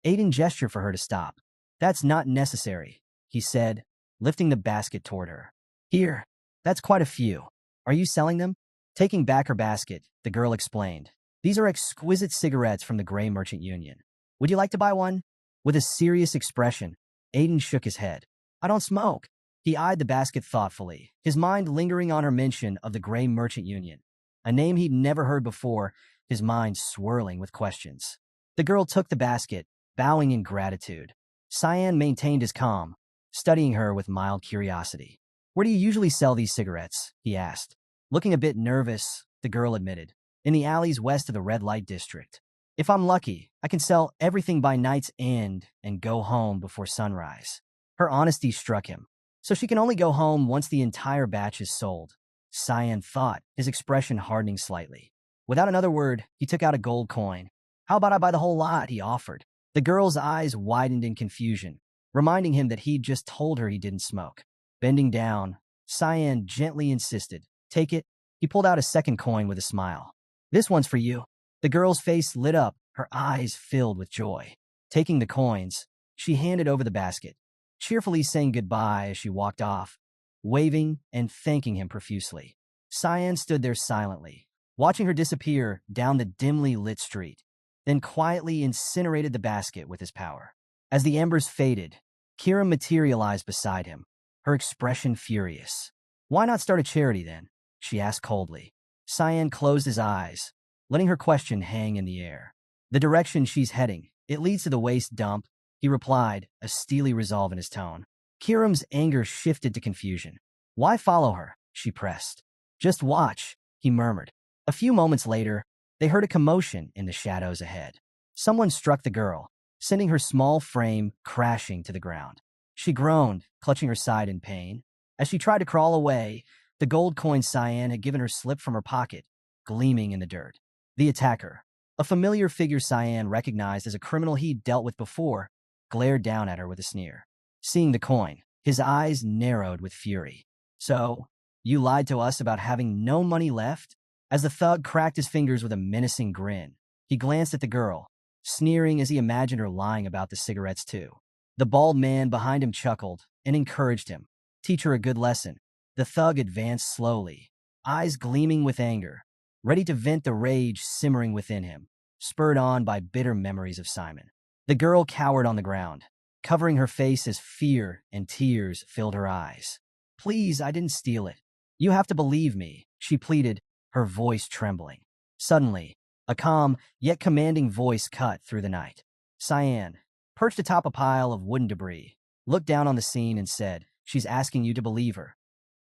Aiden gestured for her to stop. "That's not necessary," he said, lifting the basket toward her. "Here, that's quite a few. Are you selling them?" Taking back her basket, the girl explained, "These are exquisite cigarettes from the Gray Merchant Union. Would you like to buy one?" With a serious expression, Aiden shook his head. "I don't smoke." He eyed the basket thoughtfully, his mind lingering on her mention of the Gray Merchant Union, a name he'd never heard before, his mind swirling with questions. The girl took the basket, bowing in gratitude. Cyan maintained his calm, studying her with mild curiosity. "Where do you usually sell these cigarettes?" he asked. Looking a bit nervous, the girl admitted, "In the alleys west of the red light district. If I'm lucky, I can sell everything by night's end and go home before sunrise." Her honesty struck him. So she can only go home once the entire batch is sold. Cyan thought, his expression hardening slightly. Without another word, he took out a gold coin. "How about I buy the whole lot?" he offered. The girl's eyes widened in confusion, reminding him that he'd just told her he didn't smoke. Bending down, Cyan gently insisted, "Take it." He pulled out a second coin with a smile. "This one's for you." The girl's face lit up, her eyes filled with joy. Taking the coins, she handed over the basket, cheerfully saying goodbye as she walked off, waving and thanking him profusely. Cyan stood there silently, watching her disappear down the dimly lit street, then quietly incinerated the basket with his power. As the embers faded, Kira materialized beside him, her expression furious. "Why not start a charity then?" she asked coldly. Cyan closed his eyes, letting her question hang in the air. "The direction she's heading, it leads to the waste dump," he replied, a steely resolve in his tone. Kiram's anger shifted to confusion. "Why follow her?" she pressed. "Just watch," he murmured. A few moments later, they heard a commotion in the shadows ahead. Someone struck the girl, sending her small frame crashing to the ground. She groaned, clutching her side in pain. As she tried to crawl away, the gold coin Cyan had given her slipped from her pocket, gleaming in the dirt. The attacker, a familiar figure Cyan recognized as a criminal he'd dealt with before, glared down at her with a sneer. Seeing the coin, his eyes narrowed with fury. "So, you lied to us about having no money left?" As the thug cracked his fingers with a menacing grin, he glanced at the girl, sneering as he imagined her lying about the cigarettes too. The bald man behind him chuckled and encouraged him. "Teach her a good lesson." The thug advanced slowly, eyes gleaming with anger, ready to vent the rage simmering within him, spurred on by bitter memories of Simon. The girl cowered on the ground, covering her face as fear and tears filled her eyes. "Please, I didn't steal it. You have to believe me," she pleaded, her voice trembling. Suddenly, a calm yet commanding voice cut through the night. Cyan, perched atop a pile of wooden debris, looked down on the scene and said, "She's asking you to believe her.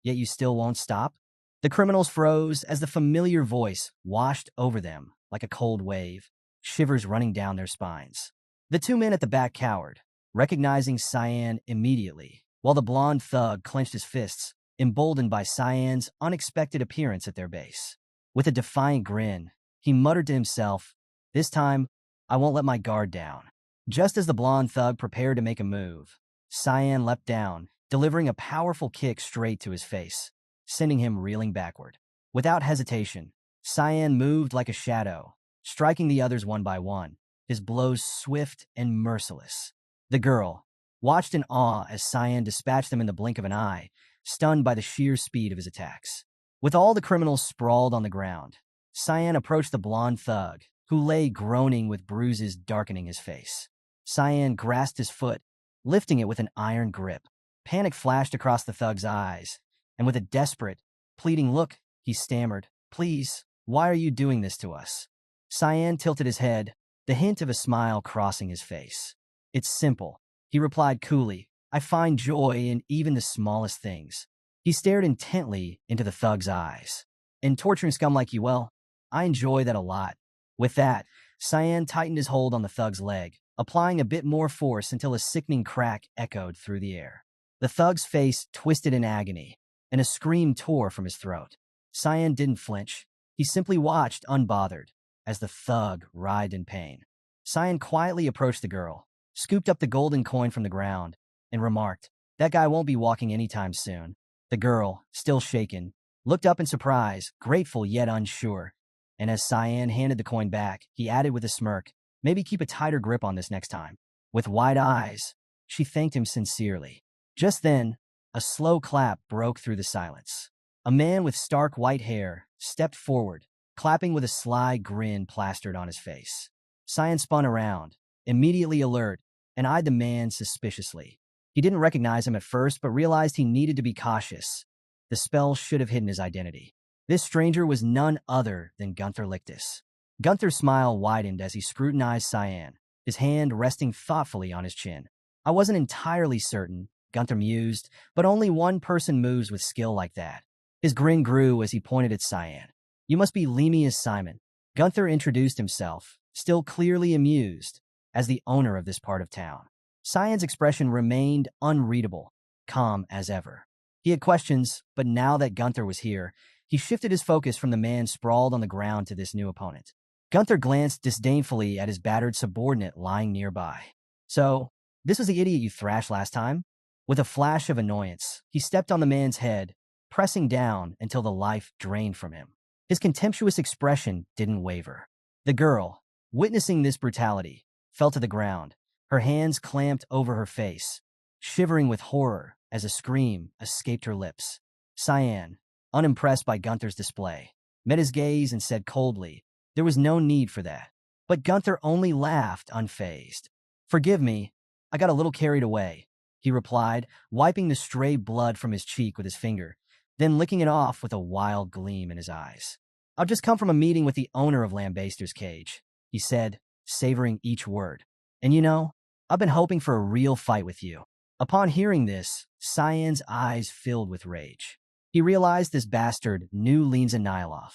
Yet you still won't stop?" The criminals froze as the familiar voice washed over them like a cold wave, shivers running down their spines. The two men at the back cowered, recognizing Cyan immediately, while the blonde thug clenched his fists, emboldened by Cyan's unexpected appearance at their base. With a defiant grin, he muttered to himself, "This time, I won't let my guard down." Just as the blonde thug prepared to make a move, Cyan leapt down, delivering a powerful kick straight to his face, sending him reeling backward. Without hesitation, Cyan moved like a shadow, striking the others one by one, his blows swift and merciless. The girl watched in awe as Cyan dispatched them in the blink of an eye, stunned by the sheer speed of his attacks. With all the criminals sprawled on the ground, Cyan approached the blonde thug, who lay groaning with bruises darkening his face. Cyan grasped his foot, lifting it with an iron grip. Panic flashed across the thug's eyes, and with a desperate, pleading look, he stammered, "Please, why are you doing this to us?" Cyan tilted his head, the hint of a smile crossing his face. "It's simple," he replied coolly. "I find joy in even the smallest things." He stared intently into the thug's eyes. "And torturing scum like you, well, I enjoy that a lot." With that, Cyan tightened his hold on the thug's leg, applying a bit more force until a sickening crack echoed through the air. The thug's face twisted in agony, and a scream tore from his throat. Cyan didn't flinch. He simply watched, unbothered, as the thug writhed in pain. Cyan quietly approached the girl, scooped up the golden coin from the ground, and remarked, "That guy won't be walking anytime soon." The girl, still shaken, looked up in surprise, grateful yet unsure. And as Cyan handed the coin back, he added with a smirk, "Maybe keep a tighter grip on this next time." With wide eyes, she thanked him sincerely. Just then, a slow clap broke through the silence. A man with stark white hair stepped forward, clapping with a sly grin plastered on his face. Cyan spun around, immediately alert, and eyed the man suspiciously. He didn't recognize him at first, but realized he needed to be cautious. The spell should have hidden his identity. This stranger was none other than Gunther Lictus. Gunther's smile widened as he scrutinized Cyan, his hand resting thoughtfully on his chin. I wasn't entirely certain, Gunther mused, but only one person moves with skill like that. His grin grew as he pointed at Cyan. You must be Lemius Simon. Gunther introduced himself, still clearly amused, as the owner of this part of town. Cyan's expression remained unreadable, calm as ever. He had questions, but now that Gunther was here, he shifted his focus from the man sprawled on the ground to this new opponent. Gunther glanced disdainfully at his battered subordinate lying nearby. So, this was the idiot you thrashed last time? With a flash of annoyance, he stepped on the man's head, pressing down until the life drained from him. His contemptuous expression didn't waver. The girl, witnessing this brutality, fell to the ground, her hands clamped over her face, shivering with horror as a scream escaped her lips. Cyan, unimpressed by Gunther's display, met his gaze and said coldly, there was no need for that. But Gunther only laughed unfazed. Forgive me, I got a little carried away, he replied, wiping the stray blood from his cheek with his finger, then licking it off with a wild gleam in his eyes. I've just come from a meeting with the owner of Lambaster's Cage, he said, savoring each word. And you know, I've been hoping for a real fight with you. Upon hearing this, Cyan's eyes filled with rage. He realized this bastard knew Linza Nilov.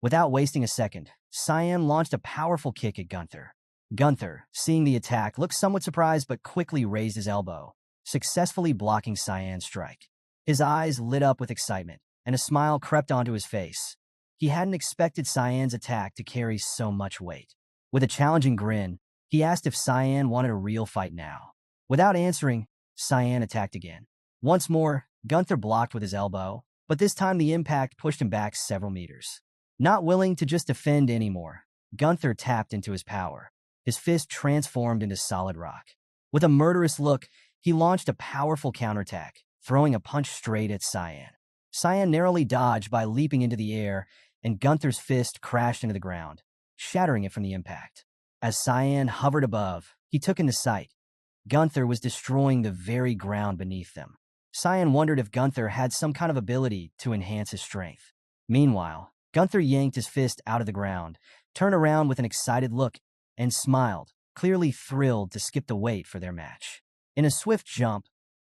Without wasting a second, Cyan launched a powerful kick at Gunther. Gunther, seeing the attack, looked somewhat surprised but quickly raised his elbow, successfully blocking Cyan's strike. His eyes lit up with excitement, and a smile crept onto his face. He hadn't expected Cyan's attack to carry so much weight. With a challenging grin, he asked if Cyan wanted a real fight now. Without answering, Cyan attacked again. Once more, Gunther blocked with his elbow, but this time the impact pushed him back several meters. Not willing to just defend anymore, Gunther tapped into his power. His fist transformed into solid rock. With a murderous look, he launched a powerful counterattack, throwing a punch straight at Cyan. Cyan narrowly dodged by leaping into the air, and Gunther's fist crashed into the ground, shattering it from the impact. As Cyan hovered above, he took into sight. Gunther was destroying the very ground beneath them. Cyan wondered if Gunther had some kind of ability to enhance his strength. Meanwhile, Gunther yanked his fist out of the ground, turned around with an excited look, and smiled, clearly thrilled to skip the wait for their match. In a swift jump,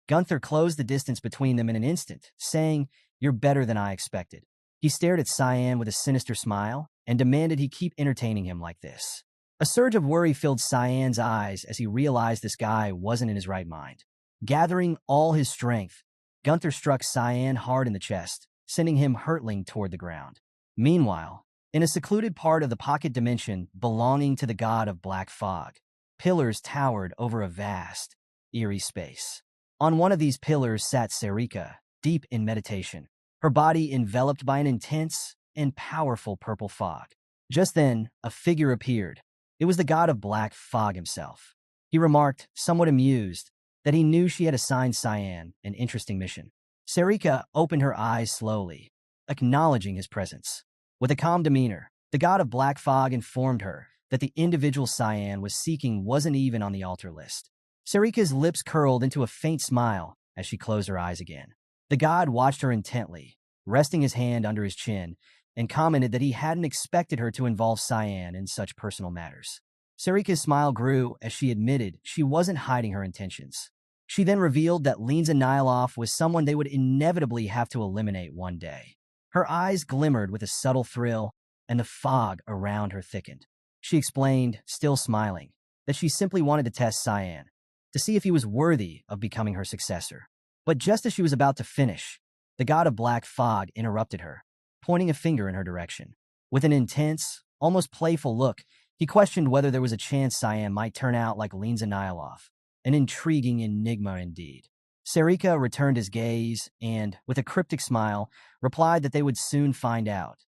Gunther closed the distance between them in an instant, saying, "You're better than I expected." He stared at Cyan with a sinister smile and demanded he keep entertaining him like this. A surge of worry filled Cyan's eyes as he realized this guy wasn't in his right mind. Gathering all his strength, Gunther struck Cyan hard in the chest, sending him hurtling toward the ground. Meanwhile, in a secluded part of the pocket dimension belonging to the god of black fog, pillars towered over a vast, eerie space. On one of these pillars sat Serika, deep in meditation, her body enveloped by an intense and powerful purple fog. Just then, a figure appeared. It was the god of black fog himself. He remarked, somewhat amused, that he knew she had assigned Cyan an interesting mission. Serika opened her eyes slowly, acknowledging his presence. With a calm demeanor, the god of black fog informed her that the individual Cyan was seeking wasn't even on the altar list. Serika's lips curled into a faint smile as she closed her eyes again. The god watched her intently, resting his hand under his chin, and commented that he hadn't expected her to involve Cyan in such personal matters. Serika's smile grew as she admitted she wasn't hiding her intentions. She then revealed that Linza Nilov was someone they would inevitably have to eliminate one day. Her eyes glimmered with a subtle thrill, and the fog around her thickened. She explained, still smiling, that she simply wanted to test Cyan, to see if he was worthy of becoming her successor. But just as she was about to finish, the god of black fog interrupted her, pointing a finger in her direction. With an intense, almost playful look, he questioned whether there was a chance Cyan might turn out like Linza Nilov, an intriguing enigma indeed. Serika returned his gaze and, with a cryptic smile, replied that they would soon find out.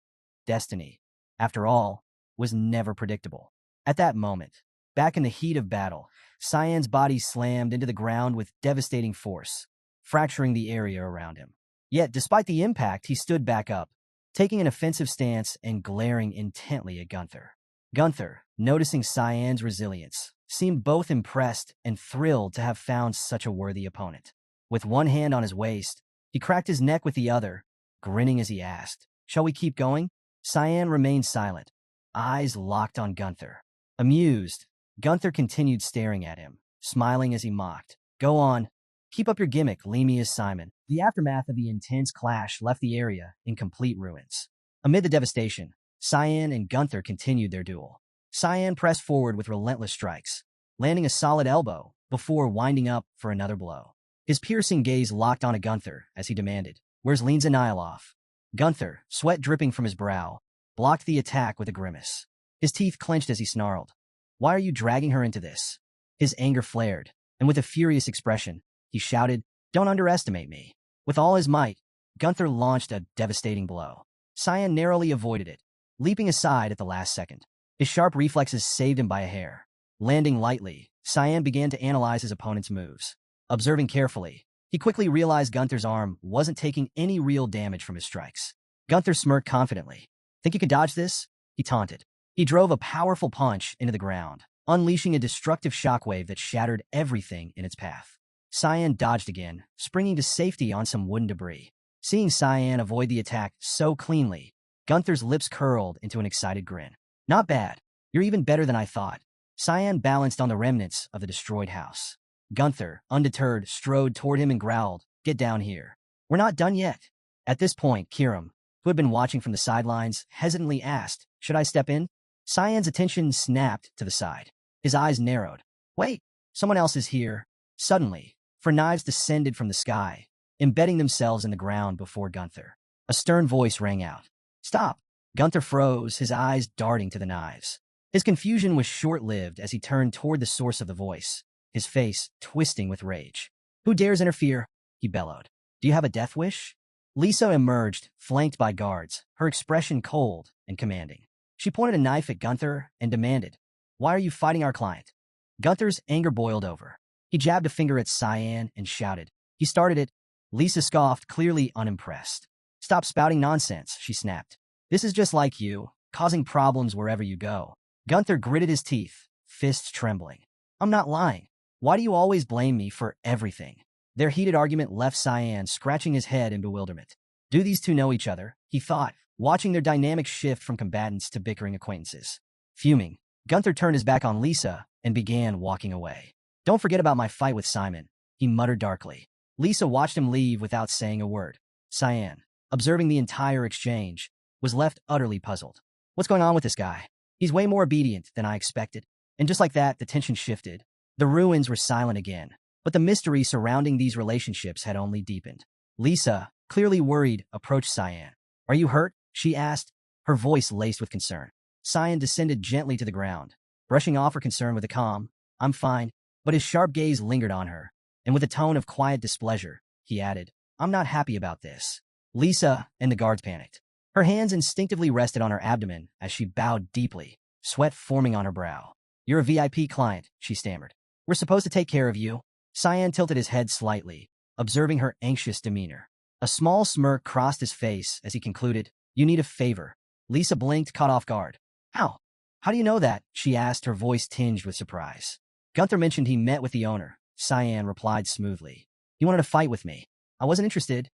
Destiny, after all, was never predictable. At that moment, back in the heat of battle, Cyan's body slammed into the ground with devastating force, fracturing the area around him. Yet, despite the impact, he stood back up, taking an offensive stance and glaring intently at Gunther. Gunther, noticing Cyan's resilience, seemed both impressed and thrilled to have found such a worthy opponent. With one hand on his waist, he cracked his neck with the other, grinning as he asked, "Shall we keep going?" Cyan remained silent, eyes locked on Gunther. Amused, Gunther continued staring at him, smiling as he mocked. Go on. Keep up your gimmick, Lemia's Simon. The aftermath of the intense clash left the area in complete ruins. Amid the devastation, Cyan and Gunther continued their duel. Cyan pressed forward with relentless strikes, landing a solid elbow before winding up for another blow. His piercing gaze locked onto Gunther as he demanded, "Where's Lenza Nyloff?" Gunther, sweat dripping from his brow, blocked the attack with a grimace. His teeth clenched as he snarled, "Why are you dragging her into this?" His anger flared, and with a furious expression, he shouted, "Don't underestimate me." With all his might, Gunther launched a devastating blow. Cyan narrowly avoided it, leaping aside at the last second. His sharp reflexes saved him by a hair. Landing lightly, Cyan began to analyze his opponent's moves. Observing carefully, he quickly realized Gunther's arm wasn't taking any real damage from his strikes. Gunther smirked confidently. "Think you can dodge this?" he taunted. He drove a powerful punch into the ground, unleashing a destructive shockwave that shattered everything in its path. Cyan dodged again, springing to safety on some wooden debris. Seeing Cyan avoid the attack so cleanly, Gunther's lips curled into an excited grin. "Not bad. You're even better than I thought." Cyan balanced on the remnants of the destroyed house. Gunther, undeterred, strode toward him and growled, "Get down here. We're not done yet." At this point, Kiram, who had been watching from the sidelines, hesitantly asked, "Should I step in?" Cyan's attention snapped to the side. His eyes narrowed. "Wait, someone else is here." Suddenly, for knives descended from the sky, embedding themselves in the ground before Gunther. A stern voice rang out. "Stop!" Gunther froze, his eyes darting to the knives. His confusion was short-lived as he turned toward the source of the voice, his face twisting with rage. "Who dares interfere?" he bellowed. "Do you have a death wish?" Lisa emerged, flanked by guards, her expression cold and commanding. She pointed a knife at Gunther and demanded, "Why are you fighting our client?" Gunther's anger boiled over. He jabbed a finger at Cyan and shouted, "He started it." Lisa scoffed, clearly unimpressed. "Stop spouting nonsense," she snapped. "This is just like you, causing problems wherever you go." Gunther gritted his teeth, fists trembling. "I'm not lying. Why do you always blame me for everything?" Their heated argument left Cyan scratching his head in bewilderment. Do these two know each other? He thought, watching their dynamic shift from combatants to bickering acquaintances. Fuming, Gunther turned his back on Lisa and began walking away. "Don't forget about my fight with Simon," he muttered darkly. Lisa watched him leave without saying a word. Cyan, observing the entire exchange, was left utterly puzzled. "What's going on with this guy? He's way more obedient than I expected." And just like that, the tension shifted. The ruins were silent again, but the mystery surrounding these relationships had only deepened. Lisa, clearly worried, approached Cyan. "Are you hurt?" she asked, her voice laced with concern. Cyan descended gently to the ground, brushing off her concern with a calm, "I'm fine," but his sharp gaze lingered on her, and with a tone of quiet displeasure, he added, "I'm not happy about this." Lisa and the guards panicked. Her hands instinctively rested on her abdomen as she bowed deeply, sweat forming on her brow. "You're a VIP client," she stammered. "We're supposed to take care of you." Cyan tilted his head slightly, observing her anxious demeanor. A small smirk crossed his face as he concluded, "You need a favor." Lisa blinked, caught off guard. "How? How do you know that?" she asked, her voice tinged with surprise. "Gunther mentioned he met with the owner," Cyan replied smoothly. "He wanted to fight with me. I wasn't interested,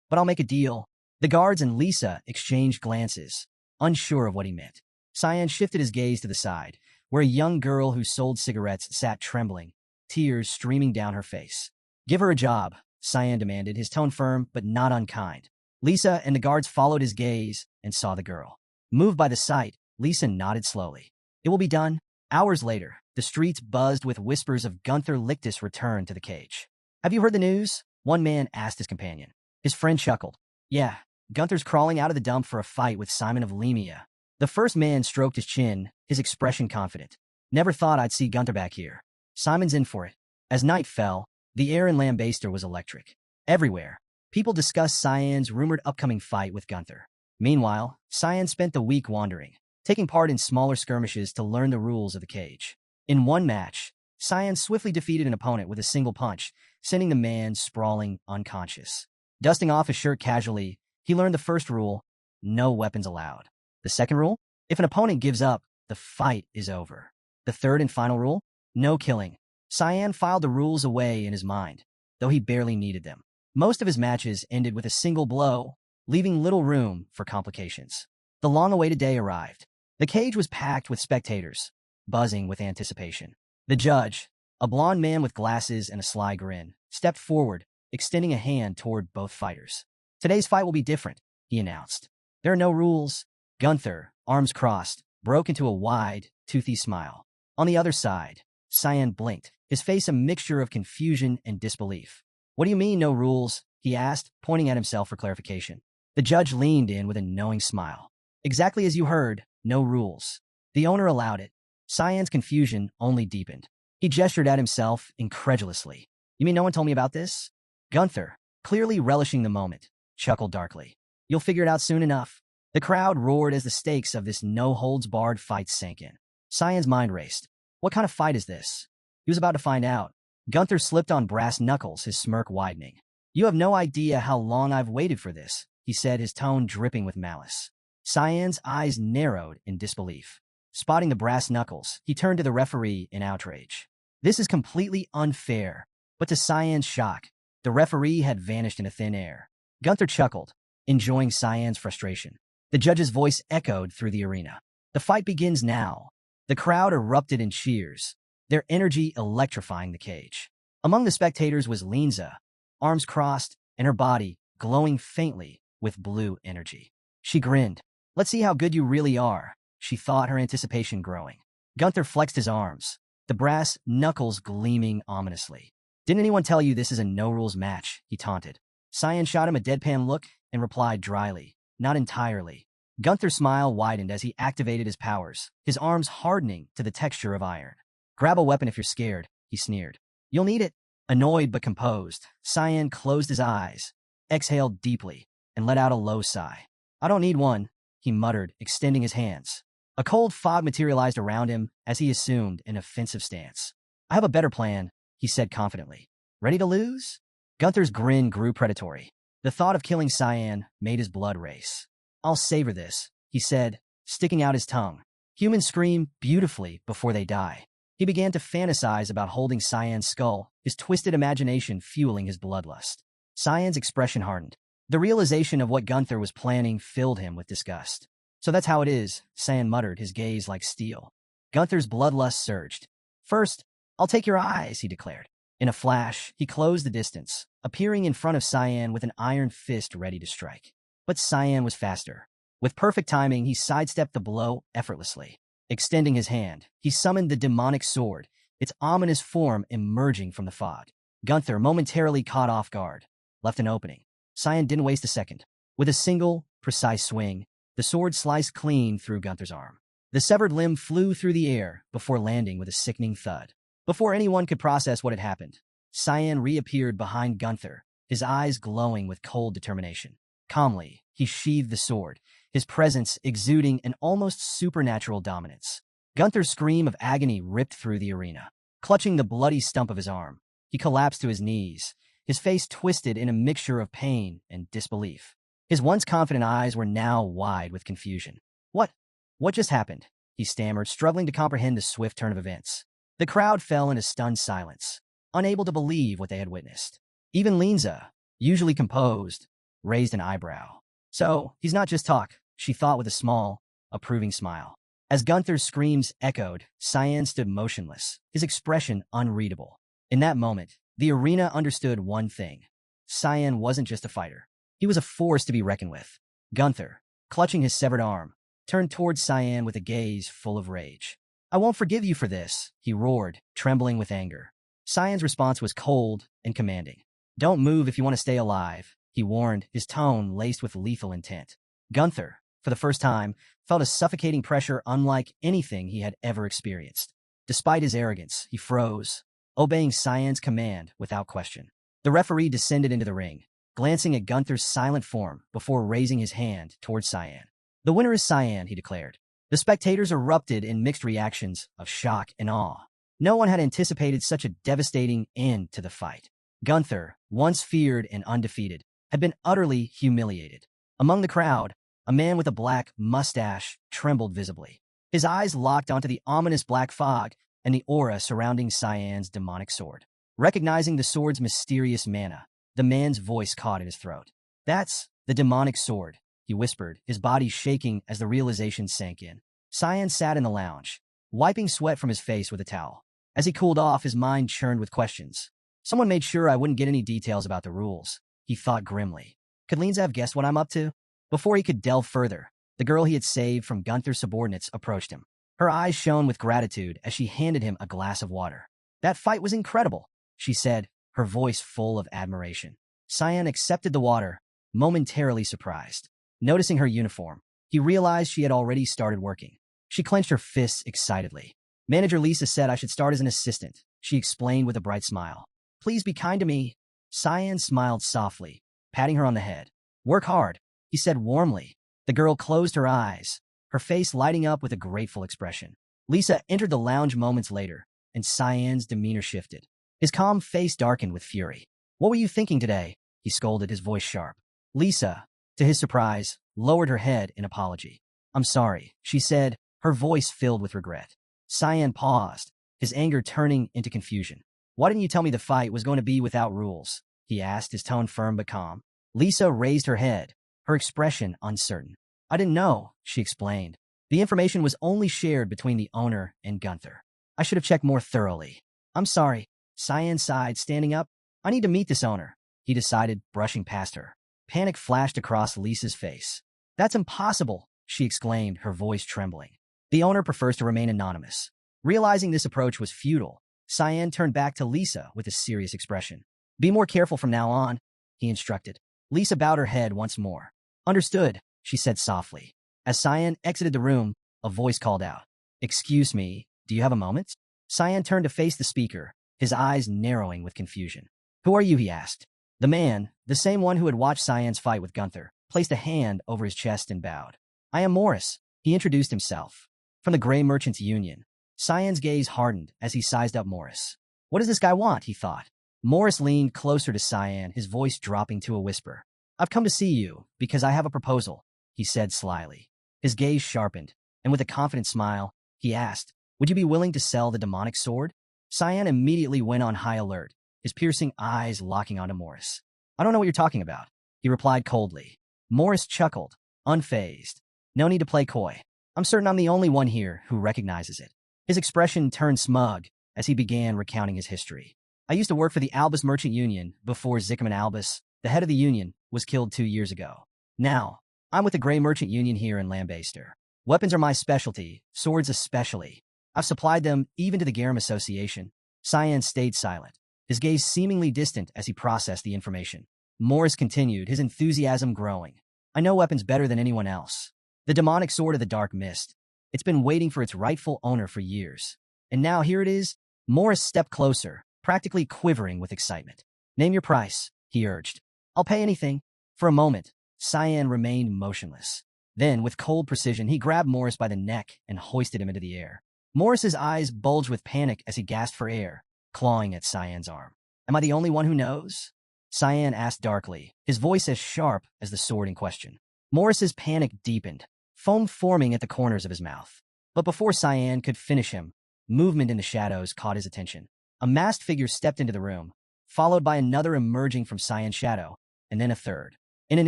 but I'll make a deal." The guards and Lisa exchanged glances, unsure of what he meant. Cyan shifted his gaze to the side, where a young girl who sold cigarettes sat trembling, tears streaming down her face. "Give her a job," Cyan demanded, his tone firm but not unkind. Lisa and the guards followed his gaze and saw the girl. Moved by the sight, Lisa nodded slowly. "It will be done." Hours later, the streets buzzed with whispers of Gunther Lichtis' return to the cage. "Have you heard the news?" one man asked his companion. His friend chuckled. "Yeah, Gunther's crawling out of the dump for a fight with Simon of Lemia." The first man stroked his chin, his expression confident. "Never thought I'd see Gunther back here. Simon's in for it." As night fell, the air in Lambaster was electric. Everywhere, people discussed Cyan's rumored upcoming fight with Gunther. Meanwhile, Cyan spent the week wandering, taking part in smaller skirmishes to learn the rules of the cage. In one match, Cyan swiftly defeated an opponent with a single punch, sending the man sprawling unconscious. Dusting off his shirt casually, he learned the first rule: no weapons allowed. The second rule: if an opponent gives up, the fight is over. The third and final rule: no killing. Cyan filed the rules away in his mind, though he barely needed them. Most of his matches ended with a single blow, leaving little room for complications. The long-awaited day arrived. The cage was packed with spectators, buzzing with anticipation. The judge, a blond man with glasses and a sly grin, stepped forward, extending a hand toward both fighters. Today's fight will be different, he announced. There are no rules. Gunther, arms crossed, broke into a wide, toothy smile. On the other side, Cyan blinked, his face a mixture of confusion and disbelief. What do you mean, no rules? He asked, pointing at himself for clarification. The judge leaned in with a knowing smile. Exactly as you heard, no rules. The owner allowed it. Cyan's confusion only deepened. He gestured at himself incredulously. You mean no one told me about this? Gunther, clearly relishing the moment, chuckled darkly. You'll figure it out soon enough. The crowd roared as the stakes of this no-holds-barred fight sank in. Cyan's mind raced. What kind of fight is this? He was about to find out. Gunther slipped on brass knuckles, his smirk widening. You have no idea how long I've waited for this, he said, his tone dripping with malice. Cyan's eyes narrowed in disbelief. Spotting the brass knuckles, he turned to the referee in outrage. This is completely unfair. But to Cyan's shock, the referee had vanished into thin air. Gunther chuckled, enjoying Cyan's frustration. The judge's voice echoed through the arena. The fight begins now. The crowd erupted in cheers, their energy electrifying the cage. Among the spectators was Linza, arms crossed and her body glowing faintly with blue energy. She grinned. Let's see how good you really are, she thought, her anticipation growing. Gunther flexed his arms, the brass knuckles gleaming ominously. Didn't anyone tell you this is a no-rules match? He taunted. Cyan shot him a deadpan look and replied dryly, not entirely. Gunther's smile widened as he activated his powers, his arms hardening to the texture of iron. Grab a weapon if you're scared, he sneered. You'll need it. Annoyed but composed, Cyan closed his eyes, exhaled deeply, and let out a low sigh. I don't need one, he muttered, extending his hands. A cold fog materialized around him as he assumed an offensive stance. I have a better plan, he said confidently. Ready to lose? Gunther's grin grew predatory. The thought of killing Cyan made his blood race. I'll savor this, he said, sticking out his tongue. Humans scream beautifully before they die. He began to fantasize about holding Cyan's skull, his twisted imagination fueling his bloodlust. Cyan's expression hardened. The realization of what Gunther was planning filled him with disgust. So that's how it is, Cyan muttered, his gaze like steel. Gunther's bloodlust surged. First, I'll take your eyes, he declared. In a flash, he closed the distance, appearing in front of Cyan with an iron fist ready to strike. But Cyan was faster. With perfect timing, he sidestepped the blow effortlessly. Extending his hand, he summoned the demonic sword, its ominous form emerging from the fog. Gunther, momentarily caught off guard, left an opening. Cyan didn't waste a second. With a single, precise swing, the sword sliced clean through Gunther's arm. The severed limb flew through the air before landing with a sickening thud. Before anyone could process what had happened, Cyan reappeared behind Gunther, his eyes glowing with cold determination. Calmly, he sheathed the sword, his presence exuding an almost supernatural dominance. Gunther's scream of agony ripped through the arena. Clutching the bloody stump of his arm, he collapsed to his knees, his face twisted in a mixture of pain and disbelief. His once confident eyes were now wide with confusion. What just happened? He stammered, struggling to comprehend the swift turn of events. The crowd fell into stunned silence, unable to believe what they had witnessed. Even Linza, usually composed, raised an eyebrow. So, he's not just talk, she thought with a small, approving smile. As Gunther's screams echoed, Cyan stood motionless, his expression unreadable. In that moment, the arena understood one thing. Cyan wasn't just a fighter. He was a force to be reckoned with. Gunther, clutching his severed arm, turned towards Cyan with a gaze full of rage. I won't forgive you for this, he roared, trembling with anger. Cyan's response was cold and commanding. Don't move if you want to stay alive, he warned, his tone laced with lethal intent. Gunther, for the first time, felt a suffocating pressure unlike anything he had ever experienced. Despite his arrogance, he froze, obeying Cyan's command without question. The referee descended into the ring, glancing at Gunther's silent form before raising his hand towards Cyan. The winner is Cyan, he declared. The spectators erupted in mixed reactions of shock and awe. No one had anticipated such a devastating end to the fight. Gunther, once feared and undefeated, had been utterly humiliated. Among the crowd, a man with a black mustache trembled visibly. His eyes locked onto the ominous black fog and the aura surrounding Cyan's demonic sword. Recognizing the sword's mysterious mana, the man's voice caught in his throat. That's the demonic sword, he whispered, his body shaking as the realization sank in. Cyan sat in the lounge, wiping sweat from his face with a towel. As he cooled off, his mind churned with questions. Someone made sure I wouldn't get any details about the rules, he thought grimly. Could Linza have guessed what I'm up to? Before he could delve further, the girl he had saved from Gunther's subordinates approached him. Her eyes shone with gratitude as she handed him a glass of water. That fight was incredible, she said, her voice full of admiration. Cyan accepted the water, momentarily surprised. Noticing her uniform, he realized she had already started working. She clenched her fists excitedly. Manager Lisa said I should start as an assistant, she explained with a bright smile. Please be kind to me. Cyan smiled softly, patting her on the head. Work hard, he said warmly. The girl closed her eyes, her face lighting up with a grateful expression. Lisa entered the lounge moments later, and Cyan's demeanor shifted. His calm face darkened with fury. What were you thinking today? He scolded, his voice sharp. Lisa, to his surprise, lowered her head in apology. I'm sorry, she said, her voice filled with regret. Cyan paused, his anger turning into confusion. Why didn't you tell me the fight was going to be without rules? He asked, his tone firm but calm. Lisa raised her head, her expression uncertain. I didn't know, she explained. The information was only shared between the owner and Gunther. I should have checked more thoroughly. I'm sorry, Cyan sighed, standing up. I need to meet this owner, he decided, brushing past her. Panic flashed across Lisa's face. That's impossible, she exclaimed, her voice trembling. The owner prefers to remain anonymous. Realizing this approach was futile, Cyan turned back to Lisa with a serious expression. Be more careful from now on, he instructed. Lisa bowed her head once more. Understood, she said softly. As Cyan exited the room, a voice called out. Excuse me, do you have a moment? Cyan turned to face the speaker, his eyes narrowing with confusion. Who are you, he asked. The man, the same one who had watched Cyan's fight with Gunther, placed a hand over his chest and bowed. I am Boris, he introduced himself. From the Gray Merchants Union. Cyan's gaze hardened as he sized up Boris. What does this guy want, he thought. Boris leaned closer to Cyan, his voice dropping to a whisper. I've come to see you because I have a proposal, he said slyly. His gaze sharpened, and with a confident smile, he asked, would you be willing to sell the demonic sword? Cyan immediately went on high alert, his piercing eyes locking onto Boris. I don't know what you're talking about, he replied coldly. Boris chuckled, unfazed. No need to play coy. I'm certain I'm the only one here who recognizes it. His expression turned smug as he began recounting his history. I used to work for the Albus Merchant Union before Zickerman Albus, the head of the union, was killed 2 years ago. Now, I'm with the Gray Merchant Union here in Lambaster. Weapons are my specialty, swords especially. I've supplied them even to the Garum Association. Cyan stayed silent, his gaze seemingly distant as he processed the information. Boris continued, his enthusiasm growing. I know weapons better than anyone else. The demonic sword of the Dark Mist. It's been waiting for its rightful owner for years. And now here it is. Boris stepped closer, practically quivering with excitement. Name your price, he urged. I'll pay anything. For a moment, Cyan remained motionless. Then, with cold precision, he grabbed Boris by the neck and hoisted him into the air. Boris's eyes bulged with panic as he gasped for air, clawing at Cyan's arm. Am I the only one who knows? Cyan asked darkly, his voice as sharp as the sword in question. Boris's panic deepened, foam forming at the corners of his mouth. But before Cyan could finish him, movement in the shadows caught his attention. A masked figure stepped into the room, followed by another emerging from Cyan's shadow, and then a third. In an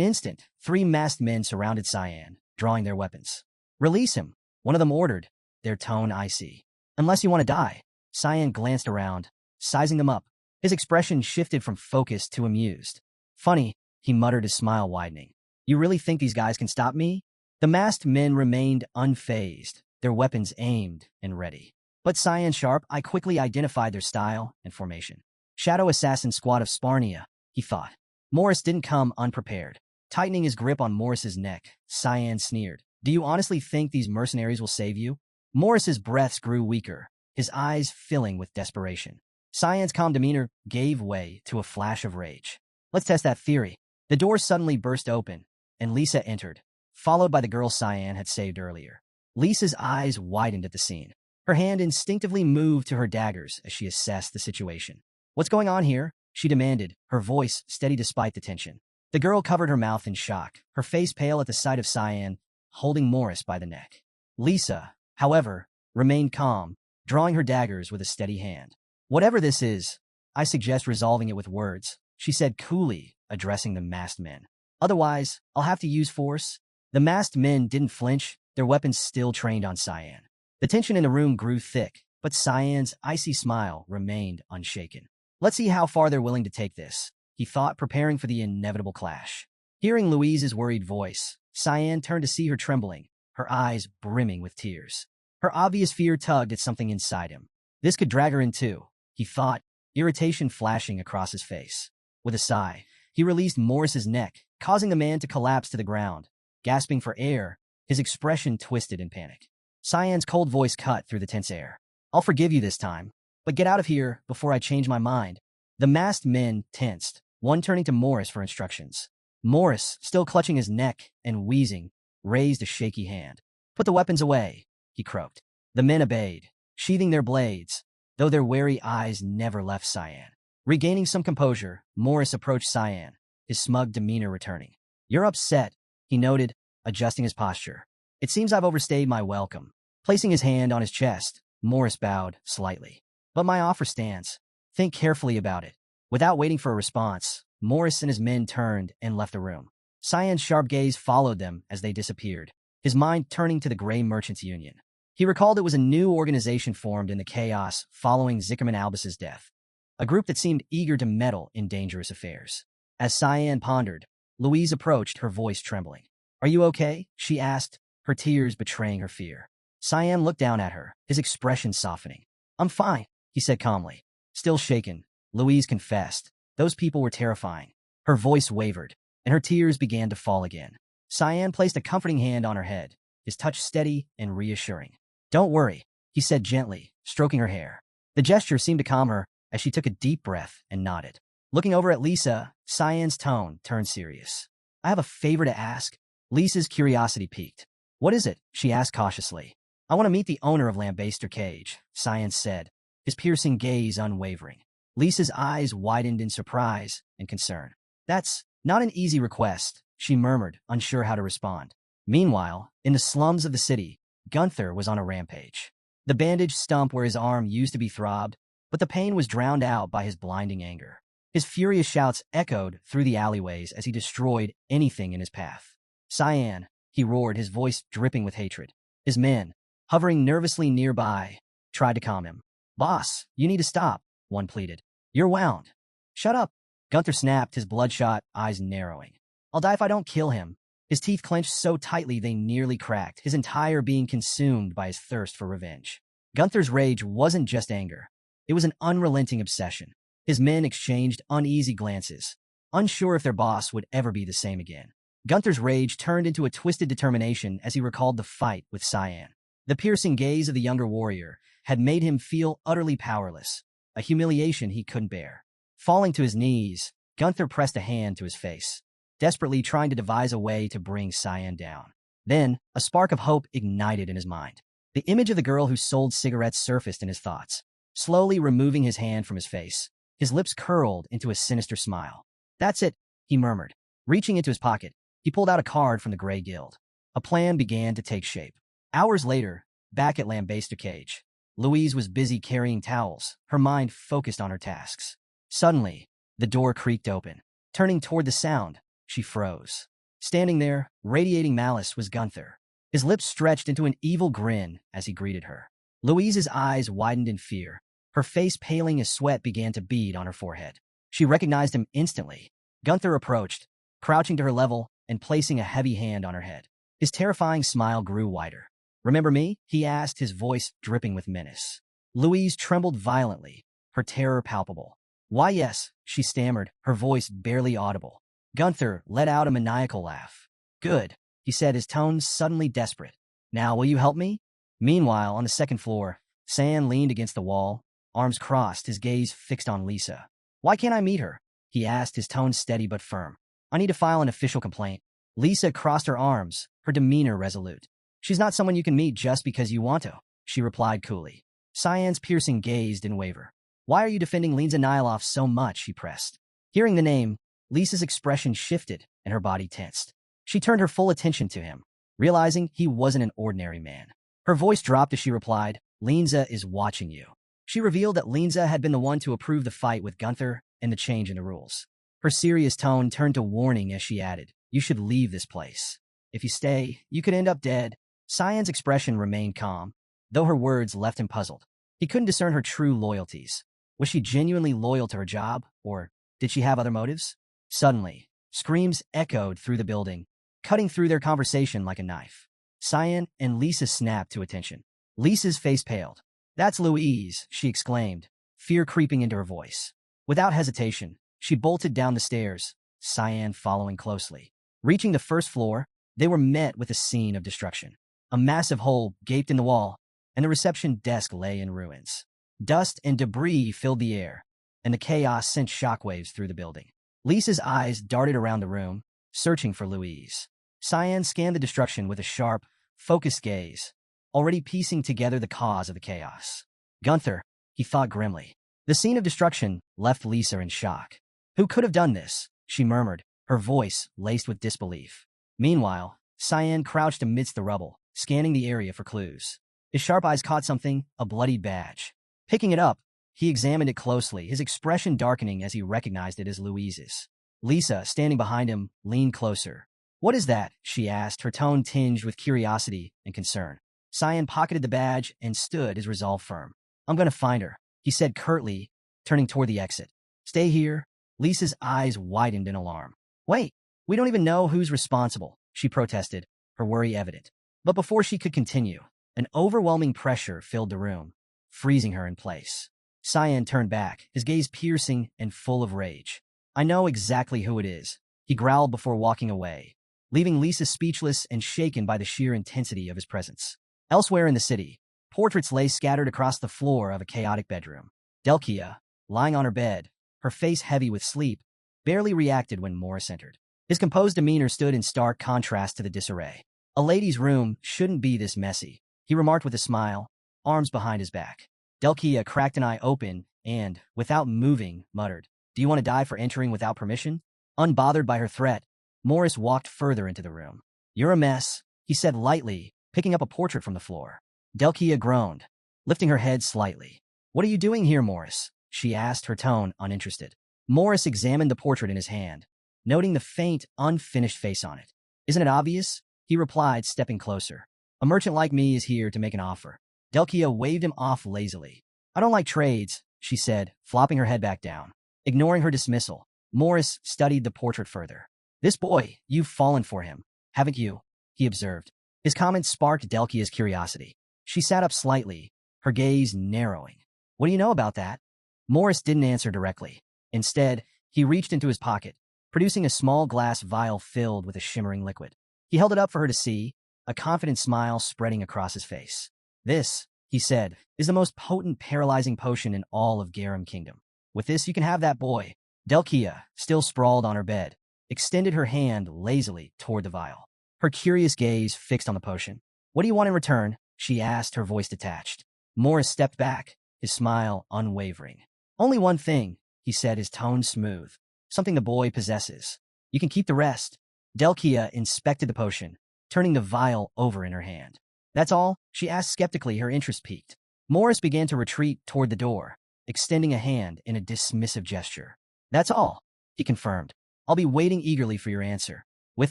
instant, 3 masked men surrounded Cyan, drawing their weapons. Release him, one of them ordered, their tone icy. Unless you want to die. Cyan glanced around, sizing them up. His expression shifted from focused to amused. Funny, he muttered, his smile widening. You really think these guys can stop me? The masked men remained unfazed, their weapons aimed and ready. But Cyan sharp, I quickly identified their style and formation. Shadow Assassin Squad of Sparnia, he thought. Boris didn't come unprepared. Tightening his grip on Boris's neck, Cyan sneered. Do you honestly think these mercenaries will save you? Boris's breaths grew weaker, his eyes filling with desperation. Cyan's calm demeanor gave way to a flash of rage. Let's test that theory. The door suddenly burst open, and Lisa entered, followed by the girl Cyan had saved earlier. Lisa's eyes widened at the scene. Her hand instinctively moved to her daggers as she assessed the situation. What's going on here? She demanded, her voice steady despite the tension. The girl covered her mouth in shock, her face pale at the sight of Cyan, holding Boris by the neck. Lisa, however, remained calm, drawing her daggers with a steady hand. Whatever this is, I suggest resolving it with words, she said coolly, addressing the masked men. Otherwise, I'll have to use force. The masked men didn't flinch, their weapons still trained on Cyan. The tension in the room grew thick, but Cyan's icy smile remained unshaken. Let's see how far they're willing to take this, he thought, preparing for the inevitable clash. Hearing Louise's worried voice, Cyan turned to see her trembling, her eyes brimming with tears. Her obvious fear tugged at something inside him. This could drag her in too, he thought, irritation flashing across his face. With a sigh, he released Morris's neck, causing the man to collapse to the ground. Gasping for air, his expression twisted in panic. Cyan's cold voice cut through the tense air. I'll forgive you this time, but get out of here before I change my mind. The masked men tensed, one turning to Morris for instructions. Morris, still clutching his neck and wheezing, raised a shaky hand. Put the weapons away, he croaked. The men obeyed, sheathing their blades, though their wary eyes never left Cyan. Regaining some composure, Morris approached Cyan, his smug demeanor returning. You're upset, he noted, adjusting his posture. It seems I've overstayed my welcome. Placing his hand on his chest, Morris bowed slightly. But my offer stands. Think carefully about it. Without waiting for a response, Morris and his men turned and left the room. Cyan's sharp gaze followed them as they disappeared, his mind turning to the Grey Merchants Union. He recalled it was a new organization formed in the chaos following Zickerman Albus's death, a group that seemed eager to meddle in dangerous affairs. As Cyan pondered, Louise approached, her voice trembling. Are you okay? She asked, her tears betraying her fear. Cyan looked down at her, his expression softening. I'm fine, he said calmly. Still shaken, Louise confessed. Those people were terrifying. Her voice wavered, and her tears began to fall again. Cyan placed a comforting hand on her head, his touch steady and reassuring. Don't worry, he said gently, stroking her hair. The gesture seemed to calm her as she took a deep breath and nodded. Looking over at Lisa, Cyan's tone turned serious. I have a favor to ask. Lisa's curiosity piqued. What is it? She asked cautiously. I want to meet the owner of Lambaster Cage, Cyan said, his piercing gaze unwavering. Lisa's eyes widened in surprise and concern. That's not an easy request, she murmured, unsure how to respond. Meanwhile, in the slums of the city, Gunther was on a rampage. The bandaged stump where his arm used to be throbbed, but the pain was drowned out by his blinding anger. His furious shouts echoed through the alleyways as he destroyed anything in his path. Cyan, he roared, his voice dripping with hatred. His men, hovering nervously nearby, tried to calm him. Boss, you need to stop, one pleaded. You're wound. Shut up. Gunther snapped, his bloodshot eyes narrowing. I'll die if I don't kill him. His teeth clenched so tightly they nearly cracked, his entire being consumed by his thirst for revenge. Gunther's rage wasn't just anger. It was an unrelenting obsession. His men exchanged uneasy glances, unsure if their boss would ever be the same again. Gunther's rage turned into a twisted determination as he recalled the fight with Cyan. The piercing gaze of the younger warrior had made him feel utterly powerless, a humiliation he couldn't bear. Falling to his knees, Gunther pressed a hand to his face, desperately trying to devise a way to bring Cyan down. Then, a spark of hope ignited in his mind. The image of the girl who sold cigarettes surfaced in his thoughts. Slowly removing his hand from his face, his lips curled into a sinister smile. That's it, he murmured. Reaching into his pocket, he pulled out a card from the Grey Guild. A plan began to take shape. Hours later, back at Lambaster Cage, Louise was busy carrying towels, her mind focused on her tasks. Suddenly, the door creaked open. Turning toward the sound, she froze. Standing there, radiating malice, was Gunther. His lips stretched into an evil grin as he greeted her. Louise's eyes widened in fear, her face paling as sweat began to bead on her forehead. She recognized him instantly. Gunther approached, crouching to her level and placing a heavy hand on her head. His terrifying smile grew wider. Remember me? He asked, his voice dripping with menace. Louise trembled violently, her terror palpable. Why, yes, she stammered, her voice barely audible. Gunther let out a maniacal laugh. Good, he said, his tone suddenly desperate. Now, will you help me? Meanwhile, on the second floor, Cyan leaned against the wall, arms crossed, his gaze fixed on Lisa. Why can't I meet her? He asked, his tone steady but firm. I need to file an official complaint. Lisa crossed her arms, her demeanor resolute. She's not someone you can meet just because you want to, she replied coolly. Cyan's piercing gaze didn't waver. Why are you defending Linza Nyloff so much? He pressed. Hearing the name, Lisa's expression shifted and her body tensed. She turned her full attention to him, realizing he wasn't an ordinary man. Her voice dropped as she replied, Linza is watching you. She revealed that Linza had been the one to approve the fight with Gunther and the change in the rules. Her serious tone turned to warning as she added, you should leave this place. If you stay, you could end up dead. Cyan's expression remained calm, though her words left him puzzled. He couldn't discern her true loyalties. Was she genuinely loyal to her job, or did she have other motives? Suddenly, screams echoed through the building, cutting through their conversation like a knife. Cyan and Lisa snapped to attention. Lisa's face paled. "That's Louise," she exclaimed, fear creeping into her voice. Without hesitation, she bolted down the stairs, Cyan following closely. Reaching the first floor, they were met with a scene of destruction. A massive hole gaped in the wall, and the reception desk lay in ruins. Dust and debris filled the air, and the chaos sent shockwaves through the building. Lisa's eyes darted around the room, searching for Louise. Cyan scanned the destruction with a sharp, focused gaze, already piecing together the cause of the chaos. Gunther, he thought grimly. The scene of destruction left Lisa in shock. Who could have done this? She murmured, her voice laced with disbelief. Meanwhile, Cyan crouched amidst the rubble, scanning the area for clues. His sharp eyes caught something, a bloodied badge. Picking it up, he examined it closely, his expression darkening as he recognized it as Louise's. Lisa, standing behind him, leaned closer. "What is that?" she asked, her tone tinged with curiosity and concern. Cyan pocketed the badge and stood, his resolve firm. "I'm going to find her," he said curtly, turning toward the exit. "Stay here." Lisa's eyes widened in alarm. "Wait, we don't even know who's responsible," she protested, her worry evident. But before she could continue, an overwhelming pressure filled the room, freezing her in place. Cyan turned back, his gaze piercing and full of rage. "I know exactly who it is," he growled before walking away, leaving Lisa speechless and shaken by the sheer intensity of his presence. Elsewhere in the city, portraits lay scattered across the floor of a chaotic bedroom. Delkia, lying on her bed, her face heavy with sleep, barely reacted when Morris entered. His composed demeanor stood in stark contrast to the disarray. "A lady's room shouldn't be this messy," he remarked with a smile, arms behind his back. Delkia cracked an eye open and, without moving, muttered, "Do you want to die for entering without permission?" Unbothered by her threat, Morris walked further into the room. "You're a mess," he said lightly, picking up a portrait from the floor. Delkia groaned, lifting her head slightly. "What are you doing here, Morris?" she asked, her tone uninterested. Morris examined the portrait in his hand, noting the faint, unfinished face on it. "Isn't it obvious?" he replied, stepping closer. "A merchant like me is here to make an offer." Delkia waved him off lazily. "I don't like trades," she said, flopping her head back down. Ignoring her dismissal, Morris studied the portrait further. "This boy, you've fallen for him, haven't you?" he observed. His comment sparked Delkia's curiosity. She sat up slightly, her gaze narrowing. "What do you know about that?" Morris didn't answer directly. Instead, he reached into his pocket, producing a small glass vial filled with a shimmering liquid. He held it up for her to see, a confident smile spreading across his face. "This," he said, "is the most potent paralyzing potion in all of Garum Kingdom. With this, you can have that boy." Delkia, still sprawled on her bed, extended her hand lazily toward the vial, her curious gaze fixed on the potion. "What do you want in return?" she asked, her voice detached. Morris stepped back, his smile unwavering. "Only one thing," he said, his tone smooth. "Something the boy possesses. You can keep the rest." Delkia inspected the potion, turning the vial over in her hand. "That's all?" she asked skeptically, her interest piqued. Morris began to retreat toward the door, extending a hand in a dismissive gesture. "That's all," he confirmed. "I'll be waiting eagerly for your answer." With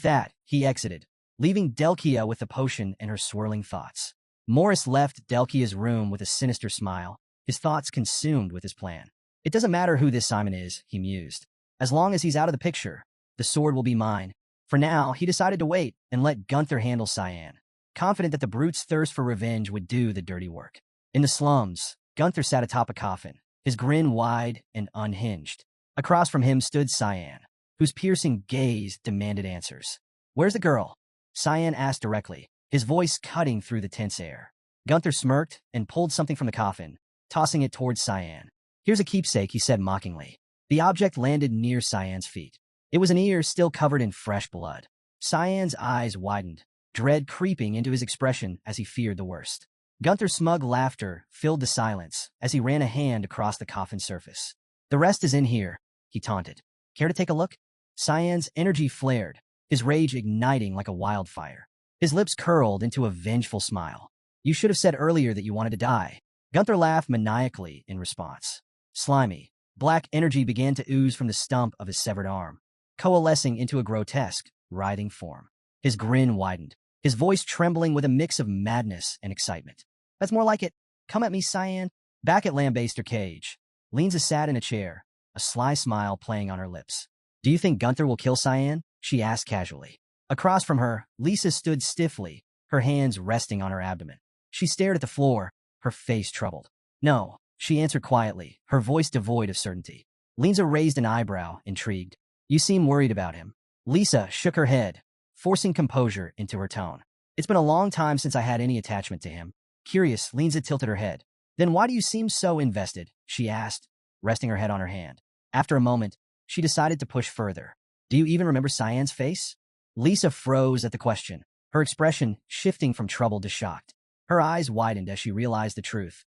that, he exited, leaving Delkia with the potion and her swirling thoughts. Morris left Delkia's room with a sinister smile, his thoughts consumed with his plan. "It doesn't matter who this Simon is," he mused. "As long as he's out of the picture, the sword will be mine." For now, he decided to wait and let Gunther handle Cyan, confident that the brute's thirst for revenge would do the dirty work. In the slums, Gunther sat atop a coffin, his grin wide and unhinged. Across from him stood Cyan, whose piercing gaze demanded answers. "Where's the girl?" Cyan asked directly, his voice cutting through the tense air. Gunther smirked and pulled something from the coffin, tossing it towards Cyan. "Here's a keepsake," he said mockingly. The object landed near Cyan's feet. It was an ear still covered in fresh blood. Cyan's eyes widened, dread creeping into his expression as he feared the worst. Gunther's smug laughter filled the silence as he ran a hand across the coffin's surface. "The rest is in here," he taunted. "Care to take a look?" Cyan's energy flared, his rage igniting like a wildfire. His lips curled into a vengeful smile. "You should have said earlier that you wanted to die." Gunther laughed maniacally in response. Slimy, black energy began to ooze from the stump of his severed arm, coalescing into a grotesque, writhing form. His grin widened. his voice trembling with a mix of madness and excitement. That's more like it. Come at me, Cyan. Back at Lambaster Cage, Lisa sat in a chair, a sly smile playing on her lips. Do you think Gunther will kill Cyan? She asked casually. Across from her, Lisa stood stiffly, her hands resting on her abdomen. She stared at the floor, her face troubled. No, she answered quietly, her voice devoid of certainty. Lisa raised an eyebrow, intrigued. You seem worried about him. Lisa shook her head, forcing composure into her tone. It's been a long time since I had any attachment to him. Curious, Lisa tilted her head. Then why do you seem so invested? She asked, resting her head on her hand. After a moment, she decided to push further. Do you even remember Cyan's face? Lisa froze at the question, her expression shifting from troubled to shocked. Her eyes widened as she realized the truth.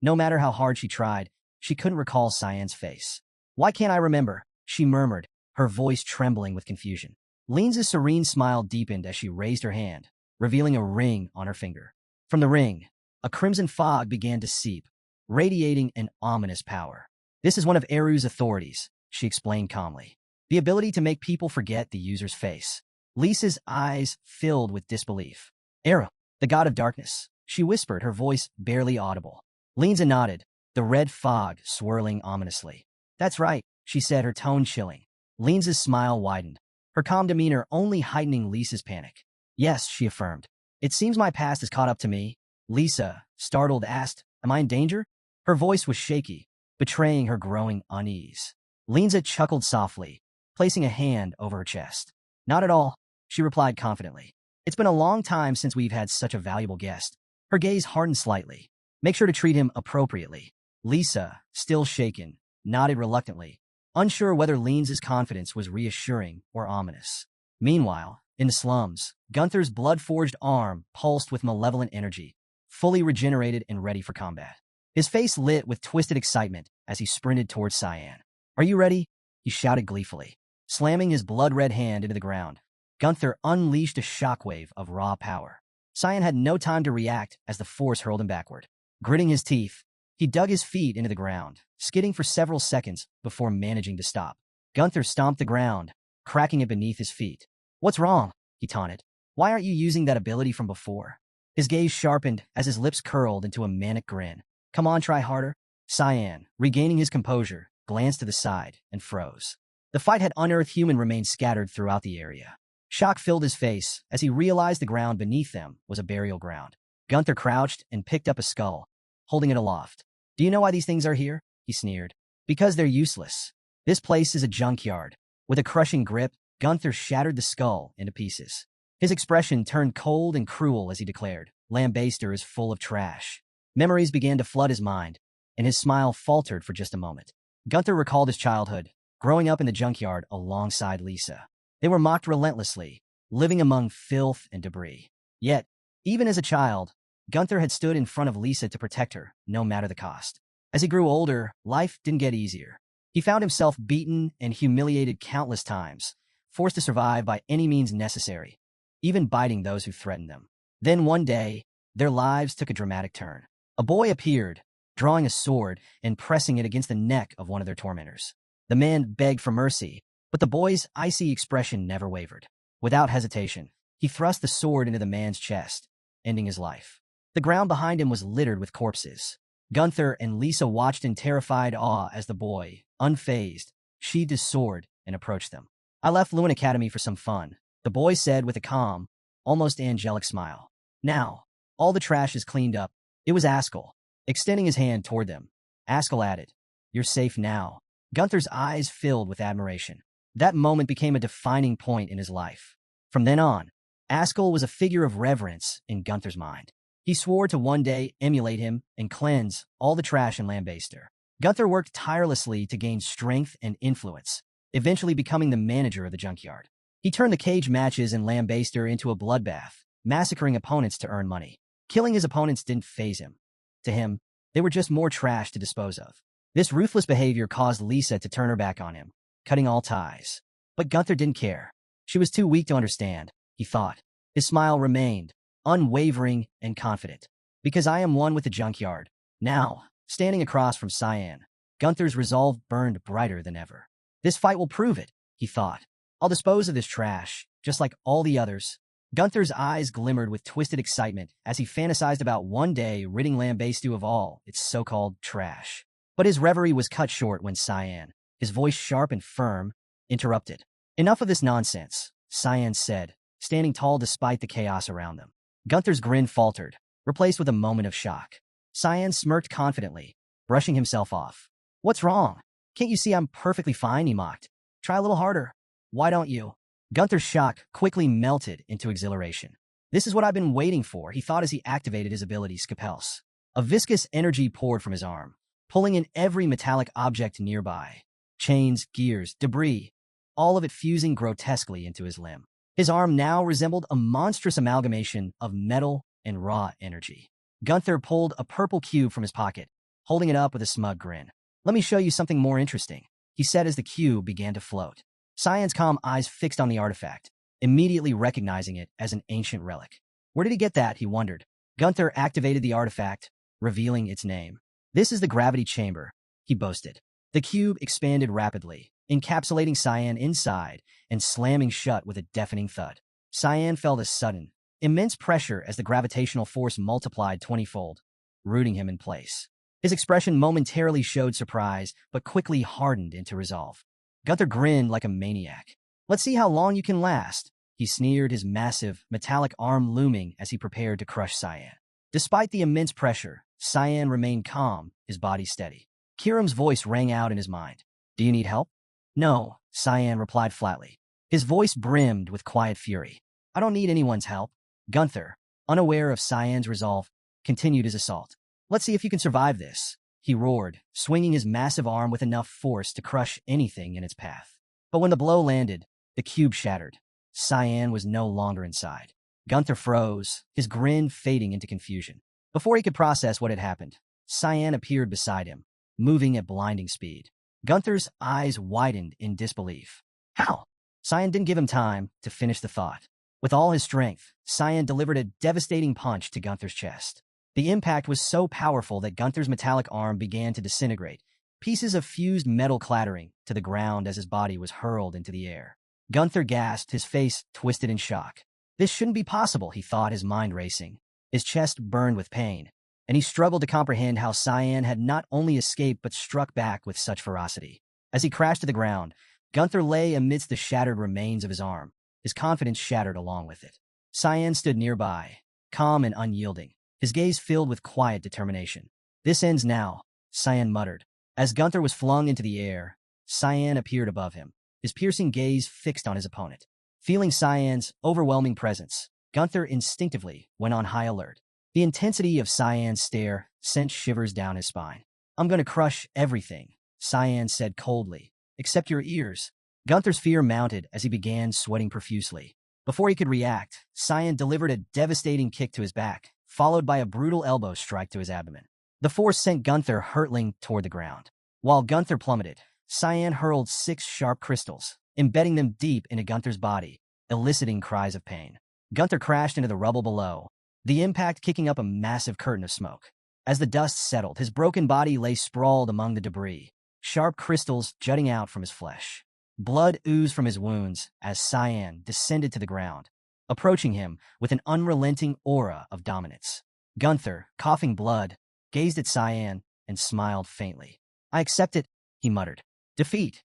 No matter how hard she tried, she couldn't recall Cyan's face. Why can't I remember? She murmured, her voice trembling with confusion. Lisa's serene smile deepened as she raised her hand, revealing a ring on her finger. From the ring, a crimson fog began to seep, radiating an ominous power. This is one of Eru's authorities, she explained calmly. The ability to make people forget the user's face. Lisa's eyes filled with disbelief. Eru, the god of darkness, she whispered, her voice barely audible. Lisa nodded, the red fog swirling ominously. That's right, she said, her tone chilling. Lisa's smile widened, her calm demeanor only heightening Lisa's panic. Yes, she affirmed. It seems my past has caught up to me. Lisa, startled, asked, Am I in danger? Her voice was shaky, betraying her growing unease. Lisa chuckled softly, placing a hand over her chest. Not at all, she replied confidently. It's been a long time since we've had such a valuable guest. Her gaze hardened slightly. Make sure to treat him appropriately. Lisa, still shaken, nodded reluctantly, unsure whether Lisa's confidence was reassuring or ominous. Meanwhile, in the slums, Gunther's blood-forged arm pulsed with malevolent energy, fully regenerated and ready for combat. His face lit with twisted excitement as he sprinted towards Cyan. Are you ready? He shouted gleefully. Slamming his blood-red hand into the ground, Gunther unleashed a shockwave of raw power. Cyan had no time to react as the force hurled him backward. Gritting his teeth, he dug his feet into the ground, skidding for several seconds before managing to stop. Gunther stomped the ground, cracking it beneath his feet. What's wrong? He taunted. Why aren't you using that ability from before? His gaze sharpened as his lips curled into a manic grin. Come on, try harder. Cyan, regaining his composure, glanced to the side and froze. The fight had unearthed human remains scattered throughout the area. Shock filled his face as he realized the ground beneath them was a burial ground. Gunther crouched and picked up a skull, holding it aloft. Do you know why these things are here? He sneered. Because they're useless. This place is a junkyard. With a crushing grip, Gunther shattered the skull into pieces. His expression turned cold and cruel as he declared, Lambaster is full of trash. Memories began to flood his mind, and his smile faltered for just a moment. Gunther recalled his childhood, growing up in the junkyard alongside Lisa. They were mocked relentlessly, living among filth and debris. Yet, even as a child, Gunther had stood in front of Lisa to protect her, no matter the cost. As he grew older, life didn't get easier. He found himself beaten and humiliated countless times, forced to survive by any means necessary, even biting those who threatened them. Then one day, their lives took a dramatic turn. A boy appeared, drawing a sword and pressing it against the neck of one of their tormentors. The man begged for mercy, but the boy's icy expression never wavered. Without hesitation, he thrust the sword into the man's chest, ending his life. The ground behind him was littered with corpses. Gunther and Lisa watched in terrified awe as the boy, unfazed, sheathed his sword and approached them. I left Lewin Academy for some fun, the boy said with a calm, almost angelic smile. Now, all the trash is cleaned up. It was Ascll, extending his hand toward them. Ascll added, You're safe now. Gunther's eyes filled with admiration. That moment became a defining point in his life. From then on, Ascll was a figure of reverence in Gunther's mind. He swore to one day emulate him and cleanse all the trash in Lambaster. Gunther worked tirelessly to gain strength and influence, eventually becoming the manager of the junkyard. He turned the cage matches in Lambaster into a bloodbath, massacring opponents to earn money. Killing his opponents didn't faze him. To him, they were just more trash to dispose of. This ruthless behavior caused Lisa to turn her back on him, cutting all ties. But Gunther didn't care. She was too weak to understand, he thought. His smile remained, unwavering and confident. Because I am one with the junkyard. Now, standing across from Cyan, Gunther's resolve burned brighter than ever. This fight will prove it, he thought. I'll dispose of this trash, just like all the others. Gunther's eyes glimmered with twisted excitement as he fantasized about one day ridding Lambestu of all its so-called trash. But his reverie was cut short when Cyan, his voice sharp and firm, interrupted. "Enough of this nonsense," Cyan said, standing tall despite the chaos around them. Gunther's grin faltered, replaced with a moment of shock. Cyan smirked confidently, brushing himself off. "What's wrong? Can't you see I'm perfectly fine?" he mocked. "Try a little harder. Why don't you?" Gunther's shock quickly melted into exhilaration. "This is what I've been waiting for," he thought as he activated his ability Scapels. A viscous energy poured from his arm, pulling in every metallic object nearby. Chains, gears, debris, all of it fusing grotesquely into his limb. His arm now resembled a monstrous amalgamation of metal and raw energy. Gunther pulled a purple cube from his pocket, holding it up with a smug grin. "Let me show you something more interesting," he said as the cube began to float. Cyan's calm eyes fixed on the artifact, immediately recognizing it as an ancient relic. Where did he get that, he wondered. Gunther activated the artifact, revealing its name. "This is the gravity chamber," he boasted. The cube expanded rapidly, encapsulating Cyan inside and slamming shut with a deafening thud. Cyan felt a sudden, immense pressure as the gravitational force multiplied 20-fold, rooting him in place. His expression momentarily showed surprise, but quickly hardened into resolve. Gunther grinned like a maniac. "Let's see how long you can last," he sneered, his massive, metallic arm looming as he prepared to crush Cyan. Despite the immense pressure, Cyan remained calm, his body steady. Kiram's voice rang out in his mind. "Do you need help?" "No," Cyan replied flatly. His voice brimmed with quiet fury. "I don't need anyone's help." Gunther, unaware of Cyan's resolve, continued his assault. "Let's see if you can survive this," he roared, swinging his massive arm with enough force to crush anything in its path. But when the blow landed, the cube shattered. Cyan was no longer inside. Gunther froze, his grin fading into confusion. Before he could process what had happened, Cyan appeared beside him, moving at blinding speed. Gunther's eyes widened in disbelief. "How?" Cyan didn't give him time to finish the thought. With all his strength, Cyan delivered a devastating punch to Gunther's chest. The impact was so powerful that Gunther's metallic arm began to disintegrate, pieces of fused metal clattering to the ground as his body was hurled into the air. Gunther gasped, his face twisted in shock. This shouldn't be possible, he thought, his mind racing. His chest burned with pain, and he struggled to comprehend how Cyan had not only escaped but struck back with such ferocity. As he crashed to the ground, Gunther lay amidst the shattered remains of his arm, his confidence shattered along with it. Cyan stood nearby, calm and unyielding, his gaze filled with quiet determination. "This ends now," Cyan muttered. As Gunther was flung into the air, Cyan appeared above him, his piercing gaze fixed on his opponent. Feeling Cyan's overwhelming presence, Gunther instinctively went on high alert. The intensity of Cyan's stare sent shivers down his spine. "I'm going to crush everything," Cyan said coldly, "except your ears." Gunther's fear mounted as he began sweating profusely. Before he could react, Cyan delivered a devastating kick to his back, followed by a brutal elbow strike to his abdomen. The force sent Gunther hurtling toward the ground. While Gunther plummeted, Cyan hurled 6 sharp crystals, embedding them deep into Gunther's body, eliciting cries of pain. Gunther crashed into the rubble below, the impact kicking up a massive curtain of smoke. As the dust settled, his broken body lay sprawled among the debris, sharp crystals jutting out from his flesh. Blood oozed from his wounds as Cyan descended to the ground, approaching him with an unrelenting aura of dominance. Gunther, coughing blood, gazed at Cyan and smiled faintly. "I accept it," he muttered. "Defeat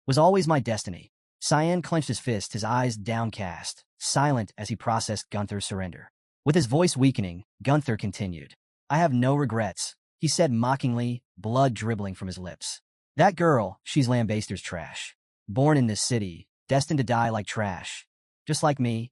was always my destiny." Cyan clenched his fist, his eyes downcast, silent as he processed Gunther's surrender. With his voice weakening, Gunther continued. "I have no regrets," he said mockingly, blood dribbling from his lips. "That girl, she's Lambester's trash. Born in this city, destined to die like trash. Just like me.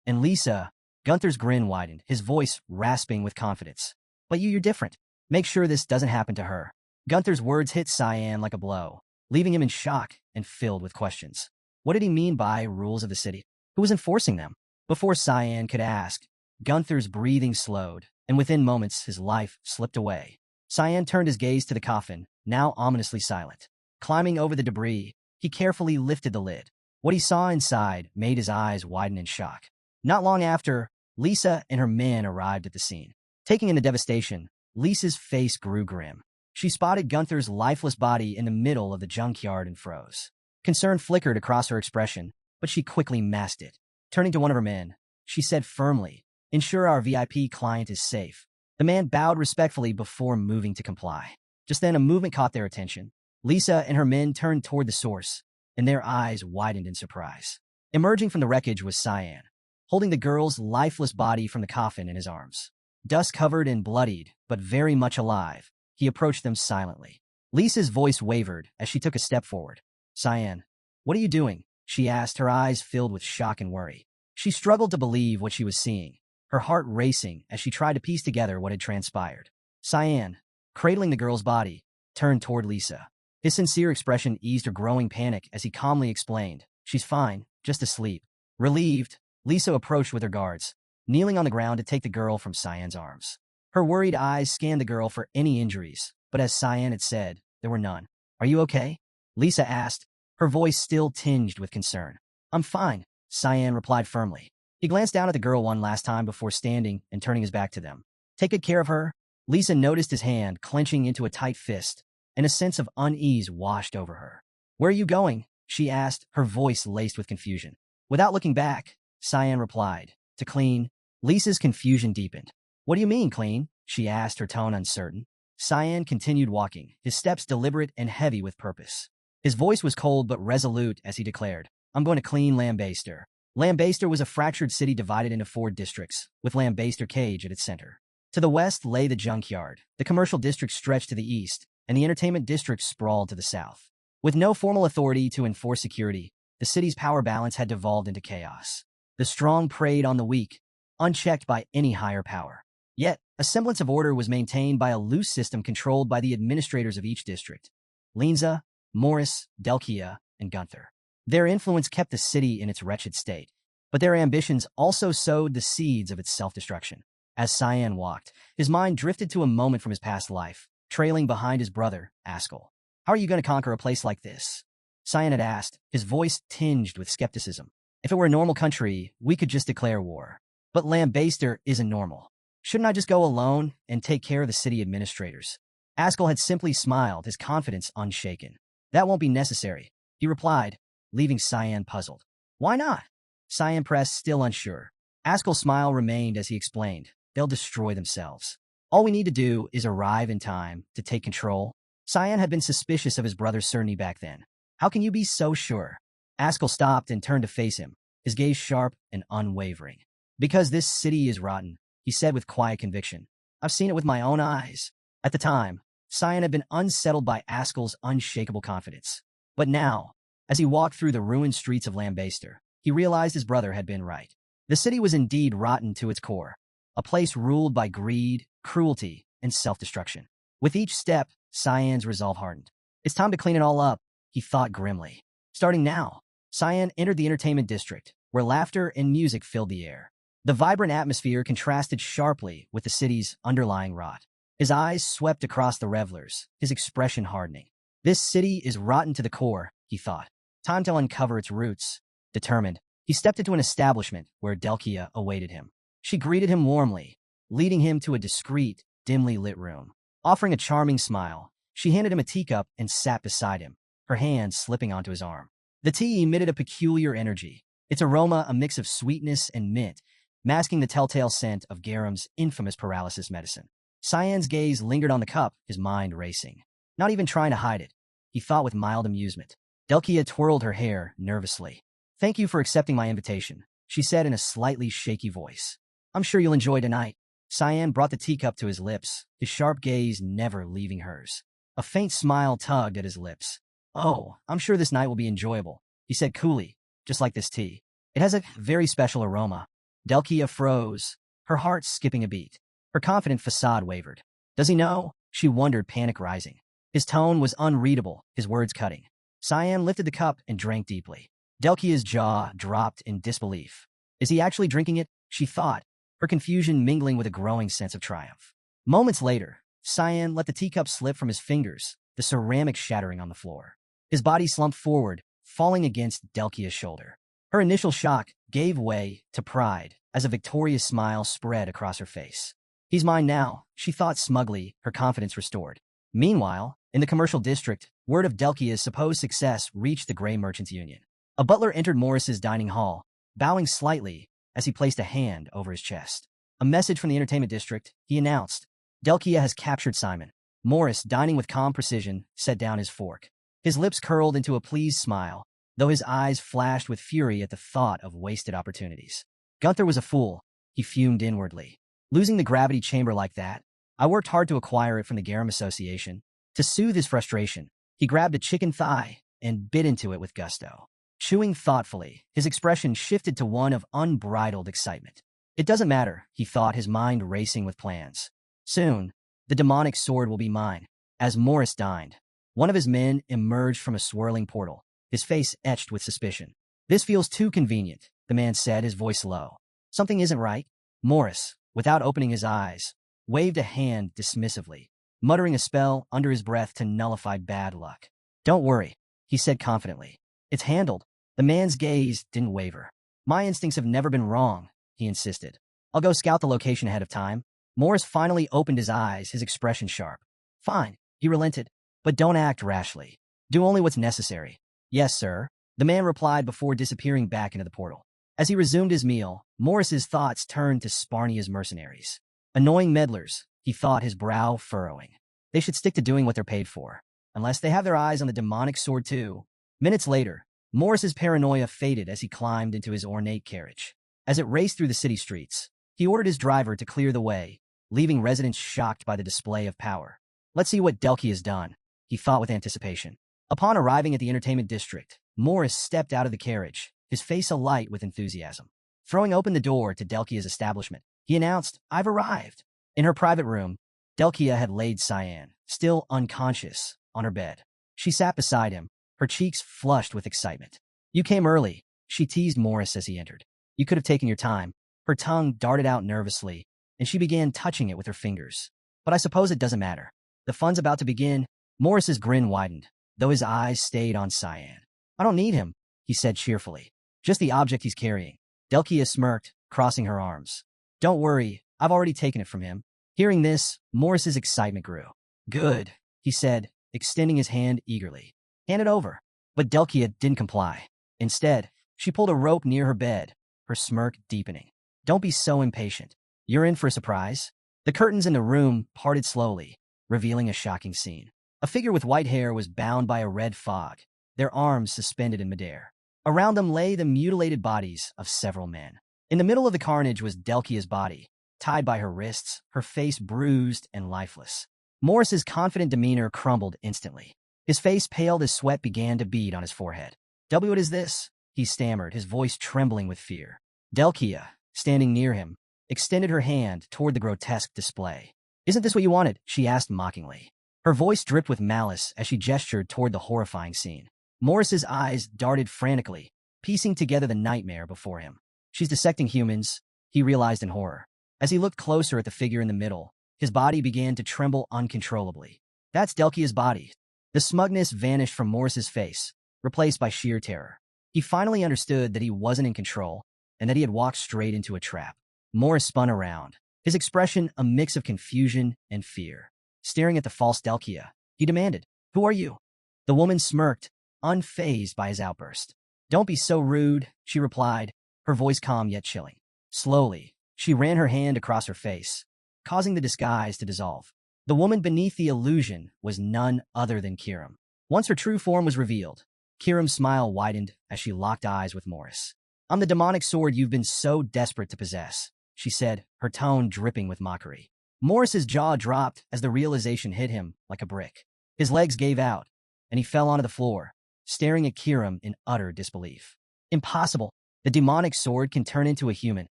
And Lisa," Gunther's grin widened, his voice rasping with confidence. "But you're different. Make sure this doesn't happen to her." Gunther's words hit Cyan like a blow, leaving him in shock and filled with questions. What did he mean by rules of the city? Who was enforcing them? Before Cyan could ask, Gunther's breathing slowed, and within moments his life slipped away. Cyan turned his gaze to the coffin, now ominously silent. Climbing over the debris, he carefully lifted the lid. What he saw inside made his eyes widen in shock. Not long after, Lisa and her men arrived at the scene. Taking in the devastation, Lisa's face grew grim. She spotted Gunther's lifeless body in the middle of the junkyard and froze. Concern flickered across her expression, but she quickly masked it. Turning to one of her men, she said firmly. Ensure our VIP client is safe. The man bowed respectfully before moving to comply. Just then, a movement caught their attention. Lisa and her men turned toward the source, and their eyes widened in surprise. Emerging from the wreckage was Cyan, holding the girl's lifeless body from the coffin in his arms. Dust-covered and bloodied, but very much alive, he approached them silently. Lisa's voice wavered as she took a step forward. Cyan, what are you doing? She asked, her eyes filled with shock and worry. She struggled to believe what she was seeing, her heart racing as she tried to piece together what had transpired. Cyan, cradling the girl's body, turned toward Lisa. His sincere expression eased her growing panic as he calmly explained, she's fine, just asleep. Relieved, Lisa approached with her guards, kneeling on the ground to take the girl from Cyan's arms. Her worried eyes scanned the girl for any injuries, but as Cyan had said, there were none. Are you okay? Lisa asked, her voice still tinged with concern. I'm fine, Cyan replied firmly. He glanced down at the girl one last time before standing and turning his back to them. Take good care of her. Lisa noticed his hand clenching into a tight fist, and a sense of unease washed over her. Where are you going? She asked, her voice laced with confusion. Without looking back, Cyan replied, to clean. Lisa's confusion deepened. What do you mean, clean? She asked, her tone uncertain. Cyan continued walking, his steps deliberate and heavy with purpose. His voice was cold but resolute as he declared, I'm going to clean Lambaster. Lambaster was a fractured city divided into 4 districts, with Lambaster Cage at its center. To the west lay the junkyard, the commercial district stretched to the east, and the entertainment district sprawled to the south. With no formal authority to enforce security, the city's power balance had devolved into chaos. The strong preyed on the weak, unchecked by any higher power. Yet, a semblance of order was maintained by a loose system controlled by the administrators of each district. Linza, Morris, Delkia, and Gunther. Their influence kept the city in its wretched state, but their ambitions also sowed the seeds of its self-destruction. As Cyan walked, his mind drifted to a moment from his past life, trailing behind his brother, Ascll. How are you going to conquer a place like this? Cyan had asked, his voice tinged with skepticism. If it were a normal country, we could just declare war. But Lambaster isn't normal. Shouldn't I just go alone and take care of the city administrators? Ascll had simply smiled, his confidence unshaken. That won't be necessary, he replied, leaving Cyan puzzled. Why not? Cyan pressed, still unsure. Ascll's smile remained as he explained, they'll destroy themselves. All we need to do is arrive in time to take control. Cyan had been suspicious of his brother's certainty back then. How can you be so sure? Ascll stopped and turned to face him, his gaze sharp and unwavering. Because this city is rotten, he said with quiet conviction. I've seen it with my own eyes. At the time, Cyan had been unsettled by Ascll's unshakable confidence. But now, as he walked through the ruined streets of Lambaster, he realized his brother had been right. The city was indeed rotten to its core, a place ruled by greed, cruelty, and self-destruction. With each step, Cyan's resolve hardened. It's time to clean it all up, he thought grimly. Starting now, Cyan entered the entertainment district, where laughter and music filled the air. The vibrant atmosphere contrasted sharply with the city's underlying rot. His eyes swept across the revelers, his expression hardening. This city is rotten to the core, he thought. Time to uncover its roots. Determined, he stepped into an establishment where Delkia awaited him. She greeted him warmly, leading him to a discreet, dimly lit room. Offering a charming smile, she handed him a teacup and sat beside him, her hand slipping onto his arm. The tea emitted a peculiar energy, its aroma a mix of sweetness and mint, masking the telltale scent of Garam's infamous paralysis medicine. Cyan's gaze lingered on the cup, his mind racing. Not even trying to hide it, he thought with mild amusement. Delkia twirled her hair nervously. Thank you for accepting my invitation, she said in a slightly shaky voice. I'm sure you'll enjoy tonight. Cyan brought the teacup to his lips, his sharp gaze never leaving hers. A faint smile tugged at his lips. Oh, I'm sure this night will be enjoyable, he said coolly, just like this tea. It has a very special aroma. Delkia froze, her heart skipping a beat. Her confident facade wavered. Does he know? She wondered, panic rising. His tone was unreadable, his words cutting. Cyan lifted the cup and drank deeply. Delkia's jaw dropped in disbelief. Is he actually drinking it? She thought, her confusion mingling with a growing sense of triumph. Moments later, Cyan let the teacup slip from his fingers, the ceramic shattering on the floor. His body slumped forward, falling against Delkia's shoulder. Her initial shock gave way to pride as a victorious smile spread across her face. He's mine now, she thought smugly, her confidence restored. Meanwhile, in the commercial district, word of Delkia's supposed success reached the Grey Merchants Union. A butler entered Morris's dining hall, bowing slightly, as he placed a hand over his chest. A message from the entertainment district, he announced. Delkia has captured Simon. Morris, dining with calm precision, set down his fork. His lips curled into a pleased smile, though his eyes flashed with fury at the thought of wasted opportunities. Gunther was a fool, he fumed inwardly. Losing the gravity chamber like that? I worked hard to acquire it from the Garum Association. To soothe his frustration, he grabbed a chicken thigh and bit into it with gusto. Chewing thoughtfully, his expression shifted to one of unbridled excitement. It doesn't matter, he thought, his mind racing with plans. Soon, the demonic sword will be mine. As Morris dined, one of his men emerged from a swirling portal, his face etched with suspicion. This feels too convenient, the man said, his voice low. Something isn't right. Morris, without opening his eyes, waved a hand dismissively, muttering a spell under his breath to nullify bad luck. Don't worry, he said confidently. It's handled. The man's gaze didn't waver. My instincts have never been wrong, he insisted. I'll go scout the location ahead of time. Morris finally opened his eyes, his expression sharp. Fine, he relented, but don't act rashly. Do only what's necessary. Yes, sir, the man replied before disappearing back into the portal. As he resumed his meal, Morris's thoughts turned to Sparnia's mercenaries. Annoying meddlers, he thought, his brow furrowing. They should stick to doing what they're paid for, unless they have their eyes on the demonic sword too. Minutes later, Morris's paranoia faded as he climbed into his ornate carriage. As it raced through the city streets, he ordered his driver to clear the way, leaving residents shocked by the display of power. Let's see what Delki has done, he thought with anticipation. Upon arriving at the entertainment district, Morris stepped out of the carriage, his face alight with enthusiasm. Throwing open the door to Delkia's establishment, he announced, I've arrived. In her private room, Delkia had laid Cyan, still unconscious, on her bed. She sat beside him, her cheeks flushed with excitement. You came early, she teased Morris as he entered. You could have taken your time. Her tongue darted out nervously, and she began touching it with her fingers. But I suppose it doesn't matter. The fun's about to begin. Morris's grin widened, though his eyes stayed on Cyan. I don't need him, he said cheerfully. Just the object he's carrying. Delkia smirked, crossing her arms. Don't worry, I've already taken it from him. Hearing this, Morris's excitement grew. Good, he said, extending his hand eagerly. Hand it over. But Delkia didn't comply. Instead, she pulled a rope near her bed, her smirk deepening. Don't be so impatient. You're in for a surprise. The curtains in the room parted slowly, revealing a shocking scene. A figure with white hair was bound by a red fog, their arms suspended in midair. Around them lay the mutilated bodies of several men. In the middle of the carnage was Delkia's body, tied by her wrists, her face bruised and lifeless. Morris's confident demeanor crumbled instantly. His face paled as sweat began to bead on his forehead. What is this? He stammered, his voice trembling with fear. Delkia, standing near him, extended her hand toward the grotesque display. Isn't this what you wanted? She asked mockingly. Her voice dripped with malice as she gestured toward the horrifying scene. Morris's eyes darted frantically, piecing together the nightmare before him. She's dissecting humans, he realized in horror. As he looked closer at the figure in the middle, his body began to tremble uncontrollably. That's Delkia's body. The smugness vanished from Morris's face, replaced by sheer terror. He finally understood that he wasn't in control and that he had walked straight into a trap. Morris spun around, his expression a mix of confusion and fear. Staring at the false Delkia, he demanded, Who are you? The woman smirked, unfazed by his outburst. Don't be so rude, she replied, her voice calm yet chilling. Slowly, she ran her hand across her face, causing the disguise to dissolve. The woman beneath the illusion was none other than Kiram. Once her true form was revealed, Kiram's smile widened as she locked eyes with Morris. I'm the demonic sword you've been so desperate to possess, she said, her tone dripping with mockery. Morris's jaw dropped as the realization hit him like a brick. His legs gave out, and he fell onto the floor, staring at Kiram in utter disbelief. Impossible. The demonic sword can turn into a human.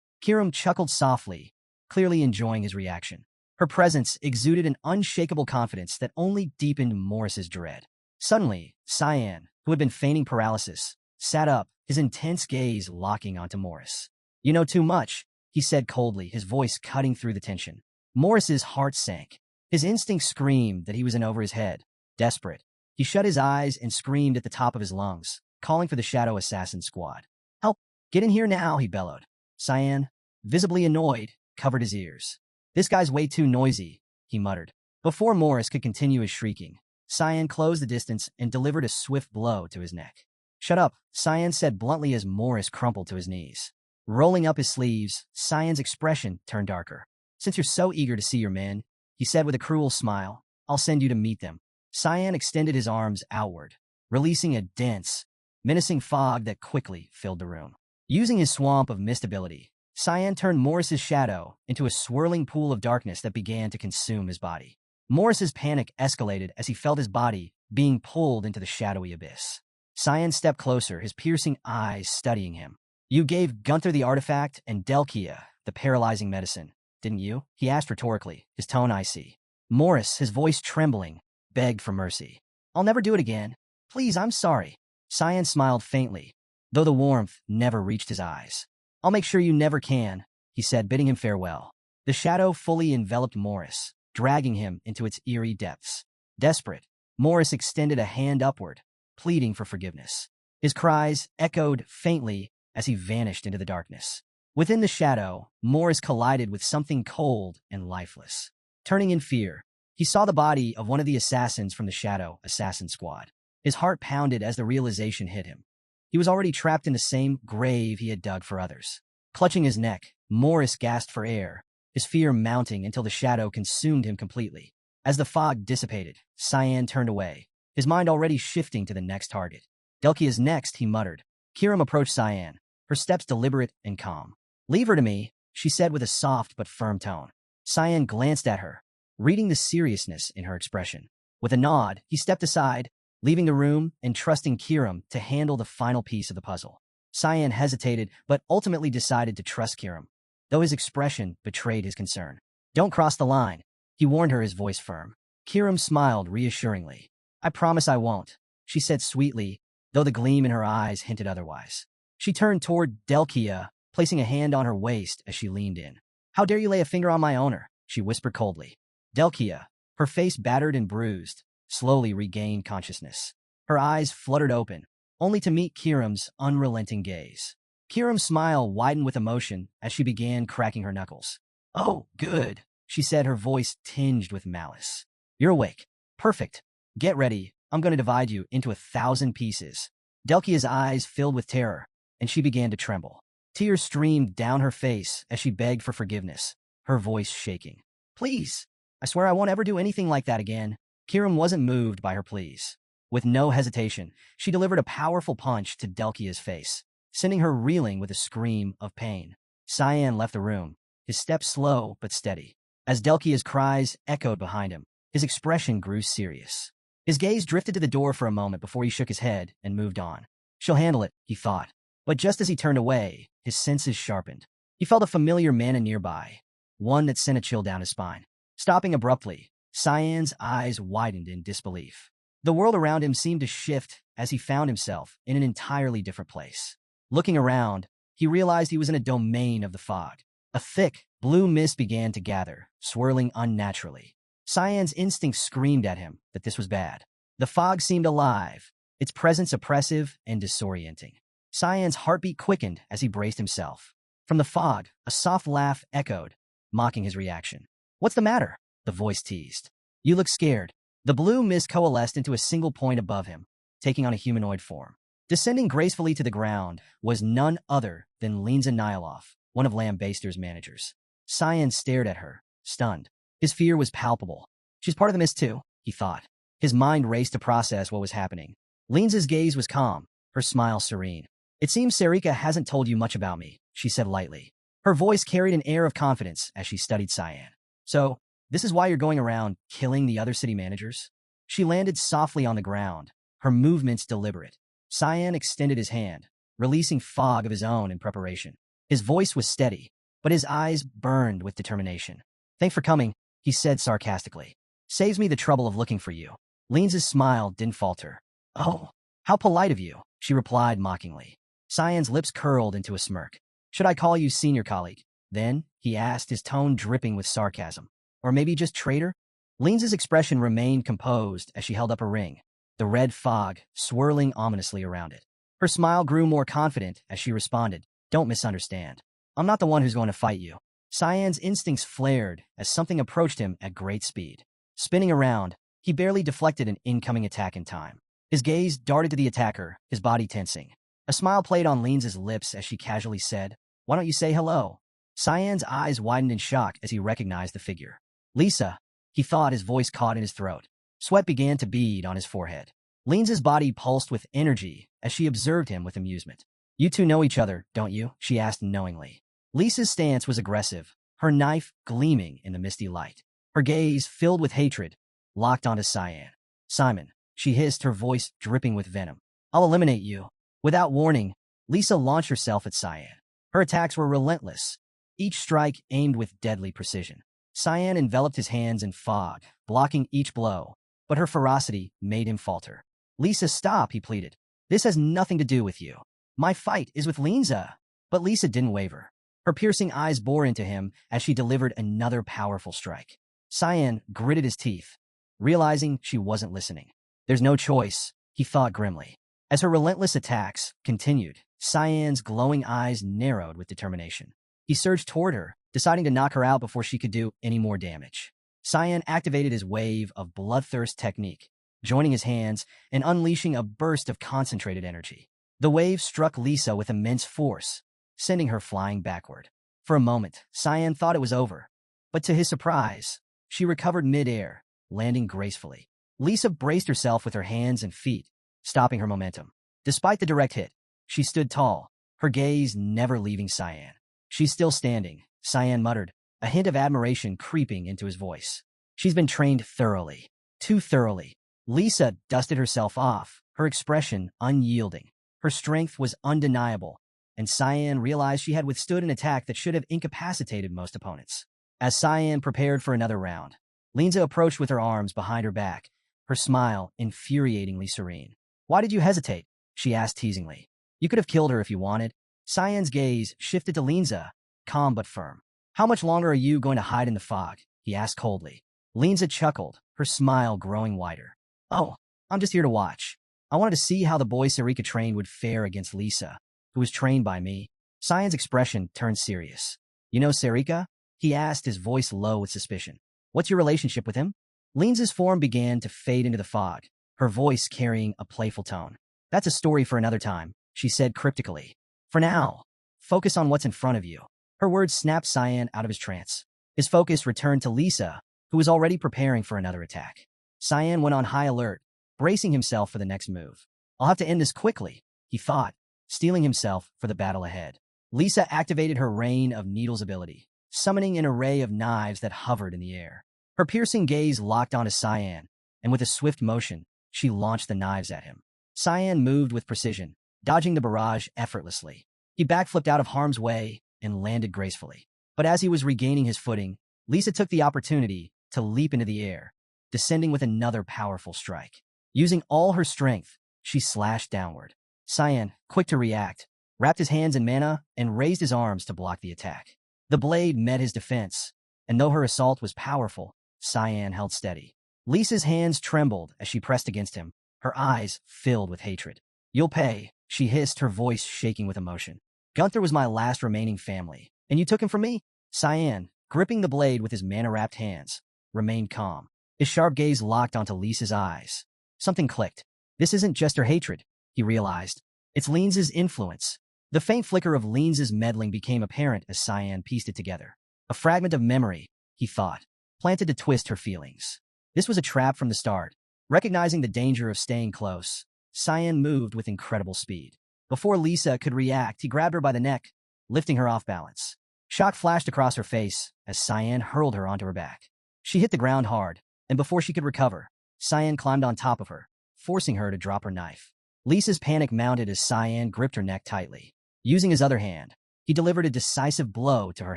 Kiram chuckled softly, clearly enjoying his reaction. Her presence exuded an unshakable confidence that only deepened Morris's dread. Suddenly, Cyan, who had been feigning paralysis, sat up, his intense gaze locking onto Morris. You know too much, he said coldly, his voice cutting through the tension. Morris's heart sank. His instinct screamed that he was in over his head. Desperate, he shut his eyes and screamed at the top of his lungs, calling for the Shadow Assassin squad. Help! Get in here now, he bellowed. Cyan, visibly annoyed, covered his ears. This guy's way too noisy, he muttered. Before Morris could continue his shrieking, Cyan closed the distance and delivered a swift blow to his neck. Shut up, Cyan said bluntly as Morris crumpled to his knees. Rolling up his sleeves, Cyan's expression turned darker. Since you're so eager to see your men, he said with a cruel smile, I'll send you to meet them. Cyan extended his arms outward, releasing a dense, menacing fog that quickly filled the room. Using his swamp of mist ability, Cyan turned Morris's shadow into a swirling pool of darkness that began to consume his body. Morris's panic escalated as he felt his body being pulled into the shadowy abyss. Cyan stepped closer, his piercing eyes studying him. You gave Gunther the artifact and Delkia the paralyzing medicine, didn't you? He asked rhetorically, his tone icy. Morris, his voice trembling, begged for mercy. I'll never do it again. Please, I'm sorry. Cyan smiled faintly, though the warmth never reached his eyes. I'll make sure you never can, he said, bidding him farewell. The shadow fully enveloped Morris, dragging him into its eerie depths. Desperate, Morris extended a hand upward, pleading for forgiveness. His cries echoed faintly as he vanished into the darkness. Within the shadow, Morris collided with something cold and lifeless. Turning in fear, he saw the body of one of the assassins from the Shadow Assassin Squad. His heart pounded as the realization hit him. He was already trapped in the same grave he had dug for others. Clutching his neck, Morris gasped for air, his fear mounting until the shadow consumed him completely. As the fog dissipated, Cyan turned away, his mind already shifting to the next target. Delkia is next, he muttered. Kiram approached Cyan, her steps deliberate and calm. Leave her to me, she said with a soft but firm tone. Cyan glanced at her, reading the seriousness in her expression. With a nod, he stepped aside, leaving the room and trusting Kiram to handle the final piece of the puzzle. Cyan hesitated, but ultimately decided to trust Kiram, though his expression betrayed his concern. Don't cross the line, he warned her, his voice firm. Kiram smiled reassuringly. I promise I won't, she said sweetly, though the gleam in her eyes hinted otherwise. She turned toward Delkia, placing a hand on her waist as she leaned in. How dare you lay a finger on my owner, she whispered coldly. Delkia, her face battered and bruised, slowly regained consciousness. Her eyes fluttered open, only to meet Kiram's unrelenting gaze. Kiram's smile widened with emotion as she began cracking her knuckles. Oh, good, she said, her voice tinged with malice. You're awake. Perfect. Get ready, I'm going to divide you into 1,000 pieces. Delkia's eyes filled with terror, and she began to tremble. Tears streamed down her face as she begged for forgiveness, her voice shaking. Please, I swear I won't ever do anything like that again. Kiram wasn't moved by her pleas. With no hesitation, she delivered a powerful punch to Delkia's face, sending her reeling with a scream of pain. Cyan left the room, his steps slow but steady. As Delkia's cries echoed behind him, his expression grew serious. His gaze drifted to the door for a moment before he shook his head and moved on. She'll handle it, he thought. But just as he turned away, his senses sharpened. He felt a familiar mana nearby, one that sent a chill down his spine. Stopping abruptly, Cyan's eyes widened in disbelief. The world around him seemed to shift as he found himself in an entirely different place. Looking around, he realized he was in a domain of the fog. A thick, blue mist began to gather, swirling unnaturally. Cyan's instincts screamed at him that this was bad. The fog seemed alive, its presence oppressive and disorienting. Cyan's heartbeat quickened as he braced himself. From the fog, a soft laugh echoed, mocking his reaction. What's the matter? The voice teased. You look scared. The blue mist coalesced into a single point above him, taking on a humanoid form. Descending gracefully to the ground was none other than Linza Nihilov, one of Lambaster's managers. Cyan stared at her, stunned. His fear was palpable. She's part of the mist too, he thought. His mind raced to process what was happening. Linza's gaze was calm, her smile serene. It seems Sarika hasn't told you much about me, she said lightly. Her voice carried an air of confidence as she studied Cyan. So, this is why you're going around killing the other city managers? She landed softly on the ground, her movements deliberate. Cyan extended his hand, releasing fog of his own in preparation. His voice was steady, but his eyes burned with determination. Thanks for coming, he said sarcastically. Saves me the trouble of looking for you. Linza's smile didn't falter. Oh, how polite of you, she replied mockingly. Cyan's lips curled into a smirk. Should I call you senior colleague? Then, he asked, his tone dripping with sarcasm. Or maybe just traitor? Linza's expression remained composed as she held up a ring, the red fog swirling ominously around it. Her smile grew more confident as she responded, Don't misunderstand. I'm not the one who's going to fight you. Cyan's instincts flared as something approached him at great speed. Spinning around, he barely deflected an incoming attack in time. His gaze darted to the attacker, his body tensing. A smile played on Linza's lips as she casually said, Why don't you say hello? Cyan's eyes widened in shock as he recognized the figure. Lisa, he thought, his voice caught in his throat. Sweat began to bead on his forehead. Linza's body pulsed with energy as she observed him with amusement. You two know each other, don't you? She asked knowingly. Lisa's stance was aggressive, her knife gleaming in the misty light. Her gaze, filled with hatred, locked onto Cyan. Simon, she hissed, her voice dripping with venom. I'll eliminate you. Without warning, Lisa launched herself at Cyan. Her attacks were relentless, each strike aimed with deadly precision. Cyan enveloped his hands in fog, blocking each blow, but her ferocity made him falter. Lisa, stop, he pleaded. This has nothing to do with you. My fight is with Linza. But Lisa didn't waver. Her piercing eyes bore into him as she delivered another powerful strike. Cyan gritted his teeth, realizing she wasn't listening. There's no choice, he thought grimly. As her relentless attacks continued, Cyan's glowing eyes narrowed with determination. He surged toward her, deciding to knock her out before she could do any more damage. Cyan activated his wave of bloodthirst technique, joining his hands and unleashing a burst of concentrated energy. The wave struck Lisa with immense force, sending her flying backward. For a moment, Cyan thought it was over, but to his surprise, she recovered mid-air, landing gracefully. Lisa braced herself with her hands and feet, stopping her momentum. Despite the direct hit, she stood tall, her gaze never leaving Cyan. She's still standing, Cyan muttered, a hint of admiration creeping into his voice. She's been trained thoroughly, too thoroughly. Lisa dusted herself off, her expression unyielding. Her strength was undeniable, and Cyan realized she had withstood an attack that should have incapacitated most opponents. As Cyan prepared for another round, Linza approached with her arms behind her back, her smile infuriatingly serene. Why did you hesitate? She asked teasingly. You could have killed her if you wanted. Cyan's gaze shifted to Linza, calm but firm. How much longer are you going to hide in the fog? He asked coldly. Linza chuckled, her smile growing wider. Oh, I'm just here to watch. I wanted to see how the boy Sarika trained would fare against Lisa, who was trained by me. Cyan's expression turned serious. You know Sarika? He asked, his voice low with suspicion. What's your relationship with him? Linza's form began to fade into the fog, her voice carrying a playful tone. That's a story for another time, she said cryptically. For now, focus on what's in front of you. Her words snapped Cyan out of his trance. His focus returned to Lisa, who was already preparing for another attack. Cyan went on high alert, bracing himself for the next move. I'll have to end this quickly, he thought, steeling himself for the battle ahead. Lisa activated her Rain of Needles ability, summoning an array of knives that hovered in the air. Her piercing gaze locked onto Cyan, and with a swift motion, she launched the knives at him. Cyan moved with precision, dodging the barrage effortlessly. He backflipped out of harm's way and landed gracefully. But as he was regaining his footing, Lisa took the opportunity to leap into the air, descending with another powerful strike. Using all her strength, she slashed downward. Cyan, quick to react, wrapped his hands in mana and raised his arms to block the attack. The blade met his defense, and though her assault was powerful, Cyan held steady. Lisa's hands trembled as she pressed against him, her eyes filled with hatred. You'll pay, she hissed, her voice shaking with emotion. Gunther was my last remaining family, and you took him from me? Cyan, gripping the blade with his mana-wrapped hands, remained calm. His sharp gaze locked onto Lisa's eyes. Something clicked. This isn't just her hatred, he realized. It's Linza's influence. The faint flicker of Linza's meddling became apparent as Cyan pieced it together. A fragment of memory, he thought, planted to twist her feelings. This was a trap from the start. Recognizing the danger of staying close, Cyan moved with incredible speed. Before Lisa could react, he grabbed her by the neck, lifting her off balance. Shock flashed across her face as Cyan hurled her onto her back. She hit the ground hard, and before she could recover, Cyan climbed on top of her, forcing her to drop her knife. Lisa's panic mounted as Cyan gripped her neck tightly. Using his other hand, he delivered a decisive blow to her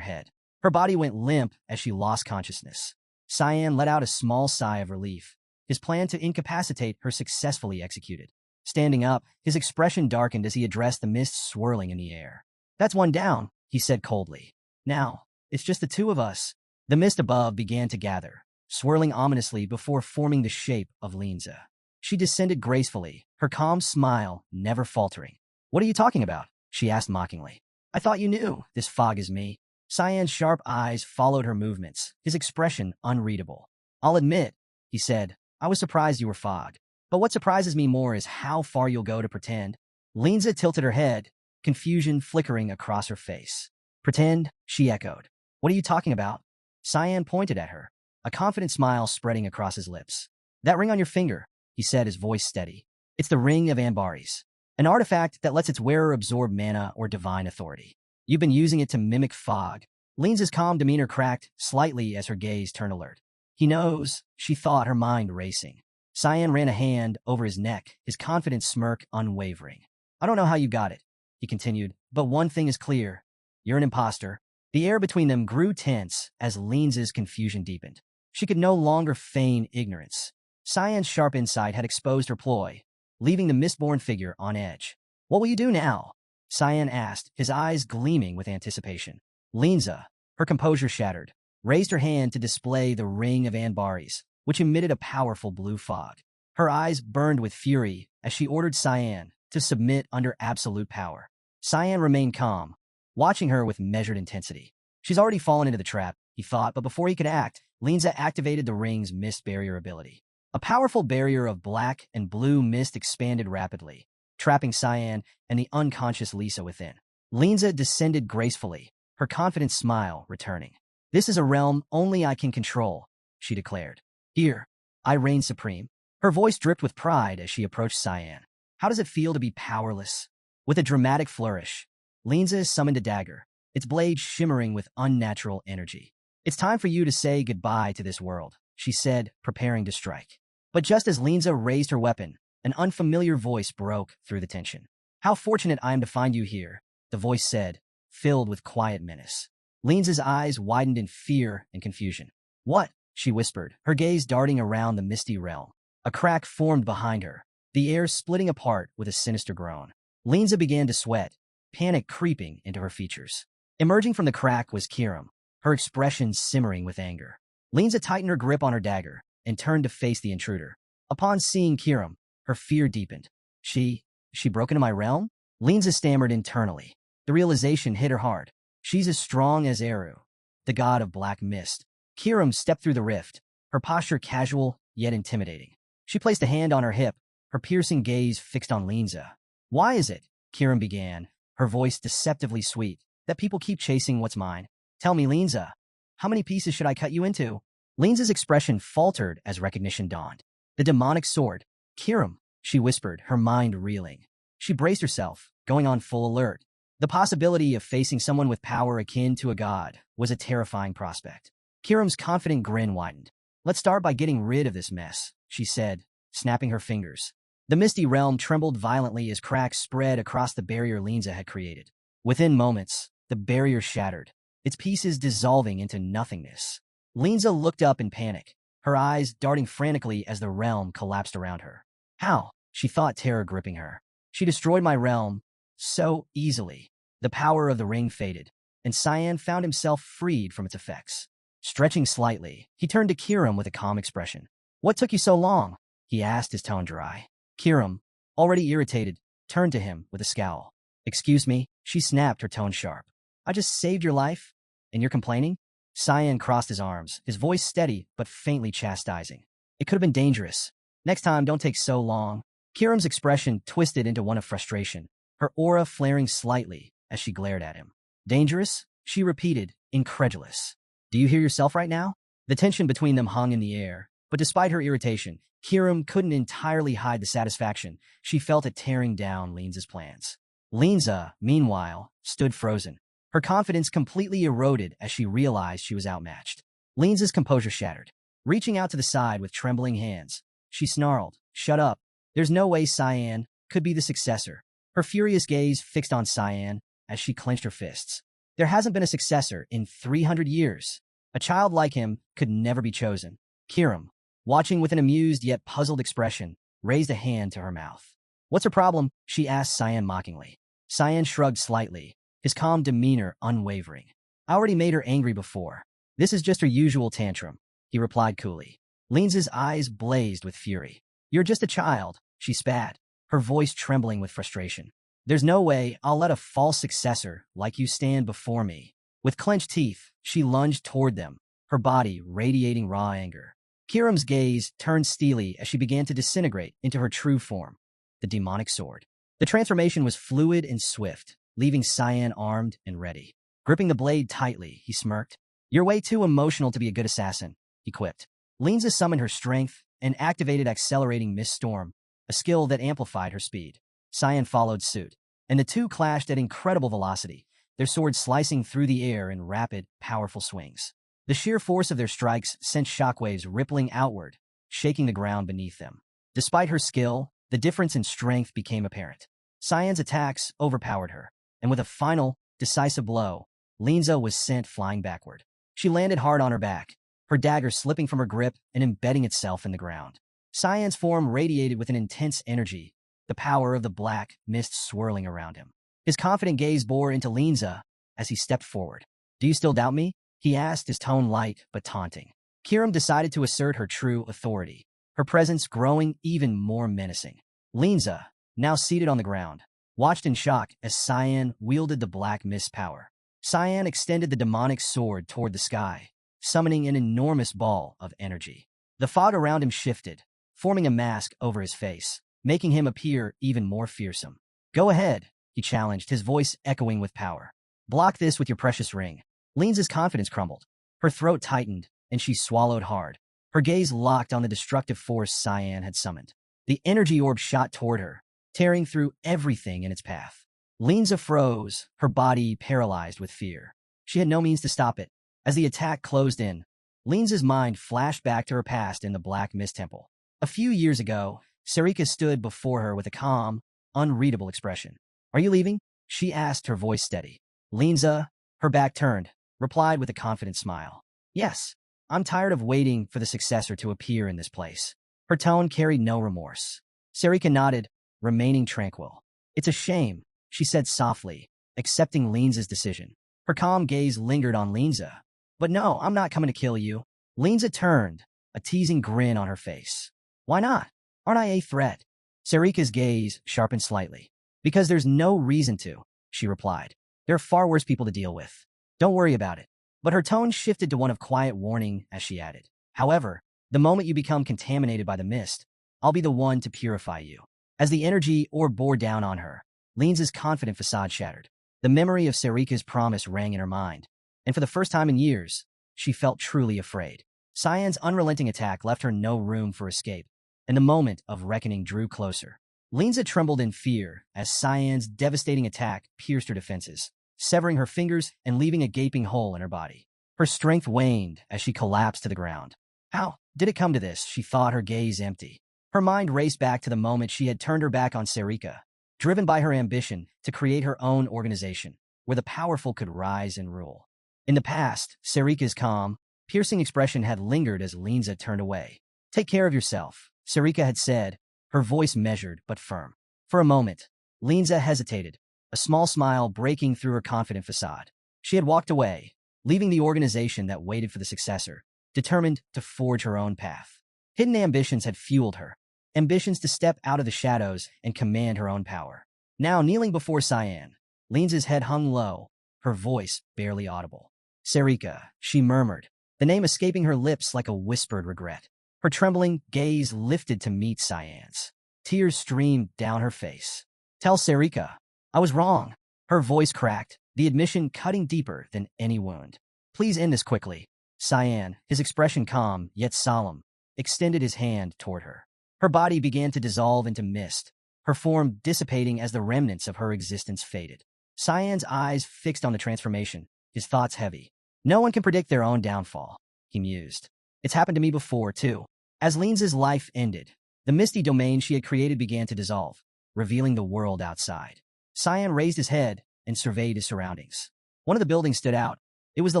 head. Her body went limp as she lost consciousness. Cyan let out a small sigh of relief, his plan to incapacitate her successfully executed. Standing up, his expression darkened as he addressed the mist swirling in the air. That's one down, he said coldly. Now, it's just the two of us. The mist above began to gather, swirling ominously before forming the shape of Linza. She descended gracefully, her calm smile never faltering. What are you talking about? She asked mockingly. I thought you knew. This fog is me. Cyan's sharp eyes followed her movements, his expression unreadable. I'll admit, he said, I was surprised you were fogged. But what surprises me more is how far you'll go to pretend. Linza tilted her head, confusion flickering across her face. Pretend, she echoed. What are you talking about? Cyan pointed at her, a confident smile spreading across his lips. That ring on your finger, he said, his voice steady. It's the Ring of Baris, an artifact that lets its wearer absorb mana or divine authority. You've been using it to mimic fog. Linza's calm demeanor cracked slightly as her gaze turned alert. He knows, she thought, her mind racing. Cyan ran a hand over his neck, his confident smirk unwavering. I don't know how you got it, he continued, but one thing is clear. You're an imposter. The air between them grew tense as Linza's confusion deepened. She could no longer feign ignorance. Cyan's sharp insight had exposed her ploy, leaving the mistborn figure on edge. What will you do now? Cyan asked, his eyes gleaming with anticipation. Linza, her composure shattered, raised her hand to display the Ring of Baris, which emitted a powerful blue fog. Her eyes burned with fury as she ordered Cyan to submit under absolute power. Cyan remained calm, watching her with measured intensity. She's already fallen into the trap, he thought, but before he could act, Linza activated the ring's mist barrier ability. A powerful barrier of black and blue mist expanded rapidly, trapping Cyan and the unconscious Lisa within. Linza descended gracefully, her confident smile returning. This is a realm only I can control, she declared. Here, I reign supreme. Her voice dripped with pride as she approached Cyan. How does it feel to be powerless? With a dramatic flourish, Linza summoned a dagger, its blade shimmering with unnatural energy. It's time for you to say goodbye to this world, she said, preparing to strike. But just as Linza raised her weapon, an unfamiliar voice broke through the tension. How fortunate I am to find you here, the voice said, filled with quiet menace. Linza's eyes widened in fear and confusion. What? She whispered, her gaze darting around the misty realm. A crack formed behind her, the air splitting apart with a sinister groan. Linza began to sweat, panic creeping into her features. Emerging from the crack was Kiram, her expression simmering with anger. Linza tightened her grip on her dagger and turned to face the intruder. Upon seeing Kiram, her fear deepened. She broke into my realm? Linza stammered internally. The realization hit her hard. She's as strong as Eru, the god of black mist. Kiram stepped through the rift, her posture casual yet intimidating. She placed a hand on her hip, her piercing gaze fixed on Linza. Why is it, Kiram began, her voice deceptively sweet, that people keep chasing what's mine? Tell me, Linza, how many pieces should I cut you into? Linza's expression faltered as recognition dawned. The demonic sword. Kiram, she whispered, her mind reeling. She braced herself, going on full alert. The possibility of facing someone with power akin to a god was a terrifying prospect. Kiram's confident grin widened. Let's start by getting rid of this mess, she said, snapping her fingers. The misty realm trembled violently as cracks spread across the barrier Linza had created. Within moments, the barrier shattered, its pieces dissolving into nothingness. Linza looked up in panic, her eyes darting frantically as the realm collapsed around her. How? She thought, terror gripping her. She destroyed my realm so easily. The power of the ring faded, and Cyan found himself freed from its effects. Stretching slightly, he turned to Kiram with a calm expression. What took you so long? He asked, his tone dry. Kiram, already irritated, turned to him with a scowl. Excuse me, she snapped, her tone sharp. I just saved your life, and you're complaining? Cyan crossed his arms, his voice steady but faintly chastising. It could have been dangerous. Next time, don't take so long. Kiram's expression twisted into one of frustration, her aura flaring slightly as she glared at him. Dangerous? She repeated, incredulous. Do you hear yourself right now? The tension between them hung in the air, but despite her irritation, Kiram couldn't entirely hide the satisfaction she felt at tearing down Linza's plans. Linza, meanwhile, stood frozen, her confidence completely eroded as she realized she was outmatched. Linza's composure shattered. Reaching out to the side with trembling hands, she snarled, Shut up. There's no way Cyan could be the successor. Her furious gaze fixed on Cyan as she clenched her fists. There hasn't been a successor in 300 years. A child like him could never be chosen. Kiram, watching with an amused yet puzzled expression, raised a hand to her mouth. What's her problem? She asked Cyan mockingly. Cyan shrugged slightly, his calm demeanor unwavering. I already made her angry before. This is just her usual tantrum, he replied coolly. Linza's eyes blazed with fury. You're just a child, she spat, her voice trembling with frustration. There's no way I'll let a false successor like you stand before me. With clenched teeth, she lunged toward them, her body radiating raw anger. Kiram's gaze turned steely as she began to disintegrate into her true form, the demonic sword. The transformation was fluid and swift, leaving Cyan armed and ready. Gripping the blade tightly, he smirked. You're way too emotional to be a good assassin, he quipped. Linza summoned her strength and activated Accelerating Mist Storm, a skill that amplified her speed. Cyan followed suit, and the two clashed at incredible velocity, their swords slicing through the air in rapid, powerful swings. The sheer force of their strikes sent shockwaves rippling outward, shaking the ground beneath them. Despite her skill, the difference in strength became apparent. Cyan's attacks overpowered her, and with a final, decisive blow, Linza was sent flying backward. She landed hard on her back, her dagger slipping from her grip and embedding itself in the ground. Cyan's form radiated with an intense energy, the power of the black mist swirling around him. His confident gaze bore into Linza as he stepped forward. Do you still doubt me? He asked, his tone light but taunting. Kiram decided to assert her true authority, her presence growing even more menacing. Linza, now seated on the ground, watched in shock as Cyan wielded the black mist power. Cyan extended the demonic sword toward the sky, summoning an enormous ball of energy. The fog around him shifted, forming a mask over his face, making him appear even more fearsome. Go ahead, he challenged, his voice echoing with power. Block this with your precious ring. Linza's confidence crumbled. Her throat tightened, and she swallowed hard. Her gaze locked on the destructive force Cyan had summoned. The energy orb shot toward her, tearing through everything in its path. Linza froze, her body paralyzed with fear. She had no means to stop it. As the attack closed in, Linza's mind flashed back to her past in the Black Mist Temple. A few years ago, Sarika stood before her with a calm, unreadable expression. Are you leaving? She asked, her voice steady. Linza, her back turned, replied with a confident smile. Yes, I'm tired of waiting for the successor to appear in this place. Her tone carried no remorse. Sarika nodded, remaining tranquil. It's a shame, she said softly, accepting Linza's decision. Her calm gaze lingered on Linza. But no, I'm not coming to kill you. Linza turned, a teasing grin on her face. Why not? Aren't I a threat? Sarika's gaze sharpened slightly. Because there's no reason to, she replied. There are far worse people to deal with. Don't worry about it. But her tone shifted to one of quiet warning as she added. However, the moment you become contaminated by the mist, I'll be the one to purify you. As the energy orb bore down on her, Linza's confident facade shattered. The memory of Sarika's promise rang in her mind, and for the first time in years, she felt truly afraid. Cyan's unrelenting attack left her no room for escape, and the moment of reckoning drew closer. Linza trembled in fear as Cyan's devastating attack pierced her defenses, severing her fingers and leaving a gaping hole in her body. Her strength waned as she collapsed to the ground. How did it come to this? She thought, her gaze empty. Her mind raced back to the moment she had turned her back on Sarika, driven by her ambition to create her own organization, where the powerful could rise and rule. In the past, Sarika's calm, piercing expression had lingered as Linza turned away. Take care of yourself, Sarika had said, her voice measured but firm. For a moment, Linza hesitated, a small smile breaking through her confident facade. She had walked away, leaving the organization that waited for the successor, determined to forge her own path. Hidden ambitions had fueled her, ambitions to step out of the shadows and command her own power. Now kneeling before Cyan, Linza's head hung low, her voice barely audible. Sarika, she murmured, the name escaping her lips like a whispered regret. Her trembling gaze lifted to meet Cyan's. Tears streamed down her face. Tell Sarika, I was wrong. Her voice cracked, the admission cutting deeper than any wound. Please end this quickly. Cyan, his expression calm yet solemn, extended his hand toward her. Her body began to dissolve into mist, her form dissipating as the remnants of her existence faded. Cyan's eyes fixed on the transformation, his thoughts heavy. No one can predict their own downfall, he mused. It's happened to me before, too. As Linza's life ended, the misty domain she had created began to dissolve, revealing the world outside. Cyan raised his head and surveyed his surroundings. One of the buildings stood out. It was the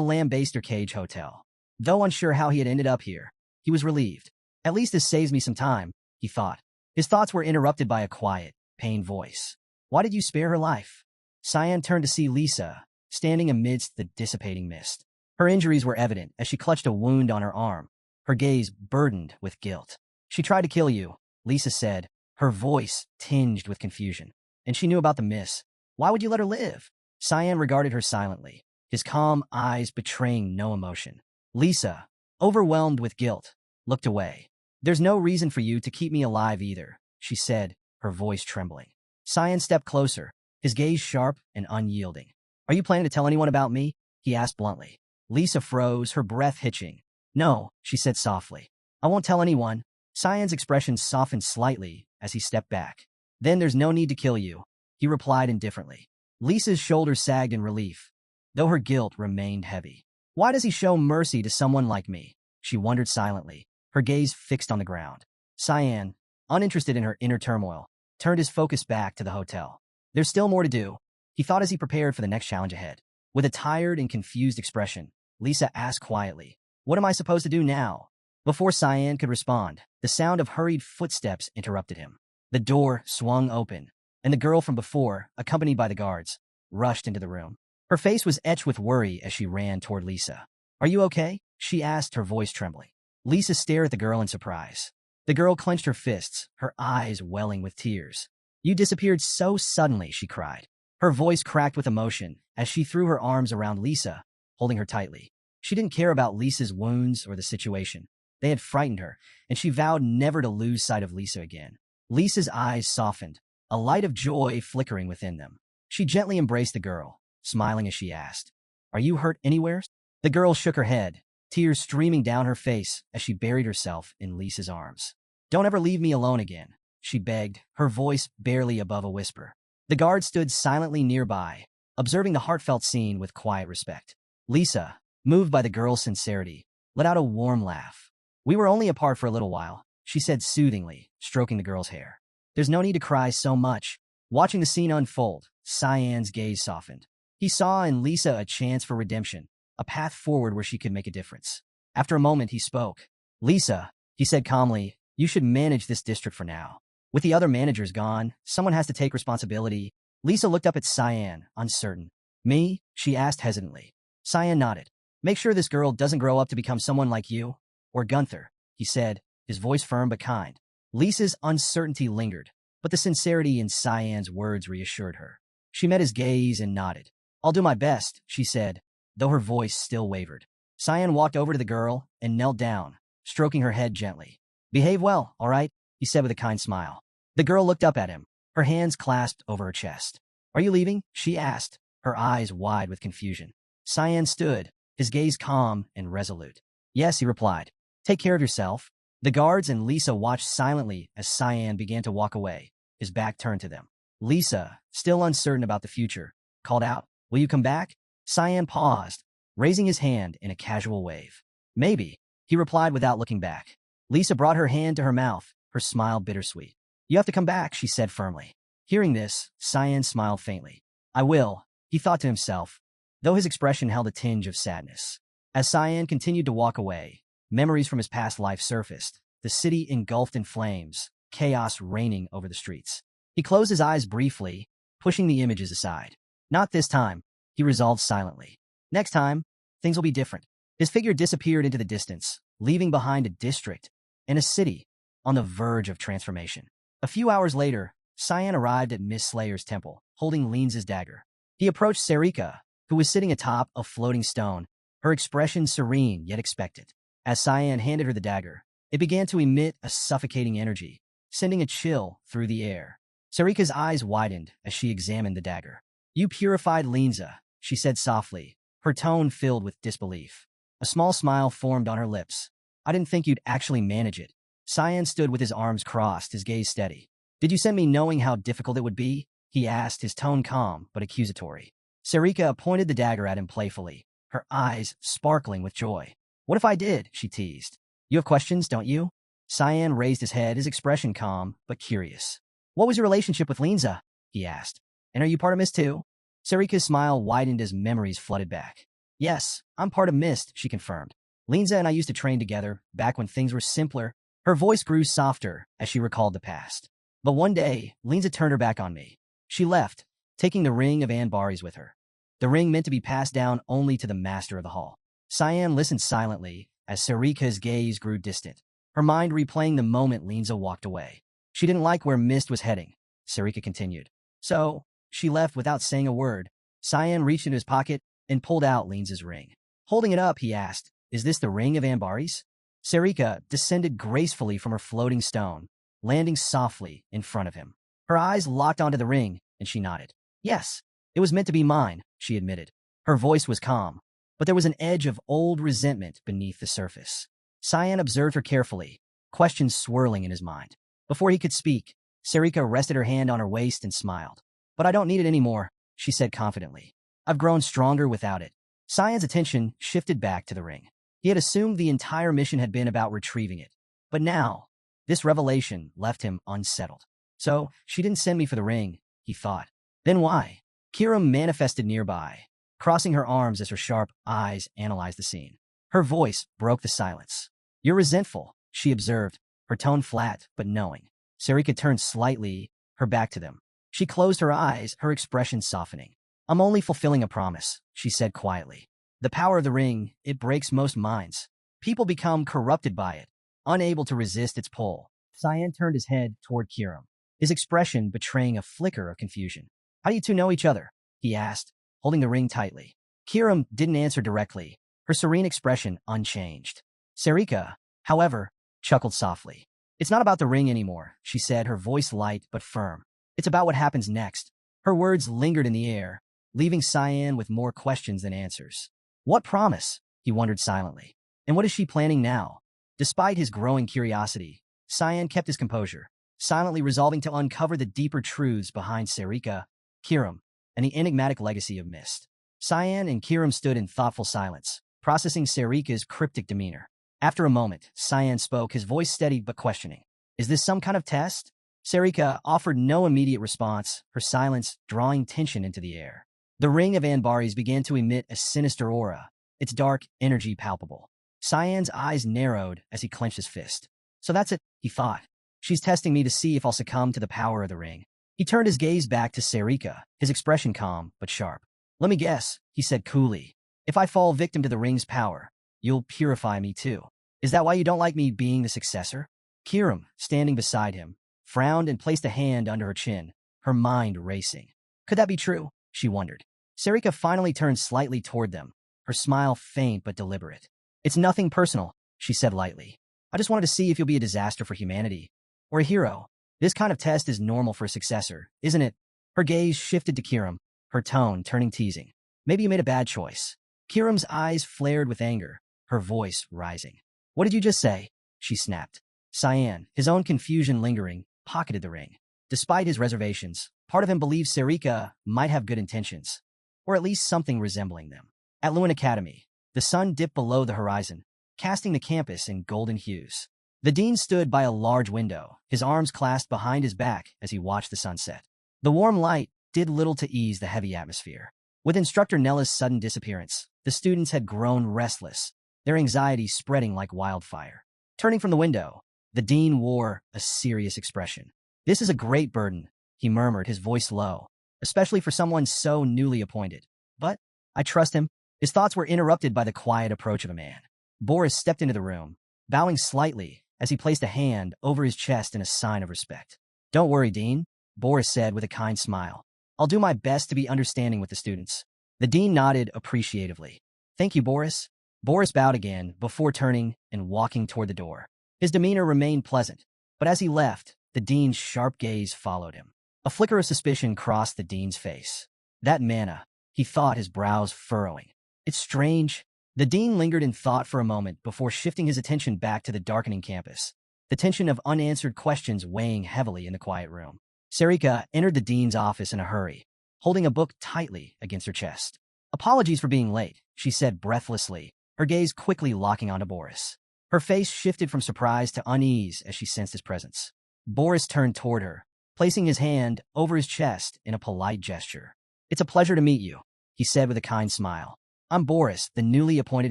Lambaster Cage Hotel. Though unsure how he had ended up here, he was relieved. At least this saves me some time, he thought. His thoughts were interrupted by a quiet, pained voice. Why did you spare her life? Cyan turned to see Lisa, standing amidst the dissipating mist. Her injuries were evident as she clutched a wound on her arm, her gaze burdened with guilt. She tried to kill you, Lisa said, her voice tinged with confusion. And she knew about the miss. Why would you let her live? Cyan regarded her silently, his calm eyes betraying no emotion. Lisa, overwhelmed with guilt, looked away. There's no reason for you to keep me alive either, she said, her voice trembling. Cyan stepped closer, his gaze sharp and unyielding. Are you planning to tell anyone about me? He asked bluntly. Lisa froze, her breath hitching. No, she said softly. I won't tell anyone. Cyan's expression softened slightly as he stepped back. Then there's no need to kill you, he replied indifferently. Lisa's shoulders sagged in relief, though her guilt remained heavy. Why does he show mercy to someone like me? She wondered silently, her gaze fixed on the ground. Cyan, uninterested in her inner turmoil, turned his focus back to the hotel. There's still more to do, he thought as he prepared for the next challenge ahead. With a tired and confused expression, Lisa asked quietly, What am I supposed to do now? Before Cyan could respond, the sound of hurried footsteps interrupted him. The door swung open, and the girl from before, accompanied by the guards, rushed into the room. Her face was etched with worry as she ran toward Lisa. Are you okay? She asked, her voice trembling. Lisa stared at the girl in surprise. The girl clenched her fists, her eyes welling with tears. You disappeared so suddenly, she cried. Her voice cracked with emotion as she threw her arms around Lisa, holding her tightly. She didn't care about Lisa's wounds or the situation. They had frightened her, and she vowed never to lose sight of Lisa again. Lisa's eyes softened, a light of joy flickering within them. She gently embraced the girl, smiling as she asked, Are you hurt anywhere? The girl shook her head, tears streaming down her face as she buried herself in Lisa's arms. Don't ever leave me alone again, she begged, her voice barely above a whisper. The guard stood silently nearby, observing the heartfelt scene with quiet respect. Lisa, moved by the girl's sincerity, let out a warm laugh. We were only apart for a little while, she said soothingly, stroking the girl's hair. There's no need to cry so much. Watching the scene unfold, Cyan's gaze softened. He saw in Lisa a chance for redemption, a path forward where she could make a difference. After a moment, he spoke. Lisa, he said calmly, you should manage this district for now. With the other managers gone, someone has to take responsibility. Lisa looked up at Cyan, uncertain. Me? She asked hesitantly. Cyan nodded. Make sure this girl doesn't grow up to become someone like you. Or Gunther, he said, his voice firm but kind. Lisa's uncertainty lingered, but the sincerity in Cyan's words reassured her. She met his gaze and nodded. I'll do my best, she said, though her voice still wavered. Cyan walked over to the girl and knelt down, stroking her head gently. Behave well, all right? He said with a kind smile. The girl looked up at him, her hands clasped over her chest. Are you leaving? She asked, her eyes wide with confusion. Cyan stood, his gaze calm and resolute. Yes, he replied. Take care of yourself. The guards and Lisa watched silently as Cyan began to walk away, his back turned to them. Lisa, still uncertain about the future, called out, Will you come back? Cyan paused, raising his hand in a casual wave. Maybe, he replied without looking back. Lisa brought her hand to her mouth, her smile bittersweet. You have to come back, she said firmly. Hearing this, Cyan smiled faintly. I will, he thought to himself, though his expression held a tinge of sadness. As Cyan continued to walk away, memories from his past life surfaced, the city engulfed in flames, chaos reigning over the streets. He closed his eyes briefly, pushing the images aside. Not this time, he resolved silently. Next time, things will be different. His figure disappeared into the distance, leaving behind a district and a city on the verge of transformation. A few hours later, Cyan arrived at Miss Slayer's temple, holding Linza's dagger. He approached Sarika, who was sitting atop a floating stone, her expression serene yet expectant. As Cyan handed her the dagger, it began to emit a suffocating energy, sending a chill through the air. Sarika's eyes widened as she examined the dagger. You purified Linza, she said softly, her tone filled with disbelief. A small smile formed on her lips. I didn't think you'd actually manage it. Cyan stood with his arms crossed, his gaze steady. Did you send me knowing how difficult it would be? He asked, his tone calm but accusatory. Sarika pointed the dagger at him playfully, her eyes sparkling with joy. What if I did? She teased. You have questions, don't you? Cyan raised his head, his expression calm but curious. What was your relationship with Linza? He asked. And are you part of Mist too? Sarika's smile widened as memories flooded back. Yes, I'm part of Mist, she confirmed. Linza and I used to train together, back when things were simpler. Her voice grew softer as she recalled the past. But one day, Linza turned her back on me. She left, taking the ring of Anbaris with her. The ring meant to be passed down only to the master of the hall. Cyan listened silently as Sarika's gaze grew distant, her mind replaying the moment Linza walked away. She didn't like where Mist was heading, Sarika continued. So, she left without saying a word. Cyan reached into his pocket and pulled out Linza's ring. Holding it up, he asked, Is this the ring of Anbaris? Sarika descended gracefully from her floating stone, landing softly in front of him. Her eyes locked onto the ring, and she nodded. Yes. It was meant to be mine, she admitted. Her voice was calm, but there was an edge of old resentment beneath the surface. Cyan observed her carefully, questions swirling in his mind. Before he could speak, Sarika rested her hand on her waist and smiled. But I don't need it anymore, she said confidently. I've grown stronger without it. Cyan's attention shifted back to the ring. He had assumed the entire mission had been about retrieving it. But now, this revelation left him unsettled. So, she didn't send me for the ring, he thought. Then why? Kiram manifested nearby, crossing her arms as her sharp eyes analyzed the scene. Her voice broke the silence. You're resentful, she observed, her tone flat but knowing. Sarika turned slightly, her back to them. She closed her eyes, her expression softening. I'm only fulfilling a promise, she said quietly. The power of the ring, it breaks most minds. People become corrupted by it, unable to resist its pull. Cyan turned his head toward Kiram, his expression betraying a flicker of confusion. How do you two know each other? He asked, holding the ring tightly. Kiram didn't answer directly, her serene expression unchanged. Sarika, however, chuckled softly. It's not about the ring anymore, she said, her voice light but firm. It's about what happens next. Her words lingered in the air, leaving Cyan with more questions than answers. What promise? He wondered silently. And what is she planning now? Despite his growing curiosity, Cyan kept his composure, silently resolving to uncover the deeper truths behind Sarika, Kiram, and the enigmatic legacy of Mist. Cyan and Kiram stood in thoughtful silence, processing Sarika's cryptic demeanor. After a moment, Cyan spoke, his voice steady but questioning. Is this some kind of test? Sarika offered no immediate response, her silence drawing tension into the air. The ring of Anbaris began to emit a sinister aura, its dark energy palpable. Cyan's eyes narrowed as he clenched his fist. So that's it, he thought. She's testing me to see if I'll succumb to the power of the ring. He turned his gaze back to Sarika, his expression calm but sharp. Let me guess, he said coolly. If I fall victim to the ring's power, you'll purify me too. Is that why you don't like me being the successor? Kiram, standing beside him, frowned and placed a hand under her chin, her mind racing. Could that be true? She wondered. Sarika finally turned slightly toward them, her smile faint but deliberate. It's nothing personal, she said lightly. I just wanted to see if you'll be a disaster for humanity. Or a hero. This kind of test is normal for a successor, isn't it? Her gaze shifted to Kiram, her tone turning teasing. Maybe you made a bad choice. Kiram's eyes flared with anger, her voice rising. What did you just say? She snapped. Cyan, his own confusion lingering, pocketed the ring. Despite his reservations, part of him believed Sarika might have good intentions, or at least something resembling them. At Lewin Academy, the sun dipped below the horizon, casting the campus in golden hues. The dean stood by a large window, his arms clasped behind his back as he watched the sunset. The warm light did little to ease the heavy atmosphere. With Instructor Nella's sudden disappearance, the students had grown restless, their anxiety spreading like wildfire. Turning from the window, the dean wore a serious expression. This is a great burden, he murmured, his voice low, especially for someone so newly appointed. But I trust him. His thoughts were interrupted by the quiet approach of a man. Boris stepped into the room, bowing slightly as he placed a hand over his chest in a sign of respect. Don't worry, Dean, Boris said with a kind smile. I'll do my best to be understanding with the students. The dean nodded appreciatively. Thank you, Boris. Boris bowed again before turning and walking toward the door. His demeanor remained pleasant, but as he left, the dean's sharp gaze followed him. A flicker of suspicion crossed the dean's face. That manna, he thought, his brows furrowing. It's strange. The dean lingered in thought for a moment before shifting his attention back to the darkening campus, the tension of unanswered questions weighing heavily in the quiet room. Sarika entered the dean's office in a hurry, holding a book tightly against her chest. Apologies for being late, she said breathlessly, her gaze quickly locking onto Boris. Her face shifted from surprise to unease as she sensed his presence. Boris turned toward her, placing his hand over his chest in a polite gesture. It's a pleasure to meet you, he said with a kind smile. I'm Boris, the newly appointed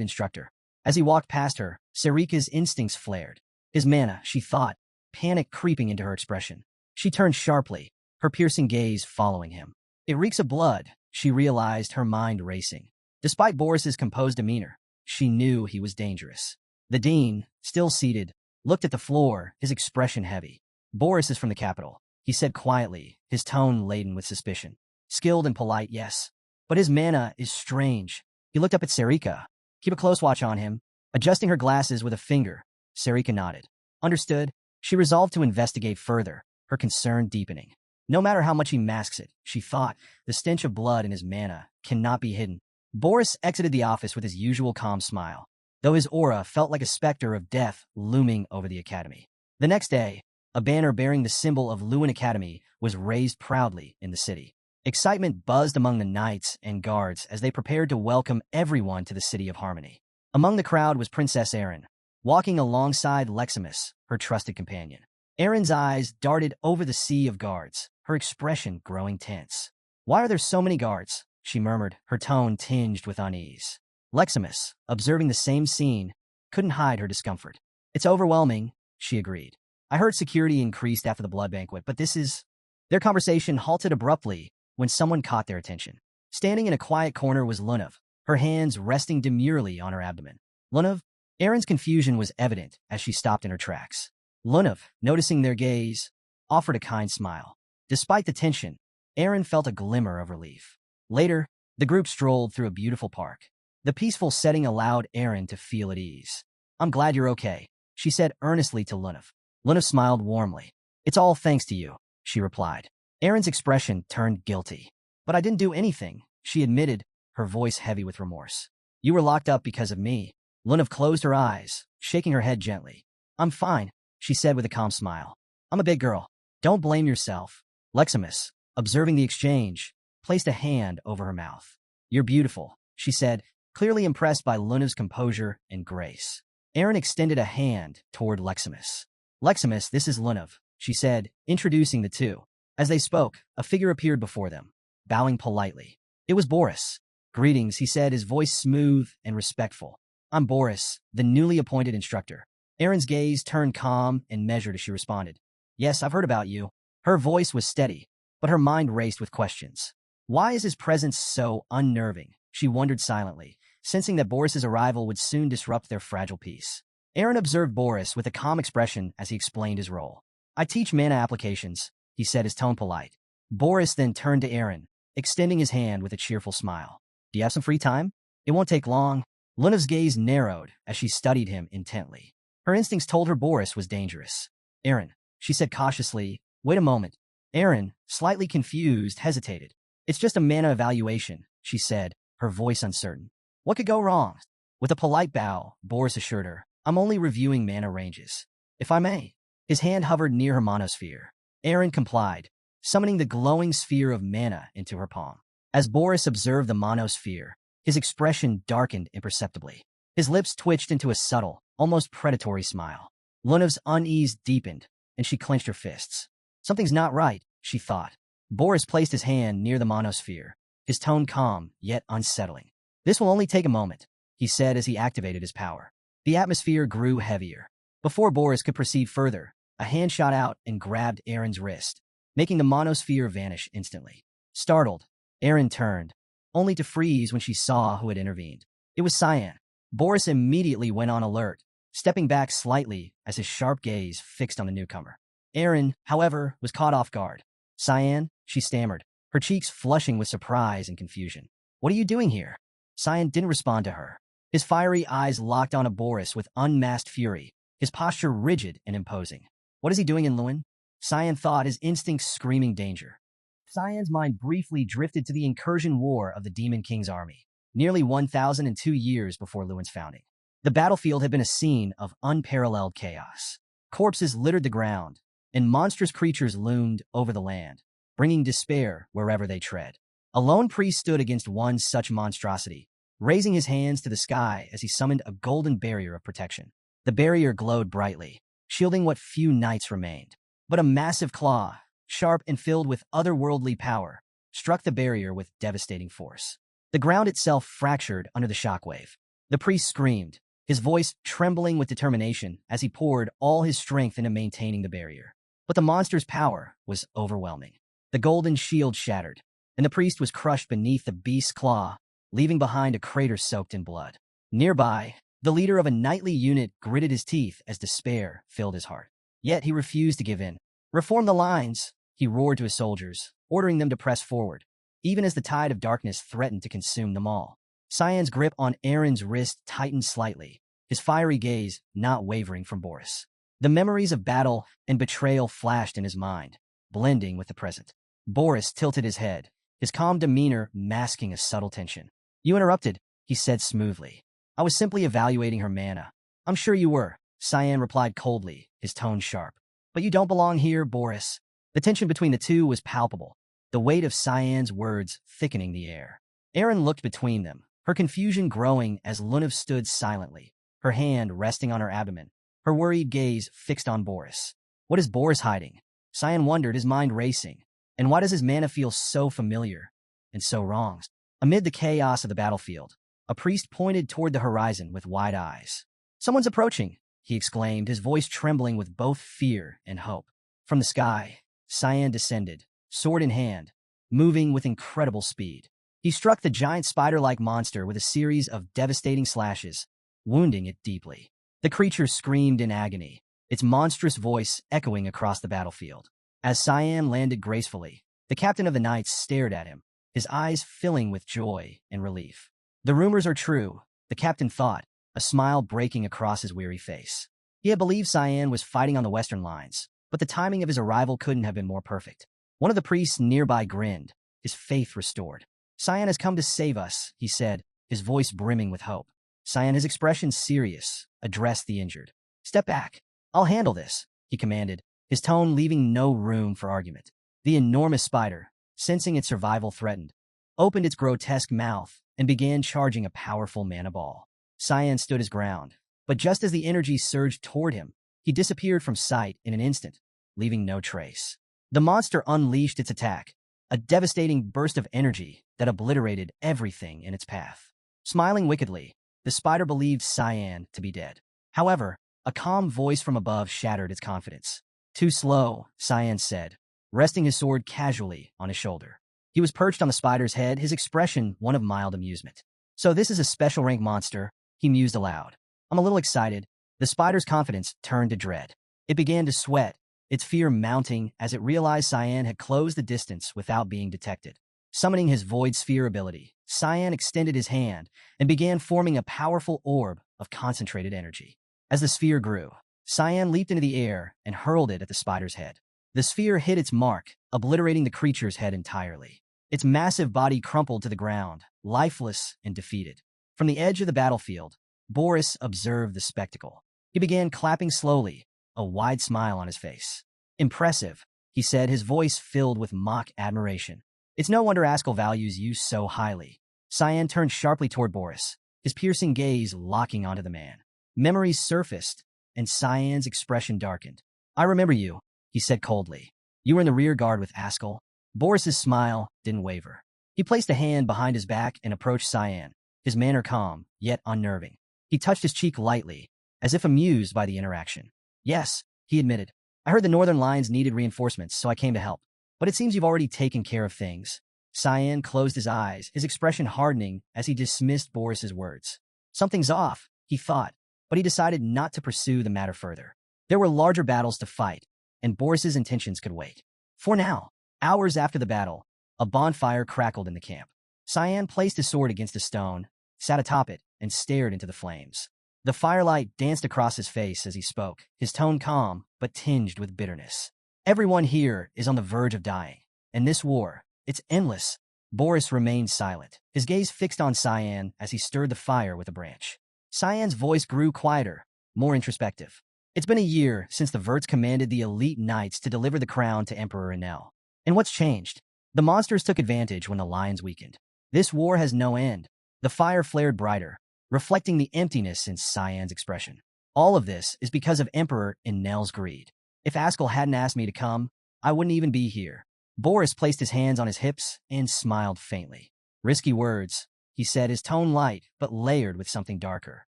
instructor. As he walked past her, Sarika's instincts flared. His manna, she thought, panic creeping into her expression. She turned sharply, her piercing gaze following him. It reeks of blood, she realized, her mind racing. Despite Boris's composed demeanor, she knew he was dangerous. The dean, still seated, looked at the floor, his expression heavy. Boris is from the capital, he said quietly, his tone laden with suspicion. Skilled and polite, yes. But his manna is strange. He looked up at Sarika. Keep a close watch on him. Adjusting her glasses with a finger, Sarika nodded. Understood. She resolved to investigate further, her concern deepening. No matter how much he masks it, she thought, the stench of blood in his mana cannot be hidden. Boris exited the office with his usual calm smile, though his aura felt like a specter of death looming over the academy. The next day, a banner bearing the symbol of Lewin Academy was raised proudly in the city. Excitement buzzed among the knights and guards as they prepared to welcome everyone to the city of harmony. Among the crowd was Princess Erin, walking alongside Leximus, her trusted companion. Erin's eyes darted over the sea of guards, her expression growing tense. "Why are there so many guards?" she murmured, her tone tinged with unease. Leximus, observing the same scene, couldn't hide her discomfort. "It's overwhelming," she agreed. "I heard security increased after the blood banquet, but this is—" Their conversation halted abruptly when someone caught their attention. Standing in a quiet corner was Lunav, her hands resting demurely on her abdomen. "Lunav?" Erin's confusion was evident as she stopped in her tracks. Lunav, noticing their gaze, offered a kind smile. Despite the tension, Erin felt a glimmer of relief. Later, the group strolled through a beautiful park. The peaceful setting allowed Erin to feel at ease. "I'm glad you're okay," she said earnestly to Lunav. Lunav smiled warmly. "It's all thanks to you," she replied. Erin's expression turned guilty. "But I didn't do anything," she admitted, her voice heavy with remorse. "You were locked up because of me." Lunav closed her eyes, shaking her head gently. "I'm fine," she said with a calm smile. "I'm a big girl. Don't blame yourself." Leximus, observing the exchange, placed a hand over her mouth. "You're beautiful," she said, clearly impressed by Lunav's composure and grace. Erin extended a hand toward Leximus. "Leximus, this is Lunav," she said, introducing the two. As they spoke, a figure appeared before them, bowing politely. It was Boris. "Greetings," he said, his voice smooth and respectful. "I'm Boris, the newly appointed instructor." Erin's gaze turned calm and measured as she responded. "Yes, I've heard about you." Her voice was steady, but her mind raced with questions. Why is his presence so unnerving? She wondered silently, sensing that Boris's arrival would soon disrupt their fragile peace. Erin observed Boris with a calm expression as he explained his role. "I teach mana applications," he said, his tone polite. Boris then turned to Erin, extending his hand with a cheerful smile. "Do you have some free time?" "It won't take long." Lunav's gaze narrowed as she studied him intently. Her instincts told her Boris was dangerous. "Erin," she said cautiously, "wait a moment." Erin, slightly confused, hesitated. "It's just a mana evaluation," she said, her voice uncertain. "What could go wrong?" With a polite bow, Boris assured her, "I'm only reviewing mana ranges. If I may." His hand hovered near her monosphere. Erin complied, summoning the glowing sphere of mana into her palm. As Boris observed the monosphere, his expression darkened imperceptibly. His lips twitched into a subtle, almost predatory smile. Lunav's unease deepened, and she clenched her fists. Something's not right, she thought. Boris placed his hand near the monosphere, his tone calm, yet unsettling. "This will only take a moment," he said as he activated his power. The atmosphere grew heavier. Before Boris could proceed further, a hand shot out and grabbed Erin's wrist, making the monosphere vanish instantly. Startled, Erin turned, only to freeze when she saw who had intervened. It was Cyan. Boris immediately went on alert, stepping back slightly as his sharp gaze fixed on the newcomer. Erin, however, was caught off guard. "Cyan," she stammered, her cheeks flushing with surprise and confusion. "What are you doing here?" Cyan didn't respond to her. His fiery eyes locked onto Boris with unmasked fury, his posture rigid and imposing. What is he doing in Lewin? Cyan thought, his instincts screaming danger. Cyan's mind briefly drifted to the incursion war of the Demon King's army, nearly 1,002 years before Lewin's founding. The battlefield had been a scene of unparalleled chaos. Corpses littered the ground, and monstrous creatures loomed over the land, bringing despair wherever they tread. A lone priest stood against one such monstrosity, raising his hands to the sky as he summoned a golden barrier of protection. The barrier glowed brightly, shielding what few knights remained. But a massive claw, sharp and filled with otherworldly power, struck the barrier with devastating force. The ground itself fractured under the shockwave. The priest screamed, his voice trembling with determination as he poured all his strength into maintaining the barrier. But the monster's power was overwhelming. The golden shield shattered, and the priest was crushed beneath the beast's claw, leaving behind a crater soaked in blood. Nearby, the leader of a knightly unit gritted his teeth as despair filled his heart. Yet he refused to give in. "Reform the lines," he roared to his soldiers, ordering them to press forward, even as the tide of darkness threatened to consume them all. Cyan's grip on Erin's wrist tightened slightly, his fiery gaze not wavering from Boris. The memories of battle and betrayal flashed in his mind, blending with the present. Boris tilted his head, his calm demeanor masking a subtle tension. You interrupted, he said smoothly. I was simply evaluating her mana. I'm sure you were, Cyan replied coldly, his tone sharp. But you don't belong here, Boris. The tension between the two was palpable, the weight of Cyan's words thickening the air. Erin looked between them, her confusion growing as Lunav stood silently, her hand resting on her abdomen, her worried gaze fixed on Boris. What is Boris hiding? Cyan wondered, his mind racing. And why does his mana feel so familiar and so wrong? Amid the chaos of the battlefield, a priest pointed toward the horizon with wide eyes. Someone's approaching, he exclaimed, his voice trembling with both fear and hope. From the sky, Cyan descended, sword in hand, moving with incredible speed. He struck the giant spider-like monster with a series of devastating slashes, wounding it deeply. The creature screamed in agony, its monstrous voice echoing across the battlefield. As Cyan landed gracefully, the captain of the knights stared at him, his eyes filling with joy and relief. The rumors are true, the captain thought, a smile breaking across his weary face. He had believed Cyan was fighting on the western lines, but the timing of his arrival couldn't have been more perfect. One of the priests nearby grinned, his faith restored. Cyan has come to save us, he said, his voice brimming with hope. Cyan, his expression serious, addressed the injured. Step back. I'll handle this, he commanded, his tone leaving no room for argument. The enormous spider, sensing its survival threatened, opened its grotesque mouth and began charging a powerful mana ball. Cyan stood his ground, but just as the energy surged toward him, he disappeared from sight in an instant, leaving no trace. The monster unleashed its attack, a devastating burst of energy that obliterated everything in its path. Smiling wickedly, the spider believed Cyan to be dead. However, a calm voice from above shattered its confidence. Too slow, Cyan said, resting his sword casually on his shoulder. He was perched on the spider's head, his expression one of mild amusement. So this is a special rank monster, he mused aloud. I'm a little excited. The spider's confidence turned to dread. It began to sweat, its fear mounting as it realized Cyan had closed the distance without being detected. Summoning his void sphere ability, Cyan extended his hand and began forming a powerful orb of concentrated energy. As the sphere grew, Cyan leaped into the air and hurled it at the spider's head. The sphere hit its mark, obliterating the creature's head entirely. Its massive body crumpled to the ground, lifeless and defeated. From the edge of the battlefield, Boris observed the spectacle. He began clapping slowly, a wide smile on his face. Impressive, he said, his voice filled with mock admiration. It's no wonder Ascll values you so highly. Cyan turned sharply toward Boris, his piercing gaze locking onto the man. Memories surfaced, and Cyan's expression darkened. I remember you, he said coldly. You were in the rear guard with Ascll. Boris's smile didn't waver. He placed a hand behind his back and approached Cyan, his manner calm, yet unnerving. He touched his cheek lightly, as if amused by the interaction. Yes, he admitted. I heard the northern lines needed reinforcements, so I came to help. But it seems you've already taken care of things. Cyan closed his eyes, his expression hardening as he dismissed Boris's words. Something's off, he thought, but he decided not to pursue the matter further. There were larger battles to fight, and Boris's intentions could wait. For now, hours after the battle, a bonfire crackled in the camp. Cyan placed his sword against a stone, sat atop it, and stared into the flames. The firelight danced across his face as he spoke, his tone calm but tinged with bitterness. Everyone here is on the verge of dying, and this war, it's endless. Boris remained silent, his gaze fixed on Cyan as he stirred the fire with a branch. Cyan's voice grew quieter, more introspective. It's been a year since the Verts commanded the elite knights to deliver the crown to Emperor Enel. And what's changed? The monsters took advantage when the lions weakened. This war has no end. The fire flared brighter, reflecting the emptiness in Cyan's expression. All of this is because of Emperor Enel's greed. If Ascll hadn't asked me to come, I wouldn't even be here. Boris placed his hands on his hips and smiled faintly. Risky words, he said, his tone light but layered with something darker.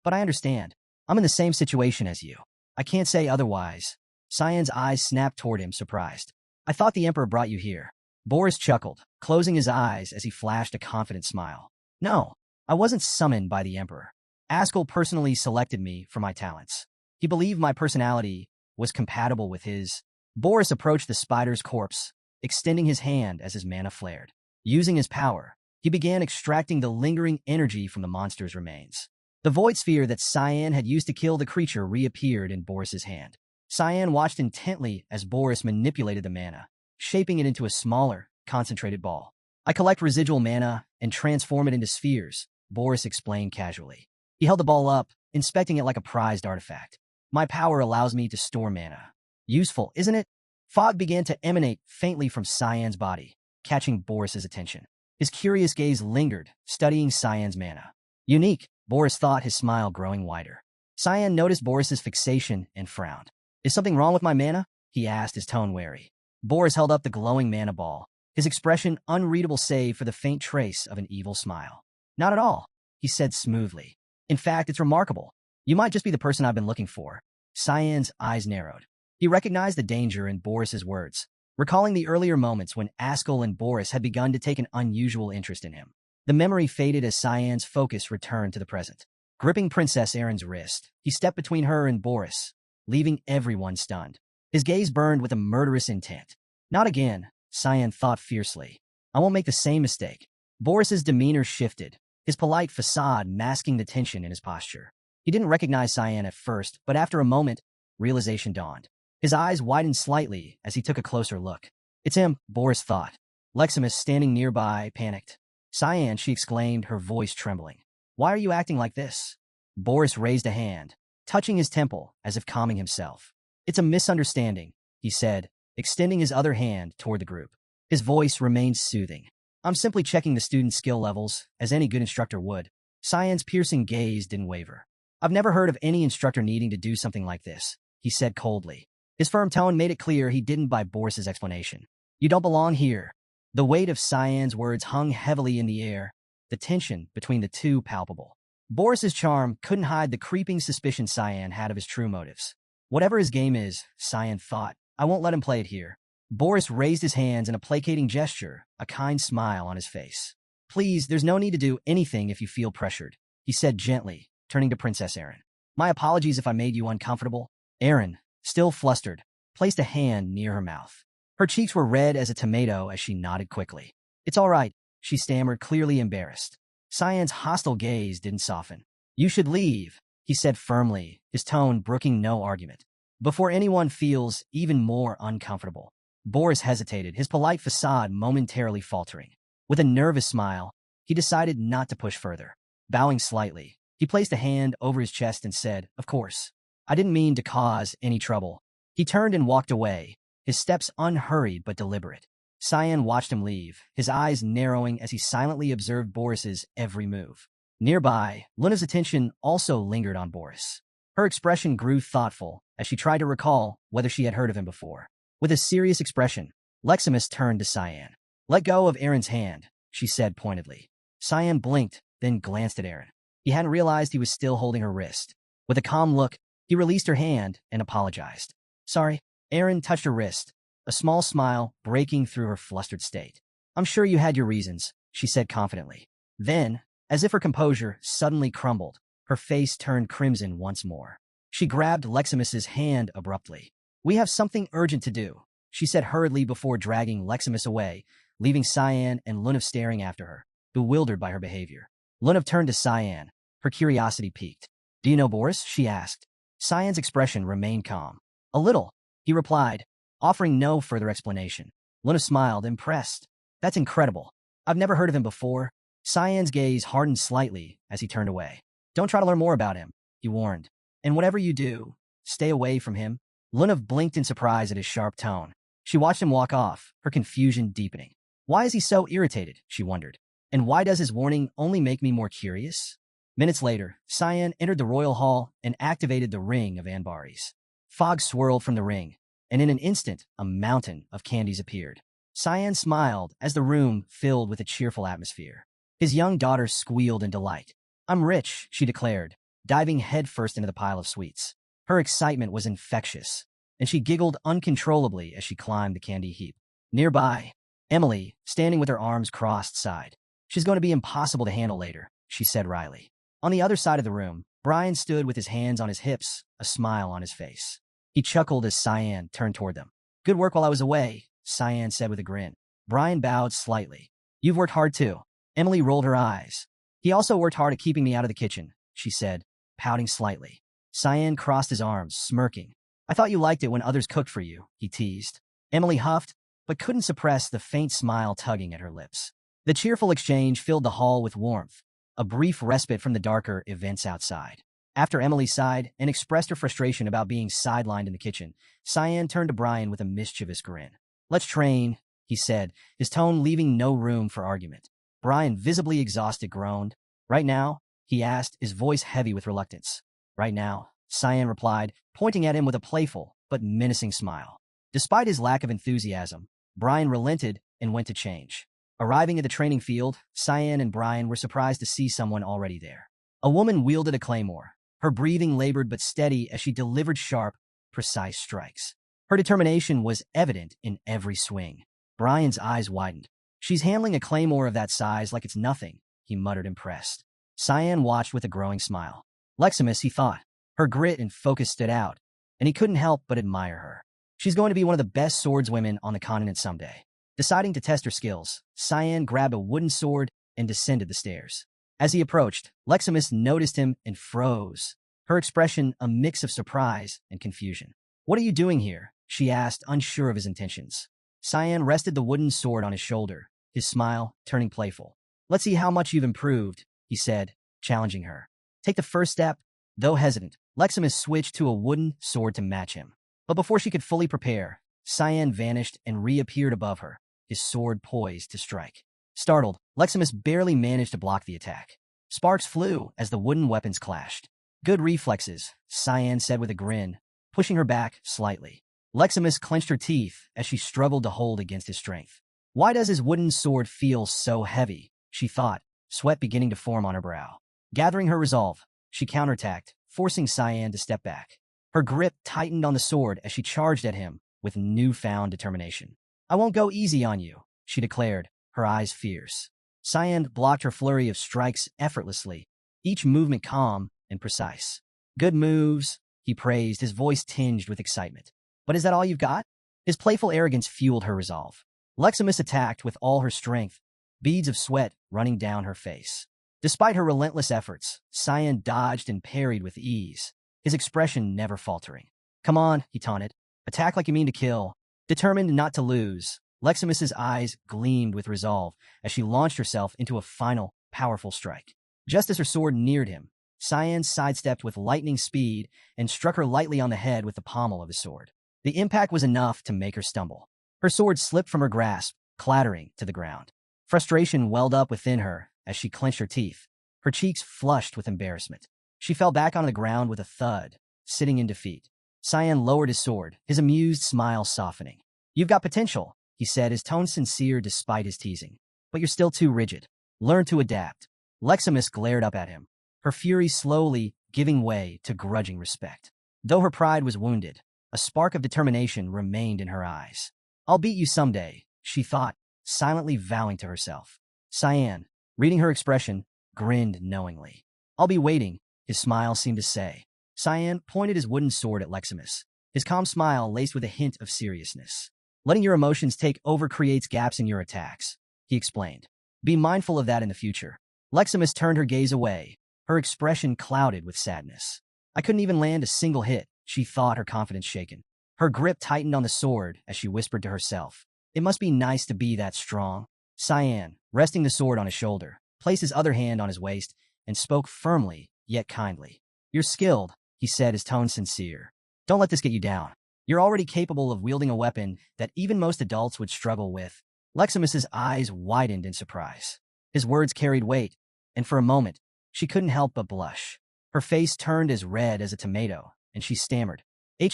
But I understand. I'm in the same situation as you. I can't say otherwise. Cyan's eyes snapped toward him, surprised. I thought the Emperor brought you here. Boris chuckled, closing his eyes as he flashed a confident smile. No, I wasn't summoned by the Emperor. Ascll personally selected me for my talents. He believed my personality was compatible with his. Boris approached the spider's corpse, extending his hand as his mana flared. Using his power, he began extracting the lingering energy from the monster's remains. The void sphere that Cyan had used to kill the creature reappeared in Boris's hand. Cyan watched intently as Boris manipulated the mana, shaping it into a smaller, concentrated ball. I collect residual mana and transform it into spheres, Boris explained casually. He held the ball up, inspecting it like a prized artifact. My power allows me to store mana. Useful, isn't it? Fog began to emanate faintly from Cyan's body, catching Boris's attention. His curious gaze lingered, studying Cyan's mana. Unique, Boris thought, his smile growing wider. Cyan noticed Boris's fixation and frowned. Is something wrong with my mana? He asked, his tone wary. Boris held up the glowing mana ball, his expression unreadable save for the faint trace of an evil smile. Not at all, he said smoothly. In fact, it's remarkable. You might just be the person I've been looking for. Cyan's eyes narrowed. He recognized the danger in Boris's words, recalling the earlier moments when Ascll and Boris had begun to take an unusual interest in him. The memory faded as Cyan's focus returned to the present. Gripping Princess Erin's wrist, he stepped between her and Boris, leaving everyone stunned. His gaze burned with a murderous intent. Not again, Cyan thought fiercely. I won't make the same mistake. Boris's demeanor shifted, his polite facade masking the tension in his posture. He didn't recognize Cyan at first, but after a moment, realization dawned. His eyes widened slightly as he took a closer look. It's him, Boris thought. Leximus, standing nearby, panicked. Cyan, she exclaimed, her voice trembling. Why are you acting like this? Boris raised a hand, touching his temple as if calming himself. It's a misunderstanding, he said, extending his other hand toward the group. His voice remained soothing. I'm simply checking the students' skill levels, as any good instructor would. Cyan's piercing gaze didn't waver. I've never heard of any instructor needing to do something like this, he said coldly. His firm tone made it clear he didn't buy Boris's explanation. You don't belong here. The weight of Cyan's words hung heavily in the air, the tension between the two palpable. Boris's charm couldn't hide the creeping suspicion Cyan had of his true motives. Whatever his game is, Cyan thought, I won't let him play it here. Boris raised his hands in a placating gesture, a kind smile on his face. Please, there's no need to do anything if you feel pressured, he said gently, turning to Princess Erin. My apologies if I made you uncomfortable. Erin, still flustered, placed a hand near her mouth. Her cheeks were red as a tomato as she nodded quickly. It's all right, she stammered, clearly embarrassed. Cyan's hostile gaze didn't soften. You should leave, he said firmly, his tone brooking no argument. Before anyone feels even more uncomfortable. Boris hesitated, his polite facade momentarily faltering. With a nervous smile, he decided not to push further. Bowing slightly, he placed a hand over his chest and said, Of course. I didn't mean to cause any trouble. He turned and walked away, his steps unhurried but deliberate. Cyan watched him leave, his eyes narrowing as he silently observed Boris's every move. Nearby, Luna's attention also lingered on Boris. Her expression grew thoughtful as she tried to recall whether she had heard of him before. With a serious expression, Leximus turned to Cyan. Let go of Erin's hand, she said pointedly. Cyan blinked, then glanced at Erin. He hadn't realized he was still holding her wrist. With a calm look, he released her hand and apologized. Sorry. Erin touched her wrist, a small smile breaking through her flustered state. I'm sure you had your reasons, she said confidently. Then, as if her composure suddenly crumbled, her face turned crimson once more. She grabbed Leximus's hand abruptly. We have something urgent to do, she said hurriedly before dragging Leximus away, leaving Cyan and Lunav staring after her, bewildered by her behavior. Lunav turned to Cyan, her curiosity piqued. Do you know Boris? She asked. Cyan's expression remained calm. A little, he replied, offering no further explanation. Lunav smiled, impressed. That's incredible. I've never heard of him before. Cyan's gaze hardened slightly as he turned away. Don't try to learn more about him, he warned. And whatever you do, stay away from him. Lunav blinked in surprise at his sharp tone. She watched him walk off, her confusion deepening. Why is he so irritated, she wondered. And why does his warning only make me more curious? Minutes later, Cyan entered the royal hall and activated the ring of Anbaris. Fog swirled from the ring, and in an instant, a mountain of candies appeared. Cyan smiled as the room filled with a cheerful atmosphere. His young daughter squealed in delight. I'm rich, she declared, diving headfirst into the pile of sweets. Her excitement was infectious, and she giggled uncontrollably as she climbed the candy heap. Nearby, Emily, standing with her arms crossed, sighed. She's going to be impossible to handle later, she said wryly. On the other side of the room, Brian stood with his hands on his hips, a smile on his face. He chuckled as Cyan turned toward them. Good work while I was away, Cyan said with a grin. Brian bowed slightly. You've worked hard too. Emily rolled her eyes. He also worked hard at keeping me out of the kitchen, she said, pouting slightly. Cyan crossed his arms, smirking. I thought you liked it when others cooked for you, he teased. Emily huffed, but couldn't suppress the faint smile tugging at her lips. The cheerful exchange filled the hall with warmth, a brief respite from the darker events outside. After Emily sighed and expressed her frustration about being sidelined in the kitchen, Cyan turned to Brian with a mischievous grin. "Let's train," he said, his tone leaving no room for argument. Brian, visibly exhausted, groaned. "Right now?" he asked, his voice heavy with reluctance. "Right now," Cyan replied, pointing at him with a playful but menacing smile. Despite his lack of enthusiasm, Brian relented and went to change. Arriving at the training field, Cyan and Brian were surprised to see someone already there. A woman wielded a claymore, her breathing labored but steady as she delivered sharp, precise strikes. Her determination was evident in every swing. Brian's eyes widened. "She's handling a claymore of that size like it's nothing," he muttered, impressed. Cyan watched with a growing smile. Leximus, he thought. Her grit and focus stood out, and he couldn't help but admire her. She's going to be one of the best swordswomen on the continent someday. Deciding to test her skills, Cyan grabbed a wooden sword and descended the stairs. As he approached, Leximus noticed him and froze, her expression a mix of surprise and confusion. "What are you doing here?" she asked, unsure of his intentions. Cyan rested the wooden sword on his shoulder, his smile turning playful. "Let's see how much you've improved," he said, challenging her. "Take the first step." Though hesitant, Leximus switched to a wooden sword to match him. But before she could fully prepare, Cyan vanished and reappeared above her, his sword poised to strike. Startled, Leximus barely managed to block the attack. Sparks flew as the wooden weapons clashed. "Good reflexes," Cyan said with a grin, pushing her back slightly. Leximus clenched her teeth as she struggled to hold against his strength. Why does his wooden sword feel so heavy? She thought, sweat beginning to form on her brow. Gathering her resolve, she counterattacked, forcing Cyan to step back. Her grip tightened on the sword as she charged at him with newfound determination. "I won't go easy on you," she declared, her eyes fierce. Cyan blocked her flurry of strikes effortlessly, each movement calm and precise. "Good moves," he praised, his voice tinged with excitement. "But is that all you've got?" His playful arrogance fueled her resolve. Leximus attacked with all her strength, beads of sweat running down her face. Despite her relentless efforts, Cyan dodged and parried with ease, his expression never faltering. "Come on," he taunted. "Attack like you mean to kill." Determined not to lose, Leximus's eyes gleamed with resolve as she launched herself into a final, powerful strike. Just as her sword neared him, Cyan sidestepped with lightning speed and struck her lightly on the head with the pommel of his sword. The impact was enough to make her stumble. Her sword slipped from her grasp, clattering to the ground. Frustration welled up within her as she clenched her teeth, her cheeks flushed with embarrassment. She fell back on the ground with a thud, sitting in defeat. Cyan lowered his sword, his amused smile softening. "You've got potential," he said, his tone sincere despite his teasing. "But you're still too rigid. Learn to adapt." Leximus glared up at him, her fury slowly giving way to grudging respect. Though her pride was wounded, a spark of determination remained in her eyes. "I'll beat you someday," she thought, silently vowing to herself. Cyan, reading her expression, grinned knowingly. "I'll be waiting," his smile seemed to say. Cyan pointed his wooden sword at Leximus, his calm smile laced with a hint of seriousness. "Letting your emotions take over creates gaps in your attacks," he explained. "Be mindful of that in the future." Leximus turned her gaze away, her expression clouded with sadness. "I couldn't even land a single hit," she thought, her confidence shaken. Her grip tightened on the sword as she whispered to herself. "It must be nice to be that strong." Cyan, resting the sword on his shoulder, placed his other hand on his waist and spoke firmly yet kindly. "You're skilled," he said, his tone sincere. "Don't let this get you down. You're already capable of wielding a weapon that even most adults would struggle with." Leximus's eyes widened in surprise. His words carried weight, and for a moment, she couldn't help but blush. Her face turned as red as a tomato, and she stammered,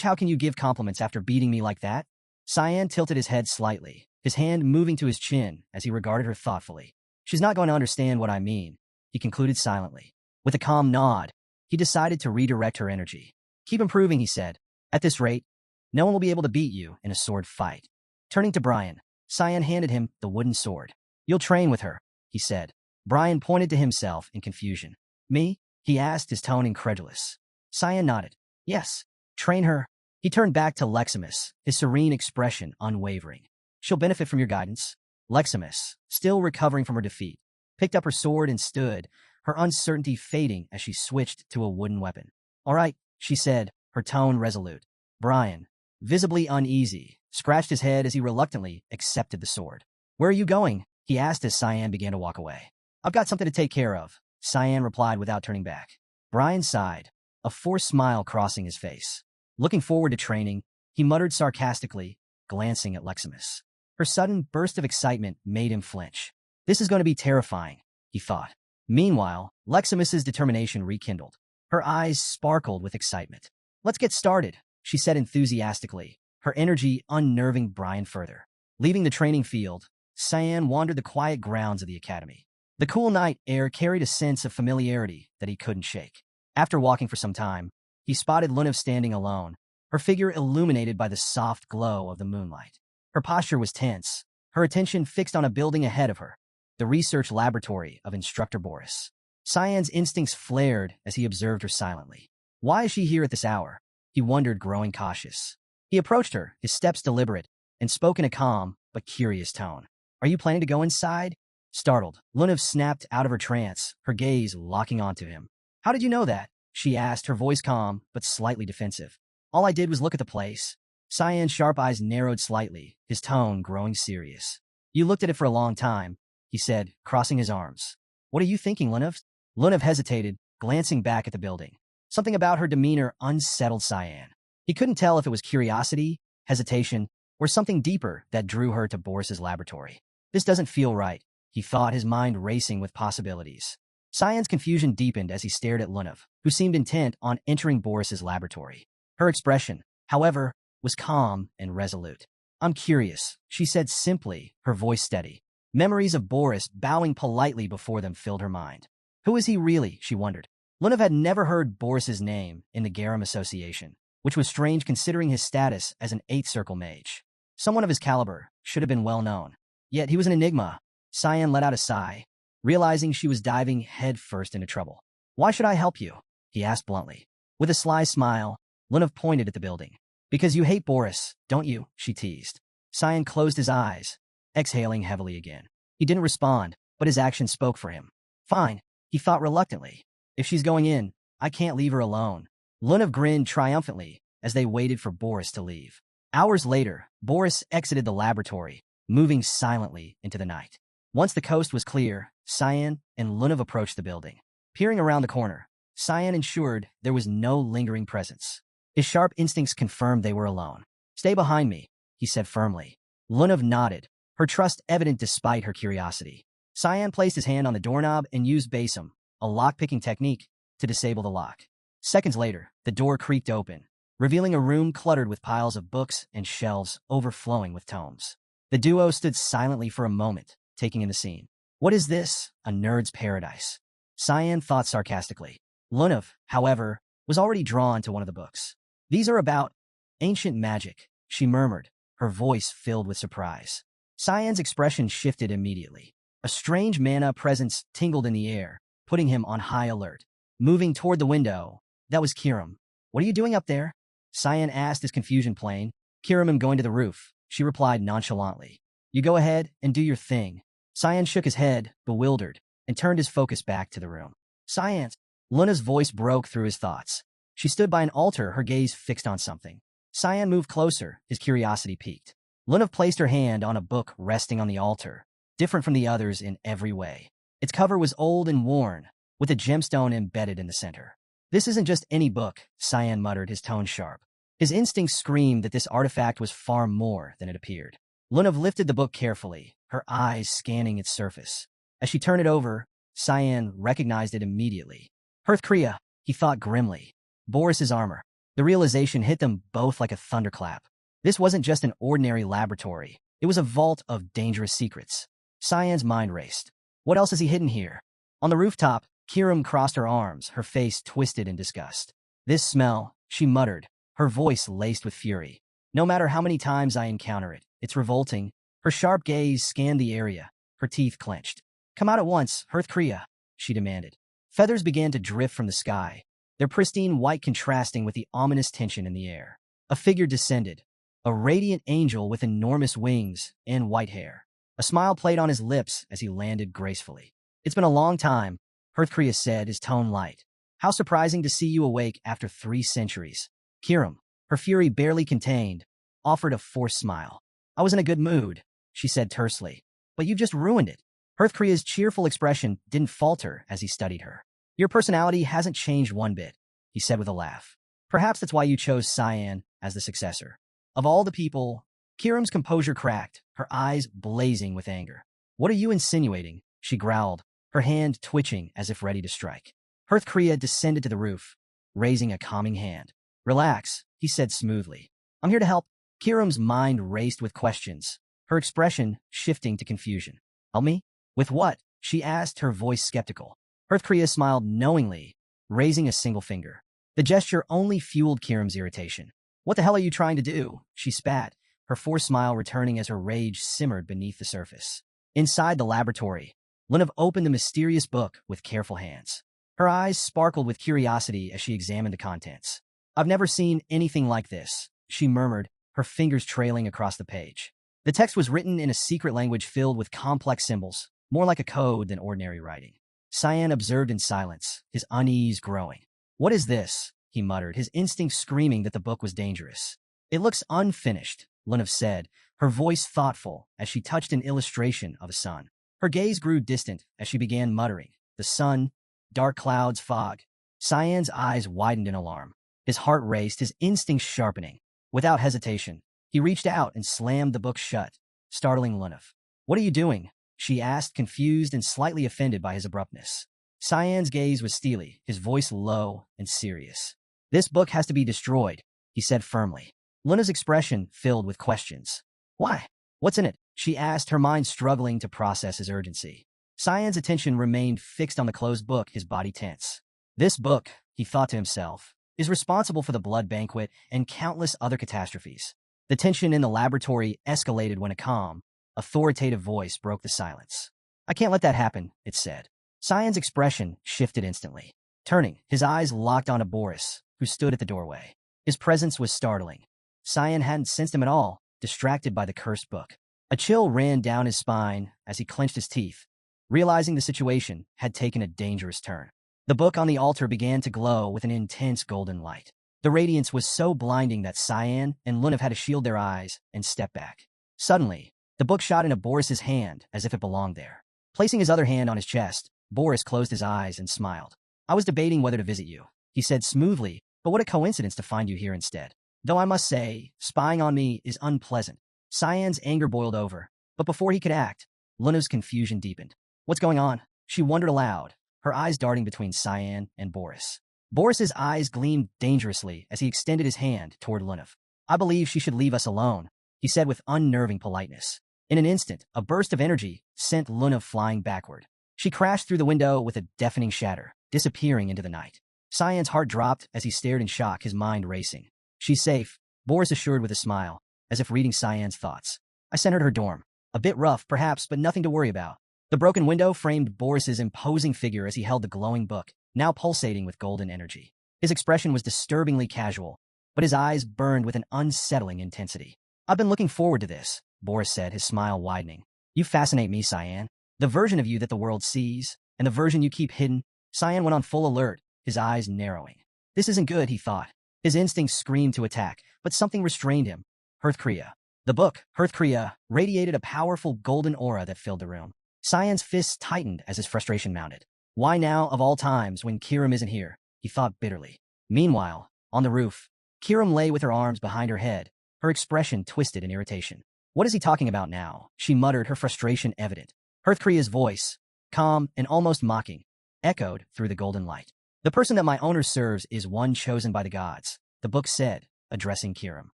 "How can you give compliments after beating me like that?" Cyan tilted his head slightly, his hand moving to his chin as he regarded her thoughtfully. "She's not going to understand what I mean," he concluded silently. With a calm nod, he decided to redirect her energy. "Keep improving," he said. "At this rate, no one will be able to beat you in a sword fight." Turning to Brian, Cyan handed him the wooden sword. "You'll train with her," he said. Brian pointed to himself in confusion. "Me?" he asked, his tone incredulous. Cyan nodded. "Yes, train her." He turned back to Leximus, his serene expression unwavering. "She'll benefit from your guidance." Leximus, still recovering from her defeat, picked up her sword and stood, her uncertainty fading as she switched to a wooden weapon. "All right," she said, her tone resolute. Brian, visibly uneasy, scratched his head as he reluctantly accepted the sword. "Where are you going?" he asked as Cyan began to walk away. "I've got something to take care of," Cyan replied without turning back. Brian sighed, a forced smile crossing his face. Looking forward to training, he muttered sarcastically, glancing at Leximus. Her sudden burst of excitement made him flinch. This is going to be terrifying, he thought. Meanwhile, Leximus's determination rekindled. Her eyes sparkled with excitement. "Let's get started," she said enthusiastically, her energy unnerving Brian further. Leaving the training field, Cyan wandered the quiet grounds of the academy. The cool night air carried a sense of familiarity that he couldn't shake. After walking for some time, he spotted Lunev standing alone, her figure illuminated by the soft glow of the moonlight. Her posture was tense, her attention fixed on a building ahead of her, the research laboratory of Instructor Boris. Cyan's instincts flared as he observed her silently. Why is she here at this hour? He wondered, growing cautious. He approached her, his steps deliberate, and spoke in a calm but curious tone. "Are you planning to go inside?" Startled, Lunev snapped out of her trance, her gaze locking onto him. "How did you know that?" she asked, her voice calm but slightly defensive. "All I did was look at the place." Cyan's sharp eyes narrowed slightly, his tone growing serious. "You looked at it for a long time," he said, crossing his arms. "What are you thinking, Lunev?" Lunev hesitated, glancing back at the building. Something about her demeanor unsettled Cyan. He couldn't tell if it was curiosity, hesitation, or something deeper that drew her to Boris's laboratory. "This doesn't feel right," he thought, his mind racing with possibilities. Cyan's confusion deepened as he stared at Lunev, who seemed intent on entering Boris's laboratory. Her expression, however, was calm and resolute. "I'm curious," she said simply, her voice steady. Memories of Boris bowing politely before them filled her mind. Who is he really, she wondered. Lunev had never heard Boris's name in the Garum Association, which was strange considering his status as an Eighth Circle mage. Someone of his caliber should have been well known. Yet he was an enigma. Cyan let out a sigh, realizing she was diving headfirst into trouble. "Why should I help you?" he asked bluntly. With a sly smile, Lunev pointed at the building. "Because you hate Boris, don't you?" she teased. Cyan closed his eyes, exhaling heavily again. He didn't respond, but his actions spoke for him. "Fine," he thought reluctantly. "If she's going in, I can't leave her alone." Lunev grinned triumphantly as they waited for Boris to leave. Hours later, Boris exited the laboratory, moving silently into the night. Once the coast was clear, Cyan and Lunev approached the building. Peering around the corner, Cyan ensured there was no lingering presence. His sharp instincts confirmed they were alone. "Stay behind me," he said firmly. Lunev nodded, her trust evident despite her curiosity. Cyan placed his hand on the doorknob and used Basem, a lock-picking technique, to disable the lock. Seconds later, the door creaked open, revealing a room cluttered with piles of books and shelves overflowing with tomes. The duo stood silently for a moment, taking in the scene. "What is this? A nerd's paradise?" Cyan thought sarcastically. Lunev, however, was already drawn to one of the books. "These are about ancient magic," she murmured, her voice filled with surprise. Cyan's expression shifted immediately. A strange mana presence tingled in the air, putting him on high alert. Moving toward the window, that was Kiram. "What are you doing up there?" Cyan asked, his confusion plain. "Kiram, I'm going to the roof," she replied nonchalantly. "You go ahead and do your thing." Cyan shook his head, bewildered, and turned his focus back to the room. "Cyan!" Lunev's voice broke through his thoughts. She stood by an altar, her gaze fixed on something. Cyan moved closer, his curiosity piqued. Lunev placed her hand on a book resting on the altar, different from the others in every way. Its cover was old and worn, with a gemstone embedded in the center. "This isn't just any book," Cyan muttered, his tone sharp. His instincts screamed that this artifact was far more than it appeared. Lunev lifted the book carefully, her eyes scanning its surface. As she turned it over, Cyan recognized it immediately. Hearthcrea, he thought grimly. Boris's armor. The realization hit them both like a thunderclap. This wasn't just an ordinary laboratory. It was a vault of dangerous secrets. Cyan's mind raced. What else has he hidden here? On the rooftop, Kiram crossed her arms, her face twisted in disgust. "This smell," she muttered, her voice laced with fury. "No matter how many times I encounter it, it's revolting." Her sharp gaze scanned the area, her teeth clenched. "Come out at once, Hearthcrea," she demanded. Feathers began to drift from the sky, their pristine white contrasting with the ominous tension in the air. A figure descended, a radiant angel with enormous wings and white hair. A smile played on his lips as he landed gracefully. "It's been a long time," Hearthcrea said, his tone light. "How surprising to see you awake after 3 centuries. Kiram," her fury barely contained, offered a forced smile. I was in a good mood, she said tersely. But you've just ruined it. Hearthkria's cheerful expression didn't falter as he studied her. Your personality hasn't changed one bit, he said with a laugh. Perhaps that's why you chose Cyan as the successor. Of all the people, Kiram's composure cracked, her eyes blazing with anger. What are you insinuating? She growled, her hand twitching as if ready to strike. Hearthkria descended to the roof, raising a calming hand. Relax, he said smoothly. I'm here to help. Kiram's mind raced with questions, her expression shifting to confusion. Help me? With what? She asked, her voice skeptical. Hearthkria smiled knowingly, raising a single finger. The gesture only fueled Kiram's irritation. What the hell are you trying to do? She spat, her forced smile returning as her rage simmered beneath the surface. Inside the laboratory, Lunav opened the mysterious book with careful hands. Her eyes sparkled with curiosity as she examined the contents. I've never seen anything like this, she murmured, her fingers trailing across the page. The text was written in a secret language filled with complex symbols, more like a code than ordinary writing. Cyan observed in silence, his unease growing. What is this? He muttered, his instinct screaming that the book was dangerous. It looks unfinished, Lunav said, her voice thoughtful as she touched an illustration of a sun. Her gaze grew distant as she began muttering. The sun, dark clouds, fog. Cyan's eyes widened in alarm. His heart raced, his instincts sharpening. Without hesitation, he reached out and slammed the book shut, startling Lunav. What are you doing? She asked, confused and slightly offended by his abruptness. Cyan's gaze was steely, his voice low and serious. This book has to be destroyed, he said firmly. Lunav's expression filled with questions. Why? What's in it? She asked, her mind struggling to process his urgency. Cyan's attention remained fixed on the closed book, his body tense. This book, he thought to himself, is responsible for the blood banquet and countless other catastrophes. The tension in the laboratory escalated when a calm, authoritative voice broke the silence. I can't let that happen, it said. Cyan's expression shifted instantly. Turning, his eyes locked onto Boris, who stood at the doorway. His presence was startling. Cyan hadn't sensed him at all, distracted by the cursed book. A chill ran down his spine as he clenched his teeth, realizing the situation had taken a dangerous turn. The book on the altar began to glow with an intense golden light. The radiance was so blinding that Cyan and Lunav had to shield their eyes and step back. Suddenly, the book shot into Boris's hand as if it belonged there. Placing his other hand on his chest, Boris closed his eyes and smiled. I was debating whether to visit you, he said smoothly, but what a coincidence to find you here instead. Though I must say, spying on me is unpleasant. Cyan's anger boiled over, but before he could act, Lunav's confusion deepened. What's going on? She wondered aloud, her eyes darting between Cyan and Boris. Boris's eyes gleamed dangerously as he extended his hand toward Lunav. I believe she should leave us alone, he said with unnerving politeness. In an instant, a burst of energy sent Lunav flying backward. She crashed through the window with a deafening shatter, disappearing into the night. Cyan's heart dropped as he stared in shock, his mind racing. She's safe, Boris assured with a smile, as if reading Cyan's thoughts. I sent her to her dorm. A bit rough, perhaps, but nothing to worry about. The broken window framed Boris's imposing figure as he held the glowing book, now pulsating with golden energy. His expression was disturbingly casual, but his eyes burned with an unsettling intensity. I've been looking forward to this, Boris said, his smile widening. You fascinate me, Cyan. The version of you that the world sees, and the version you keep hidden. Cyan went on full alert, his eyes narrowing. This isn't good, he thought. His instincts screamed to attack, but something restrained him. Hearthkria. The book, Hearthkria, radiated a powerful golden aura that filled the room. Cyan's fists tightened as his frustration mounted. Why now, of all times, when Kiram isn't here? He thought bitterly. Meanwhile, on the roof, Kiram lay with her arms behind her head, her expression twisted in irritation. What is he talking about now? She muttered, her frustration evident. Hearthkria's voice, calm and almost mocking, echoed through the golden light. The person that my owner serves is one chosen by the gods, the book said, addressing Kiram.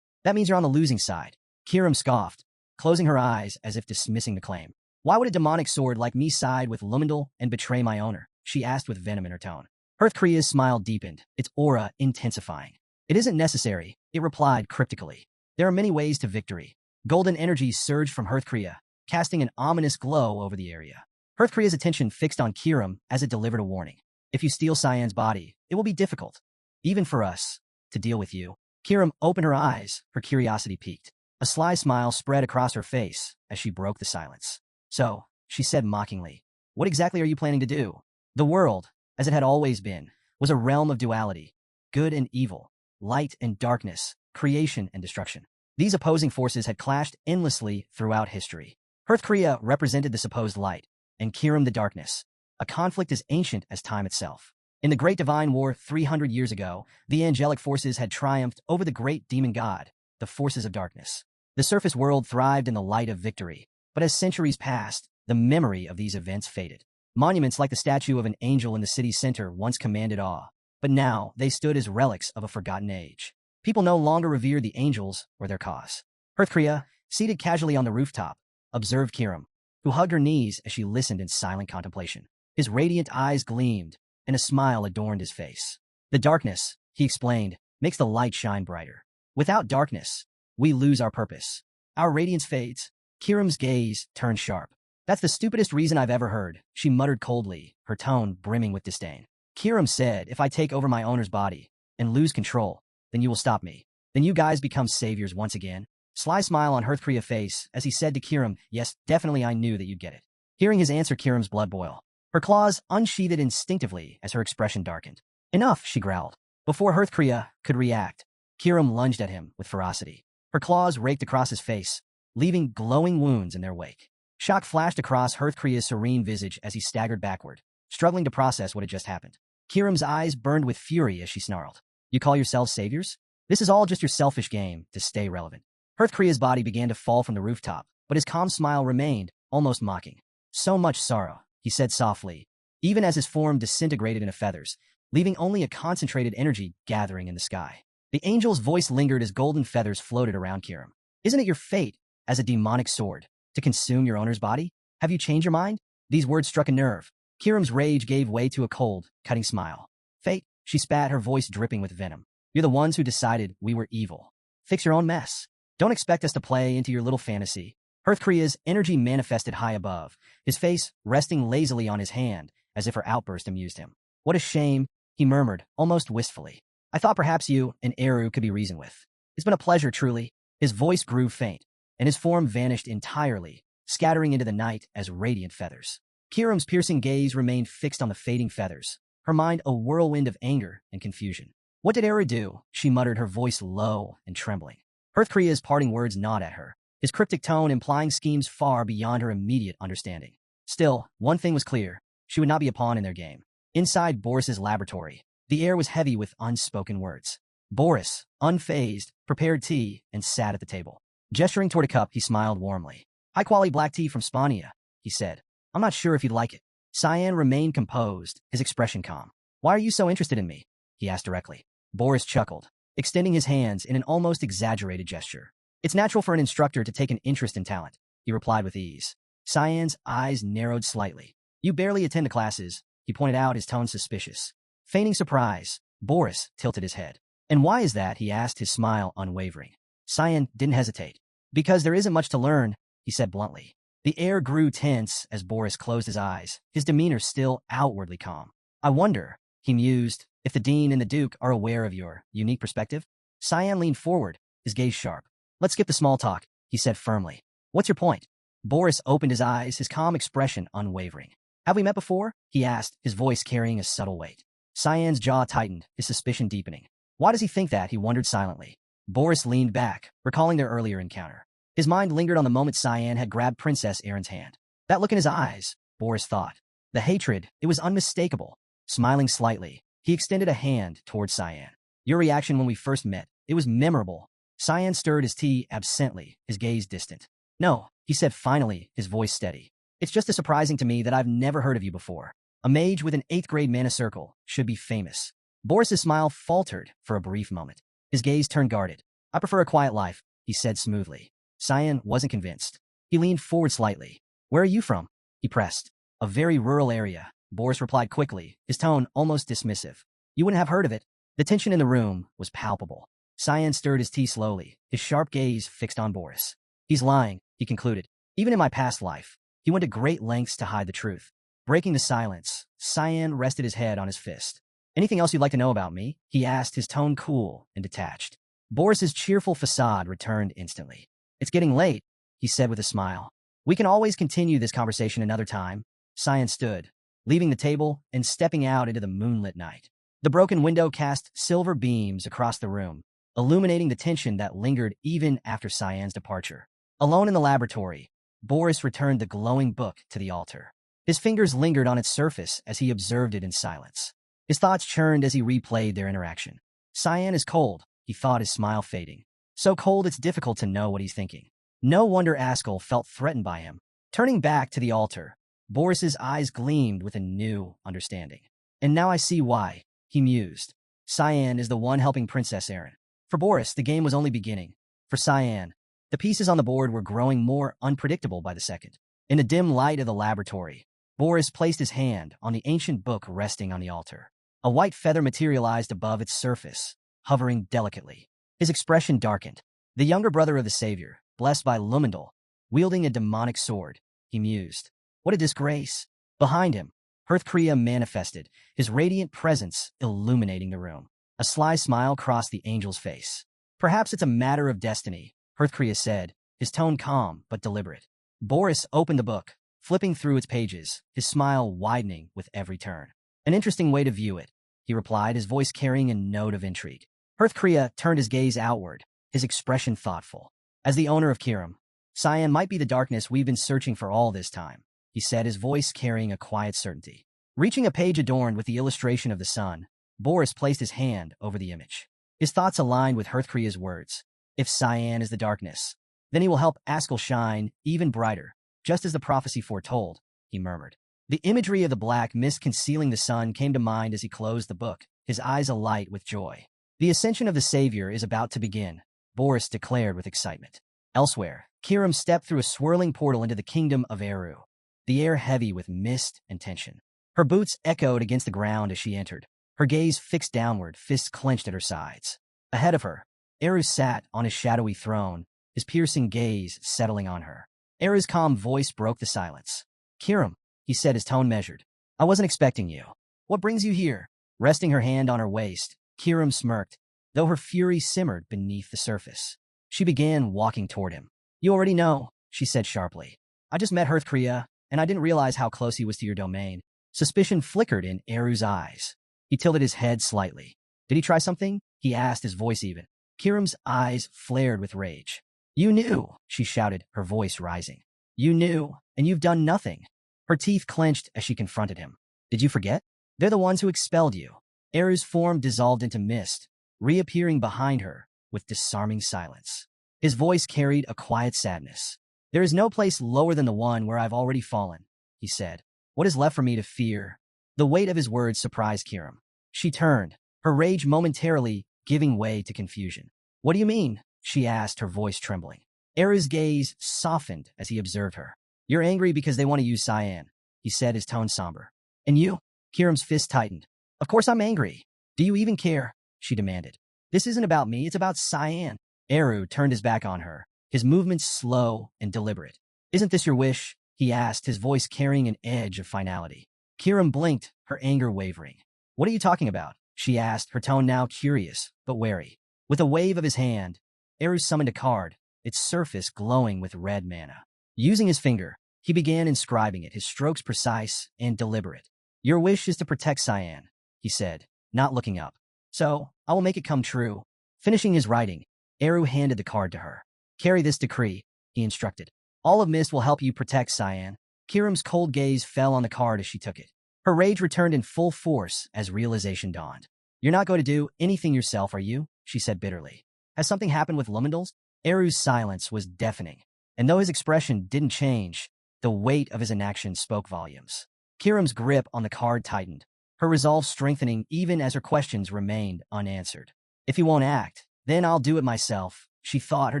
That means you're on the losing side. Kiram scoffed, closing her eyes as if dismissing the claim. Why would a demonic sword like me side with Lumendal and betray my owner? She asked with venom in her tone. Hearthkria's smile deepened, its aura intensifying. It isn't necessary, it replied cryptically. There are many ways to victory. Golden energy surged from Hearthkria, casting an ominous glow over the area. Hearthkria's attention fixed on Kiram as it delivered a warning. If you steal Cyan's body, it will be difficult, even for us, to deal with you. Kiram opened her eyes, her curiosity piqued. A sly smile spread across her face as she broke the silence. So, she said mockingly, what exactly are you planning to do? The world, as it had always been, was a realm of duality, good and evil, light and darkness, creation and destruction. These opposing forces had clashed endlessly throughout history. Hearthcrea represented the supposed light, and Kirim the darkness, a conflict as ancient as time itself. In the Great Divine War 300 years ago, the angelic forces had triumphed over the great demon god, the forces of darkness. The surface world thrived in the light of victory, but as centuries passed, the memory of these events faded. Monuments like the statue of an angel in the city's center once commanded awe, but now they stood as relics of a forgotten age. People no longer revered the angels or their cause. Hearthcrea, seated casually on the rooftop, observed Kirim, who hugged her knees as she listened in silent contemplation. His radiant eyes gleamed, and a smile adorned his face. The darkness, he explained, makes the light shine brighter. Without darkness, we lose our purpose. Our radiance fades. Kirim's gaze turned sharp. That's the stupidest reason I've ever heard, she muttered coldly, her tone brimming with disdain. Kirim said, if I take over my owner's body and lose control, then you will stop me. Then you guys become saviors once again. Sly smile on Hearthcrea's face as he said to Kirim, yes, definitely I knew that you'd get it. Hearing his answer, Kirim's blood boiled. Her claws unsheathed instinctively as her expression darkened. Enough, she growled. Before Hearthcrea could react, Kirim lunged at him with ferocity. Her claws raked across his face, leaving glowing wounds in their wake. Shock flashed across Hearthcrea's serene visage as he staggered backward, struggling to process what had just happened. Kirim's eyes burned with fury as she snarled. You call yourselves saviors? This is all just your selfish game to stay relevant. Hearthcrea's body began to fall from the rooftop, but his calm smile remained, almost mocking. So much sorrow, he said softly, even as his form disintegrated into feathers, leaving only a concentrated energy gathering in the sky. The angel's voice lingered as golden feathers floated around Kirim. Isn't it your fate, as a demonic sword, to consume your owner's body? Have you changed your mind? These words struck a nerve. Kirim's rage gave way to a cold, cutting smile. Fate, she spat, her voice dripping with venom. You're the ones who decided we were evil. Fix your own mess. Don't expect us to play into your little fantasy. Hearthcrea's energy manifested high above, his face resting lazily on his hand, as if her outburst amused him. What a shame, he murmured, almost wistfully. I thought perhaps you and Eru could be reasoned with. It's been a pleasure, truly. His voice grew faint, and his form vanished entirely, scattering into the night as radiant feathers. Kirim's piercing gaze remained fixed on the fading feathers, her mind a whirlwind of anger and confusion. What did Eru do? She muttered, her voice low and trembling. Hearthcrea's parting words gnawed at her, his cryptic tone implying schemes far beyond her immediate understanding. Still, one thing was clear. She would not be a pawn in their game. Inside Boris's laboratory, the air was heavy with unspoken words. Boris, unfazed, prepared tea and sat at the table. Gesturing toward a cup, he smiled warmly. High-quality black tea from Spania, he said. I'm not sure if you'd like it. Cyan remained composed, his expression calm. Why are you so interested in me? He asked directly. Boris chuckled, extending his hands in an almost exaggerated gesture. It's natural for an instructor to take an interest in talent, he replied with ease. Cyan's eyes narrowed slightly. You barely attend the classes, he pointed out, his tone suspicious. Feigning surprise, Boris tilted his head. And why is that? He asked, his smile unwavering. Cyan didn't hesitate. Because there isn't much to learn, he said bluntly. The air grew tense as Boris closed his eyes, his demeanor still outwardly calm. I wonder, he mused, if the Dean and the Duke are aware of your unique perspective? Cyan leaned forward, his gaze sharp. Let's skip the small talk, he said firmly. What's your point? Boris opened his eyes, his calm expression unwavering. Have we met before? He asked, his voice carrying a subtle weight. Cyan's jaw tightened, his suspicion deepening. Why does he think that? He wondered silently. Boris leaned back, recalling their earlier encounter. His mind lingered on the moment Cyan had grabbed Princess Erin's hand. That look in his eyes, Boris thought. The hatred, it was unmistakable. Smiling slightly, he extended a hand towards Cyan. Your reaction when we first met, it was memorable. Cyan stirred his tea absently, his gaze distant. No, he said finally, his voice steady. It's just as surprising to me that I've never heard of you before. A mage with an 8th grade mana circle should be famous. Boris's smile faltered for a brief moment. His gaze turned guarded. I prefer a quiet life, he said smoothly. Cyan wasn't convinced. He leaned forward slightly. Where are you from? He pressed. A very rural area, Boris replied quickly, his tone almost dismissive. You wouldn't have heard of it. The tension in the room was palpable. Cyan stirred his tea slowly, his sharp gaze fixed on Boris. He's lying, he concluded. Even in my past life, he went to great lengths to hide the truth. Breaking the silence, Cyan rested his head on his fist. Anything else you'd like to know about me? He asked, his tone cool and detached. Boris's cheerful facade returned instantly. It's getting late, he said with a smile. We can always continue this conversation another time. Cyan stood, leaving the table and stepping out into the moonlit night. The broken window cast silver beams across the room, illuminating the tension that lingered even after Cyan's departure. Alone in the laboratory, Boris returned the glowing book to the altar. His fingers lingered on its surface as he observed it in silence. His thoughts churned as he replayed their interaction. Cyan is cold, he thought, his smile fading. So cold it's difficult to know what he's thinking. No wonder Ascll felt threatened by him. Turning back to the altar, Boris's eyes gleamed with a new understanding. And now I see why, he mused. Cyan is the one helping Princess Erin. For Boris, the game was only beginning. For Cyan, the pieces on the board were growing more unpredictable by the second. In the dim light of the laboratory, Boris placed his hand on the ancient book resting on the altar. A white feather materialized above its surface, hovering delicately. His expression darkened. The younger brother of the Savior, blessed by Lumendal, wielding a demonic sword, he mused. What a disgrace. Behind him, Hearthcrea manifested, his radiant presence illuminating the room. A sly smile crossed the angel's face. Perhaps it's a matter of destiny, Hearthcrea said, his tone calm but deliberate. Boris opened the book, flipping through its pages, his smile widening with every turn. An interesting way to view it, he replied, his voice carrying a note of intrigue. Hearthcrea turned his gaze outward, his expression thoughtful. As the owner of Kirim, Cyan might be the darkness we've been searching for all this time, he said, his voice carrying a quiet certainty. Reaching a page adorned with the illustration of the sun, Boris placed his hand over the image. His thoughts aligned with Hearthcrea's words. If Cyan is the darkness, then he will help Ascll shine even brighter, just as the prophecy foretold, he murmured. The imagery of the black mist concealing the sun came to mind as he closed the book, his eyes alight with joy. The ascension of the Savior is about to begin, Boris declared with excitement. Elsewhere, Kirim stepped through a swirling portal into the kingdom of Eru, the air heavy with mist and tension. Her boots echoed against the ground as she entered, her gaze fixed downward, fists clenched at her sides. Ahead of her, Eru sat on his shadowy throne, his piercing gaze settling on her. Eru's calm voice broke the silence. Kirim, he said, his tone measured. I wasn't expecting you. What brings you here? Resting her hand on her waist, Kirim smirked, though her fury simmered beneath the surface. She began walking toward him. You already know, she said sharply. I just met Hearthcrea, and I didn't realize how close he was to your domain. Suspicion flickered in Eru's eyes. He tilted his head slightly. Did he try something? He asked, his voice even. Kirim's eyes flared with rage. You knew, she shouted, her voice rising. You knew, and you've done nothing. Her teeth clenched as she confronted him. Did you forget? They're the ones who expelled you. Eru's form dissolved into mist, reappearing behind her with disarming silence. His voice carried a quiet sadness. There is no place lower than the one where I've already fallen, he said. What is left for me to fear? The weight of his words surprised Kirim. She turned, her rage momentarily giving way to confusion. What do you mean? She asked, her voice trembling. Eru's gaze softened as he observed her. You're angry because they want to use Cyan, he said, his tone somber. And you? Kirim's fist tightened. Of course I'm angry. Do you even care? She demanded. This isn't about me, it's about Cyan. Eru turned his back on her, his movements slow and deliberate. Isn't this your wish? He asked, his voice carrying an edge of finality. Kirim blinked, her anger wavering. What are you talking about? She asked, her tone now curious, but wary. With a wave of his hand, Eru summoned a card, its surface glowing with red mana. Using his finger, he began inscribing it, his strokes precise and deliberate. Your wish is to protect Cyan, he said, not looking up. So, I will make it come true. Finishing his writing, Eru handed the card to her. Carry this decree, he instructed. All of Mist will help you protect Cyan. Kirim's cold gaze fell on the card as she took it. Her rage returned in full force as realization dawned. You're not going to do anything yourself, are you? She said bitterly. Has something happened with Lumendals? Eru's silence was deafening, and though his expression didn't change, the weight of his inaction spoke volumes. Kirim's grip on the card tightened, her resolve strengthening even as her questions remained unanswered. If he won't act, then I'll do it myself, she thought, her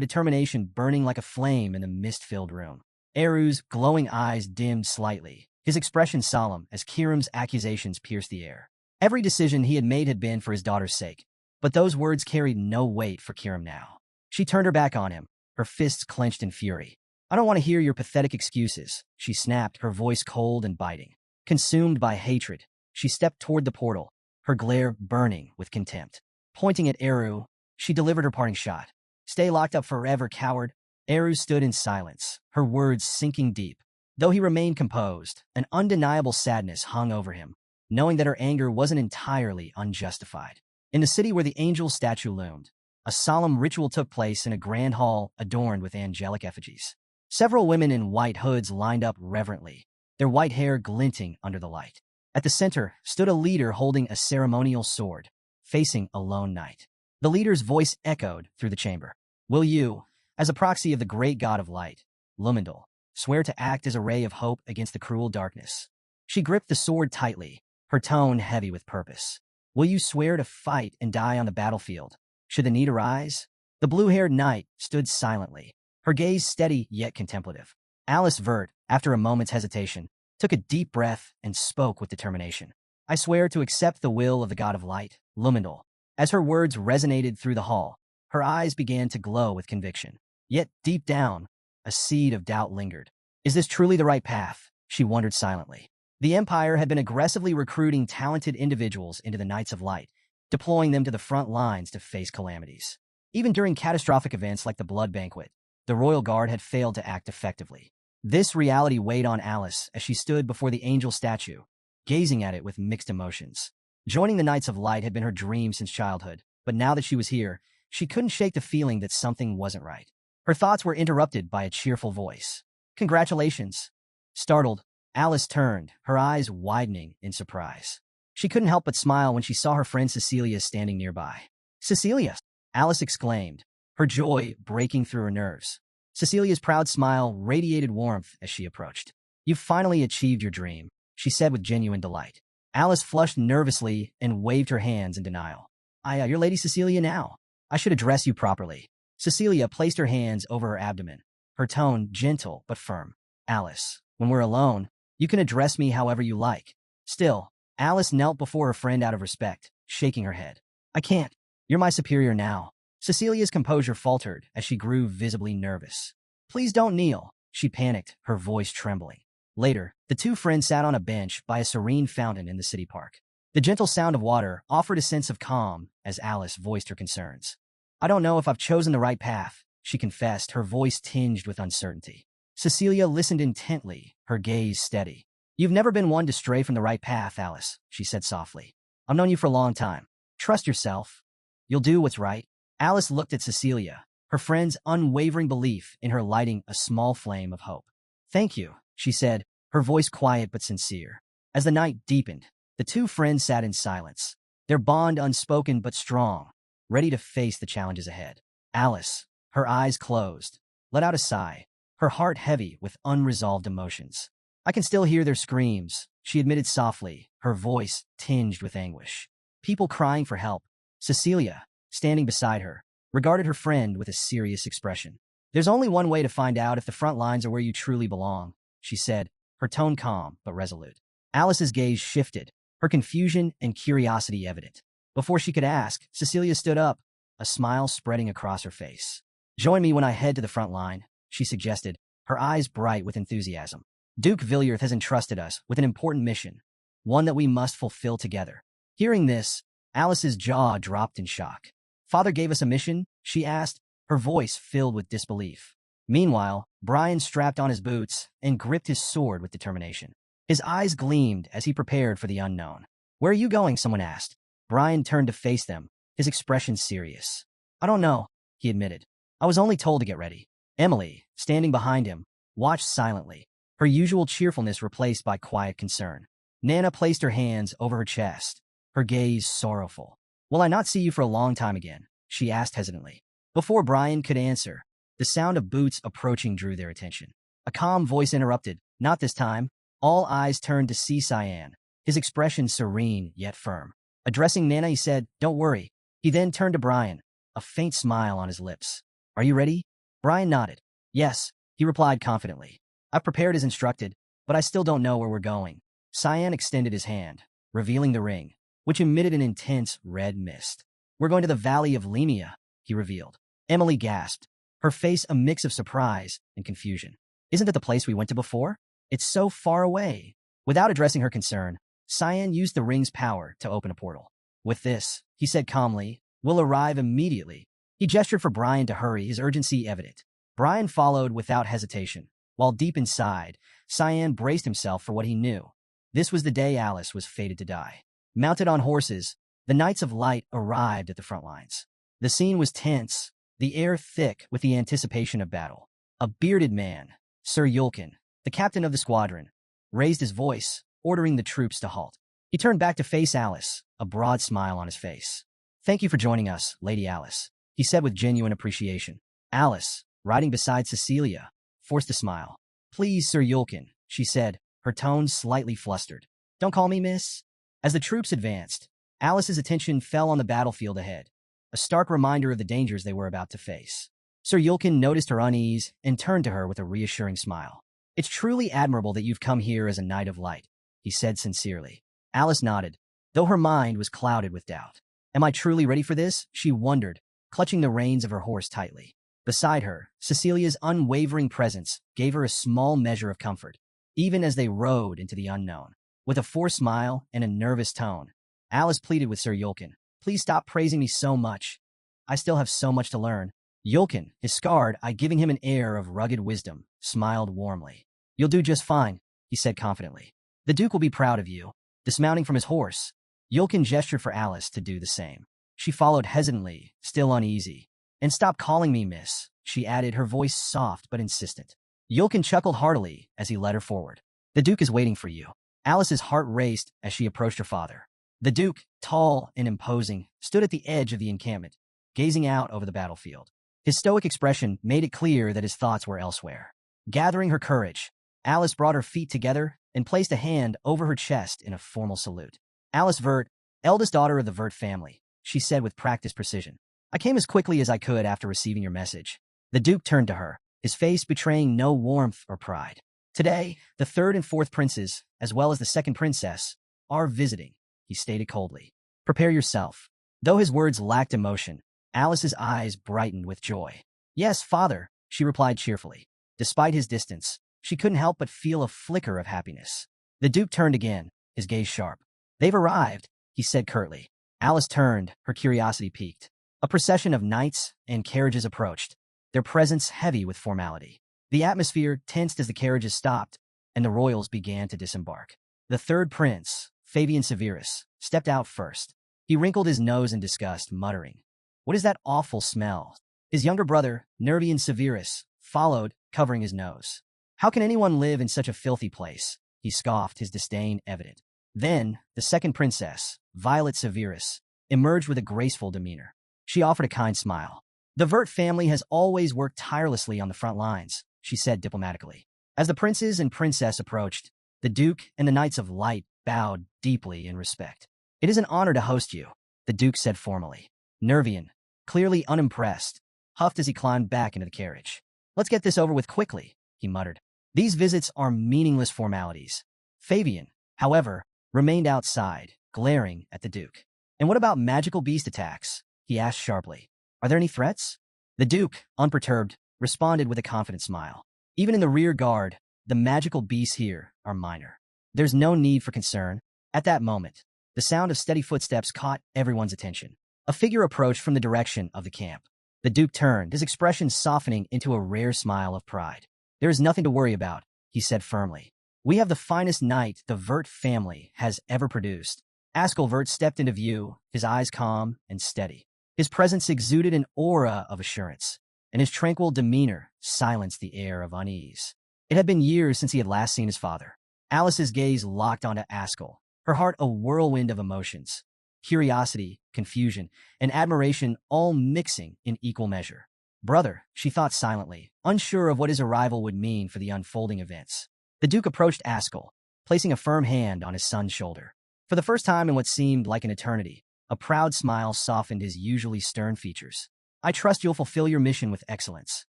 determination burning like a flame in the mist-filled room. Eru's glowing eyes dimmed slightly, his expression solemn as Kirim's accusations pierced the air. Every decision he had made had been for his daughter's sake, but those words carried no weight for Kirim now. She turned her back on him, her fists clenched in fury. I don't want to hear your pathetic excuses, she snapped, her voice cold and biting. Consumed by hatred, she stepped toward the portal, her glare burning with contempt. Pointing at Eru, she delivered her parting shot. Stay locked up forever, coward. Eru stood in silence, her words sinking deep. Though he remained composed, an undeniable sadness hung over him, knowing that her anger wasn't entirely unjustified. In the city where the angel statue loomed, A solemn ritual took place in a grand hall adorned with angelic effigies. Several women in white hoods lined up reverently, their white hair glinting under the light. At the center stood a leader holding a ceremonial sword, facing a lone knight. The leader's voice echoed through the chamber. Will you, as a proxy of the great god of light, Lumendal, swear to act as a ray of hope against the cruel darkness? She gripped the sword tightly, her tone heavy with purpose. Will you swear to fight and die on the battlefield, should the need arise? The blue-haired knight stood silently, her gaze steady yet contemplative. Alice Vert, after a moment's hesitation, took a deep breath and spoke with determination. I swear to accept the will of the god of light, Lumendal. As her words resonated through the hall, her eyes began to glow with conviction. Yet, deep down, a seed of doubt lingered. Is this truly the right path? She wondered silently. The Empire had been aggressively recruiting talented individuals into the Knights of Light, deploying them to the front lines to face calamities. Even during catastrophic events like the Blood Banquet, the Royal Guard had failed to act effectively. This reality weighed on Alice as she stood before the angel statue, gazing at it with mixed emotions. Joining the Knights of Light had been her dream since childhood, but now that she was here, she couldn't shake the feeling that something wasn't right. Her thoughts were interrupted by a cheerful voice. Congratulations. Startled, Alice turned, her eyes widening in surprise. She couldn't help but smile when she saw her friend Cecilia standing nearby. Cecilia! Alice exclaimed, her joy breaking through her nerves. Cecilia's proud smile radiated warmth as she approached. You've finally achieved your dream, she said with genuine delight. Alice flushed nervously and waved her hands in denial. You're Lady Cecilia now. I should address you properly. Cecilia placed her hands over her abdomen, her tone gentle but firm. Alice, when we're alone, you can address me however you like. Still, Alice knelt before her friend out of respect, shaking her head. I can't. You're my superior now. Cecilia's composure faltered as she grew visibly nervous. Please don't kneel, she panicked, her voice trembling. Later, the two friends sat on a bench by a serene fountain in the city park. The gentle sound of water offered a sense of calm as Alice voiced her concerns. I don't know if I've chosen the right path, she confessed, her voice tinged with uncertainty. Cecilia listened intently, her gaze steady. You've never been one to stray from the right path, Alice, she said softly. I've known you for a long time. Trust yourself. You'll do what's right. Alice looked at Cecilia, her friend's unwavering belief in her lighting a small flame of hope. Thank you, she said, her voice quiet but sincere. As the night deepened, the two friends sat in silence, their bond unspoken but strong, ready to face the challenges ahead. Alice, her eyes closed, let out a sigh, her heart heavy with unresolved emotions. I can still hear their screams, she admitted softly, her voice tinged with anguish. People crying for help. Cecilia, standing beside her, regarded her friend with a serious expression. There's only one way to find out if the front lines are where you truly belong, she said, her tone calm but resolute. Alice's gaze shifted, her confusion and curiosity evident. Before she could ask, Cecilia stood up, a smile spreading across her face. Join me when I head to the front line, she suggested, her eyes bright with enthusiasm. Duke Villiers has entrusted us with an important mission, one that we must fulfill together. Hearing this, Alice's jaw dropped in shock. Father gave us a mission? She asked, her voice filled with disbelief. Meanwhile, Brian strapped on his boots and gripped his sword with determination. His eyes gleamed as he prepared for the unknown. Where are you going? Someone asked. Brian turned to face them, his expression serious. I don't know, he admitted. I was only told to get ready. Emily, standing behind him, watched silently, her usual cheerfulness replaced by quiet concern. Nana placed her hands over her chest, her gaze sorrowful. Will I not see you for a long time again? She asked hesitantly. Before Brian could answer, the sound of boots approaching drew their attention. A calm voice interrupted. Not this time. All eyes turned to see Cyan, his expression serene yet firm. Addressing Nana, he said, Don't worry. He then turned to Brian, a faint smile on his lips. Are you ready? Brian nodded. Yes, he replied confidently. I've prepared as instructed, but I still don't know where we're going. Cyan extended his hand, revealing the ring, which emitted an intense red mist. We're going to the Valley of Lemia, he revealed. Emily gasped, her face a mix of surprise and confusion. Isn't it the place we went to before? It's so far away. Without addressing her concern, Cyan used the ring's power to open a portal. With this, he said calmly, we'll arrive immediately. He gestured for Brian to hurry, his urgency evident. Brian followed without hesitation, while deep inside, Cyan braced himself for what he knew. This was the day Alice was fated to die. Mounted on horses, the Knights of Light arrived at the front lines. The scene was tense, the air thick with the anticipation of battle. A bearded man, Sir Yulkin, the captain of the squadron, raised his voice, ordering the troops to halt. He turned back to face Alice, a broad smile on his face. "Thank you for joining us, Lady Alice," he said with genuine appreciation. Alice, riding beside Cecilia, forced a smile. "Please, Sir Yulkin," she said, her tone slightly flustered. "Don't call me miss." As the troops advanced, Alice's attention fell on the battlefield ahead, a stark reminder of the dangers they were about to face. Sir Yulkin noticed her unease and turned to her with a reassuring smile. "It's truly admirable that you've come here as a knight of light," he said sincerely. Alice nodded, though her mind was clouded with doubt. "Am I truly ready for this?" she wondered, clutching the reins of her horse tightly. Beside her, Cecilia's unwavering presence gave her a small measure of comfort, even as they rode into the unknown. With a forced smile and a nervous tone, Alice pleaded with Sir Yulkin, "Please stop praising me so much. I still have so much to learn." Yulkin, his scarred eye giving him an air of rugged wisdom, smiled warmly. "You'll do just fine," he said confidently. "The Duke will be proud of you." Dismounting from his horse, Yulkin gestured for Alice to do the same. She followed hesitantly, still uneasy. "And stop calling me miss," she added, her voice soft but insistent. Yulkin chuckled heartily as he led her forward. "The Duke is waiting for you." Alice's heart raced as she approached her father. The Duke, tall and imposing, stood at the edge of the encampment, gazing out over the battlefield. His stoic expression made it clear that his thoughts were elsewhere. Gathering her courage, Alice brought her feet together and placed a hand over her chest in a formal salute. "Alice Vert, eldest daughter of the Vert family," she said with practiced precision. "I came as quickly as I could after receiving your message." The Duke turned to her, his face betraying no warmth or pride. "Today, the third and fourth princes, as well as the second princess, are visiting," he stated coldly. "Prepare yourself." Though his words lacked emotion, Alice's eyes brightened with joy. "Yes, father," she replied cheerfully. Despite his distance, she couldn't help but feel a flicker of happiness. The Duke turned again, his gaze sharp. "They've arrived," he said curtly. Alice turned, her curiosity piqued. A procession of knights and carriages approached, their presence heavy with formality. The atmosphere tensed as the carriages stopped, and the royals began to disembark. The third prince, Fabian Severus, stepped out first. He wrinkled his nose in disgust, muttering, "What is that awful smell?" His younger brother, Nervian Severus, followed, covering his nose. "How can anyone live in such a filthy place?" he scoffed, his disdain evident. Then, the second princess, Violet Severus, emerged with a graceful demeanor. She offered a kind smile. "The Vert family has always worked tirelessly on the front lines," she said diplomatically. As the princes and princess approached, the Duke and the Knights of Light bowed deeply in respect. "It is an honor to host you," the Duke said formally. Nervian, clearly unimpressed, huffed as he climbed back into the carriage. "Let's get this over with quickly," he muttered. "These visits are meaningless formalities." Fabian, however, remained outside, glaring at the Duke. "And what about magical beast attacks?" he asked sharply. "Are there any threats?" The Duke, unperturbed, responded with a confident smile. "Even in the rear guard, the magical beasts here are minor. There's no need for concern." At that moment, the sound of steady footsteps caught everyone's attention. A figure approached from the direction of the camp. The Duke turned, his expression softening into a rare smile of pride. "There is nothing to worry about," he said firmly. "We have the finest knight the Vert family has ever produced." Ascll Vert stepped into view, his eyes calm and steady. His presence exuded an aura of assurance, and his tranquil demeanor silenced the air of unease. It had been years since he had last seen his father. Alice's gaze locked onto Ascll, her heart a whirlwind of emotions. Curiosity, confusion, and admiration all mixing in equal measure. "Brother," she thought silently, unsure of what his arrival would mean for the unfolding events. The Duke approached Ascll, placing a firm hand on his son's shoulder. For the first time in what seemed like an eternity, a proud smile softened his usually stern features. "I trust you'll fulfill your mission with excellence,"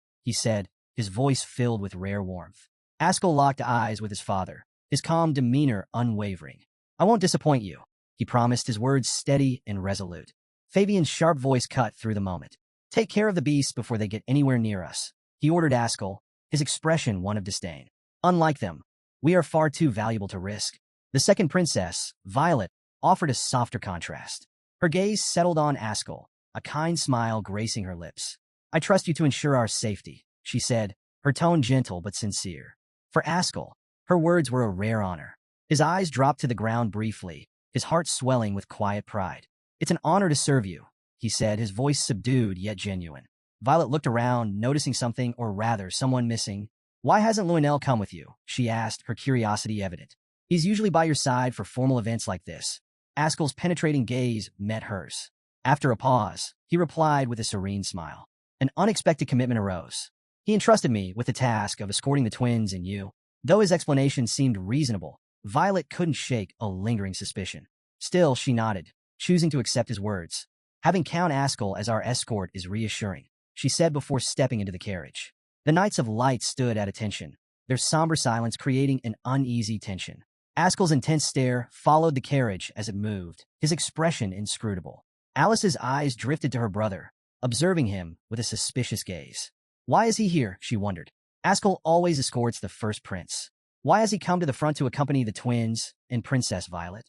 he said, his voice filled with rare warmth. Ascll locked eyes with his father, his calm demeanor unwavering. "I won't disappoint you," he promised, his words steady and resolute. Fabian's sharp voice cut through the moment. "Take care of the beasts before they get anywhere near us," he ordered Ascll, his expression one of disdain. "Unlike them, we are far too valuable to risk." The second princess, Violet, offered a softer contrast. Her gaze settled on Ascll, a kind smile gracing her lips. "I trust you to ensure our safety," she said, her tone gentle but sincere. For Ascll, her words were a rare honor. His eyes dropped to the ground briefly, his heart swelling with quiet pride. "It's an honor to serve you," he said, his voice subdued yet genuine. Violet looked around, noticing something, or rather, someone missing. Why hasn't Lionel come with you? She asked, her curiosity evident. He's usually by your side for formal events like this. Ascll's penetrating gaze met hers. After a pause, he replied with a serene smile. An unexpected commitment arose. He entrusted me with the task of escorting the twins and you. Though his explanation seemed reasonable, Violet couldn't shake a lingering suspicion. Still, she nodded, choosing to accept his words. Having Count Ascll as our escort is reassuring, she said before stepping into the carriage. The Knights of Light stood at attention, their somber silence creating an uneasy tension. Ascll's intense stare followed the carriage as it moved, his expression inscrutable. Alice's eyes drifted to her brother, observing him with a suspicious gaze. Why is he here? She wondered. Ascll always escorts the first prince. Why has he come to the front to accompany the twins and Princess Violet?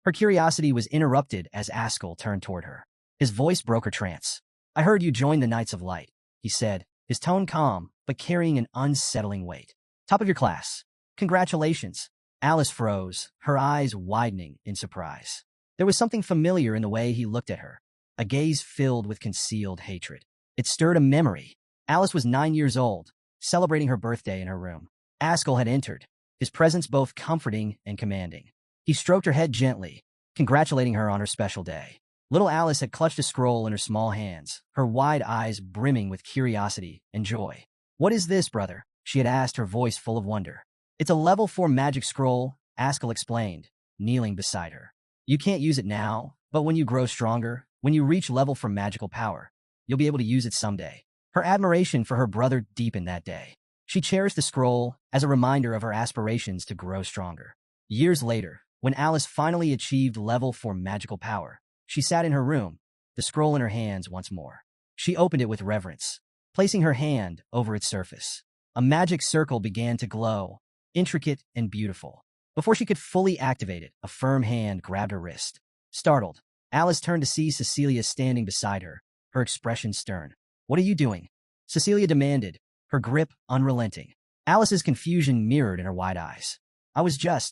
Her curiosity was interrupted as Ascll turned toward her. His voice broke her trance. I heard you join the Knights of Light, he said, his tone calm, but carrying an unsettling weight. Top of your class. Congratulations. Alice froze, her eyes widening in surprise. There was something familiar in the way he looked at her, a gaze filled with concealed hatred. It stirred a memory. Alice was 9 years old, celebrating her birthday in her room. Ascll had entered, his presence both comforting and commanding. He stroked her head gently, congratulating her on her special day. Little Alice had clutched a scroll in her small hands, her wide eyes brimming with curiosity and joy. What is this, brother? She had asked, her voice full of wonder. It's a level 4 magic scroll, Ascll explained, kneeling beside her. You can't use it now, but when you grow stronger, when you reach level 4 magical power, you'll be able to use it someday. Her admiration for her brother deepened that day. She cherished the scroll as a reminder of her aspirations to grow stronger. Years later, when Alice finally achieved level 4 magical power, she sat in her room, the scroll in her hands once more. She opened it with reverence, placing her hand over its surface. A magic circle began to glow, intricate and beautiful. Before she could fully activate it, a firm hand grabbed her wrist. Startled, Alice turned to see Cecilia standing beside her, her expression stern. What are you doing? Cecilia demanded, her grip unrelenting. Alice's confusion mirrored in her wide eyes.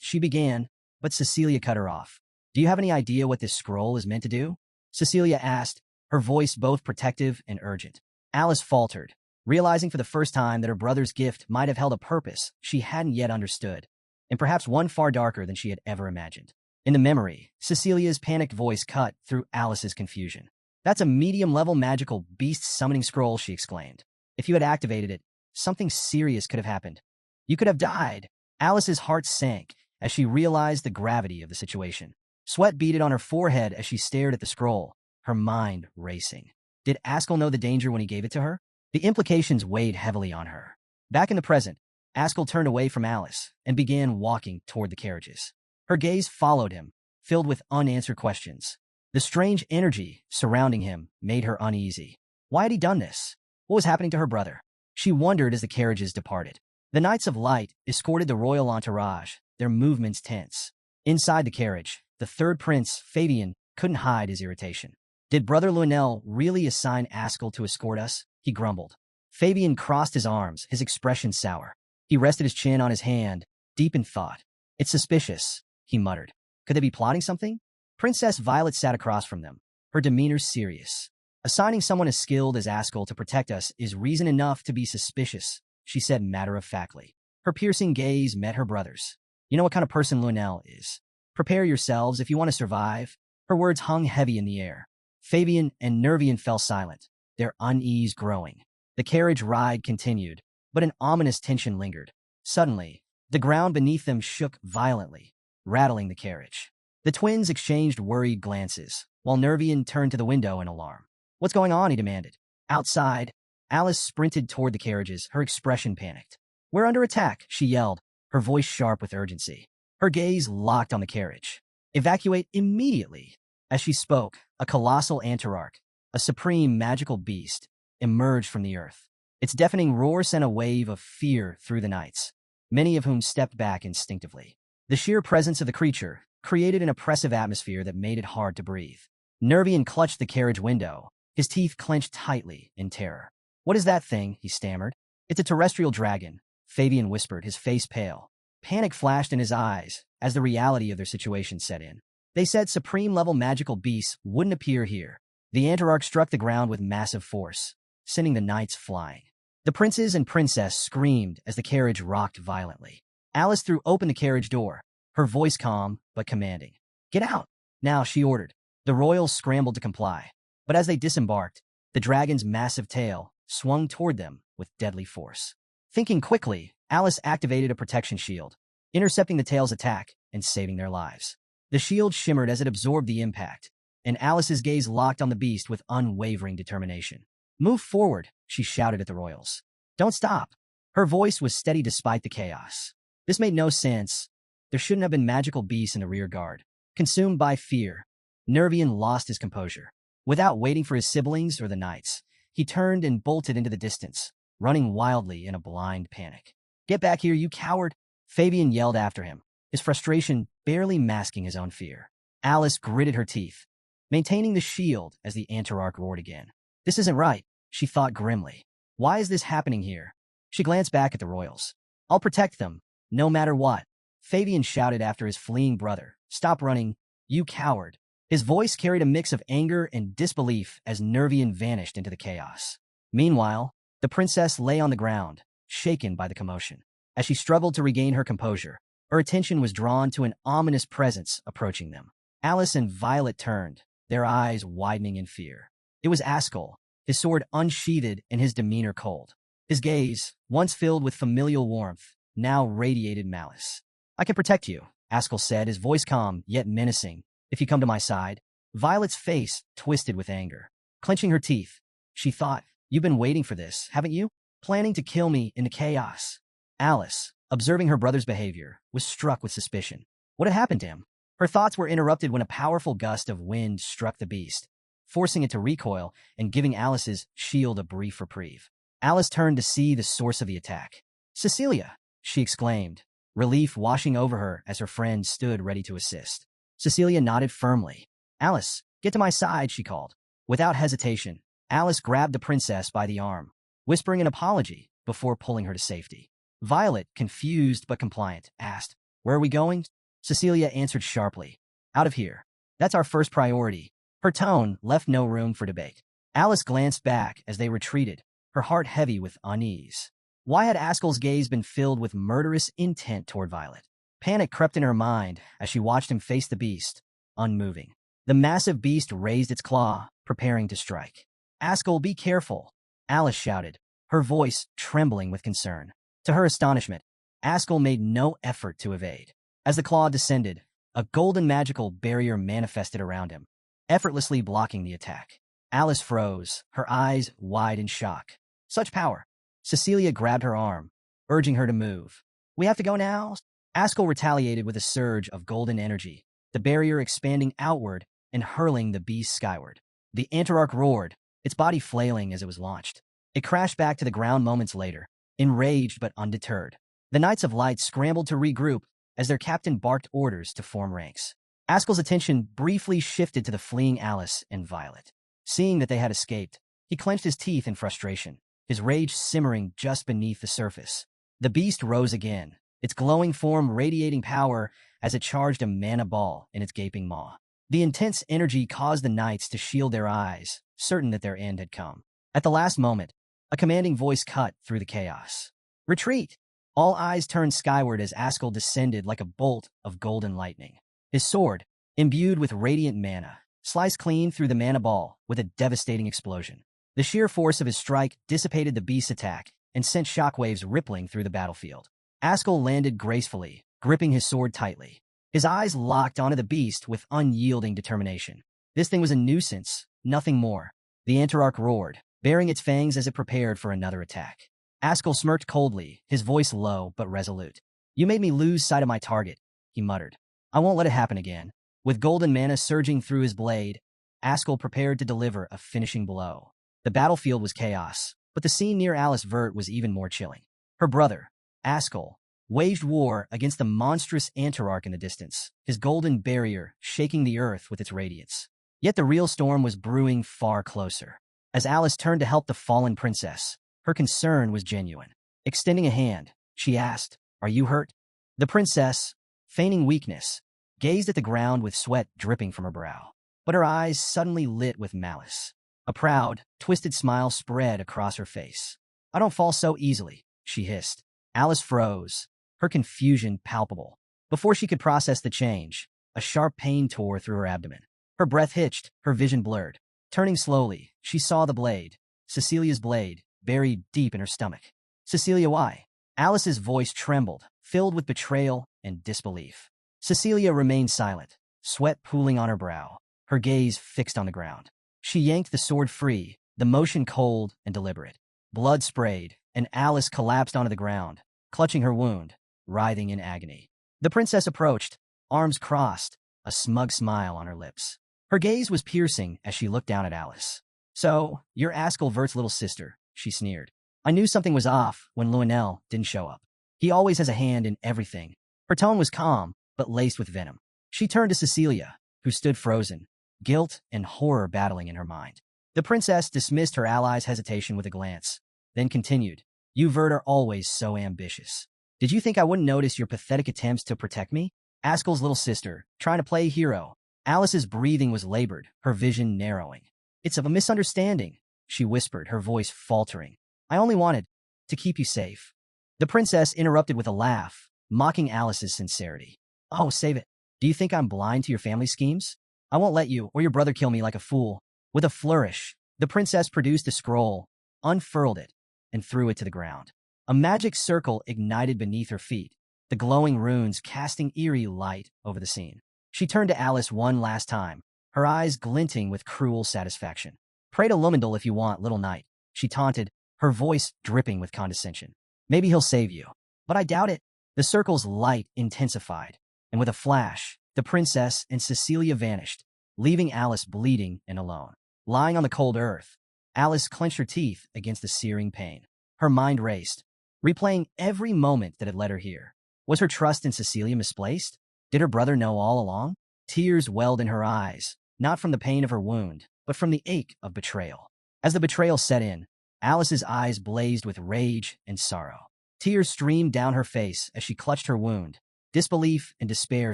She began, but Cecilia cut her off. Do you have any idea what this scroll is meant to do? Cecilia asked, her voice both protective and urgent. Alice faltered, realizing for the first time that her brother's gift might have held a purpose she hadn't yet understood, and perhaps one far darker than she had ever imagined. In the memory, Cecilia's panicked voice cut through Alice's confusion. That's a medium-level magical beast summoning scroll, she exclaimed. If you had activated it, something serious could have happened. You could have died. Alice's heart sank as she realized the gravity of the situation. Sweat beaded on her forehead as she stared at the scroll, her mind racing. Did Ascll know the danger when he gave it to her? The implications weighed heavily on her. Back in the present, Ascll turned away from Alice and began walking toward the carriages. Her gaze followed him, filled with unanswered questions. The strange energy surrounding him made her uneasy. Why had he done this? What was happening to her brother? She wondered as the carriages departed. The Knights of Light escorted the royal entourage, their movements tense. Inside the carriage, the third prince, Fabian, couldn't hide his irritation. Did Brother Lionel really assign Ascll to escort us? He grumbled. Fabian crossed his arms, his expression sour. He rested his chin on his hand, deep in thought. It's suspicious, he muttered. Could they be plotting something? Princess Violet sat across from them, her demeanor serious. Assigning someone as skilled as Ascll to protect us is reason enough to be suspicious, she said matter-of-factly. Her piercing gaze met her brother's. You know what kind of person Lionel is. Prepare yourselves if you want to survive. Her words hung heavy in the air. Fabian and Nervian fell silent, their unease growing. The carriage ride continued, but an ominous tension lingered. Suddenly, the ground beneath them shook violently, rattling the carriage. The twins exchanged worried glances, while Nervian turned to the window in alarm. What's going on? He demanded. Outside, Alice sprinted toward the carriages, her expression panicked. We're under attack, she yelled, her voice sharp with urgency. Her gaze locked on the carriage. Evacuate immediately. As she spoke, a colossal antararch, a supreme magical beast, emerged from the earth. Its deafening roar sent a wave of fear through the knights, many of whom stepped back instinctively. The sheer presence of the creature created an oppressive atmosphere that made it hard to breathe. Nervian clutched the carriage window, his teeth clenched tightly in terror. What is that thing? He stammered. It's a terrestrial dragon, Fabian whispered, his face pale. Panic flashed in his eyes as the reality of their situation set in. They said supreme-level magical beasts wouldn't appear here. The Antararch struck the ground with massive force, sending the knights flying. The princes and princess screamed as the carriage rocked violently. Alice threw open the carriage door, her voice calm but commanding. "Get out!" Now, she ordered. The royals scrambled to comply, but as they disembarked, the dragon's massive tail swung toward them with deadly force. Thinking quickly, Alice activated a protection shield, intercepting the tail's attack and saving their lives. The shield shimmered as it absorbed the impact, and Alice's gaze locked on the beast with unwavering determination. "Move forward," she shouted at the royals. "Don't stop." Her voice was steady despite the chaos. This made no sense. There shouldn't have been magical beasts in the rear guard. Consumed by fear, Nervian lost his composure. Without waiting for his siblings or the knights, he turned and bolted into the distance, running wildly in a blind panic. "Get back here, you coward!" Fabian yelled after him, his frustration barely masking his own fear. Alice gritted her teeth, maintaining the shield as the Antararch roared again. "This isn't right," she thought grimly. "Why is this happening here?" She glanced back at the royals. "I'll protect them, no matter what." Fabian shouted after his fleeing brother. "Stop running, you coward." His voice carried a mix of anger and disbelief as Nervian vanished into the chaos. Meanwhile, the princess lay on the ground, shaken by the commotion. As she struggled to regain her composure, her attention was drawn to an ominous presence approaching them. Alice and Violet turned, their eyes widening in fear. It was Ascll, his sword unsheathed and his demeanor cold. His gaze, once filled with familial warmth, now radiated malice. "I can protect you," Ascll said, his voice calm yet menacing. "If you come to my side." Violet's face twisted with anger. Clenching her teeth, she thought, "You've been waiting for this, haven't you? Planning to kill me in the chaos." Alice, observing her brother's behavior, was struck with suspicion. What had happened to him? Her thoughts were interrupted when a powerful gust of wind struck the beast, forcing it to recoil and giving Alice's shield a brief reprieve. Alice turned to see the source of the attack. "Cecilia!" she exclaimed, relief washing over her as her friend stood ready to assist. Cecilia nodded firmly. "Alice, get to my side," she called. Without hesitation, Alice grabbed the princess by the arm, whispering an apology before pulling her to safety. Violet, confused but compliant, asked, "Where are we going?" Cecilia answered sharply, "Out of here. That's our first priority." Her tone left no room for debate. Alice glanced back as they retreated, her heart heavy with unease. Why had Ascell's gaze been filled with murderous intent toward Violet? Panic crept in her mind as she watched him face the beast, unmoving. The massive beast raised its claw, preparing to strike. "Ascll, be careful," Alice shouted, her voice trembling with concern. To her astonishment, Ascll made no effort to evade. As the claw descended, a golden magical barrier manifested around him, effortlessly blocking the attack. Alice froze, her eyes wide in shock. Such power! Cecilia grabbed her arm, urging her to move. "We have to go now." Ascll retaliated with a surge of golden energy, the barrier expanding outward and hurling the beast skyward. The Antararch roared, its body flailing as it was launched. It crashed back to the ground moments later, enraged but undeterred. The Knights of Light scrambled to regroup as their captain barked orders to form ranks. Ascell's attention briefly shifted to the fleeing Alice and Violet. Seeing that they had escaped, he clenched his teeth in frustration, his rage simmering just beneath the surface. The beast rose again, its glowing form radiating power as it charged a mana ball in its gaping maw. The intense energy caused the knights to shield their eyes, certain that their end had come. At the last moment, a commanding voice cut through the chaos. "Retreat!" All eyes turned skyward as Ascll descended like a bolt of golden lightning. His sword, imbued with radiant mana, sliced clean through the mana ball with a devastating explosion. The sheer force of his strike dissipated the beast's attack and sent shockwaves rippling through the battlefield. Ascll landed gracefully, gripping his sword tightly. His eyes locked onto the beast with unyielding determination. This thing was a nuisance, nothing more. The Antararch roared, baring its fangs as it prepared for another attack. Ascll smirked coldly, his voice low but resolute. "You made me lose sight of my target," he muttered. "I won't let it happen again." With golden mana surging through his blade, Ascll prepared to deliver a finishing blow. The battlefield was chaos, but the scene near Alice Vert was even more chilling. Her brother, Ascll, waged war against the monstrous Antararch in the distance, his golden barrier shaking the earth with its radiance. Yet the real storm was brewing far closer. As Alice turned to help the fallen princess, her concern was genuine. Extending a hand, she asked, "Are you hurt?" The princess, feigning weakness, gazed at the ground with sweat dripping from her brow. but her eyes suddenly lit with malice. A proud, twisted smile spread across her face. "I don't fall so easily," she hissed. Alice froze, her confusion palpable. Before she could process the change, a sharp pain tore through her abdomen. Her breath hitched, her vision blurred. Turning slowly, she saw the blade, Cecilia's blade, buried deep in her stomach. "Cecilia, why?" Alice's voice trembled, filled with betrayal and disbelief. Cecilia remained silent, sweat pooling on her brow, her gaze fixed on the ground. She yanked the sword free, the motion cold and deliberate. Blood sprayed, and Alice collapsed onto the ground, clutching her wound, writhing in agony. The princess approached, arms crossed, a smug smile on her lips. Her gaze was piercing as she looked down at Alice. "So, you're Ascll Vert's little sister," she sneered. "I knew something was off when Lionel didn't show up. He always has a hand in everything." Her tone was calm, but laced with venom. She turned to Cecilia, who stood frozen, guilt and horror battling in her mind. The princess dismissed her ally's hesitation with a glance, then continued, "You Vert are always so ambitious. Did you think I wouldn't notice your pathetic attempts to protect me? Ascll's little sister, trying to play hero." Alice's breathing was labored, her vision narrowing. "It's a misunderstanding," she whispered, her voice faltering. "I only wanted to keep you safe." The princess interrupted with a laugh, mocking Alice's sincerity. "Oh, save it. Do you think I'm blind to your family schemes? I won't let you or your brother kill me like a fool." With a flourish, the princess produced a scroll, unfurled it, and threw it to the ground. A magic circle ignited beneath her feet, the glowing runes casting eerie light over the scene. She turned to Alice one last time, her eyes glinting with cruel satisfaction. "Pray to Lumendal if you want, little knight," she taunted, her voice dripping with condescension. "Maybe he'll save you. But I doubt it." The circle's light intensified, and with a flash, the princess and Cecilia vanished, leaving Alice bleeding and alone. Lying on the cold earth, Alice clenched her teeth against the searing pain. Her mind raced, replaying every moment that had led her here. Was her trust in Cecilia misplaced? Did her brother know all along? Tears welled in her eyes, not from the pain of her wound, but from the ache of betrayal. As the betrayal set in, Alice's eyes blazed with rage and sorrow. Tears streamed down her face as she clutched her wound, disbelief and despair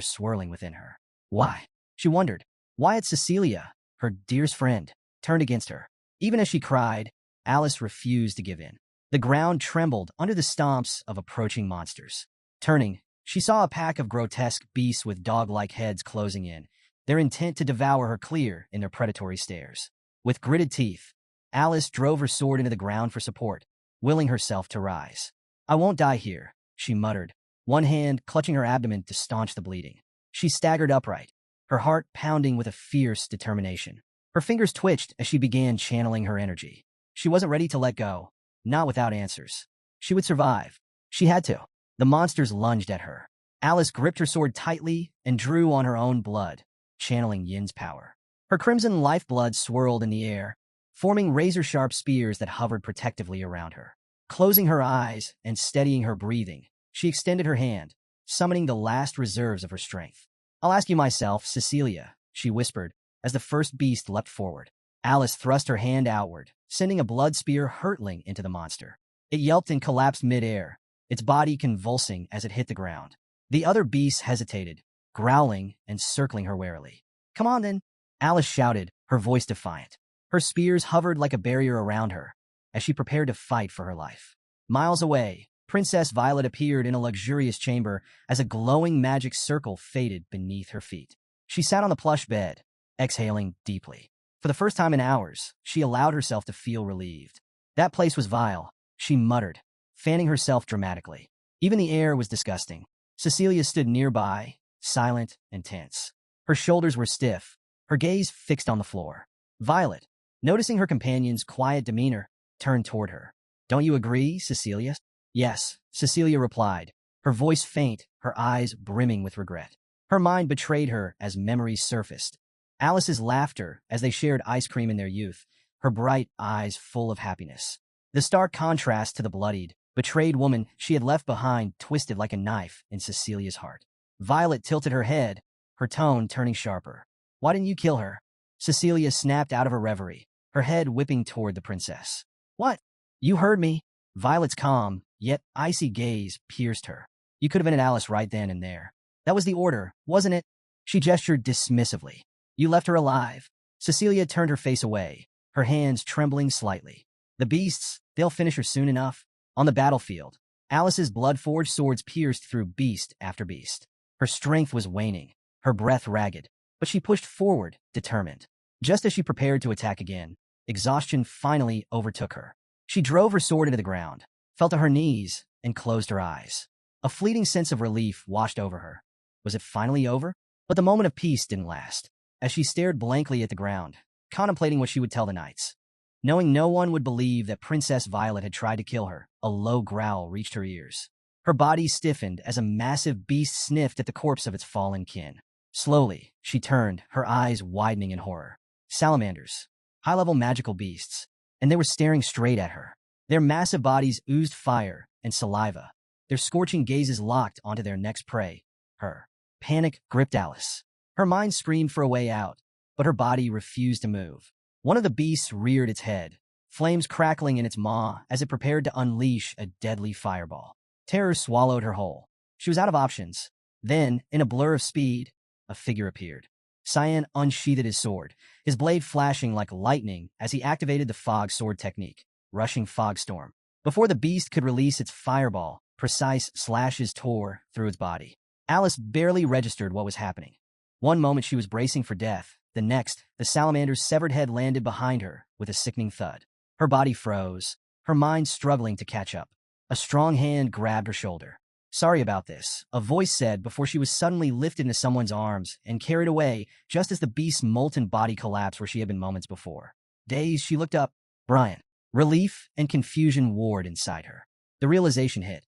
swirling within her. Why? She wondered. Why had Cecilia, her dearest friend, turned against her? Even as she cried, Alice refused to give in. The ground trembled under the stomps of approaching monsters. Turning, she saw a pack of grotesque beasts with dog-like heads closing in, their intent to devour her clear in their predatory stares. With gritted teeth, Alice drove her sword into the ground for support, willing herself to rise. "I won't die here," she muttered, one hand clutching her abdomen to staunch the bleeding. She staggered upright, her heart pounding with a fierce determination. Her fingers twitched as she began channeling her energy. She wasn't ready to let go, not without answers. She would survive. She had to. The monsters lunged at her. Alice gripped her sword tightly and drew on her own blood, channeling Yin's power. Her crimson lifeblood swirled in the air, forming razor-sharp spears that hovered protectively around her. Closing her eyes and steadying her breathing, she extended her hand, summoning the last reserves of her strength. "I'll ask you myself, Cecilia," she whispered, as the first beast leapt forward. Alice thrust her hand outward, sending a blood spear hurtling into the monster. It yelped and collapsed mid-air, its body convulsing as it hit the ground. The other beasts hesitated, growling and circling her warily. "Come on, then," Alice shouted, her voice defiant. Her spears hovered like a barrier around her, as she prepared to fight for her life. Miles away, Princess Violet appeared in a luxurious chamber as a glowing magic circle faded beneath her feet. She sat on the plush bed, exhaling deeply. For the first time in hours, she allowed herself to feel relieved. That place was vile, she muttered, fanning herself dramatically. Even the air was disgusting. Cecilia stood nearby, silent and tense. Her shoulders were stiff, her gaze fixed on the floor. Violet, noticing her companion's quiet demeanor, turned toward her. "Don't you agree, Cecilia?" "Yes," Cecilia replied, her voice faint, her eyes brimming with regret. Her mind betrayed her as memories surfaced. Alice's laughter as they shared ice cream in their youth, her bright eyes full of happiness. The stark contrast to the bloodied, betrayed woman she had left behind twisted like a knife in Cecilia's heart. Violet tilted her head, her tone turning sharper. "Why didn't you kill her?" Cecilia snapped out of her reverie, her head whipping toward the princess. "What? You heard me." Violet's calm, yet icy gaze pierced her. "You could have ended Alice right then and there. That was the order, wasn't it?" She gestured dismissively. You left her alive. Cecilia turned her face away, her hands trembling slightly. The beasts, they'll finish her soon enough. On the battlefield, Alice's blood-forged swords pierced through beast after beast. Her strength was waning, her breath ragged, but she pushed forward, determined. Just as she prepared to attack again, exhaustion finally overtook her. She drove her sword into the ground, fell to her knees, and closed her eyes. A fleeting sense of relief washed over her. Was it finally over? But the moment of peace didn't last. As she stared blankly at the ground, contemplating what she would tell the knights. Knowing no one would believe that Princess Violet had tried to kill her, a low growl reached her ears. Her body stiffened as a massive beast sniffed at the corpse of its fallen kin. Slowly, she turned, her eyes widening in horror. Salamanders, high-level magical beasts, and they were staring straight at her. Their massive bodies oozed fire and saliva, their scorching gazes locked onto their next prey, her. Panic gripped Alice. Her mind screamed for a way out, but her body refused to move. One of the beasts reared its head, flames crackling in its maw as it prepared to unleash a deadly fireball. Terror swallowed her whole. She was out of options. Then, in a blur of speed, a figure appeared. Cyan unsheathed his sword, his blade flashing like lightning as he activated the fog sword technique, rushing fog storm. Before the beast could release its fireball, precise slashes tore through its body. Alice barely registered what was happening. One moment she was bracing for death. The next, the salamander's severed head landed behind her with a sickening thud. Her body froze, her mind struggling to catch up. A strong hand grabbed her shoulder. "Sorry about this," a voice said before she was suddenly lifted into someone's arms and carried away just as the beast's molten body collapsed where she had been moments before. Dazed, she looked up. Brian. Relief and confusion warred inside her. The realization hit.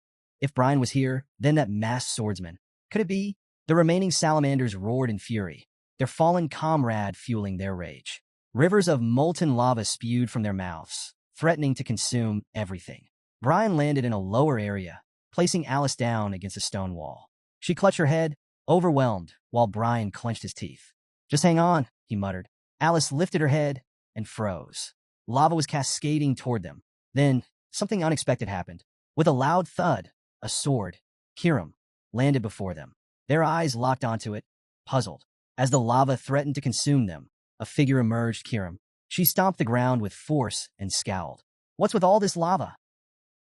If Brian was here, then that masked swordsman. Could it be? The remaining salamanders roared in fury, their fallen comrade fueling their rage. Rivers of molten lava spewed from their mouths, threatening to consume everything. Brian landed in a lower area, placing Alice down against a stone wall. She clutched her head, overwhelmed, while Brian clenched his teeth. "Just hang on," he muttered. Alice lifted her head and froze. Lava was cascading toward them. Then, something unexpected happened. With a loud thud, a sword, Kiram, landed before them. Their eyes locked onto it, puzzled. As the lava threatened to consume them, a figure emerged. Kiram. She stomped the ground with force and scowled. "What's with all this lava?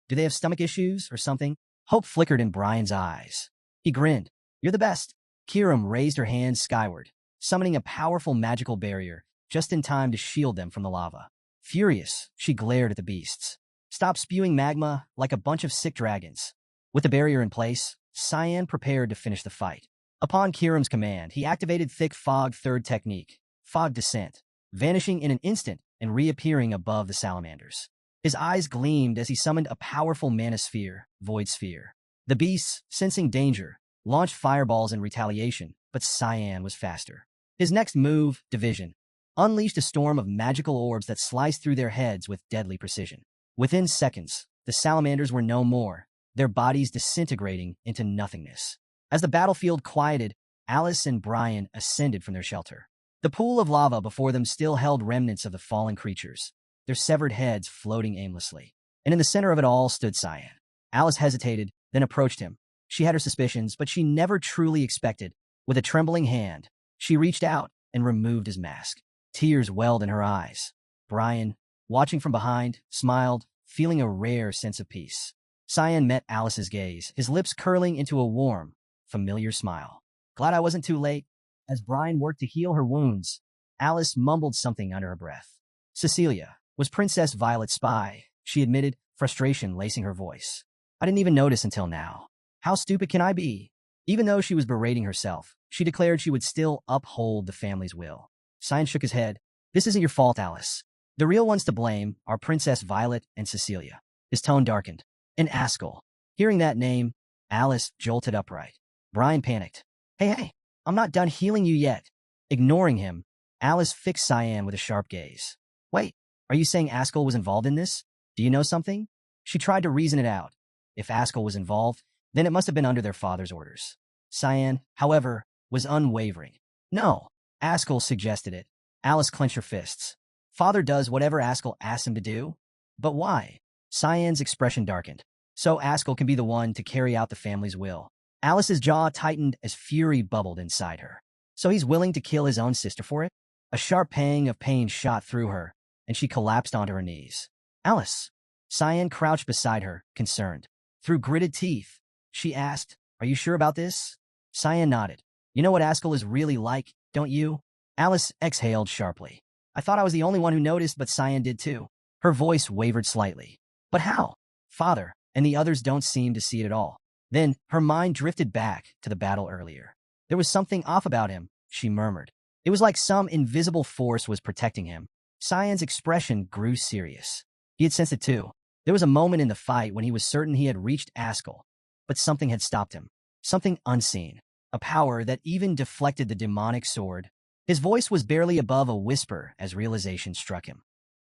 Do they have stomach issues or something?" Hope flickered in Brian's eyes. He grinned. "You're the best." Kiram raised her hands skyward, summoning a powerful magical barrier, just in time to shield them from the lava. Furious, she glared at the beasts. "Stop spewing magma like a bunch of sick dragons." With the barrier in place, Cyan prepared to finish the fight. Upon Kiram's command, he activated thick fog third technique, fog descent, vanishing in an instant and reappearing above the salamanders. His eyes gleamed as he summoned a powerful manosphere, void sphere. The beasts, sensing danger, launched fireballs in retaliation, but Cyan was faster. His next move, division, unleashed a storm of magical orbs that sliced through their heads with deadly precision. Within seconds, the salamanders were no more, their bodies disintegrating into nothingness. As the battlefield quieted, Alice and Brian ascended from their shelter. The pool of lava before them still held remnants of the fallen creatures, their severed heads floating aimlessly. And in the center of it all stood Cyan. Alice hesitated, then approached him. She had her suspicions, but she never truly expected. With a trembling hand, she reached out and removed his mask. Tears welled in her eyes. Brian, watching from behind, smiled, feeling a rare sense of peace. Cyan met Alice's gaze, his lips curling into a warm, familiar smile. "Glad I wasn't too late." As Brian worked to heal her wounds, Alice mumbled something under her breath. "Cecilia was Princess Violet's spy," she admitted, frustration lacing her voice. "I didn't even notice until now. How stupid can I be?" Even though she was berating herself, she declared she would still uphold the family's will. Cyan shook his head. "This isn't your fault, Alice. The real ones to blame are Princess Violet and Cecilia." His tone darkened. "And Ascll." Hearing that name, Alice jolted upright. Brian panicked. Hey, I'm not done healing you yet." Ignoring him, Alice fixed Cyan with a sharp gaze. "Wait, are you saying Ascll was involved in this? Do you know something?" She tried to reason it out. If Ascll was involved, then it must have been under their father's orders. Cyan, however, was unwavering. "No, Ascll suggested it." Alice clenched her fists. "Father does whatever Ascll asks him to do? But why?" Cyan's expression darkened. "So Ascll can be the one to carry out the family's will." Alice's jaw tightened as fury bubbled inside her. So he's willing to kill his own sister for it? A sharp pang of pain shot through her, and she collapsed onto her knees. Alice. Cyan crouched beside her, concerned. Through gritted teeth, she asked, "Are you sure about this?" Cyan nodded. "You know what Ascll is really like, don't you?" Alice exhaled sharply. "I thought I was the only one who noticed, but Cyan did too." Her voice wavered slightly. "But how? Father, and the others don't seem to see it at all." Then her mind drifted back to the battle earlier. "There was something off about him," she murmured. It was like some invisible force was protecting him. Cyan's expression grew serious. He had sensed it too. There was a moment in the fight when he was certain he had reached Ascll, but something had stopped him. Something unseen. A power that even deflected the demonic sword. His voice was barely above a whisper as realization struck him.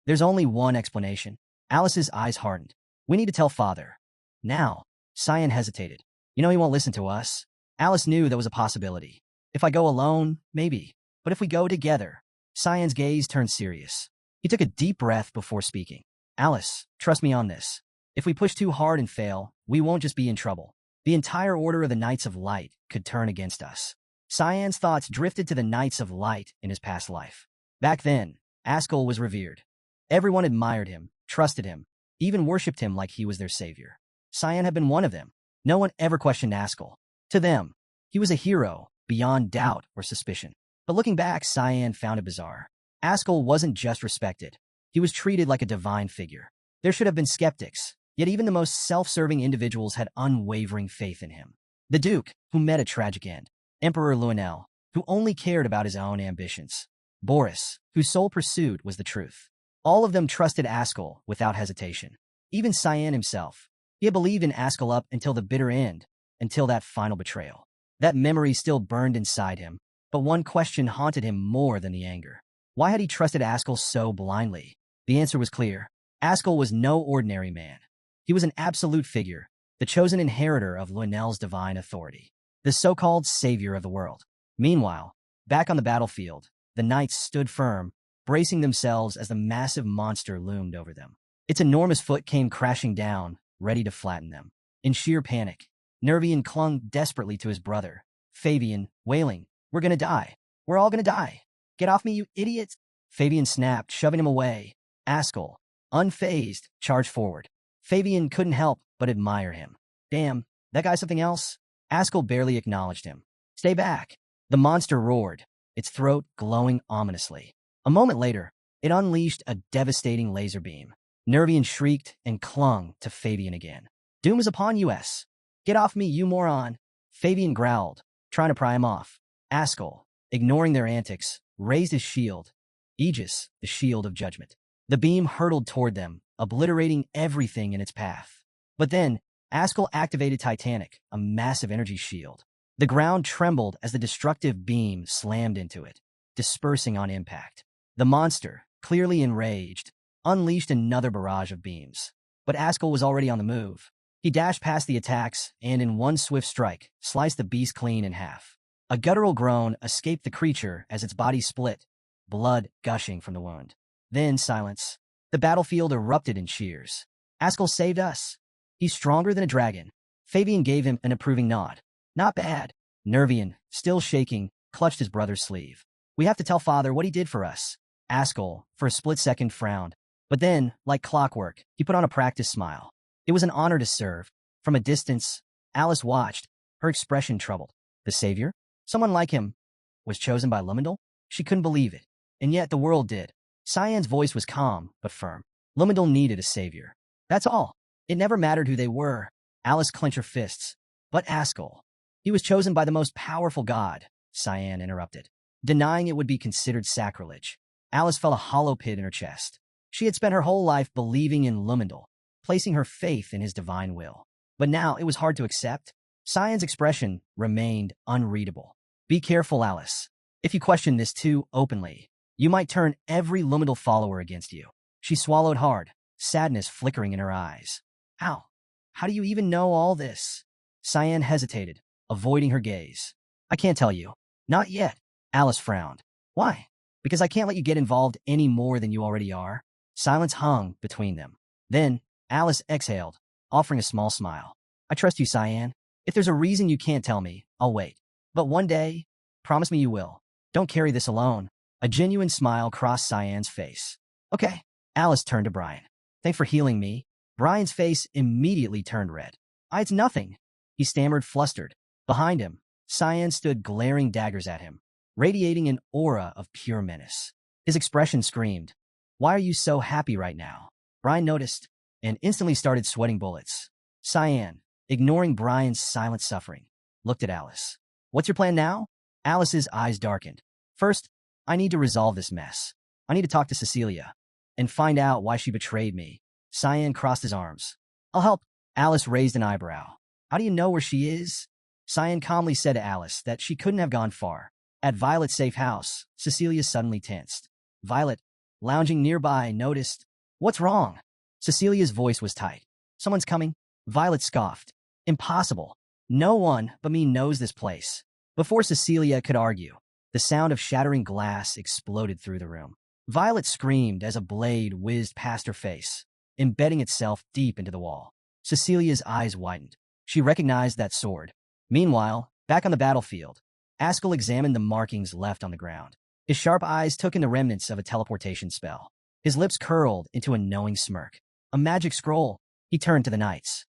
"There's only one explanation." Alice's eyes hardened. "We need to tell Father. Now." Cyan hesitated. "You know he won't listen to us." Alice knew there was a possibility. "If I go alone, maybe. But if we go together." Cyan's gaze turned serious. He took a deep breath before speaking. "Alice, trust me on this. If we push too hard and fail, we won't just be in trouble. The entire Order of the Knights of Light could turn against us." Cyan's thoughts drifted to the Knights of Light in his past life. Back then, Ascll was revered. Everyone admired him, trusted him, even worshipped him like he was their savior. Cyan had been one of them. No one ever questioned Ascll. To them, he was a hero, beyond doubt or suspicion. But looking back, Cyan found it bizarre. Ascll wasn't just respected. He was treated like a divine figure. There should have been skeptics, yet even the most self-serving individuals had unwavering faith in him. The Duke, who met a tragic end. Emperor Lionel, who only cared about his own ambitions. Boris, whose sole pursuit was the truth. All of them trusted Ascll without hesitation. Even Cyan himself. He had believed in Ascll up until the bitter end, until that final betrayal. That memory still burned inside him, but one question haunted him more than the anger. Why had he trusted Ascll so blindly? The answer was clear. Ascll was no ordinary man. He was an absolute figure, the chosen inheritor of Lionel's divine authority, the so-called savior of the world. Meanwhile, back on the battlefield, the knights stood firm, bracing themselves as the massive monster loomed over them. Its enormous foot came crashing down, ready to flatten them. In sheer panic, Nervian clung desperately to his brother, Fabian, wailing, "We're gonna die. We're all gonna die. Get off me, you idiots!" Fabian snapped, shoving him away. Ascll, unfazed, charged forward. Fabian couldn't help but admire him. "Damn, that guy's something else." Ascll barely acknowledged him. "Stay back." The monster roared, its throat glowing ominously. A moment later, it unleashed a devastating laser beam. Nervian shrieked and clung to Fabian again. "Doom is upon you, S. Get off me, you moron." Fabian growled, trying to pry him off. Ascll, ignoring their antics, raised his shield. Aegis, the shield of judgment. The beam hurtled toward them, obliterating everything in its path. But then, Ascll activated Titanic, a massive energy shield. The ground trembled as the destructive beam slammed into it, dispersing on impact. The monster, clearly enraged, unleashed another barrage of beams. But Ascll was already on the move. He dashed past the attacks and, in one swift strike, sliced the beast clean in half. A guttural groan escaped the creature as its body split, blood gushing from the wound. Then silence. The battlefield erupted in cheers. "Ascll saved us. He's stronger than a dragon." Fabian gave him an approving nod. "Not bad." Nervian, still shaking, clutched his brother's sleeve. "We have to tell Father what he did for us." Ascll, for a split second, frowned. But then, like clockwork, he put on a practiced smile. It was an honor to serve. From a distance, Alice watched, her expression troubled. The savior? Someone like him was chosen by Lumendal? She couldn't believe it. And yet the world did. Cyan's voice was calm, but firm. Lumendal needed a savior. That's all. It never mattered who they were. Alice clenched her fists. But Ascll. He was chosen by the most powerful god, Cyan interrupted. Denying it would be considered sacrilege. Alice felt a hollow pit in her chest. She had spent her whole life believing in Lumendal, placing her faith in his divine will. But now it was hard to accept. Cyan's expression remained unreadable. "Be careful, Alice. If you question this too openly, you might turn every Lumendal follower against you." She swallowed hard, sadness flickering in her eyes. "Ow, how do you even know all this?" Cyan hesitated, avoiding her gaze. "I can't tell you. Not yet." Alice frowned. "Why?" "Because I can't let you get involved any more than you already are." Silence hung between them. Then, Alice exhaled, offering a small smile. "I trust you, Cyan. If there's a reason you can't tell me, I'll wait. But one day, promise me you will." Don't carry this alone. A genuine smile crossed Cyan's face. Okay. Alice turned to Brian. Thanks for healing me. Brian's face immediately turned red. It's nothing. He stammered, flustered. Behind him, Cyan stood glaring daggers at him, radiating an aura of pure menace. His expression screamed, "Why are you so happy right now?" Brian noticed and instantly started sweating bullets. Cyan, ignoring Brian's silent suffering, looked at Alice. What's your plan now? Alice's eyes darkened. First, I need to resolve this mess. I need to talk to Cecilia and find out why she betrayed me. Cyan crossed his arms. I'll help. Alice raised an eyebrow. How do you know where she is? Cyan calmly said to Alice that she couldn't have gone far. At Violet's safe house, Cecilia suddenly tensed. Violet, lounging nearby, noticed. What's wrong? Cecilia's voice was tight. Someone's coming. Violet scoffed. Impossible. No one but me knows this place. Before Cecilia could argue, the sound of shattering glass exploded through the room. Violet screamed as a blade whizzed past her face, embedding itself deep into the wall. Cecilia's eyes widened. She recognized that sword. Meanwhile, back on the battlefield, Ascll examined the markings left on the ground. His sharp eyes took in the remnants of a teleportation spell. His lips curled into a knowing smirk. A magic scroll. He turned to the knights.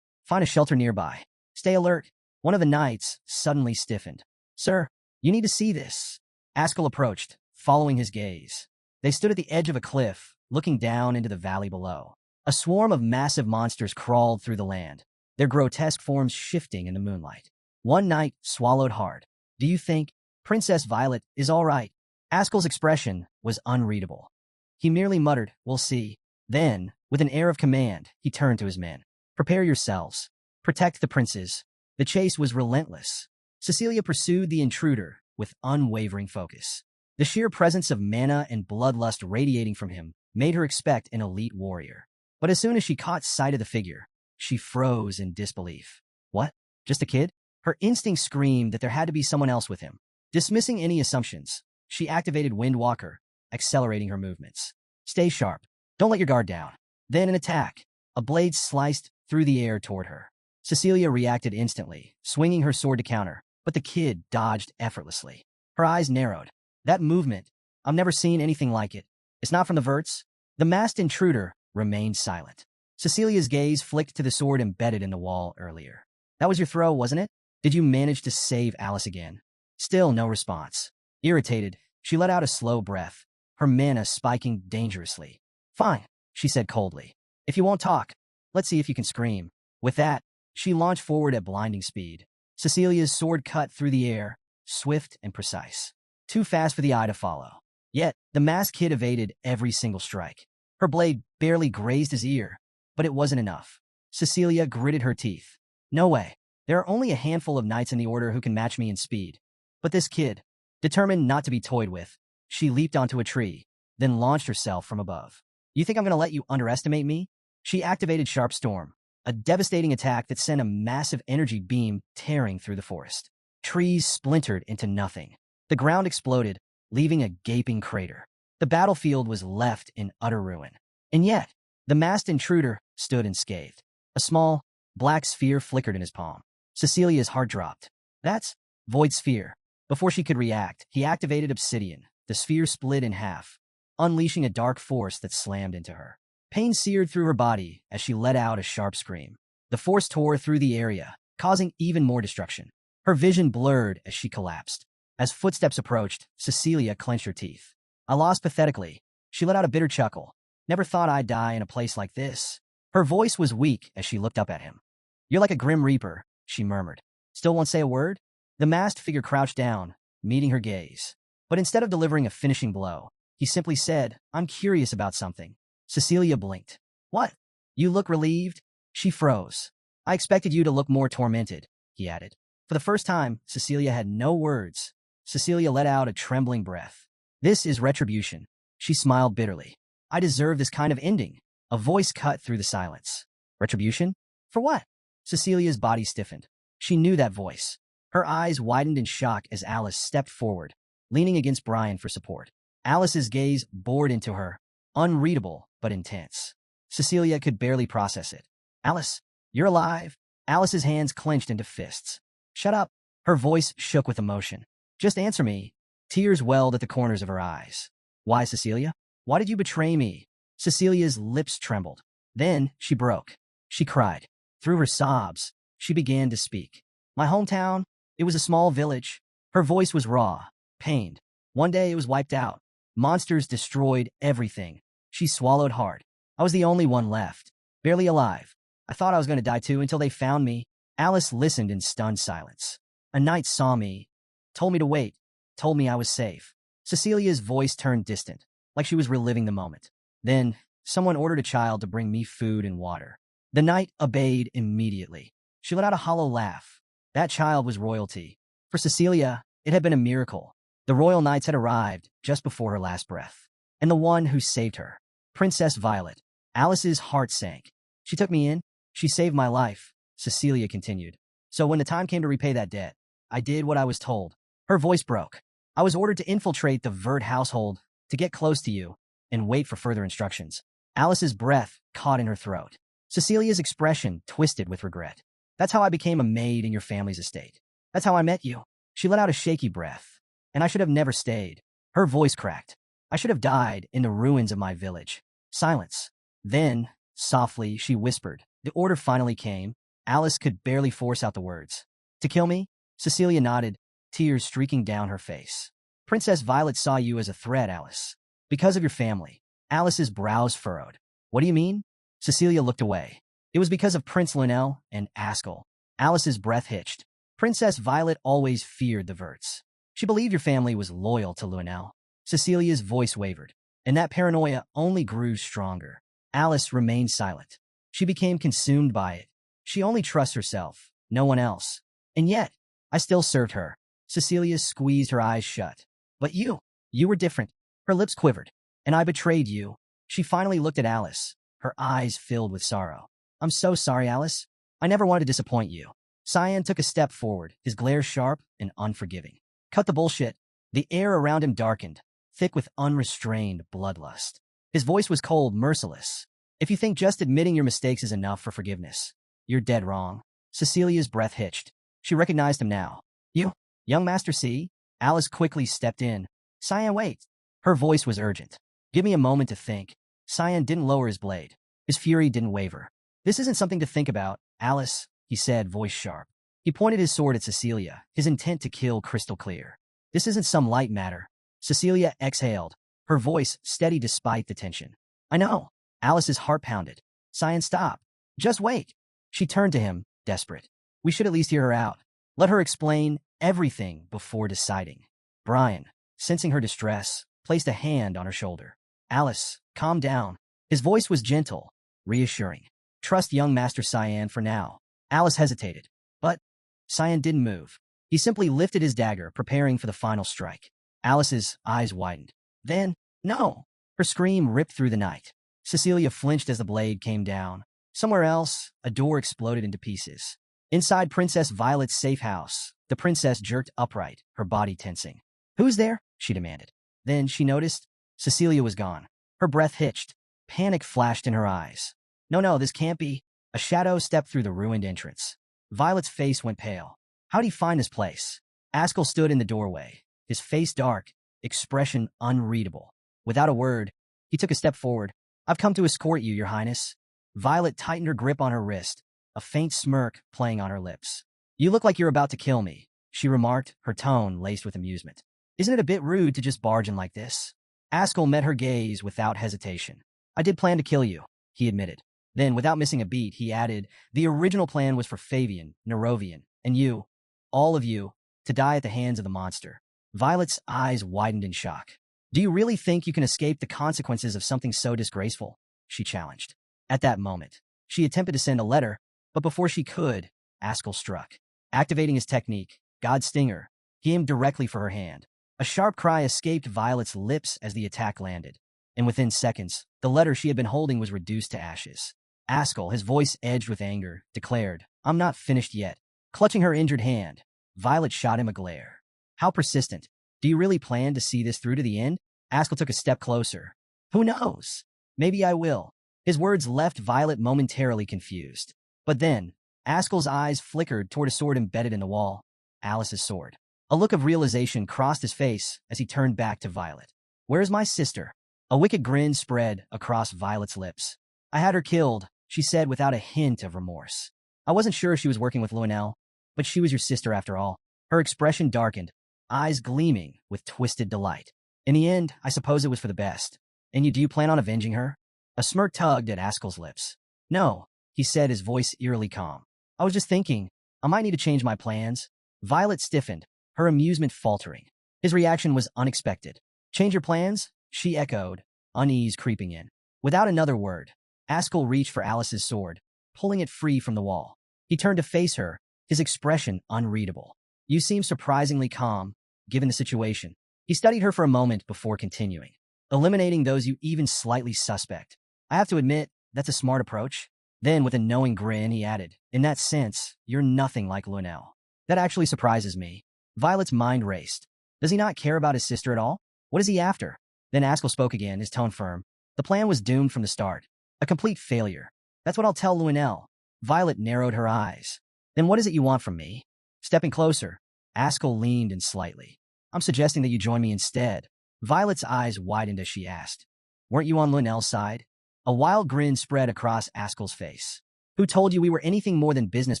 Find a shelter nearby. Stay alert. One of the knights suddenly stiffened. Sir, you need to see this. Ascll approached, following his gaze. They stood at the edge of a cliff, looking down into the valley below. A swarm of massive monsters crawled through the land, their grotesque forms shifting in the moonlight. One knight swallowed hard. Do you think Princess Violet is all right? Ascll's expression was unreadable. He merely muttered, we'll see. Then, with an air of command, he turned to his men. Prepare yourselves. Protect the princes. The chase was relentless. Cecilia pursued the intruder with unwavering focus. The sheer presence of mana and bloodlust radiating from him made her expect an elite warrior. But as soon as she caught sight of the figure, she froze in disbelief. What? Just a kid? Her instinct screamed that there had to be someone else with him. Dismissing any assumptions, she activated Windwalker, accelerating her movements. Stay sharp. Don't let your guard down. Then an attack. A blade sliced through the air toward her. Cecilia reacted instantly, swinging her sword to counter, but the kid dodged effortlessly. Her eyes narrowed. That movement, I've never seen anything like it. It's not from the verts. The masked intruder remained silent. Cecilia's gaze flicked to the sword embedded in the wall earlier. That was your throw, wasn't it? Did you manage to save Alice again? Still no response. Irritated, she let out a slow breath, her mana spiking dangerously. Fine, she said coldly. If you won't talk, let's see if you can scream. With that, she launched forward at blinding speed. Cecilia's sword cut through the air, swift and precise. Too fast for the eye to follow. Yet, the masked kid evaded every single strike. Her blade barely grazed his ear, but it wasn't enough. Cecilia gritted her teeth. No way. There are only a handful of knights in the order who can match me in speed. But this kid, determined not to be toyed with, she leaped onto a tree, then launched herself from above. You think I'm going to let you underestimate me? She activated Sharp Storm, a devastating attack that sent a massive energy beam tearing through the forest. Trees splintered into nothing. The ground exploded, leaving a gaping crater. The battlefield was left in utter ruin. And yet, the masked intruder stood unscathed. A small, black sphere flickered in his palm. Cecilia's heart dropped. That's Void Sphere. Before she could react, he activated Obsidian. The sphere split in half, unleashing a dark force that slammed into her. Pain seared through her body as she let out a sharp scream. The force tore through the area, causing even more destruction. Her vision blurred as she collapsed. As footsteps approached, Cecilia clenched her teeth. I lost pathetically. She let out a bitter chuckle. Never thought I'd die in a place like this. Her voice was weak as she looked up at him. You're like a grim reaper, she murmured. Still won't say a word? The masked figure crouched down, meeting her gaze. But instead of delivering a finishing blow, he simply said, I'm curious about something. Cecilia blinked. What? You look relieved? She froze. I expected you to look more tormented, he added. For the first time, Cecilia had no words. Cecilia let out a trembling breath. This is retribution. She smiled bitterly. I deserve this kind of ending. A voice cut through the silence. Retribution? For what? Cecilia's body stiffened. She knew that voice. Her eyes widened in shock as Alice stepped forward, leaning against Brian for support. Alice's gaze bored into her, unreadable but intense. Cecilia could barely process it. Alice, you're alive? Alice's hands clenched into fists. Shut up. Her voice shook with emotion. Just answer me. Tears welled at the corners of her eyes. Why, Cecilia? Why did you betray me? Cecilia's lips trembled. Then she broke. She cried. Through her sobs, she began to speak. My hometown, it was a small village. Her voice was raw, pained. One day it was wiped out. Monsters destroyed everything. She swallowed hard. I was the only one left, barely alive. I thought I was going to die too until they found me. Alice listened in stunned silence. A knight saw me, told me to wait, told me I was safe. Cecilia's voice turned distant, like she was reliving the moment. Then, someone ordered a child to bring me food and water. The knight obeyed immediately. She let out a hollow laugh. That child was royalty. For Cecilia, it had been a miracle. The royal knights had arrived just before her last breath. And the one who saved her, Princess Violet. Alice's heart sank. She took me in. She saved my life, Cecilia continued. So when the time came to repay that debt, I did what I was told. Her voice broke. I was ordered to infiltrate the Vert household, to get close to you, and wait for further instructions. Alice's breath caught in her throat. Cecilia's expression twisted with regret. That's how I became a maid in your family's estate. That's how I met you. She let out a shaky breath. And I should have never stayed. Her voice cracked. I should have died in the ruins of my village. Silence. Then, softly, she whispered. The order finally came. Alice could barely force out the words. To kill me? Cecilia nodded, tears streaking down her face. Princess Violet saw you as a threat, Alice. Because of your family. Alice's brows furrowed. What do you mean? Cecilia looked away. It was because of Prince Lionel and Ascll. Alice's breath hitched. Princess Violet always feared the Verts. She believed your family was loyal to Lionel. Cecilia's voice wavered, and that paranoia only grew stronger. Alice remained silent. She became consumed by it. She only trusts herself, no one else. And yet, I still served her. Cecilia squeezed her eyes shut. But you were different. Her lips quivered. And I betrayed you. She finally looked at Alice, her eyes filled with sorrow. I'm so sorry, Alice. I never wanted to disappoint you. Cyan took a step forward, his glare sharp and unforgiving. Cut the bullshit. The air around him darkened, thick with unrestrained bloodlust. His voice was cold, merciless. If you think just admitting your mistakes is enough for forgiveness, you're dead wrong. Cecilia's breath hitched. She recognized him now. You, young Master C? Alice quickly stepped in. Cyan, wait. Her voice was urgent. Give me a moment to think. Cyan didn't lower his blade. His fury didn't waver. This isn't something to think about, Alice, he said, voice sharp. He pointed his sword at Cecilia, his intent to kill crystal clear. This isn't some light matter. Cecilia exhaled, her voice steady despite the tension. I know. Alice's heart pounded. Cyan, stop. Just wait. She turned to him, desperate. We should at least hear her out. Let her explain everything before deciding. Brian, sensing her distress, placed a hand on her shoulder. Alice, calm down. His voice was gentle, reassuring. Trust young Master Cyan for now. Alice hesitated. But Cyan didn't move. He simply lifted his dagger, preparing for the final strike. Alice's eyes widened. Then, no! Her scream ripped through the night. Cecilia flinched as the blade came down. Somewhere else, a door exploded into pieces. Inside Princess Violet's safe house, the princess jerked upright, her body tensing. Who's there? She demanded. Then she noticed Cecilia was gone. Her breath hitched. Panic flashed in her eyes. No, this can't be. A shadow stepped through the ruined entrance. Violet's face went pale. How'd he find this place? Ascll stood in the doorway, his face dark, expression unreadable. Without a word, he took a step forward. I've come to escort you, Your Highness. Violet tightened her grip on her wrist, a faint smirk playing on her lips. You look like you're about to kill me, she remarked, her tone laced with amusement. Isn't it a bit rude to just barge in like this? Ascll met her gaze without hesitation. I did plan to kill you, he admitted. Then, without missing a beat, he added, the original plan was for Fabian, Nerovian, and you, all of you, to die at the hands of the monster. Violet's eyes widened in shock. Do you really think you can escape the consequences of something so disgraceful? She challenged. At that moment, she attempted to send a letter, but before she could, Ascll struck. Activating his technique, God's Stinger, he aimed directly for her hand. A sharp cry escaped Violet's lips as the attack landed, and within seconds, the letter she had been holding was reduced to ashes. Ascll, his voice edged with anger, declared, I'm not finished yet. Clutching her injured hand, Violet shot him a glare. How persistent. Do you really plan to see this through to the end? Ascll took a step closer. Who knows? Maybe I will. His words left Violet momentarily confused. But then, Ascll's eyes flickered toward a sword embedded in the wall. Alice's sword. A look of realization crossed his face as he turned back to Violet. "Where's my sister?" A wicked grin spread across Violet's lips. "I had her killed," she said without a hint of remorse. "I wasn't sure she was working with Lionel, but she was your sister after all." Her expression darkened, eyes gleaming with twisted delight. "In the end, I suppose it was for the best. And do you plan on avenging her?" A smirk tugged at Ascll's lips. "No," he said, his voice eerily calm. "I was just thinking, I might need to change my plans." Violet stiffened, her amusement faltering. His reaction was unexpected. "Change your plans?" she echoed, unease creeping in. Without another word, Ascll reached for Alice's sword, pulling it free from the wall. He turned to face her, his expression unreadable. "You seem surprisingly calm, given the situation." He studied her for a moment before continuing. "Eliminating those you even slightly suspect. I have to admit, that's a smart approach." Then, with a knowing grin, he added, "In that sense, you're nothing like Lionel." "That actually surprises me." Violet's mind raced. Does he not care about his sister at all? What is he after? Then Ascll spoke again, his tone firm. "The plan was doomed from the start. A complete failure. That's what I'll tell Lionel." Violet narrowed her eyes. "Then what is it you want from me?" Stepping closer, Ascll leaned in slightly. "I'm suggesting that you join me instead." Violet's eyes widened as she asked, "Weren't you on Lionel's side?" A wild grin spread across Ascll's face. "Who told you we were anything more than business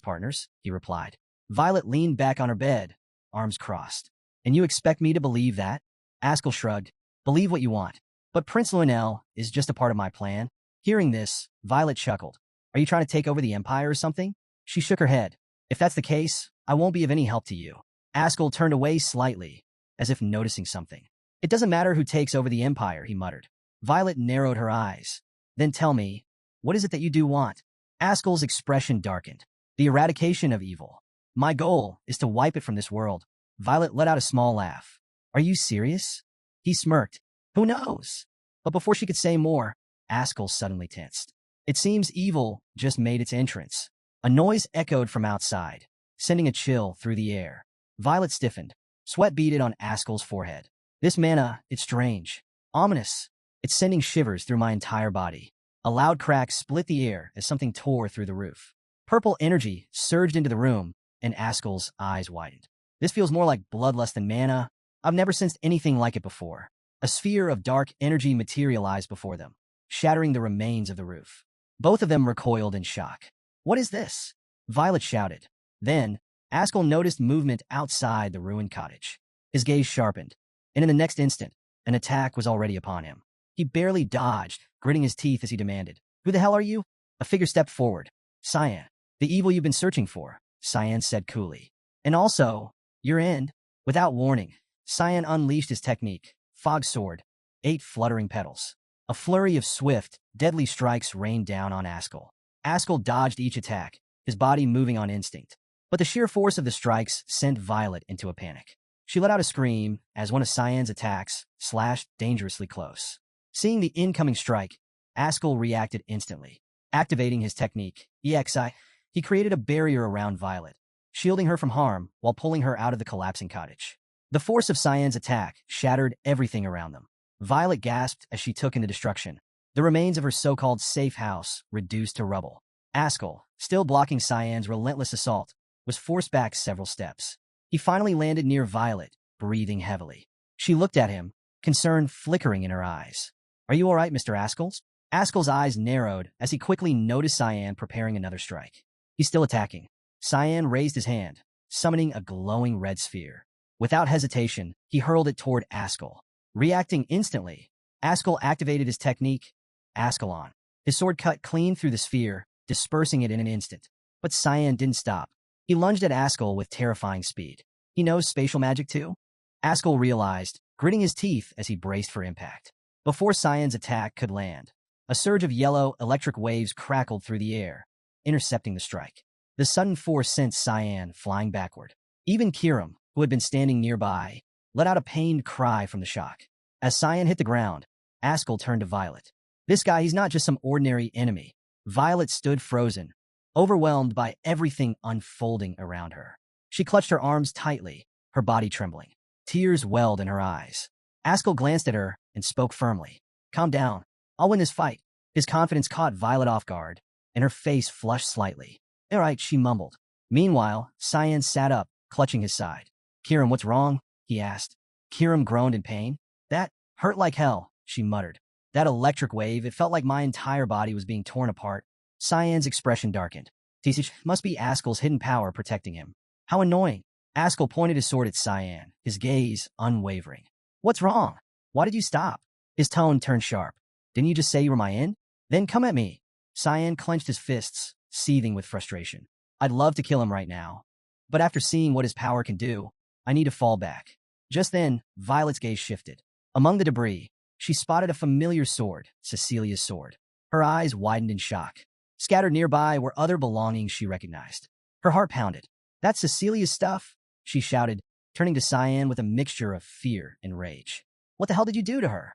partners?" he replied. Violet leaned back on her bed, arms crossed. "And you expect me to believe that?" Ascll shrugged. "Believe what you want. But Prince Lionel is just a part of my plan." Hearing this, Violet chuckled. "Are you trying to take over the Empire or something?" She shook her head. "If that's the case, I won't be of any help to you." Ascll turned away slightly, as if noticing something. "It doesn't matter who takes over the Empire," he muttered. Violet narrowed her eyes. "Then tell me, what is it that you do want?" Ascll's expression darkened. "The eradication of evil. My goal is to wipe it from this world." Violet let out a small laugh. "Are you serious?" He smirked. "Who knows?" But before she could say more, Ascll suddenly tensed. It seems evil just made its entrance. A noise echoed from outside, sending a chill through the air. Violet stiffened. Sweat beaded on Ascll's forehead. "This mana, it's strange. Ominous. It's sending shivers through my entire body." A loud crack split the air as something tore through the roof. Purple energy surged into the room, and Ascll's eyes widened. "This feels more like bloodlust than mana. I've never sensed anything like it before." A sphere of dark energy materialized before them, shattering the remains of the roof. Both of them recoiled in shock. "What is this?" Violet shouted. Then, Ascll noticed movement outside the ruined cottage. His gaze sharpened, and in the next instant, an attack was already upon him. He barely dodged, gritting his teeth as he demanded, "Who the hell are you?" A figure stepped forward. "Cyan. The evil you've been searching for," Cyan said coolly. "And also, your end." Without warning, Cyan unleashed his technique, Fog Sword, 8 fluttering petals. A flurry of swift, deadly strikes rained down on Ascll. Ascll dodged each attack, his body moving on instinct. But the sheer force of the strikes sent Violet into a panic. She let out a scream as one of Cyan's attacks slashed dangerously close. Seeing the incoming strike, Ascll reacted instantly. Activating his technique, EXI, he created a barrier around Violet, shielding her from harm while pulling her out of the collapsing cottage. The force of Cyan's attack shattered everything around them. Violet gasped as she took in the destruction. The remains of her so-called safe house reduced to rubble. Ascll, still blocking Cyan's relentless assault, was forced back several steps. He finally landed near Violet, breathing heavily. She looked at him, concern flickering in her eyes. "Are you all right, Mr. Ascll?" Ascll's eyes narrowed as he quickly noticed Cyan preparing another strike. "He's still attacking." Cyan raised his hand, summoning a glowing red sphere. Without hesitation, he hurled it toward Ascll. Reacting instantly, Ascll activated his technique, Ascallon. His sword cut clean through the sphere, dispersing it in an instant. But Cyan didn't stop. He lunged at Ascll with terrifying speed. He knows spatial magic too? Ascll realized, gritting his teeth as he braced for impact. Before Cyan's attack could land, a surge of yellow, electric waves crackled through the air, intercepting the strike. The sudden force sent Cyan flying backward. Even Kiram, who had been standing nearby, let out a pained cry from the shock. As Cyan hit the ground, Ascll turned to Violet. "This guy, he's not just some ordinary enemy." Violet stood frozen, overwhelmed by everything unfolding around her. She clutched her arms tightly, her body trembling. Tears welled in her eyes. Ascll glanced at her and spoke firmly. "Calm down. I'll win this fight." His confidence caught Violet off guard, and her face flushed slightly. "All right," she mumbled. Meanwhile, Cyan sat up, clutching his side. Kirim, what's wrong? He asked. Kirim groaned in pain. That hurt like hell, she muttered. That electric wave, it felt like my entire body was being torn apart. Cyan's expression darkened. Tisich must be Ascll's hidden power protecting him. How annoying. Ascll pointed his sword at Cyan, his gaze unwavering. What's wrong? Why did you stop? His tone turned sharp. Didn't you just say you were my in? Then come at me. Cyan clenched his fists, seething with frustration. I'd love to kill him right now. But after seeing what his power can do, I need to fall back. Just then, Violet's gaze shifted. Among the debris, she spotted a familiar sword, Cecilia's sword. Her eyes widened in shock. Scattered nearby were other belongings she recognized. Her heart pounded. That's Cecilia's stuff, she shouted, turning to Cyan with a mixture of fear and rage. What the hell did you do to her?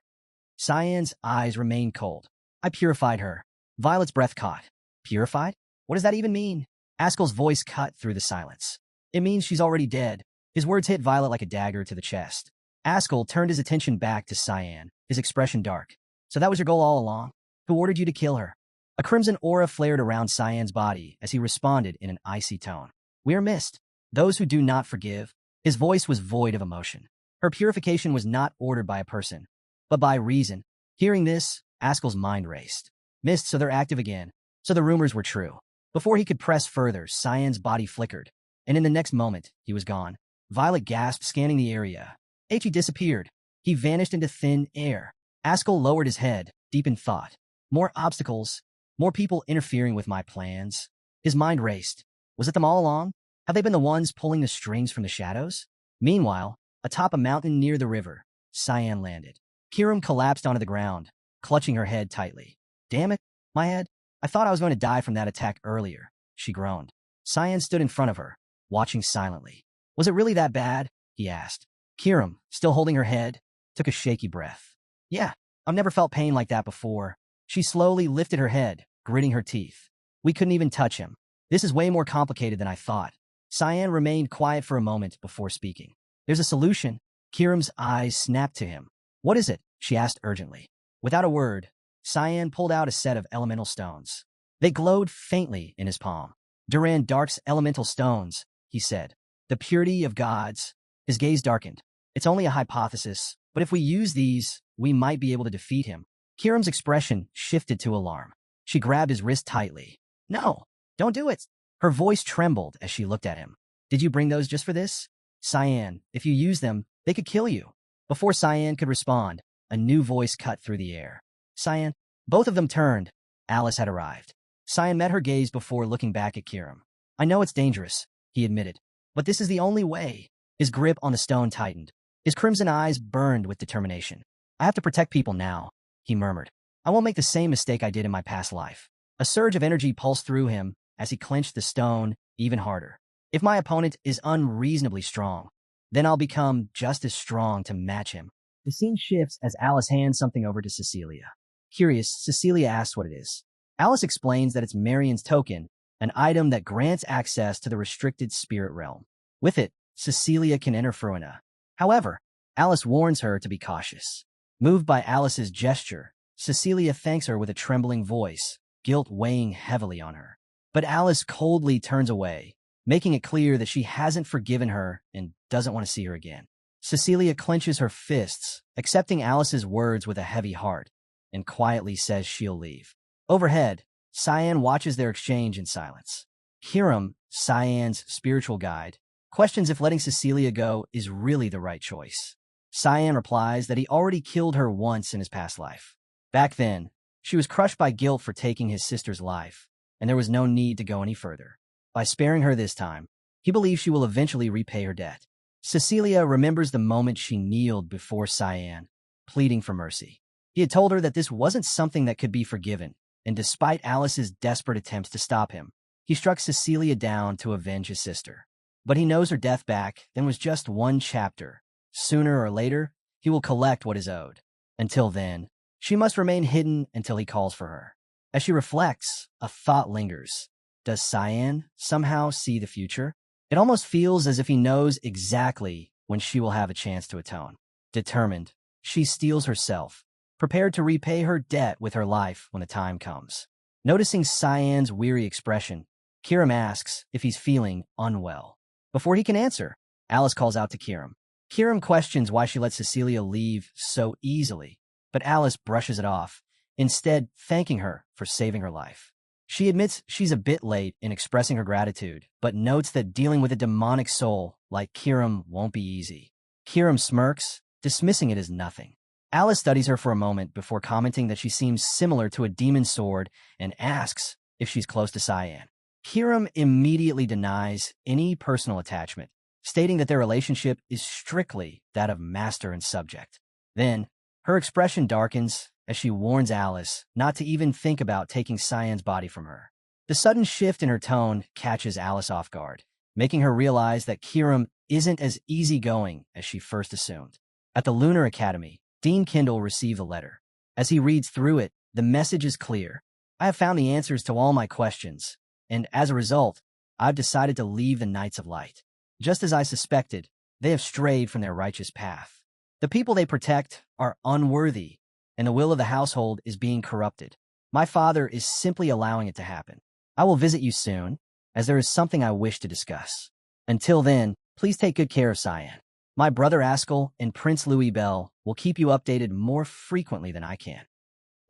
Cyan's eyes remained cold. I purified her. Violet's breath caught. Purified? What does that even mean? Ascll's voice cut through the silence. It means she's already dead. His words hit Violet like a dagger to the chest. Ascll turned his attention back to Cyan, his expression dark. So that was your goal all along? Who ordered you to kill her? A crimson aura flared around Cyan's body as he responded in an icy tone. We are missed. Those who do not forgive. His voice was void of emotion. Her purification was not ordered by a person, but by reason. Hearing this, Ascll's mind raced. Missed, so they're active again. So the rumors were true. Before he could press further, Cyan's body flickered, and in the next moment, he was gone. Violet gasped, scanning the area. He disappeared. He vanished into thin air. Ascll lowered his head, deep in thought. More obstacles, more people interfering with my plans. His mind raced. Was it them all along? Have they been the ones pulling the strings from the shadows? Meanwhile, atop a mountain near the river, Cyan landed. Kirim collapsed onto the ground, clutching her head tightly. Damn it, my head. I thought I was going to die from that attack earlier, she groaned. Cyan stood in front of her, watching silently. Was it really that bad? He asked. Kirim, still holding her head, took a shaky breath. Yeah, I've never felt pain like that before. She slowly lifted her head, gritting her teeth. We couldn't even touch him. This is way more complicated than I thought. Cyan remained quiet for a moment before speaking. There's a solution. Kirim's eyes snapped to him. What is it? She asked urgently. Without a word, Cyan pulled out a set of elemental stones. They glowed faintly in his palm. Duran Dark's elemental stones, he said. The purity of gods. His gaze darkened. It's only a hypothesis, but if we use these, we might be able to defeat him. Kirim's expression shifted to alarm. She grabbed his wrist tightly. No, don't do it. Her voice trembled as she looked at him. Did you bring those just for this? Cyan, if you use them, they could kill you. Before Cyan could respond, a new voice cut through the air. Cyan. Both of them turned. Alice had arrived. Cyan met her gaze before looking back at Kirim. I know it's dangerous, he admitted, but this is the only way. His grip on the stone tightened. His crimson eyes burned with determination. I have to protect people now, he murmured. I won't make the same mistake I did in my past life. A surge of energy pulsed through him as he clenched the stone even harder. If my opponent is unreasonably strong, then I'll become just as strong to match him. The scene shifts as Alice hands something over to Cecilia. Curious, Cecilia asks what it is. Alice explains that it's Marion's token, an item that grants access to the restricted spirit realm. With it, Cecilia can enter Fruina. However, Alice warns her to be cautious. Moved by Alice's gesture, Cecilia thanks her with a trembling voice, guilt weighing heavily on her. But Alice coldly turns away, making it clear that she hasn't forgiven her and doesn't want to see her again. Cecilia clenches her fists, accepting Alice's words with a heavy heart, and quietly says she'll leave. Overhead, Cyan watches their exchange in silence. Kirim, Cyan's spiritual guide, questions if letting Cecilia go is really the right choice. Cyan replies that he already killed her once in his past life. Back then, she was crushed by guilt for taking his sister's life, and there was no need to go any further. By sparing her this time, he believes she will eventually repay her debt. Cecilia remembers the moment she kneeled before Cyan, pleading for mercy. He had told her that this wasn't something that could be forgiven, and despite Alice's desperate attempts to stop him, he struck Cecilia down to avenge his sister. But he knows her death back then was just one chapter. Sooner or later, he will collect what is owed. Until then, she must remain hidden until he calls for her. As she reflects, a thought lingers. Does Cyan somehow see the future? It almost feels as if he knows exactly when she will have a chance to atone. Determined, she steels herself, prepared to repay her debt with her life when the time comes. Noticing Cyan's weary expression, Kirim asks if he's feeling unwell. Before he can answer, Alice calls out to Kiram. Kiram questions why she let Cecilia leave so easily, but Alice brushes it off, instead thanking her for saving her life. She admits she's a bit late in expressing her gratitude, but notes that dealing with a demonic soul like Kiram won't be easy. Kiram smirks, dismissing it as nothing. Alice studies her for a moment before commenting that she seems similar to a demon sword and asks if she's close to Cyan. Kiram immediately denies any personal attachment, stating that their relationship is strictly that of master and subject. Then, her expression darkens as she warns Alice not to even think about taking Cyan's body from her. The sudden shift in her tone catches Alice off guard, making her realize that Kiram isn't as easygoing as she first assumed. At the Lunar Academy, Dean Kindle received a letter. As he reads through it, the message is clear. I have found the answers to all my questions, and as a result, I've decided to leave the Knights of Light. Just as I suspected, they have strayed from their righteous path. The people they protect are unworthy, and the will of the household is being corrupted. My father is simply allowing it to happen. I will visit you soon, as there is something I wish to discuss. Until then, please take good care of Cyan. My brother Ascll and Prince Louis Bell will keep you updated more frequently than I can.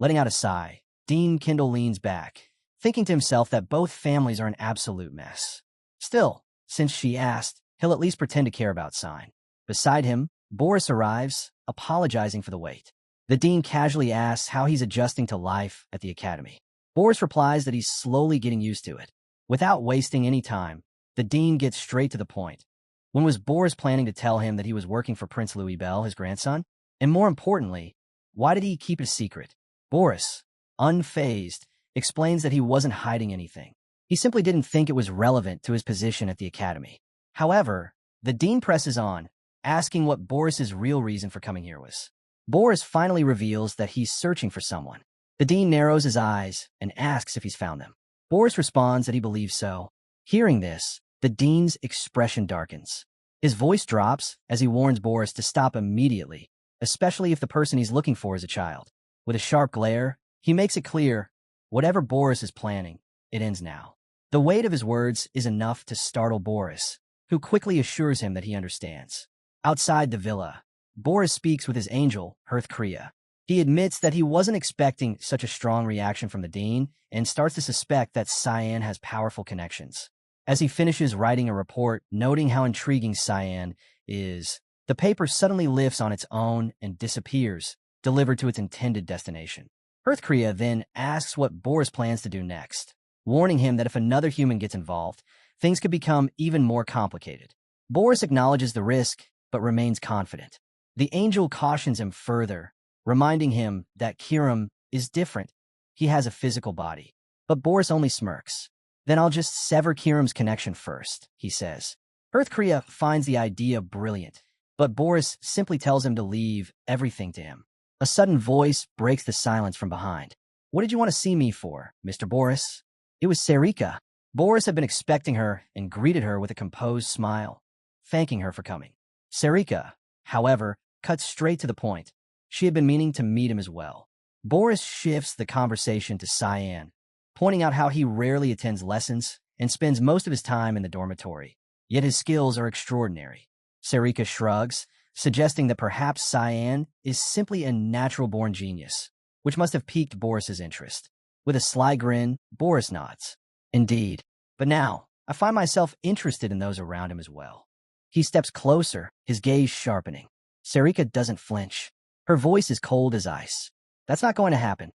Letting out a sigh, Dean Kindle leans back, thinking to himself that both families are an absolute mess. Still, since she asked, he'll at least pretend to care about Cyan. Beside him, Boris arrives, apologizing for the wait. The dean casually asks how he's adjusting to life at the academy. Boris replies that he's slowly getting used to it. Without wasting any time, the dean gets straight to the point. When was Boris planning to tell him that he was working for Prince Louis Bell, his grandson? And more importantly, why did he keep it a secret? Boris, unfazed, explains that he wasn't hiding anything. He simply didn't think it was relevant to his position at the academy. However, the dean presses on, asking what Boris's real reason for coming here was. Boris finally reveals that he's searching for someone. The dean narrows his eyes and asks if he's found them. Boris responds that he believes so. Hearing this, the dean's expression darkens. His voice drops as he warns Boris to stop immediately, especially if the person he's looking for is a child. With a sharp glare, he makes it clear, whatever Boris is planning, it ends now. The weight of his words is enough to startle Boris, who quickly assures him that he understands. Outside the villa, Boris speaks with his angel, Kriya. He admits that he wasn't expecting such a strong reaction from the dean and starts to suspect that Cyan has powerful connections. As he finishes writing a report noting how intriguing Cyan is, the paper suddenly lifts on its own and disappears, delivered to its intended destination. Kriya then asks what Boris plans to do next, warning him that if another human gets involved, things could become even more complicated. Boris acknowledges the risk, but remains confident. The angel cautions him further, reminding him that Kiram is different. He has a physical body. But Boris only smirks. Then I'll just sever Kiram's connection first, he says. Kriya finds the idea brilliant, but Boris simply tells him to leave everything to him. A sudden voice breaks the silence from behind. What did you want to see me for, Mr. Boris? It was Sarika. Boris had been expecting her and greeted her with a composed smile, thanking her for coming. Sarika, however, cut straight to the point. She had been meaning to meet him as well. Boris shifts the conversation to Cyan, pointing out how he rarely attends lessons and spends most of his time in the dormitory. Yet his skills are extraordinary. Sarika shrugs, suggesting that perhaps Cyan is simply a natural-born genius, which must have piqued Boris's interest. With a sly grin, Boris nods. Indeed. But now, I find myself interested in those around him as well. He steps closer, his gaze sharpening. Sarika doesn't flinch. Her voice is cold as ice. That's not going to happen.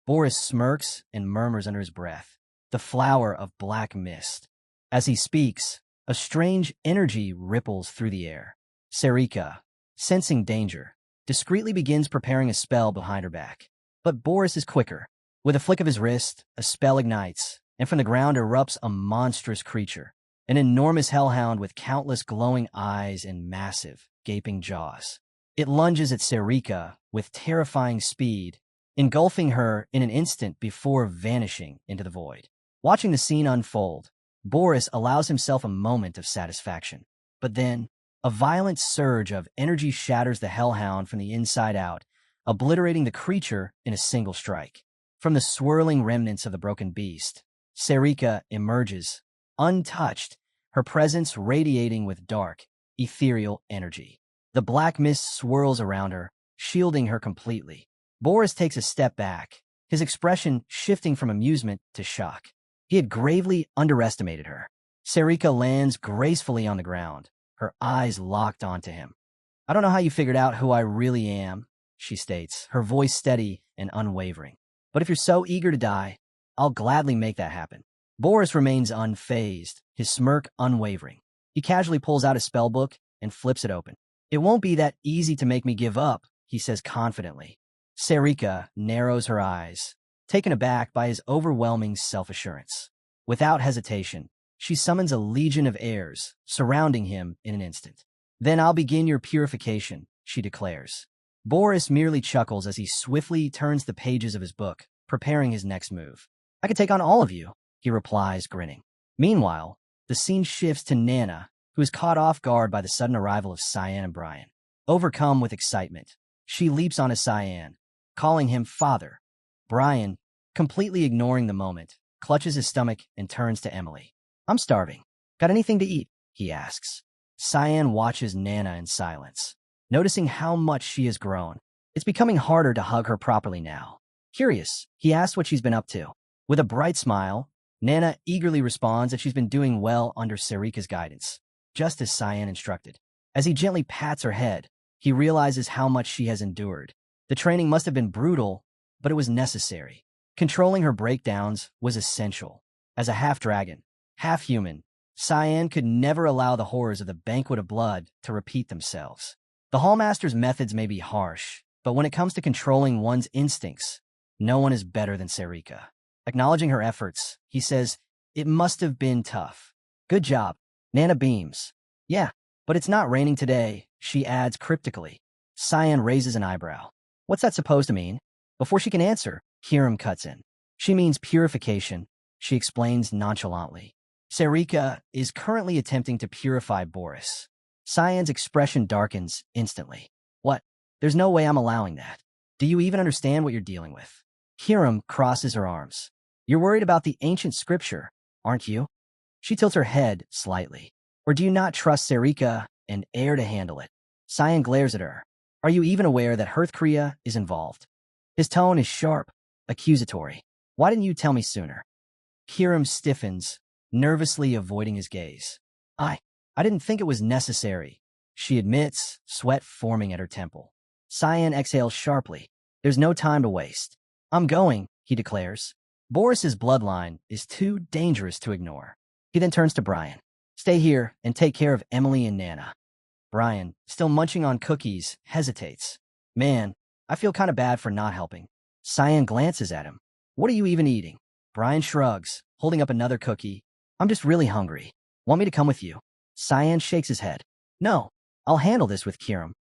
Boris smirks and murmurs under his breath, the flower of black mist. As he speaks, a strange energy ripples through the air. Sarika, sensing danger, discreetly begins preparing a spell behind her back. But Boris is quicker. With a flick of his wrist, a spell ignites, and from the ground erupts a monstrous creature, an enormous hellhound with countless glowing eyes and massive, gaping jaws. It lunges at Sarika with terrifying speed, engulfing her in an instant before vanishing into the void. Watching the scene unfold, Boris allows himself a moment of satisfaction. But then, a violent surge of energy shatters the hellhound from the inside out, obliterating the creature in a single strike. From the swirling remnants of the broken beast, Sarika emerges, untouched, her presence radiating with dark, ethereal energy. The black mist swirls around her, shielding her completely. Boris takes a step back, his expression shifting from amusement to shock. He had gravely underestimated her. Sarika lands gracefully on the ground, her eyes locked onto him. "I don't know how you figured out who I really am," she states, her voice steady and unwavering. "But if you're so eager to die, I'll gladly make that happen." Boris remains unfazed, his smirk unwavering. He casually pulls out his spellbook and flips it open. "It won't be that easy to make me give up," he says confidently. Sarika narrows her eyes, taken aback by his overwhelming self-assurance. Without hesitation, she summons a legion of heirs, surrounding him in an instant. "Then I'll begin your purification," she declares. Boris merely chuckles as he swiftly turns the pages of his book, preparing his next move. "I could take on all of you," he replies, grinning. Meanwhile, the scene shifts to Nana, who is caught off guard by the sudden arrival of Cyan and Brian. Overcome with excitement, she leaps onto Cyan, calling him father. Brian, completely ignoring the moment, clutches his stomach and turns to Emily. "I'm starving. Got anything to eat?" he asks. Cyan watches Nana in silence, noticing how much she has grown. It's becoming harder to hug her properly now. Curious, he asks what she's been up to. With a bright smile, Nana eagerly responds that she's been doing well under Sarika's guidance, just as Cyan instructed. As he gently pats her head, he realizes how much she has endured. The training must have been brutal, but it was necessary. Controlling her breakdowns was essential. As a half-dragon, half-human, Cyan could never allow the horrors of the banquet of blood to repeat themselves. The Hallmaster's methods may be harsh, but when it comes to controlling one's instincts, no one is better than Sarika. Acknowledging her efforts, he says, "It must have been tough." "Good job." Nana beams. "Yeah, but it's not raining today," she adds cryptically. Cyan raises an eyebrow. "What's that supposed to mean?" Before she can answer, Hiram cuts in. "She means purification," she explains nonchalantly. Sarika is currently attempting to purify Boris. Cyan's expression darkens instantly. "What? There's no way I'm allowing that. Do you even understand what you're dealing with?" Hiram crosses her arms. "You're worried about the ancient scripture, aren't you?" She tilts her head slightly. "Or do you not trust Sarika and air to handle it?" Cyan glares at her. "Are you even aware that Hearthkriya is involved?" His tone is sharp, accusatory. "Why didn't you tell me sooner?" Hiram stiffens, nervously avoiding his gaze. I didn't think it was necessary," she admits, sweat forming at her temple. Cyan exhales sharply. "There's no time to waste." "I'm going," he declares. Boris's bloodline is too dangerous to ignore. He then turns to Brian. "Stay here and take care of Emily and Nana." Brian, still munching on cookies, hesitates. "Man, I feel kind of bad for not helping." Cyan glances at him. "What are you even eating?" Brian shrugs, holding up another cookie. "I'm just really hungry. Want me to come with you?" Cyan shakes his head. "No, I'll handle this with Kiram."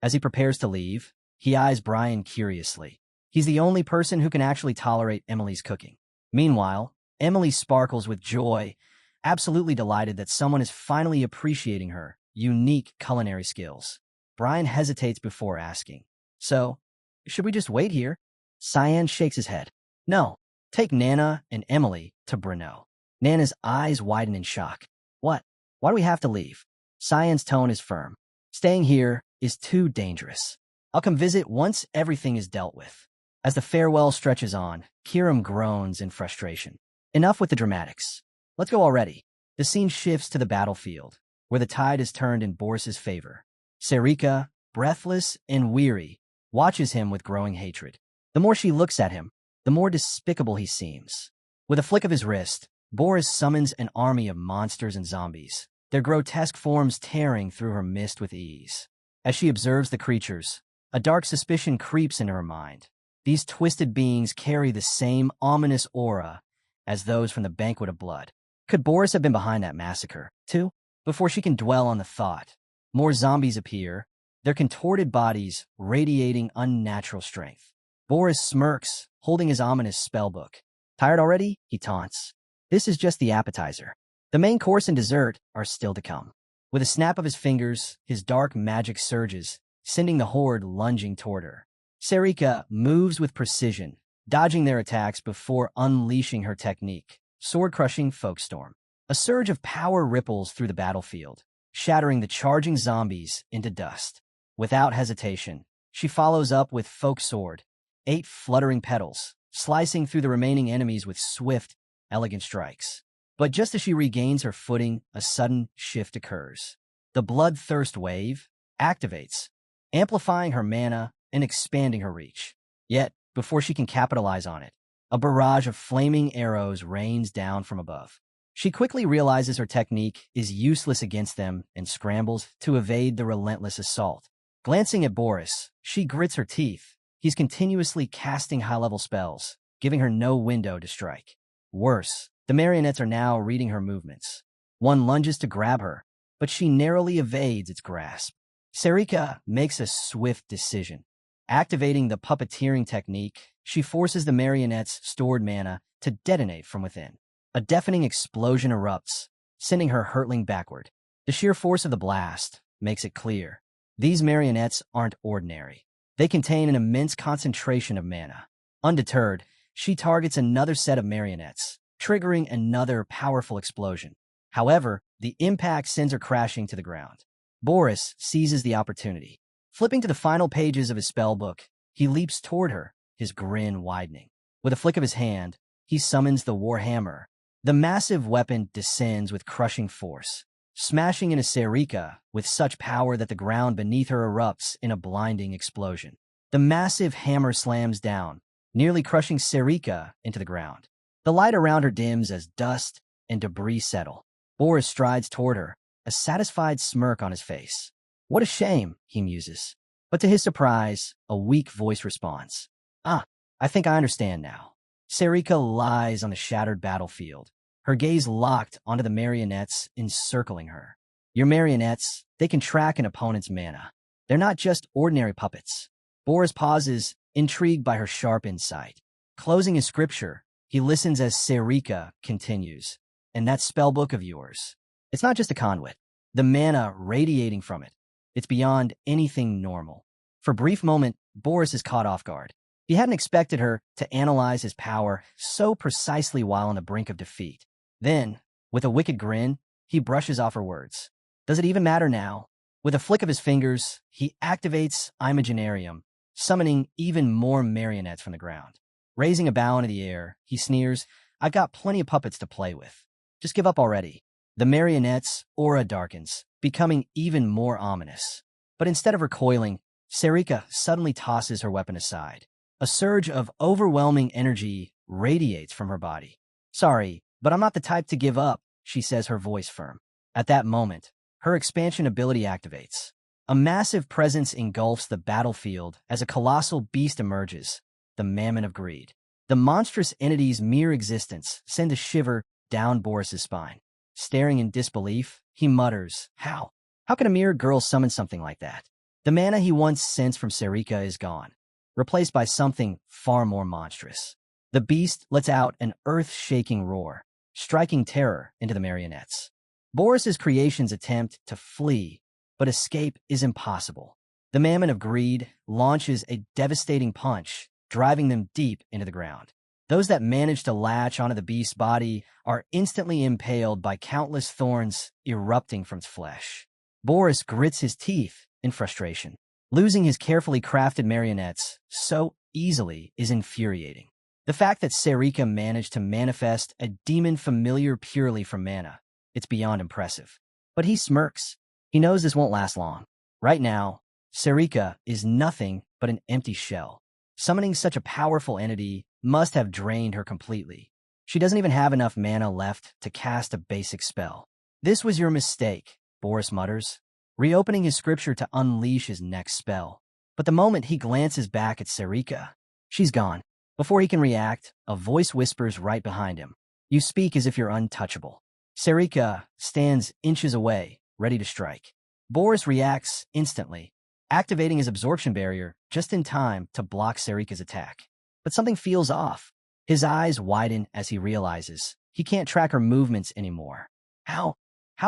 As he prepares to leave, he eyes Brian curiously. He's the only person who can actually tolerate Emily's cooking. Meanwhile, Emily sparkles with joy, absolutely delighted that someone is finally appreciating her unique culinary skills. Brian hesitates before asking, "So, should we just wait here?" Cyan shakes his head. "No, take Nana and Emily to Brno." Nana's eyes widen in shock. "What? Why do we have to leave?" Cyan's tone is firm. "Staying here is too dangerous. I'll come visit once everything is dealt with." As the farewell stretches on, Kiram groans in frustration. "Enough with the dramatics. Let's go already." The scene shifts to the battlefield, where the tide is turned in Boris's favor. Sarika, breathless and weary, watches him with growing hatred. The more she looks at him, the more despicable he seems. With a flick of his wrist, Boris summons an army of monsters and zombies, their grotesque forms tearing through her mist with ease. As she observes the creatures, a dark suspicion creeps into her mind. These twisted beings carry the same ominous aura as those from the banquet of blood. Could Boris have been behind that massacre, too? Before she can dwell on the thought, more zombies appear, their contorted bodies radiating unnatural strength. Boris smirks, holding his ominous spellbook. "Tired already?" he taunts. "This is just the appetizer. The main course and dessert are still to come." With a snap of his fingers, his dark magic surges, sending the horde lunging toward her. Sarika moves with precision, dodging their attacks before unleashing her technique, sword-crushing folkstorm. A surge of power ripples through the battlefield. shattering the charging zombies into dust. Without hesitation, she follows up with Folk Sword, 8 fluttering petals, slicing through the remaining enemies with swift, elegant strikes. But just as she regains her footing, a sudden shift occurs. The Bloodthirst Wave activates, amplifying her mana and expanding her reach. Yet, before she can capitalize on it, a barrage of flaming arrows rains down from above. She quickly realizes her technique is useless against them and scrambles to evade the relentless assault. Glancing at Boris, she grits her teeth. He's continuously casting high-level spells, giving her no window to strike. Worse, the marionettes are now reading her movements. One lunges to grab her, but she narrowly evades its grasp. Serika makes a swift decision. Activating the puppeteering technique, she forces the marionette's stored mana to detonate from within. A deafening explosion erupts, sending her hurtling backward. The sheer force of the blast makes it clear. These marionettes aren't ordinary. They contain an immense concentration of mana. Undeterred, she targets another set of marionettes, triggering another powerful explosion. However, the impact sends her crashing to the ground. Boris seizes the opportunity. Flipping to the final pages of his spellbook, he leaps toward her, his grin widening. With a flick of his hand, he summons the Warhammer. The massive weapon descends with crushing force, smashing into Serika with such power that the ground beneath her erupts in a blinding explosion. The massive hammer slams down, nearly crushing Serika into the ground. The light around her dims as dust and debris settle. Boris strides toward her, a satisfied smirk on his face. What a shame, he muses. But to his surprise, a weak voice responds. I think I understand now. Serika lies on the shattered battlefield, her gaze locked onto the marionettes encircling her. Your marionettes, they can track an opponent's mana. They're not just ordinary puppets. Boris pauses, intrigued by her sharp insight. Closing his scripture, he listens as Serika continues. And that spellbook of yours, it's not just a conduit. The mana radiating from it, it's beyond anything normal. For a brief moment, Boris is caught off guard. He hadn't expected her to analyze his power so precisely while on the brink of defeat. Then, with a wicked grin, he brushes off her words. Does it even matter now? With a flick of his fingers, he activates Imaginarium, summoning even more marionettes from the ground. Raising a bow into the air, he sneers, I've got plenty of puppets to play with. Just give up already. The marionette's aura darkens, becoming even more ominous. But instead of recoiling, Serika suddenly tosses her weapon aside. A surge of overwhelming energy radiates from her body. Sorry, but I'm not the type to give up, she says, her voice firm. At that moment, her expansion ability activates. A massive presence engulfs the battlefield as a colossal beast emerges, the Mammoth of Greed. The monstrous entity's mere existence sends a shiver down Boris's spine. Staring in disbelief, he mutters, How? How can a mere girl summon something like that? The mana he once sensed from Serika is gone, replaced by something far more monstrous. The beast lets out an earth-shaking roar, striking terror into the marionettes. Boris's creations attempt to flee, but escape is impossible. The Mammoth of Greed launches a devastating punch, driving them deep into the ground. Those that manage to latch onto the beast's body are instantly impaled by countless thorns erupting from its flesh. Boris grits his teeth in frustration. Losing his carefully crafted marionettes so easily is infuriating. The fact that Serika managed to manifest a demon familiar purely from mana, it's beyond impressive. But he smirks. He knows this won't last long. Right now, Serika is nothing but an empty shell. Summoning such a powerful entity must have drained her completely. She doesn't even have enough mana left to cast a basic spell. This was your mistake, Boris mutters, reopening his scripture to unleash his next spell. But the moment he glances back at Serika, she's gone. Before he can react, a voice whispers right behind him. You speak as if you're untouchable. Serika stands inches away, ready to strike. Boris reacts instantly, activating his absorption barrier just in time to block Serika's attack. But something feels off. His eyes widen as he realizes he can't track her movements anymore. How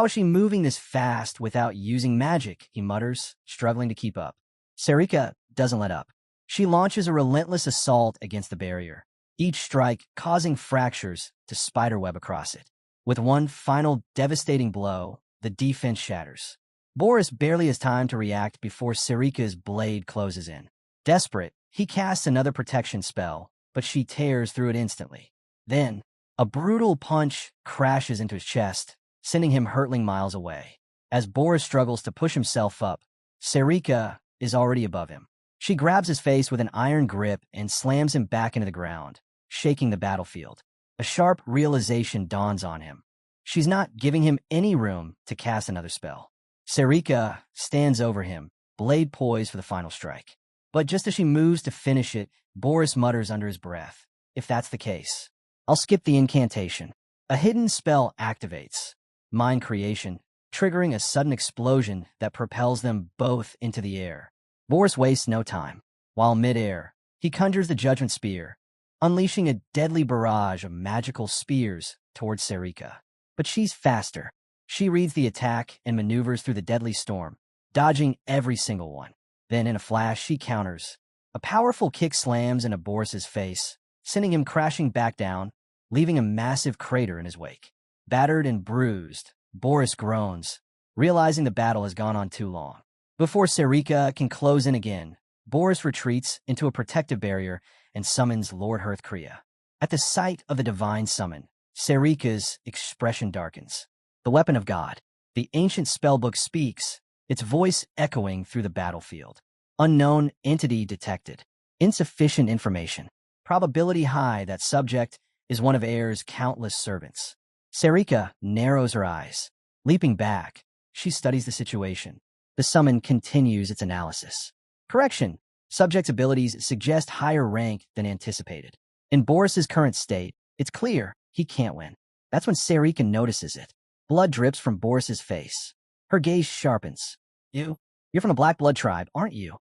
is she moving this fast without using magic? He mutters, struggling to keep up. Serika doesn't let up. She launches a relentless assault against the barrier, each strike causing fractures to spiderweb across it. With one final devastating blow, the the defense shatters. Boris barely has time to react before Sarika's blade closes in. Desperate, he casts another protection spell, but she tears through it instantly. Then, a brutal punch crashes into his chest, sending him hurtling miles away. As Boris struggles to push himself up, Sarika is already above him. She grabs his face with an iron grip and slams him back into the ground, shaking the battlefield. A sharp realization dawns on him. She's not giving him any room to cast another spell. Sarika stands over him, blade poised for the final strike. But just as she moves to finish it, Boris mutters under his breath, "If that's the case, I'll skip the incantation." A hidden spell activates, mind creation, triggering a sudden explosion that propels them both into the air. Boris wastes no time. While mid-air, he conjures the Judgment Spear, unleashing a deadly barrage of magical spears towards Sarika. But she's faster. She reads the attack and maneuvers through the deadly storm, dodging every single one. Then in a flash, she counters. A powerful kick slams into Boris's face, sending him crashing back down, leaving a massive crater in his wake. Battered and bruised, Boris groans, realizing the battle has gone on too long. Before Sarika can close in again, Boris retreats into a protective barrier and summons Lord Hearthcrea. At the sight of the divine summon, Sarika's expression darkens. The weapon of God. The ancient spellbook speaks, its voice echoing through the battlefield. Unknown entity detected. Insufficient information. Probability high that subject is one of Air's countless servants. Sarika narrows her eyes. Leaping back, she studies the situation. The summon continues its analysis. Correction. Subject's abilities suggest higher rank than anticipated. In Boris's current state, it's clear he can't win. That's when Sarika notices it. Blood drips from Boris's face. Her gaze sharpens. You're from the Black Blood tribe, aren't you?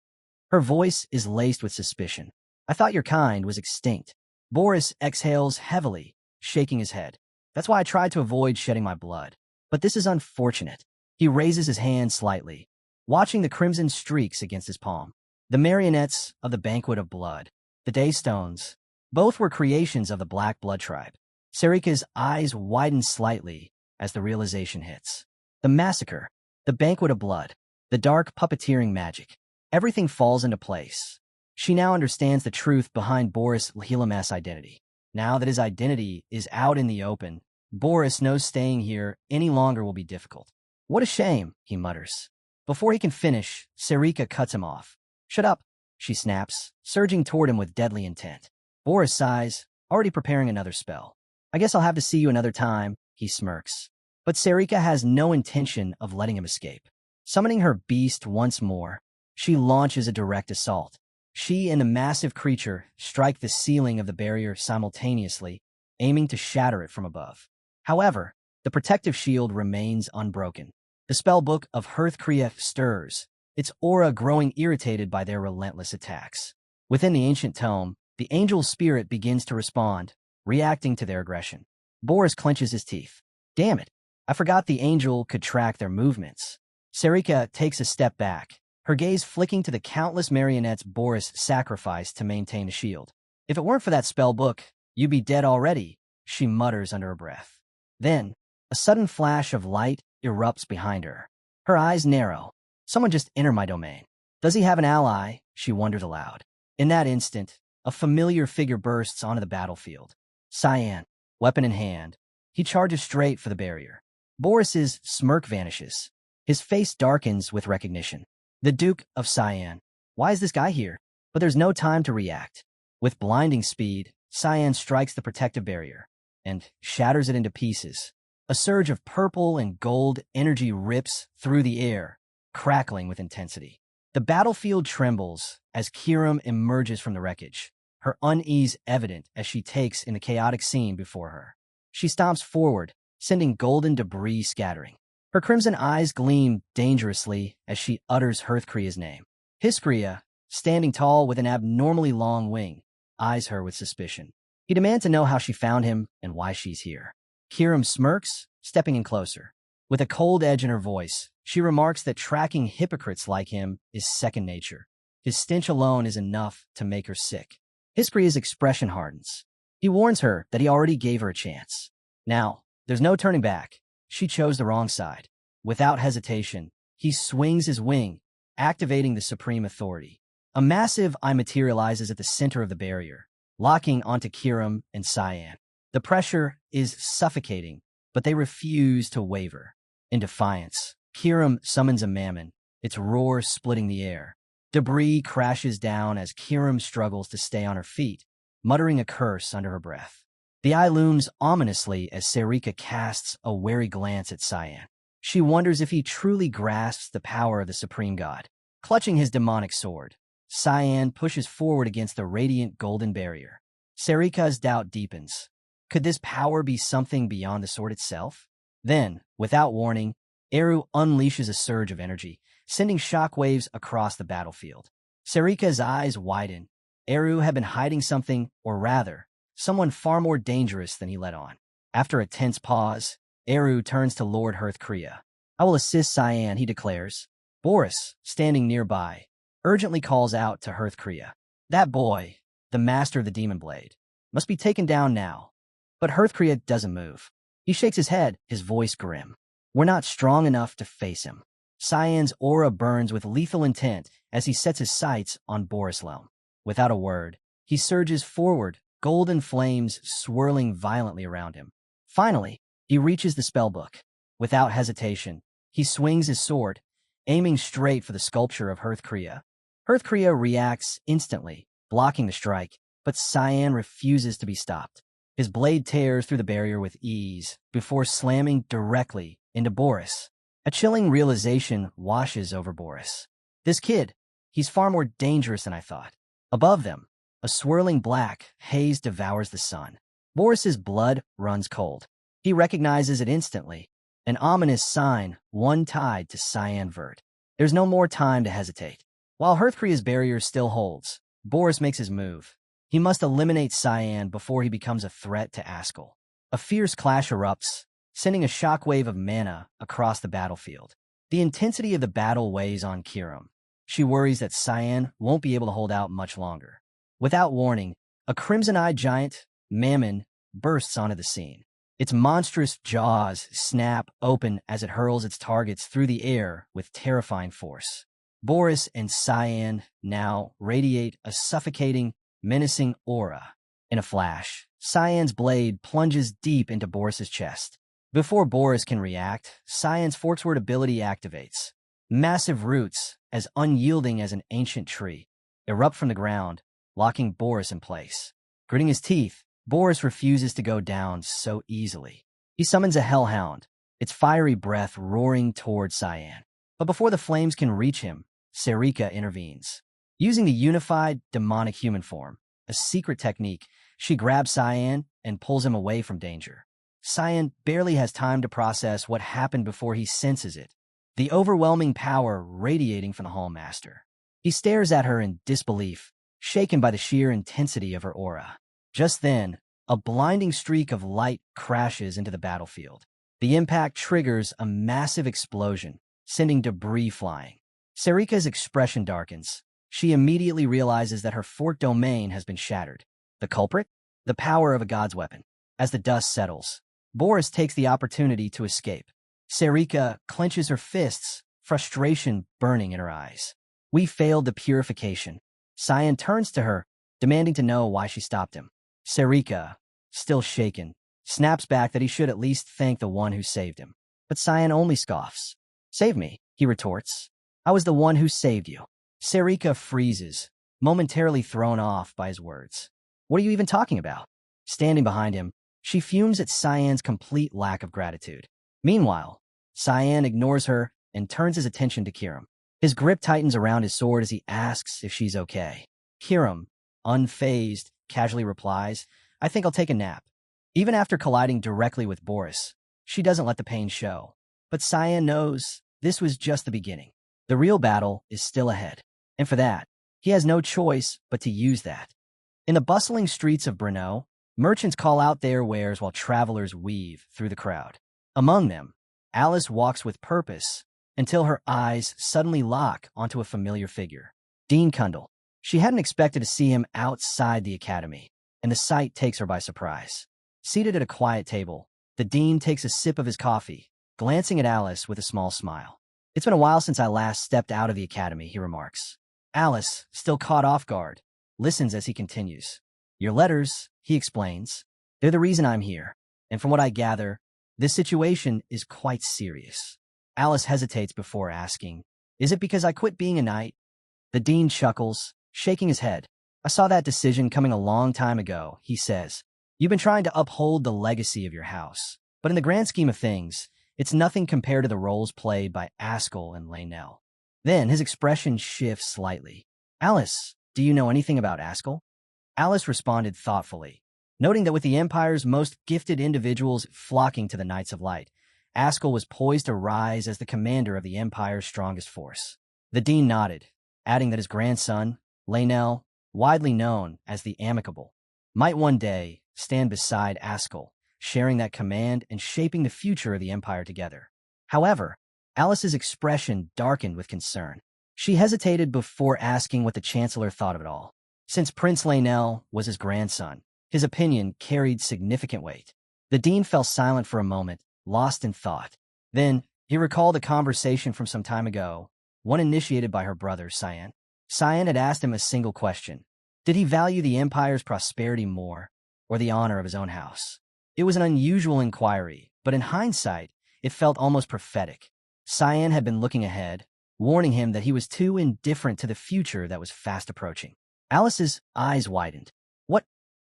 Her voice is laced with suspicion. I thought your kind was extinct. Boris exhales heavily, shaking his head. That's why I tried to avoid shedding my blood. But this is unfortunate. He raises his hand slightly, watching the crimson streaks against his palm. The marionettes of the Banquet of Blood, the Daystones, both were creations of the Black Blood tribe. Sarika's eyes widen slightly as the realization hits. The massacre, the Banquet of Blood, the dark puppeteering magic. Everything falls into place. She now understands the truth behind Boris Lhilam's identity. Now that his identity is out in the open, Boris knows staying here any longer will be difficult. What a shame, he mutters. Before he can finish, Sarika cuts him off. Shut up, she snaps, surging toward him with deadly intent. Boris sighs, already preparing another spell. I guess I'll have to see you another time, he smirks. But Sarika has no intention of letting him escape. Summoning her beast once more, she launches a direct assault. She and the massive creature strike the ceiling of the barrier simultaneously, aiming to shatter it from above. However, the protective shield remains unbroken. The spellbook of Hearthcrea stirs, its aura growing irritated by their relentless attacks. Within the ancient tome, the angel's spirit begins to respond, reacting to their aggression. Boris clenches his teeth. Damn it, I forgot the angel could track their movements. Sarika takes a step back, her gaze flicking to the countless marionettes Boris sacrificed to maintain the shield. If it weren't for that spell book, you'd be dead already, she mutters under her breath. Then, a sudden flash of light erupts behind her. Her eyes narrow. Someone just entered my domain. Does he have an ally? She wonders aloud. In that instant, a familiar figure bursts onto the battlefield. Cyan, weapon in hand. He charges straight for the barrier. Boris's smirk vanishes. His face darkens with recognition. The Duke of Cyan. Why is this guy here? But there's no time to react. With blinding speed, Cyan strikes the protective barrier and shatters it into pieces. A surge of purple and gold energy rips through the air, crackling with intensity. The battlefield trembles as Kiram emerges from the wreckage, her unease evident as she takes in the chaotic scene before her. She stomps forward, sending golden debris scattering. Her crimson eyes gleam dangerously as she utters Hearthcrea's name. Hearthcrea, standing tall with an abnormally long wing, eyes her with suspicion. He demands to know how she found him and why she's here. Kiram smirks, stepping in closer. With a cold edge in her voice, she remarks that tracking hypocrites like him is second nature. His stench alone is enough to make her sick. Hearthcrea's expression hardens. He warns her that he already gave her a chance. Now, there's no turning back. She chose the wrong side. Without hesitation, he swings his wing, activating the supreme authority. A massive eye materializes at the center of the barrier, locking onto Kirim and Cyan. The pressure is suffocating, but they refuse to waver. In defiance, Kirim summons a mammon, its roar splitting the air. Debris crashes down as Kirim struggles to stay on her feet, muttering a curse under her breath. The eye looms ominously as Serika casts a wary glance at Cyan. She wonders if he truly grasps the power of the supreme god. Clutching his demonic sword, Cyan pushes forward against the radiant golden barrier. Serika's doubt deepens. Could this power be something beyond the sword itself? Then, without warning, Eru unleashes a surge of energy, sending shockwaves across the battlefield. Serika's eyes widen. Eru had been hiding something, or rather, someone far more dangerous than he let on. After a tense pause, Eru turns to Lord Hearthcrea. I will assist Cyan, he declares. Boris, standing nearby, urgently calls out to Hearthcrea. That boy, the master of the demon blade, must be taken down now. But Hearthcrea doesn't move. He shakes his head, his voice grim. We're not strong enough to face him. Cyan's aura burns with lethal intent as he sets his sights on Borislom. Without a word, he surges forward, golden flames swirling violently around him. Finally, he reaches the spellbook. Without hesitation, he swings his sword, aiming straight for the sculpture of Hearthcrea. Hearthcrea reacts instantly, blocking the strike, but Cyan refuses to be stopped. His blade tears through the barrier with ease, before slamming directly into Boris. A chilling realization washes over Boris. This kid, he's far more dangerous than I thought. Above them, a swirling black haze devours the sun. Boris's blood runs cold. He recognizes it instantly, an ominous sign, one tied to Cyan Vert. There's no more time to hesitate. While Hearthcrea's barrier still holds, Boris makes his move. He must eliminate Cyan before he becomes a threat to Ascll. A fierce clash erupts, sending a shockwave of mana across the battlefield. The intensity of the battle weighs on Kirim. She worries that Cyan won't be able to hold out much longer. Without warning, a crimson-eyed giant, Mammon, bursts onto the scene. Its monstrous jaws snap open as it hurls its targets through the air with terrifying force. Boris and Cyan now radiate a suffocating, menacing aura. In a flash, Cyan's blade plunges deep into Boris's chest. Before Boris can react, Cyan's forksword ability activates. Massive roots, as unyielding as an ancient tree, erupt from the ground, locking Boris in place. Gritting his teeth, Boris refuses to go down so easily. He summons a hellhound, its fiery breath roaring toward Cyan. But before the flames can reach him, Serika intervenes. Using the unified, demonic human form, a secret technique, she grabs Cyan and pulls him away from danger. Cyan barely has time to process what happened before he senses it, the overwhelming power radiating from the Hallmaster. He stares at her in disbelief, shaken by the sheer intensity of her aura. Just then, a blinding streak of light crashes into the battlefield. The impact triggers a massive explosion, sending debris flying. Serika's expression darkens. She immediately realizes that her fort domain has been shattered. The culprit? The power of a god's weapon. As the dust settles, Boris takes the opportunity to escape. Serika clenches her fists, frustration burning in her eyes. We failed the purification. Cyan turns to her, demanding to know why she stopped him. Serika, still shaken, snaps back that he should at least thank the one who saved him. But Cyan only scoffs. Save me, he retorts. I was the one who saved you. Serika freezes, momentarily thrown off by his words. What are you even talking about? Standing behind him, she fumes at Cyan's complete lack of gratitude. Meanwhile, Cyan ignores her and turns his attention to Kirim. His grip tightens around his sword as he asks if she's okay. Kirim, unfazed, casually replies, I think I'll take a nap. Even after colliding directly with Boris, she doesn't let the pain show. But Cyan knows this was just the beginning. The real battle is still ahead. And for that, he has no choice but to use that. In the bustling streets of Brno, merchants call out their wares while travelers weave through the crowd. Among them, Alice walks with purpose until her eyes suddenly lock onto a familiar figure. Dean Kundal. She hadn't expected to see him outside the academy, and the sight takes her by surprise. Seated at a quiet table, the dean takes a sip of his coffee, glancing at Alice with a small smile. It's been a while since I last stepped out of the academy, he remarks. Alice, still caught off guard, listens as he continues. Your letters, he explains. They're the reason I'm here. And from what I gather, this situation is quite serious. Alice hesitates before asking, is it because I quit being a knight? The dean chuckles, shaking his head. I saw that decision coming a long time ago, he says. You've been trying to uphold the legacy of your house. But in the grand scheme of things, it's nothing compared to the roles played by Ascll and Laenel. Then his expression shifts slightly. Alice, do you know anything about Ascll? Alice responded thoughtfully, noting that with the Empire's most gifted individuals flocking to the Knights of Light, Ascll was poised to rise as the commander of the Empire's strongest force. The dean nodded, adding that his grandson, Laenel, widely known as the Amicable, might one day stand beside Ascll, sharing that command and shaping the future of the Empire together. However, Alice's expression darkened with concern. She hesitated before asking what the Chancellor thought of it all. Since Prince Laenel was his grandson, his opinion carried significant weight. The dean fell silent for a moment, lost in thought. Then, he recalled a conversation from some time ago, one initiated by her brother, Cyan. Cyan had asked him a single question. Did he value the Empire's prosperity more, or the honor of his own house? It was an unusual inquiry, but in hindsight, it felt almost prophetic. Cyan had been looking ahead, warning him that he was too indifferent to the future that was fast approaching. Alice's eyes widened.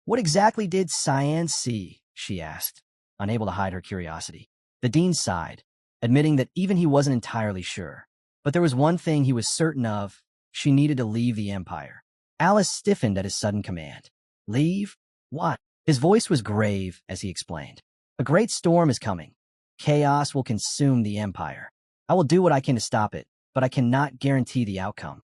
What exactly did Cyan see? She asked, unable to hide her curiosity. The dean sighed, admitting that even he wasn't entirely sure. But there was one thing he was certain of: she needed to leave the Empire. Alice stiffened at his sudden command. Leave? What? His voice was grave as he explained. A great storm is coming. Chaos will consume the Empire. I will do what I can to stop it, but I cannot guarantee the outcome.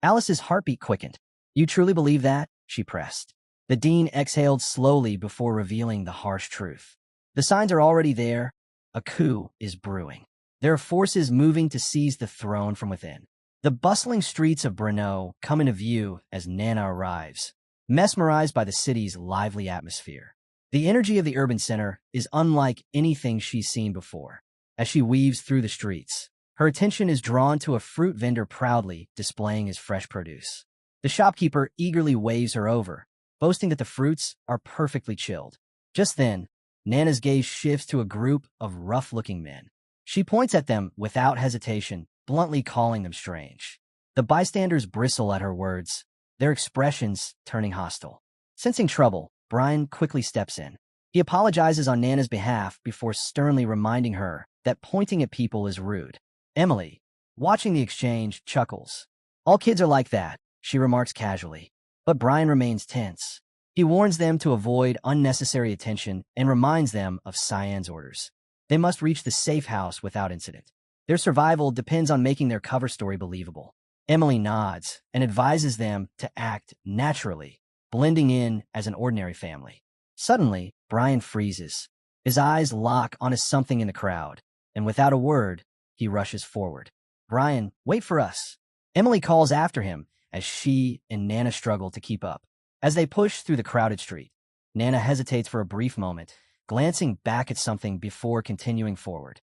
Alice's heartbeat quickened. You truly believe that? She pressed. The dean exhaled slowly before revealing the harsh truth. The signs are already there. A coup is brewing. There are forces moving to seize the throne from within. The bustling streets of Brno come into view as Nana arrives, mesmerized by the city's lively atmosphere. The energy of the urban center is unlike anything she's seen before. As she weaves through the streets, her attention is drawn to a fruit vendor proudly displaying his fresh produce. The shopkeeper eagerly waves her over, boasting that the fruits are perfectly chilled. Just then, Nana's gaze shifts to a group of rough-looking men. She points at them without hesitation, bluntly calling them strange. The bystanders bristle at her words, their expressions turning hostile. Sensing trouble, Brian quickly steps in. He apologizes on Nana's behalf before sternly reminding her that pointing at people is rude. Emily, watching the exchange, chuckles. All kids are like that, she remarks casually. But Brian remains tense. He warns them to avoid unnecessary attention and reminds them of Cyan's orders. They must reach the safe house without incident. Their survival depends on making their cover story believable. Emily nods and advises them to act naturally, blending in as an ordinary family. Suddenly, Brian freezes. His eyes lock onto something in the crowd, and without a word, he rushes forward. Brian, wait for us. Emily calls after him as she and Nana struggle to keep up. As they push through the crowded street, Nana hesitates for a brief moment, glancing back at something before continuing forward.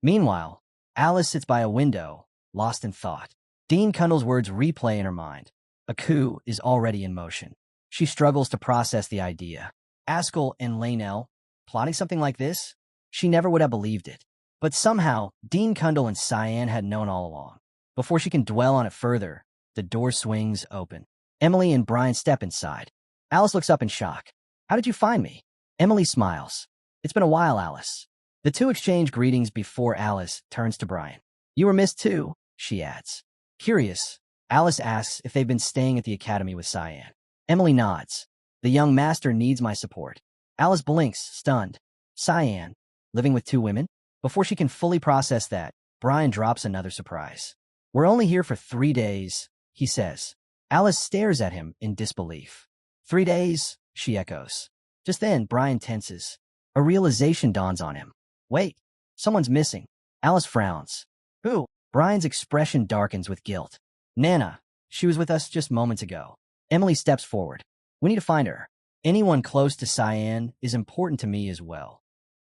Meanwhile, Alice sits by a window, lost in thought. Dean Cundall's words replay in her mind. A coup is already in motion. She struggles to process the idea. Ascll and Laenel, plotting something like this? She never would have believed it. But somehow, Dean Cundall and Cyan had known all along. Before she can dwell on it further, the door swings open. Emily and Brian step inside. Alice looks up in shock. How did you find me? Emily smiles. It's been a while, Alice. The two exchange greetings before Alice turns to Brian. You were missed too, she adds. Curious, Alice asks if they've been staying at the academy with Cyan. Emily nods. The young master needs my support. Alice blinks, stunned. Cyan, living with two women? Before she can fully process that, Brian drops another surprise. We're only here for 3 days, he says. Alice stares at him in disbelief. 3 days, she echoes. Just then, Brian tenses. A realization dawns on him. Wait, someone's missing. Alice frowns. Who? Brian's expression darkens with guilt. Nana. She was with us just moments ago. Emily steps forward. We need to find her. Anyone close to Cyan is important to me as well.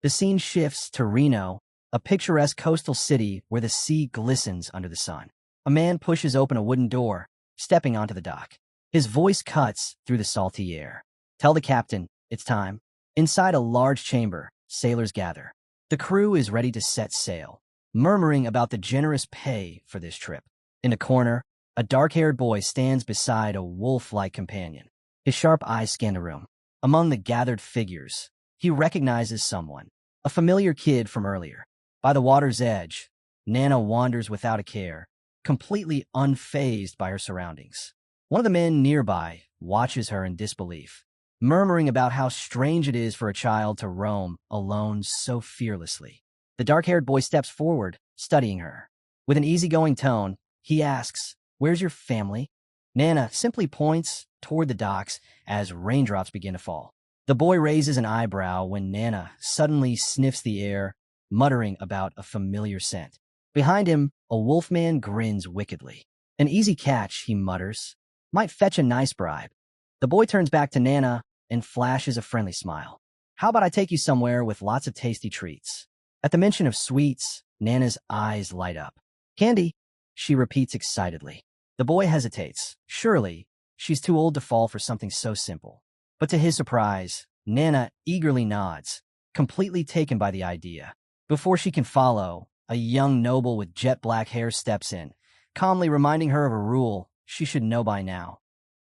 The scene shifts to Reno, a picturesque coastal city where the sea glistens under the sun. A man pushes open a wooden door, stepping onto the dock. His voice cuts through the salty air. "Tell the captain, it's time." Inside a large chamber, sailors gather. The crew is ready to set sail, murmuring about the generous pay for this trip. In a corner, a dark-haired boy stands beside a wolf-like companion. His sharp eyes scan the room. Among the gathered figures, he recognizes someone, a familiar kid from earlier. By the water's edge, Nana wanders without a care, completely unfazed by her surroundings. One of the men nearby watches her in disbelief, murmuring about how strange it is for a child to roam alone so fearlessly. The dark-haired boy steps forward, studying her. With an easygoing tone, he asks, "Where's your family?" Nana simply points toward the docks as raindrops begin to fall. The boy raises an eyebrow when Nana suddenly sniffs the air, muttering about a familiar scent. Behind him, a wolfman grins wickedly. "An easy catch," he mutters. "Might fetch a nice bribe." The boy turns back to Nana and flashes a friendly smile. "How about I take you somewhere with lots of tasty treats?" At the mention of sweets, Nana's eyes light up. "Candy," she repeats excitedly. The boy hesitates. Surely, she's too old to fall for something so simple. But to his surprise, Nana eagerly nods, completely taken by the idea. Before she can follow, a young noble with jet black hair steps in, calmly reminding her of a rule she should know by now.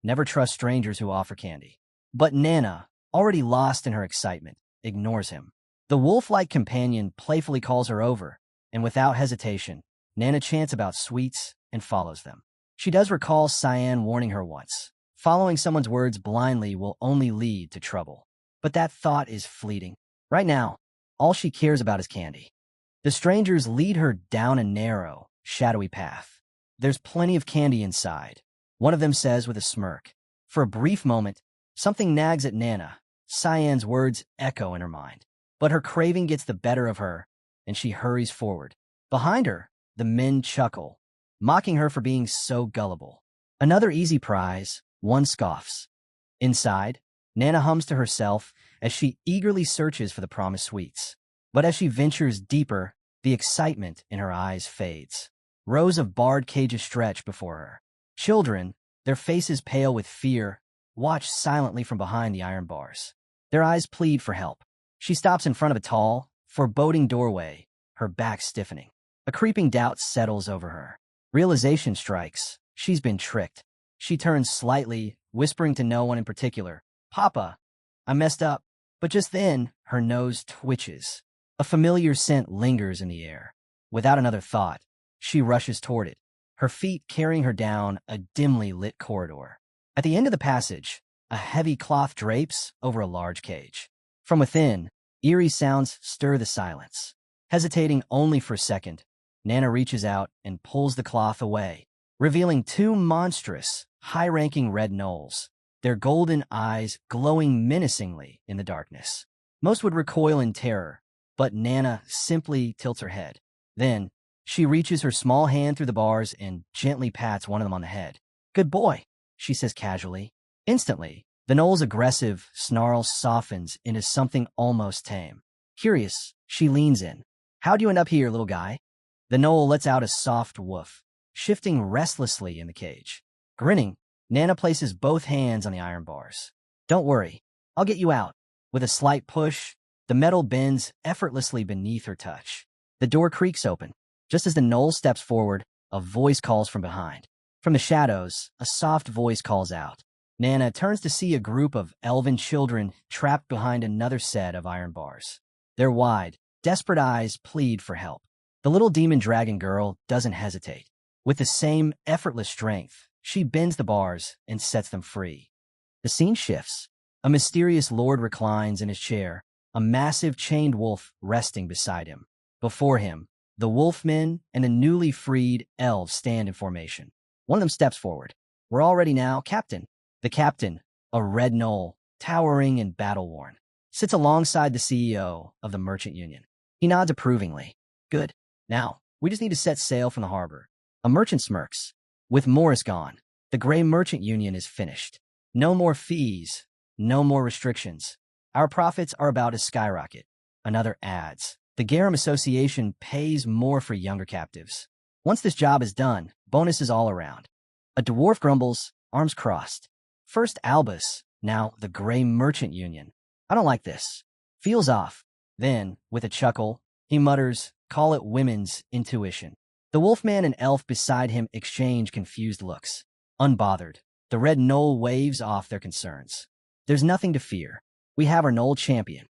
Never trust strangers who offer candy. But Nana, already lost in her excitement, ignores him. The wolf-like companion playfully calls her over, and without hesitation, Nana chants about sweets and follows them. She does recall Cyan warning her once. Following someone's words blindly will only lead to trouble. But that thought is fleeting. Right now, all she cares about is candy. The strangers lead her down a narrow, shadowy path. "There's plenty of candy inside," one of them says with a smirk. For a brief moment, something nags at Nana. Cyan's words echo in her mind. But her craving gets the better of her, and she hurries forward. Behind her, the men chuckle, mocking her for being so gullible. "Another easy prize," one scoffs. Inside, Nana hums to herself as she eagerly searches for the promised sweets. But as she ventures deeper, the excitement in her eyes fades. Rows of barred cages stretch before her. Children, their faces pale with fear, watch silently from behind the iron bars. Their eyes plead for help. She stops in front of a tall, foreboding doorway, her back stiffening. A creeping doubt settles over her. Realization strikes. She's been tricked. She turns slightly, whispering to no one in particular, "Papa, I messed up." But just then, her nose twitches. A familiar scent lingers in the air. Without another thought, she rushes toward it, her feet carrying her down a dimly lit corridor. At the end of the passage, a heavy cloth drapes over a large cage. From within, eerie sounds stir the silence. Hesitating only for a second, Nana reaches out and pulls the cloth away, revealing two monstrous, high-ranking red gnolls, their golden eyes glowing menacingly in the darkness. Most would recoil in terror, but Nana simply tilts her head. Then, she reaches her small hand through the bars and gently pats one of them on the head. "Good boy," she says casually. Instantly, the gnoll's aggressive snarl softens into something almost tame. Curious, she leans in. "How'd you end up here, little guy?" The gnoll lets out a soft woof, shifting restlessly in the cage. Grinning, Nana places both hands on the iron bars. "Don't worry, I'll get you out." With a slight push, the metal bends effortlessly beneath her touch. The door creaks open. Just as the gnoll steps forward, a voice calls from behind. From the shadows, a soft voice calls out. Nana turns to see a group of elven children trapped behind another set of iron bars. Their wide, desperate eyes plead for help. The little demon dragon girl doesn't hesitate. With the same effortless strength, she bends the bars and sets them free. The scene shifts. A mysterious lord reclines in his chair, a massive chained wolf resting beside him. Before him, the wolfmen and the newly freed elves stand in formation. One of them steps forward. "We're all ready now, Captain." The captain, a red gnoll, towering and battle-worn, sits alongside the CEO of the Merchant Union. He nods approvingly. "Good. Now, we just need to set sail from the harbor." A merchant smirks. "With Morris gone, the Gray Merchant Union is finished. No more fees, no more restrictions. Our profits are about to skyrocket." Another adds. The Garum Association pays more for younger captives. Once this job is done, bonuses all around. A dwarf grumbles, arms crossed. First Albus, now the Gray Merchant Union. I don't like this. Feels off. Then, with a chuckle, he mutters, call it women's intuition. The wolfman and elf beside him exchange confused looks. Unbothered, the red gnoll waves off their concerns. There's nothing to fear. We have our gnoll champion.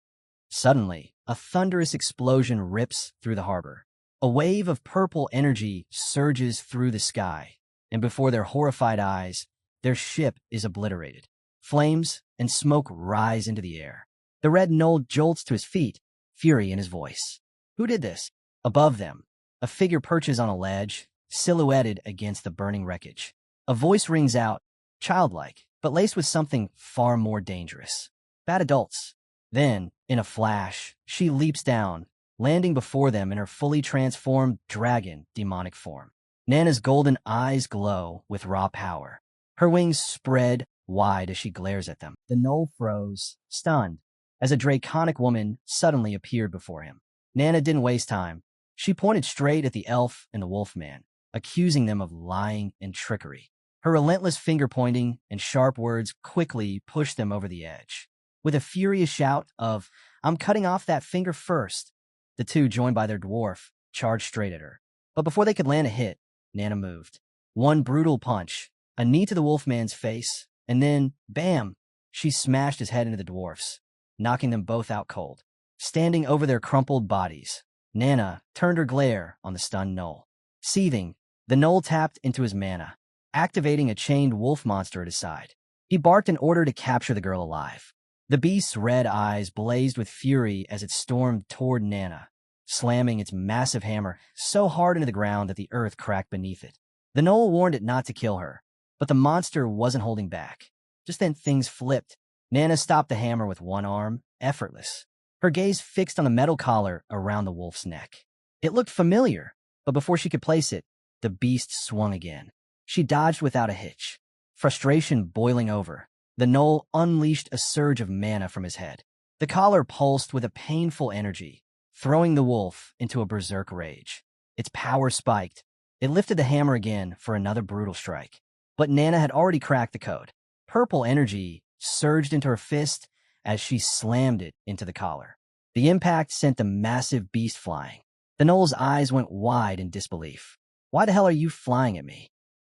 Suddenly, a thunderous explosion rips through the harbor. A wave of purple energy surges through the sky, and before their horrified eyes, their ship is obliterated. Flames and smoke rise into the air. The red gnoll jolts to his feet, fury in his voice. Who did this? Above them, a figure perches on a ledge, silhouetted against the burning wreckage. A voice rings out, childlike, but laced with something far more dangerous. Bad adults. Then, in a flash, she leaps down, landing before them in her fully transformed dragon demonic form. Nana's golden eyes glow with raw power. Her wings spread wide as she glares at them. The gnoll froze, stunned, as a draconic woman suddenly appeared before him. Nana didn't waste time. She pointed straight at the elf and the wolfman, accusing them of lying and trickery. Her relentless finger-pointing and sharp words quickly pushed them over the edge. With a furious shout of, I'm cutting off that finger first, the two, joined by their dwarf, charged straight at her. But before they could land a hit, Nana moved. One brutal punch, a knee to the wolfman's face, and then, bam, she smashed his head into the dwarfs, knocking them both out cold. Standing over their crumpled bodies, Nana turned her glare on the stunned gnoll. Seething, the gnoll tapped into his mana, activating a chained wolf monster at his side. He barked in order to capture the girl alive. The beast's red eyes blazed with fury as it stormed toward Nana, slamming its massive hammer so hard into the ground that the earth cracked beneath it. The gnoll warned it not to kill her, but the monster wasn't holding back. Just then things flipped. Nana stopped the hammer with one arm, effortless, her gaze fixed on the metal collar around the wolf's neck. It looked familiar, but before she could place it, the beast swung again. She dodged without a hitch. Frustration boiling over, the gnoll unleashed a surge of mana from his head. The collar pulsed with a painful energy, throwing the wolf into a berserk rage. Its power spiked. It lifted the hammer again for another brutal strike. But Nana had already cracked the code. Purple energy surged into her fist as she slammed it into the collar. The impact sent the massive beast flying. The gnoll's eyes went wide in disbelief. Why the hell are you flying at me?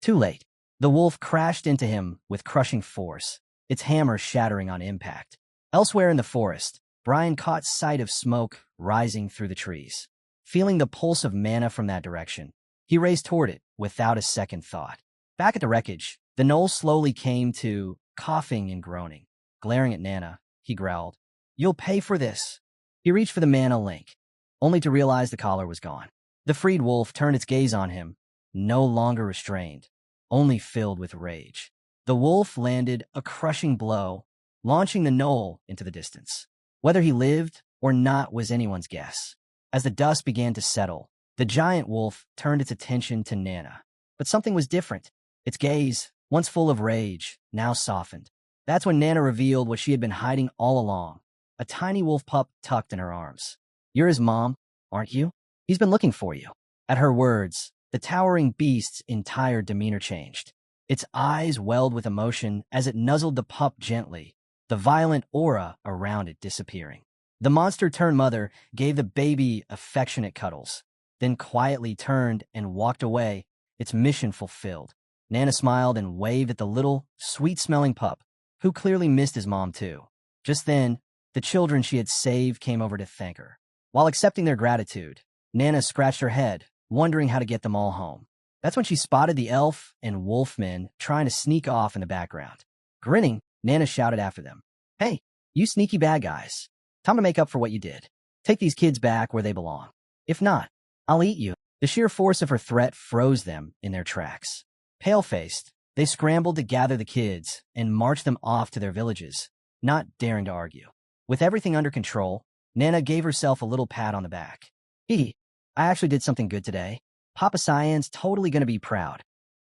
Too late. The wolf crashed into him with crushing force, its hammer shattering on impact. Elsewhere in the forest, Brian caught sight of smoke rising through the trees. Feeling the pulse of mana from that direction, he raced toward it without a second thought. Back at the wreckage, the gnoll slowly came to, coughing and groaning. Glaring at Nana, he growled, "You'll pay for this." He reached for the mana link, only to realize the collar was gone. The freed wolf turned its gaze on him, no longer restrained, only filled with rage. The wolf landed a crushing blow, launching the gnoll into the distance. Whether he lived or not was anyone's guess. As the dust began to settle, the giant wolf turned its attention to Nana. But something was different. Its gaze, once full of rage, now softened. That's when Nana revealed what she had been hiding all along, a tiny wolf pup tucked in her arms. "You're his mom, aren't you? He's been looking for you." At her words, the towering beast's entire demeanor changed. Its eyes welled with emotion as it nuzzled the pup gently, the violent aura around it disappearing. The monster-turned-mother gave the baby affectionate cuddles, then quietly turned and walked away, its mission fulfilled. Nana smiled and waved at the little, sweet-smelling pup, who clearly missed his mom too. Just then, the children she had saved came over to thank her. While accepting their gratitude, Nana scratched her head, wondering how to get them all home. That's when she spotted the elf and wolfmen trying to sneak off in the background. Grinning, Nana shouted after them, "Hey, you sneaky bad guys. Time to make up for what you did. Take these kids back where they belong. If not, I'll eat you." The sheer force of her threat froze them in their tracks. Pale-faced, they scrambled to gather the kids and march them off to their villages, not daring to argue. With everything under control, Nana gave herself a little pat on the back. I actually did something good today. Papa Cyan's totally going to be proud."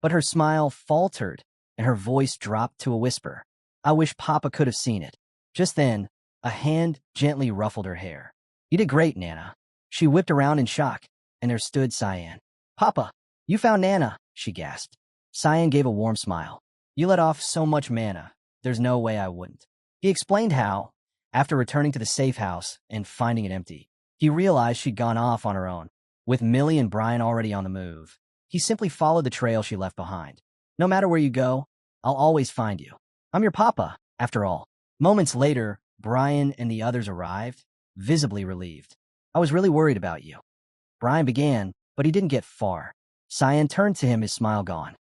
But her smile faltered and her voice dropped to a whisper. "I wish Papa could have seen it." Just then, a hand gently ruffled her hair. "You did great, Nana. She whipped around in shock, and there stood Cyan. "Papa, you found Nana," she gasped. Cyan gave a warm smile. "You let off so much mana. There's no way I wouldn't." He explained how, after returning to the safe house and finding it empty, he realized she'd gone off on her own. With Millie and Brian already on the move, he simply followed the trail she left behind. "No matter where you go, I'll always find you. I'm your papa, after all." Moments later, Brian and the others arrived, visibly relieved. "I was really worried about you," Brian began, but he didn't get far. Cyan turned to him, his smile gone.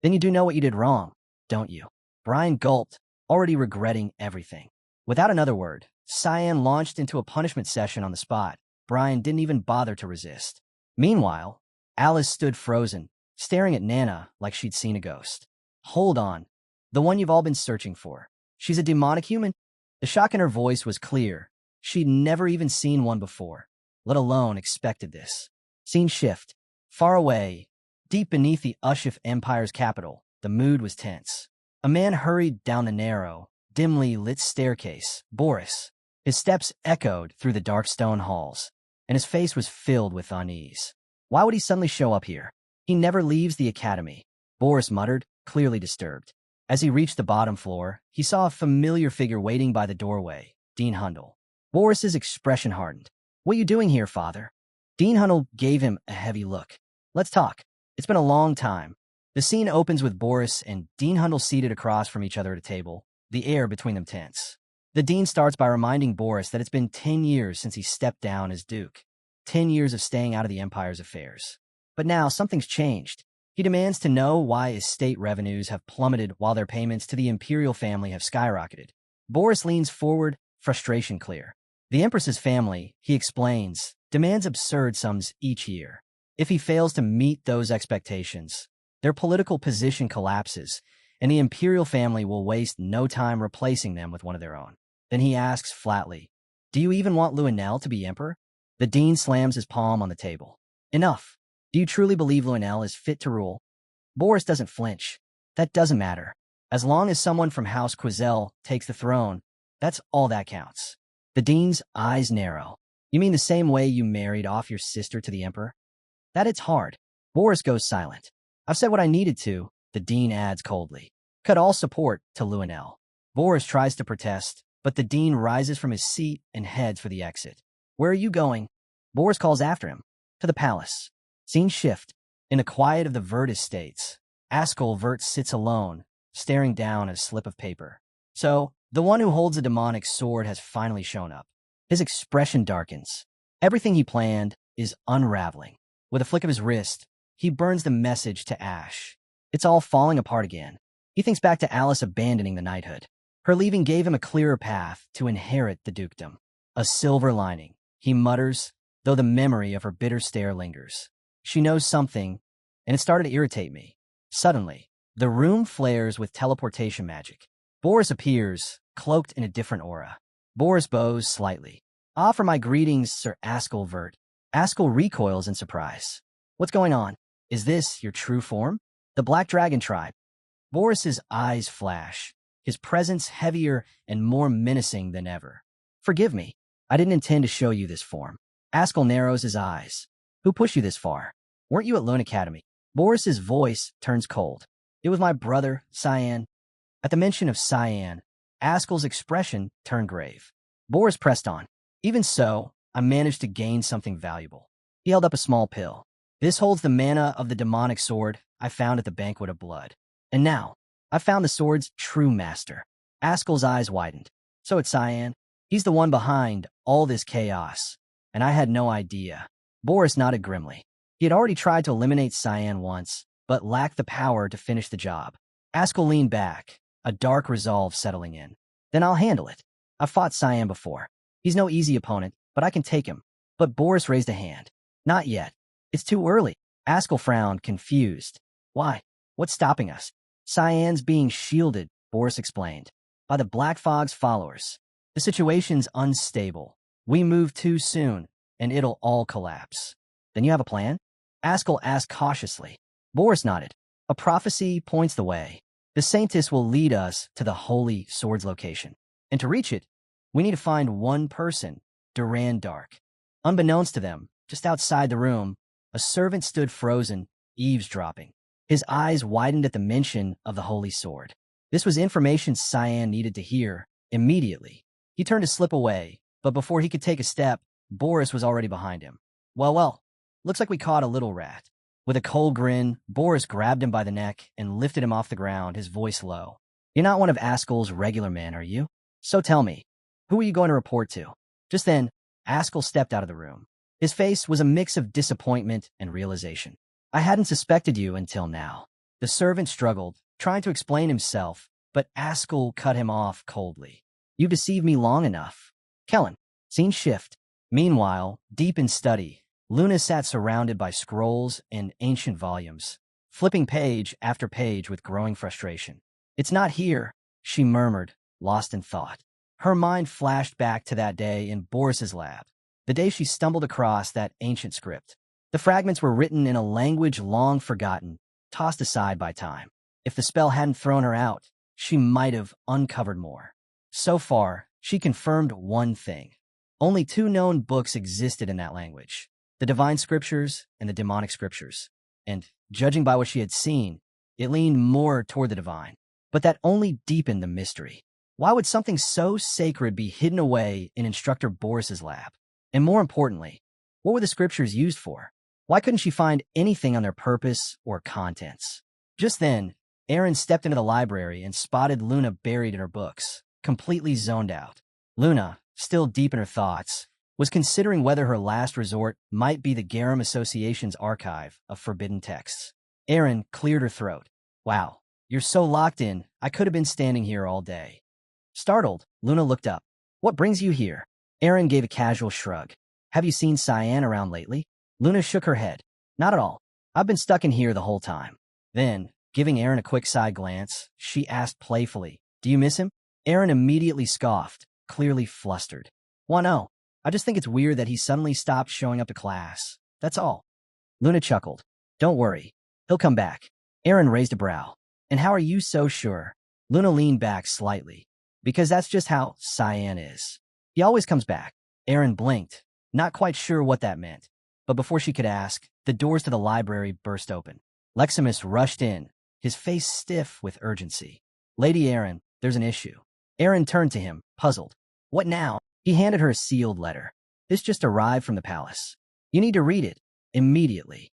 "Then you do know what you did wrong, don't you?" Brian gulped, already regretting everything. Without another word, Cyan launched into a punishment session on the spot. Brian didn't even bother to resist. Meanwhile, Alice stood frozen, staring at Nana like she'd seen a ghost. "Hold on. The one you've all been searching for. She's a demonic human?" The shock in her voice was clear. She'd never even seen one before, let alone expected this. Scene shift. Far away, deep beneath the Ushif Empire's capital, the mood was tense. A man hurried down the narrow, dimly lit staircase, Boris. His steps echoed through the dark stone halls, and his face was filled with unease. Why would he suddenly show up here? He never leaves the academy, Boris muttered, clearly disturbed. As he reached the bottom floor, he saw a familiar figure waiting by the doorway, Dean Hundle. Boris's expression hardened. "What are you doing here, father?" Dean Hundle gave him a heavy look. "Let's talk. It's been a long time." The scene opens with Boris and Dean Hundle seated across from each other at a table, the air between them tense. The dean starts by reminding Boris that it's been 10 years since he stepped down as Duke. 10 years of staying out of the Empire's affairs. But now something's changed. He demands to know why his state revenues have plummeted while their payments to the Imperial family have skyrocketed. Boris leans forward, frustration clear. The Empress's family, he explains, demands absurd sums each year. If he fails to meet those expectations, their political position collapses, and the Imperial family will waste no time replacing them with one of their own. Then he asks flatly, "Do you even want Luenell to be emperor?" The dean slams his palm on the table. "Enough. Do you truly believe Luenell is fit to rule?" Boris doesn't flinch. "That doesn't matter. As long as someone from House Quizelle takes the throne, that's all that counts." The dean's eyes narrow. "You mean the same way you married off your sister to the emperor?" "That it's hard." Boris goes silent. "I've said what I needed to," the dean adds coldly. "Cut all support to Luenell." Boris tries to protest, but the dean rises from his seat and heads for the exit. "Where are you going?" Boris calls after him. "To the palace." Scene shift. In the quiet of the Vert estates, Ascll Vert sits alone, staring down at a slip of paper. So, the one who holds a demonic sword has finally shown up. His expression darkens. Everything he planned is unraveling. With a flick of his wrist, he burns the message to ash. It's all falling apart again. He thinks back to Alice abandoning the knighthood. Her leaving gave him a clearer path to inherit the dukedom. A silver lining, he mutters, though the memory of her bitter stare lingers. She knows something, and it started to irritate me. Suddenly, the room flares with teleportation magic. Boris appears, cloaked in a different aura. Boris bows slightly. "Offer my greetings, Sir Ascll Vert." Ascll recoils in surprise. "What's going on? Is this your true form?" "The Black Dragon tribe." Boris's eyes flash, his presence heavier and more menacing than ever. "Forgive me. I didn't intend to show you this form." Ascll narrows his eyes. "Who pushed you this far? Weren't you at Lone Academy?" Boris's voice turns cold. "It was my brother, Cyan." At the mention of Cyan, Ascll's expression turned grave. Boris pressed on. "Even so, I managed to gain something valuable." He held up a small pill. "This holds the mana of the demonic sword I found at the Banquet of Blood. And now, I found the sword's true master." Ascll's eyes widened. "So it's Cyan. He's the one behind all this chaos. And I had no idea." Boris nodded grimly. He had already tried to eliminate Cyan once, but lacked the power to finish the job. Ascll leaned back, a dark resolve settling in. "Then I'll handle it. I've fought Cyan before. He's no easy opponent, but I can take him." But Boris raised a hand. "Not yet. It's too early." Ascll frowned, confused. "Why? What's stopping us?" "Cyan's being shielded," Boris explained, "by the Black Fog's followers. The situation's unstable. We move too soon, and it'll all collapse." "Then you have a plan?" Ascll asked cautiously. Boris nodded. "A prophecy points the way. The Saintess will lead us to the Holy Sword's location. And to reach it, we need to find one person, Duran Dark. Unbeknownst to them, Just outside the room, a servant stood frozen, eavesdropping. His eyes widened at the mention of the holy sword. This was information Cyan needed to hear immediately. He turned to slip away, but before he could take a step, Boris was already behind him. Well, looks like we caught a little rat. With a cold grin, Boris grabbed him by the neck and lifted him off the ground, his voice low. You're not one of Ascll's regular men, are you? So tell me, who are you going to report to? Just then, Ascll stepped out of the room. His face was a mix of disappointment and realization. I hadn't suspected you until now. The servant struggled, trying to explain himself, but Ascll cut him off coldly. You deceived me long enough. Kellen, scene shift. Meanwhile, deep in study, Luna sat surrounded by scrolls and ancient volumes, flipping page after page with growing frustration. It's not here, she murmured, lost in thought. Her mind flashed back to that day in Boris's lab, the day she stumbled across that ancient script. The fragments were written in a language long forgotten, tossed aside by time. If the spell hadn't thrown her out, she might have uncovered more. So far, she confirmed one thing. Only two known books existed in that language, the divine scriptures and the demonic scriptures. And, judging by what she had seen, it leaned more toward the divine. But that only deepened the mystery. Why would something so sacred be hidden away in Instructor Boris's lab? And more importantly, what were the scriptures used for? Why couldn't she find anything on their purpose or contents? Just then, Aaron stepped into the library and spotted Luna buried in her books, completely zoned out. Luna, still deep in her thoughts, was considering whether her last resort might be the Garum Association's archive of forbidden texts. Aaron cleared her throat. Wow, you're so locked in, I could have been standing here all day. Startled, Luna looked up. What brings you here? Aaron gave a casual shrug. Have you seen Cyan around lately? Luna shook her head. Not at all. I've been stuck in here the whole time. Then, giving Aaron a quick side glance, she asked playfully, do you miss him? Aaron immediately scoffed, clearly flustered. Why no? I just think it's weird that he suddenly stopped showing up to class. That's all. Luna chuckled. Don't worry. He'll come back. Aaron raised a brow. And how are you so sure? Luna leaned back slightly. Because that's just how Cyan is. He always comes back. Aaron blinked, not quite sure what that meant. But before she could ask, the doors to the library burst open. Leximus rushed in, his face stiff with urgency. Lady Aaron, there's an issue. Aaron turned to him, puzzled. What now? He handed her a sealed letter. This just arrived from the palace. You need to read it, immediately.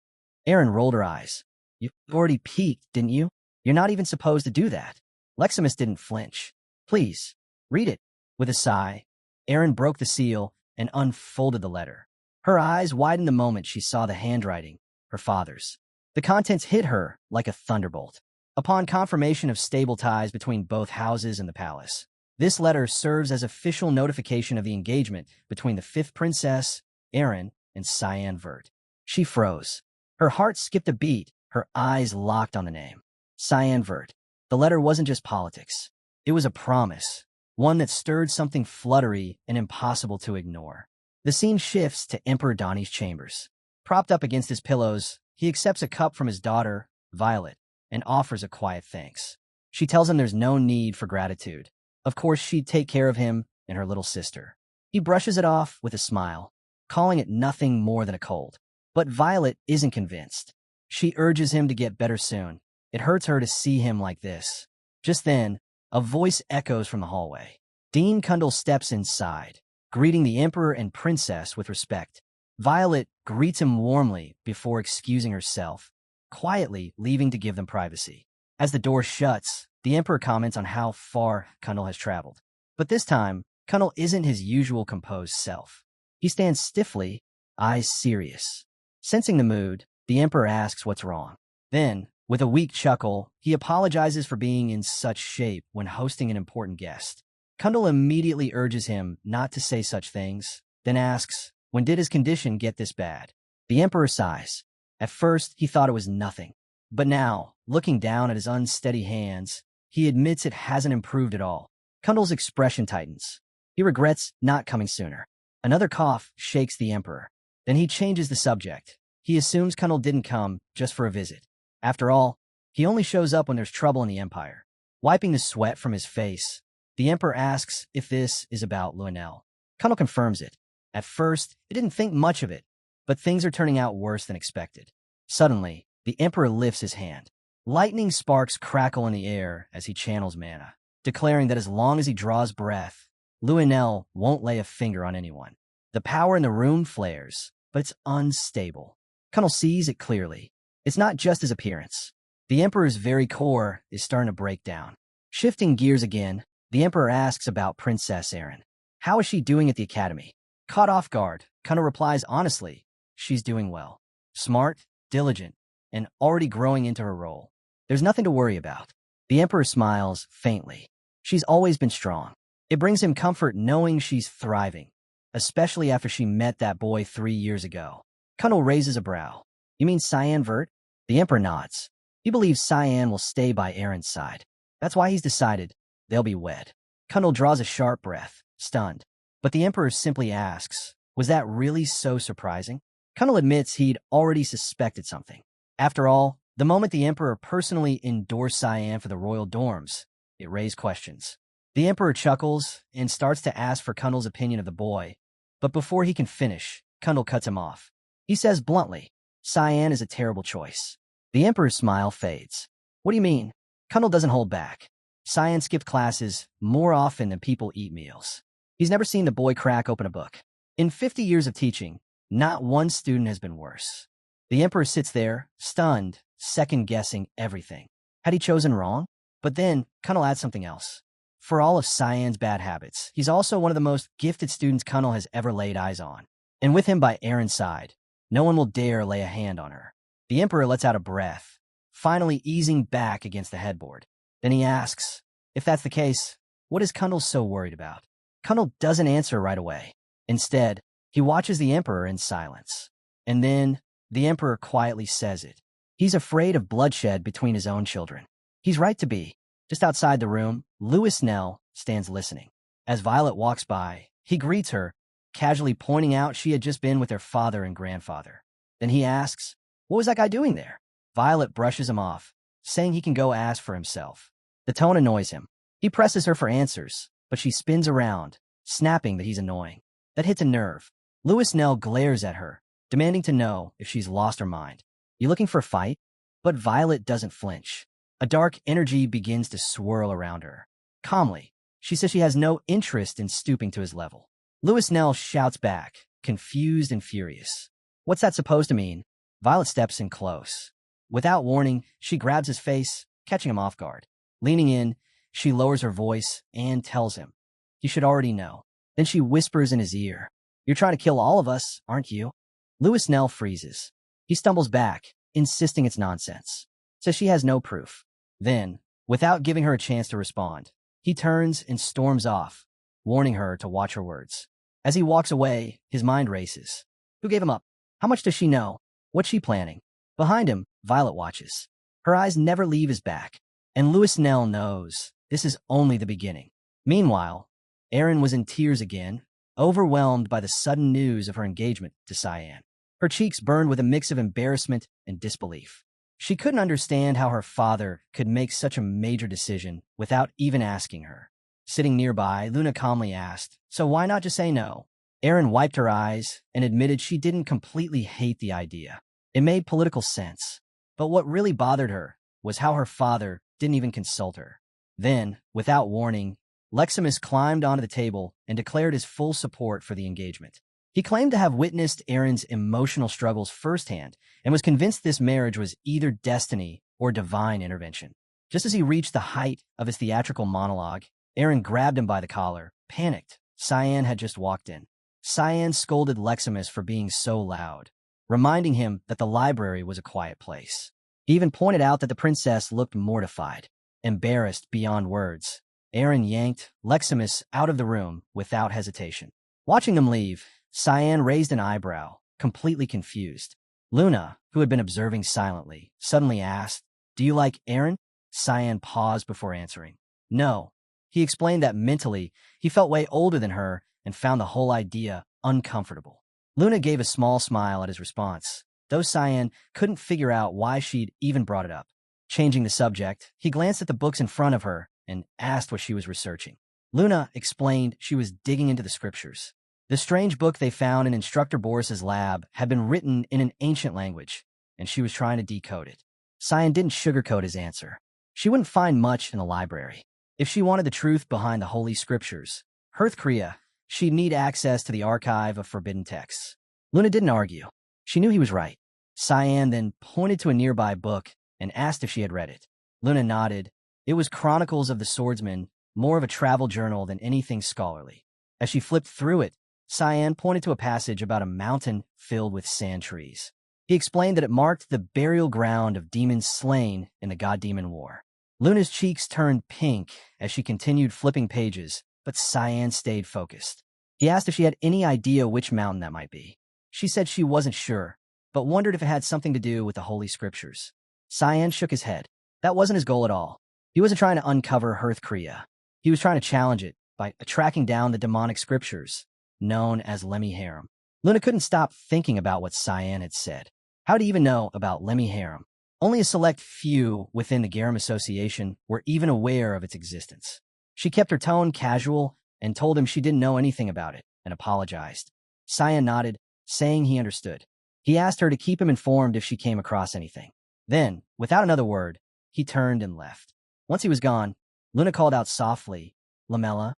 Aaron rolled her eyes. You already peeked, didn't you? You're not even supposed to do that. Leximus didn't flinch. Please, read it. With a sigh, Aaron broke the seal and unfolded the letter. Her eyes widened the moment she saw the handwriting, her father's. The contents hit her like a thunderbolt. Upon confirmation of stable ties between both houses and the palace, this letter serves as official notification of the engagement between the fifth princess, Aaron, and Cyan Vert. She froze. Her heart skipped a beat, her eyes locked on the name. Cyan Vert. The letter wasn't just politics. It was a promise, one that stirred something fluttery and impossible to ignore. The scene shifts to Emperor Donnie's chambers. Propped up against his pillows, he accepts a cup from his daughter, Violet, and offers a quiet thanks. She tells him there's no need for gratitude. Of course, she'd take care of him and her little sister. He brushes it off with a smile, calling it nothing more than a cold. But Violet isn't convinced. She urges him to get better soon. It hurts her to see him like this. Just then, a voice echoes from the hallway. Dean Kundal steps inside, greeting the Emperor and Princess with respect. Violet greets him warmly before excusing herself, quietly leaving to give them privacy. As the door shuts, the Emperor comments on how far Kundal has traveled. But this time, Kundal isn't his usual composed self. He stands stiffly, eyes serious. Sensing the mood, the Emperor asks what's wrong. Then, with a weak chuckle, he apologizes for being in such shape when hosting an important guest. Kundal immediately urges him not to say such things, then asks, when did his condition get this bad? The Emperor sighs. At first, he thought it was nothing. But now, looking down at his unsteady hands, he admits it hasn't improved at all. Kundal's expression tightens. He regrets not coming sooner. Another cough shakes the Emperor. Then he changes the subject. He assumes Kundal didn't come just for a visit. After all, he only shows up when there's trouble in the Empire. Wiping the sweat from his face, the Emperor asks if this is about Lionel. Kundal confirms it. At first, he didn't think much of it, But things are turning out worse than expected. Suddenly, the Emperor lifts his hand. Lightning sparks crackle in the air as he channels mana, declaring that as long as he draws breath, Luenel won't lay a finger on anyone. The power in the room flares, but it's unstable. Cunnel sees it clearly. It's not just his appearance. The Emperor's very core is starting to break down. Shifting gears again, the Emperor asks about Princess Erin. How is she doing at the academy? Caught off guard, Cunnel replies honestly, she's doing well. Smart, diligent, and already growing into her role. There's nothing to worry about. The Emperor smiles faintly. She's always been strong. It brings him comfort knowing she's thriving, especially after she met that boy 3 years ago. Cunnel raises a brow. You mean Cyan Vert? The Emperor nods. He believes Cyan will stay by Erin's side. That's why he's decided they'll be wed. Cunnel draws a sharp breath, stunned. But the Emperor simply asks, was that really so surprising? Cunnel admits he'd already suspected something. After all, the moment the Emperor personally endorsed Cyan for the royal dorms, it raised questions. The Emperor chuckles and starts to ask for Cunnel's opinion of the boy, but before he can finish, Cunnel cuts him off. He says bluntly, Cyan is a terrible choice. The Emperor's smile fades. What do you mean? Cunnel doesn't hold back. Cyan skipped classes more often than people eat meals. He's never seen the boy crack open a book. In 50 years of teaching, not one student has been worse. The Emperor sits there, stunned, second-guessing everything. Had he chosen wrong? But then, Cunnel adds something else. For all of Cyan's bad habits, he's also one of the most gifted students Cunnel has ever laid eyes on. And with him by Erin's side, no one will dare lay a hand on her. The Emperor lets out a breath, finally easing back against the headboard. Then he asks, if that's the case, what is Cunnel so worried about? Cunnel doesn't answer right away. Instead, he watches the Emperor in silence. And then, the Emperor quietly says it. He's afraid of bloodshed between his own children. He's right to be. Just outside the room, Louis Nell stands listening. As Violet walks by, he greets her, casually pointing out she had just been with her father and grandfather. Then he asks, what was that guy doing there? Violet brushes him off, saying he can go ask for himself. The tone annoys him. He presses her for answers, but she spins around, snapping that he's annoying. That hits a nerve. Louis Nell glares at her, demanding to know if she's lost her mind. You looking for a fight? But Violet doesn't flinch. A dark energy begins to swirl around her. Calmly, she says she has no interest in stooping to his level. Louis Nell shouts back, confused and furious. What's that supposed to mean? Violet steps in close. Without warning, she grabs his face, catching him off guard. Leaning in, she lowers her voice and tells him. You should already know. Then she whispers in his ear. You're trying to kill all of us, aren't you? Louis Nell freezes. He stumbles back, insisting it's nonsense. Says she has no proof. Then, without giving her a chance to respond, he turns and storms off, warning her to watch her words. As he walks away, his mind races. Who gave him up? How much does she know? What's she planning? Behind him, Violet watches. Her eyes never leave his back. And Louis Nell knows this is only the beginning. Meanwhile, Erin was in tears again, overwhelmed by the sudden news of her engagement to Cyan. Her cheeks burned with a mix of embarrassment and disbelief. She couldn't understand how her father could make such a major decision without even asking her. Sitting nearby, Luna calmly asked, so why not just say no? Erin wiped her eyes and admitted she didn't completely hate the idea. It made political sense. But what really bothered her was how her father didn't even consult her. Then, without warning, Leximus climbed onto the table and declared his full support for the engagement. He claimed to have witnessed Erin's emotional struggles firsthand and was convinced this marriage was either destiny or divine intervention. Just as he reached the height of his theatrical monologue, Erin grabbed him by the collar, panicked. Cyan had just walked in. Cyan scolded Leximus for being so loud, reminding him that the library was a quiet place. He even pointed out that the princess looked mortified, embarrassed beyond words. Erin yanked Leximus out of the room without hesitation. Watching them leave, Cyan raised an eyebrow, completely confused. Luna, who had been observing silently, suddenly asked, do you like Erin? Cyan paused before answering. No. He explained that mentally, he felt way older than her and found the whole idea uncomfortable. Luna gave a small smile at his response, though Cyan couldn't figure out why she'd even brought it up. Changing the subject, he glanced at the books in front of her and asked what she was researching. Luna explained she was digging into the scriptures. The strange book they found in Instructor Boris's lab had been written in an ancient language, and she was trying to decode it. Cyan didn't sugarcoat his answer. She wouldn't find much in the library. If she wanted the truth behind the Holy Scriptures, Kriya, she'd need access to the archive of forbidden texts. Luna didn't argue. She knew he was right. Cyan then pointed to a nearby book and asked if she had read it. Luna nodded. It was Chronicles of the Swordsman, more of a travel journal than anything scholarly. As she flipped through it, Cyan pointed to a passage about a mountain filled with sand trees. He explained that it marked the burial ground of demons slain in the God-Demon War. Luna's cheeks turned pink as she continued flipping pages, but Cyan stayed focused. He asked if she had any idea which mountain that might be. She said she wasn't sure, but wondered if it had something to do with the Holy Scriptures. Cyan shook his head. That wasn't his goal at all. He wasn't trying to uncover Kriya. He was trying to challenge it by tracking down the demonic scriptures, known as Lemmy Harem. Luna couldn't stop thinking about what Cyan had said. How do you even know about Lemmy Harem? Only a select few within the Garum Association were even aware of its existence. She kept her tone casual and told him she didn't know anything about it and apologized. Cyan nodded, saying he understood. He asked her to keep him informed if she came across anything. Then, without another word, he turned and left. Once he was gone, Luna called out softly, "Lamella?"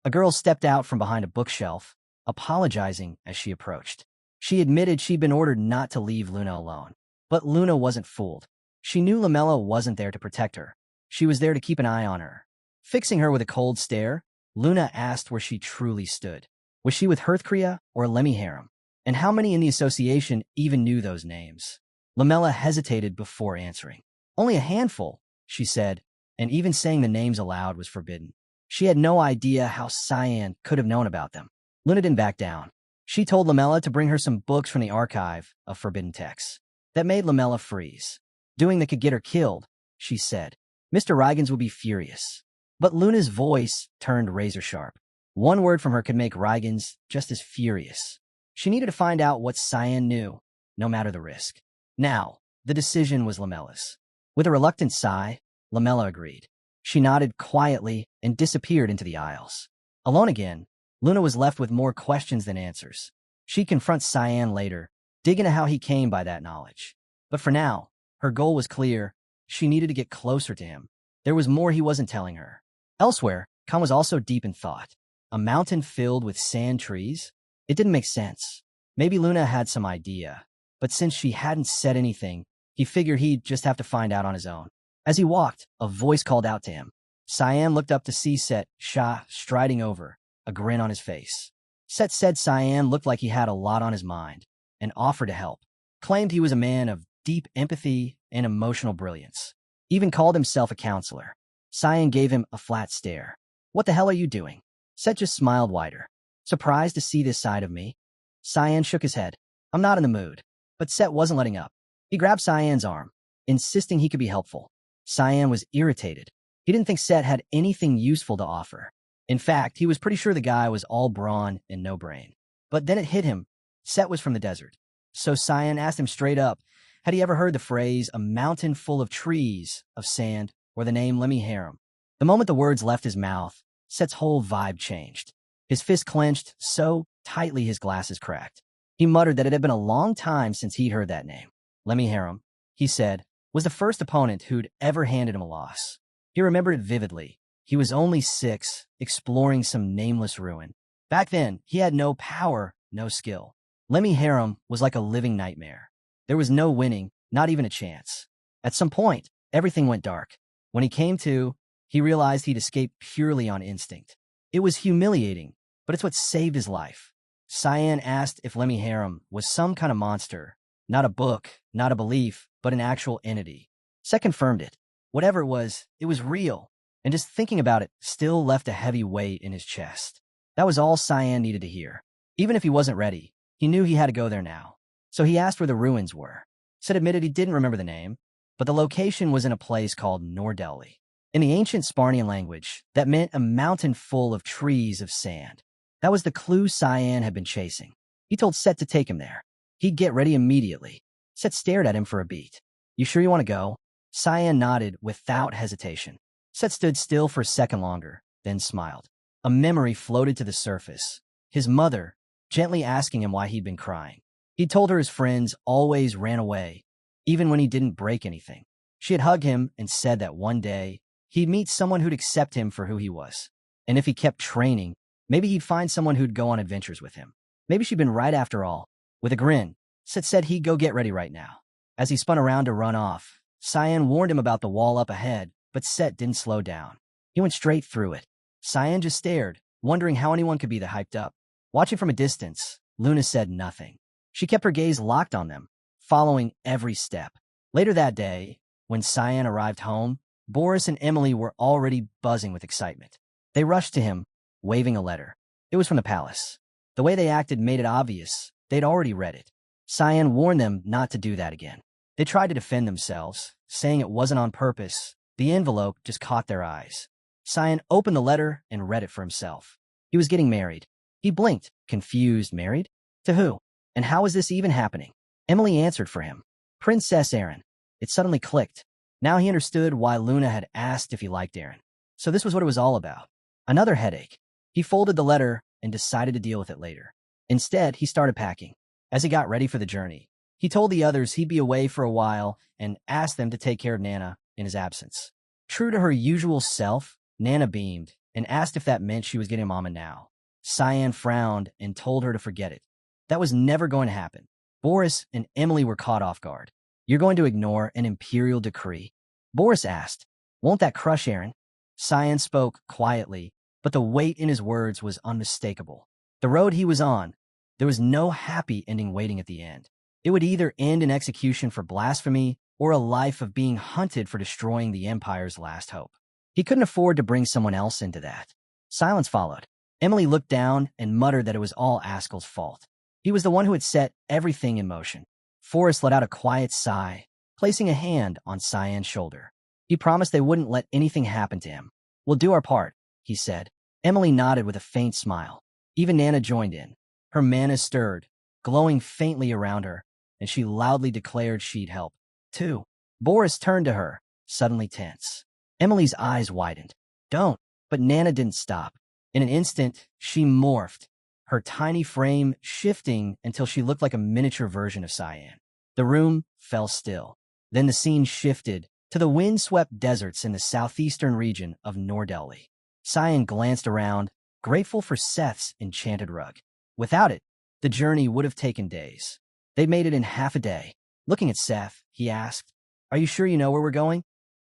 A girl stepped out from behind a bookshelf, apologizing as she approached. She admitted she'd been ordered not to leave Luna alone. But Luna wasn't fooled. She knew Lamella wasn't there to protect her. She was there to keep an eye on her. Fixing her with a cold stare, Luna asked where she truly stood. Was she with Kriya or Lemmy Harem? And how many in the association even knew those names? Lamella hesitated before answering. Only a handful, she said, and even saying the names aloud was forbidden. She had no idea how Cyan could have known about them. Luna didn't back down. She told Lamella to bring her some books from the archive of forbidden texts. That made Lamella freeze. Doing that could get her killed, she said. Mr. Riggins would be furious. But Luna's voice turned razor-sharp. One word from her could make Riggins just as furious. She needed to find out what Cyan knew, no matter the risk. Now, the decision was Lamella's. With a reluctant sigh, Lamella agreed. She nodded quietly and disappeared into the aisles. Alone again, Luna was left with more questions than answers. She'd confront Cyan later, dig into how he came by that knowledge. But for now, her goal was clear. She needed to get closer to him. There was more he wasn't telling her. Elsewhere, Khan was also deep in thought. A mountain filled with sand trees? It didn't make sense. Maybe Luna had some idea, but since she hadn't said anything, he figured he'd just have to find out on his own. As he walked, a voice called out to him. Cyan looked up to see Set Shah striding over, a grin on his face. Set said Cyan looked like he had a lot on his mind, and offered to help. Claimed he was a man of deep empathy and emotional brilliance. Even called himself a counselor. Cyan gave him a flat stare. "What the hell are you doing?" Set just smiled wider. "Surprised to see this side of me?" Cyan shook his head. "I'm not in the mood." But Set wasn't letting up. He grabbed Cyan's arm, insisting he could be helpful. Cyan was irritated. He didn't think Set had anything useful to offer. In fact, he was pretty sure the guy was all brawn and no brain. But then it hit him. Set was from the desert. So Cyan asked him straight up, had he ever heard the phrase, "a mountain full of trees, of sand," or the name Lemmy Harem? The moment the words left his mouth, Set's whole vibe changed. His fist clenched so tightly his glasses cracked. He muttered that it had been a long time since he'd heard that name. Lemmy Harem, he said, was the first opponent who'd ever handed him a loss. He remembered it vividly. He was only 6, exploring some nameless ruin. Back then, he had no power, no skill. Lemmy Harem was like a living nightmare. There was no winning, not even a chance. At some point, everything went dark. When he came to, he realized he'd escaped purely on instinct. It was humiliating, but it's what saved his life. Cyan asked if Lemmy Harem was some kind of monster. Not a book, not a belief, but an actual entity. Set confirmed it. Whatever it was real. And just thinking about it still left a heavy weight in his chest. That was all Cyan needed to hear. Even if he wasn't ready, he knew he had to go there now. So he asked where the ruins were. Set admitted he didn't remember the name, but the location was in a place called Nordelli. In the ancient Sparnian language, that meant a mountain full of trees of sand. That was the clue Cyan had been chasing. He told Set to take him there. He'd get ready immediately. Set stared at him for a beat. "You sure you want to go?" Cyan nodded without hesitation. Set stood still for a second longer, then smiled. A memory floated to the surface. His mother, gently asking him why he'd been crying. He'd told her his friends always ran away, even when he didn't break anything. She had hugged him and said that one day he'd meet someone who'd accept him for who he was. And if he kept training, maybe he'd find someone who'd go on adventures with him. Maybe she'd been right after all. With a grin, Seth said he'd go get ready right now. As he spun around to run off, Cyan warned him about the wall up ahead, but Seth didn't slow down. He went straight through it. Cyan just stared, wondering how anyone could be that hyped up. Watching from a distance, Luna said nothing. She kept her gaze locked on them, following every step. Later that day, when Cyan arrived home, Boris and Emily were already buzzing with excitement. They rushed to him, waving a letter. It was from the palace. The way they acted made it obvious they'd already read it. Cyan warned them not to do that again. They tried to defend themselves, saying it wasn't on purpose. The envelope just caught their eyes. Cyan opened the letter and read it for himself. He was getting married. He blinked, confused. Married? To who? And how is this even happening? Emily answered for him. Princess Aaron. It suddenly clicked. Now he understood why Luna had asked if he liked Aaron. So this was what it was all about. Another headache. He folded the letter and decided to deal with it later. Instead, he started packing. As he got ready for the journey, he told the others he'd be away for a while and asked them to take care of Nana in his absence. True to her usual self, Nana beamed and asked if that meant she was getting Mama now. Cyan frowned and told her to forget it. That was never going to happen. Boris and Emily were caught off guard. You're going to ignore an imperial decree? Boris asked. Won't that crush Aaron? Cyan spoke quietly, but the weight in his words was unmistakable. The road he was on, there was no happy ending waiting at the end. It would either end in execution for blasphemy or a life of being hunted for destroying the Empire's last hope. He couldn't afford to bring someone else into that. Silence followed. Emily looked down and muttered that it was all Ascll's fault. He was the one who had set everything in motion. Forrest let out a quiet sigh, placing a hand on Cyan's shoulder. He promised they wouldn't let anything happen to him. We'll do our part, he said. Emily nodded with a faint smile. Even Nana joined in. Her mana stirred, glowing faintly around her, and she loudly declared she'd help, too. Boris turned to her, suddenly tense. Emily's eyes widened. Don't. But Nana didn't stop. In an instant, she morphed, her tiny frame shifting until she looked like a miniature version of Cyan. The room fell still. Then the scene shifted to the wind-swept deserts in the southeastern region of Nordelli. Cyan glanced around, grateful for Seth's enchanted rug. Without it, the journey would have taken days. They made it in half a day. Looking at Seth, he asked, Are you sure you know where we're going?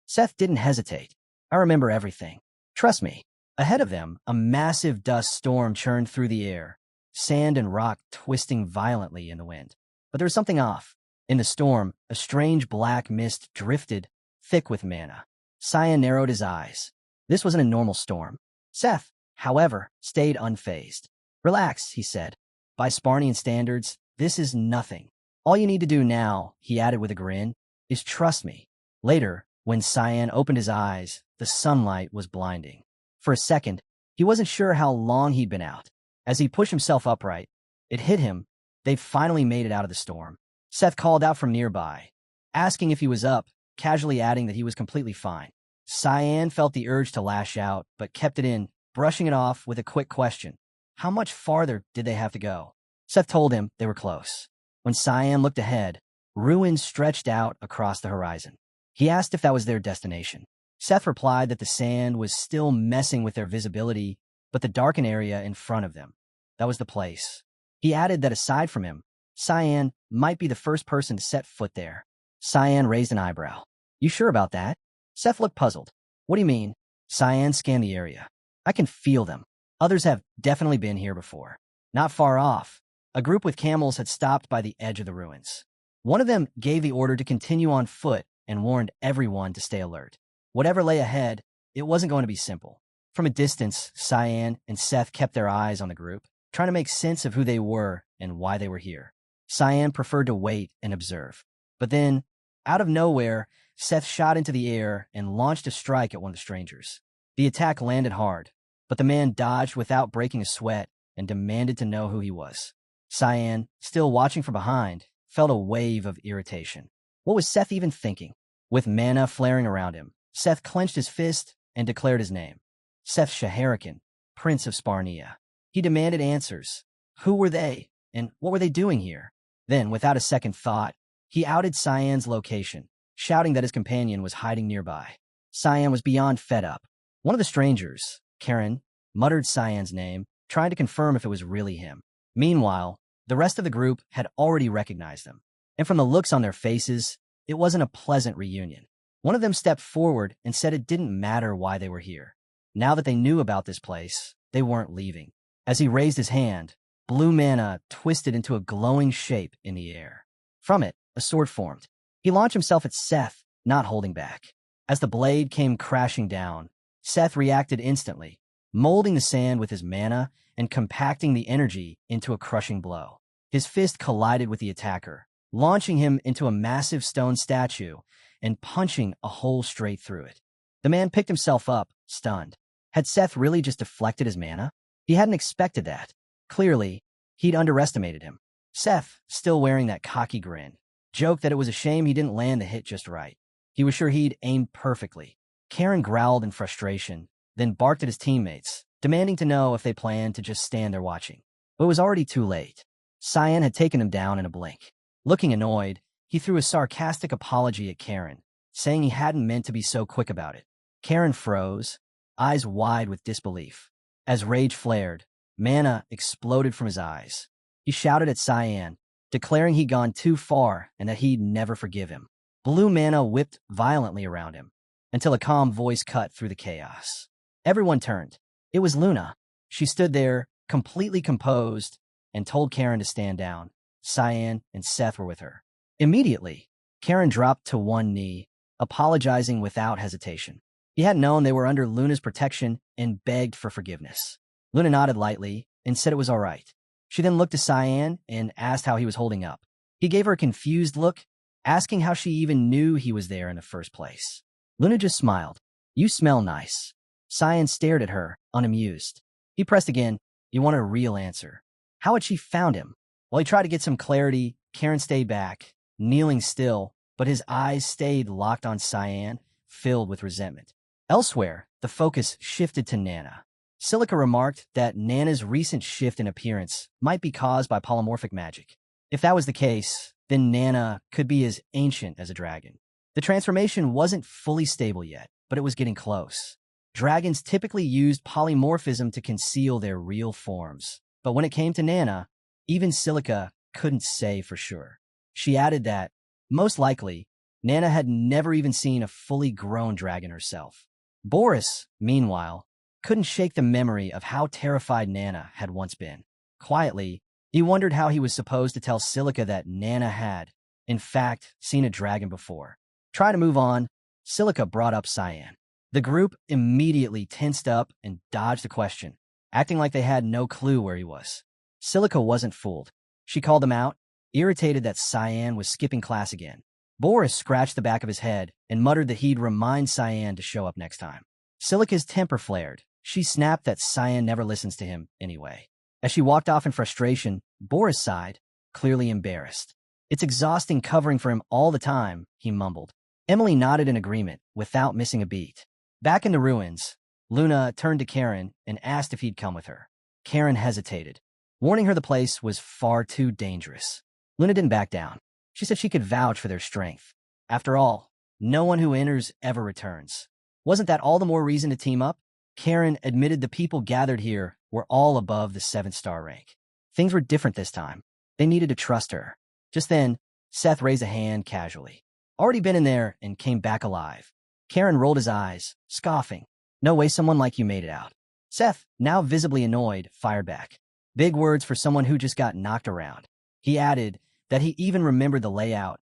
Seth didn't hesitate. I remember everything. Trust me. Ahead of them, a massive dust storm churned through the air, sand and rock twisting violently in the wind. But there was something off. In the storm, a strange black mist drifted, thick with mana. Cyan narrowed his eyes. This wasn't a normal storm. Seth, however, stayed unfazed. Relax, he said. By Sparnian standards, this is nothing. All you need to do now, he added with a grin, is trust me. Later, when Cyan opened his eyes, the sunlight was blinding. For a second, he wasn't sure how long he'd been out. As he pushed himself upright, it hit him. They'd finally made it out of the storm. Seth called out from nearby, asking if he was up, casually adding that he was completely fine. Cyan felt the urge to lash out, but kept it in, brushing it off with a quick question. How much farther did they have to go? Seth told him they were close. When Cyan looked ahead, ruins stretched out across the horizon. He asked if that was their destination. Seth replied that the sand was still messing with their visibility, but the darkened area in front of them, that was the place. He added that aside from him, Cyan might be the first person to set foot there. Cyan raised an eyebrow. You sure about that? Seth looked puzzled. What do you mean? Cyan scanned the area. I can feel them. Others have definitely been here before. Not far off, a group with camels had stopped by the edge of the ruins. One of them gave the order to continue on foot and warned everyone to stay alert. Whatever lay ahead, it wasn't going to be simple. From a distance, Cyan and Seth kept their eyes on the group, trying to make sense of who they were and why they were here. Cyan preferred to wait and observe. But then, out of nowhere, Seth shot into the air and launched a strike at one of the strangers. The attack landed hard, but the man dodged without breaking a sweat and demanded to know who he was. Cyan, still watching from behind, felt a wave of irritation. What was Seth even thinking? With mana flaring around him, Seth clenched his fist and declared his name. Seth Shaharakan, Prince of Sparnia. He demanded answers, Who were they, and what were they doing here? Then, without a second thought, he outed Cyan's location, shouting that his companion was hiding nearby. Cyan was beyond fed up. One of the strangers, Karen, muttered Cyan's name, trying to confirm if it was really him. Meanwhile, the rest of the group had already recognized them, and from the looks on their faces, it wasn't a pleasant reunion. One of them stepped forward and said it didn't matter why they were here. Now that they knew about this place, they weren't leaving. As he raised his hand, blue mana twisted into a glowing shape in the air. From it, a sword formed. He launched himself at Seth, not holding back. As the blade came crashing down, Seth reacted instantly, molding the sand with his mana and compacting the energy into a crushing blow. His fist collided with the attacker, launching him into a massive stone statue and punching a hole straight through it. The man picked himself up, stunned. Had Seth really just deflected his mana? He hadn't expected that. Clearly, he'd underestimated him. Seth, still wearing that cocky grin, joked that it was a shame he didn't land the hit just right. He was sure he'd aimed perfectly. Karen growled in frustration, then barked at his teammates, demanding to know if they planned to just stand there watching. But it was already too late. Cyan had taken him down in a blink. Looking annoyed, he threw a sarcastic apology at Karen, saying he hadn't meant to be so quick about it. Karen froze, eyes wide with disbelief. As rage flared, mana exploded from his eyes. He shouted at Cyan, declaring he'd gone too far and that he'd never forgive him. Blue mana whipped violently around him, until a calm voice cut through the chaos. Everyone turned. It was Luna. She stood there, completely composed, and told Karen to stand down. Cyan and Seth were with her. Immediately, Karen dropped to one knee, apologizing without hesitation. He had known they were under Luna's protection and begged for forgiveness. Luna nodded lightly and said it was all right. She then looked to Cyan and asked how he was holding up. He gave her a confused look, asking how she even knew he was there in the first place. Luna just smiled. You smell nice. Cyan stared at her, unamused. He pressed again. He wanted a real answer. How had she found him? While he tried to get some clarity, Karen stayed back, kneeling still, but his eyes stayed locked on Cyan, filled with resentment. Elsewhere, the focus shifted to Nana. Silica remarked that Nana's recent shift in appearance might be caused by polymorphic magic. If that was the case, then Nana could be as ancient as a dragon. The transformation wasn't fully stable yet, but it was getting close. Dragons typically used polymorphism to conceal their real forms, but when it came to Nana, even Silica couldn't say for sure. She added that, most likely, Nana had never even seen a fully grown dragon herself. Boris, meanwhile, couldn't shake the memory of how terrified Nana had once been. Quietly, he wondered how he was supposed to tell Silica that Nana had, in fact, seen a dragon before. Trying to move on, Silica brought up Cyan. The group immediately tensed up and dodged the question, acting like they had no clue where he was. Silica wasn't fooled. She called him out, irritated that Cyan was skipping class again. Boris scratched the back of his head and muttered that he'd remind Cyan to show up next time. Silica's temper flared. She snapped that Cyan never listens to him anyway. As she walked off in frustration, Boris sighed, clearly embarrassed. It's exhausting covering for him all the time, he mumbled. Emily nodded in agreement, without missing a beat. Back in the ruins, Luna turned to Karen and asked if he'd come with her. Karen hesitated, warning her the place was far too dangerous. Luna didn't back down. She said she could vouch for their strength. After all, no one who enters ever returns. Wasn't that all the more reason to team up? Karen admitted the people gathered here were all above the 7-star rank. Things were different this time. They needed to trust her. Just then, Seth raised a hand casually. Already been in there and came back alive. Karen rolled his eyes, scoffing. No way someone like you made it out. Seth, now visibly annoyed, fired back. Big words for someone who just got knocked around. He added that he even remembered the layout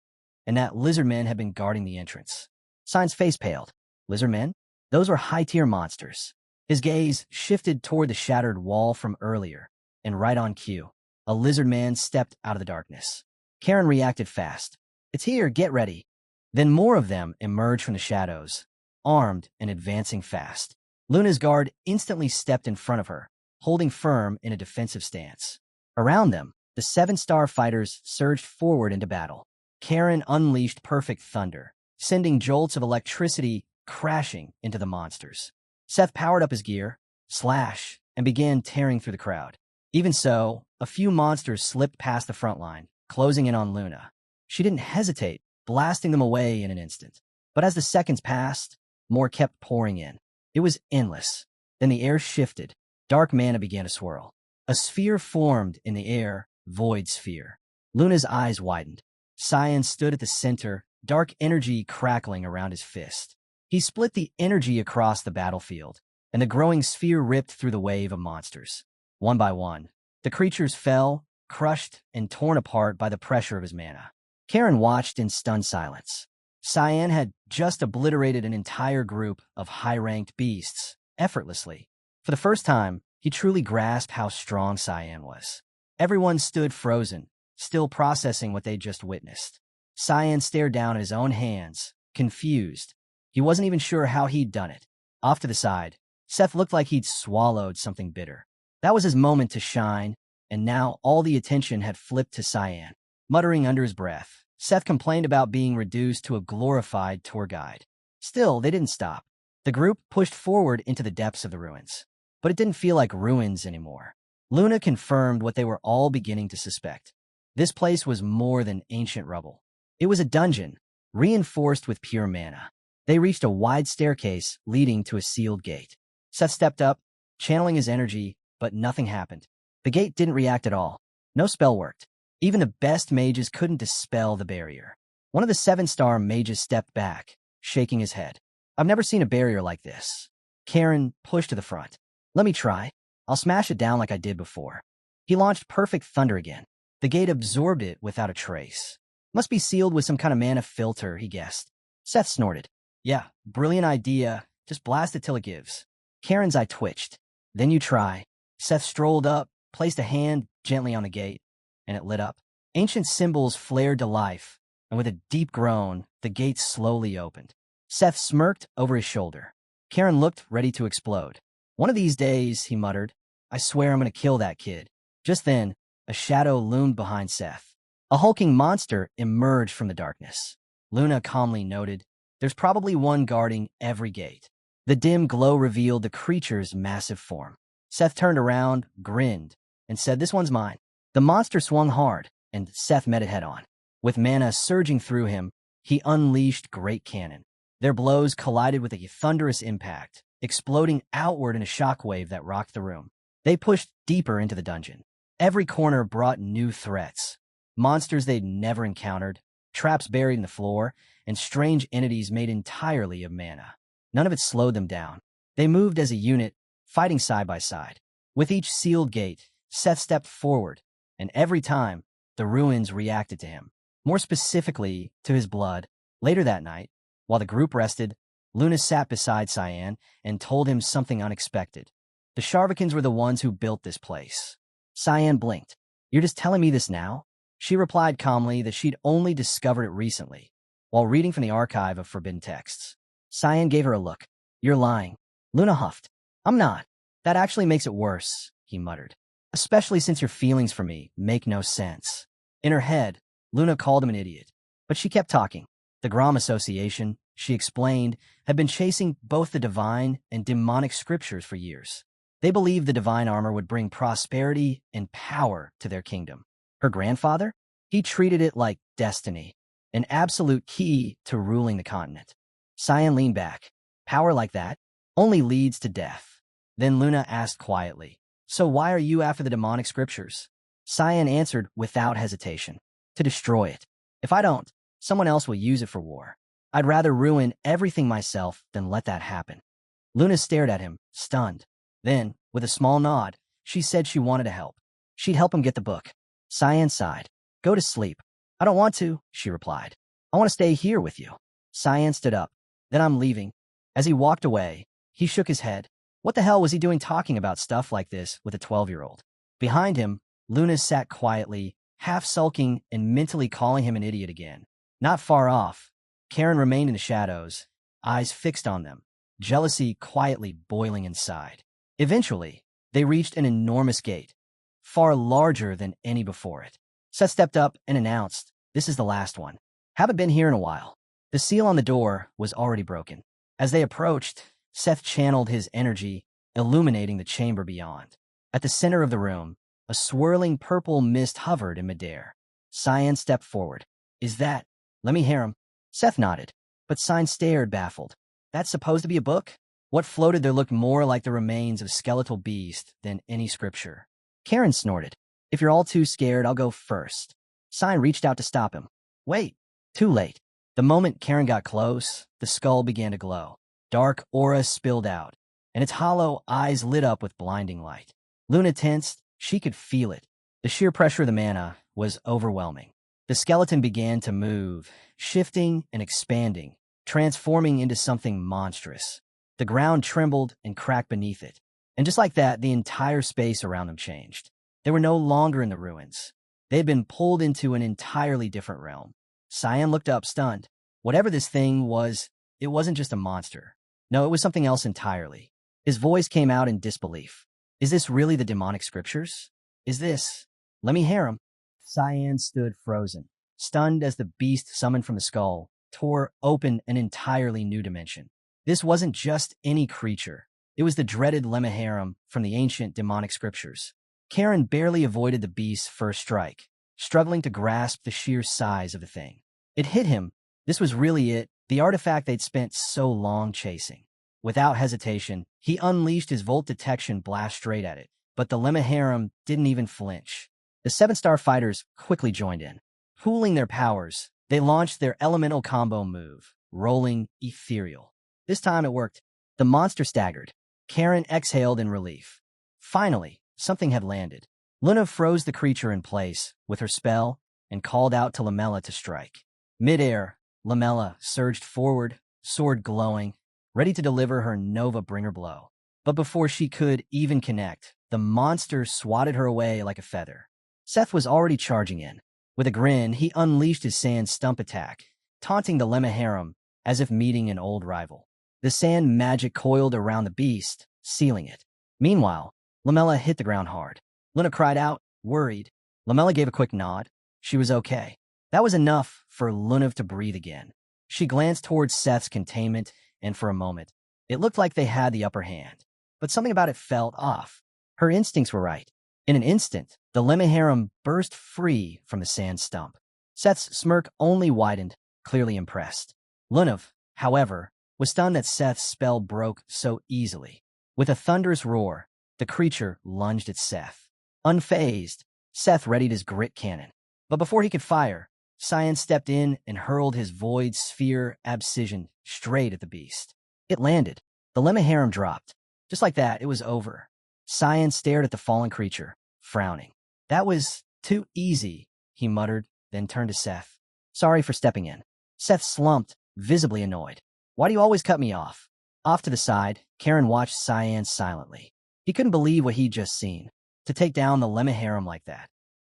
and that lizardmen had been guarding the entrance. Cyan's face paled. Lizardmen? Those were high-tier monsters. His gaze shifted toward the shattered wall from earlier, and right on cue, a lizard man stepped out of the darkness. Karen reacted fast. It's here, get ready. Then more of them emerged from the shadows, armed and advancing fast. Luna's guard instantly stepped in front of her, holding firm in a defensive stance. Around them, the 7-star fighters surged forward into battle. Karen unleashed perfect thunder, sending jolts of electricity crashing into the monsters. Seth powered up his gear, slash, and began tearing through the crowd. Even so, A few monsters slipped past the front line, closing in on Luna. She didn't hesitate, blasting them away in an instant. But as the seconds passed, more kept pouring in. It was endless. Then the air shifted. Dark mana began to swirl. A sphere formed in the air, void sphere. Luna's eyes widened. Cyan stood at the center, dark energy crackling around his fist. He split the energy across the battlefield, and the growing sphere ripped through the wave of monsters. One by one, the creatures fell, crushed and torn apart by the pressure of his mana. Karen watched in stunned silence. Cyan had just obliterated an entire group of high-ranked beasts, effortlessly. For the first time, he truly grasped how strong Cyan was. Everyone stood frozen, still processing what they'd just witnessed. Cyan stared down at his own hands, confused. He wasn't even sure how he'd done it. Off to the side, Seth looked like he'd swallowed something bitter. That was his moment to shine, and now all the attention had flipped to Cyan. Muttering under his breath, Seth complained about being reduced to a glorified tour guide. Still, they didn't stop. The group pushed forward into the depths of the ruins. But it didn't feel like ruins anymore. Luna confirmed what they were all beginning to suspect. This place was more than ancient rubble. It was a dungeon, reinforced with pure mana. They reached a wide staircase leading to a sealed gate. Seth stepped up, channeling his energy, but nothing happened. The gate didn't react at all. No spell worked. Even the best mages couldn't dispel the barrier. One of the 7-star mages stepped back, shaking his head. I've never seen a barrier like this. Karen pushed to the front. Let me try. I'll smash it down like I did before. He launched perfect thunder again. The gate absorbed it without a trace. Must be sealed with some kind of mana filter, he guessed. Seth snorted. Yeah, brilliant idea. Just blast it till it gives. Karen's eye twitched. Then you try. Seth strolled up, placed a hand gently on the gate, and it lit up. Ancient symbols flared to life, and with a deep groan, the gate slowly opened. Seth smirked over his shoulder. Karen looked ready to explode. One of these days, he muttered, I swear I'm going to kill that kid. Just then, a shadow loomed behind Seth. A hulking monster emerged from the darkness. Luna calmly noted, there's probably one guarding every gate. The dim glow revealed the creature's massive form. Seth turned around, grinned, and said, this one's mine. The monster swung hard, and Seth met it head-on. With mana surging through him, he unleashed great cannon. Their blows collided with a thunderous impact, exploding outward in a shockwave that rocked the room. They pushed deeper into the dungeon. Every corner brought new threats. Monsters they'd never encountered, traps buried in the floor, and strange entities made entirely of mana. None of it slowed them down. They moved as a unit, fighting side by side. With each sealed gate, Seth stepped forward, and every time, the ruins reacted to him. More specifically, to his blood. Later that night, while the group rested, Luna sat beside Cyan and told him something unexpected. The Sharvikins were the ones who built this place. Cyan blinked. You're just telling me this now? She replied calmly that she'd only discovered it recently, while reading from the archive of forbidden texts. Cyan gave her a look. You're lying. Luna huffed. I'm not. That actually makes it worse, he muttered. Especially since your feelings for me make no sense. In her head, Luna called him an idiot. But she kept talking. The Grom Association, she explained, had been chasing both the divine and demonic scriptures for years. They believed the divine armor would bring prosperity and power to their kingdom. Her grandfather? He treated it like destiny, an absolute key to ruling the continent. Cyan leaned back. Power like that only leads to death. Then Luna asked quietly, so why are you after the demonic scriptures? Cyan answered without hesitation. To destroy it. If I don't, someone else will use it for war. I'd rather ruin everything myself than let that happen. Luna stared at him, stunned. Then, with a small nod, she said she wanted to help. She'd help him get the book. Cyan sighed. Go to sleep. I don't want to, she replied. I want to stay here with you. Cyan stood up. Then I'm leaving. As he walked away, he shook his head. What the hell was he doing talking about stuff like this with a 12-year-old? Behind him, Luna sat quietly, half sulking and mentally calling him an idiot again. Not far off, Karen remained in the shadows, eyes fixed on them, jealousy quietly boiling inside. Eventually, they reached an enormous gate, far larger than any before it. Seth stepped up and announced, this is the last one. Haven't been here in a while. The seal on the door was already broken. As they approached, Seth channeled his energy, illuminating the chamber beyond. At the center of the room, A swirling purple mist hovered in midair. Cyan stepped forward. Is that? Let me hear him. Seth nodded, but Cyan stared, baffled. That's supposed to be a book? What floated there looked more like the remains of a skeletal beast than any scripture. Karen snorted. If you're all too scared, I'll go first. Cyan reached out to stop him. Wait. Too late. The moment Karen got close, the skull began to glow. Dark aura spilled out, and its hollow eyes lit up with blinding light. Luna tensed. She could feel it. The sheer pressure of the mana was overwhelming. The skeleton began to move, shifting and expanding, transforming into something monstrous. The ground trembled and cracked beneath it. And just like that, the entire space around them changed. They were no longer in the ruins. They had been pulled into an entirely different realm. Cyan looked up, stunned. Whatever this thing was, it wasn't just a monster. No, it was something else entirely. His voice came out in disbelief. Is this really the demonic scriptures? Is this? Let me hear him. Cyan stood frozen, stunned as the beast summoned from the skull tore open an entirely new dimension. This wasn't just any creature. It was the dreaded Lemmaharim from the ancient demonic scriptures. Karen barely avoided the beast's first strike, struggling to grasp the sheer size of the thing. It hit him. This was really it, the artifact they'd spent so long chasing. Without hesitation, he unleashed his Volt Detection blast straight at it, but the Lemmaharim didn't even flinch. The 7-star fighters quickly joined in. Pooling their powers, they launched their elemental combo move, Rolling Ethereal. This time it worked. The monster staggered. Karen exhaled in relief. Finally, something had landed. Luna froze the creature in place with her spell and called out to Lamella to strike. Mid-air, Lamella surged forward, sword glowing, ready to deliver her Nova Bringer blow. But before she could even connect, the monster swatted her away like a feather. Seth was already charging in. With a grin, he unleashed his sand stump attack, taunting the Lemmaharim as if meeting an old rival. The sand magic coiled around the beast, sealing it. Meanwhile, Lamella hit the ground hard. Luna cried out, worried. Lamella gave a quick nod. She was okay. That was enough for Luna to breathe again. She glanced towards Seth's containment, and for a moment, it looked like they had the upper hand. But something about it felt off. Her instincts were right. In an instant, the Lemmaharim burst free from the sand stump. Seth's smirk only widened, clearly impressed. Lunav, however, was stunned that Seth's spell broke so easily. With a thunderous roar, the creature lunged at Seth. Unfazed, Seth readied his grit cannon. But before he could fire, Cyan stepped in and hurled his void sphere abscission straight at the beast. It landed. The Lemmaharim dropped. Just like that, it was over. Cyan stared at the fallen creature, frowning. That was too easy, he muttered, then turned to Seth. Sorry for stepping in. Seth slumped, visibly annoyed. Why do you always cut me off? Off to the side, Karen watched Cyan silently. He couldn't believe what he'd just seen. To take down the Lemmaharim like that.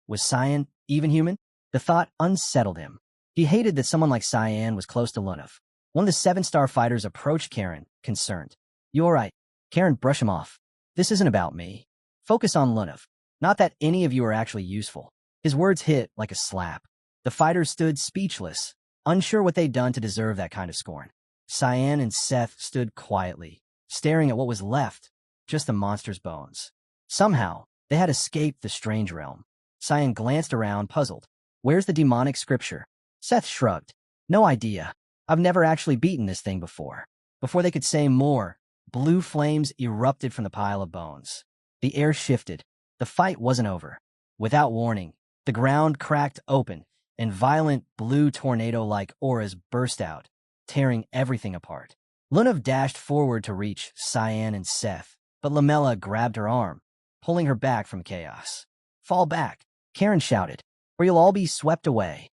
Was Cyan even human? The thought unsettled him. He hated that someone like Cyan was close to Lunav. One of the 7-star fighters approached Karen, concerned. You all right? Karen, brush him off. This isn't about me. Focus on Lunav. Not that any of you are actually useful. His words hit like a slap. The fighters stood speechless, unsure what they'd done to deserve that kind of scorn. Cyan and Seth stood quietly, staring at what was left, just the monster's bones. Somehow, they had escaped the strange realm. Cyan glanced around, puzzled. Where's the demonic scripture? Seth shrugged. No idea. I've never actually beaten this thing before. Before they could say more, blue flames erupted from the pile of bones. The air shifted. The fight wasn't over. Without warning, the ground cracked open, and violent blue tornado-like auras burst out, tearing everything apart. Lunav dashed forward to reach Cyan and Seth, but Lamella grabbed her arm, pulling her back from chaos. Fall back, Karen shouted, or you'll all be swept away.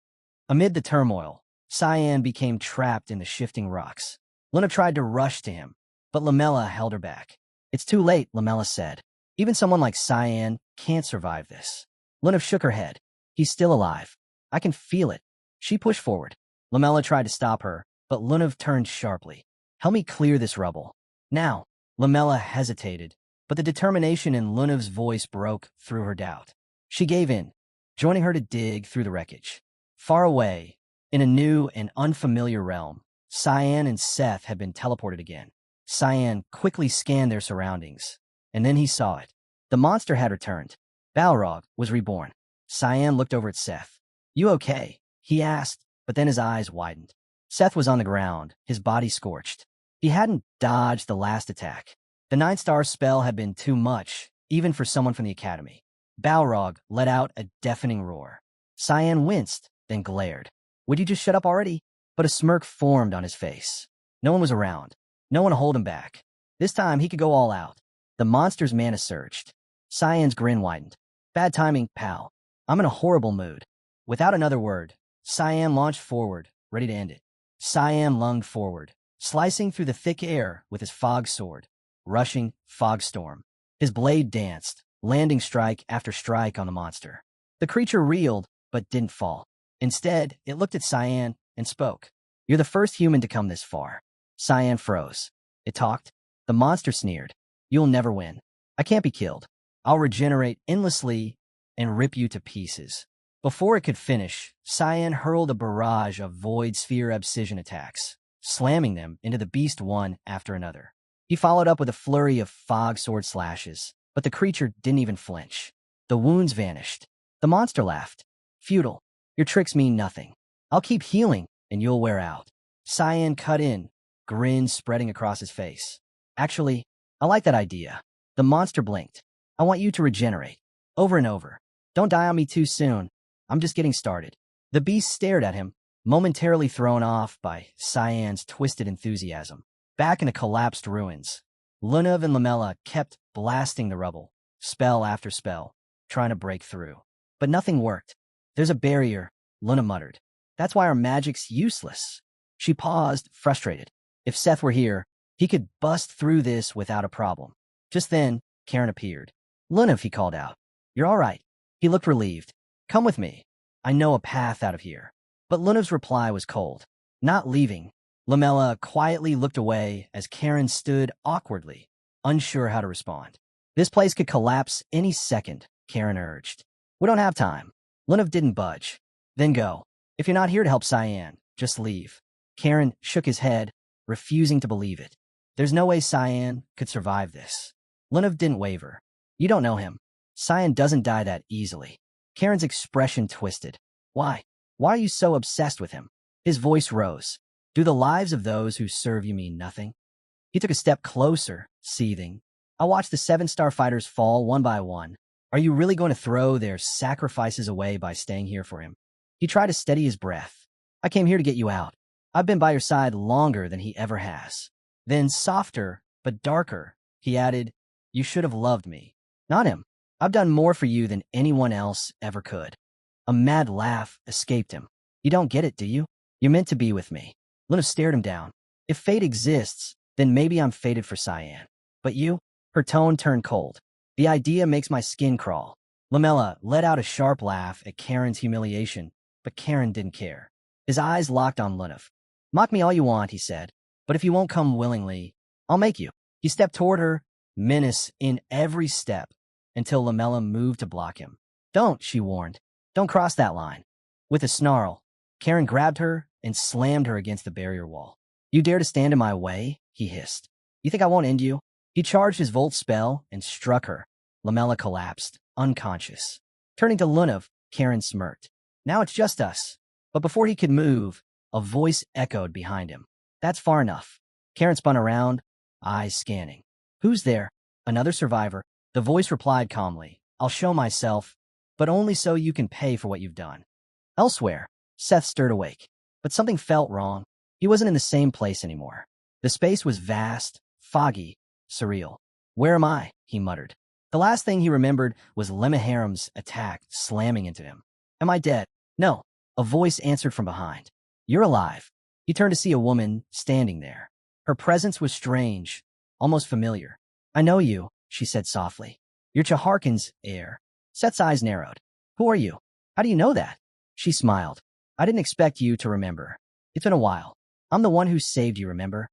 Amid the turmoil, Cyan became trapped in the shifting rocks. Lunav tried to rush to him, but Lamella held her back. It's too late, Lamella said. Even someone like Cyan can't survive this. Lunav shook her head. He's still alive. I can feel it. She pushed forward. Lamella tried to stop her, but Lunav turned sharply. Help me clear this rubble. Now. Lamella hesitated, but the determination in Lunav's voice broke through her doubt. She gave in, joining her to dig through the wreckage. Far away, in a new and unfamiliar realm, Cyan and Seth had been teleported again. Cyan quickly scanned their surroundings, and then he saw it. The monster had returned, Balrog was reborn. Cyan looked over at Seth. You okay? He asked, but then his eyes widened. Seth was on the ground, his body scorched. He hadn't dodged the last attack. The 9-star spell had been too much, even for someone from the academy. Balrog let out a deafening roar. Cyan winced, then glared. Would you just shut up already? But a smirk formed on his face. No one was around. No one to hold him back. This time he could go all out. The monster's mana surged. Cyan's grin widened. Bad timing, pal. I'm in a horrible mood. Without another word, Cyan launched forward, ready to end it. Cyan lunged forward, slicing through the thick air with his fog sword. Rushing fog storm. His blade danced, landing strike after strike on the monster. The creature reeled, but didn't fall. Instead, it looked at Cyan and spoke. You're the first human to come this far. Cyan froze. It talked. The monster sneered. You'll never win. I can't be killed. I'll regenerate endlessly and rip you to pieces. Before it could finish, Cyan hurled a barrage of void sphere abscission attacks, slamming them into the beast one after another. He followed up with a flurry of fog sword slashes, but the creature didn't even flinch. The wounds vanished. The monster laughed. Futile. Your tricks mean nothing. I'll keep healing, and you'll wear out. Cyan cut in, grin spreading across his face. Actually, I like that idea. The monster blinked. I want you to regenerate. Over and over. Don't die on me too soon. I'm just getting started. The beast stared at him, momentarily thrown off by Cyan's twisted enthusiasm. Back in the collapsed ruins, Lunav and Lamella kept blasting the rubble, spell after spell, trying to break through. But nothing worked. There's a barrier, Luna muttered. That's why our magic's useless. She paused, frustrated. If Seth were here, he could bust through this without a problem. Just then, Karen appeared. Lunav, he called out. You're all right. He looked relieved. Come with me. I know a path out of here. But Lunav's reply was cold. Not leaving. Lamella quietly looked away as Karen stood awkwardly, unsure how to respond. This place could collapse any second, Karen urged. We don't have time. Lunav didn't budge. Then go. If you're not here to help Cyan, just leave. Karen shook his head, refusing to believe it. There's no way Cyan could survive this. Lunav didn't waver. You don't know him. Cyan doesn't die that easily. Karen's expression twisted. Why? Why are you so obsessed with him? His voice rose. Do the lives of those who serve you mean nothing? He took a step closer, seething. I watched the 7-star fighters fall one by one. Are you really going to throw their sacrifices away by staying here for him? He tried to steady his breath. I came here to get you out. I've been by your side longer than he ever has. Then, softer, but darker, he added, you should have loved me. Not him. I've done more for you than anyone else ever could. A mad laugh escaped him. You don't get it, do you? You're meant to be with me. Luna stared him down. If fate exists, then maybe I'm fated for Cyan. But you? Her tone turned cold. The idea makes my skin crawl. Lamella let out a sharp laugh at Karen's humiliation, but Karen didn't care. His eyes locked on Lunav. Mock me all you want, he said, but if you won't come willingly, I'll make you. He stepped toward her, menace in every step, until Lamella moved to block him. Don't, she warned. Don't cross that line. With a snarl, Karen grabbed her and slammed her against the barrier wall. You dare to stand in my way? He hissed. You think I won't end you? He charged his Volt spell and struck her. Lamella collapsed, unconscious. Turning to Lunav, Karen smirked. Now it's just us. But before he could move, a voice echoed behind him. That's far enough. Karen spun around, eyes scanning. Who's there? Another survivor. The voice replied calmly. I'll show myself, but only so you can pay for what you've done. Elsewhere, Seth stirred awake, but something felt wrong. He wasn't in the same place anymore. The space was vast, foggy, surreal. Where am I? He muttered. The last thing he remembered was Lemaharim's attack slamming into him. Am I dead? No. A voice answered from behind. You're alive. He turned to see a woman standing there. Her presence was strange, almost familiar. I know you, she said softly. You're Chaharkin's heir. Seth's eyes narrowed. Who are you? How do you know that? She smiled. I didn't expect you to remember. It's been a while. I'm the one who saved you, remember?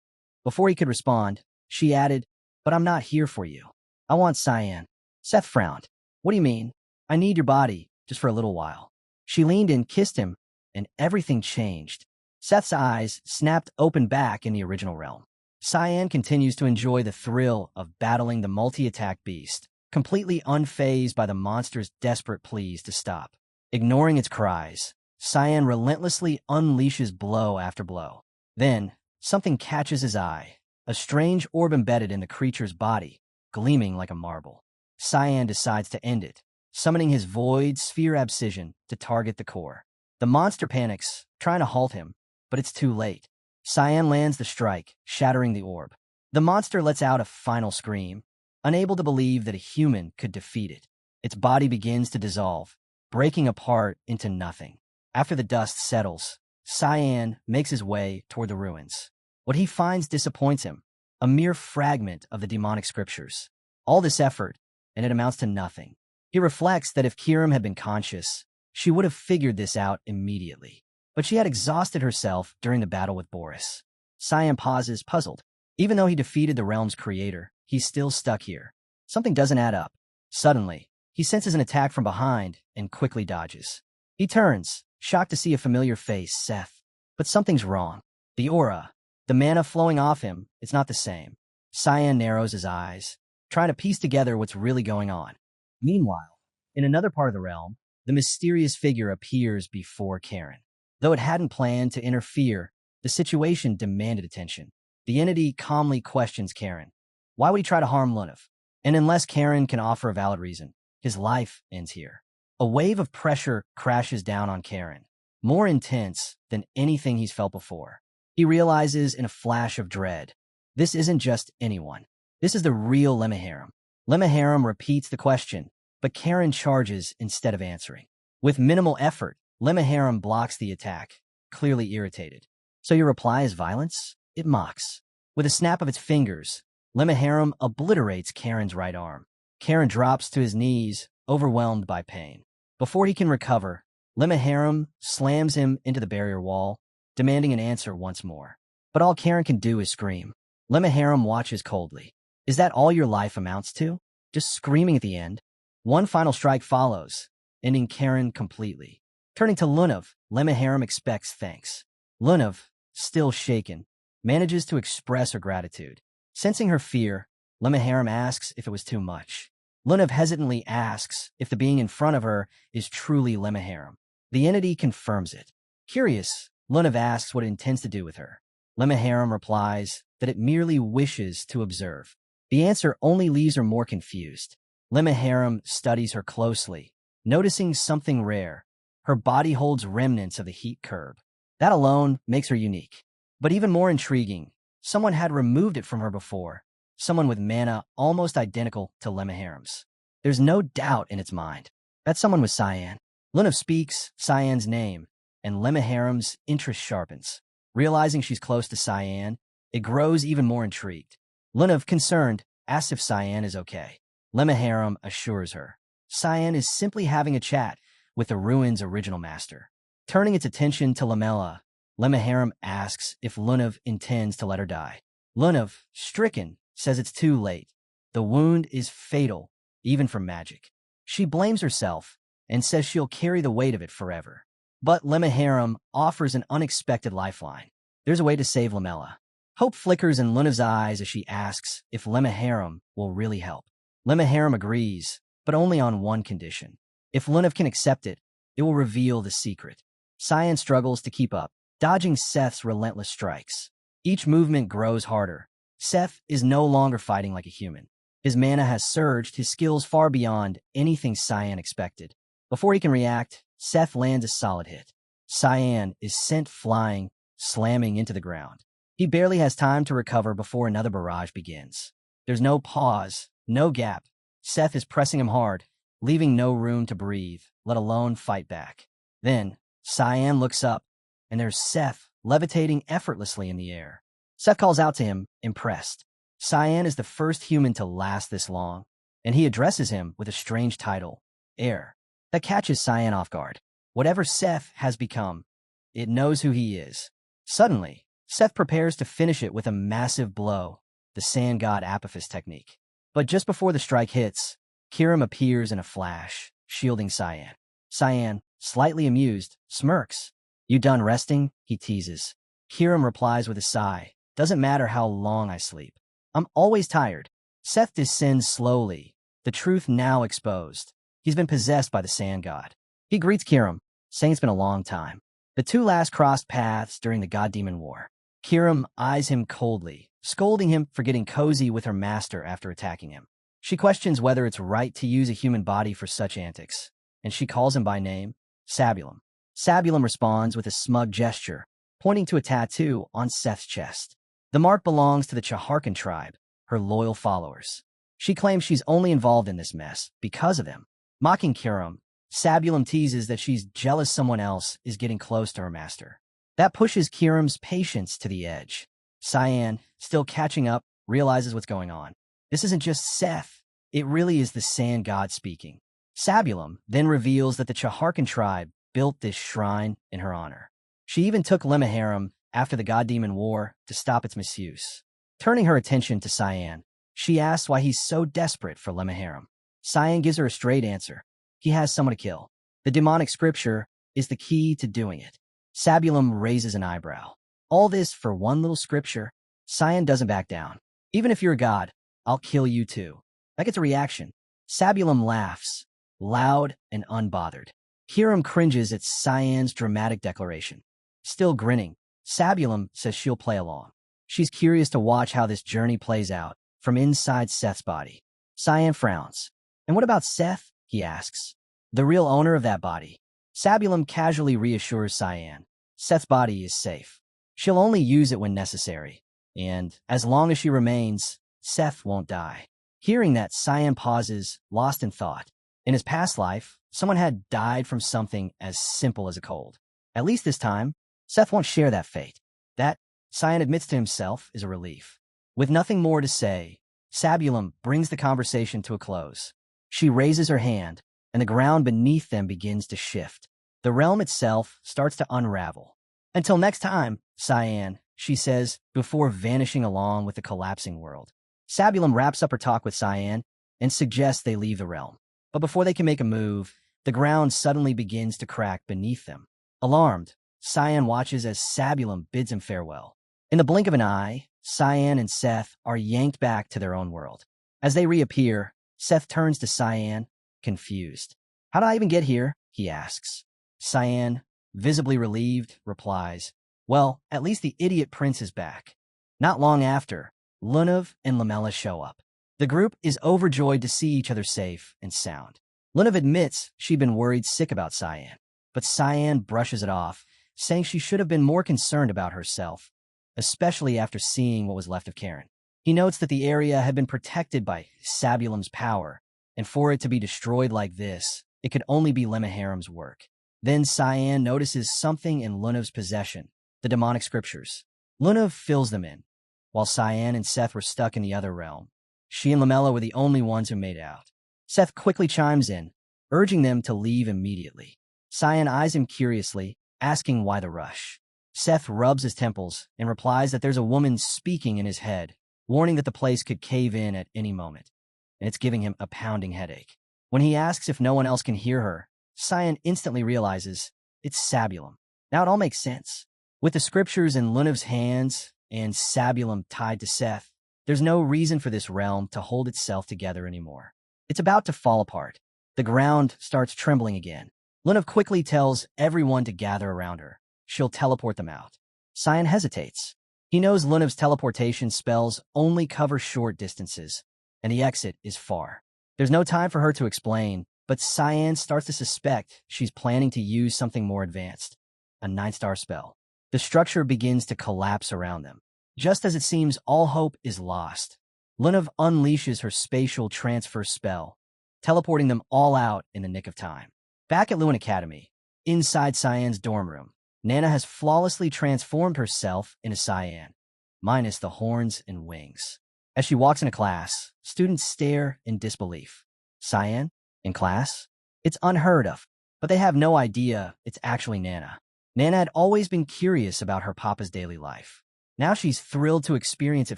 Before he could respond, she added, but I'm not here for you. I want Cyan. Seth frowned. What do you mean? I need your body, just for a little while. She leaned and kissed him, and everything changed. Seth's eyes snapped open back in the original realm. Cyan continues to enjoy the thrill of battling the multi-attack beast, completely unfazed by the monster's desperate pleas to stop. Ignoring its cries, Cyan relentlessly unleashes blow after blow. Then, something catches his eye, a strange orb embedded in the creature's body, gleaming like a marble. Cyan decides to end it, summoning his void sphere abscission to target the core. The monster panics, trying to halt him, but it's too late. Cyan lands the strike, shattering the orb. The monster lets out a final scream, unable to believe that a human could defeat it. Its body begins to dissolve, breaking apart into nothing. After the dust settles, Cyan makes his way toward the ruins. What he finds disappoints him, a mere fragment of the demonic scriptures. All this effort, and it amounts to nothing. He reflects that if Kirim had been conscious, she would have figured this out immediately. But she had exhausted herself during the battle with Boris. Cyan pauses, puzzled. Even though he defeated the realm's creator, he's still stuck here. Something doesn't add up. Suddenly, he senses an attack from behind and quickly dodges. He turns, shocked to see a familiar face, Seth. But something's wrong. The aura, the mana flowing off him, it's not the same. Cyan narrows his eyes, trying to piece together what's really going on. Meanwhile, in another part of the realm, the mysterious figure appears before Karen. Though it hadn't planned to interfere, the situation demanded attention. The entity calmly questions Karen. Why would he try to harm Lunav? And unless Karen can offer a valid reason, his life ends here. A wave of pressure crashes down on Karen, more intense than anything he's felt before. He realizes in a flash of dread, this isn't just anyone. This is the real Lemmaharam. Lemmaharam repeats the question, but Karen charges instead of answering. With minimal effort, Lemmaharam blocks the attack, clearly irritated. So your reply is violence? It mocks. With a snap of its fingers, Lemmaharam obliterates Karen's right arm. Karen drops to his knees, overwhelmed by pain. Before he can recover, Lemmaharam slams him into the barrier wall, demanding an answer once more. But all Karen can do is scream. Lemmaharam watches coldly. Is that all your life amounts to? Just screaming at the end? One final strike follows, ending Karen completely. Turning to Lunav, Lemmaharam expects thanks. Lunav, still shaken, manages to express her gratitude. Sensing her fear, Lemmaharam asks if it was too much. Lunav hesitantly asks if the being in front of her is truly Lemmaharam. The entity confirms it. Curious, Lunav asks what it intends to do with her. Lemmaharam replies that it merely wishes to observe. The answer only leaves her more confused. Lemmaharam studies her closely, noticing something rare. Her body holds remnants of the heat curb. That alone makes her unique. But even more intriguing, someone had removed it from her before. Someone with mana almost identical to Lemmaharam's. There's no doubt in its mind. That someone was Cyan. Lunav speaks Cyan's name, and Lemmaharam's interest sharpens. Realizing she's close to Cyan, it grows even more intrigued. Lunav, concerned, asks if Cyan is okay. Lemmaharam assures her. Cyan is simply having a chat with the ruin's original master. Turning its attention to Lamela, Lemmaharam asks if Lunav intends to let her die. Lunav, stricken, says it's too late. The wound is fatal, even for magic. She blames herself and says she'll carry the weight of it forever. But Lemmaharam offers an unexpected lifeline. There's a way to save Lamela. Hope flickers in Lunav's eyes as she asks if Lemmaharam will really help. Lemmaharam agrees, but only on one condition. If Lunav can accept it, it will reveal the secret. Cyan struggles to keep up, dodging Seth's relentless strikes. Each movement grows harder. Seth is no longer fighting like a human. His mana has surged, his skills far beyond anything Cyan expected. Before he can react, Seth lands a solid hit. Cyan is sent flying, slamming into the ground. He barely has time to recover before another barrage begins. There's no pause, no gap. Seth is pressing him hard, leaving no room to breathe, let alone fight back. Then, Cyan looks up, and there's Seth levitating effortlessly in the air. Seth calls out to him, impressed. Cyan is the first human to last this long, and he addresses him with a strange title, Heir. That catches Cyan off guard. Whatever Seth has become, it knows who he is. Suddenly, Seth prepares to finish it with a massive blow, the Sand God Apophis technique. But just before the strike hits, Kirim appears in a flash, shielding Cyan. Cyan, slightly amused, smirks. You done resting? He teases. Kirim replies with a sigh. Doesn't matter how long I sleep. I'm always tired. Seth descends slowly, the truth now exposed. He's been possessed by the sand god. He greets Kirim, saying it's been a long time. The two last crossed paths during the god-demon war. Kirim eyes him coldly, scolding him for getting cozy with her master after attacking him. She questions whether it's right to use a human body for such antics, and she calls him by name, Sabulum. Sabulum responds with a smug gesture, pointing to a tattoo on Seth's chest. The mark belongs to the Chaharkan tribe, her loyal followers. She claims she's only involved in this mess because of them. Mocking Kirim, Sabulum teases that she's jealous someone else is getting close to her master. That pushes Kirim's patience to the edge. Cyan, still catching up, realizes what's going on. This isn't just Seth. It really is the sand god speaking. Sabulum then reveals that the Chaharkan tribe built this shrine in her honor. She even took Lemmaharam after the god-demon war to stop its misuse. Turning her attention to Cyan, she asks why he's so desperate for Lemmaharam. Cyan gives her a straight answer. He has someone to kill. The demonic scripture is the key to doing it. Sabulum raises an eyebrow. All this for one little scripture? Cyan doesn't back down. Even if you're a god, I'll kill you too. That gets a reaction. Sabulum laughs, loud and unbothered. Kirim cringes at Cyan's dramatic declaration. Still grinning, Sabulum says she'll play along. She's curious to watch how this journey plays out from inside Seth's body. Cyan frowns. And what about Seth? He asks. The real owner of that body. Sabulum casually reassures Cyan. Seth's body is safe. She'll only use it when necessary. And as long as she remains, Seth won't die. Hearing that, Cyan pauses, lost in thought. In his past life, someone had died from something as simple as a cold. At least this time, Seth won't share that fate. That, Cyan admits to himself, is a relief. With nothing more to say, Sabulum brings the conversation to a close. She raises her hand, and the ground beneath them begins to shift. The realm itself starts to unravel. Until next time, Cyan, she says, before vanishing along with the collapsing world. Sabulum wraps up her talk with Cyan and suggests they leave the realm. But before they can make a move, the ground suddenly begins to crack beneath them. Alarmed, Cyan watches as Sabulum bids him farewell. In the blink of an eye, Cyan and Seth are yanked back to their own world. As they reappear, Seth turns to Cyan, confused. How did I even get here? He asks. Cyan, visibly relieved, replies, well, at least the idiot prince is back. Not long after, Lunav and Lamella show up. The group is overjoyed to see each other safe and sound. Lunav admits she'd been worried sick about Cyan, but Cyan brushes it off, saying she should have been more concerned about herself, especially after seeing what was left of Karen. He notes that the area had been protected by Sabulum's power, and for it to be destroyed like this, it could only be Lemmaharam's work. Then Cyan notices something in Lunav's possession, the demonic scriptures. Lunav fills them in. While Cyan and Seth were stuck in the other realm, she and Lamella were the only ones who made out. Seth quickly chimes in, urging them to leave immediately. Cyan eyes him curiously, asking why the rush. Seth rubs his temples and replies that there's a woman speaking in his head, warning that the place could cave in at any moment, and it's giving him a pounding headache. When he asks if no one else can hear her, Cyan instantly realizes it's Sabulum. Now it all makes sense. With the scriptures in Lunav's hands and Sabulum tied to Seth, there's no reason for this realm to hold itself together anymore. It's about to fall apart. The ground starts trembling again. Lunav quickly tells everyone to gather around her. She'll teleport them out. Cyan hesitates. He knows Lunav's teleportation spells only cover short distances, and the exit is far. There's no time for her to explain, but Cyan starts to suspect she's planning to use something more advanced, a 9-star spell. The structure begins to collapse around them. Just as it seems all hope is lost, Lunav unleashes her spatial transfer spell, teleporting them all out in the nick of time. Back at Lewin Academy, inside Cyan's dorm room, Nana has flawlessly transformed herself into Cyan, minus the horns and wings. As she walks into class, students stare in disbelief. Cyan? In class? It's unheard of, but they have no idea it's actually Nana. Nana had always been curious about her papa's daily life. Now she's thrilled to experience it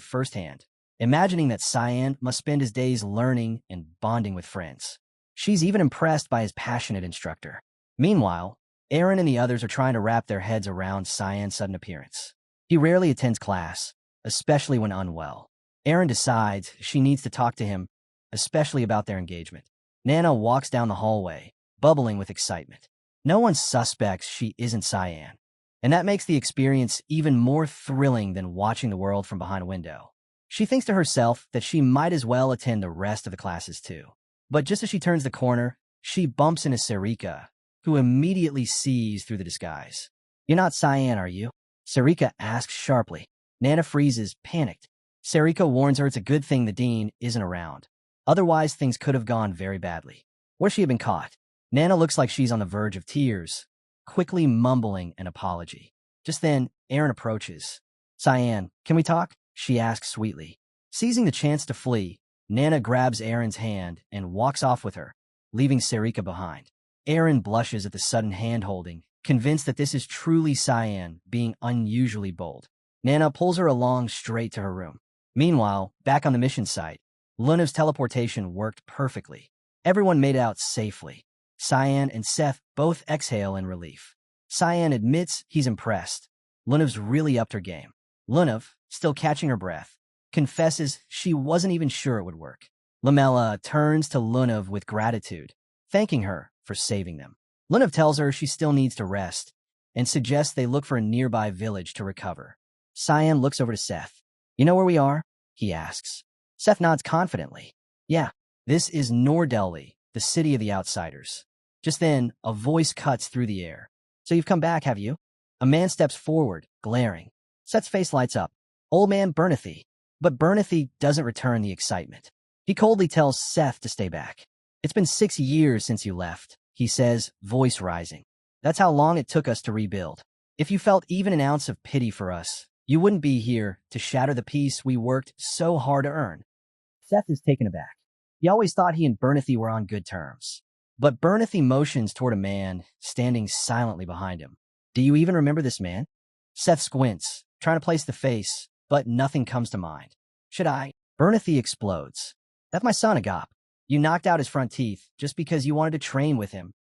firsthand, imagining that Cyan must spend his days learning and bonding with friends. She's even impressed by his passionate instructor. Meanwhile, Aaron and the others are trying to wrap their heads around Cyan's sudden appearance. He rarely attends class, especially when unwell. Aaron decides she needs to talk to him especially about their engagement. Nana walks down the hallway, bubbling with excitement. No one suspects she isn't Cyan, and that makes the experience even more thrilling than watching the world from behind a window. She thinks to herself that she might as well attend the rest of the classes too. But just as she turns the corner, she bumps into Sarika, who immediately sees through the disguise. "You're not Cyan, are you?" Sarika asks sharply. Nana freezes, panicked. Sarika warns her it's a good thing the dean isn't around. Otherwise, things could have gone very badly. What if she had been caught? Nana looks like she's on the verge of tears, quickly mumbling an apology. Just then, Aaron approaches. "Cyan, can we talk?" she asks sweetly. Seizing the chance to flee, Nana grabs Aaron's hand and walks off with her, leaving Sarika behind. Aaron blushes at the sudden hand-holding, convinced that this is truly Cyan being unusually bold. Nana pulls her along straight to her room. Meanwhile, back on the mission site, Lunav's teleportation worked perfectly. Everyone made out safely. Cyan and Seth both exhale in relief. Cyan admits he's impressed. Lunav's really upped her game. Lunav, still catching her breath, confesses she wasn't even sure it would work. Lamella turns to Lunav with gratitude, thanking her for saving them. Lunav tells her she still needs to rest and suggests they look for a nearby village to recover. Cyan looks over to Seth. "You know where we are?" he asks. Seth nods confidently. "Yeah, this is Nordelli, the city of the outsiders." Just then, a voice cuts through the air. "So you've come back, have you?" A man steps forward, glaring. Seth's face lights up. "Old man Bernathy." But Bernathy doesn't return the excitement. He coldly tells Seth to stay back. "It's been 6 years since you left," he says, voice rising. "That's how long it took us to rebuild. If you felt even an ounce of pity for us, you wouldn't be here to shatter the peace we worked so hard to earn." Seth is taken aback. He always thought he and Bernathy were on good terms. But Bernathy motions toward a man standing silently behind him. "Do you even remember this man?" Seth squints, trying to place the face, but nothing comes to mind. "Should I?" Bernathy explodes. "That's my son, Agop. You knocked out his front teeth just because you wanted to train with him."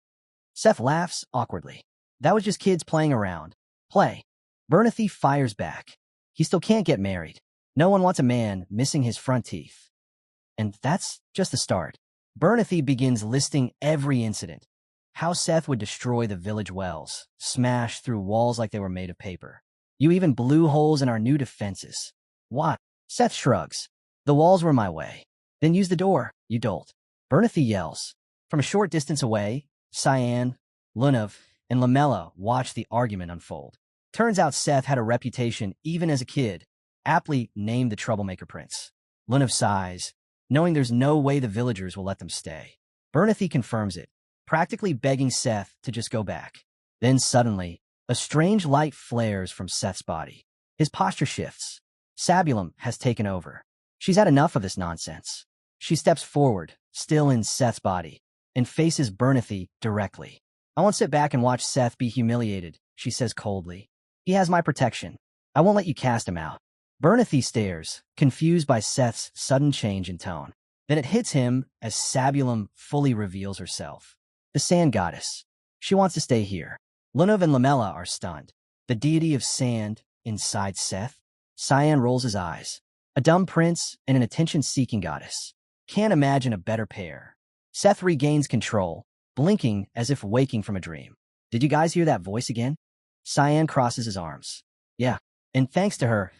Seth laughs awkwardly. "That was just kids playing around." "Play." Bernathy fires back. He still can't get married. No one wants a man missing his front teeth. And that's just the start. Bernathy begins listing every incident. How Seth would destroy the village wells, smash through walls like they were made of paper. "You even blew holes in our new defenses." "What?" Seth shrugs. "The walls were my way." "Then use the door, you dolt." Bernathy yells. From a short distance away, Cyan, Lunav, and Lamella watch the argument unfold. Turns out Seth had a reputation even as a kid, aptly named the Troublemaker Prince. Lunav sighs, knowing there's no way the villagers will let them stay. Bernathy confirms it, practically begging Seth to just go back. Then suddenly, a strange light flares from Seth's body. His posture shifts. Sabulum has taken over. She's had enough of this nonsense. She steps forward, still in Seth's body, and faces Bernathy directly. "I won't sit back and watch Seth be humiliated," she says coldly. "He has my protection. I won't let you cast him out." Bernathy stares, confused by Seth's sudden change in tone. Then it hits him as Sabulum fully reveals herself. The sand goddess. She wants to stay here. Lunav and Lamella are stunned. The deity of sand inside Seth? Cyan rolls his eyes. A dumb prince and an attention-seeking goddess. Can't imagine a better pair. Seth regains control, blinking as if waking from a dream. "Did you guys hear that voice again?" Cyan crosses his arms. "Yeah, and thanks to her,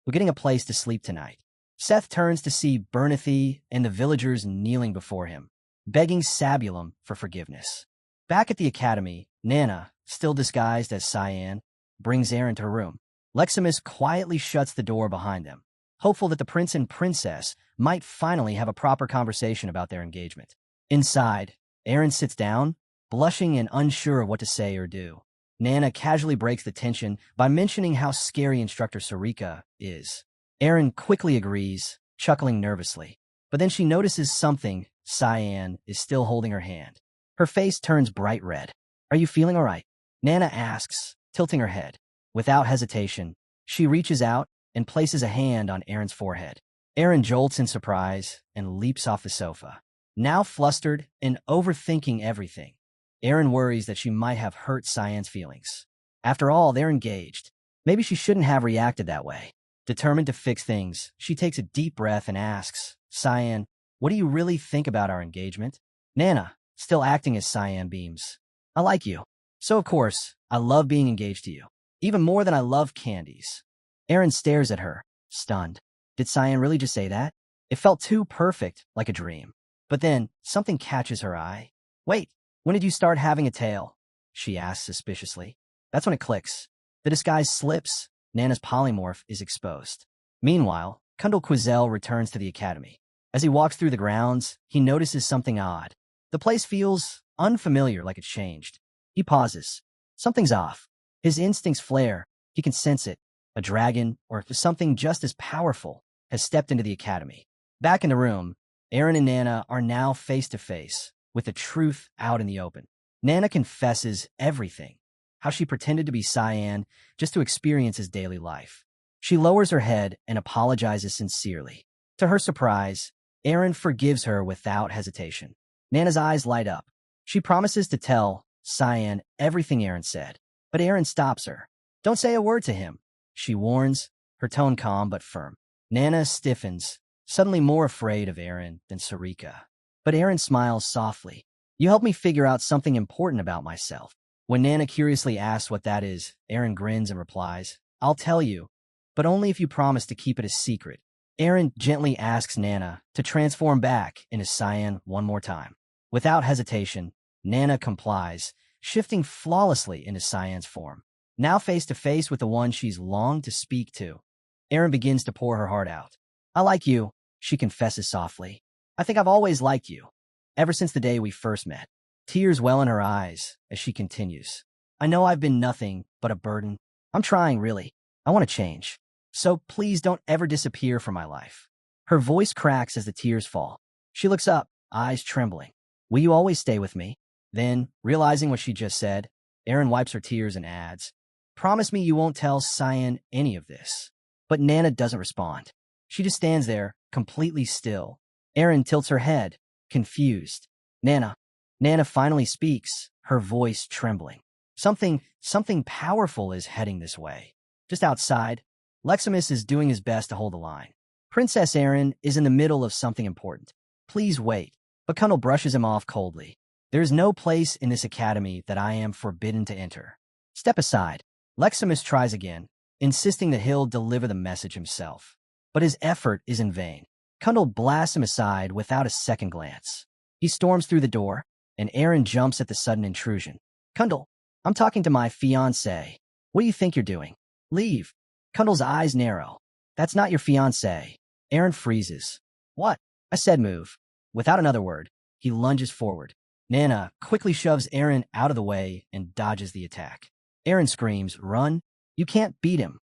we're getting a place to sleep tonight." Seth turns to see Bernathy and the villagers kneeling before him, begging Sabulum for forgiveness. Back at the academy, Nana, still disguised as Cyan, brings Aaron to her room. Leximus quietly shuts the door behind them, hopeful that the prince and princess might finally have a proper conversation about their engagement. Inside, Aaron sits down, blushing and unsure of what to say or do. Nana casually breaks the tension by mentioning how scary Instructor Sera is. Aaron quickly agrees, chuckling nervously. But then she notices something. Cyan is still holding her hand. Her face turns bright red. "Are you feeling all right?" Nana asks, tilting her head. Without hesitation, she reaches out and places a hand on Aaron's forehead. Aaron jolts in surprise and leaps off the sofa. Now flustered and overthinking everything, Aaron worries that she might have hurt Cyan's feelings. After all, they're engaged. Maybe she shouldn't have reacted that way. Determined to fix things, she takes a deep breath and asks, "Cyan, What do you really think about our engagement? Nana, still acting as cyan beams. I like you. So of course, I love being engaged to you. Even more than I love candies. Aaron stares at her, stunned. Did Cyan really just say that? It felt too perfect, like a dream. But then, something catches her eye. Wait, when did you start having a tail? She asks suspiciously. That's when it clicks. The disguise slips. Nana's polymorph is exposed. Meanwhile, Kundal Quizel returns to the academy. As he walks through the grounds, he notices something odd. The place feels unfamiliar, like it's changed. He pauses. Something's off. His instincts flare. He can sense it. A dragon, or something just as powerful, has stepped into the academy. Back in the room, Aaron and Nana are now face to face, with the truth out in the open. Nana confesses everything. How she pretended to be Cyan just to experience his daily life. She lowers her head and apologizes sincerely. To her surprise, Aaron forgives her without hesitation. Nana's eyes light up. She promises to tell Cyan everything Aaron said, but Aaron stops her. Don't say a word to him, she warns, her tone calm but firm. Nana stiffens, suddenly more afraid of Aaron than Sarika. But Aaron smiles softly. You helped me figure out something important about myself. When Nana curiously asks what that is, Aaron grins and replies, I'll tell you, but only if you promise to keep it a secret. Aaron gently asks Nana to transform back into Cyan one more time. Without hesitation, Nana complies, shifting flawlessly into Cyan's form. Now face to face with the one she's longed to speak to, Aaron begins to pour her heart out. I like you, she confesses softly. I think I've always liked you, ever since the day we first met. Tears well in her eyes as she continues. I know I've been nothing but a burden. I'm trying, really. I want to change. So please don't ever disappear from my life. Her voice cracks as the tears fall. She looks up, eyes trembling. Will you always stay with me? Then, realizing what she just said, Aaron wipes her tears and adds, Promise me you won't tell Cyan any of this. But Nana doesn't respond. She just stands there, completely still. Aaron tilts her head, confused. Nana. Nana finally speaks, her voice trembling. Something powerful is heading this way. Just outside, Leximus is doing his best to hold the line. Princess Aaron is in the middle of something important. Please wait. But Kundal brushes him off coldly. There is no place in this academy that I am forbidden to enter. Step aside. Leximus tries again, insisting that he'll deliver the message himself. But his effort is in vain. Kundal blasts him aside without a second glance. He storms through the door, and Aaron jumps at the sudden intrusion. Kundal, I'm talking to my fiancé. What do you think you're doing? Leave. Kundal's eyes narrow. That's not your fiancé. Aaron freezes. What? I said move. Without another word, he lunges forward. Nana quickly shoves Aaron out of the way and dodges the attack. Aaron screams, Run! You can't beat him.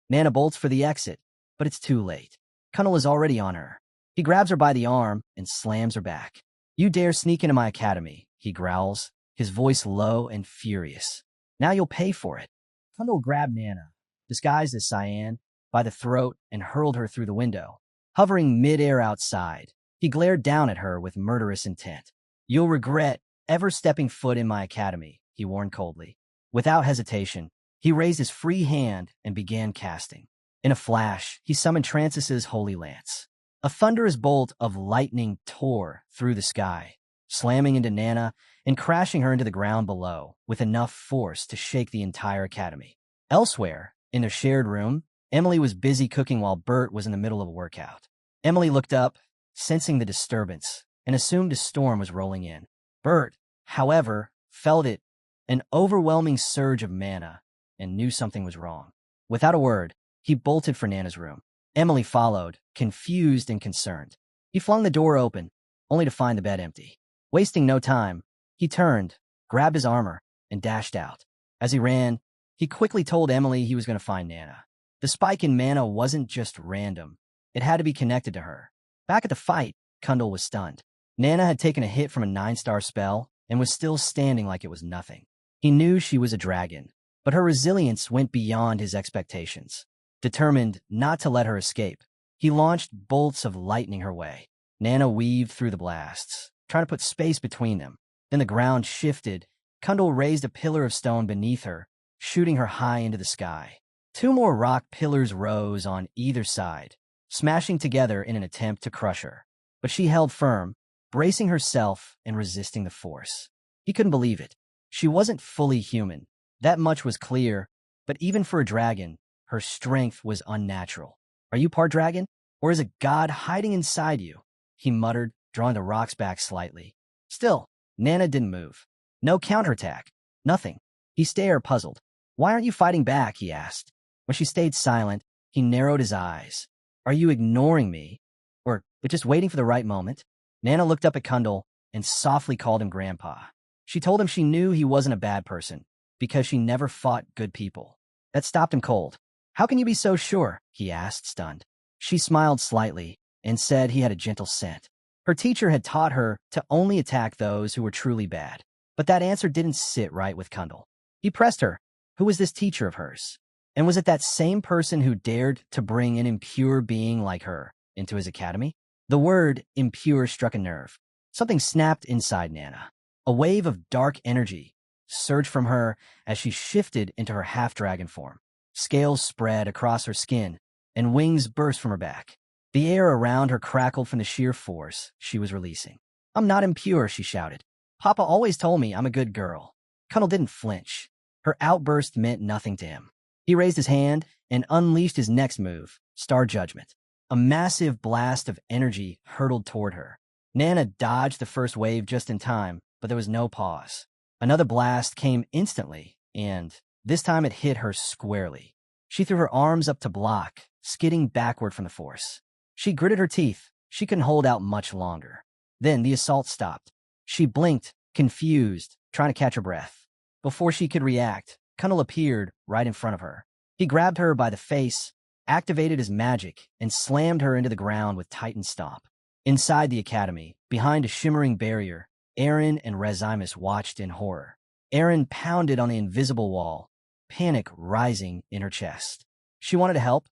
Nana bolts for the exit, but it's too late. Kundal is already on her. He grabs her by the arm and slams her back. You dare sneak into my academy, he growls, his voice low and furious. Now you'll pay for it. Kundal grabbed Nana, disguised as Cyan, by the throat and hurled her through the window. Hovering mid-air outside, he glared down at her with murderous intent. You'll regret ever stepping foot in my academy, he warned coldly. Without hesitation, he raised his free hand and began casting. In a flash, he summoned Transis's holy lance. A thunderous bolt of lightning tore through the sky, slamming into Nana and crashing her into the ground below with enough force to shake the entire academy. Elsewhere, in their shared room, Emily was busy cooking while Bert was in the middle of a workout. Emily looked up, sensing the disturbance, and assumed a storm was rolling in. Bert, however, felt it, an overwhelming surge of mana, and knew something was wrong. Without a word, he bolted for Nana's room. Emily followed, confused and concerned. He flung the door open, only to find the bed empty. Wasting no time, he turned, grabbed his armor, and dashed out. As he ran, he quickly told Emily he was going to find Nana. The spike in mana wasn't just random. It had to be connected to her. Back at the fight, Kundal was stunned. Nana had taken a hit from a 9-star spell and was still standing like it was nothing. He knew she was a dragon, but her resilience went beyond his expectations. Determined not to let her escape, he launched bolts of lightning her way. Nana weaved through the blasts, trying to put space between them. Then the ground shifted. Kundal raised a pillar of stone beneath her, shooting her high into the sky. 2 more rock pillars rose on either side, smashing together in an attempt to crush her. but she held firm, bracing herself and resisting the force. He couldn't believe it. She wasn't fully human. That much was clear, but even for a dragon, her strength was unnatural. Are you part dragon? Or is a god hiding inside you? He muttered, drawing the rocks back slightly. Still, Nana didn't move. No counterattack. Nothing. He stared, puzzled. Why aren't you fighting back? He asked. When she stayed silent, he narrowed his eyes. Are you ignoring me? Or just waiting for the right moment? Nana looked up at Kundal and softly called him Grandpa. She told him she knew he wasn't a bad person, because she never fought good people. That stopped him cold. How can you be so sure? He asked, stunned. She smiled slightly and said he had a gentle scent. Her teacher had taught her to only attack those who were truly bad. But that answer didn't sit right with Kundal. He pressed her. Who was this teacher of hers? And was it that same person who dared to bring an impure being like her into his academy? The word impure struck a nerve. Something snapped inside Nana. A wave of dark energy surged from her as she shifted into her half-dragon form. Scales spread across her skin, and wings burst from her back. The air around her crackled from the sheer force she was releasing. I'm not impure, she shouted. Papa always told me I'm a good girl. Kundal didn't flinch. Her outburst meant nothing to him. He raised his hand and unleashed his next move, Star Judgment. A massive blast of energy hurtled toward her. Nana dodged the first wave just in time, but there was no pause. Another blast came instantly, and this time it hit her squarely. She threw her arms up to block, skidding backward from the force. She gritted her teeth. She couldn't hold out much longer. Then the assault stopped. She blinked, confused, trying to catch her breath. Before she could react, Kundal appeared right in front of her. He grabbed her by the face, activated his magic, and slammed her into the ground with titan stomp. Inside the academy, behind a shimmering barrier, Aaron and Rezimus watched in horror. Aaron pounded on the invisible wall, panic rising in her chest. She wanted to help,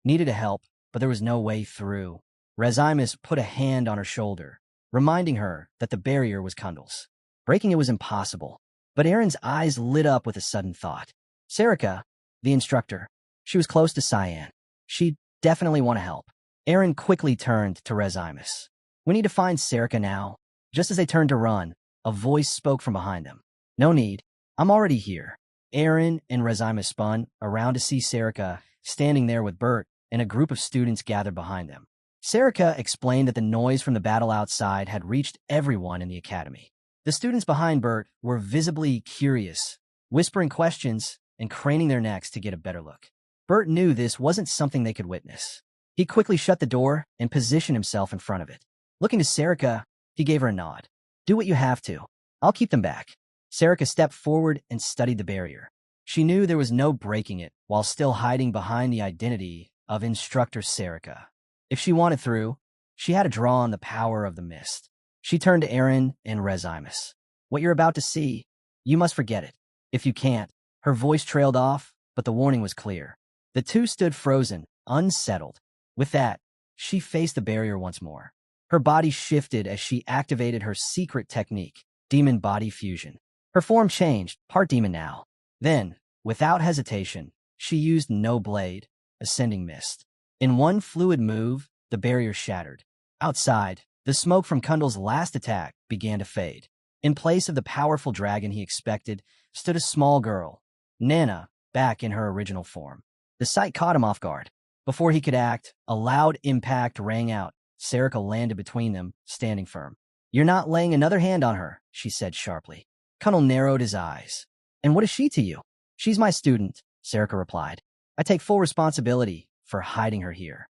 needed to help, but there was no way through. Rezimus put a hand on her shoulder, reminding her that the barrier was Kundal's. Breaking it was impossible, but Aaron's eyes lit up with a sudden thought. Serica, the instructor, she was close to Cyan. She'd definitely want to help. Aaron quickly turned to Rezimus. We need to find Serica now. Just as they turned to run, a voice spoke from behind them. No need. I'm already here. Aaron and Rezimus spun around to see Serica standing there with Bert and a group of students gathered behind them. Serica explained that the noise from the battle outside had reached everyone in the academy. The students behind Bert were visibly curious, whispering questions and craning their necks to get a better look. Bert knew this wasn't something they could witness. He quickly shut the door and positioned himself in front of it. Looking to Serica, he gave her a nod. Do what you have to. I'll keep them back. Serica stepped forward and studied the barrier. She knew there was no breaking it while still hiding behind the identity of Instructor Sera. If she wanted through, she had to draw on the power of the mist. She turned to Aaron and Rezimus. What you're about to see, you must forget it. If you can't, her voice trailed off, but the warning was clear. The two stood frozen, unsettled. With that, she faced the barrier once more. Her body shifted as she activated her secret technique, Demon Body Fusion. Her form changed, part demon now. Then, without hesitation, she used No Blade, Ascending Mist. In one fluid move, the barrier shattered. Outside, the smoke from Kundal's last attack began to fade. In place of the powerful dragon he expected, stood a small girl, Nana, back in her original form. The sight caught him off guard. Before he could act, a loud impact rang out. Serica landed between them, standing firm. You're not laying another hand on her, she said sharply. Kundal narrowed his eyes. And what is she to you? She's my student, Serica replied. I take full responsibility for hiding her here.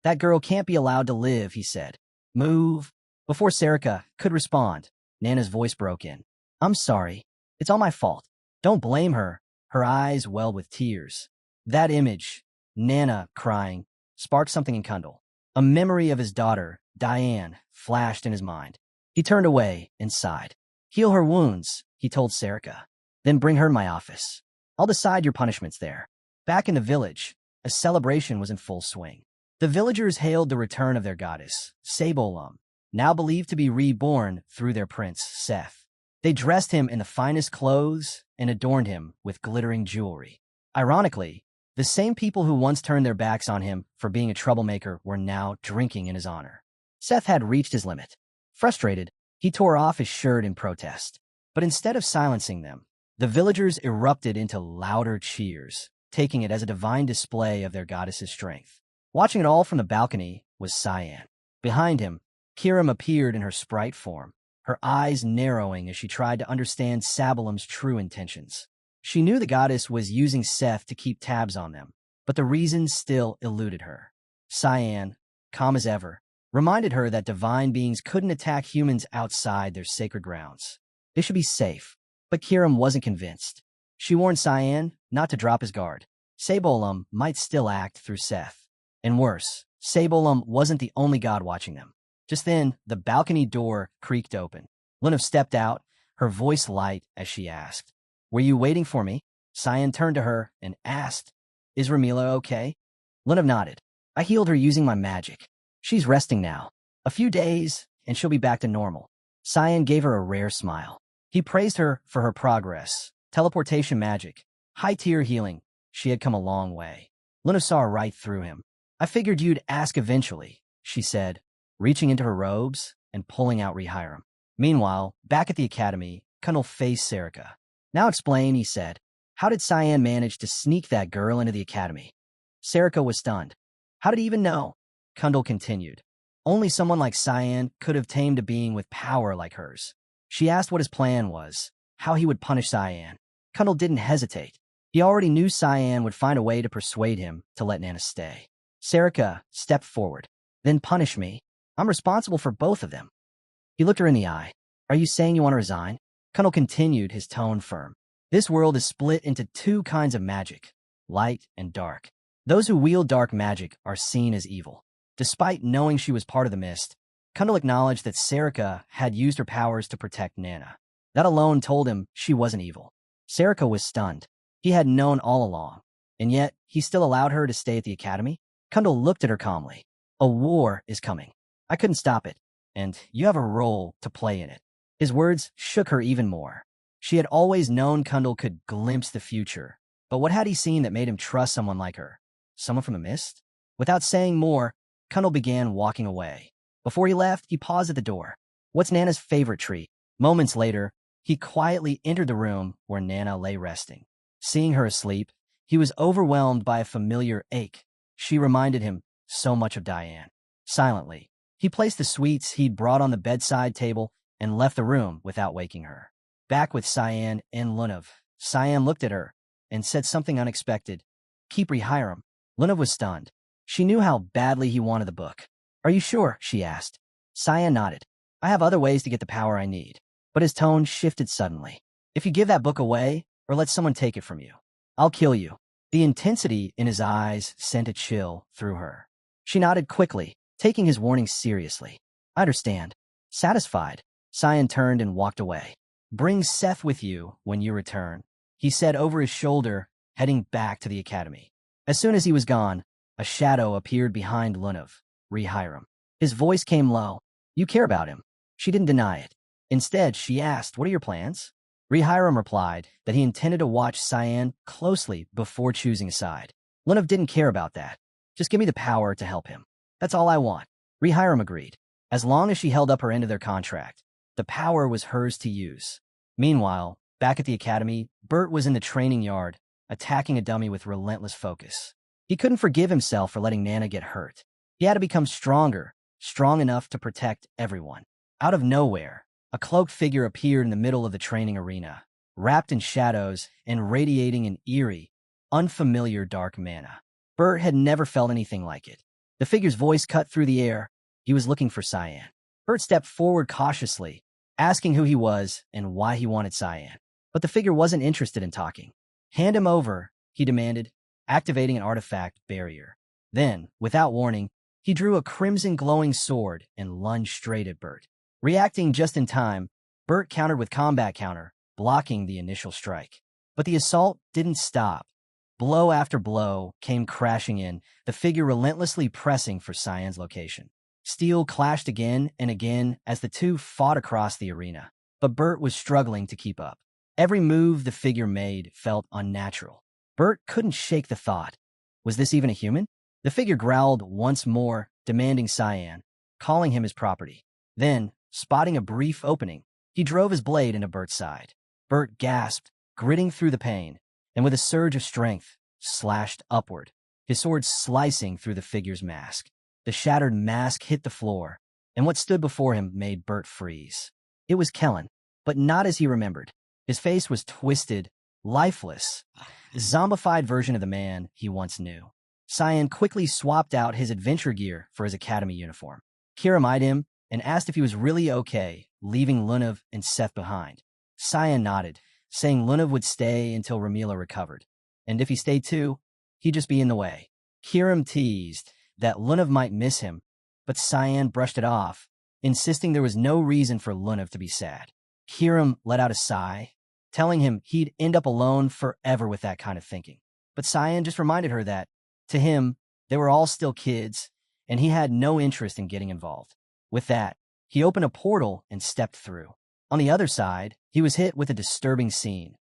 That girl can't be allowed to live, he said. Move. Before Serica could respond, Nana's voice broke in. I'm sorry. It's all my fault. Don't blame her. Her eyes welled with tears. That image, Nana crying, sparked something in Kundal. A memory of his daughter, Diane, flashed in his mind. He turned away and sighed. Heal her wounds, he told Serica. Then bring her to my office. I'll decide your punishments there. Back in the village, a celebration was in full swing. The villagers hailed the return of their goddess, Sabolum, now believed to be reborn through their prince, Seth. They dressed him in the finest clothes and adorned him with glittering jewelry. Ironically, the same people who once turned their backs on him for being a troublemaker were now drinking in his honor. Seth had reached his limit. Frustrated, he tore off his shirt in protest. But instead of silencing them, the villagers erupted into louder cheers, taking it as a divine display of their goddess's strength. Watching it all from the balcony was Cyan. Behind him, Kiram appeared in her sprite form, her eyes narrowing as she tried to understand Sabalim's true intentions. She knew the goddess was using Seth to keep tabs on them, but the reason still eluded her. Cyan, calm as ever, reminded her that divine beings couldn't attack humans outside their sacred grounds. They should be safe, but Kiram wasn't convinced. She warned Cyan not to drop his guard. Sabalim might still act through Seth. And worse, Sabalim wasn't the only god watching them. Just then, the balcony door creaked open. Lunav stepped out, her voice light as she asked, "Were you waiting for me?" Cyan turned to her and asked, "Is Ramila okay?" Lunav nodded. "I healed her using my magic. She's resting now. A few days, and she'll be back to normal." Cyan gave her a rare smile. He praised her for her progress, teleportation magic, high-tier healing. She had come a long way. Lunav saw right through him. "I figured you'd ask eventually," she said, reaching into her robes and pulling out Rehiram. Meanwhile, back at the academy, Kundal faced Serica. "Now explain," he said. "How did Cyan manage to sneak that girl into the academy?" Serica was stunned. "How did he even know?" Kundal continued. "Only someone like Cyan could have tamed a being with power like hers." She asked what his plan was, how he would punish Cyan. Kundal didn't hesitate. He already knew Cyan would find a way to persuade him to let Nana stay. Serica stepped forward. "Then punish me. I'm responsible for both of them." He looked her in the eye. "Are you saying you want to resign?" Kundal continued, his tone firm. "This world is split into two kinds of magic, light and dark. Those who wield dark magic are seen as evil." Despite knowing she was part of the mist, Kundal acknowledged that Serica had used her powers to protect Nana. That alone told him she wasn't evil. Serica was stunned. He had known all along, and yet he still allowed her to stay at the academy? Kundal looked at her calmly. "A war is coming. I couldn't stop it, and you have a role to play in it." His words shook her even more. She had always known Kundal could glimpse the future, but what had he seen that made him trust someone like her? Someone from the mist? Without saying more, Kundal began walking away. Before he left, he paused at the door. "What's Nana's favorite treat?" Moments later, he quietly entered the room where Nana lay resting. Seeing her asleep, he was overwhelmed by a familiar ache. She reminded him so much of Diane. Silently, he placed the sweets he'd brought on the bedside table and left the room without waking her. Back with Cyan and Lunav, Cyan looked at her and said something unexpected. "Keep Rehiram." Lunav was stunned. She knew how badly he wanted the book. "Are you sure?" she asked. Cyan nodded. "I have other ways to get the power I need." But his tone shifted suddenly. "If you give that book away, or let someone take it from you, I'll kill you." The intensity in his eyes sent a chill through her. She nodded quickly, taking his warning seriously. "I understand." Satisfied, Cyan turned and walked away. "Bring Seth with you when you return," he said over his shoulder, heading back to the academy. As soon as he was gone, a shadow appeared behind Lunav, Rehiram. His voice came low. "You care about him." She didn't deny it. Instead, she asked, "What are your plans?" Rehiram replied that he intended to watch Cyan closely before choosing a side. Lunav didn't care about that. "Just give me the power to help him. That's all I want." Rehiram agreed. As long as she held up her end of their contract, the power was hers to use. Meanwhile, back at the academy, Bert was in the training yard, attacking a dummy with relentless focus. He couldn't forgive himself for letting Nana get hurt. He had to become stronger, strong enough to protect everyone. Out of nowhere, a cloaked figure appeared in the middle of the training arena, wrapped in shadows and radiating an eerie, unfamiliar dark mana. Bert had never felt anything like it. The figure's voice cut through the air. He was looking for Cyan. Bert stepped forward cautiously, asking who he was and why he wanted Cyan. But the figure wasn't interested in talking. "Hand him over," he demanded, activating an artifact barrier. Then, without warning, he drew a crimson glowing sword and lunged straight at Bert. Reacting just in time, Bert countered with combat counter, blocking the initial strike. But the assault didn't stop. Blow after blow came crashing in, the figure relentlessly pressing for Cyan's location. Steel clashed again and again as the two fought across the arena, but Bert was struggling to keep up. Every move the figure made felt unnatural. Bert couldn't shake the thought. Was this even a human? The figure growled once more, demanding Cyan. calling him his property. Then, spotting a brief opening, he drove his blade into Bert's side. Bert gasped, gritting through the pain, and with a surge of strength, slashed upward, his sword slicing through the figure's mask. The shattered mask hit the floor, and what stood before him made Bert freeze. It was Kellen, but not as he remembered. His face was twisted, lifeless, a zombified version of the man he once knew. Cyan quickly swapped out his adventure gear for his academy uniform. Kirim eyed him and asked if he was really okay, leaving Lunav and Seth behind. Cyan nodded, saying Lunav would stay until Ramila recovered, and if he stayed too, he'd just be in the way. Kirim teased that Lunav might miss him, but Cyan brushed it off, insisting there was no reason for Lunav to be sad. Kirim let out a sigh, telling him he'd end up alone forever with that kind of thinking. But Cyan just reminded her that, to him, they were all still kids, and he had no interest in getting involved. With that, he opened a portal and stepped through. On the other side, he was hit with a disturbing scene.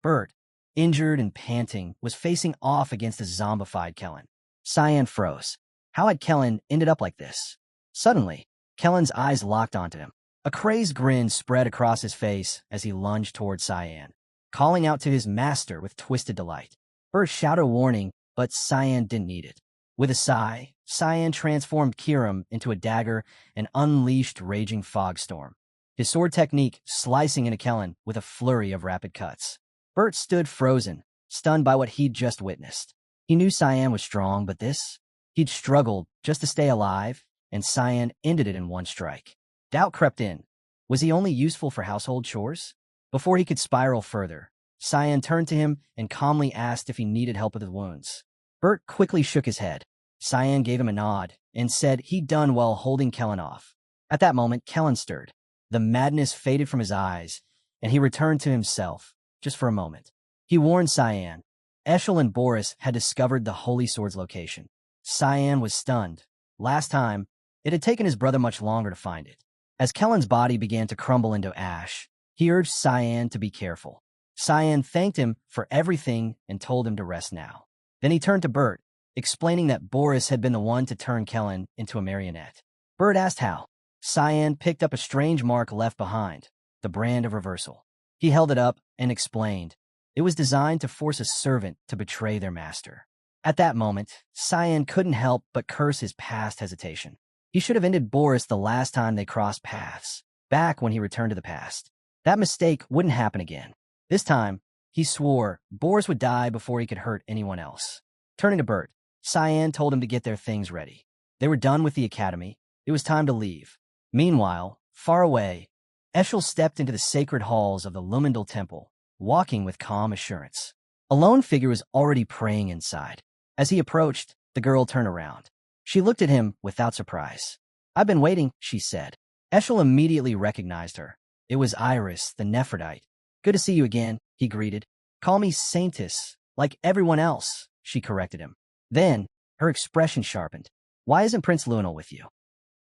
Bert, injured and panting, was facing off against a zombified Kellen. Cyan froze. How had Kellen ended up like this? Suddenly, Kellen's eyes locked onto him. A crazed grin spread across his face as he lunged toward Cyan, calling out to his master with twisted delight. Bert shouted a warning, but Cyan didn't need it. With a sigh, Cyan transformed Kirim into a dagger and unleashed Raging Fogstorm, his sword technique slicing into Kellen with a flurry of rapid cuts. Bert stood frozen, stunned by what he'd just witnessed. He knew Cyan was strong, but this? He'd struggled just to stay alive, and Cyan ended it in one strike. Doubt crept in. Was he only useful for household chores? Before he could spiral further, Cyan turned to him and calmly asked if he needed help with his wounds. Bert quickly shook his head. Cyan gave him a nod and said he'd done well holding Kellen off. At that moment, Kellen stirred. The madness faded from his eyes, and he returned to himself, just for a moment. He warned Cyan. Ascll and Boris had discovered the Holy Sword's location. Cyan was stunned. Last time, it had taken his brother much longer to find it. As Kellen's body began to crumble into ash, he urged Cyan to be careful. Cyan thanked him for everything and told him to rest now. Then he turned to Bert, explaining that Boris had been the one to turn Kellen into a marionette. Bert asked how. Cyan picked up a strange mark left behind, the brand of reversal. He held it up and explained. It was designed to force a servant to betray their master. At that moment, Cyan couldn't help but curse his past hesitation. He should have ended Boris the last time they crossed paths, back when he returned to the past. That mistake wouldn't happen again. This time, he swore Boris would die before he could hurt anyone else. Turning to Bert, Cyan told him to get their things ready. They were done with the academy. It was time to leave. Meanwhile, far away, Ascll stepped into the sacred halls of the Lumendal Temple, walking with calm assurance. A lone figure was already praying inside. As he approached, the girl turned around. She looked at him without surprise. "I've been waiting," she said. Ascll immediately recognized her. It was Iris, the Nephrodite. "Good to see you again," he greeted. "Call me Saintess, like everyone else," she corrected him. Then, her expression sharpened. "Why isn't Prince Lunal with you?"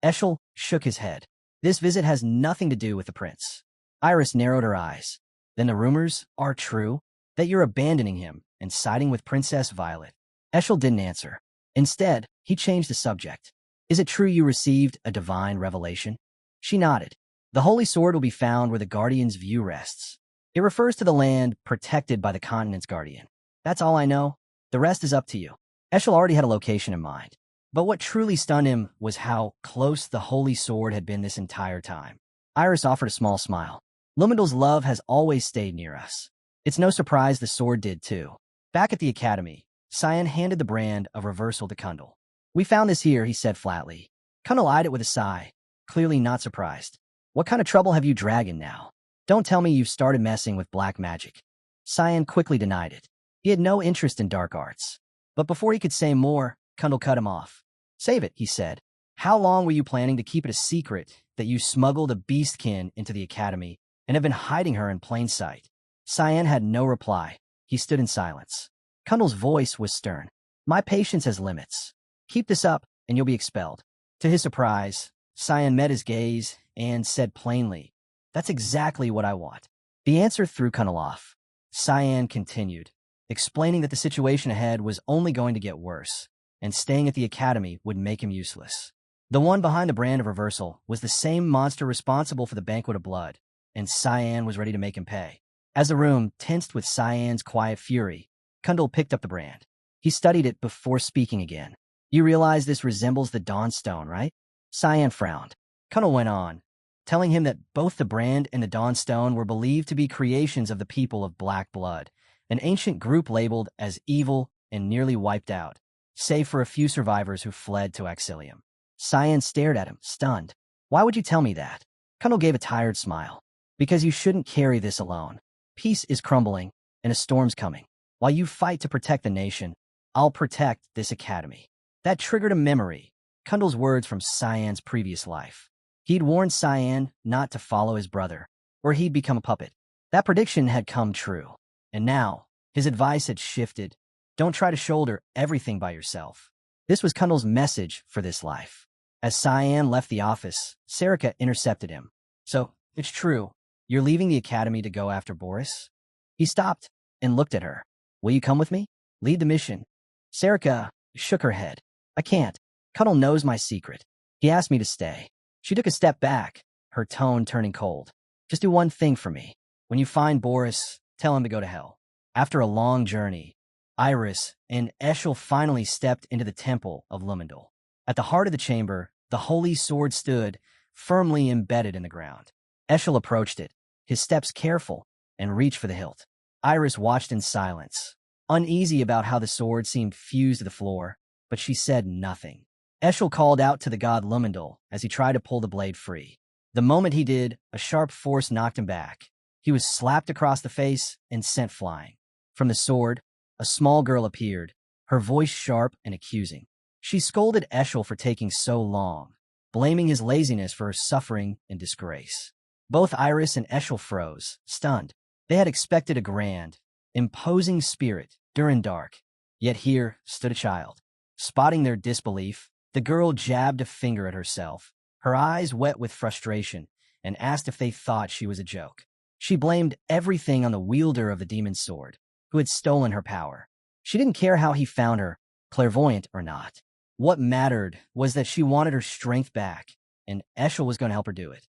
Ascll shook his head. "This visit has nothing to do with the prince." Iris narrowed her eyes. "Then the rumors are true? That you're abandoning him and siding with Princess Violet?" Ascll didn't answer. Instead, he changed the subject. "Is it true you received a divine revelation?" She nodded. "The Holy Sword will be found where the Guardian's view rests. It refers to the land protected by the continent's guardian. That's all I know. The rest is up to you." Ascll already had a location in mind. But what truly stunned him was how close the Holy Sword had been this entire time. Iris offered a small smile. "Lumendal's love has always stayed near us. It's no surprise the sword did too." Back at the academy, Cyan handed the brand of reversal to Kundal. "We found this here," he said flatly. Kundal eyed it with a sigh, clearly not surprised. "What kind of trouble have you dragging now? Don't tell me you've started messing with black magic." Cyan quickly denied it. He had no interest in dark arts. But before he could say more, Kundal cut him off. "Save it," he said. "How long were you planning to keep it a secret that you smuggled a beastkin into the academy and have been hiding her in plain sight?" Cyan had no reply. He stood in silence. Kundal's voice was stern. "My patience has limits. Keep this up, and you'll be expelled." To his surprise, Cyan met his gaze and said plainly, "That's exactly what I want." The answer threw Kundal off. Cyan continued, explaining that the situation ahead was only going to get worse, and staying at the academy would make him useless. The one behind the brand of reversal was the same monster responsible for the banquet of blood, and Cyan was ready to make him pay. As the room tensed with Cyan's quiet fury, Kundal picked up the brand. He studied it before speaking again. You realize this resembles the Dawnstone, right? Cyan frowned. Kundal went on, telling him that both the brand and the Dawnstone were believed to be creations of the people of Black Blood, an ancient group labeled as evil and nearly wiped out, save for a few survivors who fled to Ascll. Cyan stared at him, stunned. Why would you tell me that? Kundal gave a tired smile. Because you shouldn't carry this alone. Peace is crumbling, and a storm's coming. While you fight to protect the nation, I'll protect this academy. That triggered a memory, Kundal's words from Cyan's previous life. He'd warned Cyan not to follow his brother, or he'd become a puppet. That prediction had come true, and now his advice had shifted. Don't try to shoulder everything by yourself. This was Kundal's message for this life. As Cyan left the office, Serica intercepted him. So, it's true. You're leaving the academy to go after Boris? He stopped and looked at her. Will you come with me? Lead the mission. Serica shook her head. I can't. Kundal knows my secret. He asked me to stay. She took a step back, her tone turning cold. Just do one thing for me. When you find Boris, tell him to go to hell. After a long journey, Iris and Ascll finally stepped into the temple of Lumendal. At the heart of the chamber, the holy sword stood, firmly embedded in the ground. Ascll approached it, his steps careful, and reached for the hilt. Iris watched in silence, uneasy about how the sword seemed fused to the floor, but she said nothing. Ascll called out to the god Lumendal as he tried to pull the blade free. The moment he did, a sharp force knocked him back. He was slapped across the face and sent flying. From the sword, a small girl appeared, her voice sharp and accusing. She scolded Ascll for taking so long, blaming his laziness for her suffering and disgrace. Both Iris and Ascll froze, stunned. They had expected a grand, imposing spirit, Durin dark. Yet here stood a child. Spotting their disbelief, the girl jabbed a finger at herself, her eyes wet with frustration, and asked if they thought she was a joke. She blamed everything on the wielder of the demon's sword, who had stolen her power. She didn't care how he found her, clairvoyant or not. What mattered was that she wanted her strength back, and Ascll was going to help her do it.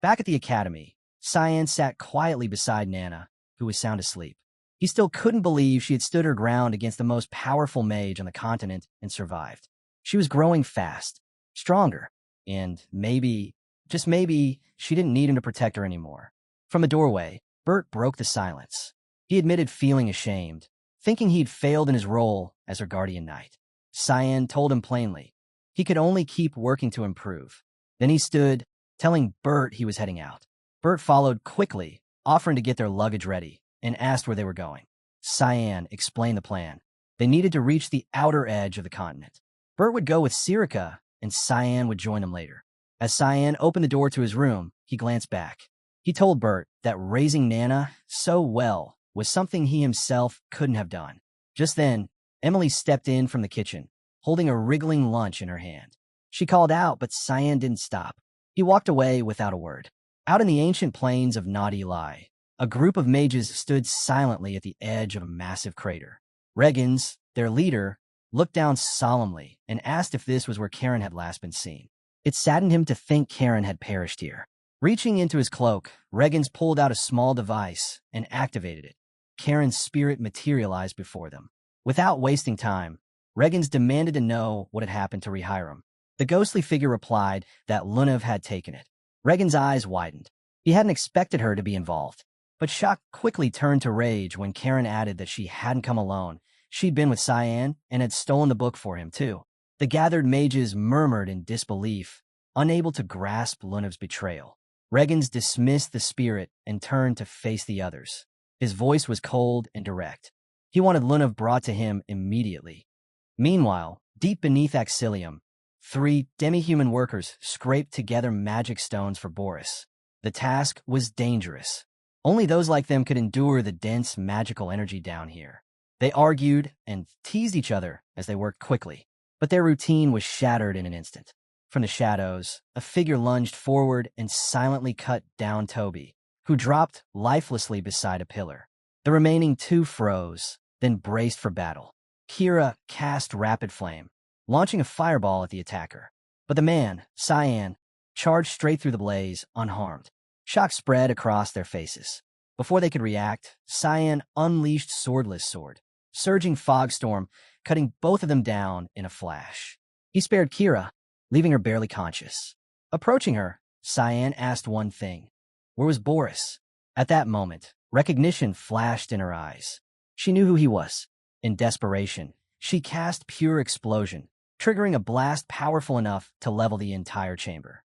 Back at the academy, Cyan sat quietly beside Nana, who was sound asleep. He still couldn't believe she had stood her ground against the most powerful mage on the continent and survived. She was growing fast, stronger, and maybe, just maybe, she didn't need him to protect her anymore. From the doorway, Bert broke the silence. He admitted feeling ashamed, thinking he'd failed in his role as her guardian knight. Cyan told him plainly he could only keep working to improve. Then he stood, telling Bert he was heading out. Bert followed quickly, offering to get their luggage ready, and asked where they were going. Cyan explained the plan. They needed to reach the outer edge of the continent. Bert would go with Serica, and Cyan would join him later. As Cyan opened the door to his room, he glanced back. He told Bert that raising Nana so well was something he himself couldn't have done. Just then, Emily stepped in from the kitchen, holding a wriggling lunch in her hand. She called out, but Cyan didn't stop. He walked away without a word. Out in the ancient plains of Nod Eli, a group of mages stood silently at the edge of a massive crater. Reggins, their leader, looked down solemnly and asked if this was where Karen had last been seen. It saddened him to think Karen had perished here. Reaching into his cloak, Reggins pulled out a small device and activated it. Karen's spirit materialized before them. Without wasting time, Reggins demanded to know what had happened to Rehiram. The ghostly figure replied that Lunev had taken it. Reggins' eyes widened. He hadn't expected her to be involved. But shock quickly turned to rage when Karen added that she hadn't come alone. She'd been with Cyan and had stolen the book for him, too. The gathered mages murmured in disbelief, unable to grasp Lunev's betrayal. Reggins dismissed the spirit and turned to face the others. His voice was cold and direct. He wanted Lunev brought to him immediately. Meanwhile, deep beneath Ascll, 3 demi-human workers scraped together magic stones for Boris. The task was dangerous. Only those like them could endure the dense magical energy down here. They argued and teased each other as they worked quickly, but their routine was shattered in an instant. From the shadows, a figure lunged forward and silently cut down Toby, who dropped lifelessly beside a pillar. The remaining 2 froze, then braced for battle. Kira cast Rapid Flame, launching a fireball at the attacker. But the man, Cyan, charged straight through the blaze, unharmed. Shock spread across their faces. Before they could react, Cyan unleashed Swordless Sword, surging fog storm, cutting both of them down in a flash. He spared Kira, leaving her barely conscious. Approaching her, Cyan asked one thing. Where was Boris? At that moment, recognition flashed in her eyes. She knew who he was. In desperation, she cast Pure Explosion, triggering a blast powerful enough to level the entire chamber.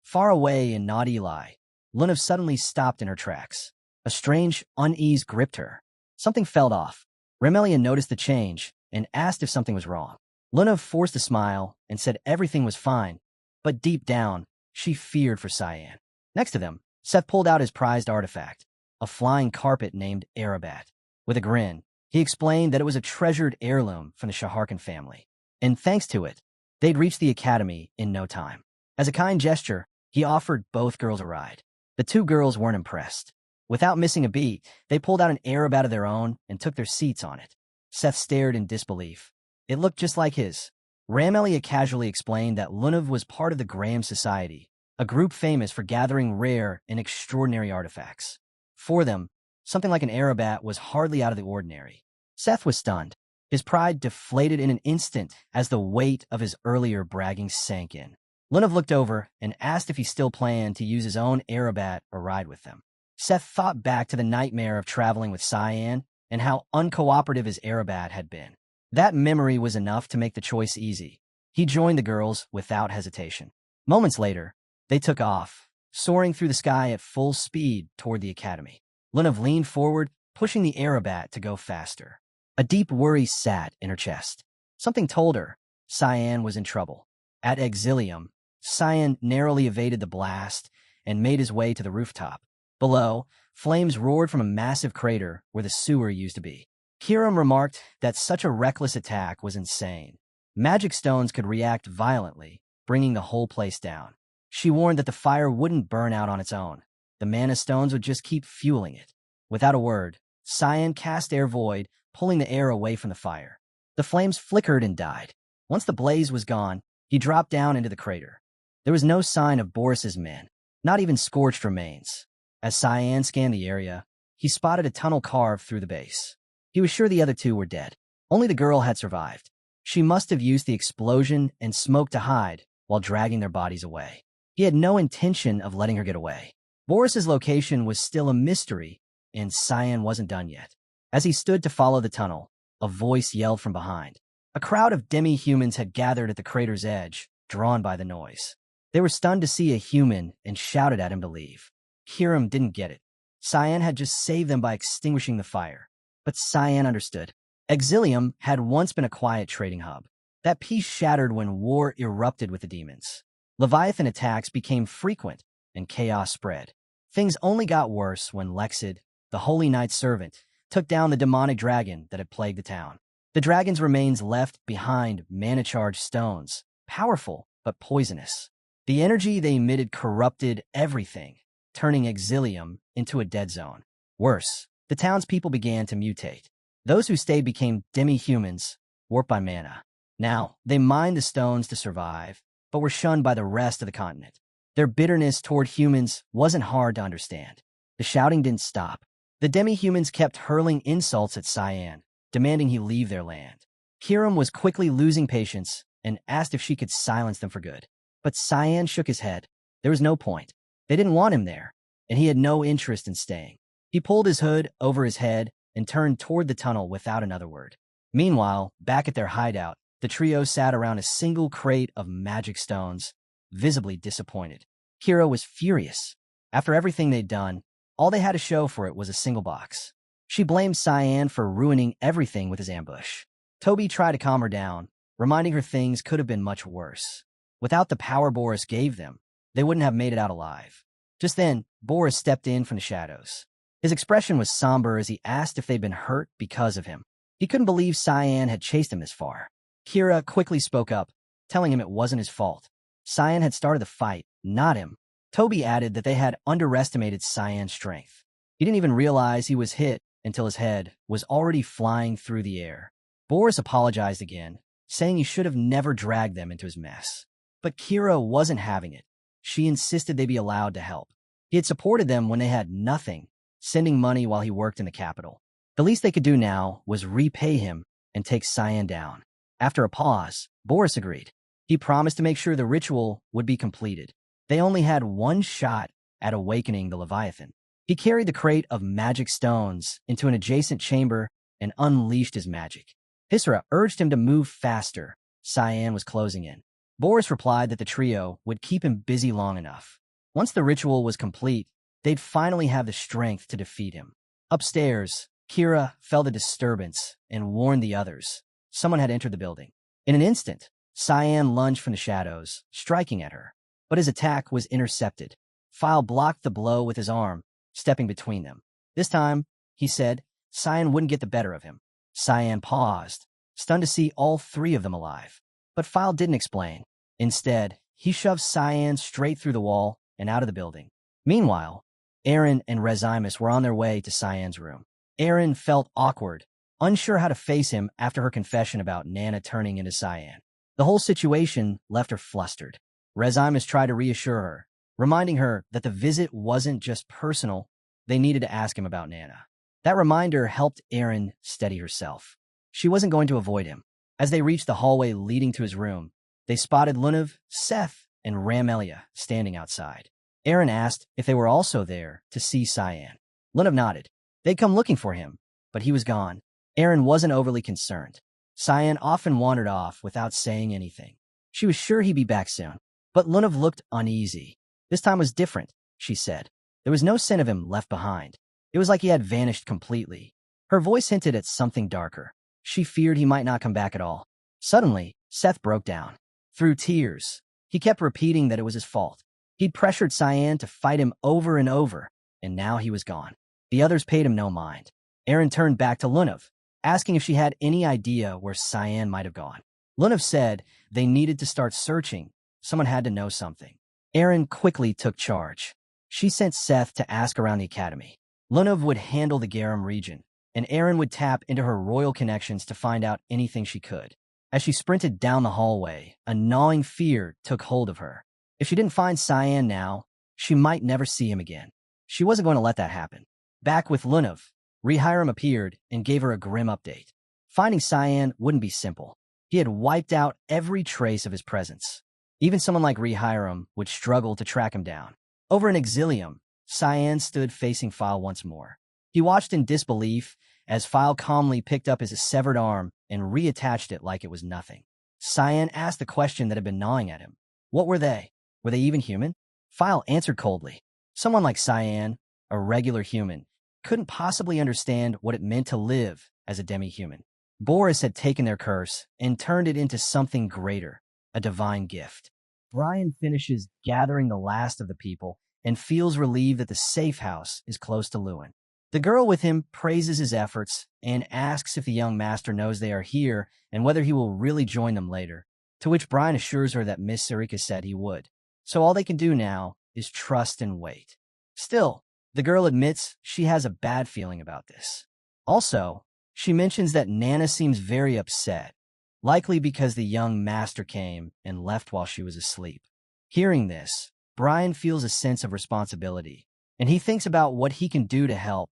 Far away in Nod Eli, Lunav suddenly stopped in her tracks. A strange unease gripped her. Something felt off. Remelia noticed the change and asked if something was wrong. Lunav forced a smile and said everything was fine, but deep down, she feared for Cyan. Next to them, Seth pulled out his prized artifact, a flying carpet named Arabat. With a grin, he explained that it was a treasured heirloom from the Shaharkan family, and thanks to it, they'd reach the academy in no time. As a kind gesture, he offered both girls a ride. The two girls weren't impressed. Without missing a beat, they pulled out an Arabat of their own and took their seats on it. Seth stared in disbelief. It looked just like his. Ramelia casually explained that Lunav was part of the Graham Society, a group famous for gathering rare and extraordinary artifacts. For them, something like an Arabat was hardly out of the ordinary. Seth was stunned. His pride deflated in an instant as the weight of his earlier bragging sank in. Lunav looked over and asked if he still planned to use his own Arabat or ride with them. Seth thought back to the nightmare of traveling with Cyan and how uncooperative his Arabat had been. That memory was enough to make the choice easy. He joined the girls without hesitation. Moments later, they took off, soaring through the sky at full speed toward the academy. Lunav leaned forward, pushing the Arabat to go faster. A deep worry sat in her chest. Something told her Cyan was in trouble. At Ascll, Cyan narrowly evaded the blast and made his way to the rooftop. Below, flames roared from a massive crater where the sewer used to be. Kiram remarked that such a reckless attack was insane. Magic stones could react violently, bringing the whole place down. She warned that the fire wouldn't burn out on its own. The mana stones would just keep fueling it. Without a word, Cyan cast Air Void, pulling the air away from the fire. The flames flickered and died. Once the blaze was gone, he dropped down into the crater. There was no sign of Boris's men, not even scorched remains. As Cyan scanned the area, he spotted a tunnel carved through the base. He was sure the other two were dead. Only the girl had survived. She must have used the explosion and smoke to hide while dragging their bodies away. He had no intention of letting her get away. Boris's location was still a mystery, and Cyan wasn't done yet. As he stood to follow the tunnel, a voice yelled from behind. A crowd of demi-humans had gathered at the crater's edge, drawn by the noise. They were stunned to see a human and shouted at him to leave. Kiram didn't get it. Cyan had just saved them by extinguishing the fire. But Cyan understood. Ascll had once been a quiet trading hub. That peace shattered when war erupted with the demons. Leviathan attacks became frequent, and chaos spread. Things only got worse when Lexid, the Holy Knight's servant, took down the demonic dragon that had plagued the town. The dragon's remains left behind mana-charged stones, powerful but poisonous. The energy they emitted corrupted everything, turning Ascll into a dead zone. Worse, the townspeople began to mutate. Those who stayed became demi-humans, warped by mana. Now, they mined the stones to survive, but were shunned by the rest of the continent. Their bitterness toward humans wasn't hard to understand. The shouting didn't stop. The demi-humans kept hurling insults at Cyan, demanding he leave their land. Kiram was quickly losing patience and asked if she could silence them for good. But Cyan shook his head. There was no point. They didn't want him there, and he had no interest in staying. He pulled his hood over his head and turned toward the tunnel without another word. Meanwhile, back at their hideout, the trio sat around a single crate of magic stones, visibly disappointed. Kira was furious. After everything they'd done, all they had to show for it was a single box. She blamed Cyan for ruining everything with his ambush. Toby tried to calm her down, reminding her things could have been much worse. Without the power Boris gave them, they wouldn't have made it out alive. Just then, Boris stepped in from the shadows. His expression was somber as he asked if they'd been hurt because of him. He couldn't believe Cyan had chased him this far. Kira quickly spoke up, telling him it wasn't his fault. Cyan had started the fight, not him. Toby added that they had underestimated Cyan's strength. He didn't even realize he was hit until his head was already flying through the air. Boris apologized again, saying he should have never dragged them into his mess. But Kira wasn't having it. She insisted they be allowed to help. He had supported them when they had nothing, sending money while he worked in the capital. The least they could do now was repay him and take Cyan down. After a pause, Boris agreed. He promised to make sure the ritual would be completed. They only had one shot at awakening the Leviathan. He carried the crate of magic stones into an adjacent chamber and unleashed his magic. Hisra urged him to move faster. Cyan was closing in. Boris replied that the trio would keep him busy long enough. Once the ritual was complete, they'd finally have the strength to defeat him. Upstairs, Kira felt a disturbance and warned the others. Someone had entered the building. In an instant, Cyan lunged from the shadows, striking at her. But his attack was intercepted. File blocked the blow with his arm, stepping between them. This time, he said, Cyan wouldn't get the better of him. Cyan paused, stunned to see all three of them alive. But File didn't explain. Instead, he shoved Cyan straight through the wall and out of the building. Meanwhile, Aaron and Rezimus were on their way to Cyan's room. Aaron felt awkward, unsure how to face him after her confession about Nana turning into Cyan. The whole situation left her flustered. Rezimus tried to reassure her, reminding her that the visit wasn't just personal, they needed to ask him about Nana. That reminder helped Aaron steady herself. She wasn't going to avoid him. As they reached the hallway leading to his room, they spotted Lunav, Seth, and Ramelia standing outside. Aaron asked if they were also there to see Cyan. Lunav nodded. They'd come looking for him, but he was gone. Aaron wasn't overly concerned. Cyan often wandered off without saying anything. She was sure he'd be back soon. But Lunav looked uneasy. This time was different, she said. There was no scent of him left behind. It was like he had vanished completely. Her voice hinted at something darker. She feared he might not come back at all. Suddenly, Seth broke down. Through tears, he kept repeating that it was his fault. He'd pressured Cyan to fight him over and over, and now he was gone. The others paid him no mind. Aaron turned back to Lunav, asking if she had any idea where Cyan might have gone. Lunav said they needed to start searching. Someone had to know something. Aaron quickly took charge. She sent Seth to ask around the academy. Lunav would handle the Garum region, and Aaron would tap into her royal connections to find out anything she could. As she sprinted down the hallway, a gnawing fear took hold of her. If she didn't find Cyan now, she might never see him again. She wasn't going to let that happen. Back with Lunav, Rehiram appeared and gave her a grim update. Finding Cyan wouldn't be simple. He had wiped out every trace of his presence. Even someone like Rehiram would struggle to track him down. Over in Exilium, Cyan stood facing File once more. He watched in disbelief as File calmly picked up his severed arm and reattached it like it was nothing. Cyan asked the question that had been gnawing at him. What were they? Were they even human? File answered coldly. Someone like Cyan, a regular human, couldn't possibly understand what it meant to live as a demi-human. Boris had taken their curse and turned it into something greater, a divine gift. Brian finishes gathering the last of the people and feels relieved that the safe house is close to Lewin. The girl with him praises his efforts and asks if the young master knows they are here and whether he will really join them later, to which Brian assures her that Miss Sarika said he would. So all they can do now is trust and wait. Still, the girl admits she has a bad feeling about this. Also, she mentions that Nana seems very upset, likely because the young master came and left while she was asleep. Hearing this, Brian feels a sense of responsibility, and he thinks about what he can do to help,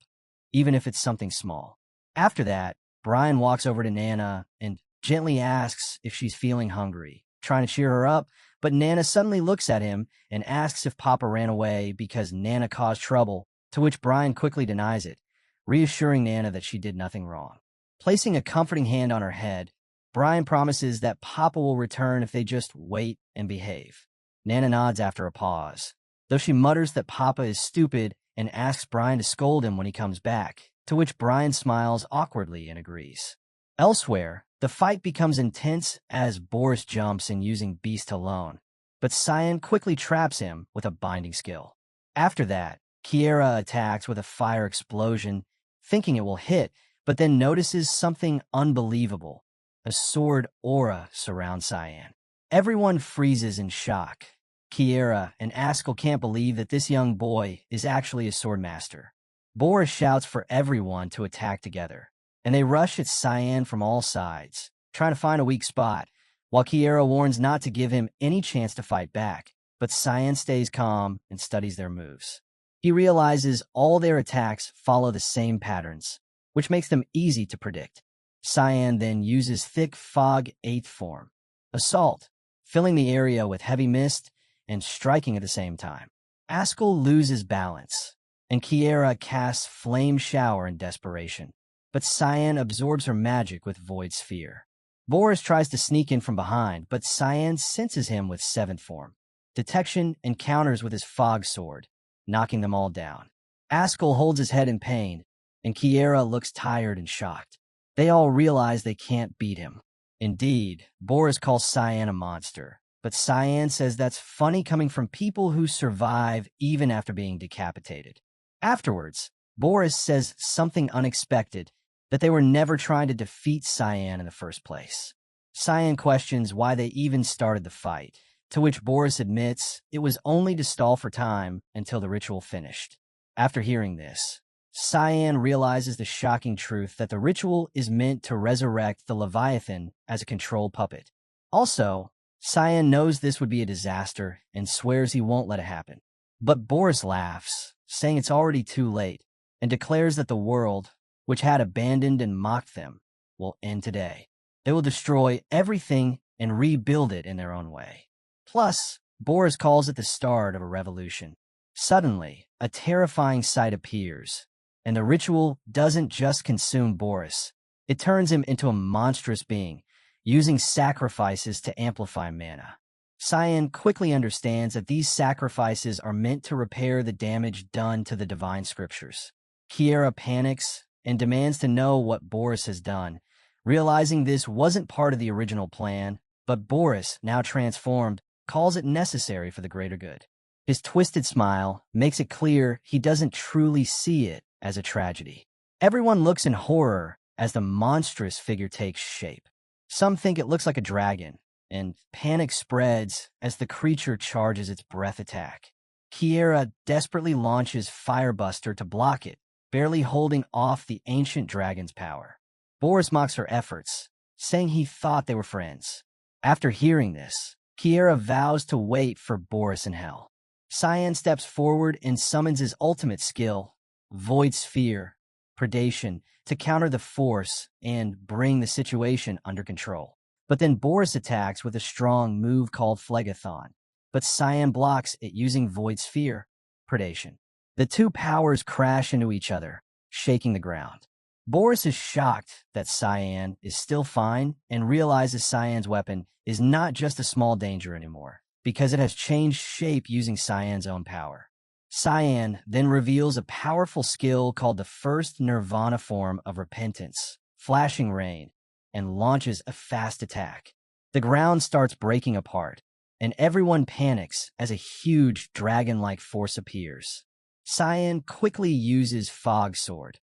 even if it's something small. After that, Brian walks over to Nana and gently asks if she's feeling hungry, trying to cheer her up, but Nana suddenly looks at him and asks if Papa ran away because Nana caused trouble, to which Brian quickly denies it, reassuring Nana that she did nothing wrong. Placing a comforting hand on her head, Brian promises that Papa will return if they just wait and behave. Nana nods after a pause, though she mutters that Papa is stupid and asks Brian to scold him when he comes back, to which Brian smiles awkwardly and agrees. Elsewhere, the fight becomes intense as Boris jumps in using Beast alone, but Cyan quickly traps him with a binding skill. After that, Kiera attacks with a fire explosion, thinking it will hit, but then notices something unbelievable. A sword aura surrounds Cyan. Everyone freezes in shock. Kiera and Ascll can't believe that this young boy is actually a sword master. Boris shouts for everyone to attack together, and they rush at Cyan from all sides, trying to find a weak spot, while Kiera warns not to give him any chance to fight back, but Cyan stays calm and studies their moves. He realizes all their attacks follow the same patterns, which makes them easy to predict. Cyan then uses thick fog 8th form, Assault, filling the area with heavy mist and striking at the same time. Ascll loses balance, and Kiera casts Flame Shower in desperation, but Cyan absorbs her magic with Void Sphere. Boris tries to sneak in from behind, but Cyan senses him with 7th form, Detection, and counters with his Fog Sword, knocking them all down. Ascll holds his head in pain, and Kiera looks tired and shocked. They all realize they can't beat him. Indeed, Boris calls Cyan a monster, but Cyan says that's funny coming from people who survive even after being decapitated. Afterwards, Boris says something unexpected, that they were never trying to defeat Cyan in the first place. Cyan questions why they even started the fight, to which Boris admits it was only to stall for time until the ritual finished. After hearing this, Cyan realizes the shocking truth that the ritual is meant to resurrect the Leviathan as a control puppet. Also, Cyan knows this would be a disaster and swears he won't let it happen. But Boris laughs, saying it's already too late, and declares that the world, which had abandoned and mocked them, will end today. They will destroy everything and rebuild it in their own way. Plus, Boris calls it the start of a revolution. Suddenly, a terrifying sight appears, and the ritual doesn't just consume Boris. It turns him into a monstrous being, using sacrifices to amplify mana. Cyan quickly understands that these sacrifices are meant to repair the damage done to the divine scriptures. Kiera panics and demands to know what Boris has done, realizing this wasn't part of the original plan, but Boris, now transformed, calls it necessary for the greater good. His twisted smile makes it clear he doesn't truly see it as a tragedy. Everyone looks in horror as the monstrous figure takes shape. Some think it looks like a dragon, and panic spreads as the creature charges its breath attack. Kiera desperately launches Firebuster to block it, barely holding off the ancient dragon's power. Boris mocks her efforts, saying he thought they were friends. After hearing this, Kiera vows to wait for Boris in hell. Cyan steps forward and summons his ultimate skill, Void Sphere, Predation, to counter the force and bring the situation under control. But then Boris attacks with a strong move called Phlegathon, but Cyan blocks it using Void Sphere, Predation. The two powers crash into each other, shaking the ground. Boris is shocked that Cyan is still fine and realizes Cyan's weapon is not just a small danger anymore, because it has changed shape using Cyan's own power. Cyan then reveals a powerful skill called the first Nirvana form of Repentance, Flashing Rain, and launches a fast attack. The ground starts breaking apart, and everyone panics as a huge dragon-like force appears. Cyan quickly uses Fog Sword,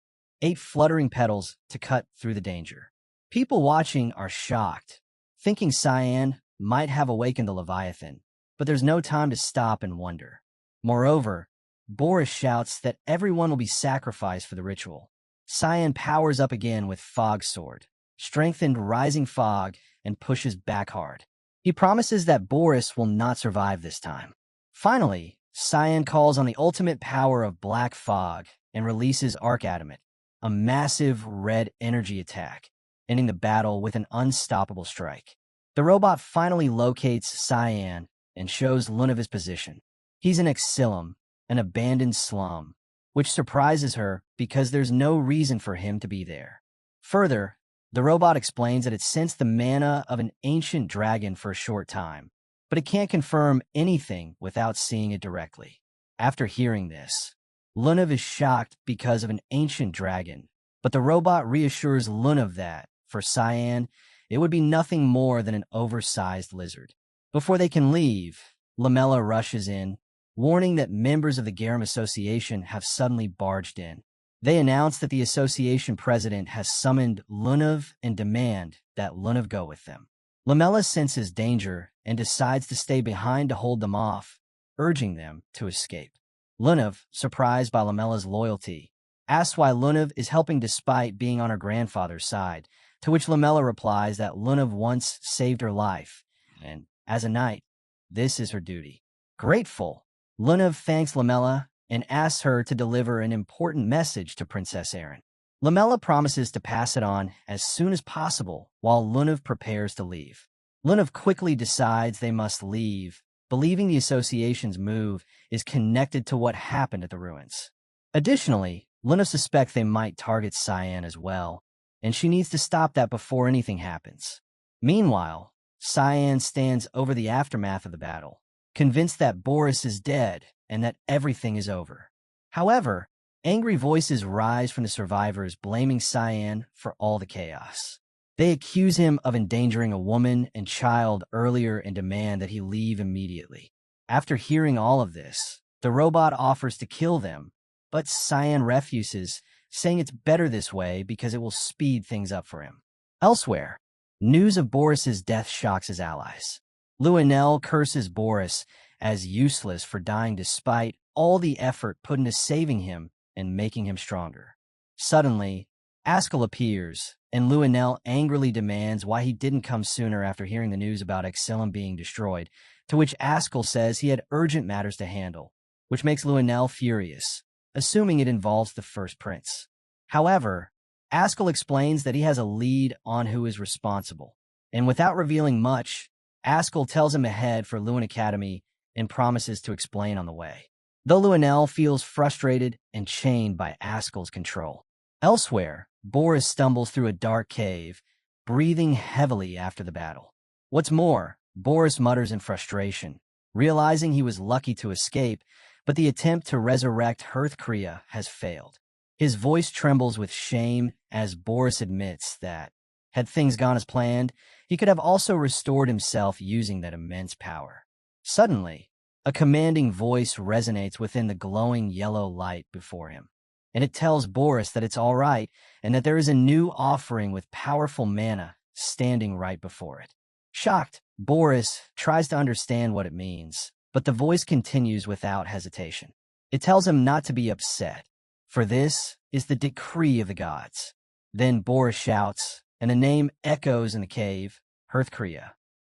8 fluttering petals to cut through the danger. People watching are shocked, thinking Cyan might have awakened the Leviathan, but there's no time to stop and wonder. Moreover, Boris shouts that everyone will be sacrificed for the ritual. Cyan powers up again with Fog Sword, strengthened Rising Fog, and pushes back hard. He promises that Boris will not survive this time. Finally, Cyan calls on the ultimate power of Black Fog and releases Arc Adamant, a massive red energy attack, ending the battle with an unstoppable strike. The robot finally locates Cyan and shows Lunav his position. He's in Ascll, an abandoned slum, which surprises her because there's no reason for him to be there. Further, the robot explains that it sensed the mana of an ancient dragon for a short time, but it can't confirm anything without seeing it directly. After hearing this, Lunav is shocked because of an ancient dragon, but the robot reassures Lunav that, for Cyan, it would be nothing more than an oversized lizard. Before they can leave, Lamella rushes in, warning that members of the Garum Association have suddenly barged in. They announce that the association president has summoned Lunav and demand that Lunav go with them. Lamella senses danger and decides to stay behind to hold them off, urging them to escape. Lunav, surprised by Lamella's loyalty, asks why Lunav is helping despite being on her grandfather's side, To which Lamella replies that Lunav once saved her life, and as a knight, this is her duty. Grateful, Lunav thanks Lamella and asks her to deliver an important message to Princess Erin. Lamella promises to pass it on as soon as possible while Lunav prepares to leave. Lunav quickly decides they must leave, believing the association's move is connected to what happened at the ruins. Additionally, Lunav suspects they might target Cyan as well, and she needs to stop that before anything happens. Meanwhile, Cyan stands over the aftermath of the battle, convinced that Boris is dead and that everything is over. However, angry voices rise from the survivors blaming Cyan for all the chaos. They accuse him of endangering a woman and child earlier and demand that he leave immediately. After hearing all of this, the robot offers to kill them, but Cyan refuses, saying it's better this way because it will speed things up for him. Elsewhere, news of Boris's death shocks his allies. Luenell curses Boris as useless for dying despite all the effort put into saving him and making him stronger. Suddenly, Ascll appears, and Luenell angrily demands why he didn't come sooner after hearing the news about Ascll being destroyed, to which Ascll says he had urgent matters to handle, which makes Luenell furious, assuming it involves the first prince. However, Ascll explains that he has a lead on who is responsible, and without revealing much, Ascll tells him ahead for Lewin Academy and promises to explain on the way. Though Luenell feels frustrated and chained by Ascll's control. Elsewhere, Boris stumbles through a dark cave, breathing heavily after the battle. What's more, Boris mutters in frustration, realizing he was lucky to escape, but the attempt to resurrect Hearthcrea has failed. His voice trembles with shame as Boris admits that, had things gone as planned, he could have also restored himself using that immense power. Suddenly, a commanding voice resonates within the glowing yellow light before him, and it tells Boris that it's all right and that there is a new offering with powerful mana standing right before it. Shocked, Boris tries to understand what it means, but the voice continues without hesitation. It tells him not to be upset, for this is the decree of the gods. Then Boris shouts, and a name echoes in the cave, Hearthcrea.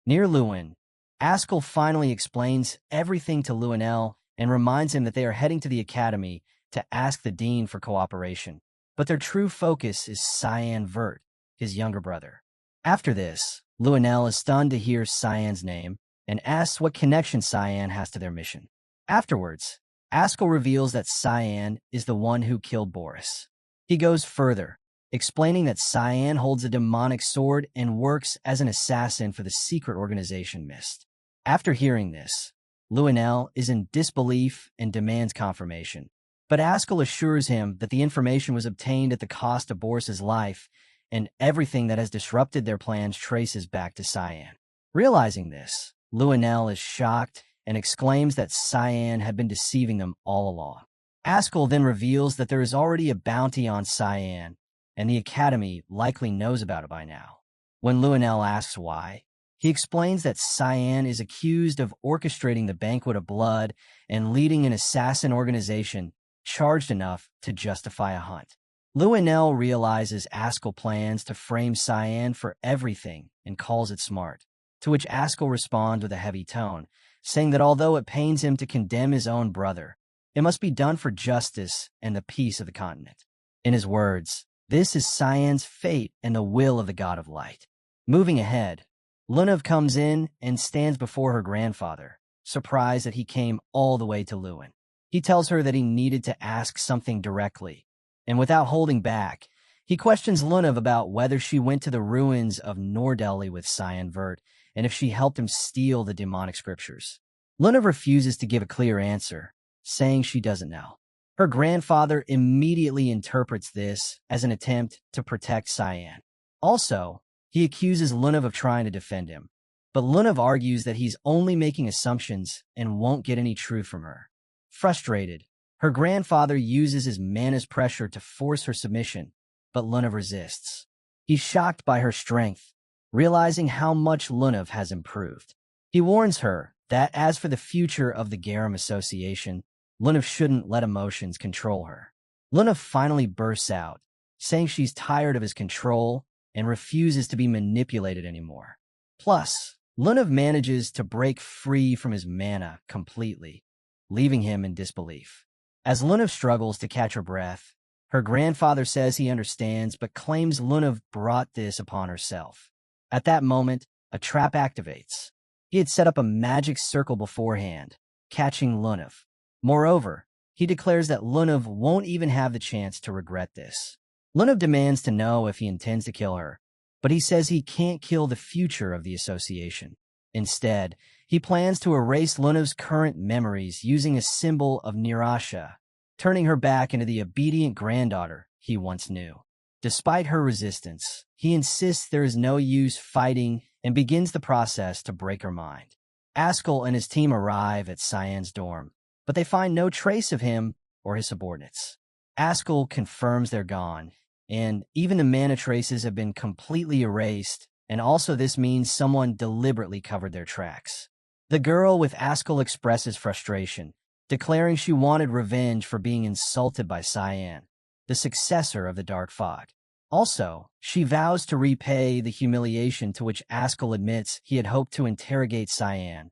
Near Lewin, Ascll finally explains everything to Luenell and reminds him that they are heading to the academy to ask the dean for cooperation, but their true focus is Cyan Vert, his younger brother. After this, Luenell is stunned to hear Cyan's name and asks what connection Cyan has to their mission. Afterwards, Ascll reveals that Cyan is the one who killed Boris. He goes further, explaining that Cyan holds a demonic sword and works as an assassin for the secret organization Mist. After hearing this, Luenell is in disbelief and demands confirmation, but Ascll assures him that the information was obtained at the cost of Boris's life, and everything that has disrupted their plans traces back to Cyan. Realizing this, Luenell is shocked and exclaims that Cyan had been deceiving them all along. Ascll then reveals that there is already a bounty on Cyan, and the Academy likely knows about it by now. When Luenell asks why, he explains that Cyan is accused of orchestrating the Banquet of Blood and leading an assassin organization charged enough to justify a hunt. Luenell realizes Ascll plans to frame Cyan for everything and calls it smart, to which Ascll responds with a heavy tone, saying that although it pains him to condemn his own brother, it must be done for justice and the peace of the continent. In his words, this is Cyan's fate and the will of the God of Light. Moving ahead, Lunav comes in and stands before her grandfather, surprised that he came all the way to Lewin. He tells her that he needed to ask something directly, and without holding back, he questions Lunav about whether she went to the ruins of Nordelli with Cyan Vert and if she helped him steal the demonic scriptures. Lunav refuses to give a clear answer, saying she doesn't know. Her grandfather immediately interprets this as an attempt to protect Cyan. Also, he accuses Lunav of trying to defend him, but Lunav argues that he's only making assumptions and won't get any truth from her. Frustrated, her grandfather uses his mana's pressure to force her submission, but Lunav resists. He's shocked by her strength, realizing how much Lunav has improved. He warns her that as for the future of the Garum Association, Lunav shouldn't let emotions control her. Lunav finally bursts out, saying she's tired of his control and refuses to be manipulated anymore. Plus, Lunav manages to break free from his mana completely, leaving him in disbelief. As Lunav struggles to catch her breath, her grandfather says he understands but claims Lunav brought this upon herself. At that moment, a trap activates. He had set up a magic circle beforehand, catching Lunav. Moreover, he declares that Lunav won't even have the chance to regret this. Lunav demands to know if he intends to kill her, but he says he can't kill the future of the association. Instead, he plans to erase Lunav's current memories using a symbol of Nirasha, turning her back into the obedient granddaughter he once knew. Despite her resistance, he insists there is no use fighting and begins the process to break her mind. Ascll and his team arrive at Cyan's dorm, but they find no trace of him or his subordinates. Ascll confirms they're gone, and even the mana traces have been completely erased, and also this means someone deliberately covered their tracks. The girl with Ascll expresses frustration, declaring she wanted revenge for being insulted by Cyan, the successor of the Dark Fog. Also, she vows to repay the humiliation to which Ascll admits he had hoped to interrogate Cyan.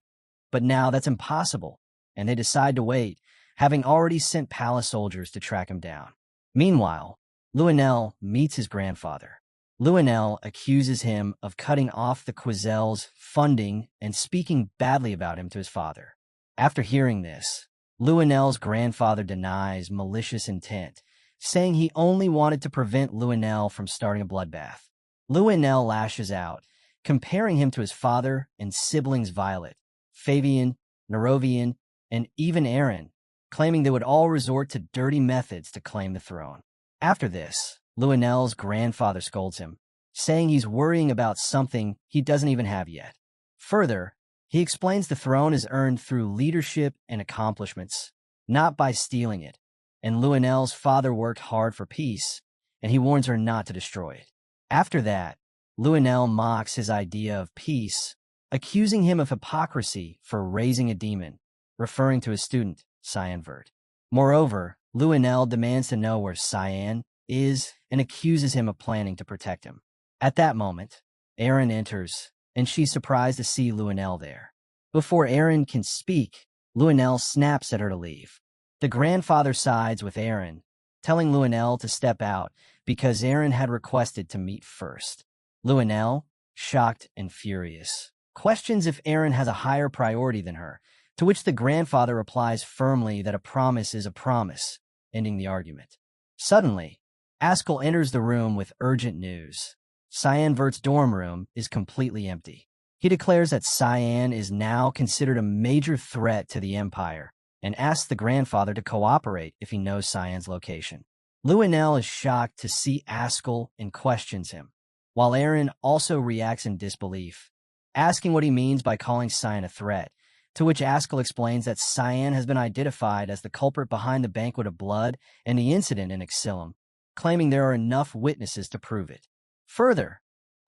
But now that's impossible, and they decide to wait, having already sent palace soldiers to track him down. Meanwhile, Luenel meets his grandfather. Luenel accuses him of cutting off the Quazel's funding and speaking badly about him to his father. After hearing this, Luenel's grandfather denies malicious intent, saying he only wanted to prevent Luenel from starting a bloodbath. Luenel lashes out, comparing him to his father and siblings Violet, Fabian, Nerovian, and even Aaron, claiming they would all resort to dirty methods to claim the throne. After this, Luenel's grandfather scolds him, saying he's worrying about something he doesn't even have yet. Further, he explains the throne is earned through leadership and accomplishments, not by stealing it, and Luenel's father worked hard for peace, and he warns her not to destroy it. After that, Luenel mocks his idea of peace, accusing him of hypocrisy for raising a demon, referring to his student, Cyan Vert. Moreover, Luenel demands to know where Cyan is and accuses him of planning to protect him. At that moment, Aaron enters, and she's surprised to see Luenel there. Before Aaron can speak, Luenel snaps at her to leave. The grandfather sides with Aaron, telling Luenel to step out because Aaron had requested to meet first. Luenel, shocked and furious, questions if Aaron has a higher priority than her, to which the grandfather replies firmly that a promise is a promise, ending the argument. Suddenly, Ascll enters the room with urgent news. Cyan Vert's dorm room is completely empty. He declares that Cyan is now considered a major threat to the Empire and asks the grandfather to cooperate if he knows Cyan's location. Luenel is shocked to see Ascll and questions him, while Aaron also reacts in disbelief, asking what he means by calling Cyan a threat, to which Ascll explains that Cyan has been identified as the culprit behind the Banquet of Blood and the incident in Ascll, claiming there are enough witnesses to prove it. Further,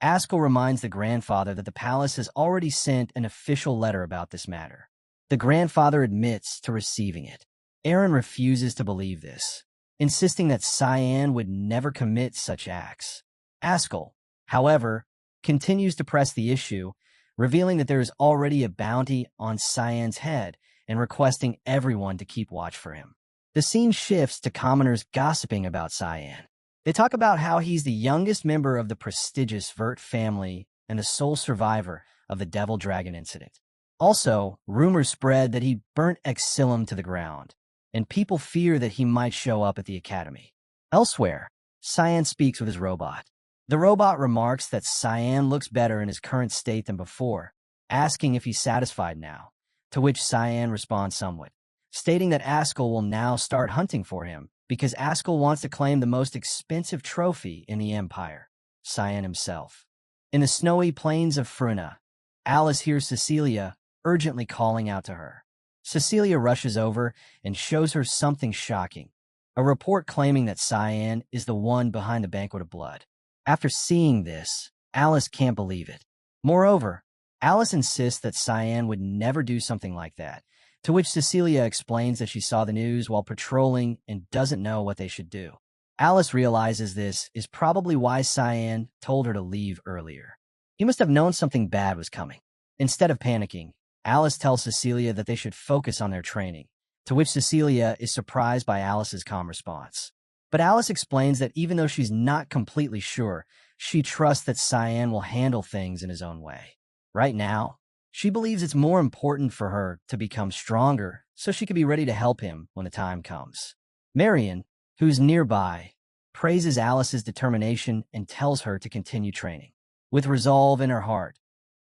Ascll reminds the grandfather that the palace has already sent an official letter about this matter. The grandfather admits to receiving it. Aaron refuses to believe this, insisting that Cyan would never commit such acts. Ascll, however, continues to press the issue, revealing that there is already a bounty on Cyan's head and requesting everyone to keep watch for him. The scene shifts to commoners gossiping about Cyan. They talk about how he's the youngest member of the prestigious Vert family and the sole survivor of the Devil Dragon incident. Also, rumors spread that he burnt Ascll to the ground, and people fear that he might show up at the academy. Elsewhere, Cyan speaks with his robot. The robot remarks that Cyan looks better in his current state than before, asking if he's satisfied now, to which Cyan responds somewhat, stating that Ascll will now start hunting for him because Ascll wants to claim the most expensive trophy in the Empire, Cyan himself. In the snowy plains of Fruna, Alice hears Cecilia urgently calling out to her. Cecilia rushes over and shows her something shocking, a report claiming that Cyan is the one behind the Banquet of Blood. After seeing this, Alice can't believe it. Moreover, Alice insists that Cyan would never do something like that, to which Cecilia explains that she saw the news while patrolling and doesn't know what they should do. Alice realizes this is probably why Cyan told her to leave earlier. He must have known something bad was coming. Instead of panicking, Alice tells Cecilia that they should focus on their training, to which Cecilia is surprised by Alice's calm response. But Alice explains that even though she's not completely sure, she trusts that Cyan will handle things in his own way. Right now, she believes it's more important for her to become stronger so she can be ready to help him when the time comes. Marion, who's nearby, praises Alice's determination and tells her to continue training. With resolve in her heart,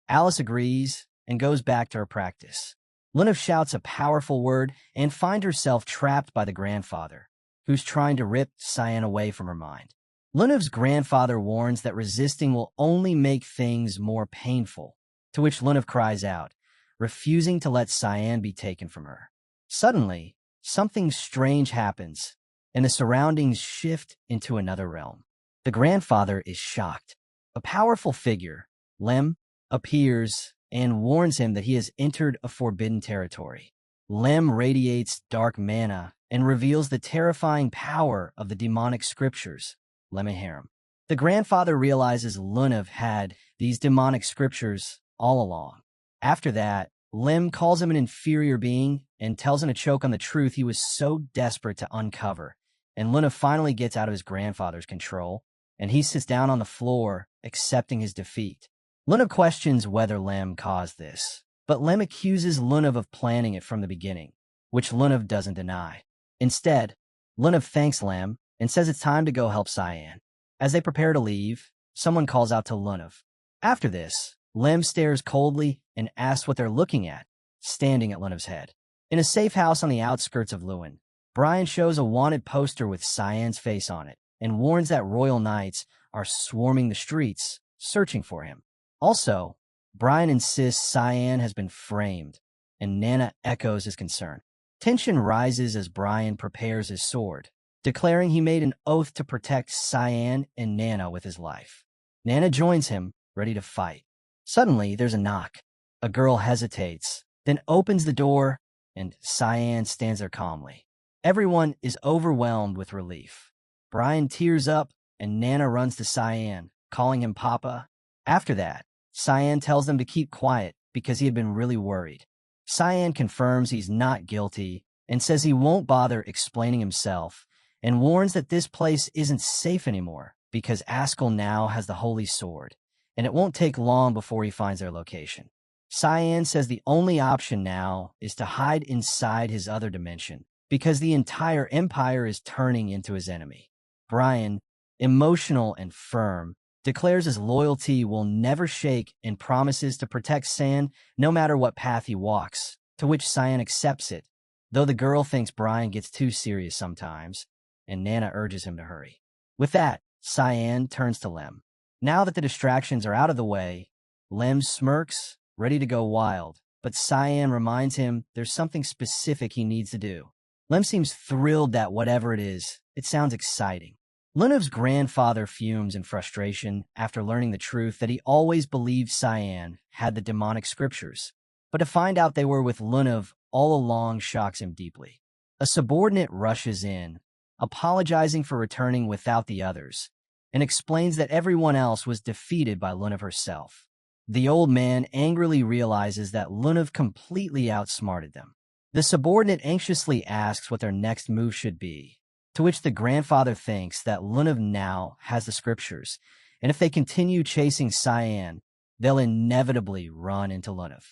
Alice agrees and goes back to her practice. Lunav shouts a powerful word and finds herself trapped by the grandfather, who's trying to rip Cyan away from her mind. Lunav's grandfather warns that resisting will only make things more painful, to which Lunav cries out, refusing to let Cyan be taken from her. Suddenly, something strange happens, and the surroundings shift into another realm. The grandfather is shocked. A powerful figure, Lem, appears and warns him that he has entered a forbidden territory. Lem radiates dark mana and reveals the terrifying power of the demonic scriptures, Lemmiharem. The grandfather realizes Lunav had these demonic scriptures all along. After that, Lem calls him an inferior being and tells him to choke on the truth he was so desperate to uncover. And Lunav finally gets out of his grandfather's control, and he sits down on the floor, accepting his defeat. Lunav questions whether Lem caused this, but Lem accuses Lunav of planning it from the beginning, which Lunav doesn't deny. Instead, Lunav thanks Lem and says it's time to go help Cyan. As they prepare to leave, someone calls out to Lunav. After this, Lem stares coldly and asks what they're looking at, standing at Lunav's head. In a safe house on the outskirts of Lewin, Brian shows a wanted poster with Cyan's face on it and warns that royal knights are swarming the streets, searching for him. Also, Brian insists Cyan has been framed, and Nana echoes his concern. Tension rises as Brian prepares his sword, declaring he made an oath to protect Cyan and Nana with his life. Nana joins him, ready to fight. Suddenly, there's a knock. A girl hesitates, then opens the door, and Cyan stands there calmly. Everyone is overwhelmed with relief. Brian tears up, and Nana runs to Cyan, calling him Papa. After that, Cyan tells them to keep quiet because he had been really worried. Cyan confirms he's not guilty and says he won't bother explaining himself and warns that this place isn't safe anymore because Ascll now has the Holy Sword, and it won't take long before he finds their location. Cyan says the only option now is to hide inside his other dimension because the entire empire is turning into his enemy. Brian, emotional and firm, declares his loyalty will never shake and promises to protect Cyan no matter what path he walks, to which Cyan accepts it, though the girl thinks Brian gets too serious sometimes, and Nana urges him to hurry. With that, Cyan turns to Lem. Now that the distractions are out of the way, Lem smirks, ready to go wild, but Cyan reminds him there's something specific he needs to do. Lem seems thrilled that whatever it is, it sounds exciting. Lunav's grandfather fumes in frustration after learning the truth that he always believed Cyan had the demonic scriptures, but to find out they were with Lunav all along shocks him deeply. A subordinate rushes in, apologizing for returning without the others, and explains that everyone else was defeated by Lunav herself. The old man angrily realizes that Lunav completely outsmarted them. The subordinate anxiously asks what their next move should be, to which the grandfather thinks that Lunav now has the scriptures, and if they continue chasing Cyan, they'll inevitably run into Lunav.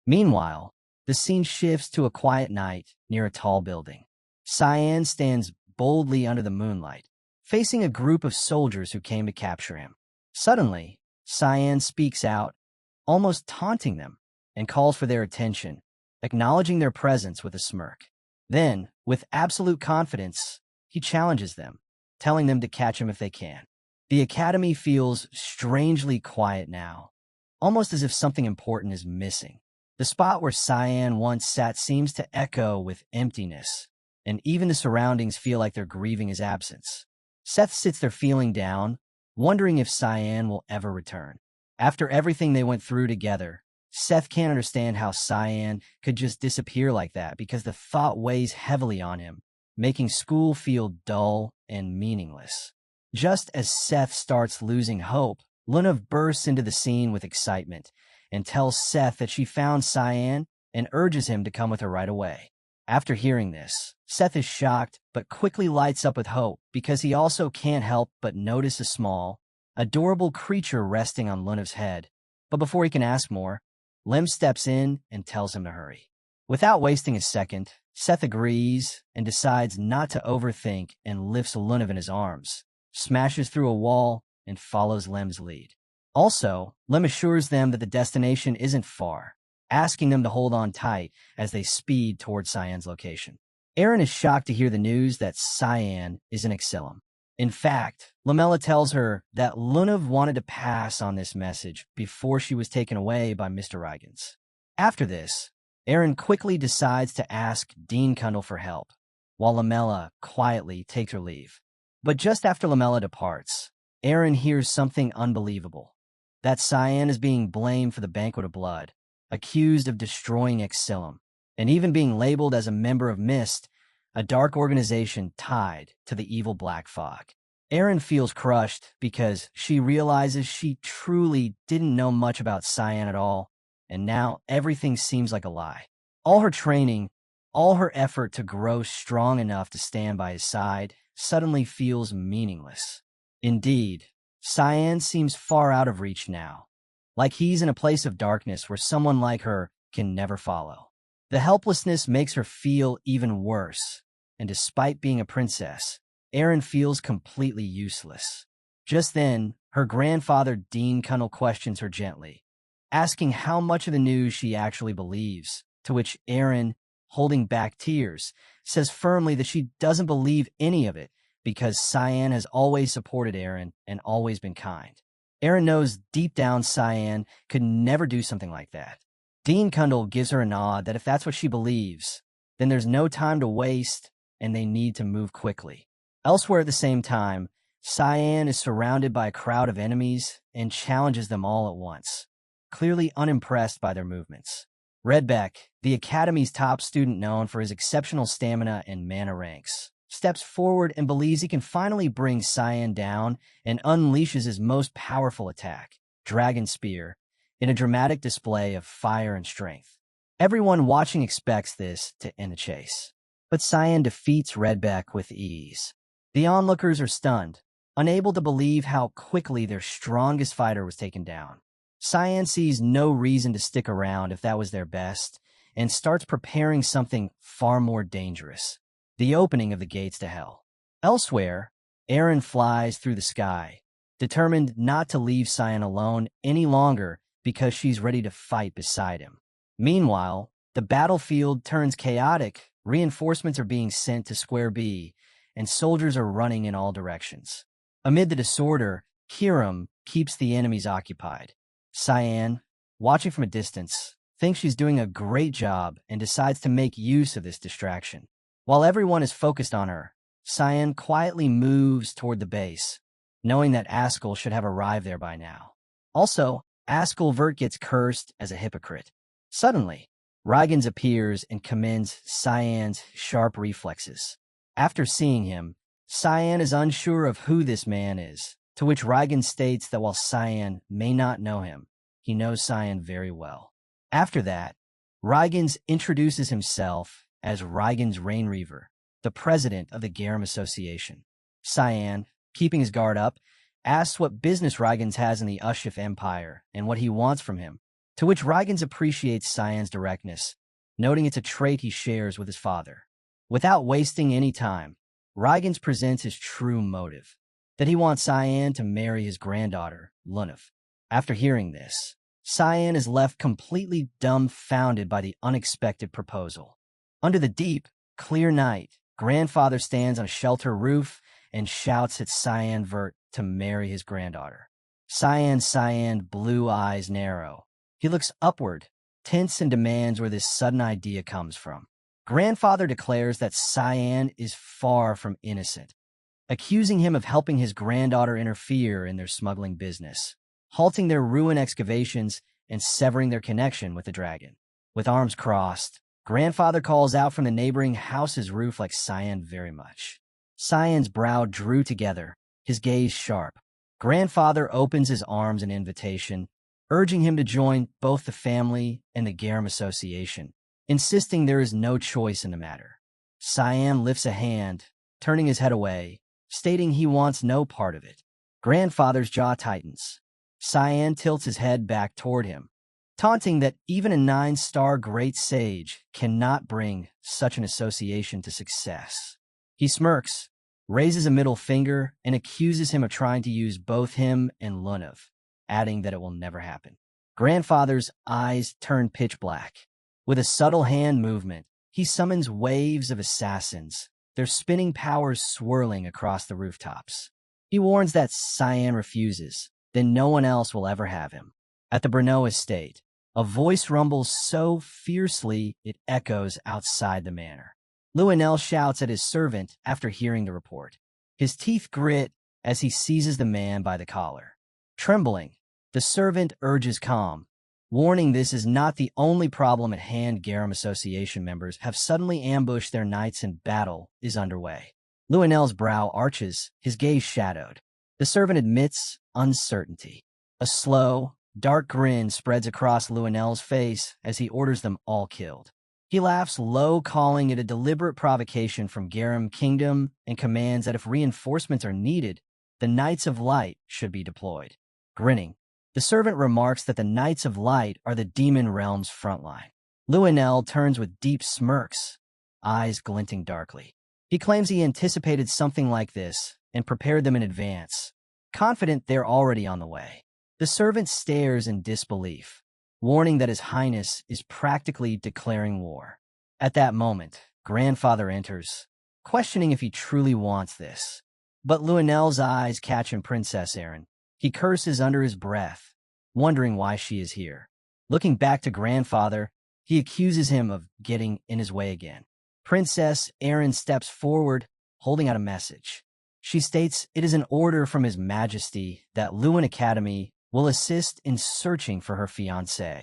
Meanwhile, the scene shifts to a quiet night near a tall building. Cyan stands boldly under the moonlight, facing a group of soldiers who came to capture him. Suddenly, Cyan speaks out, almost taunting them, and calls for their attention, acknowledging their presence with a smirk. Then, with absolute confidence, he challenges them, telling them to catch him if they can. The academy feels strangely quiet now, almost as if something important is missing. The spot where Cyan once sat seems to echo with emptiness, and even the surroundings feel like they're grieving his absence. Seth sits there feeling down, wondering if Cyan will ever return. After everything they went through together, Seth can't understand how Cyan could just disappear like that because the thought weighs heavily on him making school feel dull and meaningless. Just as Seth starts losing hope, Lunav bursts into the scene with excitement and tells Seth that she found Cyan and urges him to come with her right away. After hearing this, Seth is shocked but quickly lights up with hope because he also can't help but notice a small, adorable creature resting on Lunav's head. But before he can ask more, Lem steps in and tells him to hurry. Without wasting a second, Seth agrees and decides not to overthink and lifts Lunav in his arms, smashes through a wall, and follows Lem's lead. Also, Lem assures them that the destination isn't far, asking them to hold on tight as they speed towards Cyan's location. Aaron is shocked to hear the news that Cyan is in Ascll. In fact, Lamella tells her that Lunav wanted to pass on this message before she was taken away by Mr. Regressed. After this, Aaron quickly decides to ask Dean Kundal for help, while Lamella quietly takes her leave. But just after Lamella departs, Aaron hears something unbelievable. That Cyan is being blamed for the Banquet of Blood, accused of destroying Ascll, and even being labeled as a member of Mist, a dark organization tied to the evil Black Fog. Aaron feels crushed because she realizes she truly didn't know much about Cyan at all, and now everything seems like a lie. All her training, all her effort to grow strong enough to stand by his side, suddenly feels meaningless. Indeed, Cyan seems far out of reach now, like he's in a place of darkness where someone like her can never follow. The helplessness makes her feel even worse, and despite being a princess, Aaron feels completely useless. Just then, her grandfather Dean Kundal questions her gently, asking how much of the news she actually believes, to which Aaron, holding back tears, says firmly that she doesn't believe any of it because Cyan has always supported Aaron and always been kind. Aaron knows deep down Cyan could never do something like that. Dean Kundal gives her a nod that if that's what she believes, then there's no time to waste and they need to move quickly. Elsewhere at the same time, Cyan is surrounded by a crowd of enemies and challenges them all at once, clearly unimpressed by their movements. Redbeck, the Academy's top student known for his exceptional stamina and mana ranks, steps forward and believes he can finally bring Cyan down and unleashes his most powerful attack, Dragon Spear, in a dramatic display of fire and strength. Everyone watching expects this to end the chase, but Cyan defeats Redbeck with ease. The onlookers are stunned, unable to believe how quickly their strongest fighter was taken down. Cyan sees no reason to stick around if that was their best, and starts preparing something far more dangerous, the opening of the gates to hell. Elsewhere, Aaron flies through the sky, determined not to leave Cyan alone any longer because she's ready to fight beside him. Meanwhile, the battlefield turns chaotic, reinforcements are being sent to Square B, and soldiers are running in all directions. Amid the disorder, Kiram keeps the enemies occupied. Cyan, watching from a distance, thinks she's doing a great job and decides to make use of this distraction. While everyone is focused on her, Cyan quietly moves toward the base, knowing that Ascll should have arrived there by now. Also, Ascll Vert gets cursed as a hypocrite. Suddenly, Regressed appears and commends Cyan's sharp reflexes. After seeing him, Cyan is unsure of who this man is, to which Regressed states that while Cyan may not know him, he knows Cyan very well. After that, Regressed introduces himself as Regressed Rainreaver, the president of the Garam Association. Cyan, keeping his guard up, asks what business Regressed has in the Ushif Empire and what he wants from him, to which Regressed appreciates Cyan's directness, noting it's a trait he shares with his father. Without wasting any time, Regressed presents his true motive, that he wants Cyan to marry his granddaughter, Lunav. After hearing this, Cyan is left completely dumbfounded by the unexpected proposal. Under the deep, clear night, grandfather stands on a shelter roof and shouts at Cyan Vert to marry his granddaughter. Cyan blue eyes narrow. He looks upward, tense, and demands where this sudden idea comes from. Grandfather declares that Cyan is far from innocent, accusing him of helping his granddaughter interfere in their smuggling business, halting their ruin excavations and severing their connection with the dragon. With arms crossed, Grandfather calls out from the neighboring house's roof like Cyan very much. Cyan's brow drew together, his gaze sharp. Grandfather opens his arms in invitation, urging him to join both the family and the Garum Association, insisting there is no choice in the matter. Cyan lifts a hand, turning his head away, stating he wants no part of it. Grandfather's jaw tightens. Cyan tilts his head back toward him, taunting that even a 9-star great sage cannot bring such an association to success. He smirks, raises a middle finger, and accuses him of trying to use both him and Lunav, adding that it will never happen. Grandfather's eyes turn pitch black. With a subtle hand movement, he summons waves of assassins, their spinning powers swirling across the rooftops. He warns that Cyan refuses, then no one else will ever have him. At the Brno estate, a voice rumbles so fiercely it echoes outside the manor. Luenel shouts at his servant after hearing the report. His teeth grit as he seizes the man by the collar. Trembling, the servant urges calm, warning this is not the only problem at hand. Garum Association members have suddenly ambushed their knights and battle is underway. Luenel's brow arches, his gaze shadowed. The servant admits uncertainty. A slow, dark grin spreads across Luenel's face as he orders them all killed. He laughs low, calling it a deliberate provocation from Garum Kingdom, and commands that if reinforcements are needed, the Knights of Light should be deployed. Grinning, the servant remarks that the Knights of Light are the Demon Realm's frontline. Luenel turns with deep smirks, eyes glinting darkly. He claims he anticipated something like this and prepared them in advance, confident they're already on the way. The servant stares in disbelief, warning that His Highness is practically declaring war. At that moment, Grandfather enters, questioning if he truly wants this. But Luenel's eyes catch on Princess Erin. He curses under his breath, wondering why she is here. Looking back to Grandfather, he accuses him of getting in his way again. Princess Erin steps forward, holding out a message. She states it is an order from His Majesty that Lewin Academy will assist in searching for her fiancé.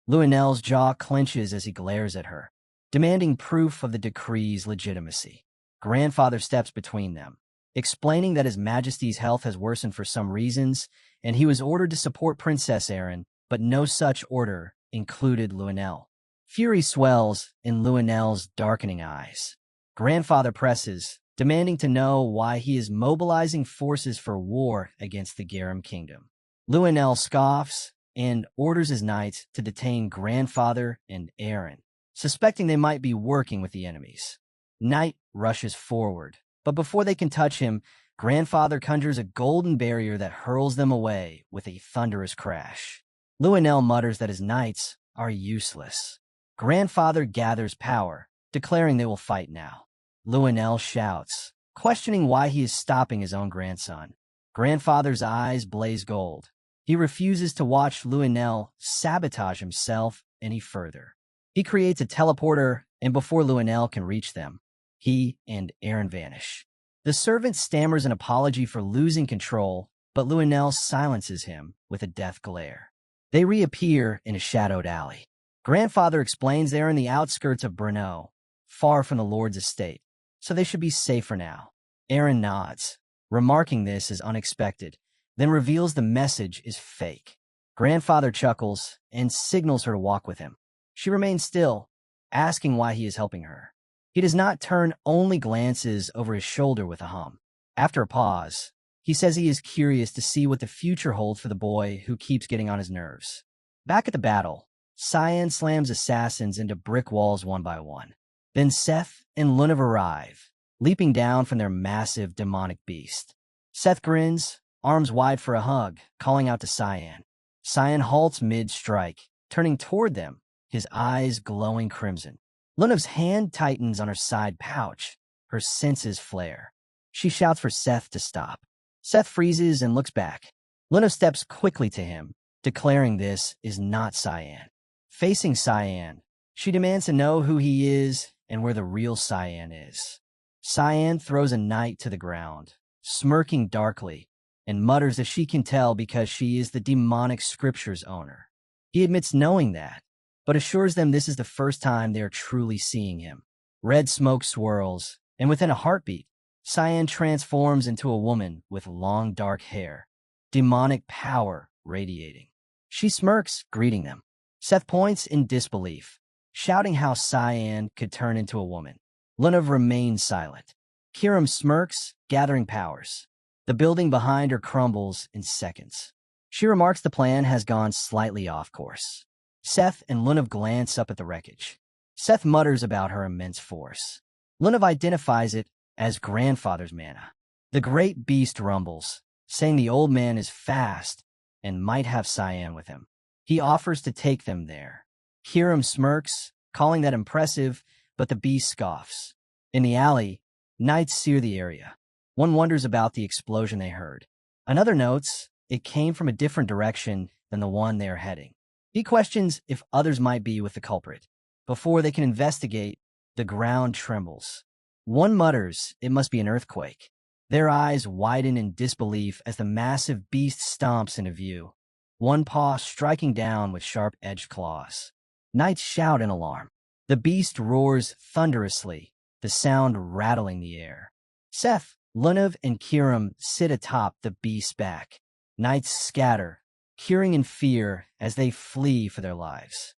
Luenel's jaw clenches as he glares at her, demanding proof of the decree's legitimacy. Grandfather steps between them, explaining that His Majesty's health has worsened for some reasons, and he was ordered to support Princess Erin, but no such order included Luenel. Fury swells in Luenel's darkening eyes. Grandfather presses, demanding to know why he is mobilizing forces for war against the Garum Kingdom. Luenel scoffs and orders his knights to detain Grandfather and Erin, suspecting they might be working with the enemies. Knight rushes forward, but before they can touch him, Grandfather conjures a golden barrier that hurls them away with a thunderous crash. Luenel mutters that his knights are useless. Grandfather gathers power, declaring they will fight now. Luenel shouts, questioning why he is stopping his own grandson. Grandfather's eyes blaze gold. He refuses to watch Luenel sabotage himself any further. He creates a teleporter, and before Luenel can reach them, he and Erin vanish. The servant stammers an apology for losing control, but Luenel silences him with a death glare. They reappear in a shadowed alley. Grandfather explains they are in the outskirts of Brno, far from the Lord's estate, so they should be safe for now. Erin nods, remarking this as unexpected, then reveals the message is fake. Grandfather chuckles and signals her to walk with him. She remains still, asking why he is helping her. He does not turn, only glances over his shoulder with a hum. After a pause, he says he is curious to see what the future holds for the boy who keeps getting on his nerves. Back at the battle, Cyan slams assassins into brick walls one by one. Then Seth and Lunav arrive, leaping down from their massive demonic beast. Seth grins, arms wide for a hug, calling out to Cyan. Cyan halts mid-strike, turning toward them, his eyes glowing crimson. Lunav's hand tightens on her side pouch, her senses flare. She shouts for Seth to stop. Seth freezes and looks back. Lunav steps quickly to him, declaring this is not Cyan. Facing Cyan, she demands to know who he is and where the real Cyan is. Cyan throws a knight to the ground, smirking darkly, and mutters that she can tell because she is the demonic scripture's owner. He admits knowing that, but assures them this is the first time they are truly seeing him. Red smoke swirls, and within a heartbeat, Cyan transforms into a woman with long dark hair, demonic power radiating. She smirks, greeting them. Seth points in disbelief, shouting how Cyan could turn into a woman. Lunav remains silent. Kiram smirks, gathering powers. The building behind her crumbles in seconds. She remarks the plan has gone slightly off course. Seth and Lunav glance up at the wreckage. Seth mutters about her immense force. Lunav identifies it as grandfather's mana. The great beast rumbles, saying the old man is fast and might have Cyan with him. He offers to take them there. Kiram smirks, calling that impressive, but the beast scoffs. In the alley, knights sear the area. One wonders about the explosion they heard. Another notes it came from a different direction than the one they are heading. He questions if others might be with the culprit. Before they can investigate, the ground trembles. One mutters it must be an earthquake. Their eyes widen in disbelief as the massive beast stomps into view, one paw striking down with sharp-edged claws. Knights shout in alarm. The beast roars thunderously, the sound rattling the air. Seth, Lunav, and Kiram sit atop the beast's back. Knights scatter, curing in fear as they flee for their lives.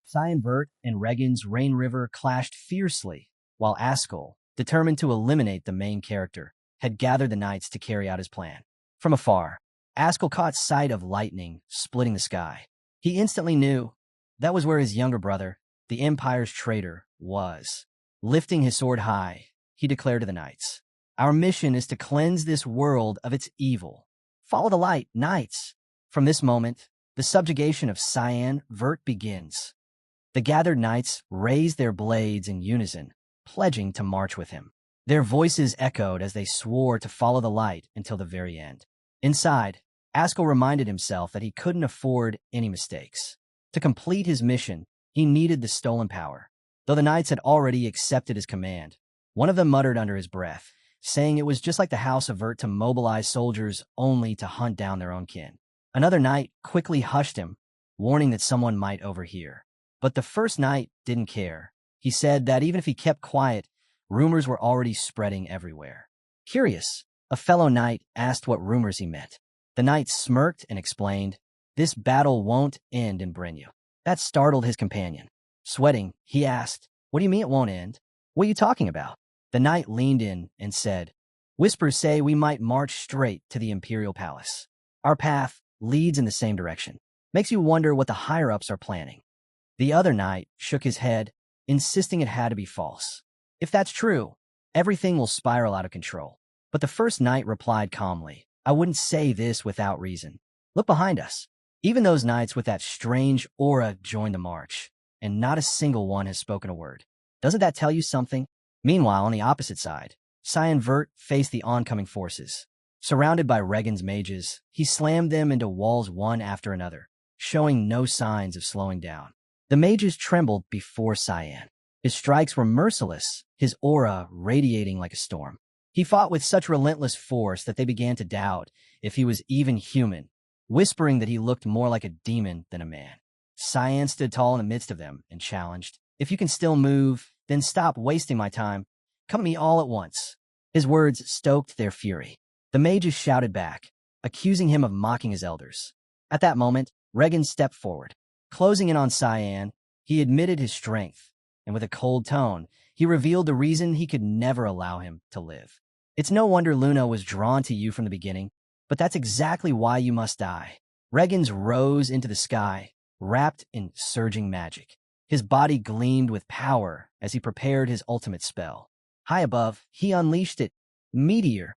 Cyan Vert and Regan's Rain River clashed fiercely, while Ascll, determined to eliminate the main character, had gathered the knights to carry out his plan. From afar, Ascll caught sight of lightning splitting the sky. He instantly knew that was where his younger brother, the Empire's traitor, was. Lifting his sword high, he declared to the knights, "Our mission is to cleanse this world of its evil. Follow the light, knights." From this moment, the subjugation of Cyan Vert begins. The gathered knights raised their blades in unison, pledging to march with him. Their voices echoed as they swore to follow the light until the very end. Inside, Ascll reminded himself that he couldn't afford any mistakes. To complete his mission, he needed the stolen power. Though the knights had already accepted his command, one of them muttered under his breath, saying it was just like the House of Vert to mobilize soldiers only to hunt down their own kin. Another knight quickly hushed him, warning that someone might overhear. But the first knight didn't care. He said that even if he kept quiet, rumors were already spreading everywhere. Curious, a fellow knight asked what rumors he meant. The knight smirked and explained, "This battle won't end in Brenu." That startled his companion. Sweating, he asked, "What do you mean it won't end? What are you talking about?" The knight leaned in and said, "Whispers say we might march straight to the Imperial Palace. Our path leads in the same direction. Makes you wonder what the higher-ups are planning." The other knight shook his head, insisting it had to be false. "If that's true, everything will spiral out of control." But the first knight replied calmly, "I wouldn't say this without reason. Look behind us." Even those knights with that strange aura joined the march, and not a single one has spoken a word. Doesn't that tell you something? Meanwhile, on the opposite side, Cyan Vert faced the oncoming forces. Surrounded by Regan's mages, he slammed them into walls one after another, showing no signs of slowing down. The mages trembled before Cyan. His strikes were merciless, his aura radiating like a storm. He fought with such relentless force that they began to doubt if he was even human, whispering that he looked more like a demon than a man. Cyan stood tall in the midst of them and challenged, "If you can still move, then stop wasting my time. Come at me all at once." His words stoked their fury. The mages shouted back, accusing him of mocking his elders. At that moment, Regan stepped forward. Closing in on Cyan, he admitted his strength, and with a cold tone, he revealed the reason he could never allow him to live. "It's no wonder Luna was drawn to you from the beginning, but that's exactly why you must die." Regan's rose into the sky, wrapped in surging magic. His body gleamed with power as he prepared his ultimate spell. High above, he unleashed it. Meteor.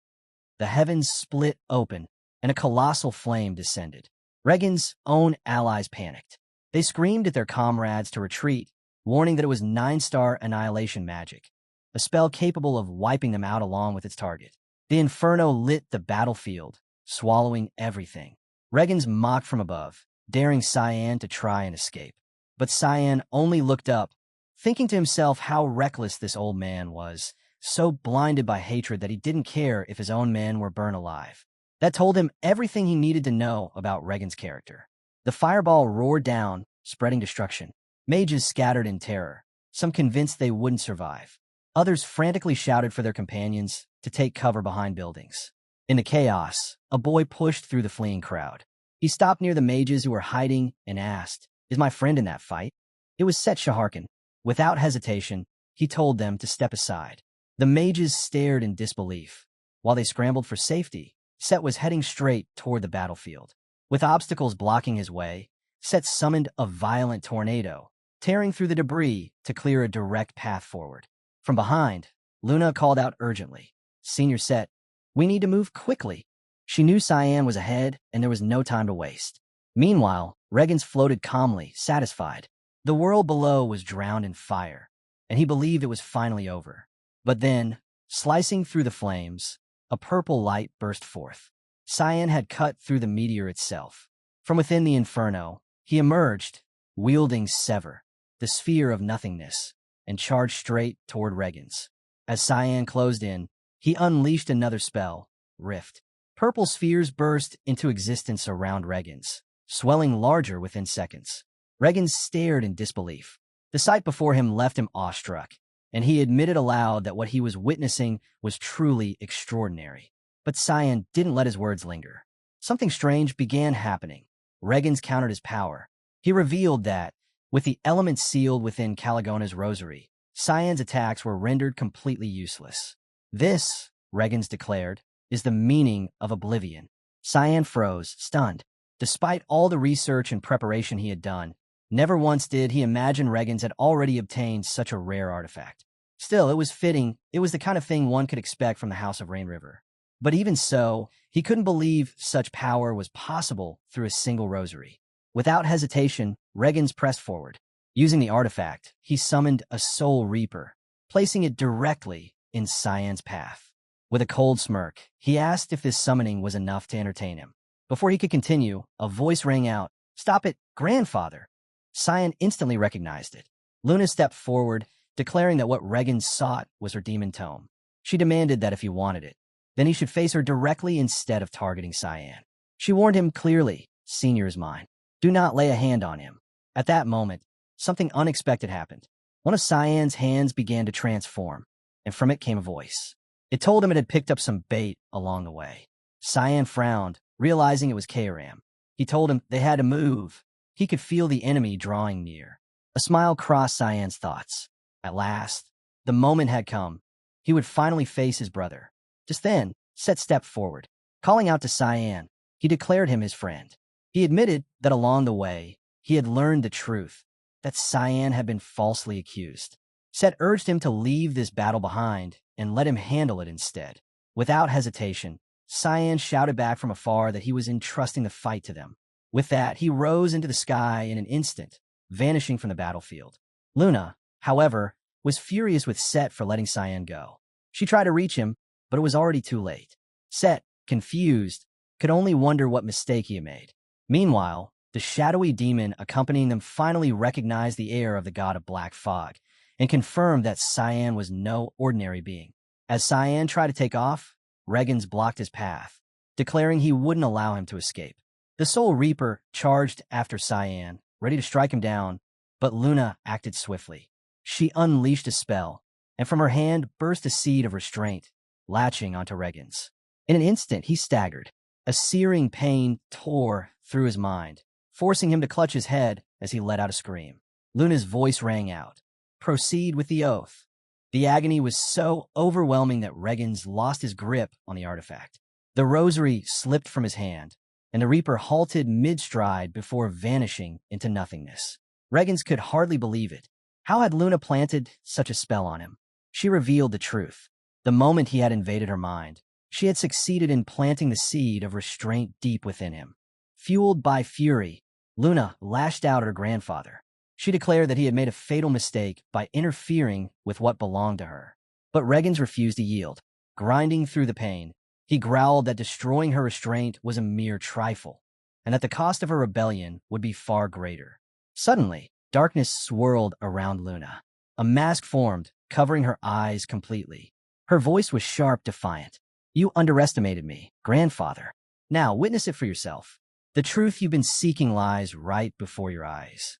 The heavens split open, and a colossal flame descended. Regan's own allies panicked. They screamed at their comrades to retreat, warning that it was 9-star annihilation magic, a spell capable of wiping them out along with its target. The inferno lit the battlefield, swallowing everything. Regan's mocked from above, daring Cyan to try and escape. But Cyan only looked up, thinking to himself how reckless this old man was, so blinded by hatred that he didn't care if his own men were burned alive. That told him everything he needed to know about Regan's character. The fireball roared down, spreading destruction. Mages scattered in terror, some convinced they wouldn't survive. Others frantically shouted for their companions to take cover behind buildings. In the chaos, a boy pushed through the fleeing crowd. He stopped near the mages who were hiding and asked, "Is my friend in that fight?" It was Set Shaharkin. Without hesitation, he told them to step aside. The mages stared in disbelief. While they scrambled for safety, Set was heading straight toward the battlefield. With obstacles blocking his way, Set summoned a violent tornado, tearing through the debris to clear a direct path forward. From behind, Luna called out urgently, "Senior Set, we need to move quickly." She knew Cyan was ahead, and there was no time to waste. Meanwhile, Regens floated calmly, satisfied. The world below was drowned in fire, and he believed it was finally over. But then, slicing through the flames, a purple light burst forth. Cyan had cut through the meteor itself. From within the inferno, he emerged, wielding Sever, the sphere of nothingness, and charged straight toward Regens. As Cyan closed in, he unleashed another spell, Rift. Purple spheres burst into existence around Regens, swelling larger within seconds. Regens stared in disbelief. The sight before him left him awestruck, and he admitted aloud that what he was witnessing was truly extraordinary. But Cyan didn't let his words linger. Something strange began happening. Regens countered his power. He revealed that, with the elements sealed within Caligona's rosary, Cyan's attacks were rendered completely useless. "This," Regens declared, "is the meaning of oblivion." Cyan froze, stunned. Despite all the research and preparation he had done, never once did he imagine Regens had already obtained such a rare artifact. Still, it was fitting. It was the kind of thing one could expect from the House of Rain River. But even so, he couldn't believe such power was possible through a single rosary. Without hesitation, Regens pressed forward. Using the artifact, he summoned a Soul Reaper, placing it directly in Cyan's path. With a cold smirk, he asked if this summoning was enough to entertain him. Before he could continue, a voice rang out, "Stop it, grandfather!" Cyan instantly recognized it. Luna stepped forward, declaring that what Regens sought was her demon tome. She demanded that if he wanted it, then he should face her directly instead of targeting Cyan. She warned him clearly, "Senior is mine. Do not lay a hand on him." At that moment, something unexpected happened. One of Cyan's hands began to transform, and from it came a voice. It told him it had picked up some bait along the way. Cyan frowned, realizing it was Kairam. He told him they had to move. He could feel the enemy drawing near. A smile crossed Cyan's thoughts. At last, the moment had come. He would finally face his brother. Just then, Set stepped forward. Calling out to Cyan, he declared him his friend. He admitted that along the way, he had learned the truth, that Cyan had been falsely accused. Set urged him to leave this battle behind and let him handle it instead. Without hesitation, Cyan shouted back from afar that he was entrusting the fight to them. With that, he rose into the sky in an instant, vanishing from the battlefield. Luna, however, was furious with Set for letting Cyan go. She tried to reach him, but it was already too late. Set, confused, could only wonder what mistake he had made. Meanwhile, the shadowy demon accompanying them finally recognized the air of the god of black fog and confirmed that Cyan was no ordinary being. As Cyan tried to take off, Regens blocked his path, declaring he wouldn't allow him to escape. The Soul Reaper charged after Cyan, ready to strike him down, but Luna acted swiftly. She unleashed a spell, and from her hand burst a seed of restraint, latching onto Regens. In an instant, he staggered. A searing pain tore through his mind, forcing him to clutch his head as he let out a scream. Luna's voice rang out, "Proceed with the oath." The agony was so overwhelming that Regens lost his grip on the artifact. The rosary slipped from his hand, and the Reaper halted mid-stride before vanishing into nothingness. Regens could hardly believe it. How had Luna planted such a spell on him? She revealed the truth. The moment he had invaded her mind, she had succeeded in planting the seed of restraint deep within him. Fueled by fury, Luna lashed out at her grandfather. She declared that he had made a fatal mistake by interfering with what belonged to her. But Regens refused to yield. Grinding through the pain, he growled that destroying her restraint was a mere trifle, and that the cost of her rebellion would be far greater. Suddenly, darkness swirled around Luna. A mask formed, covering her eyes completely. Her voice was sharp, defiant. "You underestimated me, grandfather. Now witness it for yourself. The truth you've been seeking lies right before your eyes."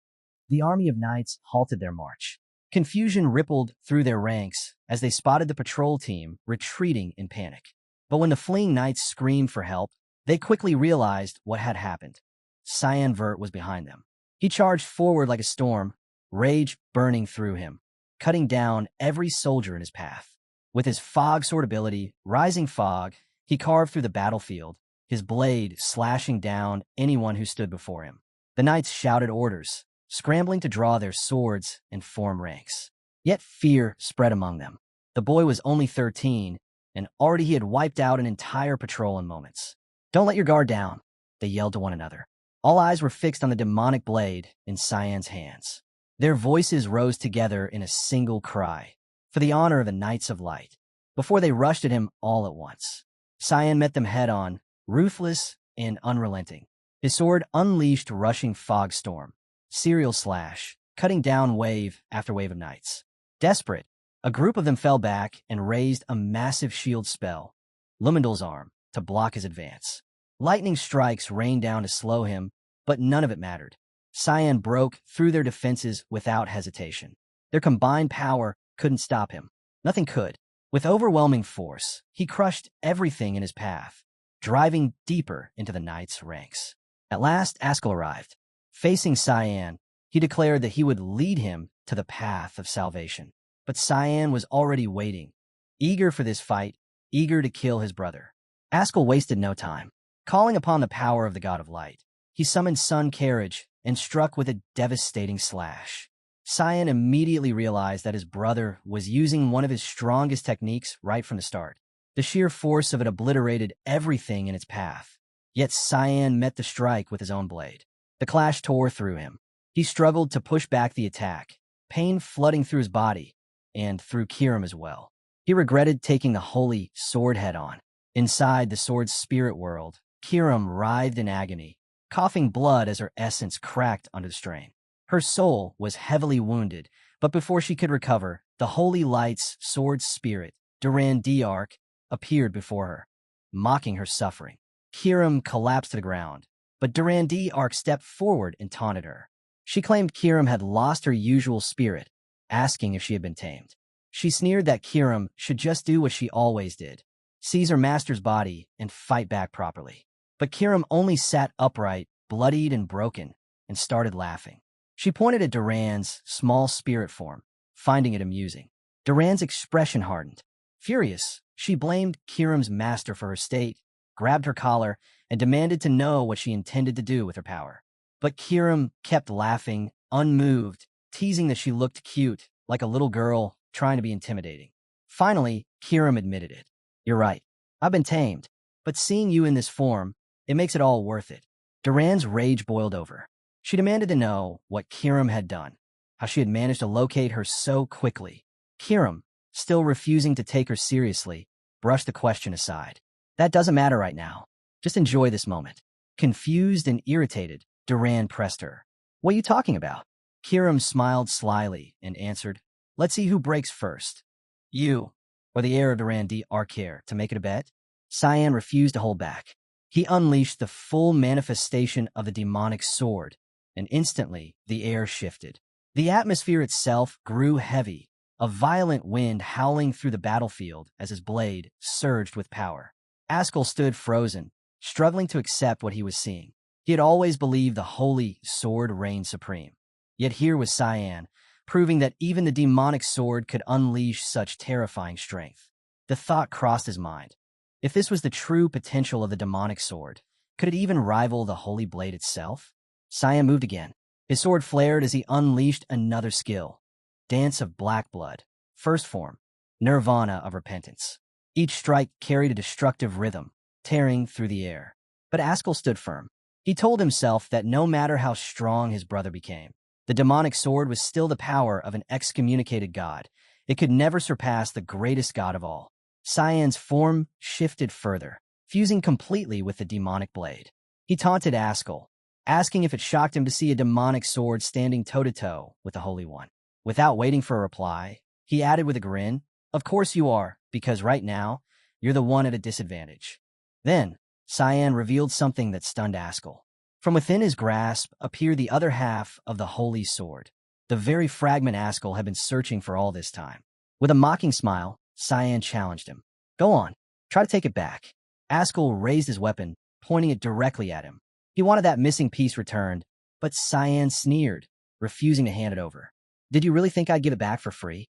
The army of knights halted their march. Confusion rippled through their ranks as they spotted the patrol team retreating in panic. But when the fleeing knights screamed for help, they quickly realized what had happened. Cyan Vert was behind them. He charged forward like a storm, rage burning through him, cutting down every soldier in his path. With his fog sword ability, Rising Fog, he carved through the battlefield, his blade slashing down anyone who stood before him. The knights shouted orders, scrambling to draw their swords and form ranks. Yet fear spread among them. The boy was only 13, and already he had wiped out an entire patrol in moments. "Don't let your guard down," they yelled to one another. All eyes were fixed on the demonic blade in Cyan's hands. Their voices rose together in a single cry, for the honor of the Knights of Light. Before they rushed at him all at once, Cyan met them head-on, ruthless and unrelenting. His sword unleashed rushing fog storm, serial slash, cutting down wave after wave of knights. Desperate, a group of them fell back and raised a massive shield spell, Lumendal's arm, to block his advance. Lightning strikes rained down to slow him, but none of it mattered. Cyan broke through their defenses without hesitation. Their combined power couldn't stop him. Nothing could. With overwhelming force, he crushed everything in his path, driving deeper into the knights' ranks. At last, Ascll arrived. Facing Cyan, he declared that he would lead him to the path of salvation. But Cyan was already waiting, eager for this fight, eager to kill his brother. Ascll wasted no time. Calling upon the power of the God of Light, he summoned Sun Carriage and struck with a devastating slash. Cyan immediately realized that his brother was using one of his strongest techniques right from the start. The sheer force of it obliterated everything in its path. Yet Cyan met the strike with his own blade. The clash tore through him. He struggled to push back the attack, pain flooding through his body and through Kirim as well. He regretted taking the holy sword head-on. Inside the sword's spirit world, Kirim writhed in agony, coughing blood as her essence cracked under the strain. Her soul was heavily wounded, but before she could recover, the Holy Light's sword spirit, Duran D'Arc, appeared before her, mocking her suffering. Kirim collapsed to the ground, but Duran D'Arc stepped forward and taunted her. She claimed Kirim had lost her usual spirit, asking if she had been tamed. She sneered that Kirim should just do what she always did, seize her master's body and fight back properly. But Kirim only sat upright, bloodied and broken, and started laughing. She pointed at Duran's small spirit form, finding it amusing. Duran's expression hardened. Furious, she blamed Kirim's master for her state, grabbed her collar, and demanded to know what she intended to do with her power. But Kirim kept laughing, unmoved, teasing that she looked cute, like a little girl trying to be intimidating. Finally, Kirim admitted it. "You're right. I've been tamed, but seeing you in this form, it makes it all worth it." Duran's rage boiled over. She demanded to know what Kirim had done, how she had managed to locate her so quickly. Kirim, still refusing to take her seriously, brushed the question aside. "That doesn't matter right now. Just enjoy this moment." Confused and irritated, Duran pressed her. "What are you talking about?" Kirim smiled slyly and answered, "Let's see who breaks first. You, or the heir of Duran D'Arc to make it a bet?" Cyan refused to hold back. He unleashed the full manifestation of the demonic sword, and instantly the air shifted. The atmosphere itself grew heavy, a violent wind howling through the battlefield as his blade surged with power. Ascll stood frozen, struggling to accept what he was seeing. He had always believed the holy sword reigned supreme. Yet here was Cyan, proving that even the demonic sword could unleash such terrifying strength. The thought crossed his mind. If this was the true potential of the demonic sword, could it even rival the holy blade itself? Cyan moved again. His sword flared as he unleashed another skill. Dance of Black Blood. First form. Nirvana of Repentance. Each strike carried a destructive rhythm, tearing through the air. But Ascll stood firm. He told himself that no matter how strong his brother became, the demonic sword was still the power of an excommunicated god. It could never surpass the greatest god of all. Cyan's form shifted further, fusing completely with the demonic blade. He taunted Ascll, asking if it shocked him to see a demonic sword standing toe-to-toe with the Holy One. Without waiting for a reply, he added with a grin, "Of course you are, because right now, you're the one at a disadvantage." Then, Cyan revealed something that stunned Ascll. From within his grasp appeared the other half of the holy sword, the very fragment Ascll had been searching for all this time. With a mocking smile, Cyan challenged him. Go on, try to take it back. Ascll raised his weapon, pointing it directly at him. He wanted that missing piece returned, but Cyan sneered, refusing to hand it over. Did you really think I'd give it back for free?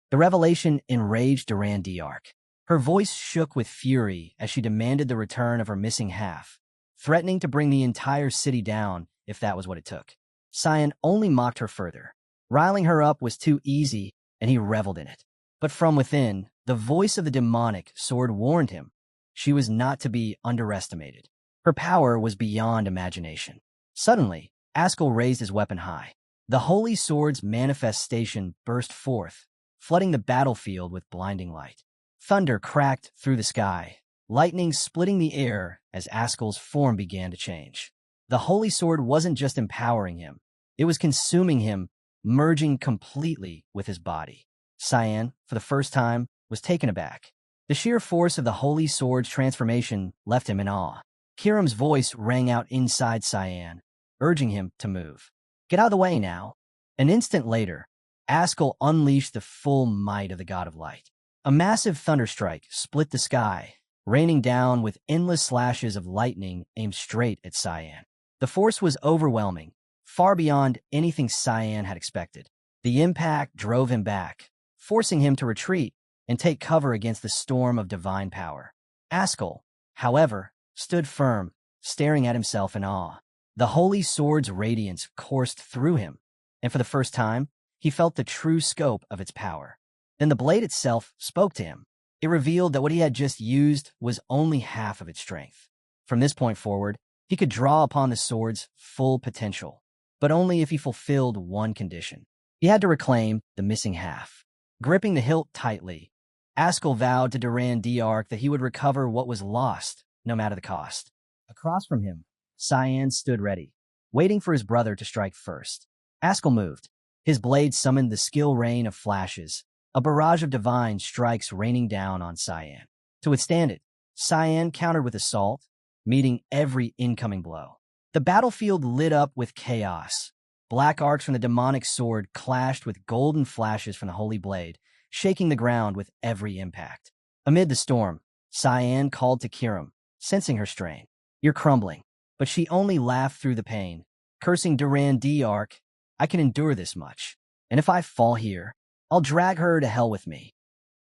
The revelation enraged Duran D'Arc. Her voice shook with fury as she demanded the return of her missing half, threatening to bring the entire city down if that was what it took. Cyan only mocked her further. Riling her up was too easy, and he reveled in it. But from within, the voice of the demonic sword warned him. She was not to be underestimated. Her power was beyond imagination. Suddenly, Ascll raised his weapon high. The holy sword's manifestation burst forth, flooding the battlefield with blinding light. Thunder cracked through the sky, lightning splitting the air as Ascell's form began to change. The holy sword wasn't just empowering him, it was consuming him, merging completely with his body. Cyan, for the first time, was taken aback. The sheer force of the holy sword's transformation left him in awe. Kiram's voice rang out inside Cyan, urging him to move. Get out of the way now. An instant later, Ascll unleashed the full might of the God of Light. A massive thunderstrike split the sky, raining down with endless slashes of lightning aimed straight at Cyan. The force was overwhelming, far beyond anything Cyan had expected. The impact drove him back, forcing him to retreat and take cover against the storm of divine power. Ascll, however, stood firm, staring at himself in awe. The holy sword's radiance coursed through him, and for the first time, he felt the true scope of its power. Then the blade itself spoke to him. It revealed that what he had just used was only half of its strength. From this point forward, he could draw upon the sword's full potential, but only if he fulfilled one condition. He had to reclaim the missing half. Gripping the hilt tightly, Ascll vowed to Duran D'Arc that he would recover what was lost, no matter the cost. Across from him, Cyan stood ready, waiting for his brother to strike first. Ascll moved. His blade summoned the skill rain of flashes, a barrage of divine strikes raining down on Cyan. To withstand it, Cyan countered with assault, meeting every incoming blow. The battlefield lit up with chaos. Black arcs from the demonic sword clashed with golden flashes from the holy blade, shaking the ground with every impact. Amid the storm, Cyan called to Kiram, sensing her strain. You're crumbling. But she only laughed through the pain, cursing Duran D'Arc. I can endure this much, and if I fall here, I'll drag her to hell with me.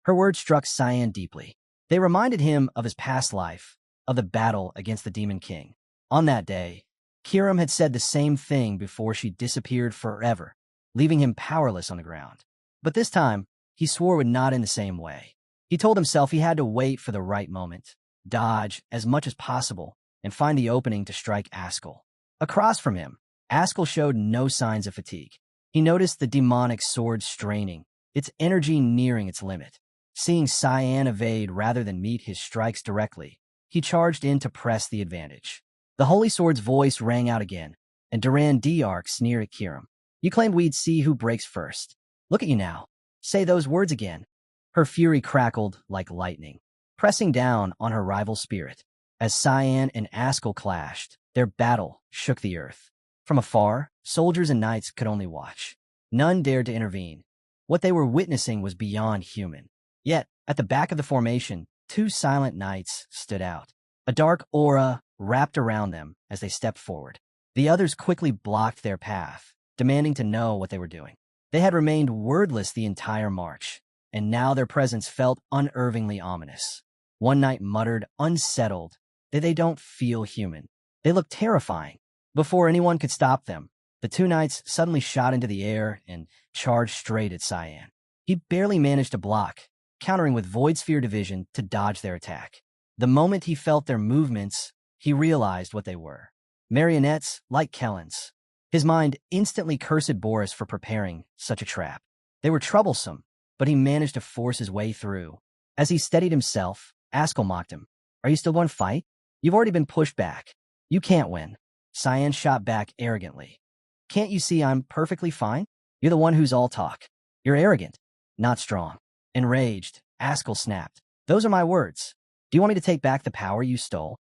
Her words struck Cyan deeply. They reminded him of his past life, of the battle against the Demon King. On that day, Kiram had said the same thing before she disappeared forever, leaving him powerless on the ground. But this time, he swore would not in the same way. He told himself he had to wait for the right moment, dodge as much as possible, and find the opening to strike Ascll. Across from him, Ascll showed no signs of fatigue. He noticed the demonic sword straining, its energy nearing its limit. Seeing Cyan evade rather than meet his strikes directly, he charged in to press the advantage. The holy sword's voice rang out again, and Duran D'Arc sneered at Kiram. You claimed we'd see who breaks first. Look at you now. Say those words again. Her fury crackled like lightning, pressing down on her rival's spirit. As Cyan and Ascll clashed, their battle shook the earth. From afar, soldiers and knights could only watch. None dared to intervene. What they were witnessing was beyond human. Yet, at the back of the formation, two silent knights stood out. A dark aura wrapped around them as they stepped forward. The others quickly blocked their path, demanding to know what they were doing. They had remained wordless the entire march, and now their presence felt unervingly ominous. One knight muttered, unsettled, that they don't feel human. They looked terrifying. Before anyone could stop them, the two knights suddenly shot into the air and charged straight at Cyan. He barely managed to block, countering with Void Sphere Division to dodge their attack. The moment he felt their movements, he realized what they were. Marionettes like Kellens. His mind instantly cursed Boris for preparing such a trap. They were troublesome, but he managed to force his way through. As he steadied himself, Ascll mocked him. Are you still going to fight? You've already been pushed back. You can't win. Cyan shot back arrogantly. Can't you see I'm perfectly fine? You're the one who's all talk. You're arrogant, not strong. Enraged, Ascll snapped. Those are my words. Do you want me to take back the power you stole?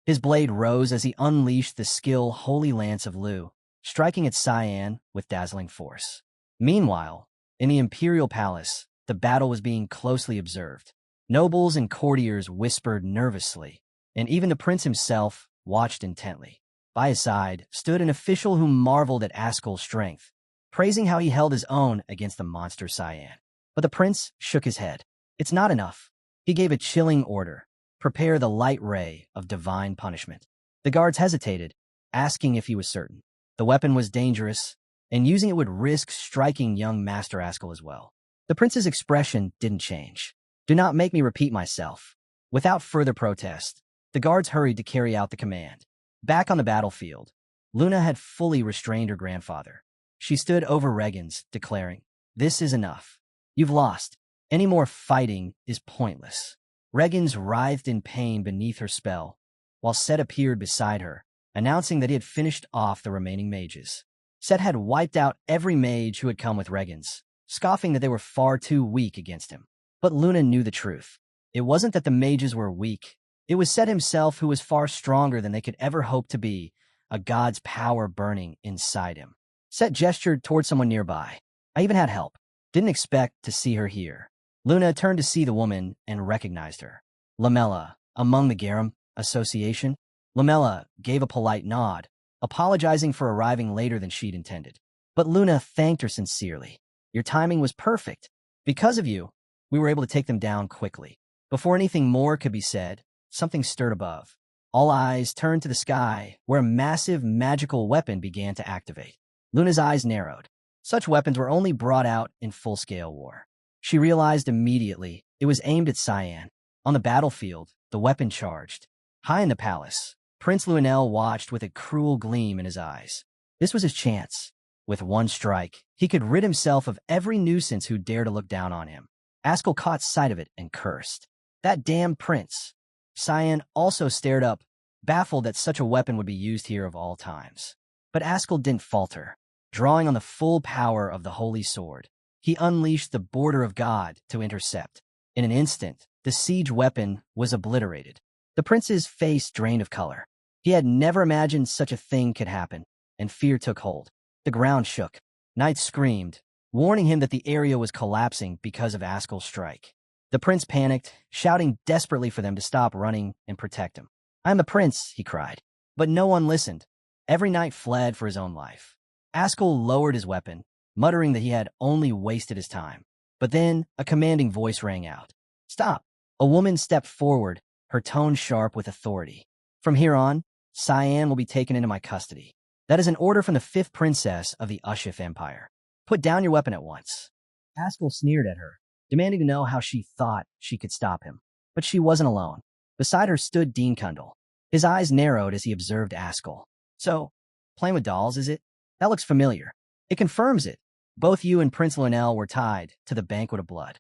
His blade rose as he unleashed the skill Holy Lance of Lu, striking at Cyan with dazzling force. Meanwhile, in the Imperial Palace, the battle was being closely observed. Nobles and courtiers whispered nervously, and even the prince himself watched intently. By his side stood an official who marveled at Ascll's strength, praising how he held his own against the monster Cyan. But the prince shook his head. It's not enough. He gave a chilling order. Prepare the light ray of divine punishment. The guards hesitated, asking if he was certain. The weapon was dangerous, and using it would risk striking young Master Ascll as well. The prince's expression didn't change. Do not make me repeat myself. Without further protest, the guards hurried to carry out the command. Back on the battlefield, Luna had fully restrained her grandfather. She stood over Regens, declaring, "This is enough. You've lost. Any more fighting is pointless." Regens writhed in pain beneath her spell, while Set appeared beside her, announcing that he had finished off the remaining mages. Set had wiped out every mage who had come with Regens, scoffing that they were far too weak against him. But Luna knew the truth. It wasn't that the mages were weak. It was Set himself who was far stronger than they could ever hope to be, a god's power burning inside him. Set gestured toward someone nearby. I even had help. Didn't expect to see her here. Luna turned to see the woman and recognized her. Lamella, among the Garum Association? Lamella gave a polite nod, apologizing for arriving later than she'd intended. But Luna thanked her sincerely. Your timing was perfect. Because of you, we were able to take them down quickly. Before anything more could be said, something stirred above. All eyes turned to the sky, where a massive magical weapon began to activate. Luna's eyes narrowed. Such weapons were only brought out in full-scale war. She realized immediately it was aimed at Cyan. On the battlefield, the weapon charged. High in the palace, Prince Luenel watched with a cruel gleam in his eyes. This was his chance. With one strike, he could rid himself of every nuisance who dared to look down on him. Ascll caught sight of it and cursed. That damn prince. Cyan also stared up, baffled that such a weapon would be used here of all times. But Ascll didn't falter. Drawing on the full power of the holy sword, he unleashed the border of God to intercept. In an instant, the siege weapon was obliterated. The prince's face drained of color. He had never imagined such a thing could happen, and fear took hold. The ground shook. Knights screamed, warning him that the area was collapsing because of Ascll's strike. The prince panicked, shouting desperately for them to stop running and protect him. I am the prince, he cried. But no one listened. Every knight fled for his own life. Ascll lowered his weapon, muttering that he had only wasted his time. But then a commanding voice rang out. Stop! A woman stepped forward, her tone sharp with authority. From here on, Cyan will be taken into my custody. That is an order from the 5th princess of the Ushif Empire. Put down your weapon at once. Ascll sneered at her, demanding to know how she thought she could stop him. But she wasn't alone. Beside her stood Dean Kundal. His eyes narrowed as he observed Ascll. So, playing with dolls, is it? That looks familiar. It confirms it. Both you and Prince Luenel were tied to the banquet of blood.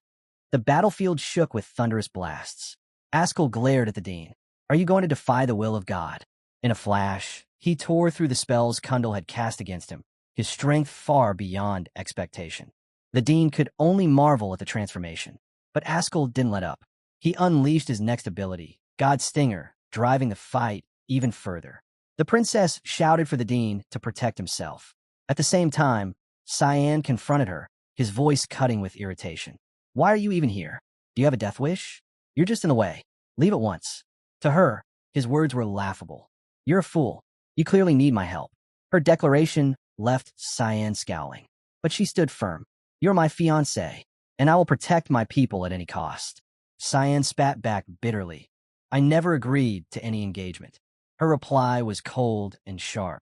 The battlefield shook with thunderous blasts. Ascll glared at the Dean. Are you going to defy the will of God? In a flash, he tore through the spells Kundal had cast against him, his strength far beyond expectation. The Dean could only marvel at the transformation. But Ascll didn't let up. He unleashed his next ability, God's Stinger, driving the fight even further. The princess shouted for the Dean to protect himself. At the same time, Cyan confronted her, his voice cutting with irritation. Why are you even here? Do you have a death wish? You're just in the way. Leave at once. To her, his words were laughable. You're a fool. You clearly need my help. Her declaration left Cyan scowling. But she stood firm. You're my fiancé, and I will protect my people at any cost. Cyan spat back bitterly. I never agreed to any engagement. Her reply was cold and sharp.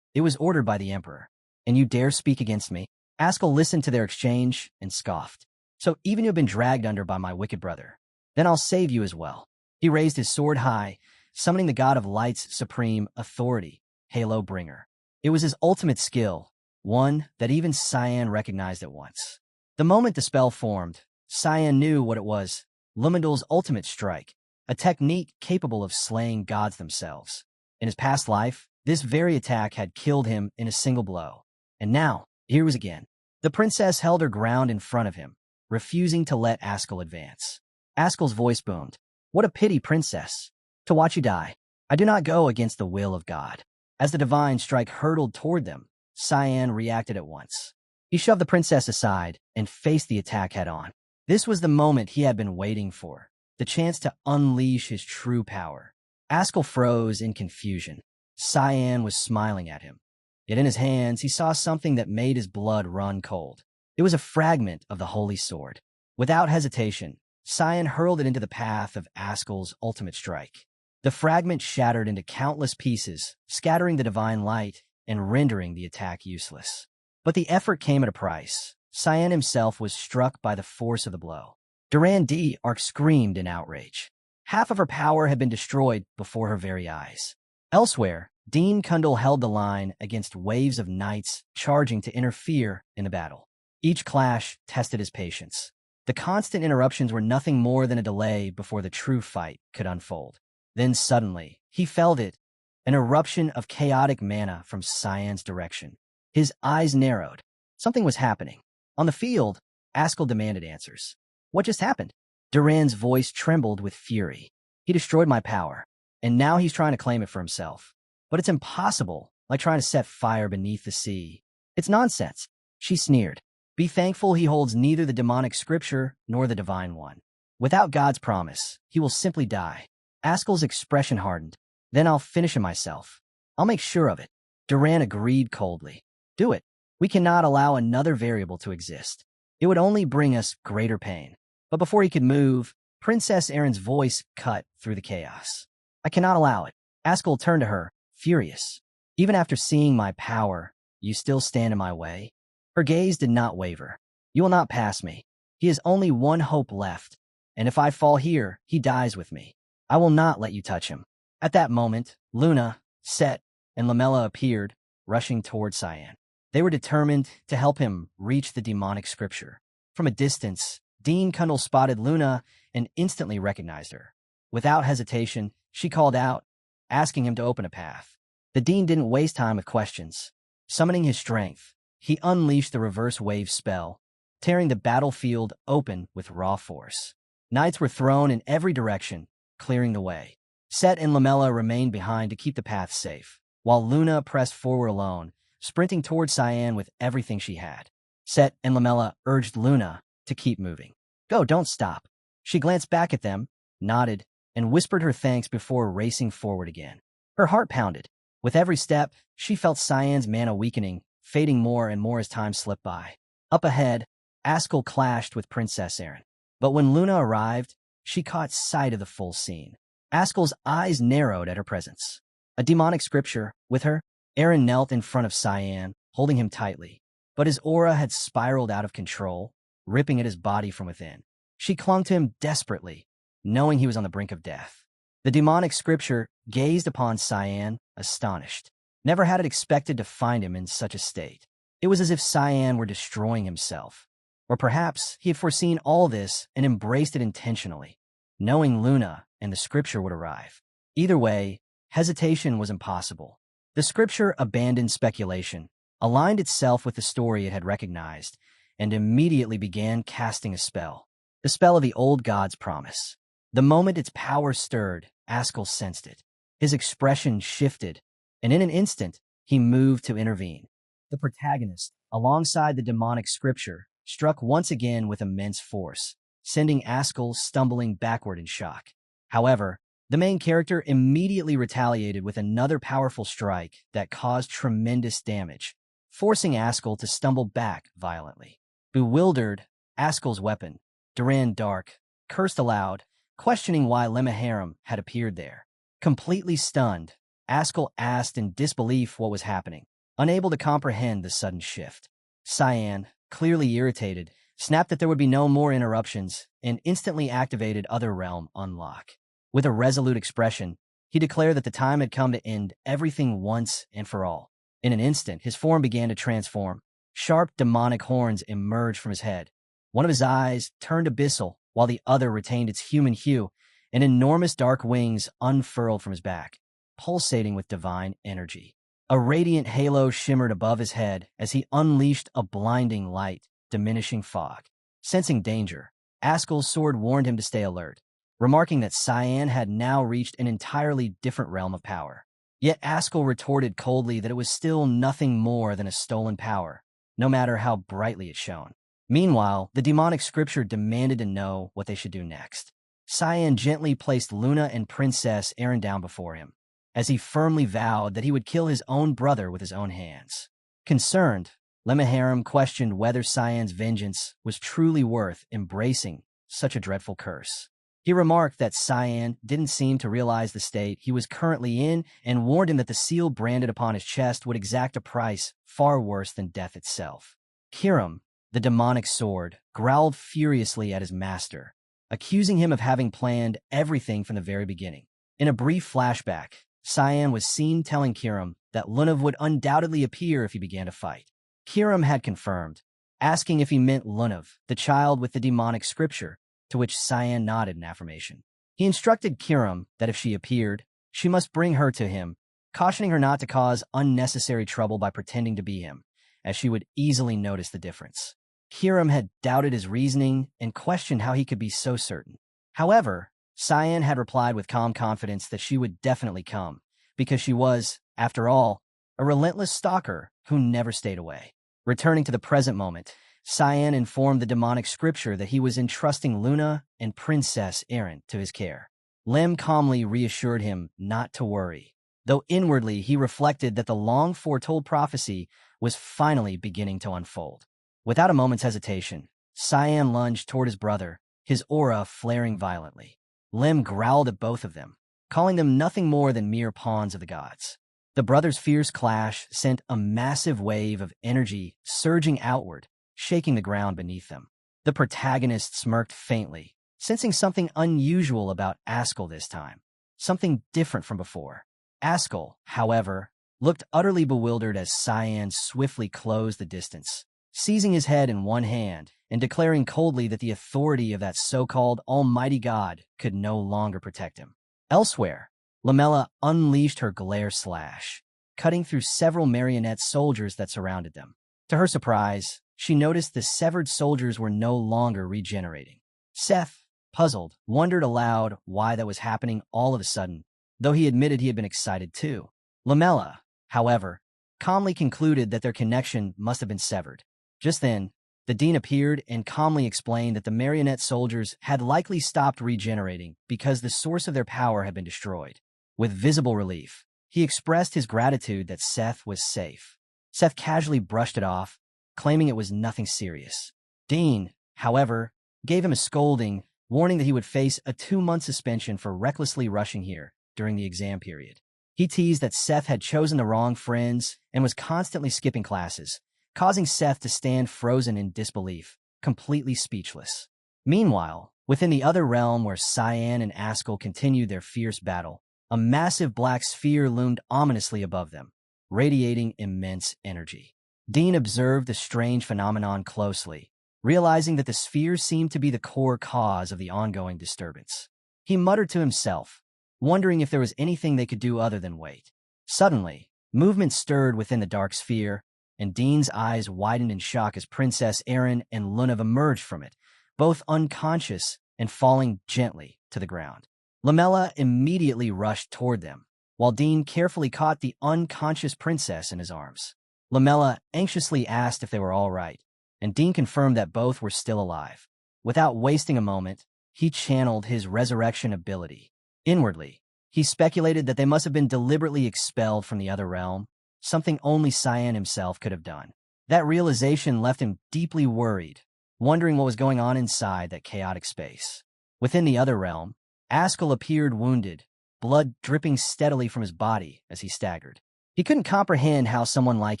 It was ordered by the Emperor. And you dare speak against me? Ascll listened to their exchange and scoffed. So even you have been dragged under by my wicked brother. Then I'll save you as well. He raised his sword high, summoning the god of light's supreme authority, Halo Bringer. It was his ultimate skill, one that even Cyan recognized at once. The moment the spell formed, Cyan knew what it was, Lumindal's ultimate strike, a technique capable of slaying gods themselves. In his past life, this very attack had killed him in a single blow. And now, here was again. The princess held her ground in front of him, refusing to let Ascll advance. Ascll's voice boomed. What a pity, princess. To watch you die. I do not go against the will of God. As the divine strike hurtled toward them, Cyan reacted at once. He shoved the princess aside and faced the attack head-on. This was the moment he had been waiting for, the chance to unleash his true power. Ascll froze in confusion. Cyan was smiling at him. Yet in his hands, he saw something that made his blood run cold. It was a fragment of the holy sword. Without hesitation, Cyan hurled it into the path of Ascll's ultimate strike. The fragment shattered into countless pieces, scattering the divine light and rendering the attack useless. But the effort came at a price. Cyan himself was struck by the force of the blow. Duran d'Arc screamed in outrage. Half of her power had been destroyed before her very eyes. Elsewhere, Dean Kundal held the line against waves of knights charging to interfere in the battle. Each clash tested his patience. The constant interruptions were nothing more than a delay before the true fight could unfold. Then suddenly, he felt it, an eruption of chaotic mana from Cyan's direction. His eyes narrowed. Something was happening. On the field, Ascll demanded answers. What just happened? Duran's voice trembled with fury. He destroyed my power, and now he's trying to claim it for himself. But it's impossible, like trying to set fire beneath the sea. It's nonsense, she sneered. Be thankful he holds neither the demonic scripture nor the divine one. Without God's promise, he will simply die. Ascll's expression hardened. Then I'll finish him myself. I'll make sure of it. Duran agreed coldly. Do it. We cannot allow another variable to exist. It would only bring us greater pain. But before he could move, Princess Erin's voice cut through the chaos. I cannot allow it. Ascll turned to her, furious. Even after seeing my power, you still stand in my way? Her gaze did not waver. You will not pass me. He has only one hope left, and if I fall here, he dies with me. I will not let you touch him. At that moment, Luna, Set, and Lamella appeared, rushing toward Cyan. They were determined to help him reach the demonic scripture. From a distance, Dean Kundal spotted Luna and instantly recognized her. Without hesitation, she called out, asking him to open a path. The Dean didn't waste time with questions. Summoning his strength, he unleashed the reverse wave spell, tearing the battlefield open with raw force. Knights were thrown in every direction, clearing the way. Set and Lamella remained behind to keep the path safe, while Luna pressed forward alone, sprinting toward Cyan with everything she had. Set and Lamella urged Luna to keep moving. Go, don't stop. She glanced back at them, nodded, and whispered her thanks before racing forward again. Her heart pounded. With every step, she felt Cyan's mana weakening, fading more and more as time slipped by. Up ahead, Ascll clashed with Princess Erin. But when Luna arrived, she caught sight of the full scene. Ascll's eyes narrowed at her presence. A demonic scripture, with her, Erin knelt in front of Cyan, holding him tightly. But his aura had spiraled out of control, ripping at his body from within. She clung to him desperately, knowing he was on the brink of death. The demonic scripture gazed upon Cyan, astonished. Never had it expected to find him in such a state. It was as if Cyan were destroying himself. Or perhaps he had foreseen all this and embraced it intentionally, knowing Luna and the scripture would arrive. Either way, hesitation was impossible. The scripture abandoned speculation, aligned itself with the story it had recognized, and immediately began casting a spell. The spell of the old god's promise. The moment its power stirred, Ascll sensed it. His expression shifted, and in an instant, he moved to intervene. The protagonist, alongside the demonic scripture, struck once again with immense force, sending Ascll stumbling backward in shock. However, the main character immediately retaliated with another powerful strike that caused tremendous damage, forcing Ascll to stumble back violently. Bewildered, Ascll's weapon, Duran d'Arc, cursed aloud, questioning why Lemmaharam had appeared there. Completely stunned, Ascll asked in disbelief what was happening, unable to comprehend the sudden shift. Cyan, clearly irritated, snapped that there would be no more interruptions and instantly activated Other Realm Unlock. With a resolute expression, he declared that the time had come to end everything once and for all. In an instant, his form began to transform. Sharp demonic horns emerged from his head. One of his eyes turned abyssal, while the other retained its human hue, and enormous dark wings unfurled from his back, pulsating with divine energy. A radiant halo shimmered above his head as he unleashed a blinding light, diminishing fog. Sensing danger, Ascll's sword warned him to stay alert. remarking that Cyan had now reached an entirely different realm of power. Yet Ascll retorted coldly that it was still nothing more than a stolen power, no matter how brightly it shone. Meanwhile, the demonic scripture demanded to know what they should do next. Cyan gently placed Luna and Princess Erin down before him, as he firmly vowed that he would kill his own brother with his own hands. Concerned, Lemahram questioned whether Cyan's vengeance was truly worth embracing such a dreadful curse. He remarked that Cyan didn't seem to realize the state he was currently in and warned him that the seal branded upon his chest would exact a price far worse than death itself. Kirim, the demonic sword, growled furiously at his master, accusing him of having planned everything from the very beginning. In a brief flashback, Cyan was seen telling Kirim that Lunav would undoubtedly appear if he began to fight. Kirim had confirmed, asking if he meant Lunav, the child with the demonic scripture, to which Cyan nodded in affirmation. He instructed Kirim that if she appeared, she must bring her to him, cautioning her not to cause unnecessary trouble by pretending to be him, as she would easily notice the difference. Kirim had doubted his reasoning and questioned how he could be so certain. However, Cyan had replied with calm confidence that she would definitely come, because she was, after all, a relentless stalker who never stayed away. Returning to the present moment, Cyan informed the demonic scripture that he was entrusting Luna and Princess Erin to his care. Lem calmly reassured him not to worry, though inwardly he reflected that the long-foretold prophecy was finally beginning to unfold. Without a moment's hesitation, Cyan lunged toward his brother, his aura flaring violently. Lem growled at both of them, calling them nothing more than mere pawns of the gods. The brothers' fierce clash sent a massive wave of energy surging outward, shaking the ground beneath them. The protagonist smirked faintly, sensing something unusual about Ascll this time, something different from before. Ascll, however, looked utterly bewildered as Cyan swiftly closed the distance, seizing his head in one hand and declaring coldly that the authority of that so-called almighty god could no longer protect him. Elsewhere, Lamella unleashed her glare slash, cutting through several marionette soldiers that surrounded them. To her surprise, she noticed the severed soldiers were no longer regenerating. Seth, puzzled, wondered aloud why that was happening all of a sudden, though he admitted he had been excited too. Lamella, however, calmly concluded that their connection must have been severed. Just then, the dean appeared and calmly explained that the marionette soldiers had likely stopped regenerating because the source of their power had been destroyed. With visible relief, he expressed his gratitude that Seth was safe. Seth casually brushed it off, claiming it was nothing serious. Dean, however, gave him a scolding, warning that he would face a 2-month suspension for recklessly rushing here during the exam period. He teased that Seth had chosen the wrong friends and was constantly skipping classes, causing Seth to stand frozen in disbelief, completely speechless. Meanwhile, within the other realm where Cyan and Ascll continued their fierce battle, a massive black sphere loomed ominously above them, radiating immense energy. Dean observed the strange phenomenon closely, realizing that the sphere seemed to be the core cause of the ongoing disturbance. He muttered to himself, wondering if there was anything they could do other than wait. Suddenly, movement stirred within the dark sphere, and Dean's eyes widened in shock as Princess Erin and Lunav emerged from it, both unconscious and falling gently to the ground. Lamella immediately rushed toward them, while Dean carefully caught the unconscious princess in his arms. Lamella anxiously asked if they were all right, and Dean confirmed that both were still alive. Without wasting a moment, he channeled his resurrection ability. Inwardly, he speculated that they must have been deliberately expelled from the other realm, something only Cyan himself could have done. That realization left him deeply worried, wondering what was going on inside that chaotic space. Within the other realm, Ascll appeared wounded, blood dripping steadily from his body as he staggered. He couldn't comprehend how someone like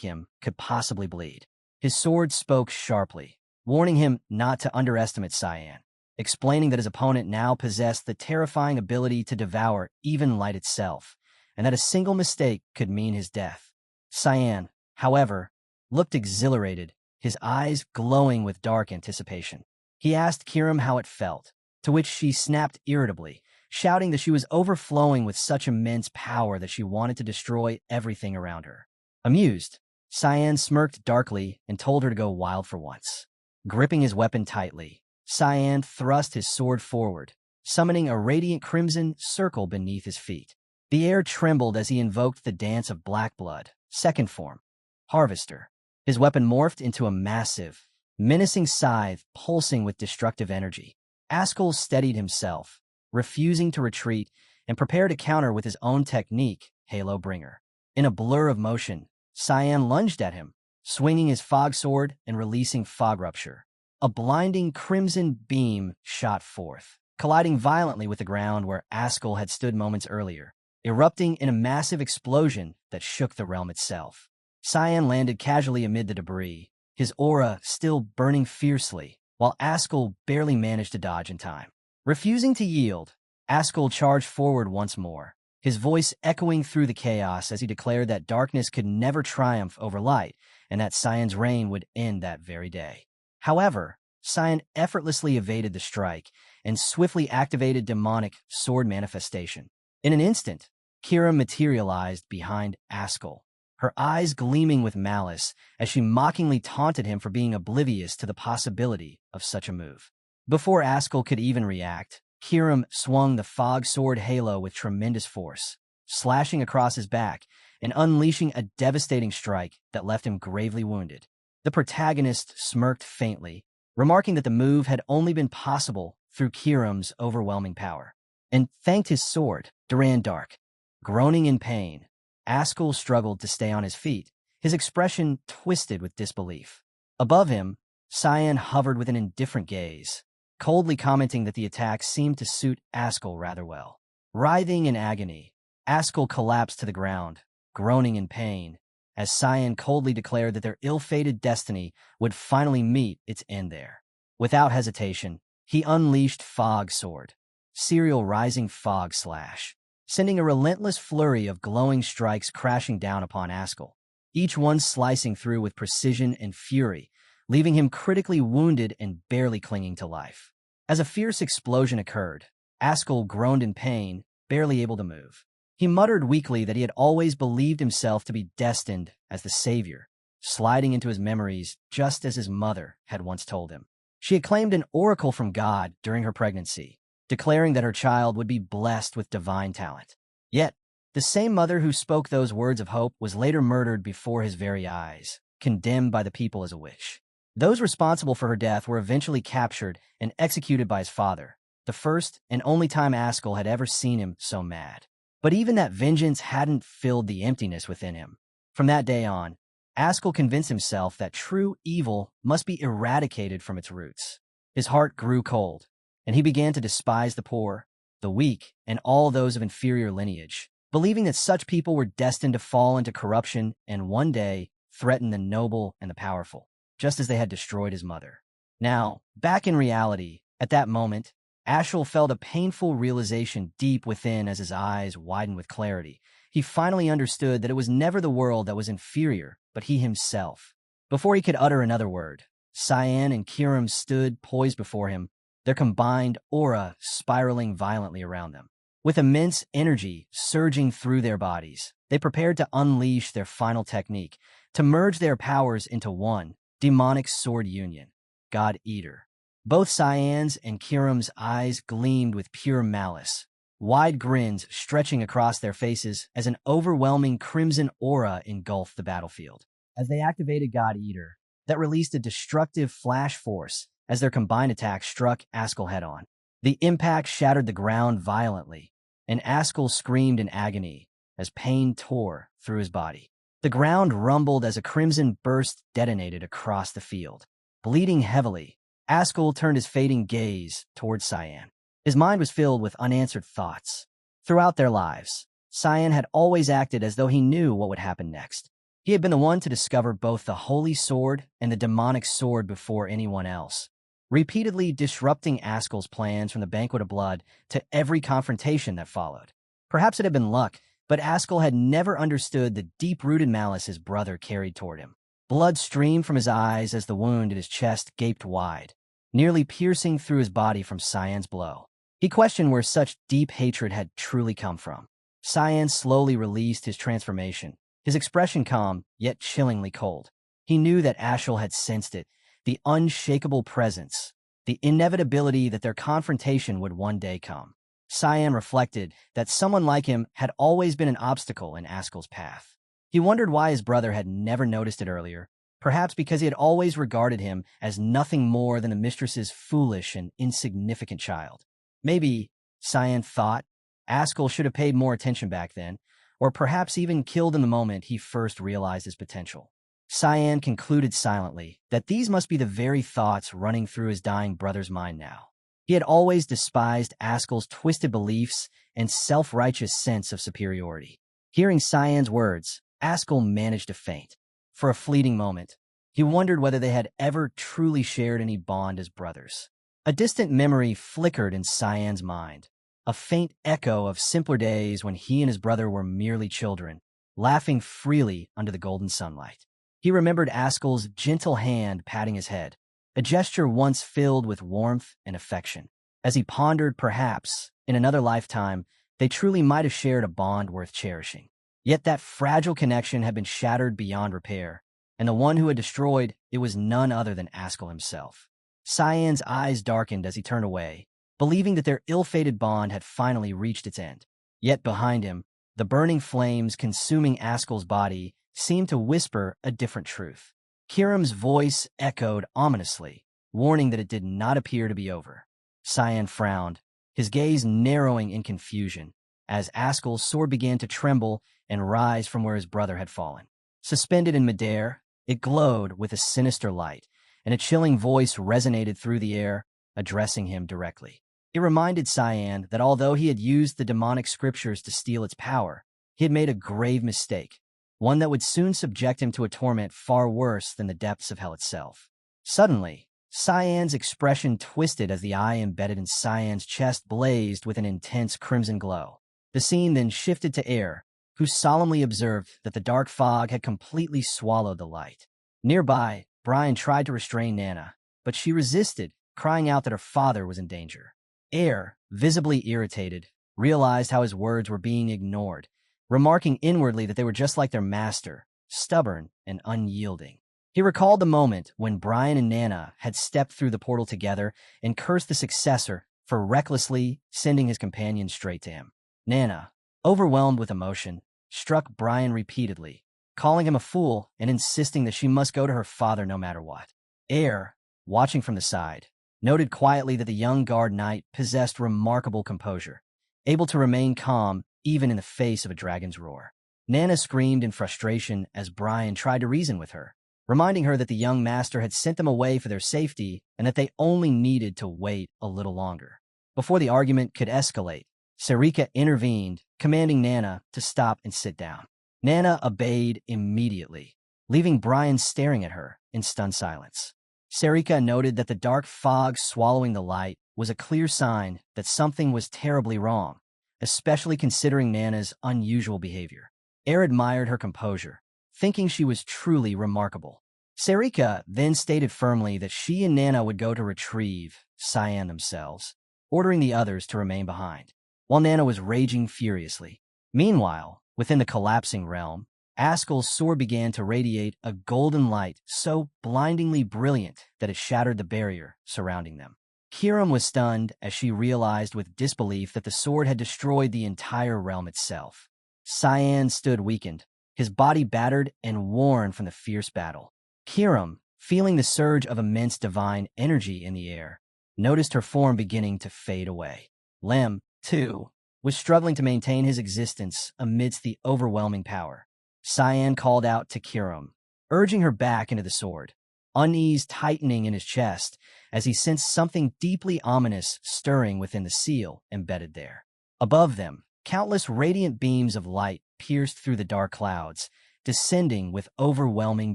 him could possibly bleed. His sword spoke sharply, warning him not to underestimate Cyan, explaining that his opponent now possessed the terrifying ability to devour even light itself, and that a single mistake could mean his death. Cyan, however, looked exhilarated, his eyes glowing with dark anticipation. He asked Kirim how it felt, to which she snapped irritably, shouting that she was overflowing with such immense power that she wanted to destroy everything around her. Amused, Cyan smirked darkly and told her to go wild for once. Gripping his weapon tightly, Cyan thrust his sword forward, summoning a radiant crimson circle beneath his feet. The air trembled as he invoked the dance of black blood, second form, Harvester. His weapon morphed into a massive, menacing scythe pulsing with destructive energy. Ascll steadied himself, refusing to retreat, and prepared to counter with his own technique, Halo Bringer. In a blur of motion, Cyan lunged at him, swinging his fog sword and releasing Fog Rupture. A blinding crimson beam shot forth, colliding violently with the ground where Ascll had stood moments earlier, erupting in a massive explosion that shook the realm itself. Cyan landed casually amid the debris, his aura still burning fiercely, while Ascll barely managed to dodge in time. Refusing to yield, Ascll charged forward once more, his voice echoing through the chaos as he declared that darkness could never triumph over light and that Cyan's reign would end that very day. However, Cyan effortlessly evaded the strike and swiftly activated demonic sword manifestation. In an instant, Kira materialized behind Ascll, her eyes gleaming with malice as she mockingly taunted him for being oblivious to the possibility of such a move. Before Ascll could even react, Kiram swung the fog sword halo with tremendous force, slashing across his back and unleashing a devastating strike that left him gravely wounded. The protagonist smirked faintly, remarking that the move had only been possible through Kiram's overwhelming power, and thanked his sword, Duran Dark. Groaning in pain, Ascll struggled to stay on his feet, his expression twisted with disbelief. Above him, Cyan hovered with an indifferent gaze, coldly commenting that the attack seemed to suit Ascll rather well. Writhing in agony, Ascll collapsed to the ground, groaning in pain, as Cyan coldly declared that their ill-fated destiny would finally meet its end there. Without hesitation, he unleashed Fog Sword, Serial Rising Fog Slash, sending a relentless flurry of glowing strikes crashing down upon Ascll, each one slicing through with precision and fury, leaving him critically wounded and barely clinging to life. As a fierce explosion occurred, Ascll groaned in pain, barely able to move. He muttered weakly that he had always believed himself to be destined as the savior, sliding into his memories just as his mother had once told him. She had claimed an oracle from God during her pregnancy, declaring that her child would be blessed with divine talent. Yet, the same mother who spoke those words of hope was later murdered before his very eyes, condemned by the people as a witch. Those responsible for her death were eventually captured and executed by his father, the first and only time Ascll had ever seen him so mad. But even that vengeance hadn't filled the emptiness within him. From that day on, Ascll convinced himself that true evil must be eradicated from its roots. His heart grew cold, and he began to despise the poor, the weak, and all those of inferior lineage, believing that such people were destined to fall into corruption and one day threaten the noble and the powerful, just as they had destroyed his mother. Now, back in reality, at that moment, Ascll felt a painful realization deep within as his eyes widened with clarity. He finally understood that it was never the world that was inferior, but he himself. Before he could utter another word, Cyan and Kiram stood poised before him, their combined aura spiraling violently around them. With immense energy surging through their bodies, they prepared to unleash their final technique, to merge their powers into one demonic sword union, God Eater. Both Cyan's and Kiram's eyes gleamed with pure malice, wide grins stretching across their faces as an overwhelming crimson aura engulfed the battlefield. As they activated God Eater, that released a destructive flash force as their combined attack struck Ascll head-on. The impact shattered the ground violently, and Ascll screamed in agony as pain tore through his body. The ground rumbled as a crimson burst detonated across the field. Bleeding heavily, Ascll turned his fading gaze towards Cyan. His mind was filled with unanswered thoughts. Throughout their lives, Cyan had always acted as though he knew what would happen next. He had been the one to discover both the holy sword and the demonic sword before anyone else, repeatedly disrupting Ascll's plans from the banquet of blood to every confrontation that followed. Perhaps it had been luck, but Ascll had never understood the deep-rooted malice his brother carried toward him. Blood streamed from his eyes as the wound in his chest gaped wide, nearly piercing through his body from Cyan's blow. He questioned where such deep hatred had truly come from. Cyan slowly released his transformation, his expression calm, yet chillingly cold. He knew that Ascll had sensed it, the unshakable presence, the inevitability that their confrontation would one day come. Cyan reflected that someone like him had always been an obstacle in Ascll's path. He wondered why his brother had never noticed it earlier, perhaps because he had always regarded him as nothing more than the mistress's foolish and insignificant child. Maybe, Cyan thought, Ascll should have paid more attention back then, or perhaps even killed in the moment he first realized his potential. Cyan concluded silently that these must be the very thoughts running through his dying brother's mind now. He had always despised Ascll's twisted beliefs and self-righteous sense of superiority. Hearing Cyan's words, Ascll managed to faint. For a fleeting moment, he wondered whether they had ever truly shared any bond as brothers. A distant memory flickered in Cyan's mind, a faint echo of simpler days when he and his brother were merely children, laughing freely under the golden sunlight. He remembered Ascll's gentle hand patting his head, a gesture once filled with warmth and affection. As he pondered, perhaps, in another lifetime, they truly might have shared a bond worth cherishing. Yet that fragile connection had been shattered beyond repair, and the one who had destroyed it was none other than Ascll himself. Cyan's eyes darkened as he turned away, believing that their ill-fated bond had finally reached its end. Yet behind him, the burning flames consuming Ascll's body seemed to whisper a different truth. Kiram's voice echoed ominously, warning that it did not appear to be over. Cyan frowned, his gaze narrowing in confusion, as Ascll's sword began to tremble and rise from where his brother had fallen. Suspended in midair, it glowed with a sinister light, and a chilling voice resonated through the air, addressing him directly. It reminded Cyan that although he had used the demonic scriptures to steal its power, he had made a grave mistake, one that would soon subject him to a torment far worse than the depths of hell itself. Suddenly, Cyan's expression twisted as the eye embedded in Cyan's chest blazed with an intense crimson glow. The scene then shifted to Air, who solemnly observed that the dark fog had completely swallowed the light. Nearby, Brian tried to restrain Nana, but she resisted, crying out that her father was in danger. Air, visibly irritated, realized how his words were being ignored, remarking inwardly that they were just like their master, stubborn and unyielding. He recalled the moment when Brian and Nana had stepped through the portal together and cursed the successor for recklessly sending his companion straight to him. Nana, overwhelmed with emotion, struck Brian repeatedly, calling him a fool and insisting that she must go to her father no matter what. Air, watching from the side, noted quietly that the young guard knight possessed remarkable composure, able to remain calm even in the face of a dragon's roar. Nana screamed in frustration as Brian tried to reason with her, reminding her that the young master had sent them away for their safety and that they only needed to wait a little longer. Before the argument could escalate, Sarika intervened, commanding Nana to stop and sit down. Nana obeyed immediately, leaving Brian staring at her in stunned silence. Sarika noted that the dark fog swallowing the light was a clear sign that something was terribly wrong, especially considering Nana's unusual behavior. Air admired her composure, thinking she was truly remarkable. Sarika then stated firmly that she and Nana would go to retrieve Cyan themselves, ordering the others to remain behind, while Nana was raging furiously. Meanwhile, within the collapsing realm, Ascll's sword began to radiate a golden light so blindingly brilliant that it shattered the barrier surrounding them. Kiram was stunned as she realized with disbelief that the sword had destroyed the entire realm itself. Cyan stood weakened, his body battered and worn from the fierce battle. Kiram, feeling the surge of immense divine energy in the air, noticed her form beginning to fade away. Lem, too, was struggling to maintain his existence amidst the overwhelming power. Cyan called out to Kiram, urging her back into the sword, unease tightening in his chest as he sensed something deeply ominous stirring within the seal embedded there. Above them, countless radiant beams of light pierced through the dark clouds, descending with overwhelming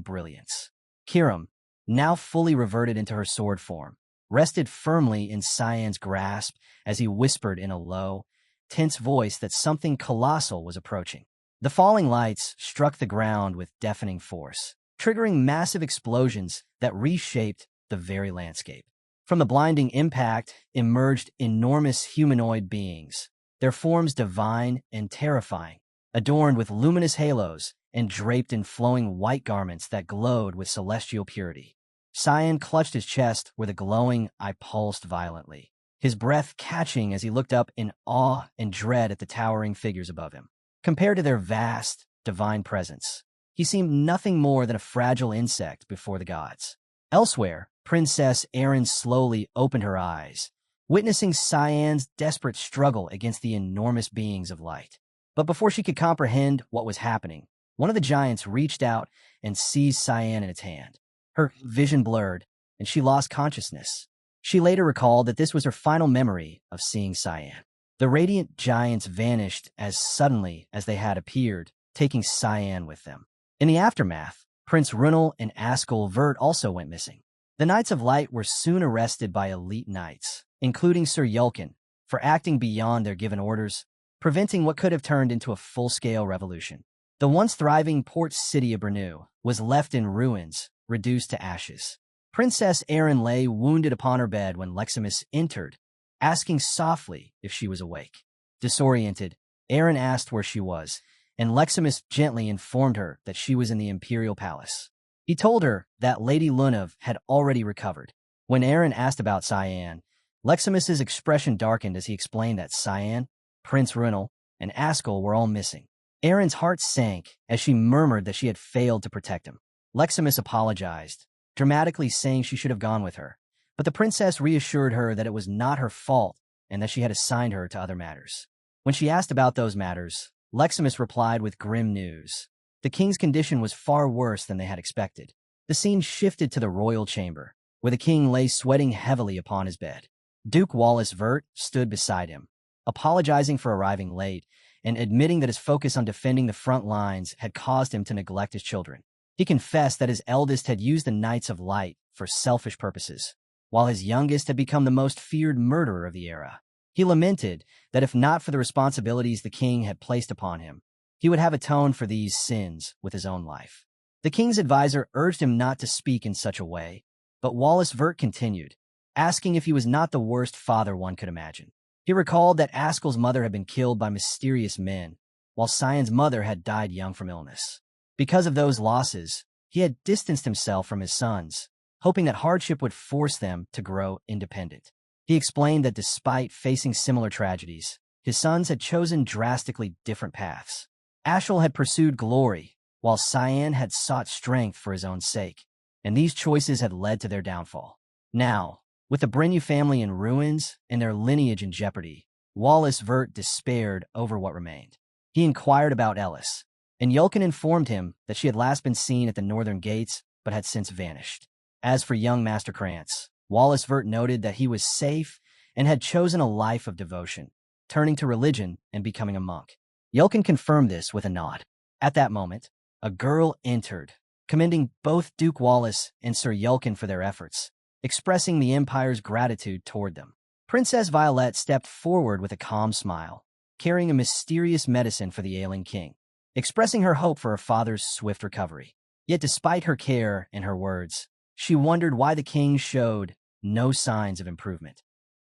brilliance. Kiram, now fully reverted into her sword form, rested firmly in Cyan's grasp as he whispered in a low, tense voice that something colossal was approaching. The falling lights struck the ground with deafening force, triggering massive explosions that reshaped the very landscape. From the blinding impact emerged enormous humanoid beings, their forms divine and terrifying, adorned with luminous halos and draped in flowing white garments that glowed with celestial purity. Cyan clutched his chest where the glowing eye pulsed violently, his breath catching as he looked up in awe and dread at the towering figures above him. Compared to their vast, divine presence, he seemed nothing more than a fragile insect before the gods. Elsewhere, Princess Erin slowly opened her eyes, witnessing Cyan's desperate struggle against the enormous beings of light. But before she could comprehend what was happening, one of the giants reached out and seized Cyan in its hand. Her vision blurred, and she lost consciousness. She later recalled that this was her final memory of seeing Cyan. The radiant giants vanished as suddenly as they had appeared, taking Cyan with them. In the aftermath, Prince Runel and Ascll Vert also went missing. The Knights of Light were soon arrested by elite knights, including Sir Yulkin, for acting beyond their given orders, preventing what could have turned into a full-scale revolution. The once thriving port city of Brnu was left in ruins, reduced to ashes. Princess Erin lay wounded upon her bed when Leximus entered, asking softly if she was awake. Disoriented, Erin asked where she was, and Leximus gently informed her that she was in the Imperial Palace. He told her that Lady Lunav had already recovered. When Erin asked about Cyan, Leximus's expression darkened as he explained that Cyan, Prince Runel, and Ascll were all missing. Erin's heart sank as she murmured that she had failed to protect him. Leximus apologized, dramatically saying she should have gone with her, but the princess reassured her that it was not her fault and that she had assigned her to other matters. When she asked about those matters, Leximus replied with grim news. The king's condition was far worse than they had expected. The scene shifted to the royal chamber, where the king lay sweating heavily upon his bed. Duke Wallace Vert stood beside him, apologizing for arriving late and admitting that his focus on defending the front lines had caused him to neglect his children. He confessed that his eldest had used the Knights of Light for selfish purposes, while his youngest had become the most feared murderer of the era. He lamented that if not for the responsibilities the king had placed upon him, he would have atoned for these sins with his own life. The king's advisor urged him not to speak in such a way, but Wallace Vert continued, asking if he was not the worst father one could imagine. He recalled that Ascell's mother had been killed by mysterious men, while Cyan's mother had died young from illness. Because of those losses, he had distanced himself from his sons, hoping that hardship would force them to grow independent. He explained that despite facing similar tragedies, his sons had chosen drastically different paths. Ascll had pursued glory, while Cyan had sought strength for his own sake, and these choices had led to their downfall. Now, with the Brenu family in ruins and their lineage in jeopardy, Wallace Vert despaired over what remained. He inquired about Ellis, and Yulkin informed him that she had last been seen at the northern gates but had since vanished. As for young Master Krantz, Wallace Vert noted that he was safe and had chosen a life of devotion, turning to religion and becoming a monk. Yulkin confirmed this with a nod. At that moment, a girl entered, commending both Duke Wallace and Sir Yulkin for their efforts, expressing the Empire's gratitude toward them. Princess Violette stepped forward with a calm smile, carrying a mysterious medicine for the ailing king, expressing her hope for her father's swift recovery. Yet despite her care and her words, she wondered why the king showed no signs of improvement.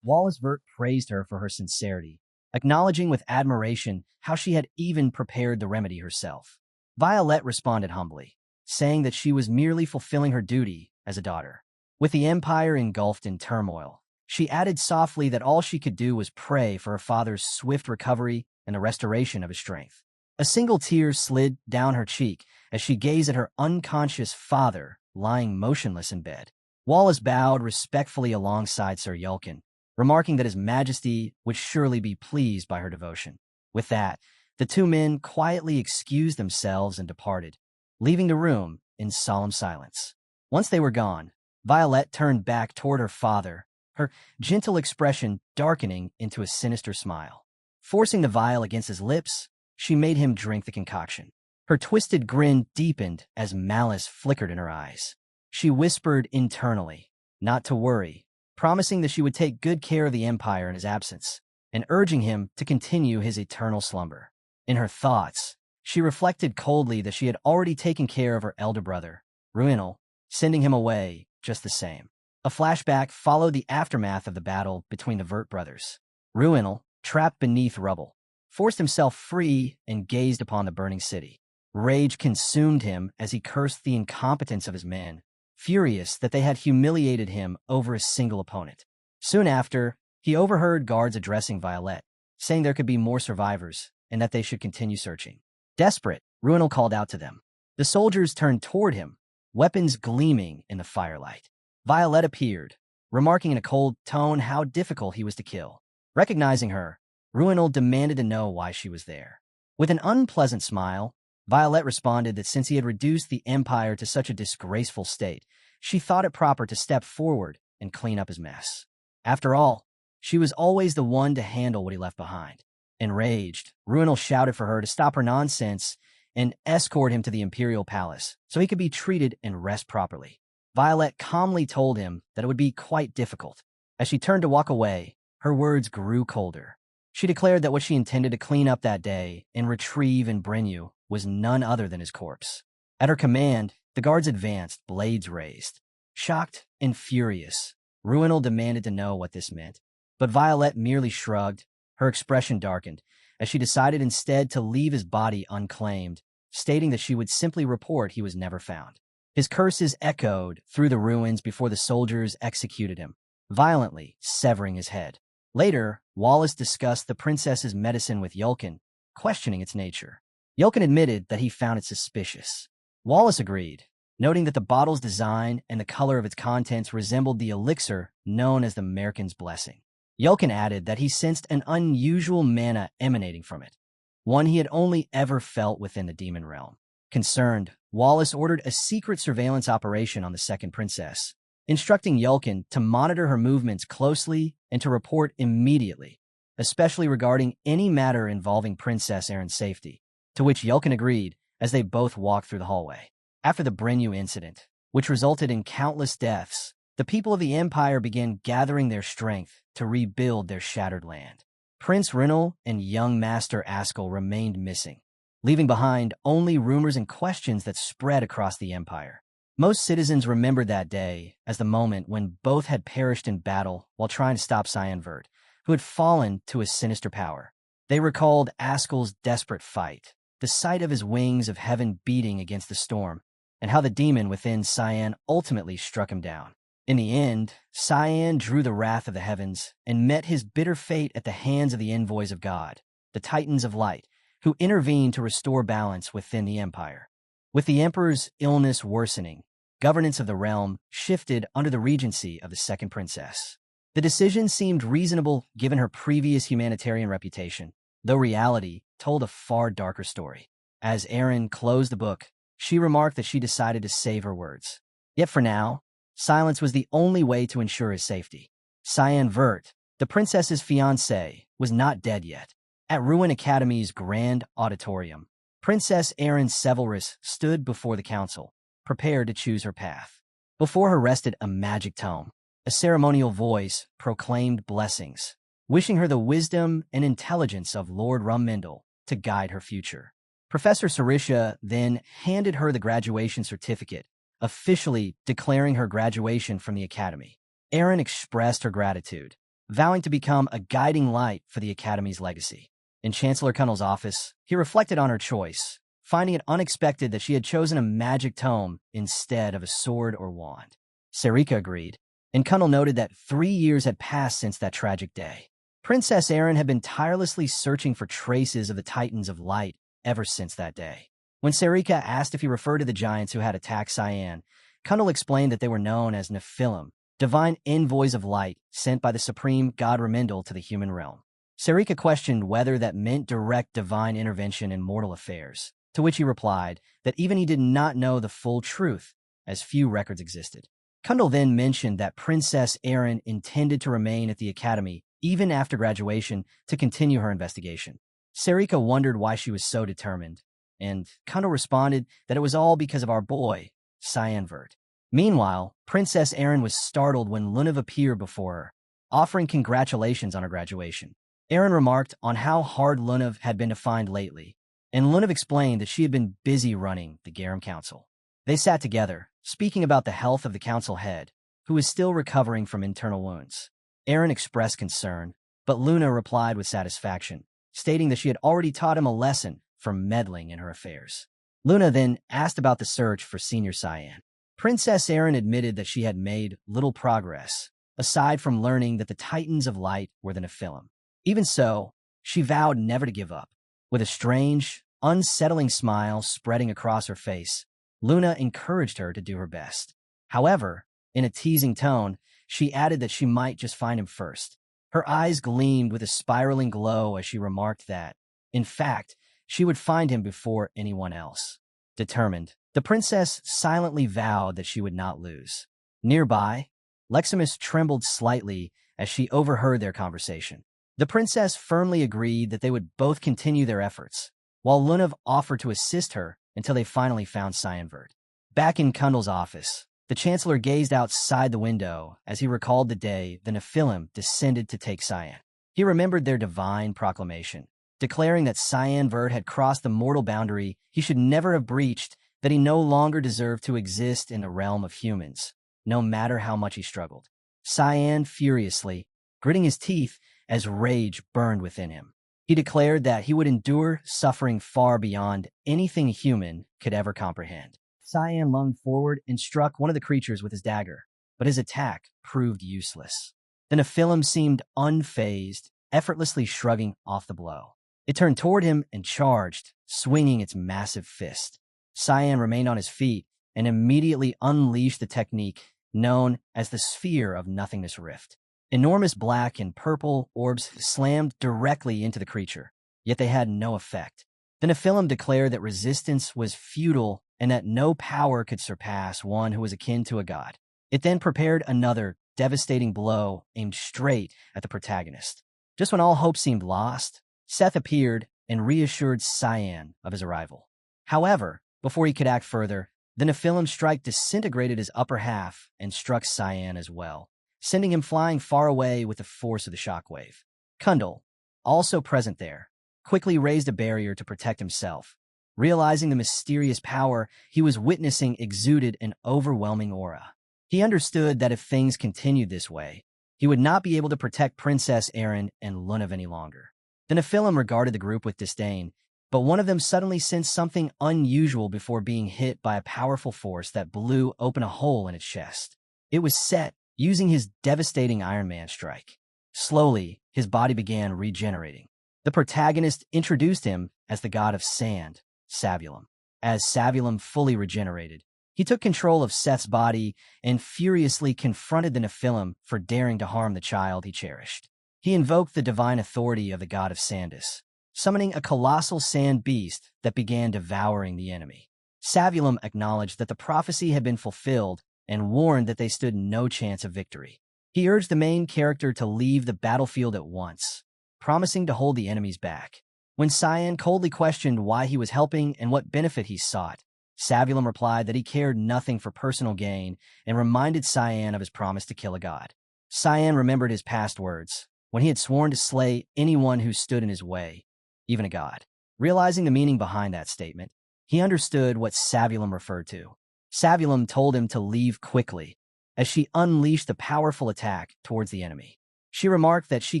Wallace Vert praised her for her sincerity, acknowledging with admiration how she had even prepared the remedy herself. Violette responded humbly, saying that she was merely fulfilling her duty as a daughter. With the empire engulfed in turmoil, she added softly that all she could do was pray for her father's swift recovery and the restoration of his strength. A single tear slid down her cheek as she gazed at her unconscious father lying motionless in bed. Wallace bowed respectfully alongside Sir Yulkin, remarking that His Majesty would surely be pleased by her devotion. With that, the two men quietly excused themselves and departed, leaving the room in solemn silence. Once they were gone, Violette turned back toward her father, her gentle expression darkening into a sinister smile. Forcing the vial against his lips, she made him drink the concoction. Her twisted grin deepened as malice flickered in her eyes. She whispered internally, not to worry, promising that she would take good care of the Empire in his absence, and urging him to continue his eternal slumber. In her thoughts, she reflected coldly that she had already taken care of her elder brother, Ruinel, sending him away just the same. A flashback followed the aftermath of the battle between the Vert brothers. Ruinel, trapped beneath rubble, forced himself free and gazed upon the burning city. Rage consumed him as he cursed the incompetence of his men, furious that they had humiliated him over a single opponent. Soon after, he overheard guards addressing Violet, saying there could be more survivors and that they should continue searching. Desperate, Ruinal called out to them. The soldiers turned toward him, weapons gleaming in the firelight. Violet appeared, remarking in a cold tone how difficult he was to kill. Recognizing her, Ruinal demanded to know why she was there. With an unpleasant smile, Violet responded that since he had reduced the Empire to such a disgraceful state, she thought it proper to step forward and clean up his mess. After all, she was always the one to handle what he left behind. Enraged, Ruinal shouted for her to stop her nonsense and escort him to the Imperial Palace so he could be treated and rest properly. Violet calmly told him that it would be quite difficult. As she turned to walk away, her words grew colder. She declared that what she intended to clean up that day and retrieve in Brenu was none other than his corpse. At her command, the guards advanced, blades raised. Shocked and furious, Ruinal demanded to know what this meant. But Violet merely shrugged. Her expression darkened, as she decided instead to leave his body unclaimed, stating that she would simply report he was never found. His curses echoed through the ruins before the soldiers executed him, violently severing his head. Later, Wallace discussed the princess's medicine with Yulkin, questioning its nature. Yulkin admitted that he found it suspicious. Wallace agreed, noting that the bottle's design and the color of its contents resembled the elixir known as the Merkin's Blessing. Yulkin added that he sensed an unusual mana emanating from it, one he had only ever felt within the demon realm. Concerned, Wallace ordered a secret surveillance operation on the second princess, instructing Yulkin to monitor her movements closely and to report immediately, especially regarding any matter involving Princess Erin's safety, to which Yulkin agreed as they both walked through the hallway. After the Brenu incident, which resulted in countless deaths, the people of the Empire began gathering their strength to rebuild their shattered land. Prince Rinal and young Master Ascll remained missing, leaving behind only rumors and questions that spread across the Empire. Most citizens remembered that day as the moment when both had perished in battle while trying to stop Cyan Vert, who had fallen to his sinister power. They recalled Ascll's desperate fight, the sight of his wings of heaven beating against the storm, and how the demon within Cyan ultimately struck him down. In the end, Cyan drew the wrath of the heavens and met his bitter fate at the hands of the envoys of God, the Titans of Light, who intervened to restore balance within the Empire. With the Emperor's illness worsening, governance of the realm shifted under the regency of the second princess. The decision seemed reasonable given her previous humanitarian reputation, though reality told a far darker story. As Erin closed the book, she remarked that she decided to save her words. Yet for now, silence was the only way to ensure his safety. Cyan Vert, the princess's fiancé, was not dead yet. At Ruin Academy's grand auditorium, Princess Erin Sevalrus stood before the council, prepared to choose her path. Before her rested a magic tome. A ceremonial voice proclaimed blessings, wishing her the wisdom and intelligence of Lord Rummindle to guide her future. Professor Sarisha then handed her the graduation certificate, officially declaring her graduation from the academy. Erin expressed her gratitude, vowing to become a guiding light for the academy's legacy. In Chancellor Cunnell's office, he reflected on her choice, finding it unexpected that she had chosen a magic tome instead of a sword or wand. Sarika agreed, and Cunnell noted that 3 years had passed since that tragic day. Princess Erin had been tirelessly searching for traces of the Titans of Light ever since that day. When Sarika asked if he referred to the giants who had attacked Cyan, Cunnell explained that they were known as Nephilim, divine envoys of light sent by the supreme god Rummindle to the human realm. Sarika questioned whether that meant direct divine intervention in mortal affairs, to which he replied that even he did not know the full truth, as few records existed. Cunnell then mentioned that Princess Erin intended to remain at the academy even after graduation to continue her investigation. Sarika wondered why she was so determined, and Cunnell responded that it was all because of our boy, Cyan Vert. Meanwhile, Princess Erin was startled when Lunav appeared before her, offering congratulations on her graduation. Erin remarked on how hard Lunav had been to find lately, and Lunav explained that she had been busy running the Garum Council. They sat together, speaking about the health of the council head, who was still recovering from internal wounds. Erin expressed concern, but Luna replied with satisfaction, stating that she had already taught him a lesson for meddling in her affairs. Luna then asked about the search for Senior Cyan. Princess Erin admitted that she had made little progress, aside from learning that the Titans of Light were the Nephilim. Even so, she vowed never to give up. With a strange, unsettling smile spreading across her face, Luna encouraged her to do her best. However, in a teasing tone, she added that she might just find him first. Her eyes gleamed with a spiraling glow as she remarked that, in fact, she would find him before anyone else. Determined, the princess silently vowed that she would not lose. Nearby, Leximus trembled slightly as she overheard their conversation. The princess firmly agreed that they would both continue their efforts, while Lunav offered to assist her until they finally found Cyanvert. Back in Kundal's office, the chancellor gazed outside the window as he recalled the day the Nephilim descended to take Cyan. He remembered their divine proclamation, declaring that Cyanvert had crossed the mortal boundary he should never have breached, that he no longer deserved to exist in the realm of humans, no matter how much he struggled. Cyan furiously, gritting his teeth as rage burned within him. He declared that he would endure suffering far beyond anything human could ever comprehend. Cyan lunged forward and struck one of the creatures with his dagger, but his attack proved useless. The Nephilim seemed unfazed, effortlessly shrugging off the blow. It turned toward him and charged, swinging its massive fist. Cyan remained on his feet and immediately unleashed the technique known as the Sphere of Nothingness Rift. Enormous black and purple orbs slammed directly into the creature, yet they had no effect. The Nephilim declared that resistance was futile and that no power could surpass one who was akin to a god. It then prepared another devastating blow aimed straight at the protagonist. Just when all hope seemed lost, Seth appeared and reassured Cyan of his arrival. However, before he could act further, the Nephilim strike disintegrated his upper half and struck Cyan as well, sending him flying far away with the force of the shockwave. Kundal, also present there, quickly raised a barrier to protect himself, realizing the mysterious power he was witnessing exuded an overwhelming aura. He understood that if things continued this way, he would not be able to protect Princess Erin and Lunav any longer. The Nephilim regarded the group with disdain, but one of them suddenly sensed something unusual before being hit by a powerful force that blew open a hole in its chest. It was Set, using his devastating Iron Man strike. Slowly, his body began regenerating. The protagonist introduced him as the god of sand, Savulum. As Savulum fully regenerated, he took control of Seth's body and furiously confronted the Nephilim for daring to harm the child he cherished. He invoked the divine authority of the god of Sandus, summoning a colossal sand beast that began devouring the enemy. Savulum acknowledged that the prophecy had been fulfilled and warned that they stood no chance of victory. He urged the main character to leave the battlefield at once, promising to hold the enemies back. When Cyan coldly questioned why he was helping and what benefit he sought, Savulum replied that he cared nothing for personal gain and reminded Cyan of his promise to kill a god. Cyan remembered his past words, when he had sworn to slay anyone who stood in his way, even a god. Realizing the meaning behind that statement, he understood what Savulum referred to. Savulum told him to leave quickly, as she unleashed a powerful attack towards the enemy. She remarked that she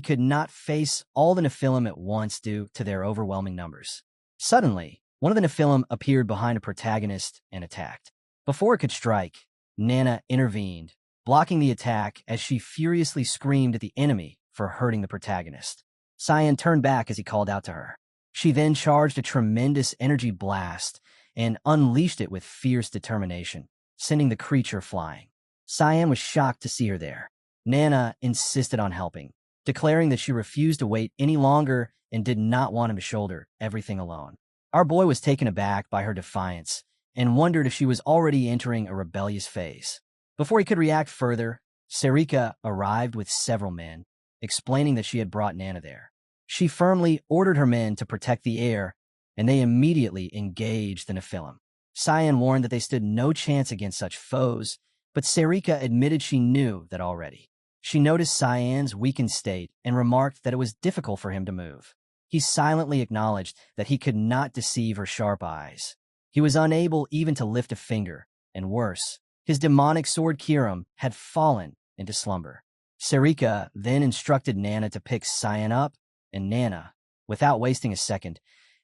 could not face all the Nephilim at once due to their overwhelming numbers. Suddenly, one of the Nephilim appeared behind a protagonist and attacked. Before it could strike, Nana intervened, blocking the attack as she furiously screamed at the enemy for hurting the protagonist. Cyan turned back as he called out to her. She then charged a tremendous energy blast and unleashed it with fierce determination, sending the creature flying. Cyan was shocked to see her there. Nana insisted on helping, declaring that she refused to wait any longer and did not want him to shoulder everything alone. Our boy was taken aback by her defiance and wondered if she was already entering a rebellious phase. Before he could react further, Sarika arrived with several men, explaining that she had brought Nana there. She firmly ordered her men to protect the air, and they immediately engaged the Nephilim. Cyan warned that they stood no chance against such foes, but Sarika admitted she knew that already. She noticed Cyan's weakened state and remarked that it was difficult for him to move. He silently acknowledged that he could not deceive her sharp eyes. He was unable even to lift a finger, and worse, his demonic sword Kiram had fallen into slumber. Sarika then instructed Nana to pick Cyan up, and Nana, without wasting a second,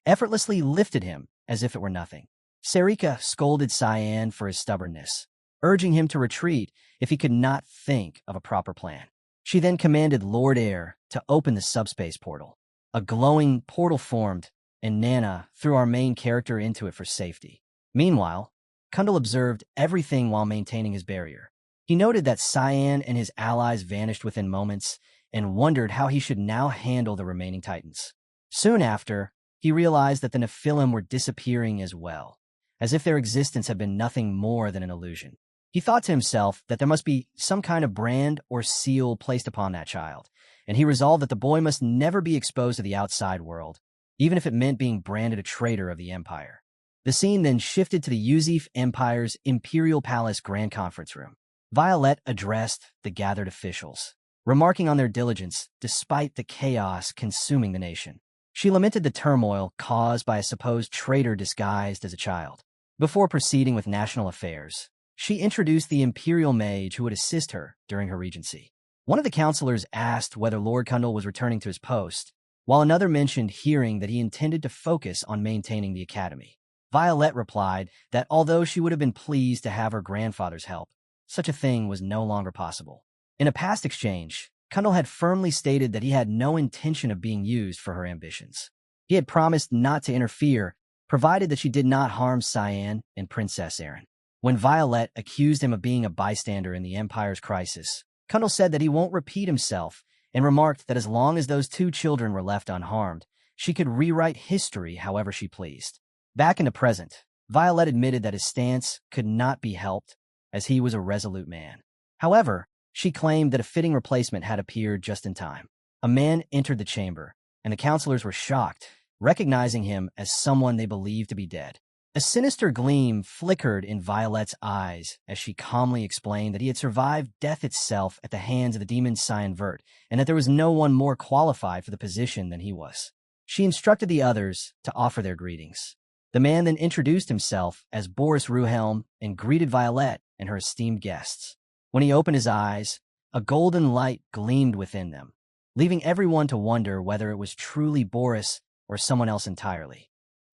effortlessly lifted him as if it were nothing. Sarika scolded Cyan for his stubbornness, urging him to retreat if he could not think of a proper plan. She then commanded Lord Air to open the subspace portal. A glowing portal formed, and Nana threw our main character into it for safety. Meanwhile, Kundal observed everything while maintaining his barrier. He noted that Cyan and his allies vanished within moments and wondered how he should now handle the remaining Titans. Soon after, he realized that the Nephilim were disappearing as well, as if their existence had been nothing more than an illusion. He thought to himself that there must be some kind of brand or seal placed upon that child, and he resolved that the boy must never be exposed to the outside world, even if it meant being branded a traitor of the Empire. The scene then shifted to the Yuzif Empire's Imperial Palace Grand Conference Room. Violet addressed the gathered officials, remarking on their diligence despite the chaos consuming the nation. She lamented the turmoil caused by a supposed traitor disguised as a child. Before proceeding with national affairs, she introduced the Imperial Mage who would assist her during her regency. One of the counselors asked whether Lord Kundal was returning to his post, while another mentioned hearing that he intended to focus on maintaining the academy. Violet replied that although she would have been pleased to have her grandfather's help, such a thing was no longer possible. In a past exchange, Kundal had firmly stated that he had no intention of being used for her ambitions. He had promised not to interfere, provided that she did not harm Cyan and Princess Erin. When Violet accused him of being a bystander in the Empire's crisis, Kundal said that he won't repeat himself and remarked that as long as those two children were left unharmed, she could rewrite history however she pleased. Back in the present, Violet admitted that his stance could not be helped, as he was a resolute man. However, she claimed that a fitting replacement had appeared just in time. A man entered the chamber, and the counselors were shocked, recognizing him as someone they believed to be dead. A sinister gleam flickered in Violet's eyes as she calmly explained that he had survived death itself at the hands of the demon Cyan Vert, and that there was no one more qualified for the position than he was. She instructed the others to offer their greetings. The man then introduced himself as Boris Ruhelm and greeted Violet and her esteemed guests. When he opened his eyes, a golden light gleamed within them, leaving everyone to wonder whether it was truly Boris or someone else entirely.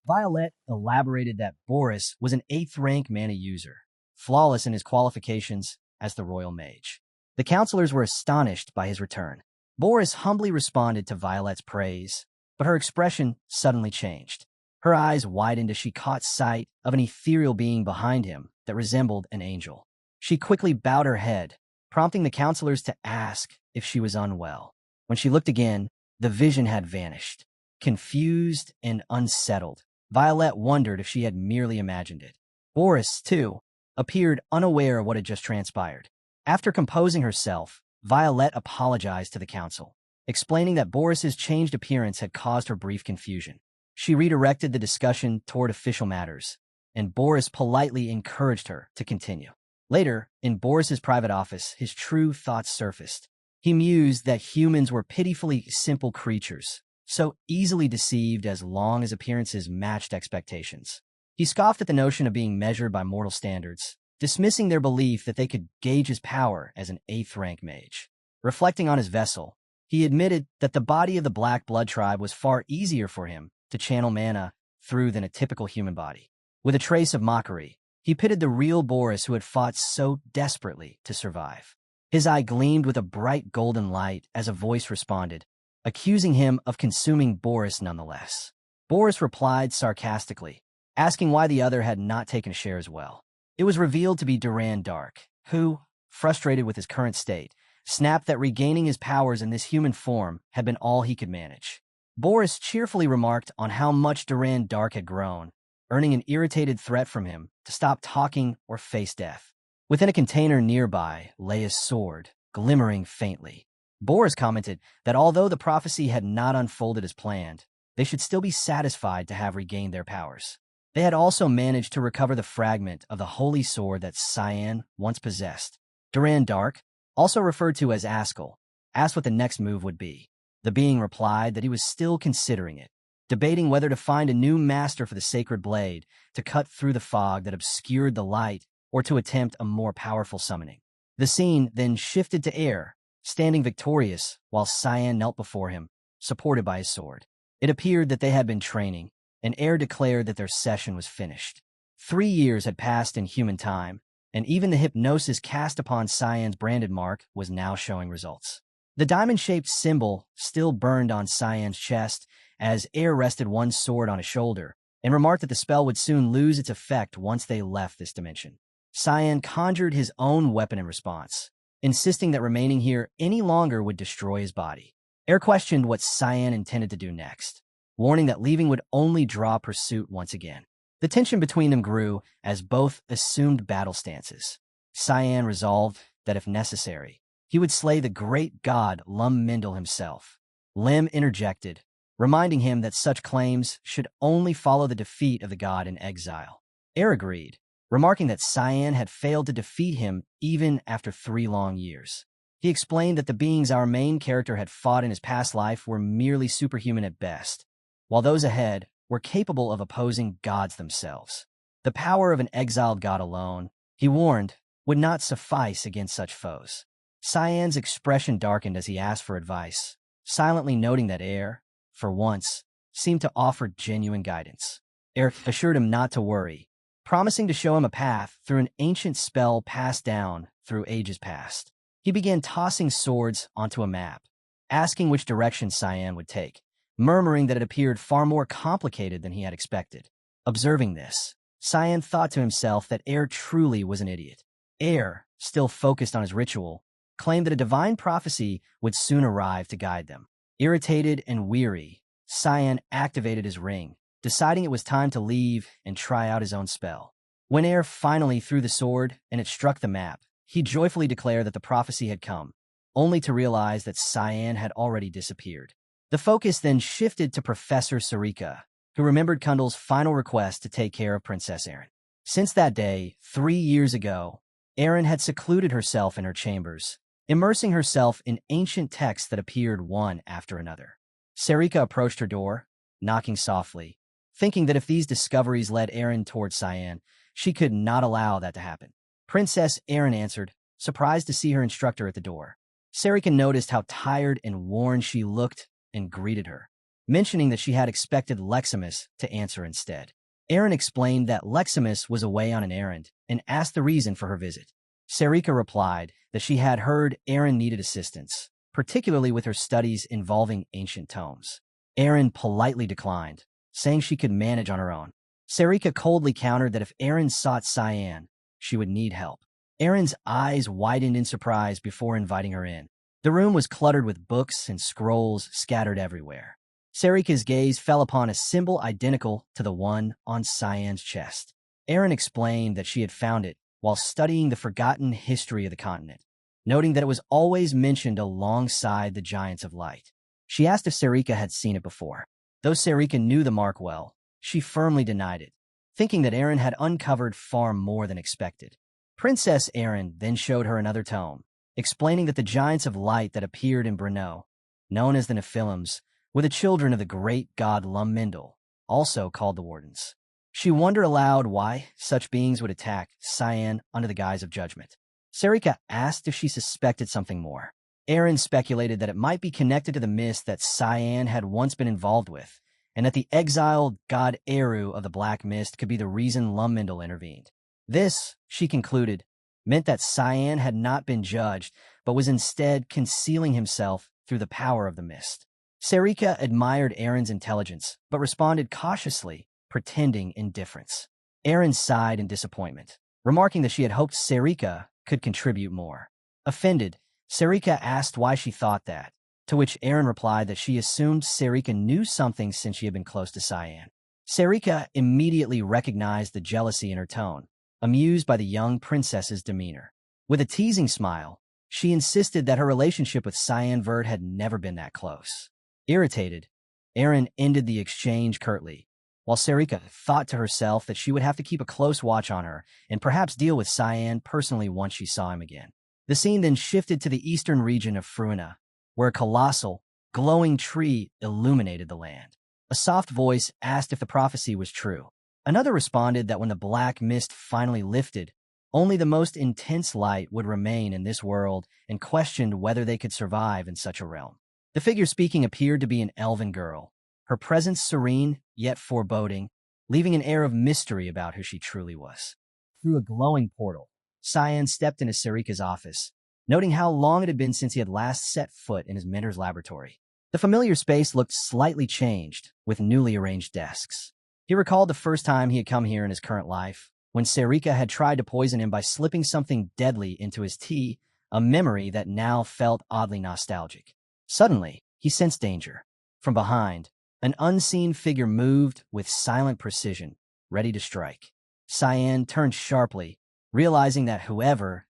Violet elaborated that Boris was an 8th rank mana user, flawless in his qualifications as the Royal Mage. The counselors were astonished by his return. Boris humbly responded to Violet's praise, but her expression suddenly changed. Her eyes widened as she caught sight of an ethereal being behind him that resembled an angel. She quickly bowed her head, prompting the counselors to ask if she was unwell. When she looked again, the vision had vanished. Confused and unsettled, Violet wondered if she had merely imagined it. Boris, too, appeared unaware of what had just transpired. After composing herself, Violet apologized to the council, explaining that Boris's changed appearance had caused her brief confusion. She redirected the discussion toward official matters, and Boris politely encouraged her to continue. Later, in Boris's private office, his true thoughts surfaced. He mused that humans were pitifully simple creatures, so easily deceived as long as appearances matched expectations. He scoffed at the notion of being measured by mortal standards, dismissing their belief that they could gauge his power as an 8th rank mage. Reflecting on his vessel, he admitted that the body of the Black Blood tribe was far easier for him to channel mana through than a typical human body. With a trace of mockery, he pitted the real Boris who had fought so desperately to survive. His eye gleamed with a bright golden light as a voice responded, accusing him of consuming Boris nonetheless. Boris replied sarcastically, asking why the other had not taken a share as well. It was revealed to be Duran Dark, who, frustrated with his current state, snapped that regaining his powers in this human form had been all he could manage. Boris cheerfully remarked on how much Duran Dark had grown, earning an irritated threat from him to stop talking or face death. Within a container nearby lay his sword, glimmering faintly. Boris commented that although the prophecy had not unfolded as planned, they should still be satisfied to have regained their powers. They had also managed to recover the fragment of the holy sword that Cyan once possessed. Duran Dark, also referred to as Ascll, asked what the next move would be. The being replied that he was still considering it, debating whether to find a new master for the sacred blade to cut through the fog that obscured the light or to attempt a more powerful summoning. The scene then shifted to Air, standing victorious while Cyan knelt before him, supported by his sword. It appeared that they had been training, and Air declared that their session was finished. 3 years had passed in human time, and even the hypnosis cast upon Cyan's branded mark was now showing results. The diamond-shaped symbol still burned on Cyan's chest as Air rested one sword on his shoulder and remarked that the spell would soon lose its effect once they left this dimension. Cyan conjured his own weapon in response, insisting that remaining here any longer would destroy his body. Air questioned what Cyan intended to do next, warning that leaving would only draw pursuit once again. The tension between them grew as both assumed battle stances. Cyan resolved that if necessary, he would slay the great god Lum Mindel himself. Lim interjected, reminding him that such claims should only follow the defeat of the god in exile. Air agreed, remarking that Cyan had failed to defeat him even after 3 long years. He explained that the beings our main character had fought in his past life were merely superhuman at best, while those ahead were capable of opposing gods themselves. The power of an exiled god alone, he warned, would not suffice against such foes. Cyan's expression darkened as he asked for advice, silently noting that Air, for once, seemed to offer genuine guidance. Air assured him not to worry, promising to show him a path through an ancient spell passed down through ages past. He began tossing swords onto a map, asking which direction Cyan would take, murmuring that it appeared far more complicated than he had expected. Observing this, Cyan thought to himself that Air truly was an idiot. Air, still focused on his ritual, claimed that a divine prophecy would soon arrive to guide them. Irritated and weary, Cyan activated his ring, deciding it was time to leave and try out his own spell. When Air finally threw the sword and it struck the map, he joyfully declared that the prophecy had come, only to realize that Cyan had already disappeared. The focus then shifted to Professor Sarika, who remembered Kundal's final request to take care of Princess Erin. Since that day, 3 years ago, Erin had secluded herself in her chambers, immersing herself in ancient texts that appeared one after another. Sarika approached her door, knocking softly, thinking that if these discoveries led Erin toward Cyan, she could not allow that to happen. Princess Erin answered, surprised to see her instructor at the door. Sarika noticed how tired and worn she looked and greeted her, mentioning that she had expected Leximus to answer instead. Erin explained that Leximus was away on an errand and asked the reason for her visit. Sarika replied that she had heard Erin needed assistance, particularly with her studies involving ancient tomes. Erin politely declined, saying she could manage on her own. Sarika coldly countered that if Erin sought Cyan, she would need help. Erin's eyes widened in surprise before inviting her in. The room was cluttered with books and scrolls scattered everywhere. Sarika's gaze fell upon a symbol identical to the one on Cyan's chest. Erin explained that she had found it while studying the forgotten history of the continent, noting that it was always mentioned alongside the Giants of Light. She asked if Sarika had seen it before. Though Sarika knew the mark well, she firmly denied it, thinking that Erin had uncovered far more than expected. Princess Erin then showed her another tome, explaining that the Giants of Light that appeared in Brno, known as the Nephilims, were the children of the great god Lum Mindel, also called the Wardens. She wondered aloud why such beings would attack Cyan under the guise of judgment. Sarika asked if she suspected something more. Erin speculated that it might be connected to the mist that Cyan had once been involved with, and that the exiled god Eru of the Black Mist could be the reason Lum Mindel intervened. This, she concluded, meant that Cyan had not been judged, but was instead concealing himself through the power of the mist. Sarika admired Erin's intelligence, but responded cautiously, pretending indifference. Erin sighed in disappointment, remarking that she had hoped Sarika could contribute more. Offended, Sarika asked why she thought that, to which Erin replied that she assumed Sarika knew something since she had been close to Cyan. Sarika immediately recognized the jealousy in her tone, amused by the young princess's demeanor. With a teasing smile, she insisted that her relationship with Cyan Vert had never been that close. Irritated, Erin ended the exchange curtly, while Sarika thought to herself that she would have to keep a close watch on her and perhaps deal with Cyan personally once she saw him again. The scene then shifted to the eastern region of Fruina, where a colossal, glowing tree illuminated the land. A soft voice asked if the prophecy was true. Another responded that when the black mist finally lifted, only the most intense light would remain in this world, and questioned whether they could survive in such a realm. The figure speaking appeared to be an elven girl, her presence serene yet foreboding, leaving an air of mystery about who she truly was. Through a glowing portal, Cyan stepped into Sarika's office, noting how long it had been since he had last set foot in his mentor's laboratory. The familiar space looked slightly changed, with newly arranged desks. He recalled the first time he had come here in his current life, when Sarika had tried to poison him by slipping something deadly into his tea, a memory that now felt oddly nostalgic. Suddenly, he sensed danger. From behind, an unseen figure moved with silent precision, ready to strike. Cyan turned sharply, realizing that whoever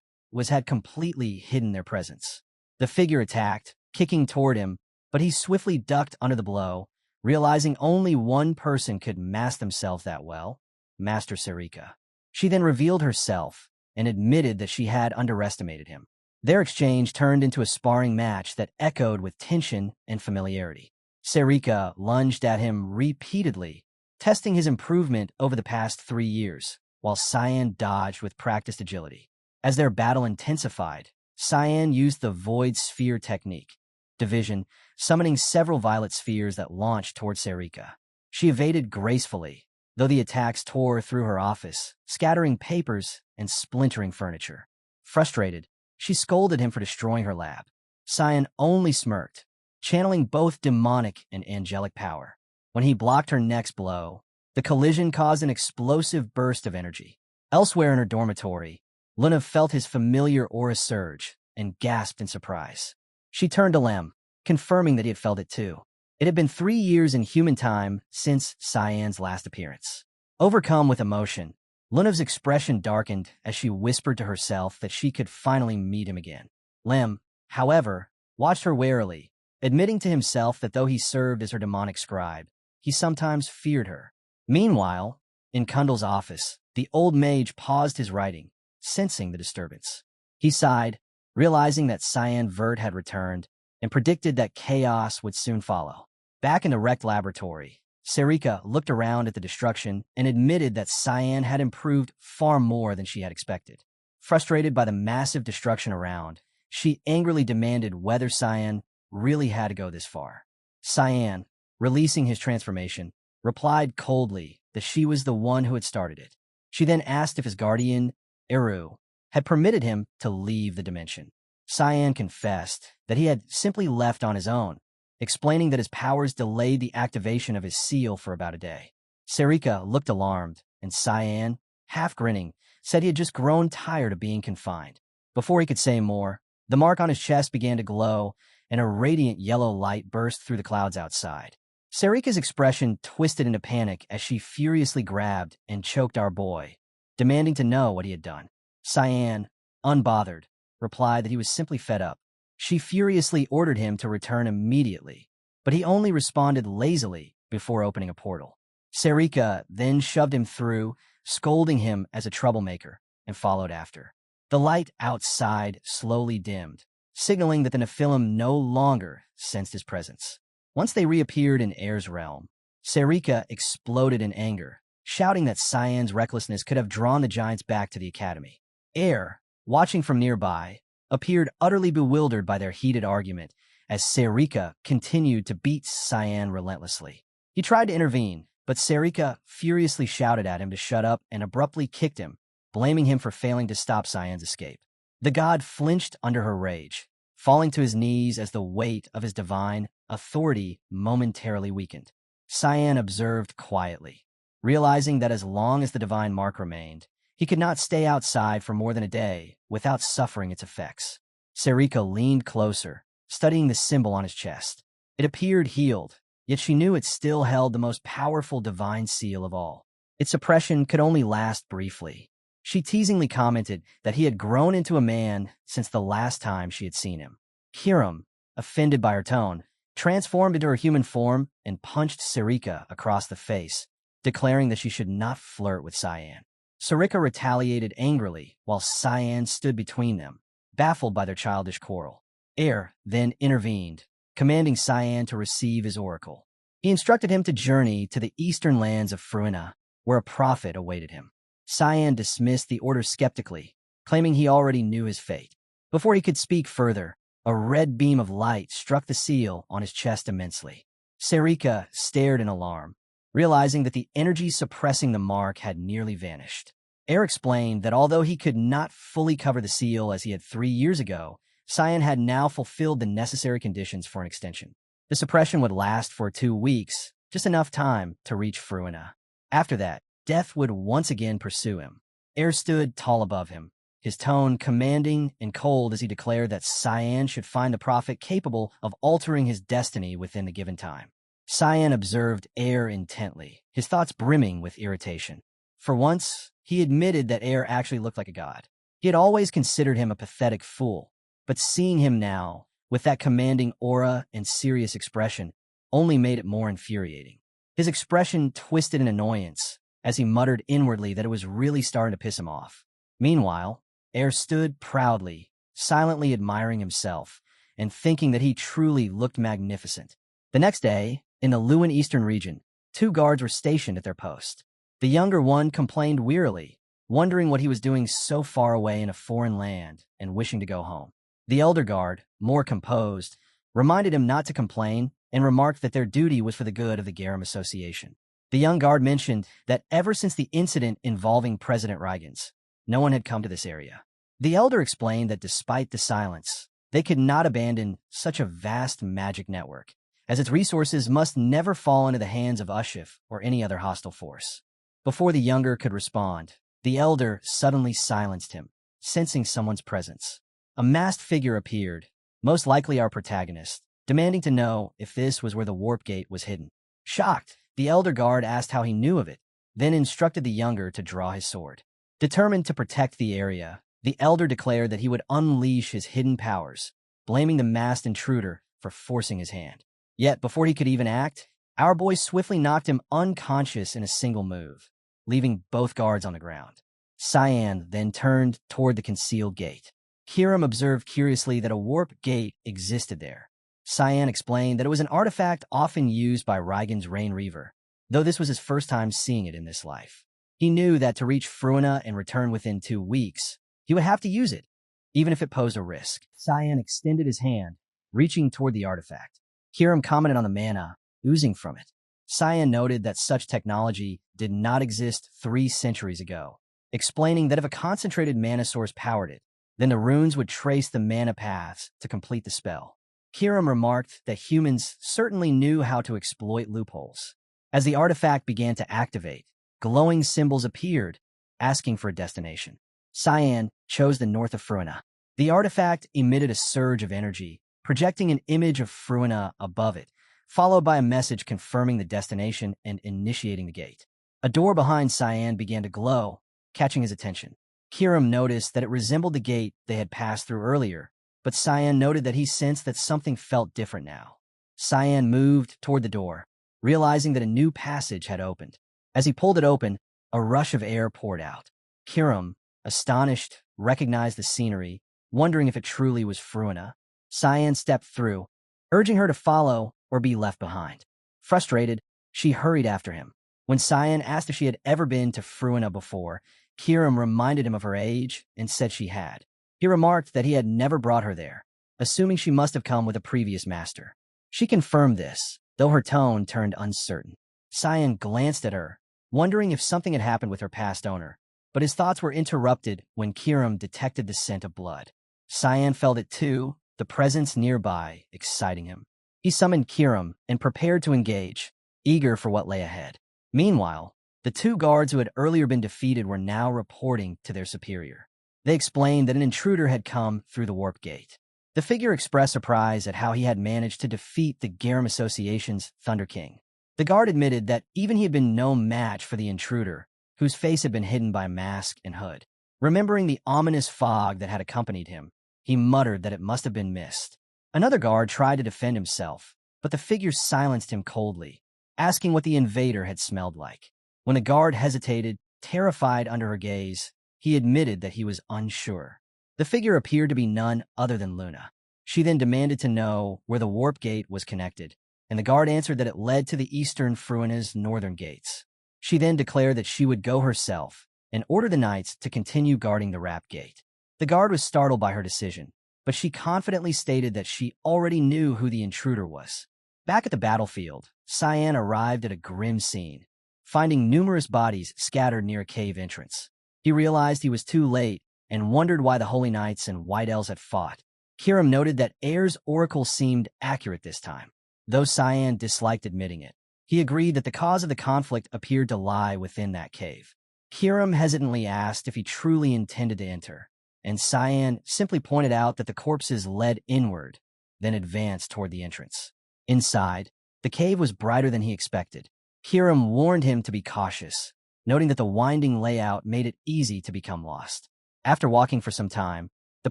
had completely hidden their presence. The figure attacked, kicking toward him, but he swiftly ducked under the blow, realizing only one person could mask themselves that well, Master Sarika. She then revealed herself and admitted that she had underestimated him. Their exchange turned into a sparring match that echoed with tension and familiarity. Sarika lunged at him repeatedly, testing his improvement over the past 3 years, while Cyan dodged with practiced agility. As their battle intensified, Cyan used the Void Sphere technique, division, summoning several violet spheres that launched toward Sarika. She evaded gracefully, though the attacks tore through her office, scattering papers and splintering furniture. Frustrated, she scolded him for destroying her lab. Cyan only smirked, channeling both demonic and angelic power. When he blocked her next blow, the collision caused an explosive burst of energy. Elsewhere in her dormitory, Luna felt his familiar aura surge and gasped in surprise. She turned to Lem, confirming that he had felt it too. It had been 3 years in human time since Cyan's last appearance. Overcome with emotion, Luna's expression darkened as she whispered to herself that she could finally meet him again. Lem, however, watched her warily, admitting to himself that though he served as her demonic scribe, he sometimes feared her. Meanwhile, in Kundal's office, the old mage paused his writing, sensing the disturbance. He sighed, realizing that Cyan Vert had returned, and predicted that chaos would soon follow. Back in the wrecked laboratory, Sarika looked around at the destruction and admitted that Cyan had improved far more than she had expected. Frustrated by the massive destruction around, she angrily demanded whether Cyan really had to go this far. Cyan, releasing his transformation, replied coldly that she was the one who had started it. She then asked if his guardian, Eru, had permitted him to leave the dimension. Cyan confessed that he had simply left on his own, explaining that his powers delayed the activation of his seal for about a day. Sarika looked alarmed, and Cyan, half grinning, said he had just grown tired of being confined. Before he could say more, the mark on his chest began to glow, and a radiant yellow light burst through the clouds outside. Sarika's expression twisted into panic as she furiously grabbed and choked our boy, demanding to know what he had done. Cyan, unbothered, replied that he was simply fed up. She furiously ordered him to return immediately, but he only responded lazily before opening a portal. Sarika then shoved him through, scolding him as a troublemaker, and followed after. The light outside slowly dimmed, signaling that the Nephilim no longer sensed his presence. Once they reappeared in Air's realm, Sarika exploded in anger, shouting that Cyan's recklessness could have drawn the giants back to the academy. Air, watching from nearby, appeared utterly bewildered by their heated argument as Sarika continued to beat Cyan relentlessly. He tried to intervene, but Sarika furiously shouted at him to shut up and abruptly kicked him, blaming him for failing to stop Cyan's escape. The god flinched under her rage, falling to his knees as the weight of his divine authority momentarily weakened. Cyan observed quietly, realizing that as long as the divine mark remained, he could not stay outside for more than a day without suffering its effects. Sarika leaned closer, studying the symbol on his chest. It appeared healed, yet she knew it still held the most powerful divine seal of all. Its suppression could only last briefly. She teasingly commented that he had grown into a man since the last time she had seen him. Hiram, offended by her tone, transformed into her human form and punched Sarika across the face, declaring that she should not flirt with Cyan. Sarika retaliated angrily while Cyan stood between them, baffled by their childish quarrel. Air then intervened, commanding Cyan to receive his oracle. He instructed him to journey to the eastern lands of Fruina, where a prophet awaited him. Cyan dismissed the order skeptically, claiming he already knew his fate. Before he could speak further, a red beam of light struck the seal on his chest immensely. Sarika stared in alarm, realizing that the energy suppressing the mark had nearly vanished. Air explained that although he could not fully cover the seal as he had 3 years ago, Cyan had now fulfilled the necessary conditions for an extension. The suppression would last for 2 weeks, just enough time to reach Fruina. After that, death would once again pursue him. Air stood tall above him, his tone commanding and cold as he declared that Cyan should find the prophet capable of altering his destiny within the given time. Cyan observed Air intently, his thoughts brimming with irritation. For once, he admitted that Air actually looked like a god. He had always considered him a pathetic fool, but seeing him now, with that commanding aura and serious expression, only made it more infuriating. His expression twisted in annoyance as he muttered inwardly that it was really starting to piss him off. Meanwhile, Air stood proudly, silently admiring himself, and thinking that he truly looked magnificent. The next day, in the Luan Eastern region, 2 guards were stationed at their post. The younger one complained wearily, wondering what he was doing so far away in a foreign land and wishing to go home. The elder guard, more composed, reminded him not to complain and remarked that their duty was for the good of the Garum Association. The young guard mentioned that ever since the incident involving President Reigans, no one had come to this area. The elder explained that despite the silence, they could not abandon such a vast magic network, as its resources must never fall into the hands of Ushif or any other hostile force. Before the younger could respond, the elder suddenly silenced him, sensing someone's presence. A masked figure appeared, most likely our protagonist, demanding to know if this was where the warp gate was hidden. Shocked, the elder guard asked how he knew of it, then instructed the younger to draw his sword. Determined to protect the area, the elder declared that he would unleash his hidden powers, blaming the masked intruder for forcing his hand. Yet, before he could even act, our boy swiftly knocked him unconscious in a single move, leaving both guards on the ground. Cyan then turned toward the concealed gate. Kiram observed curiously that a warp gate existed there. Cyan explained that it was an artifact often used by Reigen's Rain Reaver, though this was his first time seeing it in this life. He knew that to reach Fruina and return within 2 weeks, he would have to use it, even if it posed a risk. Cyan extended his hand, reaching toward the artifact. Kiram commented on the mana oozing from it. Cyan noted that such technology did not exist 3 centuries ago, explaining that if a concentrated mana source powered it, then the runes would trace the mana paths to complete the spell. Kiram remarked that humans certainly knew how to exploit loopholes. As the artifact began to activate, glowing symbols appeared, asking for a destination. Cyan chose the north of Fruina. The artifact emitted a surge of energy, projecting an image of Fruina above it, followed by a message confirming the destination and initiating the gate. A door behind Cyan began to glow, catching his attention. Kiram noticed that it resembled the gate they had passed through earlier, but Cyan noted that he sensed that something felt different now. Cyan moved toward the door, realizing that a new passage had opened. As he pulled it open, a rush of air poured out. Kiram, astonished, recognized the scenery, wondering if it truly was Fruina. Cyan stepped through, urging her to follow or be left behind. Frustrated, she hurried after him. When Cyan asked if she had ever been to Fruina before, Kiram reminded him of her age and said she had. He remarked that he had never brought her there, assuming she must have come with a previous master. She confirmed this, though her tone turned uncertain. Cyan glanced at her, wondering if something had happened with her past owner, but his thoughts were interrupted when Kiram detected the scent of blood. Cyan felt it too, the presence nearby exciting him. He summoned Kiram and prepared to engage, eager for what lay ahead. Meanwhile, the 2 guards who had earlier been defeated were now reporting to their superior. They explained that an intruder had come through the warp gate. The figure expressed surprise at how he had managed to defeat the Garum Association's Thunder King. The guard admitted that even he had been no match for the intruder, whose face had been hidden by mask and hood. Remembering the ominous fog that had accompanied him, he muttered that it must have been mist. Another guard tried to defend himself, but the figure silenced him coldly, asking what the invader had smelled like. When the guard hesitated, terrified under her gaze, he admitted that he was unsure. The figure appeared to be none other than Luna. She then demanded to know where the warp gate was connected, and the guard answered that it led to the eastern Fruina's northern gates. She then declared that she would go herself and order the knights to continue guarding the wrap gate. The guard was startled by her decision, but she confidently stated that she already knew who the intruder was. Back at the battlefield, Cyan arrived at a grim scene, finding numerous bodies scattered near a cave entrance. He realized he was too late and wondered why the Holy Knights and White Elves had fought. Kiram noted that Air's oracle seemed accurate this time, though Cyan disliked admitting it. He agreed that the cause of the conflict appeared to lie within that cave. Kiram hesitantly asked if he truly intended to enter, and Cyan simply pointed out that the corpses led inward, then advanced toward the entrance. Inside, the cave was brighter than he expected. Kiram warned him to be cautious, noting that the winding layout made it easy to become lost. After walking for some time, the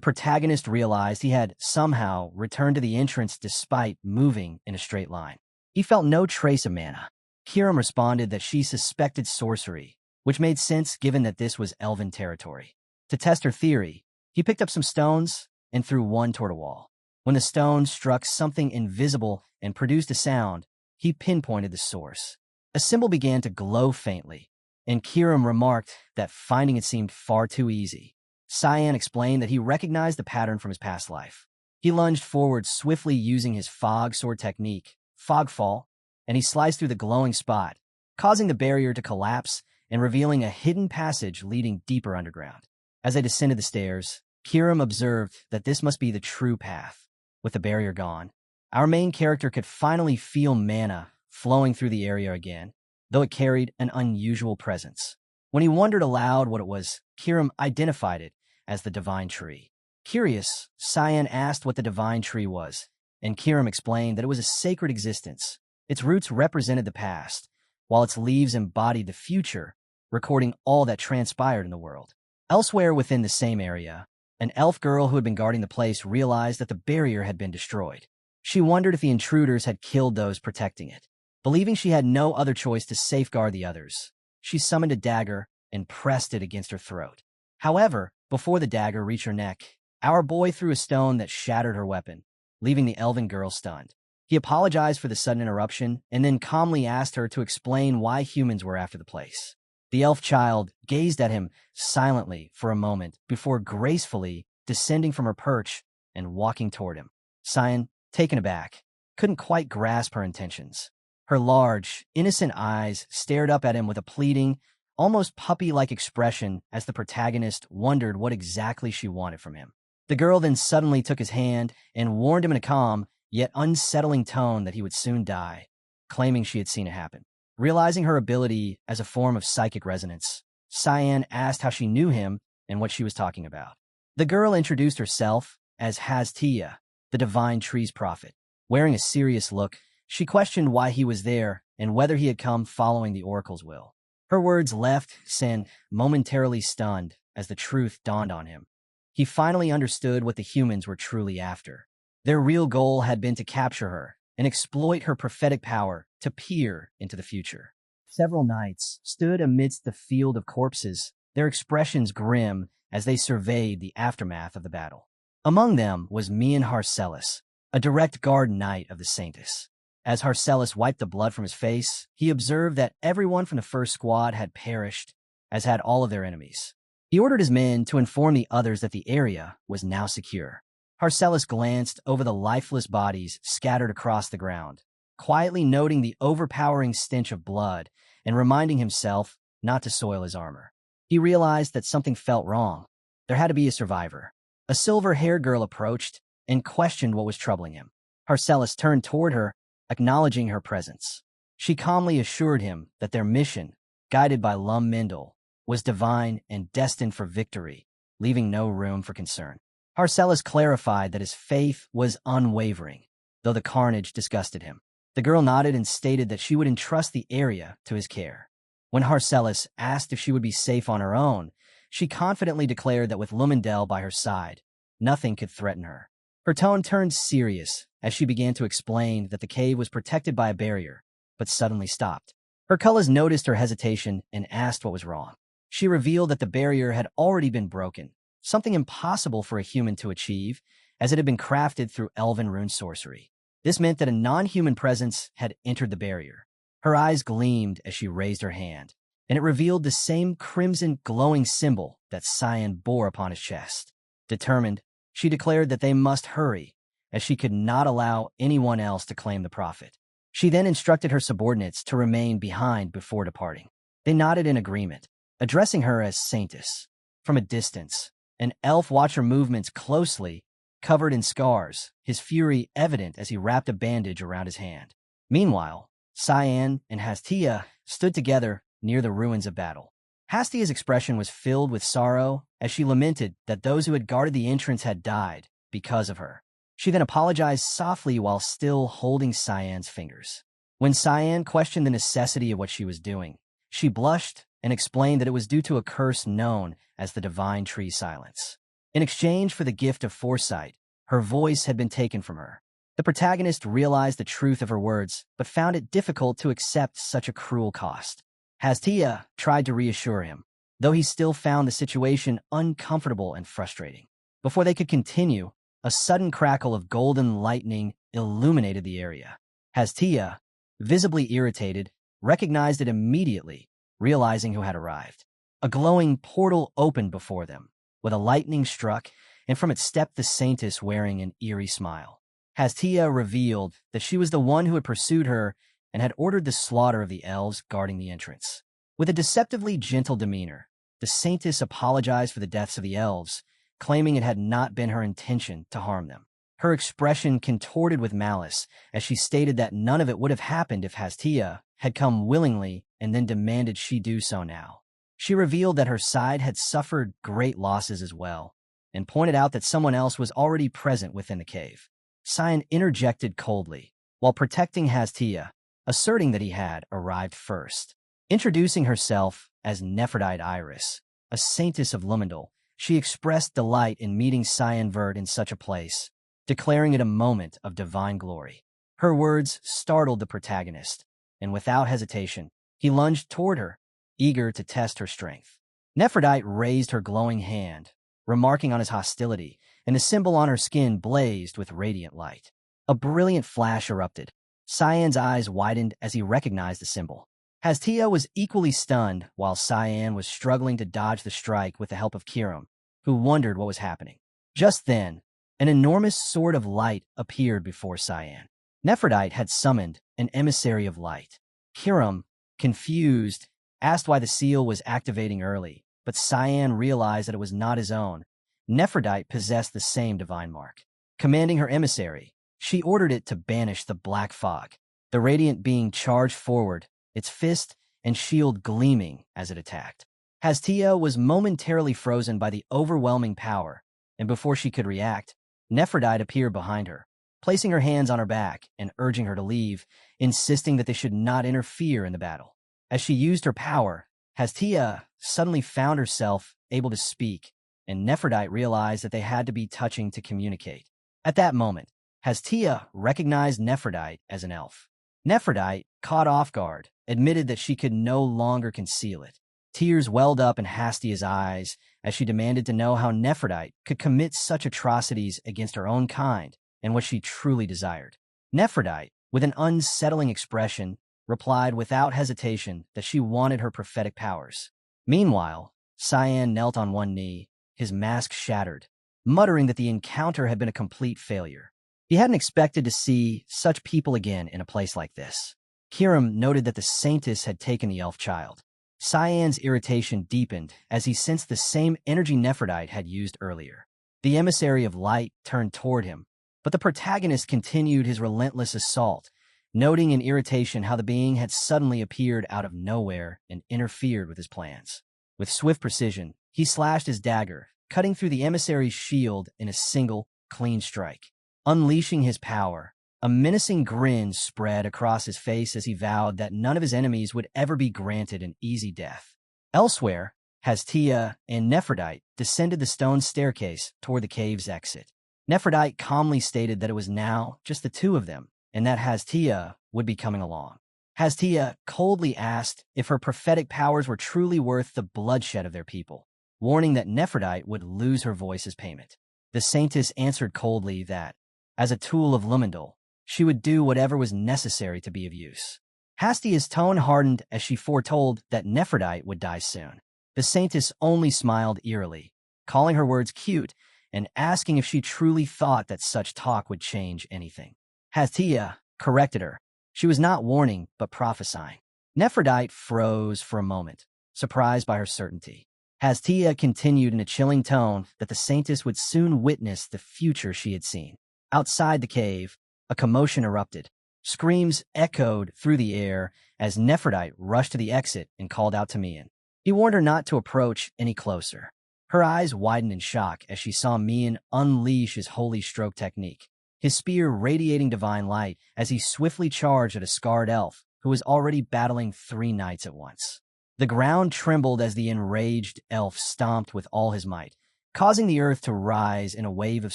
protagonist realized he had somehow returned to the entrance despite moving in a straight line. He felt no trace of mana. Kiram responded that she suspected sorcery, which made sense given that this was elven territory. To test her theory, he picked up some stones and threw one toward a wall. When the stone struck something invisible and produced a sound, he pinpointed the source. A symbol began to glow faintly, and Kiram remarked that finding it seemed far too easy. Cyan explained that he recognized the pattern from his past life. He lunged forward swiftly using his fog sword technique, Fogfall, and he sliced through the glowing spot, causing the barrier to collapse and revealing a hidden passage leading deeper underground. As they descended the stairs, Kiram observed that this must be the true path. With the barrier gone, our main character could finally feel mana flowing through the area again, though it carried an unusual presence. When he wondered aloud what it was, Kiram identified it as the Divine Tree. Curious, Cyan asked what the Divine Tree was, and Kiram explained that it was a sacred existence. Its roots represented the past, while its leaves embodied the future, recording all that transpired in the world. Elsewhere within the same area, an elf girl who had been guarding the place realized that the barrier had been destroyed. She wondered if the intruders had killed those protecting it. Believing she had no other choice to safeguard the others, she summoned a dagger and pressed it against her throat. However, before the dagger reached her neck, our boy threw a stone that shattered her weapon, leaving the elven girl stunned. He apologized for the sudden interruption and then calmly asked her to explain why humans were after the place. The elf child gazed at him silently for a moment before gracefully descending from her perch and walking toward him. Cyan, taken aback, couldn't quite grasp her intentions. Her large, innocent eyes stared up at him with a pleading, almost puppy-like expression as the protagonist wondered what exactly she wanted from him. The girl then suddenly took his hand and warned him in a calm, yet unsettling tone that he would soon die, claiming she had seen it happen. Realizing her ability as a form of psychic resonance, Cyan asked how she knew him and what she was talking about. The girl introduced herself as Haztia, the Divine Tree's prophet. Wearing a serious look, she questioned why he was there and whether he had come following the oracle's will. Her words left Sen momentarily stunned as the truth dawned on him. He finally understood what the humans were truly after. Their real goal had been to capture her and exploit her prophetic power to peer into the future. Several knights stood amidst the field of corpses, their expressions grim as they surveyed the aftermath of the battle. Among them was Mian Harcellus, a direct guard knight of the Sanctus. As Harcellus wiped the blood from his face, he observed that everyone from the first squad had perished, as had all of their enemies. He ordered his men to inform the others that the area was now secure. Harcellus glanced over the lifeless bodies scattered across the ground, quietly noting the overpowering stench of blood and reminding himself not to soil his armor. He realized that something felt wrong. There had to be a survivor. A silver-haired girl approached and questioned what was troubling him. Harcellus turned toward her, acknowledging her presence. She calmly assured him that their mission, guided by Lum Mendel, was divine and destined for victory, leaving no room for concern. Harcellus clarified that his faith was unwavering, though the carnage disgusted him. The girl nodded and stated that she would entrust the area to his care. When Harcellus asked if she would be safe on her own, she confidently declared that with Lumendel by her side, nothing could threaten her. Her tone turned serious as she began to explain that the cave was protected by a barrier, but suddenly stopped. Hercules noticed her hesitation and asked what was wrong. She revealed that the barrier had already been broken, something impossible for a human to achieve, as it had been crafted through elven rune sorcery. This meant that a non-human presence had entered the barrier. Her eyes gleamed as she raised her hand, and it revealed the same crimson glowing symbol that Cyan bore upon his chest. Determined, she declared that they must hurry, as she could not allow anyone else to claim the prophet. She then instructed her subordinates to remain behind before departing. They nodded in agreement, addressing her as Saintess. From a distance, an elf watched her movements closely, covered in scars, his fury evident as he wrapped a bandage around his hand. Meanwhile, Cyan and Hastia stood together near the ruins of battle. Hastia's expression was filled with sorrow as she lamented that those who had guarded the entrance had died because of her. She then apologized softly while still holding Cyan's fingers. When Cyan questioned the necessity of what she was doing, she blushed and explained that it was due to a curse known as the Divine Tree Silence. In exchange for the gift of foresight, her voice had been taken from her. The protagonist realized the truth of her words, but found it difficult to accept such a cruel cost. Hastia tried to reassure him, though he still found the situation uncomfortable and frustrating. Before they could continue, a sudden crackle of golden lightning illuminated the area. Hastia, visibly irritated, recognized it immediately, realizing who had arrived. A glowing portal opened before them, with a lightning struck, and from it stepped the Saintess wearing an eerie smile. Hastia revealed that she was the one who had pursued her and had ordered the slaughter of the elves guarding the entrance. With a deceptively gentle demeanor, the Saintess apologized for the deaths of the elves, claiming it had not been her intention to harm them. Her expression contorted with malice as she stated that none of it would have happened if Hastia had come willingly and then demanded she do so now. She revealed that her side had suffered great losses as well, and pointed out that someone else was already present within the cave. Cyan interjected coldly, while protecting Hastia, asserting that he had arrived first. Introducing herself as Nephrodite Iris, a Saintess of Lumendal, she expressed delight in meeting Cyan Vert in such a place, declaring it a moment of divine glory. Her words startled the protagonist, and without hesitation, he lunged toward her, eager to test her strength. Nephrodite raised her glowing hand, remarking on his hostility, and the symbol on her skin blazed with radiant light. A brilliant flash erupted. Cyan's eyes widened as he recognized the symbol. Hastia was equally stunned, while Cyan was struggling to dodge the strike with the help of Kiram, who wondered what was happening. Just then, an enormous sword of light appeared before Cyan. Nephrodite had summoned an emissary of light. Kiram, confused, asked why the seal was activating early, but Cyan realized that it was not his own. Nephrodite possessed the same divine mark. Commanding her emissary, she ordered it to banish the black fog. The radiant being charged forward, its fist and shield gleaming as it attacked. Hastia was momentarily frozen by the overwhelming power, and before she could react, Nephrodite appeared behind her, placing her hands on her back and urging her to leave, insisting that they should not interfere in the battle. As she used her power, Hastia suddenly found herself able to speak, and Nephrodite realized that they had to be touching to communicate. At that moment, Hastia recognized Nephrodite as an elf. Nephrodite, caught off guard, admitted that she could no longer conceal it. Tears welled up in Hastia's eyes as she demanded to know how Nephrodite could commit such atrocities against her own kind and what she truly desired. Nephrodite, with an unsettling expression, replied without hesitation that she wanted her prophetic powers. Meanwhile, Cyan knelt on one knee, his mask shattered, muttering that the encounter had been a complete failure. He hadn't expected to see such people again in a place like this. Kiram noted that the Saintess had taken the elf child. Cyan's irritation deepened as he sensed the same energy Nephrodite had used earlier. The emissary of light turned toward him, but the protagonist continued his relentless assault, noting in irritation how the being had suddenly appeared out of nowhere and interfered with his plans. With swift precision, he slashed his dagger, cutting through the emissary's shield in a single, clean strike. Unleashing his power, a menacing grin spread across his face as he vowed that none of his enemies would ever be granted an easy death. Elsewhere, Hastia and Nephrodite descended the stone staircase toward the cave's exit. Nephrodite calmly stated that it was now just the two of them, and that Hastia would be coming along. Hastia coldly asked if her prophetic powers were truly worth the bloodshed of their people, warning that Nephrodite would lose her voice as payment. The Saintess answered coldly that, as a tool of Lumendal, she would do whatever was necessary to be of use. Hastia's tone hardened as she foretold that Nephrodite would die soon. The Saintess only smiled eerily, calling her words cute and asking if she truly thought that such talk would change anything. Hastia corrected her. She was not warning, but prophesying. Nephrodite froze for a moment, surprised by her certainty. Hastia continued in a chilling tone that the saintess would soon witness the future she had seen. Outside the cave, a commotion erupted. Screams echoed through the air as Nephrodite rushed to the exit and called out to Mian. He warned her not to approach any closer. Her eyes widened in shock as she saw Mian unleash his holy stroke technique, his spear radiating divine light as he swiftly charged at a scarred elf who was already battling 3 knights at once. The ground trembled as the enraged elf stomped with all his might, causing the earth to rise in a wave of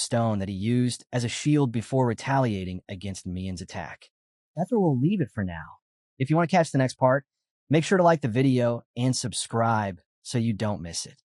stone that he used as a shield before retaliating against Mian's attack. That's where we'll leave it for now. If you want to catch the next part, make sure to like the video and subscribe so you don't miss it.